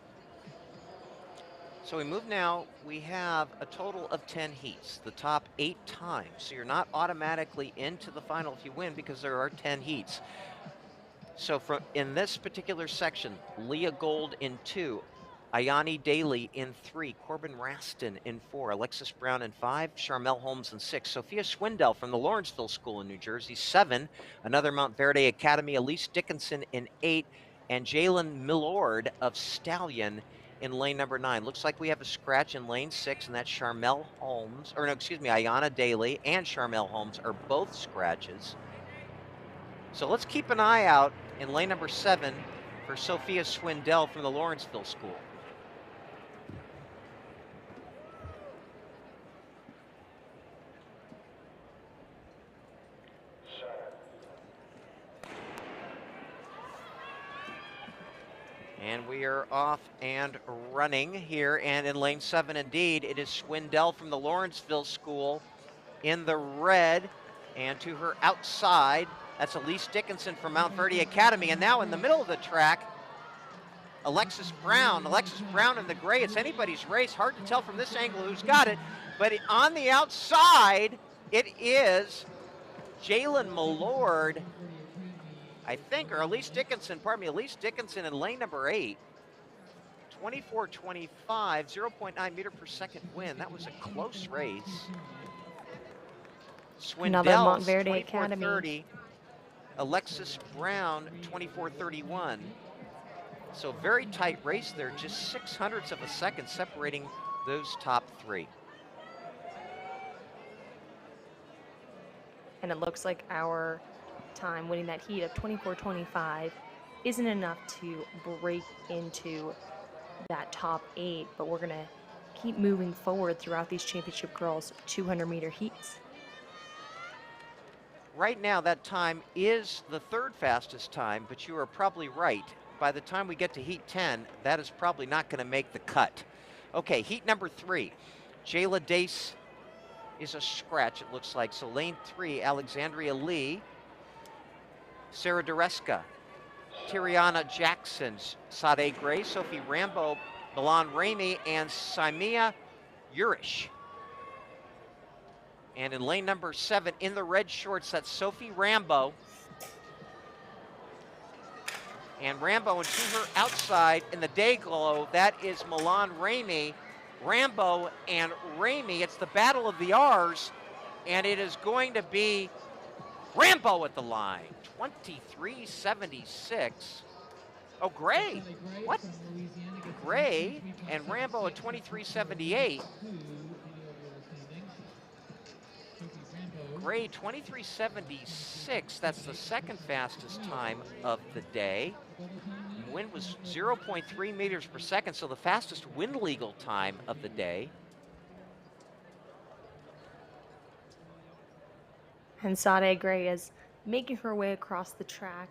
So we move now, we have a total of 10 heats, the top 8 times. So you're not automatically into the final if you win because there are 10 heats. So in this particular section, Leah Gold in 2, Ayani Daly in 3, Corbin Raston in 4, Alexis Brown in 5, Charmel Holmes in 6, Sophia Swindell from the Lawrenceville School in New Jersey, 7, another Montverde Academy, Elise Dickinson in 8, and Jalen Millord of Stallion in lane number 9. Looks like we have a scratch in lane 6, and that's Charmel Holmes, or no, excuse me, Ayana Daly and Charmel Holmes are both scratches. So let's keep an eye out in lane number 7 for Sophia Swindell from the Lawrenceville School. And we are off and running here, and in lane 7 indeed, it is Swindell from the Lawrenceville School in the red, and to her outside, that's Elise Dickinson from Montverde Academy, and now in the middle of the track, Alexis Brown in the gray. It's anybody's race, hard to tell from this angle who's got it, but on the outside, it is Jalen Millord, I think, or Elise Dickinson in lane number 8. 24:25, 0.9 meter per second win. That was a close race. Another Swindell's Montverde Academy. 24:30. Alexis Brown, 24:31. So very tight race there, just 0.06 of a second separating those top three. And it looks like our time winning that heat of 24:25 isn't enough to break into that top 8, but we're going to keep moving forward throughout these championship girls 200-meter heats. Right now, that time is the third fastest time, but you are probably right. By the time we get to heat 10, that is probably not going to make the cut. Okay, heat number 3. Jayla Dace is a scratch, it looks like. So lane 3, Alexandria Lee, Sarah Dureska, Tiriana Jackson, Sade Gray, Sophie Rambo, Milan Ramey, and Simea Urish. And in lane number 7, in the red shorts, that's Sophie Rambo. And Rambo, and to her outside in the day glow, that is Milan Ramey. Rambo and Ramey, it's the battle of the R's, and it is going to be Rambo at the line, 23:76. Oh, Gray, what? Gray and Rambo at 23:78. Gray, 23:76. That's the second fastest time of the day. Wind was 0.3 meters per second, so the fastest wind legal time of the day. And Sade Gray is making her way across the track,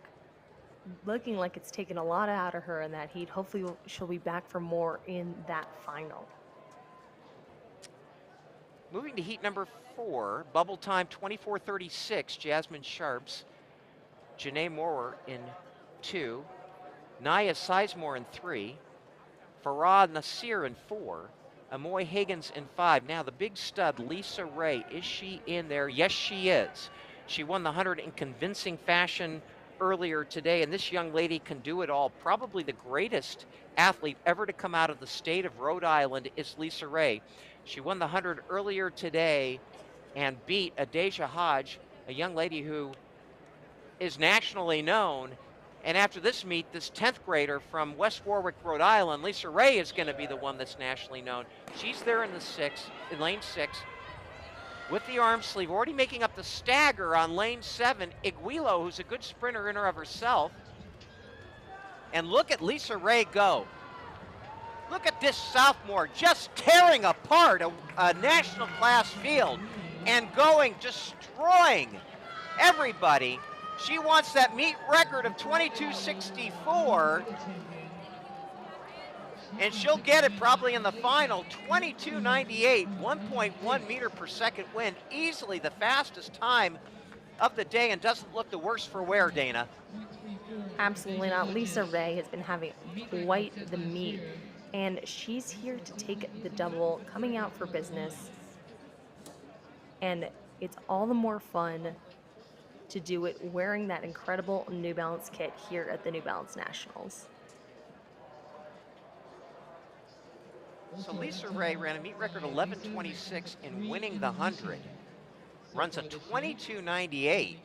looking like it's taken a lot out of her in that heat. Hopefully she'll be back for more in that final. Moving to heat number 4, bubble time 24:36, Jasmine Sharps, Janae Moore in 2, Naya Sizemore in 3, Farah Nasir in 4, Amoy Higgins in 5. Now the big stud, Lisa Ray, is she in there? Yes, she is. She won the 100 in convincing fashion earlier today, and this young lady can do it all. Probably the greatest athlete ever to come out of the state of Rhode Island is Lisa Ray. She won the 100 earlier today and beat Adeja Hodge, a young lady who is nationally known. And after this meet, this 10th grader from West Warwick, Rhode Island, Lisa Ray, is going to be the one that's nationally known. She's there in lane 6, with the arm sleeve, already making up the stagger on lane 7. Iguilo, who's a good sprinter in or of herself. And look at Lisa Ray go. Look at this sophomore just tearing apart a national class field and destroying everybody. She wants that meet record of 22:64, and she'll get it probably in the final. 22:98, 1.1 meter per second wind, easily the fastest time of the day, and doesn't look the worse for wear, Dana. Absolutely not. Lisa Ray has been having quite the meet, and she's here to take the double, coming out for business. And it's all the more fun to do it wearing that incredible New Balance kit here at the New Balance Nationals. So Lisa Ray ran a meet record 11:26 in winning the 100. Runs a 22:98.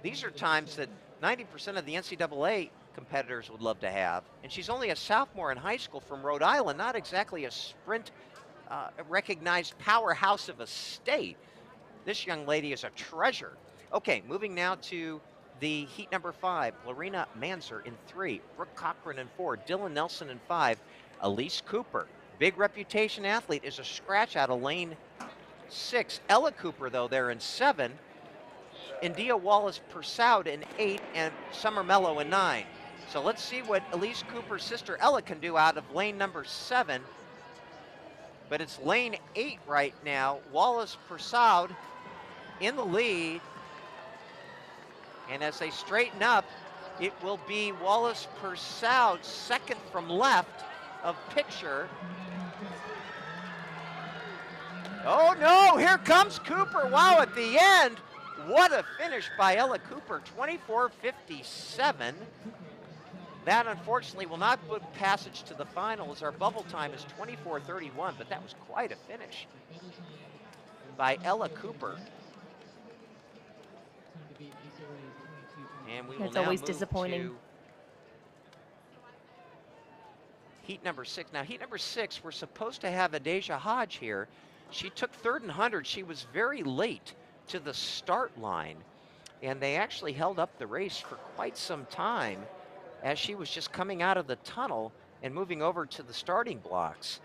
These are times that 90% of the NCAA competitors would love to have. And she's only a sophomore in high school from Rhode Island, not exactly a sprint recognized powerhouse of a state. This young lady is a treasure. Okay, moving now to the heat number 5. Lorena Manzer in 3, Brooke Cochran in 4, Dylan Nelson in 5, Elise Cooper, big reputation athlete, is a scratch out of lane 6. Ella Cooper, though, there in 7. India Wallace-Persaud in 8, and Summer Mello in 9. So let's see what Elise Cooper's sister Ella can do out of lane number 7. But it's lane 8 right now. Wallace-Persaud in the lead. And as they straighten up, it will be Wallace-Persaud second from left of picture. Oh no, here comes Cooper. Wow, at the end, what a finish by Ella Cooper, 24:57. That unfortunately will not put passage to the final as our bubble time is 24:31, but that was quite a finish by Ella Cooper. And we will It's now always move disappointing. to heat number 6. Now, heat number 6, we're supposed to have Adeja Hodge here. She took third and 100. She was very late to the start line, and they actually held up the race for quite some time as she was just coming out of the tunnel and moving over to the starting blocks.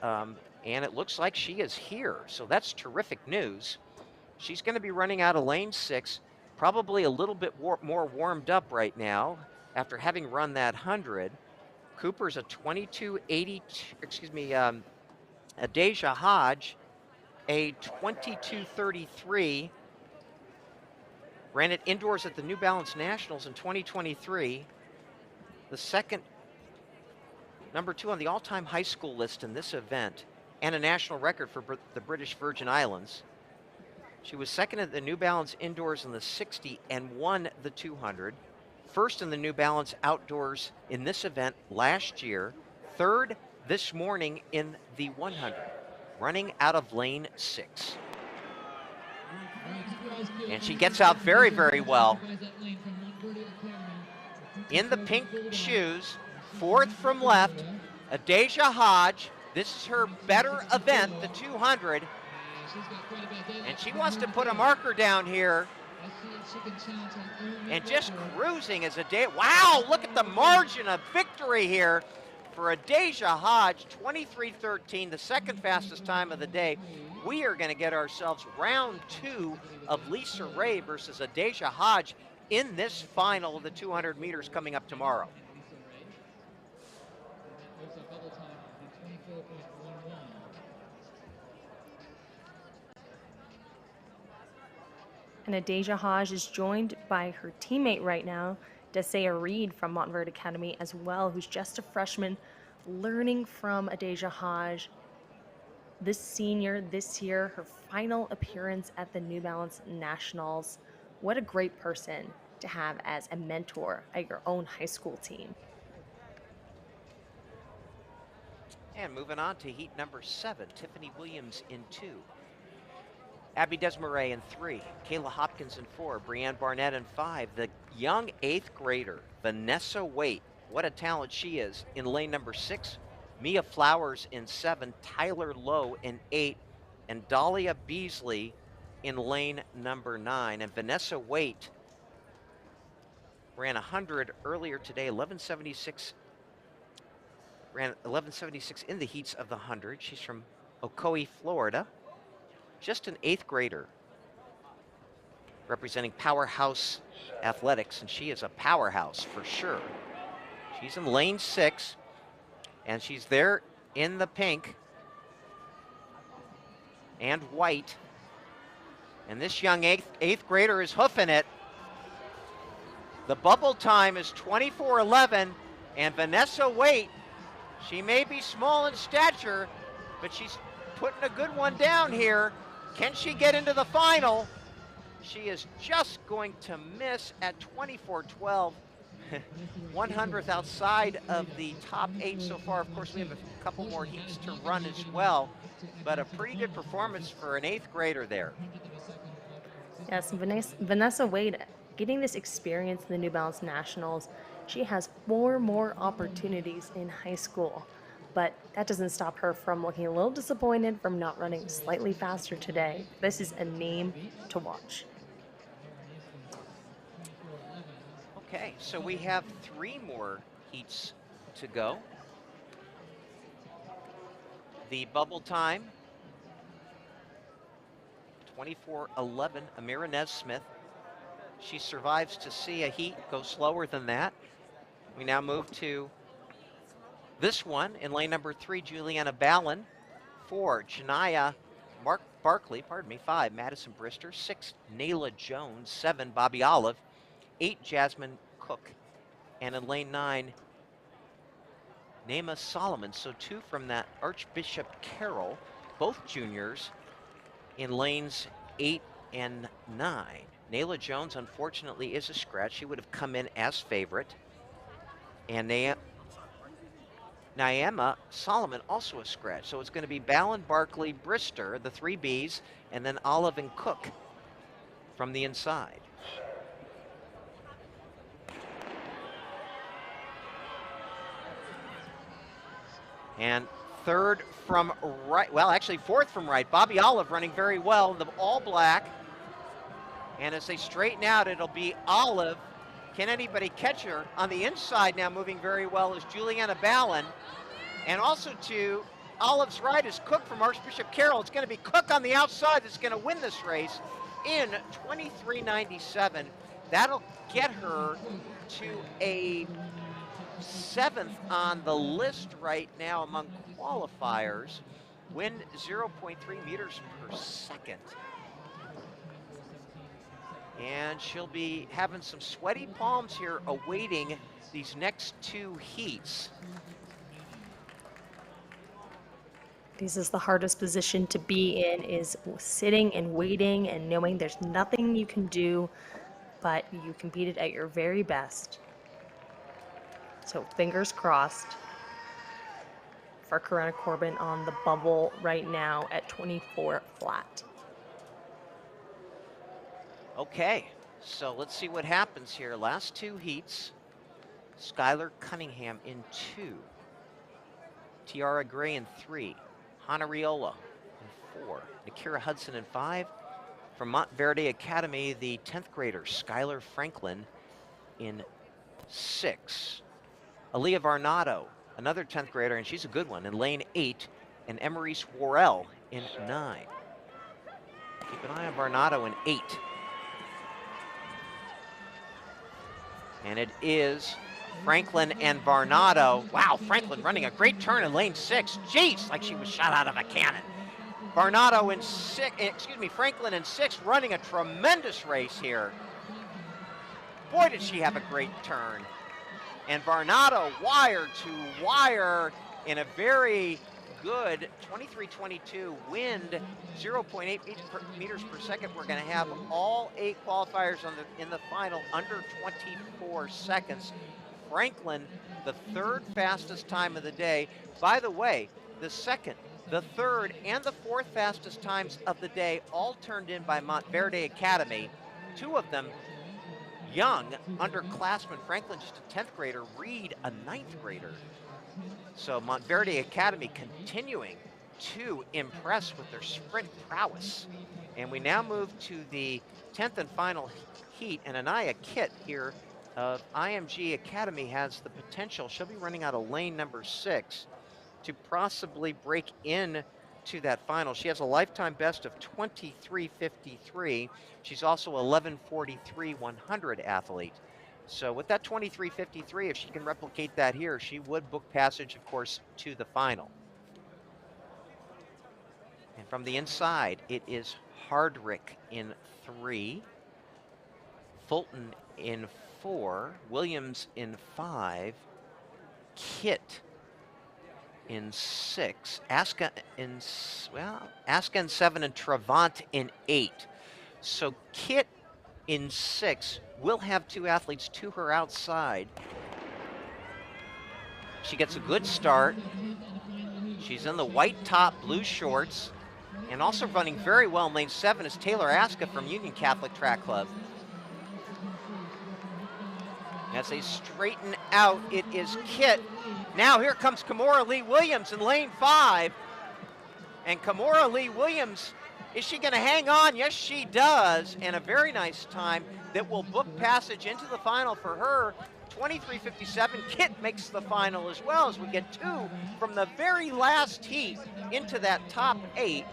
And it looks like she is here, so that's terrific news. She's going to be running out of lane 6, probably a little bit more warmed up right now after having run that 100. Cooper's a 22:80, excuse me, Adeja Hodge, a 22:33. Ran it indoors at the New Balance Nationals in 2023. The second, number 2 on the all-time high school list in this event, and a national record for the British Virgin Islands. She was second at the New Balance indoors in the 60 and won the 200. First in the New Balance outdoors in this event last year. Third this morning in the 100, running out of lane 6. And she gets out very, very well. In the pink shoes, fourth from left, Adeja Hodge. This is her better event, the 200. And she wants to put a marker down here. And just cruising as Adeja. Wow, look at the margin of victory here for Adeja Hodge, 23:13, the second fastest time of the day. We are going to get ourselves round 2 of Lisa Ray versus Adeja Hodge in this final of the 200 meters coming up tomorrow. And Adeja Hodge is joined by her teammate right now, Desea Reed from Montverde Academy as well, who's just a freshman, learning from Adeja Hodge. This senior this year, her final appearance at the New Balance Nationals. What a great person to have as a mentor at your own high school team. And moving on to heat number 7, Tiffany Williams in 2. Abby Desmarais in 3, Kayla Hopkins in 4, Brianne Barnett in 5, the young 8th grader, Vanessa Waite, what a talent she is, in lane number 6, Mia Flowers in 7, Tyler Lowe in 8, and Dahlia Beasley in lane number 9. And Vanessa Waite ran 100 earlier today, 11:76, ran 11:76 in the heats of the 100. She's from Ocoee, Florida. Just an 8th grader representing Powerhouse Athletics, and she is a powerhouse for sure. She's in lane 6, and she's there in the pink and white. And this young 8th grader is hoofing it. The bubble time is 24:11, and Vanessa Waite, she may be small in stature, but she's putting a good one down here. Can she get into the final? She is just going to miss at 24:12. 100th outside of the top 8 so far. Of course, we have a couple more heats to run as well, but a pretty good performance for an 8th grader there. Yes, Vanessa Waite getting this experience in the New Balance Nationals. She has 4 more opportunities in high school, but that doesn't stop her from looking a little disappointed from not running slightly faster today. This is a name to watch. Okay, so we have 3 more heats to go. The bubble time, 24:11, Amira Nesmith. She survives to see a heat go slower than that. We now move to this one in lane number 3, Juliana Ballin. 4, Janaya Barkley, 5, Madison Brister. 6, Nayla Jones. 7, Bobby Olive. 8, Jasmine Cook. And in lane 9, Naima Solomon. So 2 from that Archbishop Carroll, both juniors in lanes 8 and 9. Nayla Jones, unfortunately, is a scratch. She would have come in as favorite. And Naima Solomon also a scratch. So it's going to be Ballin, Barkley, Brister, the 3 Bs, and then Olive and Cook from the inside. And third from right, well, actually fourth from right. Bobby Olive running very well, the all black. And as they straighten out, it'll be Olive. Can anybody catch her? On the inside now moving very well is Juliana Ballin. And also to Olive's right is Cook from Archbishop Carroll. It's going to be Cook on the outside that's going to win this race in 23.97. That'll get her to a 7th on the list right now among qualifiers. Wind 0.3 meters per second. And she'll be having some sweaty palms here awaiting these next 2 heats. This is the hardest position to be in, is sitting and waiting and knowing there's nothing you can do, but you competed at your very best. So fingers crossed for Corinna Corbin on the bubble right now at 24 flat. Okay, so let's see what happens here. Last 2 heats. Skylar Cunningham in 2. Tiara Gray in 3. Hannah Riola in 4. Nakira Hudson in 5. From Montverde Academy, the 10th grader, Skylar Franklin in 6. Aaliyah Varnado, another 10th grader, and she's a good one, in lane 8. And Emeryce Worrell in 9. Keep an eye on Varnado in 8. And it is Franklin and Varnado. Wow, Franklin running a great turn in lane 6. Jeez, like she was shot out of a cannon. Varnado in 6, Franklin in 6, running a tremendous race here. Boy, did she have a great turn. And Varnado wire to wire in a very good 23.22 wind, 0.8 meters per second. We're going to have all 8 qualifiers in the final under 24 seconds. Franklin, the 3rd fastest time of the day. By the way, the 2nd, the 3rd, and the 4th fastest times of the day all turned in by Montverde Academy. 2 of them young underclassmen. Franklin just a 10th grader, Reed a 9th grader. So Montverde Academy continuing to impress with their sprint prowess. And we now move to the 10th and final heat, and Anaya Kitt here of IMG Academy has the potential. She'll be running out of lane number 6 to possibly break in to that final. She has a lifetime best of 23.53. She's also 11.43 100 athlete. So with that 23.53, if she can replicate that here, she would book passage, of course, to the final. And from the inside, it is Hardrick in 3, Fulton in 4, Williams in 5, Kitt in 6, Aska in 7, and Travant in 8. So Kitt in 6 will have 2 athletes to her outside. She gets a good start. She's in the white top, blue shorts, and also running very well in lane 7 is Taylor Aska from Union Catholic Track Club. As they straighten out, it is Kitt. Now here comes Kimora Lee Williams in lane 5. And Kimora Lee Williams, is she going to hang on? Yes, she does. And a very nice time that will book passage into the final for her. 23.57. Kitt makes the final as well, as we get 2 from the very last heat into that top 8.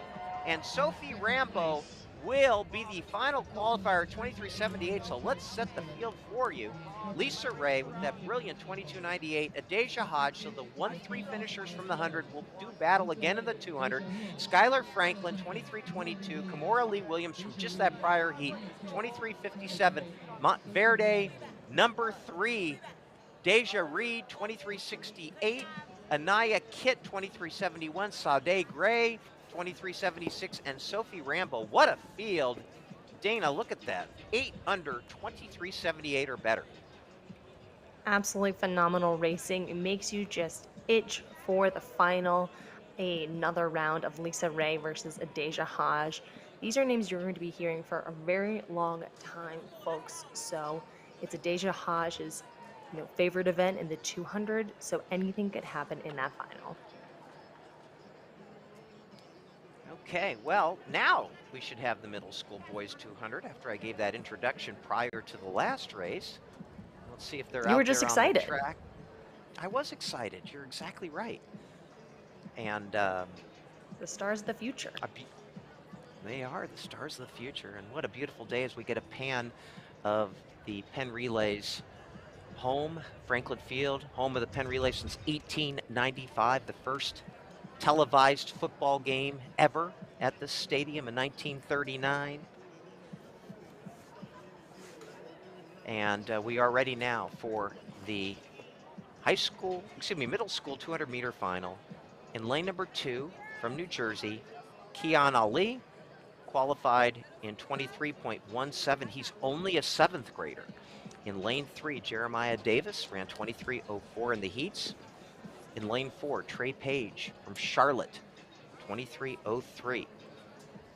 And Sophie Rambo will be the final qualifier, 23.78. So let's set the field for you. Lisa Ray with that brilliant 22.98. Adeja Hodge, so the 1-3 finishers from the 100 will do battle again in the 200. Skylar Franklin, 23.22. Kimora Lee Williams from just that prior heat, 23.57. Montverde, number 3. Deja Reed, 23.68. Anaya Kitt, 23.71. Sade Gray, 23.76. And Sophie Rambo. What a field. Dana, look at that. 8 under, 23.78 or better. Absolutely phenomenal racing. It makes you just itch for the final. Another round of Lisa Ray versus Adeja Haj. These are names you're going to be hearing for a very long time, folks. So it's Adeja Haj's favorite event in the 200, so anything could happen in that final. Okay, well, now we should have the middle school boys 200 after I gave that introduction prior to the last race. Let's see if they're You were out just there on the excited. track. I was excited. You're exactly right. And the stars of the future. They are the stars of the future. And what a beautiful day as we get a pan of the Penn Relays home, Franklin Field, home of the Penn Relays since 1895, the first televised football game ever at this stadium in 1939. And we are ready now for the middle school 200 meter final. In lane number 2 from New Jersey, Keon Ali qualified in 23.17. He's only a 7th grader. In lane 3, Jeremiah Davis ran 23.04 in the heats. In lane 4, Trey Page from Charlotte, 23.03.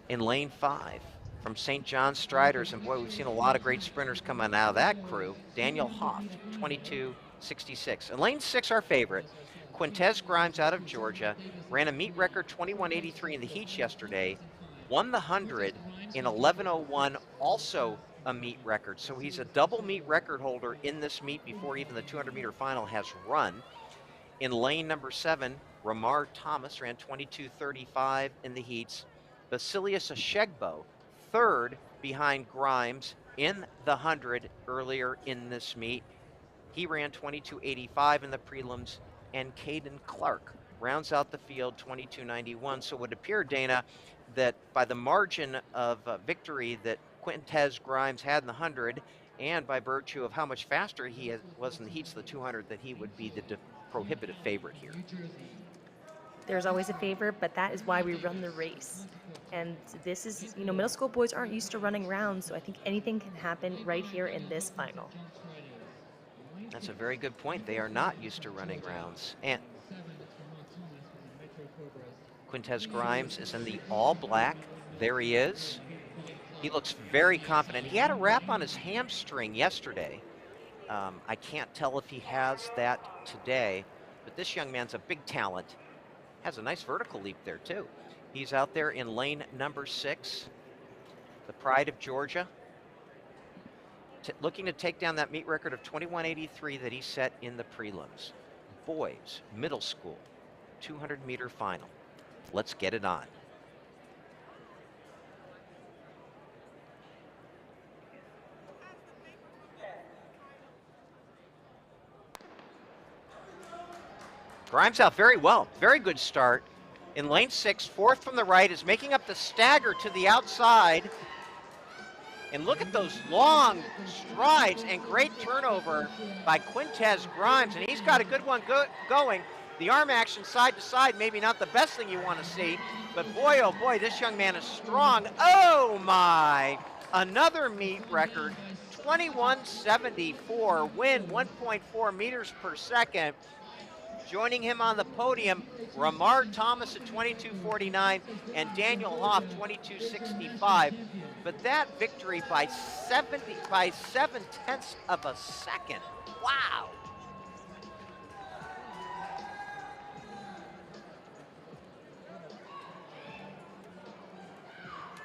In lane 5, from St. John Striders, and boy, we've seen a lot of great sprinters coming out of that crew, Daniel Hoff, 22.66. In lane 6, our favorite, Quintez Grimes out of Georgia, ran a meet record 21.83 in the heats yesterday, won the 100 in 11.01, also a meet record. So he's a double meet record holder in this meet before even the 200 meter final has run. In lane number 7, Ramar Thomas ran 22.35 in the heats. Basilius Ashegbo, 3rd behind Grimes in the 100 earlier in this meet. He ran 22.85 in the prelims, and Caden Clark rounds out the field 22.91. So it would appear, Dana, that by the margin of victory that Quintez Grimes had in the 100, and by virtue of how much faster he was in the heats of the 200, that he would be the prohibitive favorite here. There's always a favorite, but that is why we run the race. And this is, middle school boys aren't used to running rounds, so I think anything can happen right here in this final. That's a very good point. They are not used to running rounds. And Quintez Grimes is in the all black. There he is. He looks very confident. He had a wrap on his hamstring yesterday. I can't tell if he has that today, but this young man's a big talent. Has a nice vertical leap there too. He's out there in lane number 6, the pride of Georgia, looking to take down that meet record of 21.83 that he set in the prelims. Boys, middle school, 200 meter final. Let's get it on. Grimes out very well. Very good start. In lane 6, 4th from the right, is making up the stagger to the outside. And look at those long strides and great turnover by Quintez Grimes. And he's got a good one going. The arm action side to side, maybe not the best thing you want to see. But boy, oh boy, this young man is strong. Oh my! Another meet record. 21.74, win 1.4 meters per second. Joining him on the podium, Ramar Thomas at 22.49 and Daniel Hoff 22.65. But that victory by 7/10 of a second. Wow.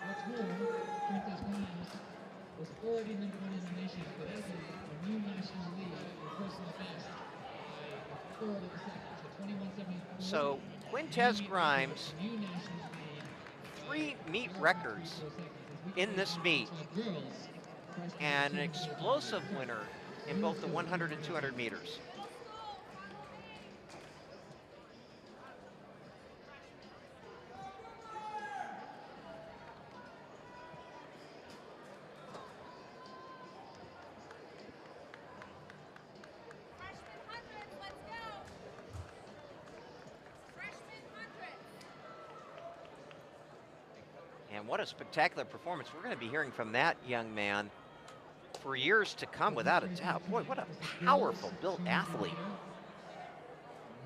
What's more, Quintez Grimes was already #1 in the nation, but as a new national lead for personal best by a third of a second, so 21.74. So Quintez Grimes, 3 meet records in this meet, and an explosive winner in both the 100 and 200 meters. And what a spectacular performance. We're going to be hearing from that young man for years to come, without a doubt. Boy, what a powerful built athlete.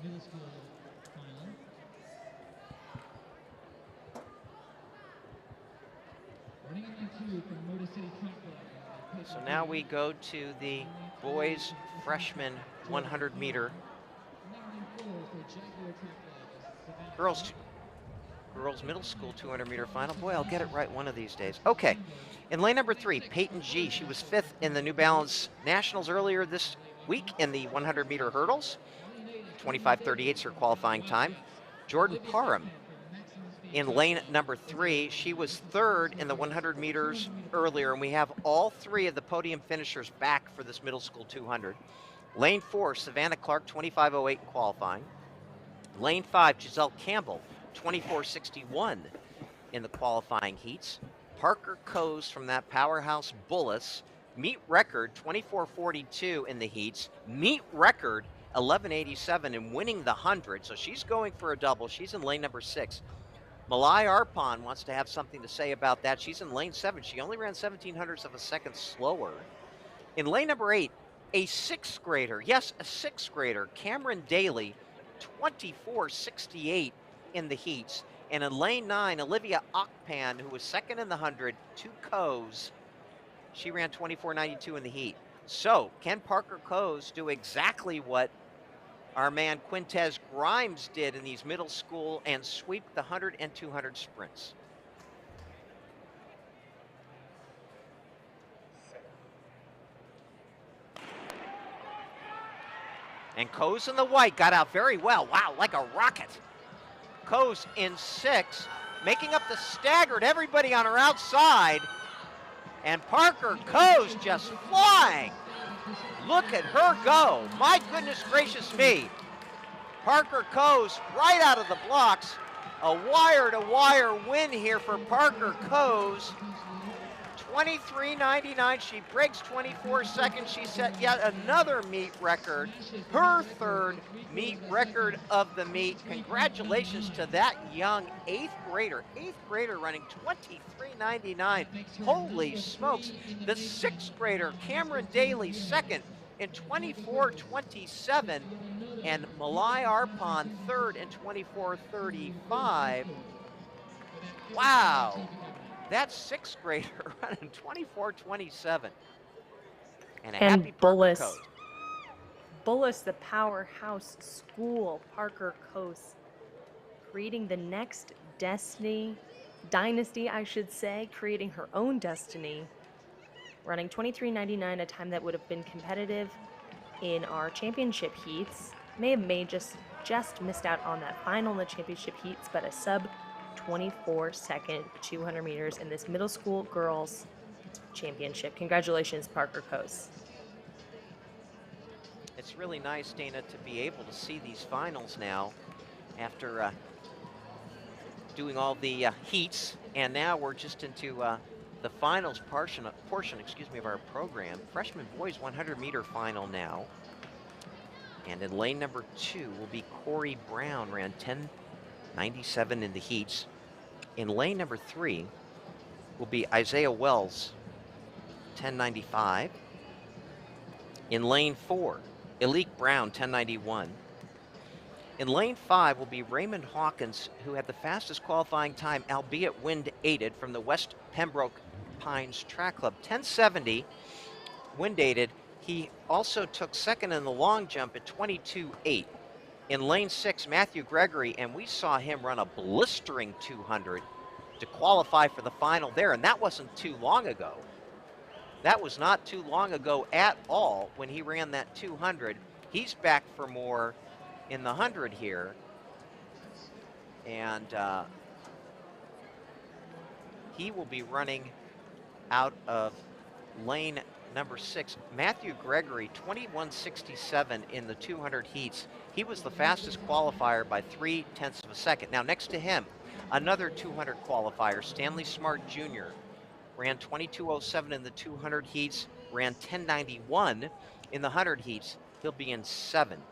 Middle school final. Running in line 2 from Motor City Track Club. So now we go to the boys freshman 100 meter. Girls middle school 200 meter final. Boy, I'll get it right one of these days. Okay, in lane number 3, Peyton G. She was 5th in the New Balance Nationals earlier this week in the 100 meter hurdles. 25:38 is her qualifying time. Jordan Parham in lane number 3. She was 3rd in the 100 meters earlier, and we have all 3 of the podium finishers back for this middle school 200. Lane 4, Savannah Clark, 25:08 in qualifying. Lane 5, Giselle Campbell, 24:61 in the qualifying heats. Parker Coase from that powerhouse Bullis, meet record 24:42 in the heats, meet record 11:87 in winning the 100, so she's going for a double. She's in lane number 6. Malai Arpon wants to have something to say about that. She's in lane 7. She only ran 1700ths of a second slower. In lane number 8, a 6th grader, yes, a 6th grader, Cameron Daly, 24:68 in the heats. And in lane 9, Olivia Okpan, who was 2nd in the 100, to Coase, she ran 24:92 in the heat. So can Parker Coase do exactly what our man Quintez Grimes did in these middle school and sweep the 100 and 200 sprints? And Coase in the white got out very well. Wow, like a rocket. Coase in 6, making up the staggered, everybody on her outside. And Parker Coase just flying. Look at her go. My goodness gracious me. Parker Coase right out of the blocks. A wire-to-wire win here for Parker Coase. 23:99, she breaks 24 seconds. She set yet another meet record, her 3rd meet record of the meet. Congratulations to that young 8th grader running 23:99. Holy smokes. The 6th grader, Cameron Daly, 2nd in 24:27, and Malai Arpon 3rd in 24:35. Wow. That 6th grader running 24:27. And a happy Parker Coase. Bullis, the powerhouse school, Parker Coase, creating the next dynasty, I should say, creating her own destiny, running 23:99, a time that would have been competitive in our championship heats. May have just missed out on that final in the championship heats, but a sub 24-second 200 meters in this middle school girls championship. Congratulations, Parker Coase. It's really nice, Dana, to be able to see these finals now after doing all the heats, and now we're just into the finals portion of our program. Freshman boys 100 meter final now. And in lane number 2 will be Corey Brown, ran 10:97 in the heats. In lane number 3 will be Isaiah Wells, 10:95. In lane 4, Elique Brown, 10:91. In lane 5 will be Raymond Hawkins, who had the fastest qualifying time, albeit wind-aided, from the West Pembroke Pines Track Club, 10:70, wind-aided. He also took 2nd in the long jump at 22:08. In lane 6, Matthew Gregory, and we saw him run a blistering 200 to qualify for the final there, and that wasn't too long ago. That was not too long ago at all when he ran that 200. He's back for more in the 100 here, and he will be running out of lane number 6. Matthew Gregory, 21:67 in the 200 heats. He was the fastest qualifier by 0.3 of a second. Now, next to him, another 200 qualifier, Stanley Smart Jr., ran 22:07 in the 200 heats, ran 10:91 in the 100 heats. He'll be in 7.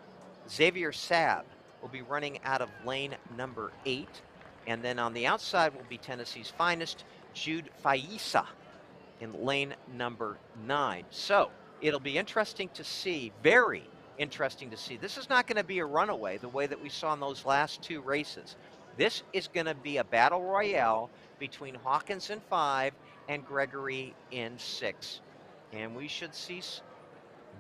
Xavier Sabb will be running out of lane number 8. And then on the outside will be Tennessee's finest, Jude Faisa, in lane number 9. So it'll be interesting to see, very interesting to see. This is not going to be a runaway the way that we saw in those last 2 races. This is going to be a battle royale between Hawkins in 5 and Gregory in 6. And we should see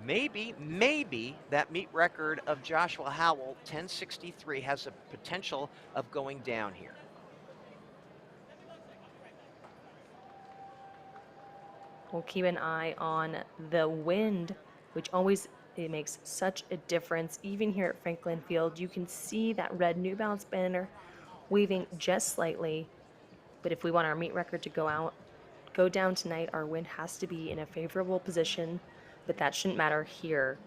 maybe that meet record of Joshua Howell, 10:63, has a potential of going down here. We'll keep an eye on the wind, which always it makes such a difference. Even here at Franklin Field, you can see that red New Balance banner waving just slightly. But if we want our meet record to go down tonight, our wind has to be in a favorable position. But that shouldn't matter here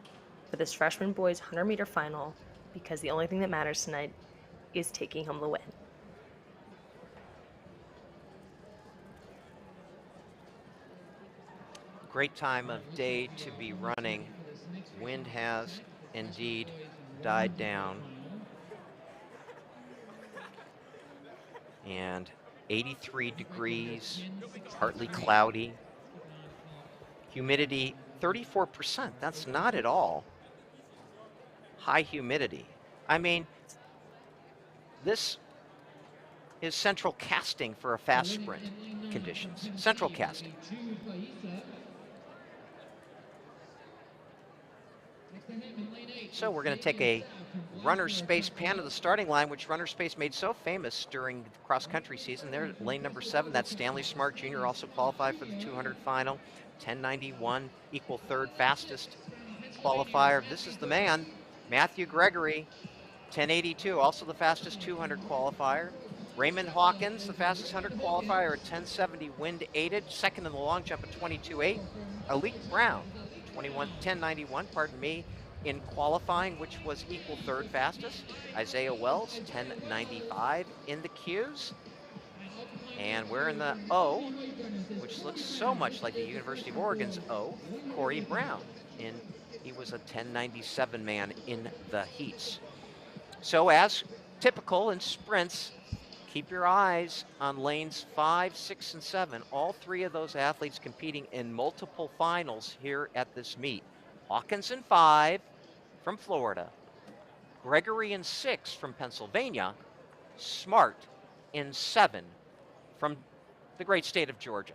for this freshman boys 100-meter final, because the only thing that matters tonight is taking home the win. Great time of day to be running. Wind has indeed died down. And 83 degrees, partly cloudy. Humidity 34%. That's not at all high humidity. I mean, this is central casting for a fast sprint conditions. Central casting. So we're going to take a runner space pan of the starting line, which runner space made so famous during the cross-country season. There, lane number 7, that's Stanley Smart Jr., also qualified for the 200 final. 10:91, equal third fastest qualifier. This is the man, Matthew Gregory, 10:82, also the fastest 200 qualifier. Raymond Hawkins, the fastest 100 qualifier at 10:70, wind aided. Second in the long jump at 22.8. Alec Brown, 10:91, pardon me, in qualifying, which was equal third fastest. Isaiah Wells, 10:95 in the queues. And we're in the O, which looks so much like the University of Oregon's O, Corey Brown. He was a 10:97 man in the heats. So as typical in sprints, keep your eyes on lanes 5, 6, and 7. All 3 of those athletes competing in multiple finals here at this meet. Hawkins in 5 from Florida, Gregory in 6 from Pennsylvania, Smart in 7 from the great state of Georgia.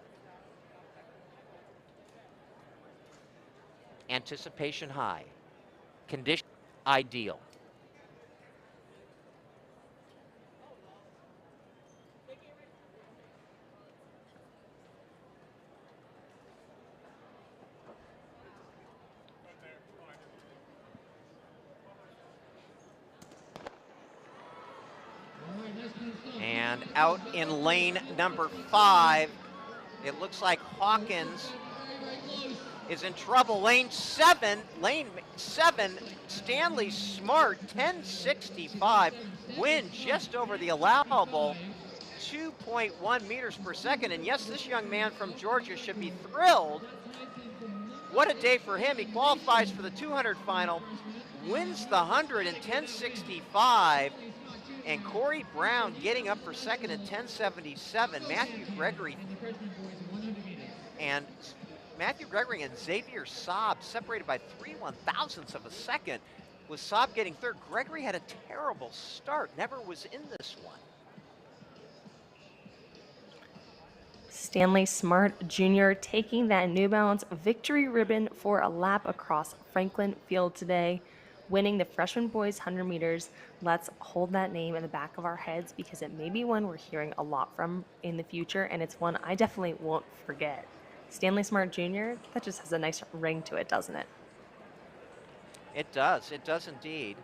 Anticipation high, condition ideal. And out in lane number 5, it looks like Hawkins is in trouble. Lane 7, Stanley Smart, 10:65, wind just over the allowable 2.1 meters per second. And yes, this young man from Georgia should be thrilled. What a day for him. He qualifies for the 200 final, wins the 100 in 10:65. And Corey Brown getting up for second in 10:77. Matthew Gregory and Xavier Saab separated by 3/1000ths of a second, with Saab getting third. Gregory had a terrible start, never was in this one. Stanley Smart Jr. taking that New Balance victory ribbon for a lap across Franklin Field today, winning the freshman boys 100 meters. Let's hold that name in the back of our heads, because it may be one we're hearing a lot from in the future, and it's one I definitely won't forget. Stanley Smart Jr., that just has a nice ring to it, doesn't it? It does indeed.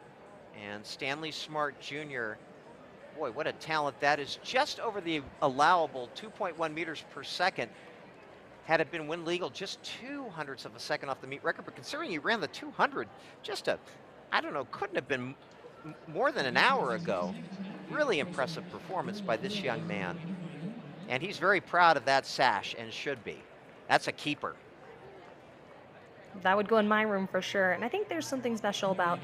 And Stanley Smart Jr., boy, what a talent that is. Just over the allowable 2.1 meters per second. Had it been wind legal, just 0.02 of a second off the meet record. But considering he ran the 200, couldn't have been more than an hour ago. Really impressive performance by this young man. And he's very proud of that sash, and should be. That's a keeper. That would go in my room for sure. And I think there's something special about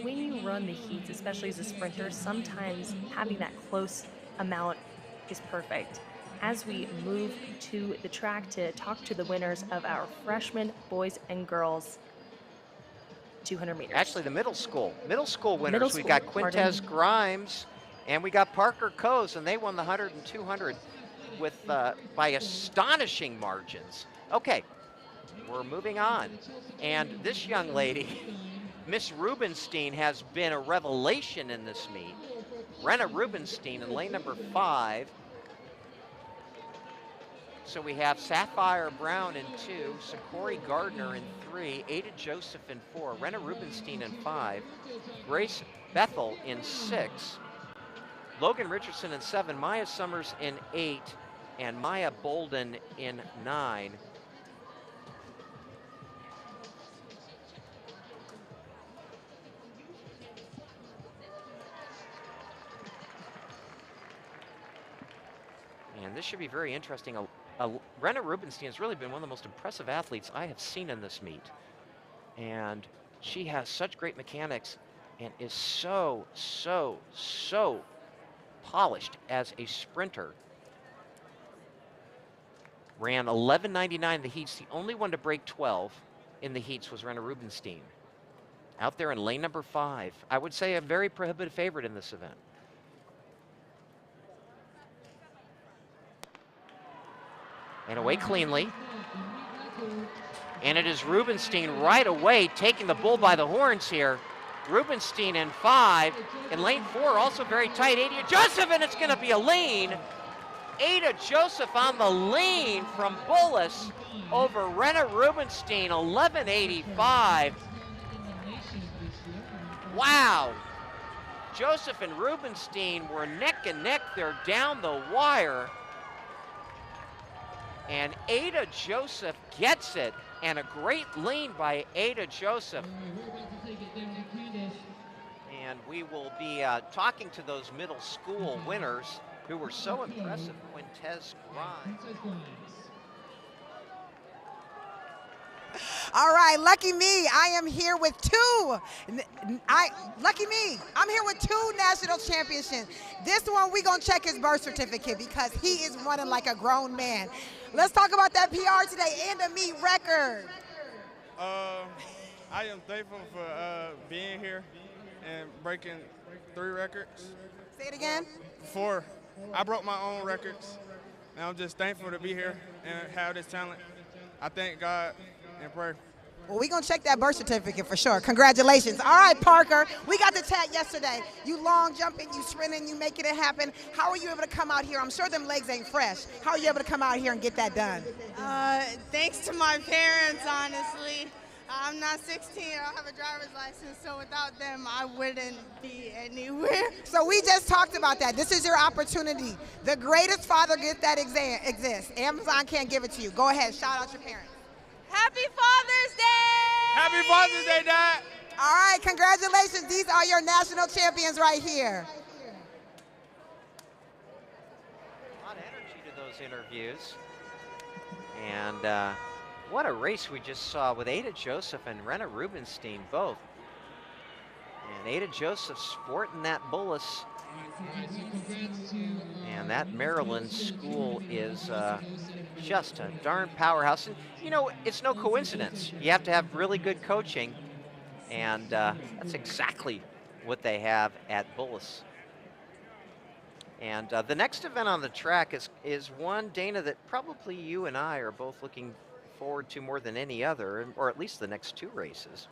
when you run the heats, especially as a sprinter, sometimes having that close amount is perfect. as we move to the track to talk to the winners of our freshman boys and girls 200 meters. Actually, the middle school winners. Middle We school, got pardon Quintez me. Grimes, and we got Parker Coase, and they won the 100 and 200 with by astonishing margins. Okay, we're moving on, and this young lady, Miss Rubenstein, has been a revelation in this meet. Renna Rubenstein in lane number 5. So we have Sapphire Brown in 2, Sakori Gardner in 3, Ada Joseph in 4, Renna Rubenstein in 5, Grace Bethel in 6, Logan Richardson in 7, Maya Summers in 8, and Maya Bolden in 9. And this should be very interesting. Renna Rubenstein has really been one of the most impressive athletes I have seen in this meet. And she has such great mechanics and is so polished as a sprinter. Ran 11:99 in the heats. The only one to break 12 in the heats was Renna Rubenstein. Out there in lane number 5. I would say a very prohibitive favorite in this event. And away cleanly. And it is Rubenstein right away taking the bull by the horns here. Rubenstein in 5. In lane 4, also very tight. Ada Joseph, and it's going to be a lean. Ada Joseph on the lean from Bullis over Renna Rubenstein, 11:85. Wow. Joseph and Rubenstein were neck and neck there down the wire. And Ada Joseph gets it, and a great lean by Ada Joseph. And we will be talking to those middle school winners who were so impressive. Quintez Grimes. All right, lucky me, I am here with lucky me, I'm here with 2 national championships. This one, we're gonna check his birth certificate because he is running like a grown man. Let's talk about that PR today and the meet record. I am thankful for being here and breaking 3 records. Say it again. 4. I broke my own records, and I'm just thankful to be here and have this talent. I thank God and pray. Well, we're going to check that birth certificate for sure. Congratulations. All right, Parker, we got the chat yesterday. You long jumping, you sprinting, you making it happen. How are you able to come out here? I'm sure them legs ain't fresh. How are you able to come out here and get that done? Thanks to my parents, honestly. I'm not 16, I don't have a driver's license, so without them, I wouldn't be anywhere. So we just talked about that. This is your opportunity. The greatest father gift that exists. Amazon can't give it to you. Go ahead, shout out your parents. Happy Father's Day! Happy Father's Day, Dad! All right, congratulations. These are your national champions right here. A lot of energy to those interviews. And what a race we just saw with Ada Joseph and Renna Rubenstein both. And Ada Joseph sporting that Bullis. And that Maryland school is just a darn powerhouse. And, you know, it's no coincidence. You have to have really good coaching. And that's exactly what they have at Bullis. And the next event on the track is one, Dana, that probably you and I are both looking forward to more than any other, or at least the next 2 races,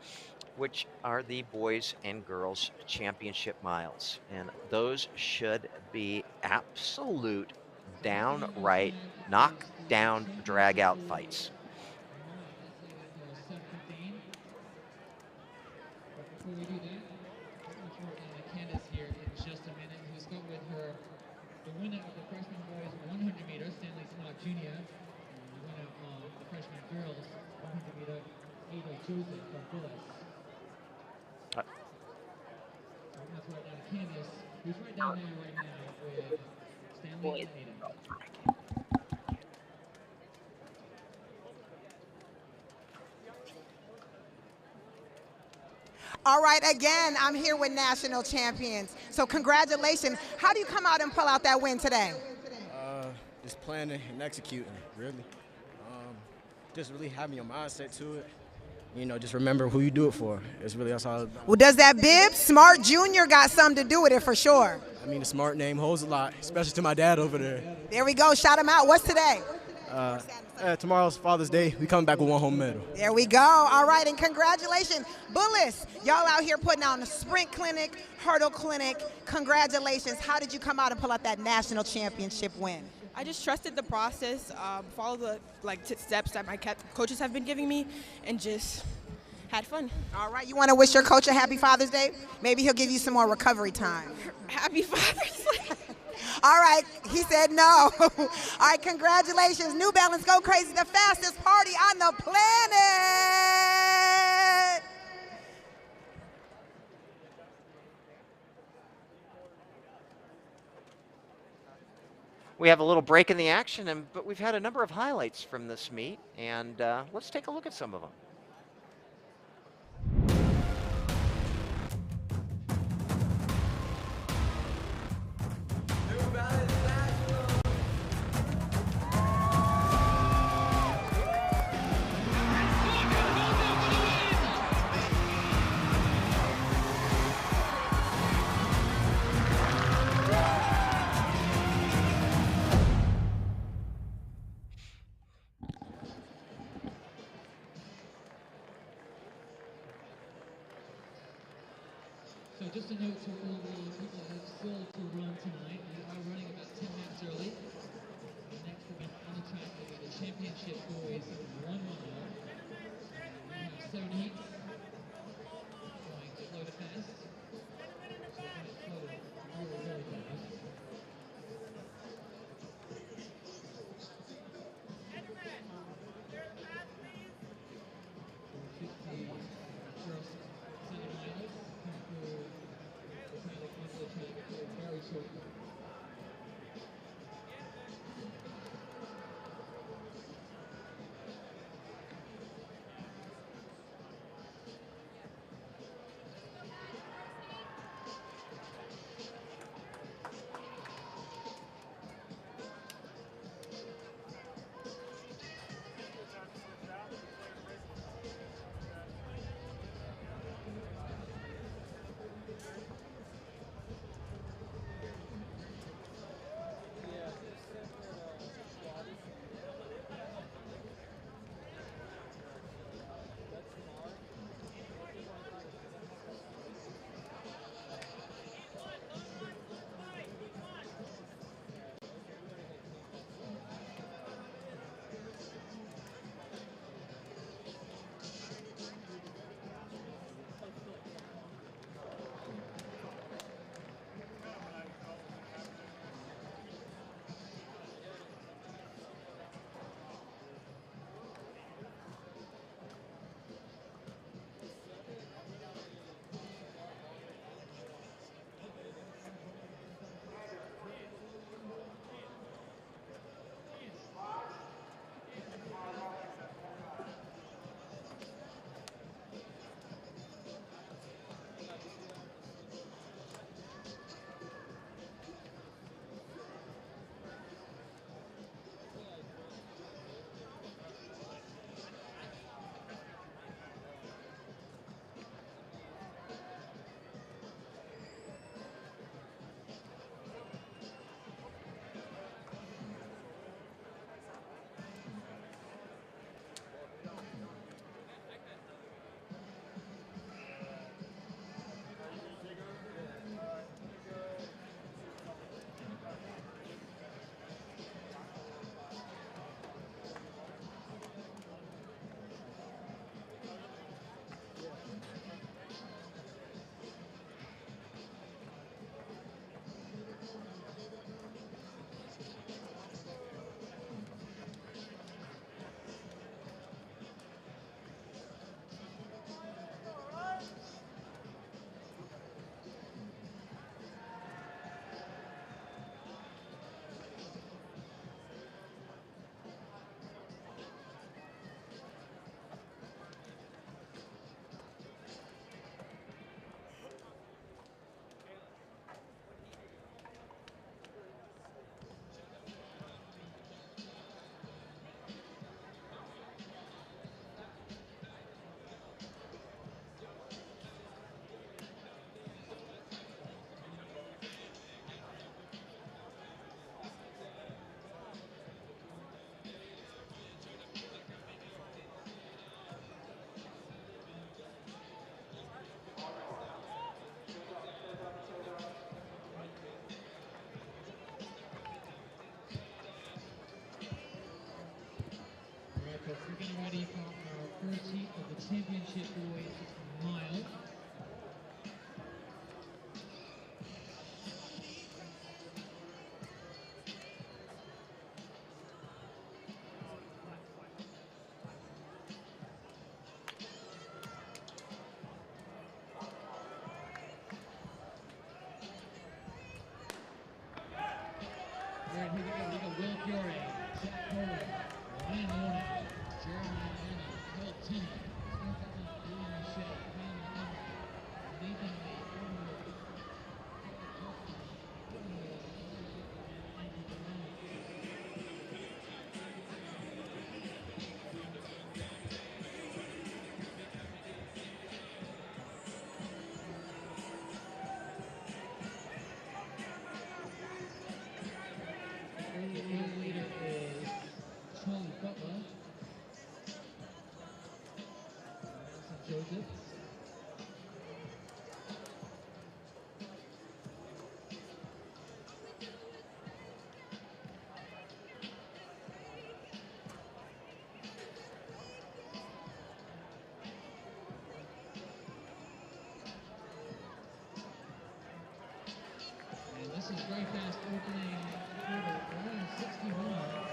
which are the boys and girls championship miles. And those should be absolute downright knockdown drag out fights. Before we do that, let's work on Candace here in just a minute, who's got with her the winner of the freshman boys 100 meters, Stanley Snock Jr., and the winner of the freshman girls 100 meter, Ada Joseph from Bullis. So let's work on Candace, who's right down there right now with Stanley and Ada. All right, again, I'm here with national champions. So congratulations. How do you come out and pull out that win today? Just planning and executing, really. Just really having your mindset to it. You know, just remember who you do it for. That's all about. Well, does that bib, Smart Jr., got something to do with it for sure? I mean, the Smart name holds a lot, especially to my dad over there. There we go. Shout him out. What's today? Tomorrow's Father's Day. We coming back with 1 home medal. There we go. All right, and congratulations. Bullis, y'all out here putting on a sprint clinic, hurdle clinic. Congratulations. How did you come out and pull out that national championship win? I just trusted the process, follow the steps that my coaches have been giving me, and just had fun. All right, you want to wish your coach a happy Father's Day? Maybe he'll give you some more recovery time. Happy Father's Day. All right, he said no. All right, congratulations. New Balance Go Crazy, the fastest party on the planet. We have a little break in the action, but we've had a number of highlights from this meet, and let's take a look at some of them. So just a note to all the people who have still to run tonight, we are running about 10 minutes early. Next event on the track will be the Championship Boys 1 mile. We have 7 heats, going slow to fast. So we're going to slow to really, really fast. Very short. Championship Boys Mile. All right, here we go. We got Will Fury, Jack Cohen, Ryan Warner, Jeremiah Anna, Phil Tennant, Julian Shea, Hannah Hunter, Nathan Lee, the leader is Charlie Butler, Nelson Joseph. And this is very fast opening quarter, 161.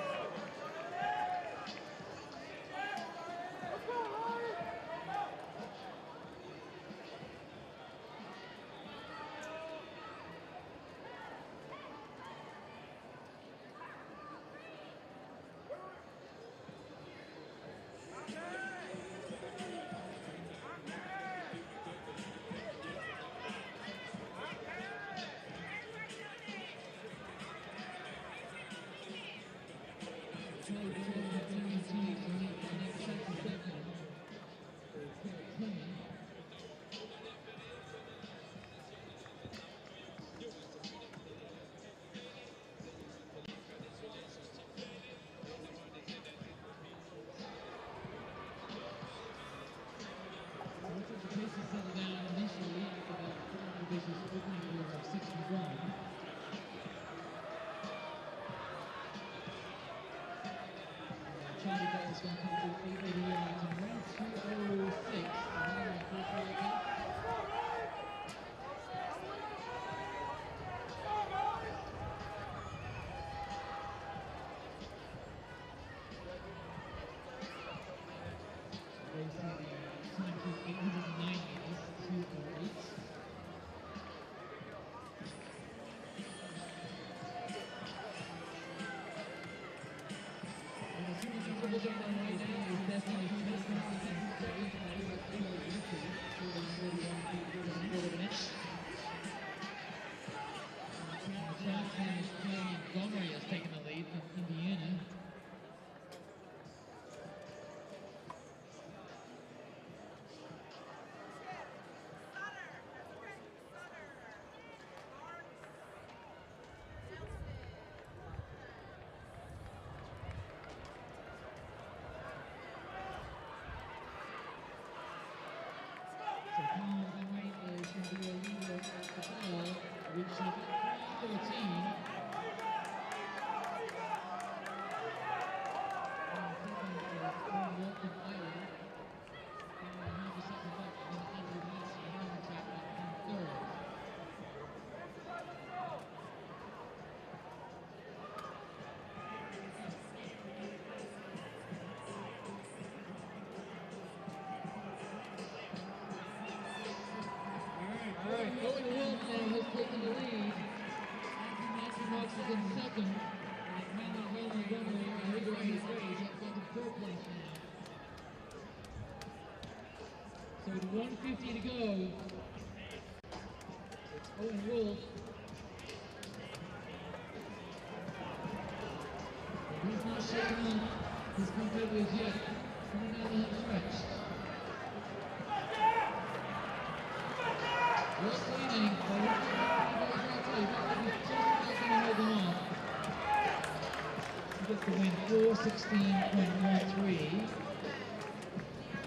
Charlie Butler's going to come through 880 yards and run 206. Time through 809 meters, 208. Montgomery has taken the lead from Indiana. Owen Wolf now has taken the lead. Matthew Marks is in second. And Cameron Montgomery and Rigor in his race have got to third place now. So with 150 to go, it's Owen Wolf. But he's not shaking off his competitors yet. Coming down the home stretch. Wolf leading, but he's just not going to hold them off. He gets the win 4:16.13.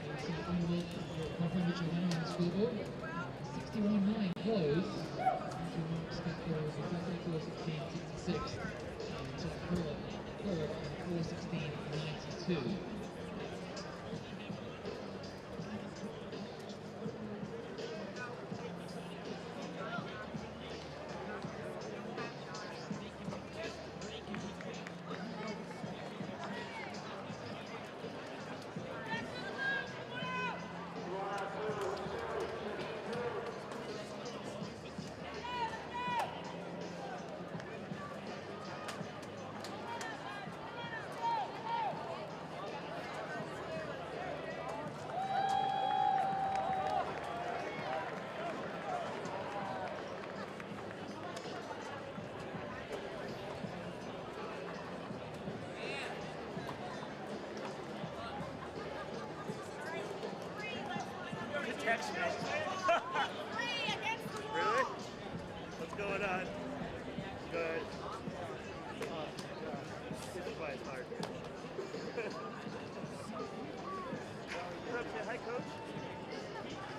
You see Owen Wolf confirmed Mitchell winner on the scoreboard. 61.9 close. Mitchell Marks got the second 4:16.66. And Jack Cohen third 4:16.92. text me. Really? What's going on? Good. Oh, this is why it's hard. Come say hi, coach.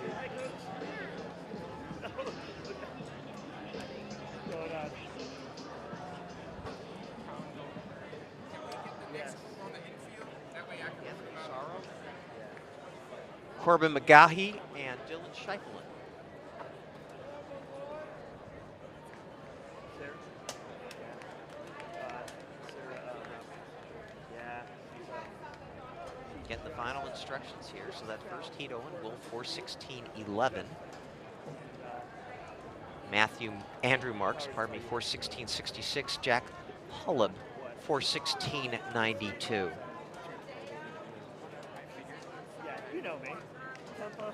Say hi, coach. What's going on? Corbin McGahee and Dylan Scheifelen. Getting the final instructions here. So that first heat, Owen Wolf, 4:16.11. Andrew Marks, pardon me, 4:16.66. Jack Hullab, 4:16.92. Yeah, you know me.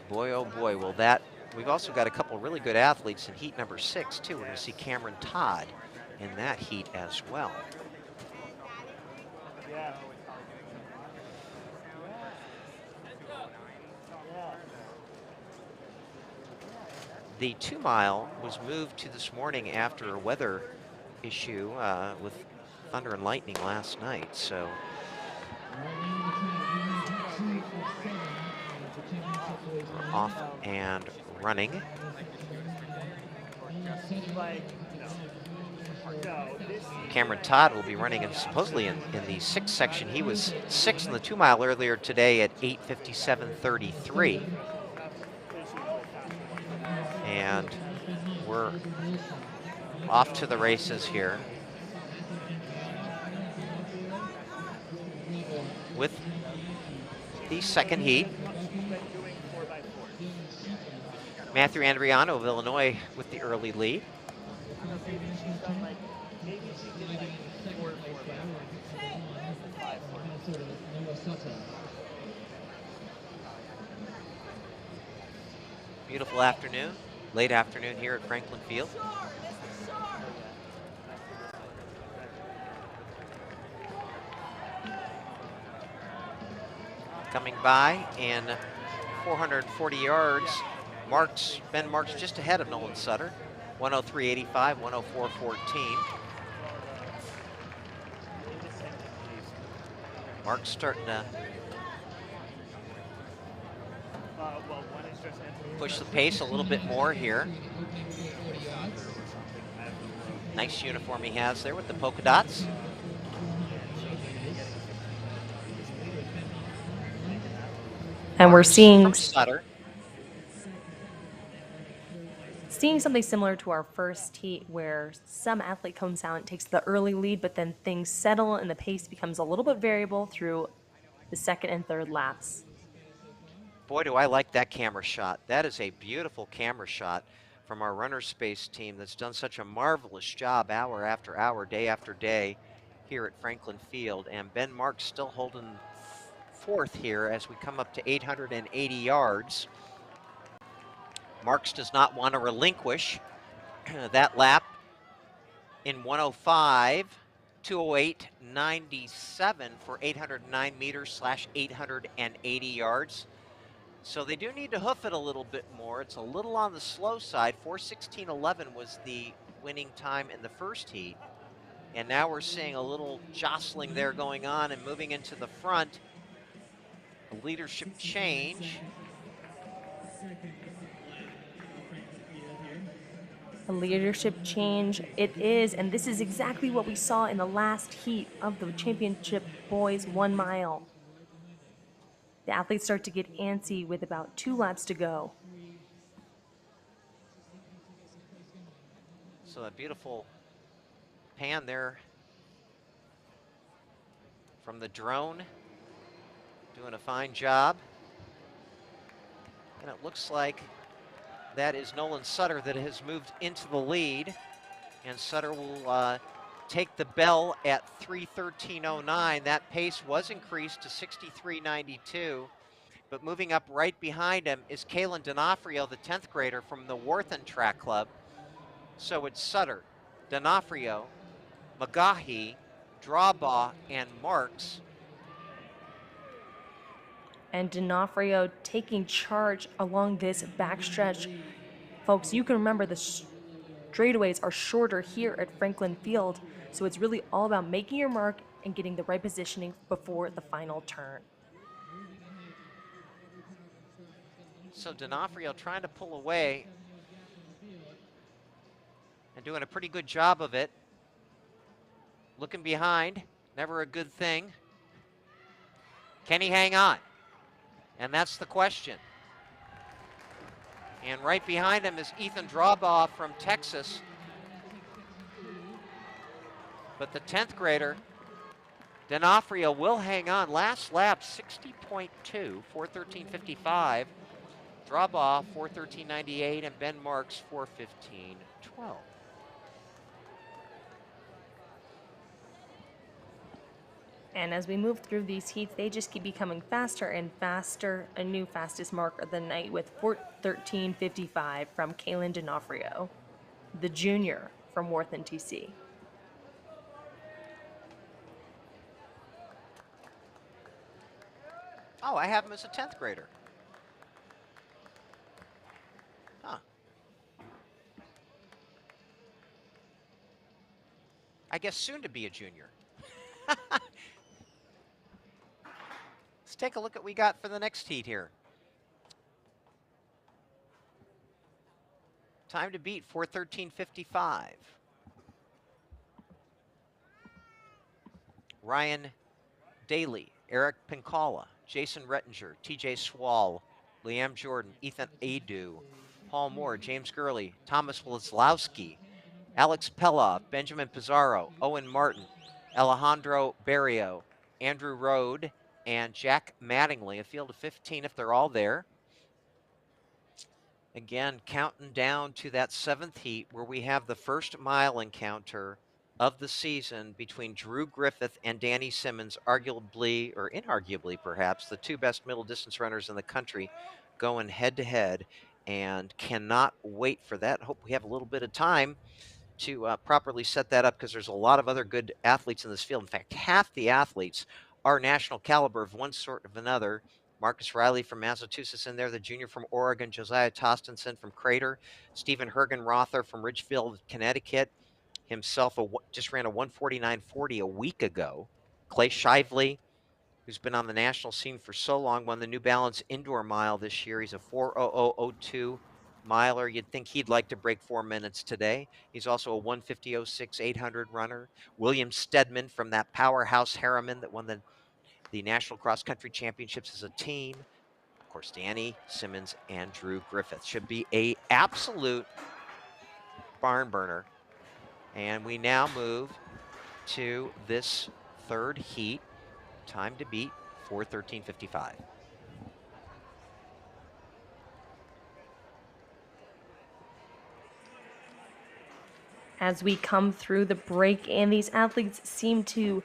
Boy, oh boy, will that. We've also got a couple really good athletes in heat number 6, too. We're going to see Cameron Todd in that heat as well. Yeah. The 2 mile was moved to this morning after a weather issue with thunder and lightning last night. So we're off and running. Cameron Todd will be running supposedly in the 6th section. He was 6th in the 2 mile earlier today at 8:57.33. And we're off to the races here with the second heat. Matthew Andriano of Illinois with the early lead. Beautiful afternoon, late afternoon here at Franklin Field. Coming by in 440 yards, Ben Marks just ahead of Nolan Sutter, 103.85, 104.14. Marks starting to push the pace a little bit more here. Nice uniform he has there with the polka dots. And we're seeing Sutter. Seeing something similar to our first heat where some athlete comes out and takes the early lead, but then things settle and the pace becomes a little bit variable through the 2nd and 3rd laps. Boy, do I like that camera shot. That is a beautiful camera shot from our runner space team that's done such a marvelous job hour after hour, day after day here at Franklin Field. And Ben Marks still holding 4th here as we come up to 880 yards. Marks does not want to relinquish that lap in 105, 208.97 for 809 meters / 880 yards. So they do need to hoof it a little bit more. It's a little on the slow side. 4:16.11 was the winning time in the first heat. And now we're seeing a little jostling there going on and moving into the front. A leadership change. A leadership change it is, and this is exactly what we saw in the last heat of the championship boys 1 mile. The athletes start to get antsy with about 2 laps to go. So a beautiful pan there from the drone, doing a fine job. And it looks like that is Nolan Sutter that has moved into the lead. And Sutter will take the bell at 3:13.09. That pace was increased to 63.92. But moving up right behind him is Kalen D'Onofrio, the 10th grader from the Wharton Track Club. So it's Sutter, D'Onofrio, McGahee, Drawbaugh, and Marks And D'Onofrio taking charge along this backstretch. Folks, you can remember the straightaways are shorter here at Franklin Field, so it's really all about making your mark and getting the right positioning before the final turn. So D'Onofrio trying to pull away and doing a pretty good job of it. Looking behind, never a good thing. Can he hang on? And that's the question. And right behind him is Ethan Drawbaugh from Texas. But the 10th grader, D'Onofrio, will hang on. Last lap, 60.2, 4:13.55. Drawbaugh, 4:13.98, and Ben Marks, 4:15.12. And as we move through these heats, they just keep becoming faster and faster. A new fastest mark of the night with 4:13.55 from Kalen D'Onofrio, the junior from Worth TC. Oh, I have him as a 10th grader. Huh. I guess soon to be a junior. Let's take a look at what we got for the next heat here. Time to beat, 4:13.55. Ryan Daly, Eric Pincala, Jason Rettinger, TJ Swall, Liam Jordan, Ethan Adu, Paul Moore, James Gurley, Thomas Wlazlowski, Alex Pelov, Benjamin Pizarro, Owen Martin, Alejandro Barrio, Andrew Rode, and Jack Mattingly, a field of 15 if they're all there. Again, counting down to that 7th heat where we have the first mile encounter of the season between Drew Griffith and Danny Simmons, arguably, or inarguably perhaps, the two best middle distance runners in the country going head to head, and cannot wait for that. Hope we have a little bit of time to properly set that up because there's a lot of other good athletes in this field. In fact, half the athletes are national caliber of one sort or another. Marcus Riley from Massachusetts in there, the junior from Oregon, Josiah Tostenson from Crater, Stephen Hergenrother from Ridgefield, Connecticut, himself just ran a 1:49.40 a week ago. Clay Shively, who's been on the national scene for so long, won the New Balance Indoor Mile this year. He's a 4:00.02 miler. You'd think he'd like to break 4 minutes today. He's also a 1:50.06 800 runner. William Stedman from that powerhouse Harriman that won the National Cross Country Championships as a team. Of course, Danny Simmons and Drew Griffith. Should be an absolute barn burner. And we now move to this 3rd heat. Time to beat, 4:13.55. As we come through the break, and these athletes seem to,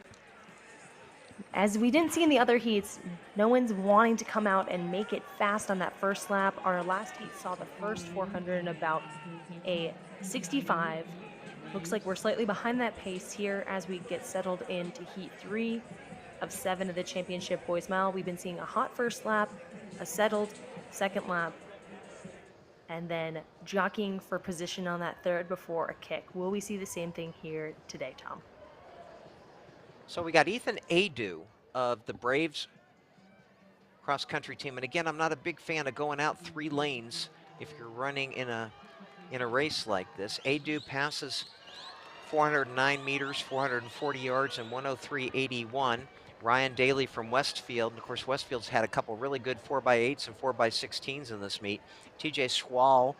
as we didn't see in the other heats, no one's wanting to come out and make it fast on that first lap. Our last heat saw the first 400 in about a 65. Looks like we're slightly behind that pace here as we get settled into heat 3 of 7 of the championship boys mile. We've been seeing a hot first lap, a settled second lap, and then jockeying for position on that third before a kick. Will we see the same thing here today, Tom? So we got Ethan Adu of the Braves cross-country team. And again, I'm not a big fan of going out 3 lanes if you're running in a race like this. Adu passes 409 meters, 440 yards, and 103.81. Ryan Daly from Westfield. And of course, Westfield's had a couple really good 4x8s and 4x16s in this meet. TJ Swall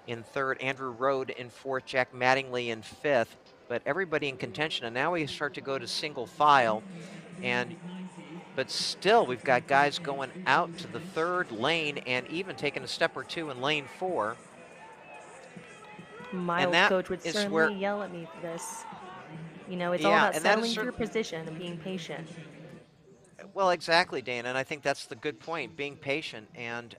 in 3rd, Andrew Rode in 4th, Jack Mattingly in 5th. But everybody in contention. And now we start to go to single file. But still, we've got guys going out to the 3rd lane and even taking a step or 2 in lane 4. My coach would certainly yell at me for this. You know, it's all about settling for your position and being patient. Well, exactly, Dana, and I think that's the good point, being patient. And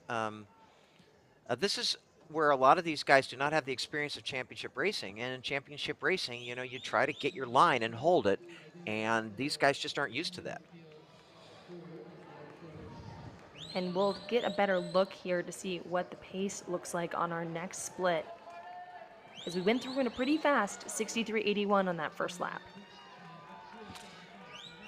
this is where a lot of these guys do not have the experience of championship racing. And in championship racing, you know, you try to get your line and hold it, and these guys just aren't used to that. And we'll get a better look here to see what the pace looks like on our next split, as we went through in a pretty fast 63.81 on that first lap.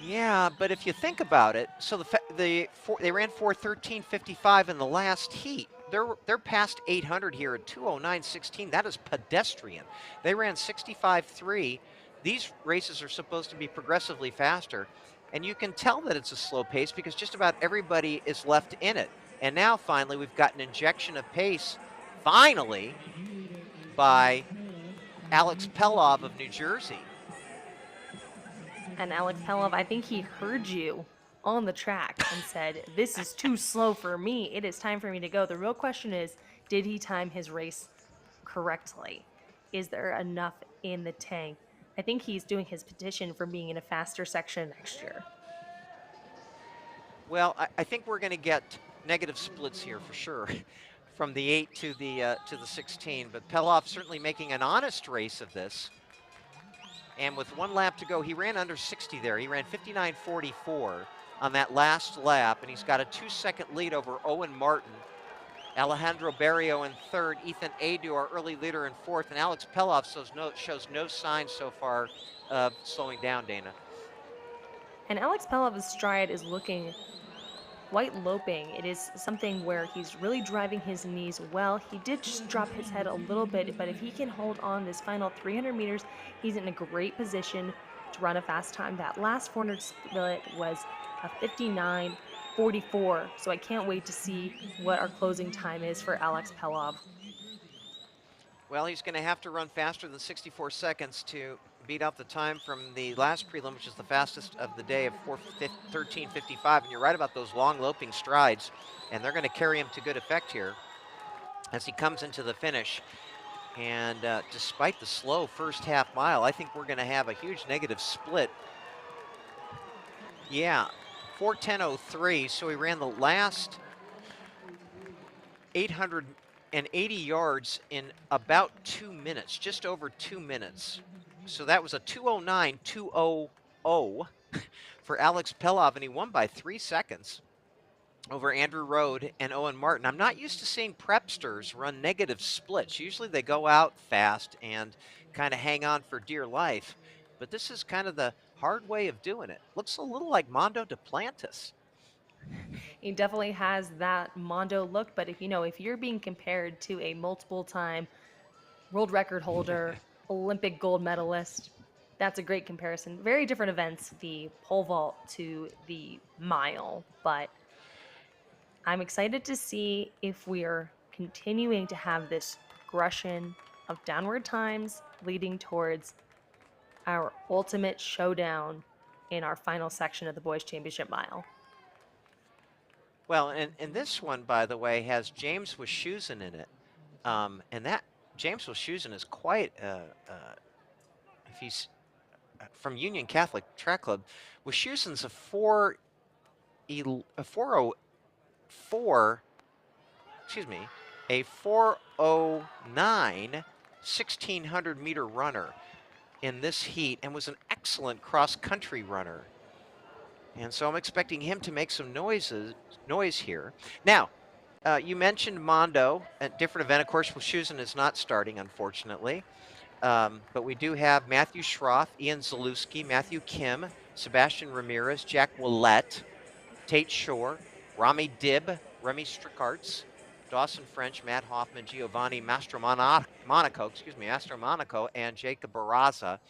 Yeah, but if you think about it, so they ran 4:13.55 in the last heat. They're past 800 here at 2:09.16. That is pedestrian. They ran 65.3. These races are supposed to be progressively faster, and you can tell that it's a slow pace because just about everybody is left in it. And now finally we've got an injection of pace, finally, by Alex Pelov of New Jersey. And Alex Pelov, I think he heard you on the track and said, this is too slow for me. It is time for me to go. The real question is, did he time his race correctly? Is there enough in the tank? I think he's doing his petition for being in a faster section next year. Well, I think we're going to get negative splits here for sure, from the 8 to the 16. But Pelov certainly making an honest race of this. And with 1 lap to go, he ran under 60 there. He ran 59.44 on that last lap, and he's got a 2-second lead over Owen Martin. Alejandro Barrio in 3rd, Ethan Adu, our early leader, in 4th, and Alex Pelov shows no signs so far of slowing down, Dana. And Alex Pelov's stride is looking quite loping. It is something where he's really driving his knees well. He did just drop his head a little bit, but if he can hold on this final 300 meters, he's in a great position to run a fast time. That last 400 split was a 59.44, so I can't wait to see what our closing time is for Alex Pelov. Well, he's going to have to run faster than 64 seconds to beat out the time from the last prelim, which is the fastest of the day of 4:13.55. And you're right about those long loping strides, and they're going to carry him to good effect here as he comes into the finish. And despite the slow first half mile, I think we're going to have a huge negative split. Yeah, 4:10.03, so he ran the last 880 yards in about 2 minutes, just over 2 minutes. So that was a 2:09.200 for Alex Pelov, and he won by 3 seconds over Andrew Rode and Owen Martin. I'm not used to seeing prepsters run negative splits. Usually they go out fast and kind of hang on for dear life, but this is kind of the hard way of doing it. Looks a little like Mondo Duplantis. He definitely has that Mondo look, but if you're being compared to a multiple-time world record holder, Olympic gold medalist, that's a great comparison. Very different events, the pole vault to the mile, but I'm excited to see if we're continuing to have this progression of downward times leading towards our ultimate showdown in our final section of the Boys Championship Mile. Well, and this one, by the way, has James Wischusen in it. And that James Wischusen is quite, if he's from Union Catholic Track Club, Wischusen's a 4:09, 1,600 meter runner in this heat, and was an excellent cross-country runner. And so I'm expecting him to make some noise here. Now, you mentioned Mondo, a different event. Of course, Wischusen is not starting, unfortunately. But we do have Matthew Schroff, Ian Zalewski, Matthew Kim, Sebastian Ramirez, Jack Willett, Tate Shore, Rami Dibb, Remy Stricarts, Dawson French, Matt Hoffman, Giovanni Mastromonaco, and Jacob Barraza.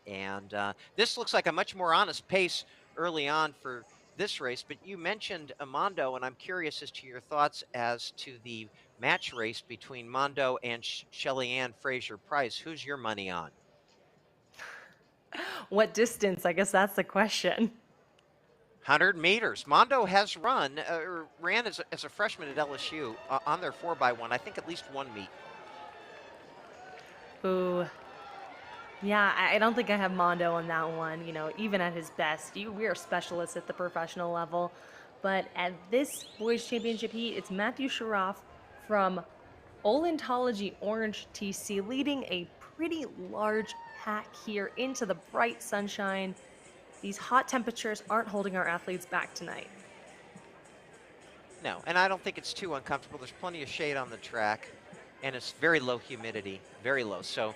And this looks like a much more honest pace early on for this race, but you mentioned Mondo, and I'm curious as to your thoughts as to the match race between Mondo and Shelly Ann Fraser-Price. Who's your money on? What distance? I guess that's the question. 100 meters. Mondo has ran as a freshman at LSU on their 4x1, I think at least one meet. Ooh. Yeah, I don't think I have Mondo on that one. Even at his best, we are specialists at the professional level. But at this Boys Championship heat, it's Matthew Schroff from Olentology Orange TC leading a pretty large pack here into the bright sunshine. These hot temperatures aren't holding our athletes back tonight. No, and I don't think it's too uncomfortable. There's plenty of shade on the track, and it's very low humidity, very low. So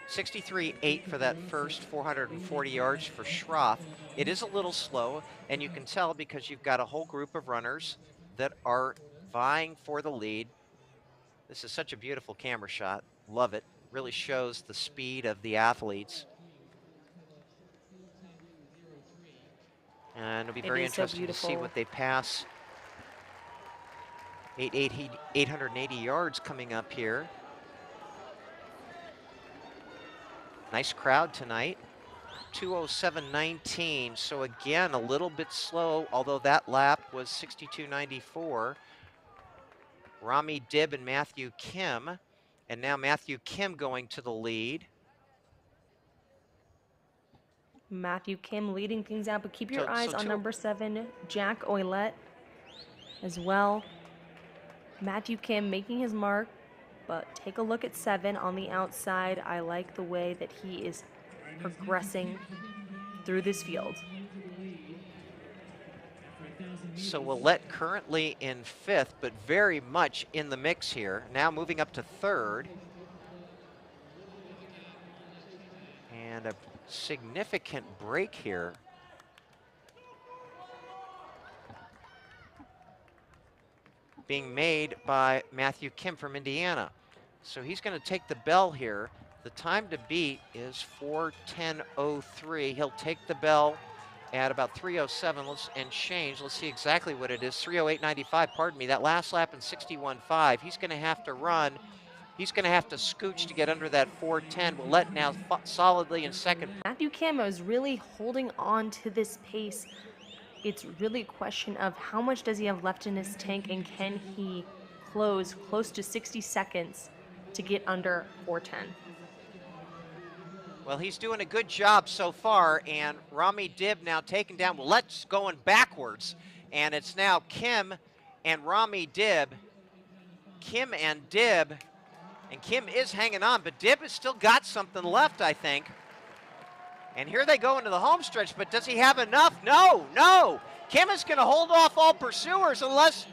63.8 for that first 440 yards for Schroff. It is a little slow, and you can tell because you've got a whole group of runners that are vying for the lead. This is such a beautiful camera shot. Love it. Really shows the speed of the athletes. And it'll be very interesting to see what they pass. 880 yards coming up here. Nice crowd tonight. 207.19, so again, a little bit slow, although that lap was 62.94. Rami Dibb and Matthew Kim, and now Matthew Kim going to the lead. Matthew Kim leading things out, but keep your eyes on number 7, Jack Oilette as well. Matthew Kim making his mark, but take a look at 7 on the outside. I like the way that he is progressing through this field. So Willette currently in 5th, but very much in the mix here. Now moving up to 3rd. And a significant break here. Being made by Matthew Kim from Indiana. So he's going to take the bell here. The time to beat is 4:10:03. He'll take the bell at about 3:07 and change. Let's see exactly what it is. 3:08.95, pardon me. That last lap in 61.5. He's going to have to run. He's going to have to scooch to get under that 4:10. Willette now solidly in 2nd. Matthew Kim is really holding on to this pace. It's really a question of how much does he have left in his tank, and can he close to 60 seconds to get under 4:10. Well, he's doing a good job so far, and Rami Dibb now taken down. Willette's going backwards, and it's now Kim and Rami Dibb. Kim and Dibb, and Kim is hanging on, but Dibb has still got something left, I think. And here they go into the home stretch, but does he have enough? No, no. Kim is going to hold off all pursuers unless,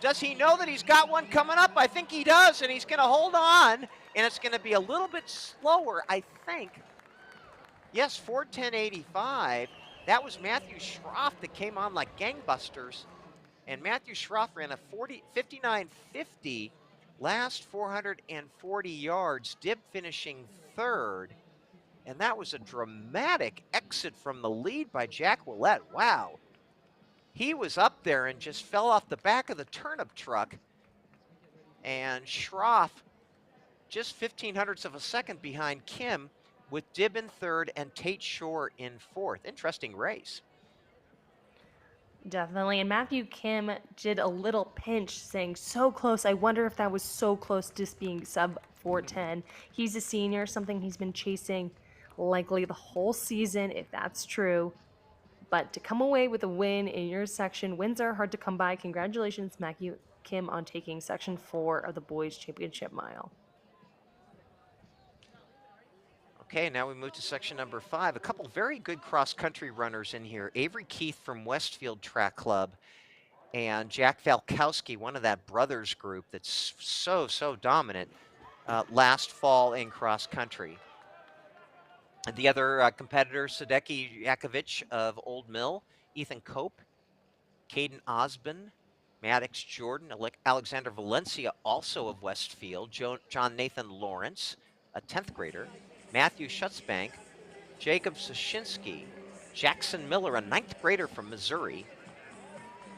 does he know that he's got one coming up? I think he does, and he's going to hold on, and it's going to be a little bit slower, I think. Yes, 4:10.85. That was Matthew Schroff that came on like gangbusters, and Matthew Schroff ran a 59.50 last 440 yards, Dibb finishing 3rd. And that was a dramatic exit from the lead by Jack Willette. Wow. He was up there and just fell off the back of the turnip truck. And Schroff just 0.15 of a second behind Kim, with Dibb in 3rd and Tate Shore in 4th. Interesting race. Definitely, and Matthew Kim did a little pinch saying so close. I wonder if that was so close to just being sub 4:10. He's a senior, something he's been chasing likely the whole season, if that's true. But to come away with a win in your section, wins are hard to come by. Congratulations, Matthew Kim, on taking section 4 of the boys championship mile. Okay, now we move to section number 5. A couple very good cross-country runners in here. Avery Keith from Westfield Track Club and Jack Valkowski, one of that brothers group that's so dominant last fall in cross-country. And the other competitors, Sadeki Yakovich of Old Mill, Ethan Cope, Caden Osborne, Maddox Jordan, Alexander Valencia, also of Westfield, John Nathan Lawrence, a 10th grader, Matthew Schutzbank, Jacob Soshinsky, Jackson Miller, a 9th grader from Missouri,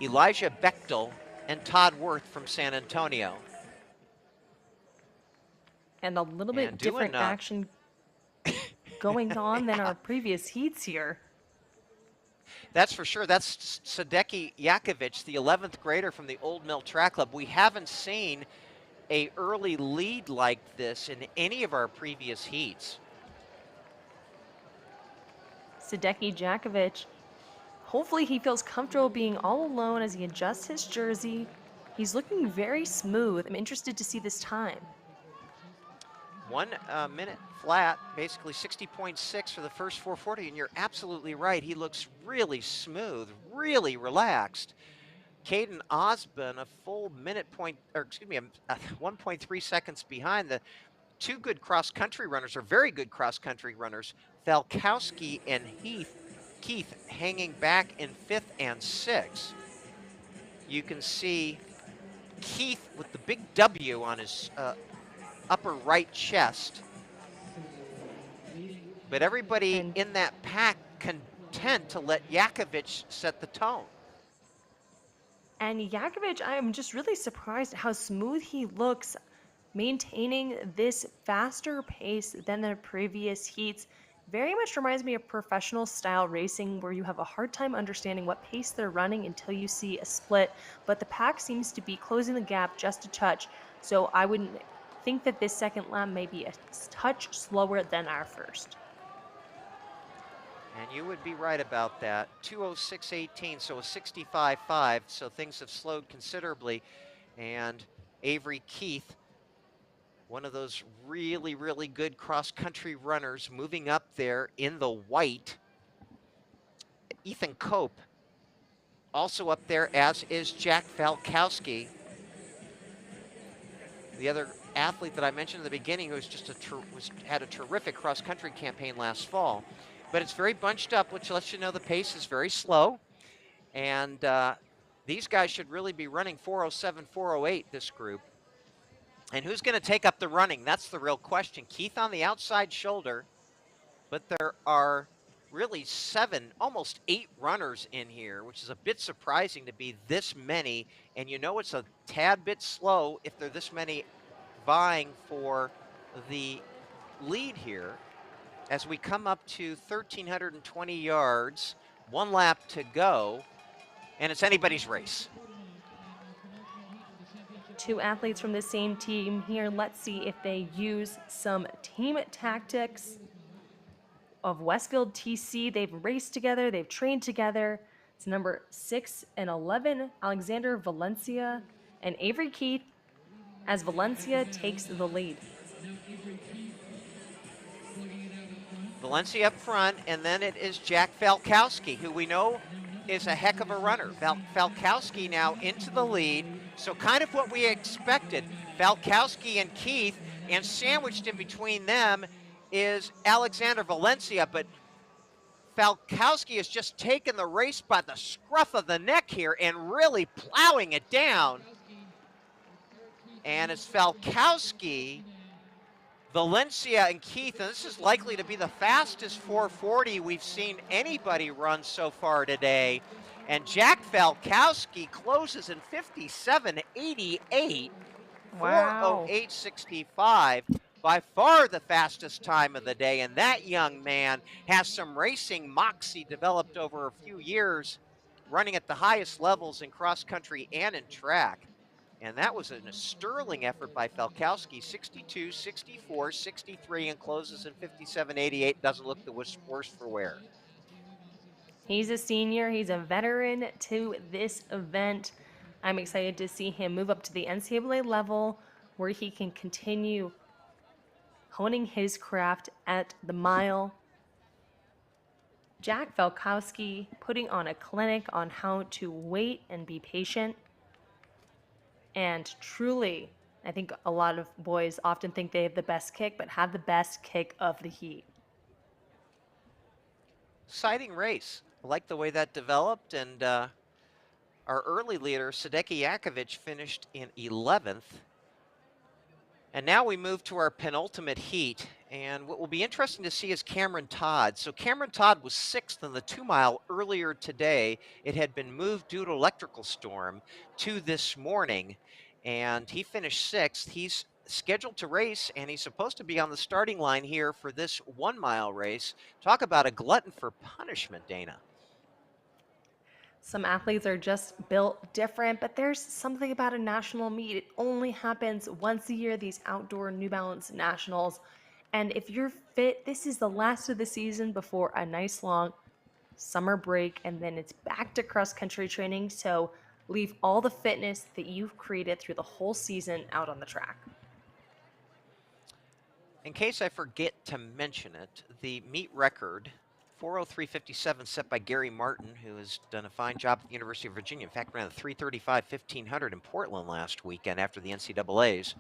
Elijah Bechtel, and Todd Worth from San Antonio. And a little bit different action going on than our previous heats here. That's for sure. That's Sadeki Yakovich, the 11th grader from the Old Mill Track Club. We haven't seen an early lead like this in any of our previous heats. Sadeki Yakovich, hopefully he feels comfortable being all alone as he adjusts his jersey. He's looking very smooth. I'm interested to see this time. 1 minute flat, basically 60.6 for the first 440, and you're absolutely right. He looks really smooth, really relaxed. Caden Osborne a full minute point, or excuse me, 1.3 seconds behind. The two good cross-country runners, or very good cross-country runners, Falkowski and Keith hanging back in 5th and 6th. You can see Keith with the big W on his upper right chest. But everybody in that pack content to let Jakovic set the tone. And Jakovic, I am just really surprised how smooth he looks, maintaining this faster pace than the previous heats. Very much reminds me of professional style racing, where you have a hard time understanding what pace they're running until you see a split, but the pack seems to be closing the gap just a touch, so I would think that this second lap may be a touch slower than our first. And you would be right about that. 2:06.18, so a 65.5, so things have slowed considerably. And Avery Keith, one of those really, really good cross-country runners, moving up there in the white. Ethan Cope also up there, as is Jack Falkowski, the other athlete that I mentioned in the beginning, who was just had a terrific cross-country campaign last fall. But it's very bunched up, which lets you know the pace is very slow. And these guys should really be running 4:07, 4:08, this group. And who's going to take up the running? That's the real question. Keith on the outside shoulder, but there are really 7, almost 8 runners in here, which is a bit surprising to be this many. And you know it's a tad bit slow if there are this many vying for the lead here. As we come up to 1,320 yards, 1 lap to go, and it's anybody's race. 2 athletes from the same team here. Let's see if they use some team tactics of Westfield TC. They've raced together, they've trained together. It's number 6 and 11, Alexander Valencia and Avery Keith, as Valencia takes the lead. Valencia up front, and then it is Jack Falkowski, who we know is a heck of a runner. Falkowski now into the lead, so kind of what we expected. Falkowski and Keith, and sandwiched in between them is Alexander Valencia, but Falkowski has just taken the race by the scruff of the neck here and really plowing it down. And it's Falkowski, Valencia, and Keith, and this is likely to be the fastest 440 we've seen anybody run so far today. And Jack Falkowski closes in 57.88, wow. 4:08.65, by far the fastest time of the day. And that young man has some racing moxie developed over a few years, running at the highest levels in cross country and in track. And that was a sterling effort by Falkowski, 62, 64, 63, and closes in 57.88. Doesn't look the worse for wear. He's a senior. He's a veteran to this event. I'm excited to see him move up to the NCAA level, where he can continue honing his craft at the mile. Jack Falkowski putting on a clinic on how to wait and be patient. And truly, I think a lot of boys often think they have the best kick, but have the best kick of the heat. Exciting race. I like the way that developed, and our early leader, Sadeki Jakovic, finished in 11th. And now we move to our penultimate heat, and what will be interesting to see is Cameron Todd. So Cameron Todd was 6th in the 2-mile earlier today. It had been moved due to electrical storm to this morning, and he finished 6th. He's scheduled to race, and he's supposed to be on the starting line here for this 1-mile race. Talk about a glutton for punishment, Dana. Some athletes are just built different, but there's something about a national meet. It only happens once a year, these outdoor New Balance Nationals. And if you're fit, this is the last of the season before a nice long summer break, and then it's back to cross-country training. So leave all the fitness that you've created through the whole season out on the track. In case I forget to mention it, the meet record 4:03.57 set by Gary Martin, who has done a fine job at the University of Virginia. In fact, ran a 3:35 1500 in Portland last weekend after the NCAAs.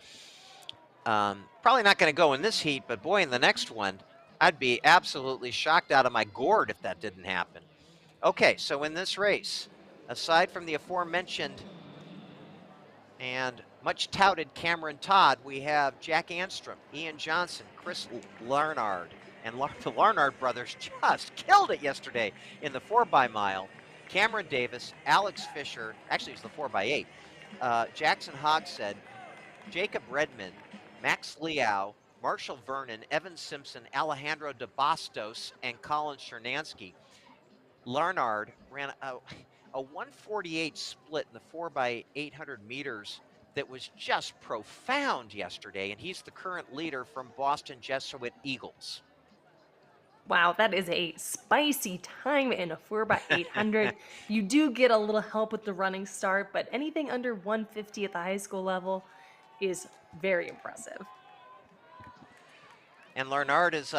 Probably not going to go in this heat, but boy, in the next one, I'd be absolutely shocked out of my gourd if that didn't happen. Okay, so in this race, aside from the aforementioned and much touted Cameron Todd, we have Jack Anstrom, Ian Johnson, Chris Larnard, and the Larnard brothers just killed it yesterday in the 4x-mile. Cameron Davis, Alex Fisher, actually it was the 4x8, Jackson Hogshead, Jacob Redmond, Max Liao, Marshall Vernon, Evan Simpson, Alejandro De Bastos, and Colin Chernansky. Larnard ran a 1:48 split in the 4x800 meters that was just profound yesterday, and he's the current leader from Boston Jesuit Eagles. Wow, that is a spicy time in a 4x800. You do get a little help with the running start, but anything under 150 at the high school level is very impressive. And Larnard has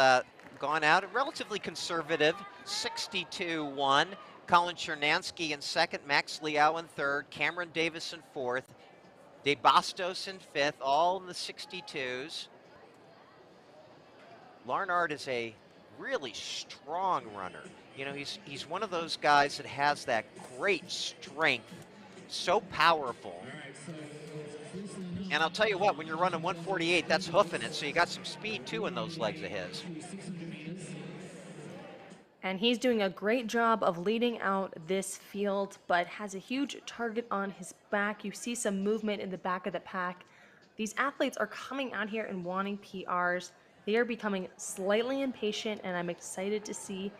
gone out relatively conservative, 62-1. Colin Chernansky in second, Max Liao in third, Cameron Davis in fourth, De Bastos in fifth, all in the 62s. Larnard is a really strong runner. You know, he's one of those guys that has that great strength, so powerful. And I'll tell you what, when you're running 1:48, that's hoofing it, so you got some speed too in those legs of his. And he's doing a great job of leading out this field, but has a huge target on his back. You see some movement in the back of the pack. These athletes are coming out here and wanting PRs. They are becoming slightly impatient, and I'm excited to see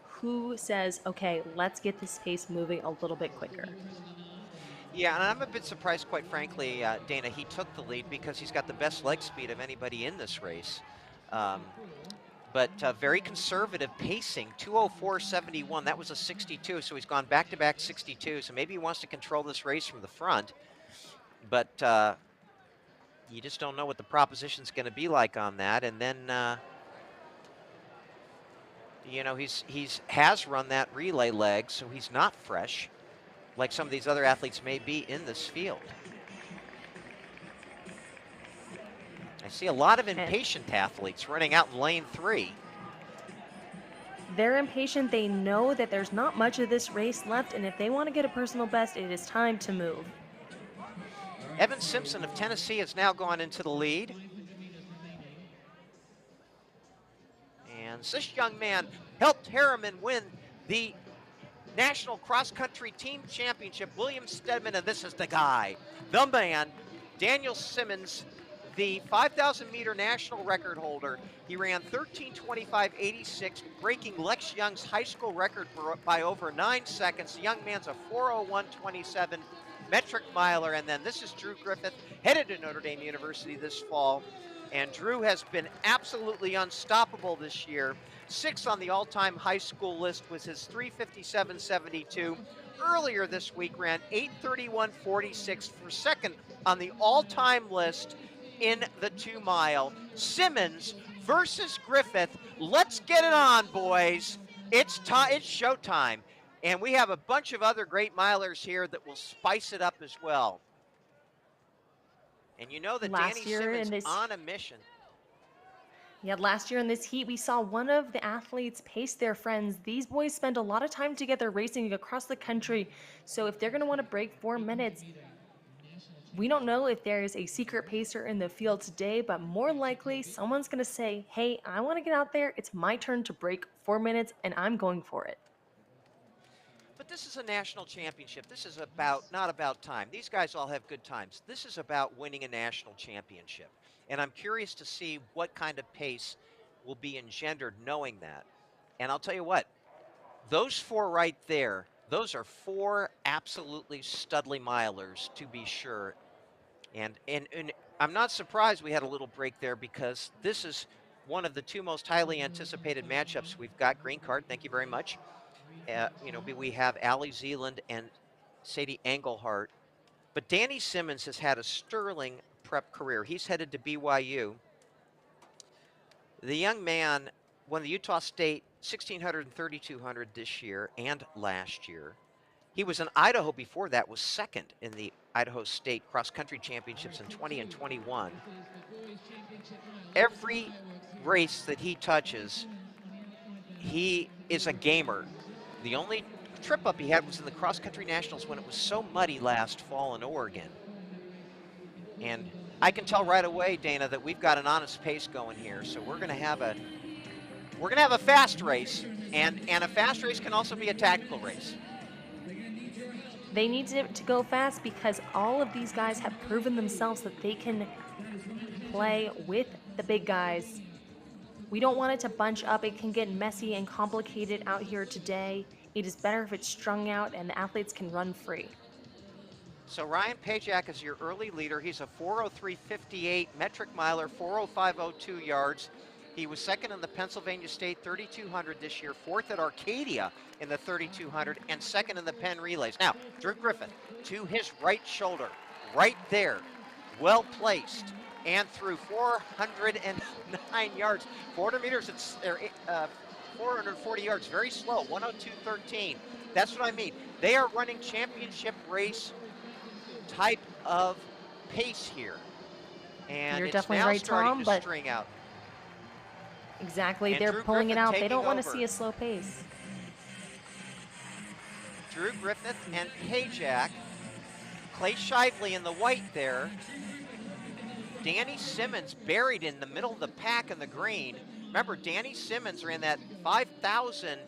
who says, okay, let's get this pace moving a little bit quicker. Yeah, and I'm a bit surprised, quite frankly, Dana, he took the lead because he's got the best leg speed of anybody in this race. But very conservative pacing, 2:04.71. That was a 62, so he's gone back-to-back 62. So maybe he wants to control this race from the front. But you just don't know what the proposition's going to be like on that. And then, you know, has run that relay leg, so he's not fresh like some of these other athletes may be in this field. I see a lot of impatient athletes running out in lane 3. They're impatient. They know that there's not much of this race left, and if they want to get a personal best, it is time to move. Evan Simpson of Tennessee has now gone into the lead. And this young man helped Harriman win the National Cross Country Team Championship. William Stedman, and this is the guy, the man, Daniel Simmons, the 5,000 meter national record holder. He ran 13:25.86, breaking Lex Young's high school record by over 9 seconds. The young man's a 4:01.27 metric miler. And then this is Drew Griffith, headed to Notre Dame University this fall. And Drew has been absolutely unstoppable this year. 6th on the all-time high school list was his 3:57.72. Earlier this week ran 8:31.46 for second on the all-time list in the 2-mile. Simmons versus Griffith. Let's get it on, boys. It's showtime. And we have a bunch of other great milers here that will spice it up as well. And you know that Danny Simmons on a mission. Yeah, last year in this heat, we saw one of the athletes pace their friends. These boys spend a lot of time together racing across the country. So if they're going to want to break 4 minutes, we don't know if there is a secret pacer in the field today, but more likely someone's going to say, hey, I want to get out there. It's my turn to break 4 minutes, and I'm going for it. But this is a national championship. This is not about time. These guys all have good times. This is about winning a national championship. And I'm curious to see what kind of pace will be engendered knowing that. And I'll tell you what, those 4 right there, those are 4 absolutely studly milers, to be sure. And I'm not surprised we had a little break there, because this is one of the 2 most highly anticipated matchups we've got. Green card, thank you very much. You know, we have Allie Zealand and Sadie Engelhart. But Danny Simmons has had a sterling prep career. He's headed to BYU. The young man won the Utah State 1600 and 3200 this year and last year. He was in Idaho before that, was second in the Idaho State Cross Country Championships in 20 and 21. Every race that he touches, he is a gamer. The only trip up he had was in the Cross Country Nationals when it was so muddy last fall in Oregon. And I can tell right away, Dana, that we've got an honest pace going here. So we're going to have a fast race, and a fast race can also be a tactical race. They need to go fast because all of these guys have proven themselves that they can play with the big guys. We don't want it to bunch up. It can get messy and complicated out here today. It is better if it's strung out and the athletes can run free. So Ryan Pajak is your early leader. He's a 4:03.58 metric miler, 4:05.02 yards. He was second in the Pennsylvania State 3200 this year, fourth at Arcadia in the 3200, and second in the Penn Relays. Now, Drew Griffith to his right shoulder, right there, well placed, and through 409 yards, 400 meters, it's 440 yards, very slow, 102.13. That's what I mean. They are running championship race type of pace here. And You're it's definitely now right, starting Tom, to but string out. exactly, And they're Drew pulling it Griffith out. They don't taking want to over. see a slow pace. Drew Griffith and Pajak. Clay Shively in the white there. Danny Simmons buried in the middle of the pack in the green. Remember, Danny Simmons ran that 5,000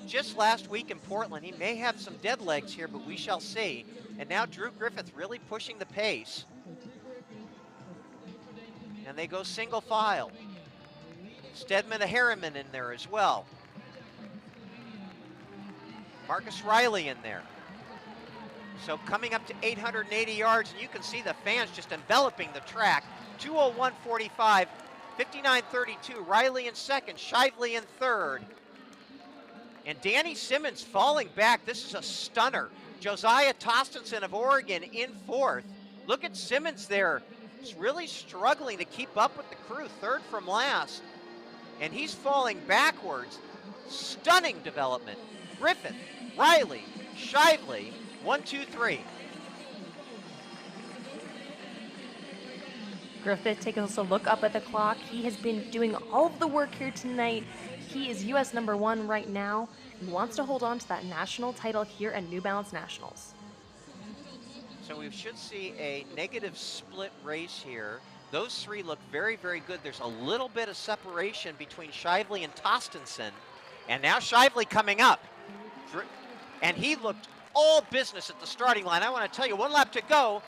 just last week in Portland. He may have some dead legs here, but we shall see. And now Drew Griffith really pushing the pace. And they go single file. Stedman Harriman in there as well. Marcus Riley in there. So coming up to 880 yards, and you can see the fans just enveloping the track. 2:01.45, 59.32. Riley in second, Shively in third. And Danny Simmons falling back. This is a stunner. Josiah Tostenson of Oregon in fourth. Look at Simmons there. He's really struggling to keep up with the crew, third from last. And he's falling backwards. Stunning development. Griffith, Riley, Shively, 1, 2, 3. Griffith taking a look up at the clock. He has been doing all of the work here tonight. He is U.S. #1 right now and wants to hold on to that national title here at New Balance Nationals. So we should see a negative split race here. Those three look very, very good. There's a little bit of separation between Shively and Tostenson. And now Shively coming up. And he looked all business at the starting line. I want to tell you, 1 lap to go,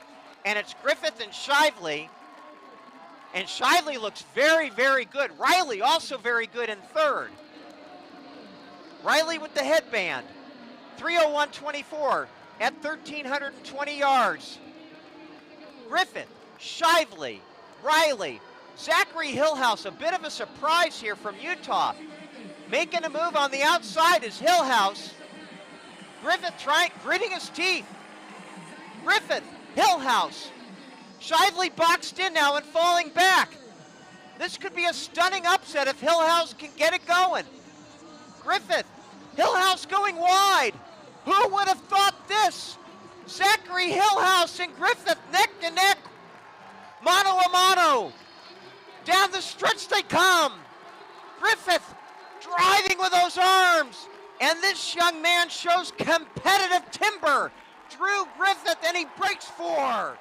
and it's Griffith and Shively. And Shively looks very, very good. Riley also very good in third. Riley with the headband. 3:01.24 at 1,320 yards. Griffith, Shively, Riley, Zachary Hillhouse, a bit of a surprise here from Utah. Making a move on the outside is Hillhouse. Griffith gritting his teeth. Griffith, Hillhouse. Shively boxed in now and falling back. This could be a stunning upset if Hillhouse can get it going. Griffith, Hillhouse going wide. Who would have thought this? Zachary Hillhouse and Griffith neck to neck. Mano a mano. Down the stretch they come. Griffith driving with those arms. And this young man shows competitive timber. Drew Griffith, and he breaks 4.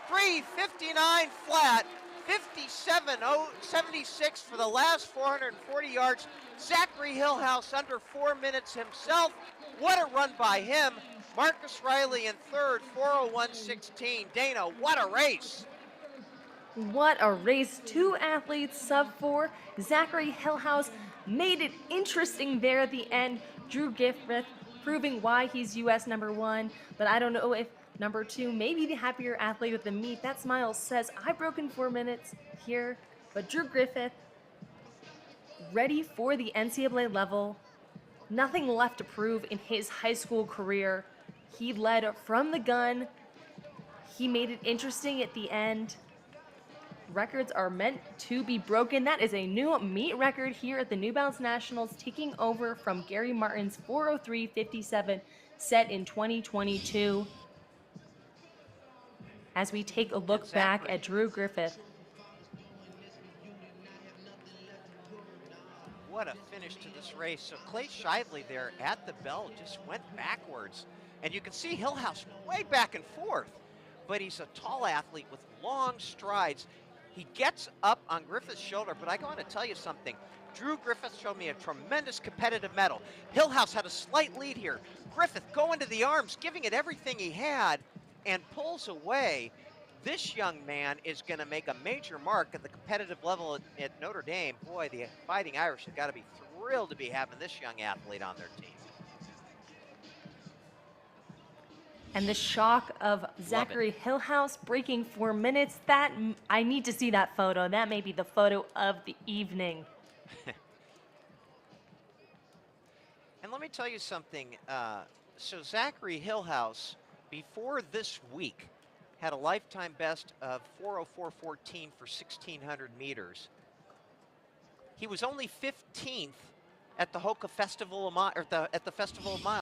3:59 flat, 57.76 for the last 440 yards. Zachary Hillhouse under 4 minutes himself. What a run by him. Marcus Riley in third, 4:01.16. Dana, what a race. What a race. 2 athletes, sub-4. Zachary Hillhouse made it interesting there at the end. Drew Griffith proving why he's U.S. #1, but I don't know if #2 may be the happier athlete with the meet. That smile says, I've broken 4 minutes here, but Drew Griffith ready for the NCAA level. Nothing left to prove in his high school career. He led from the gun. He made it interesting at the end. records are meant to be broken. That is a new meet record here at the New Balance Nationals, taking over from Gary Martin's 4:03.57 set in 2022. As we take a look back at Drew Griffith. What a finish to this race. So Clay Shively there at the bell just went backwards. And you can see Hillhouse way back and forth. But he's a tall athlete with long strides. He gets up on Griffith's shoulder, but I want to tell you something. Drew Griffith showed me a tremendous competitive mettle. Hillhouse had a slight lead here. Griffith going to the arms, giving it everything he had, and pulls away. This young man is going to make a major mark at the competitive level at Notre Dame. Boy, the Fighting Irish have got to be thrilled to be having this young athlete on their team. And the shock of Zachary Hillhouse breaking 4 minutes. That, I need to see that photo. That may be the photo of the evening. And let me tell you something. So Zachary Hillhouse, before this week, had a lifetime best of 4:04.14 for 1,600 meters. He was only 15th at the Hoka Festival of at the Festival of Miles.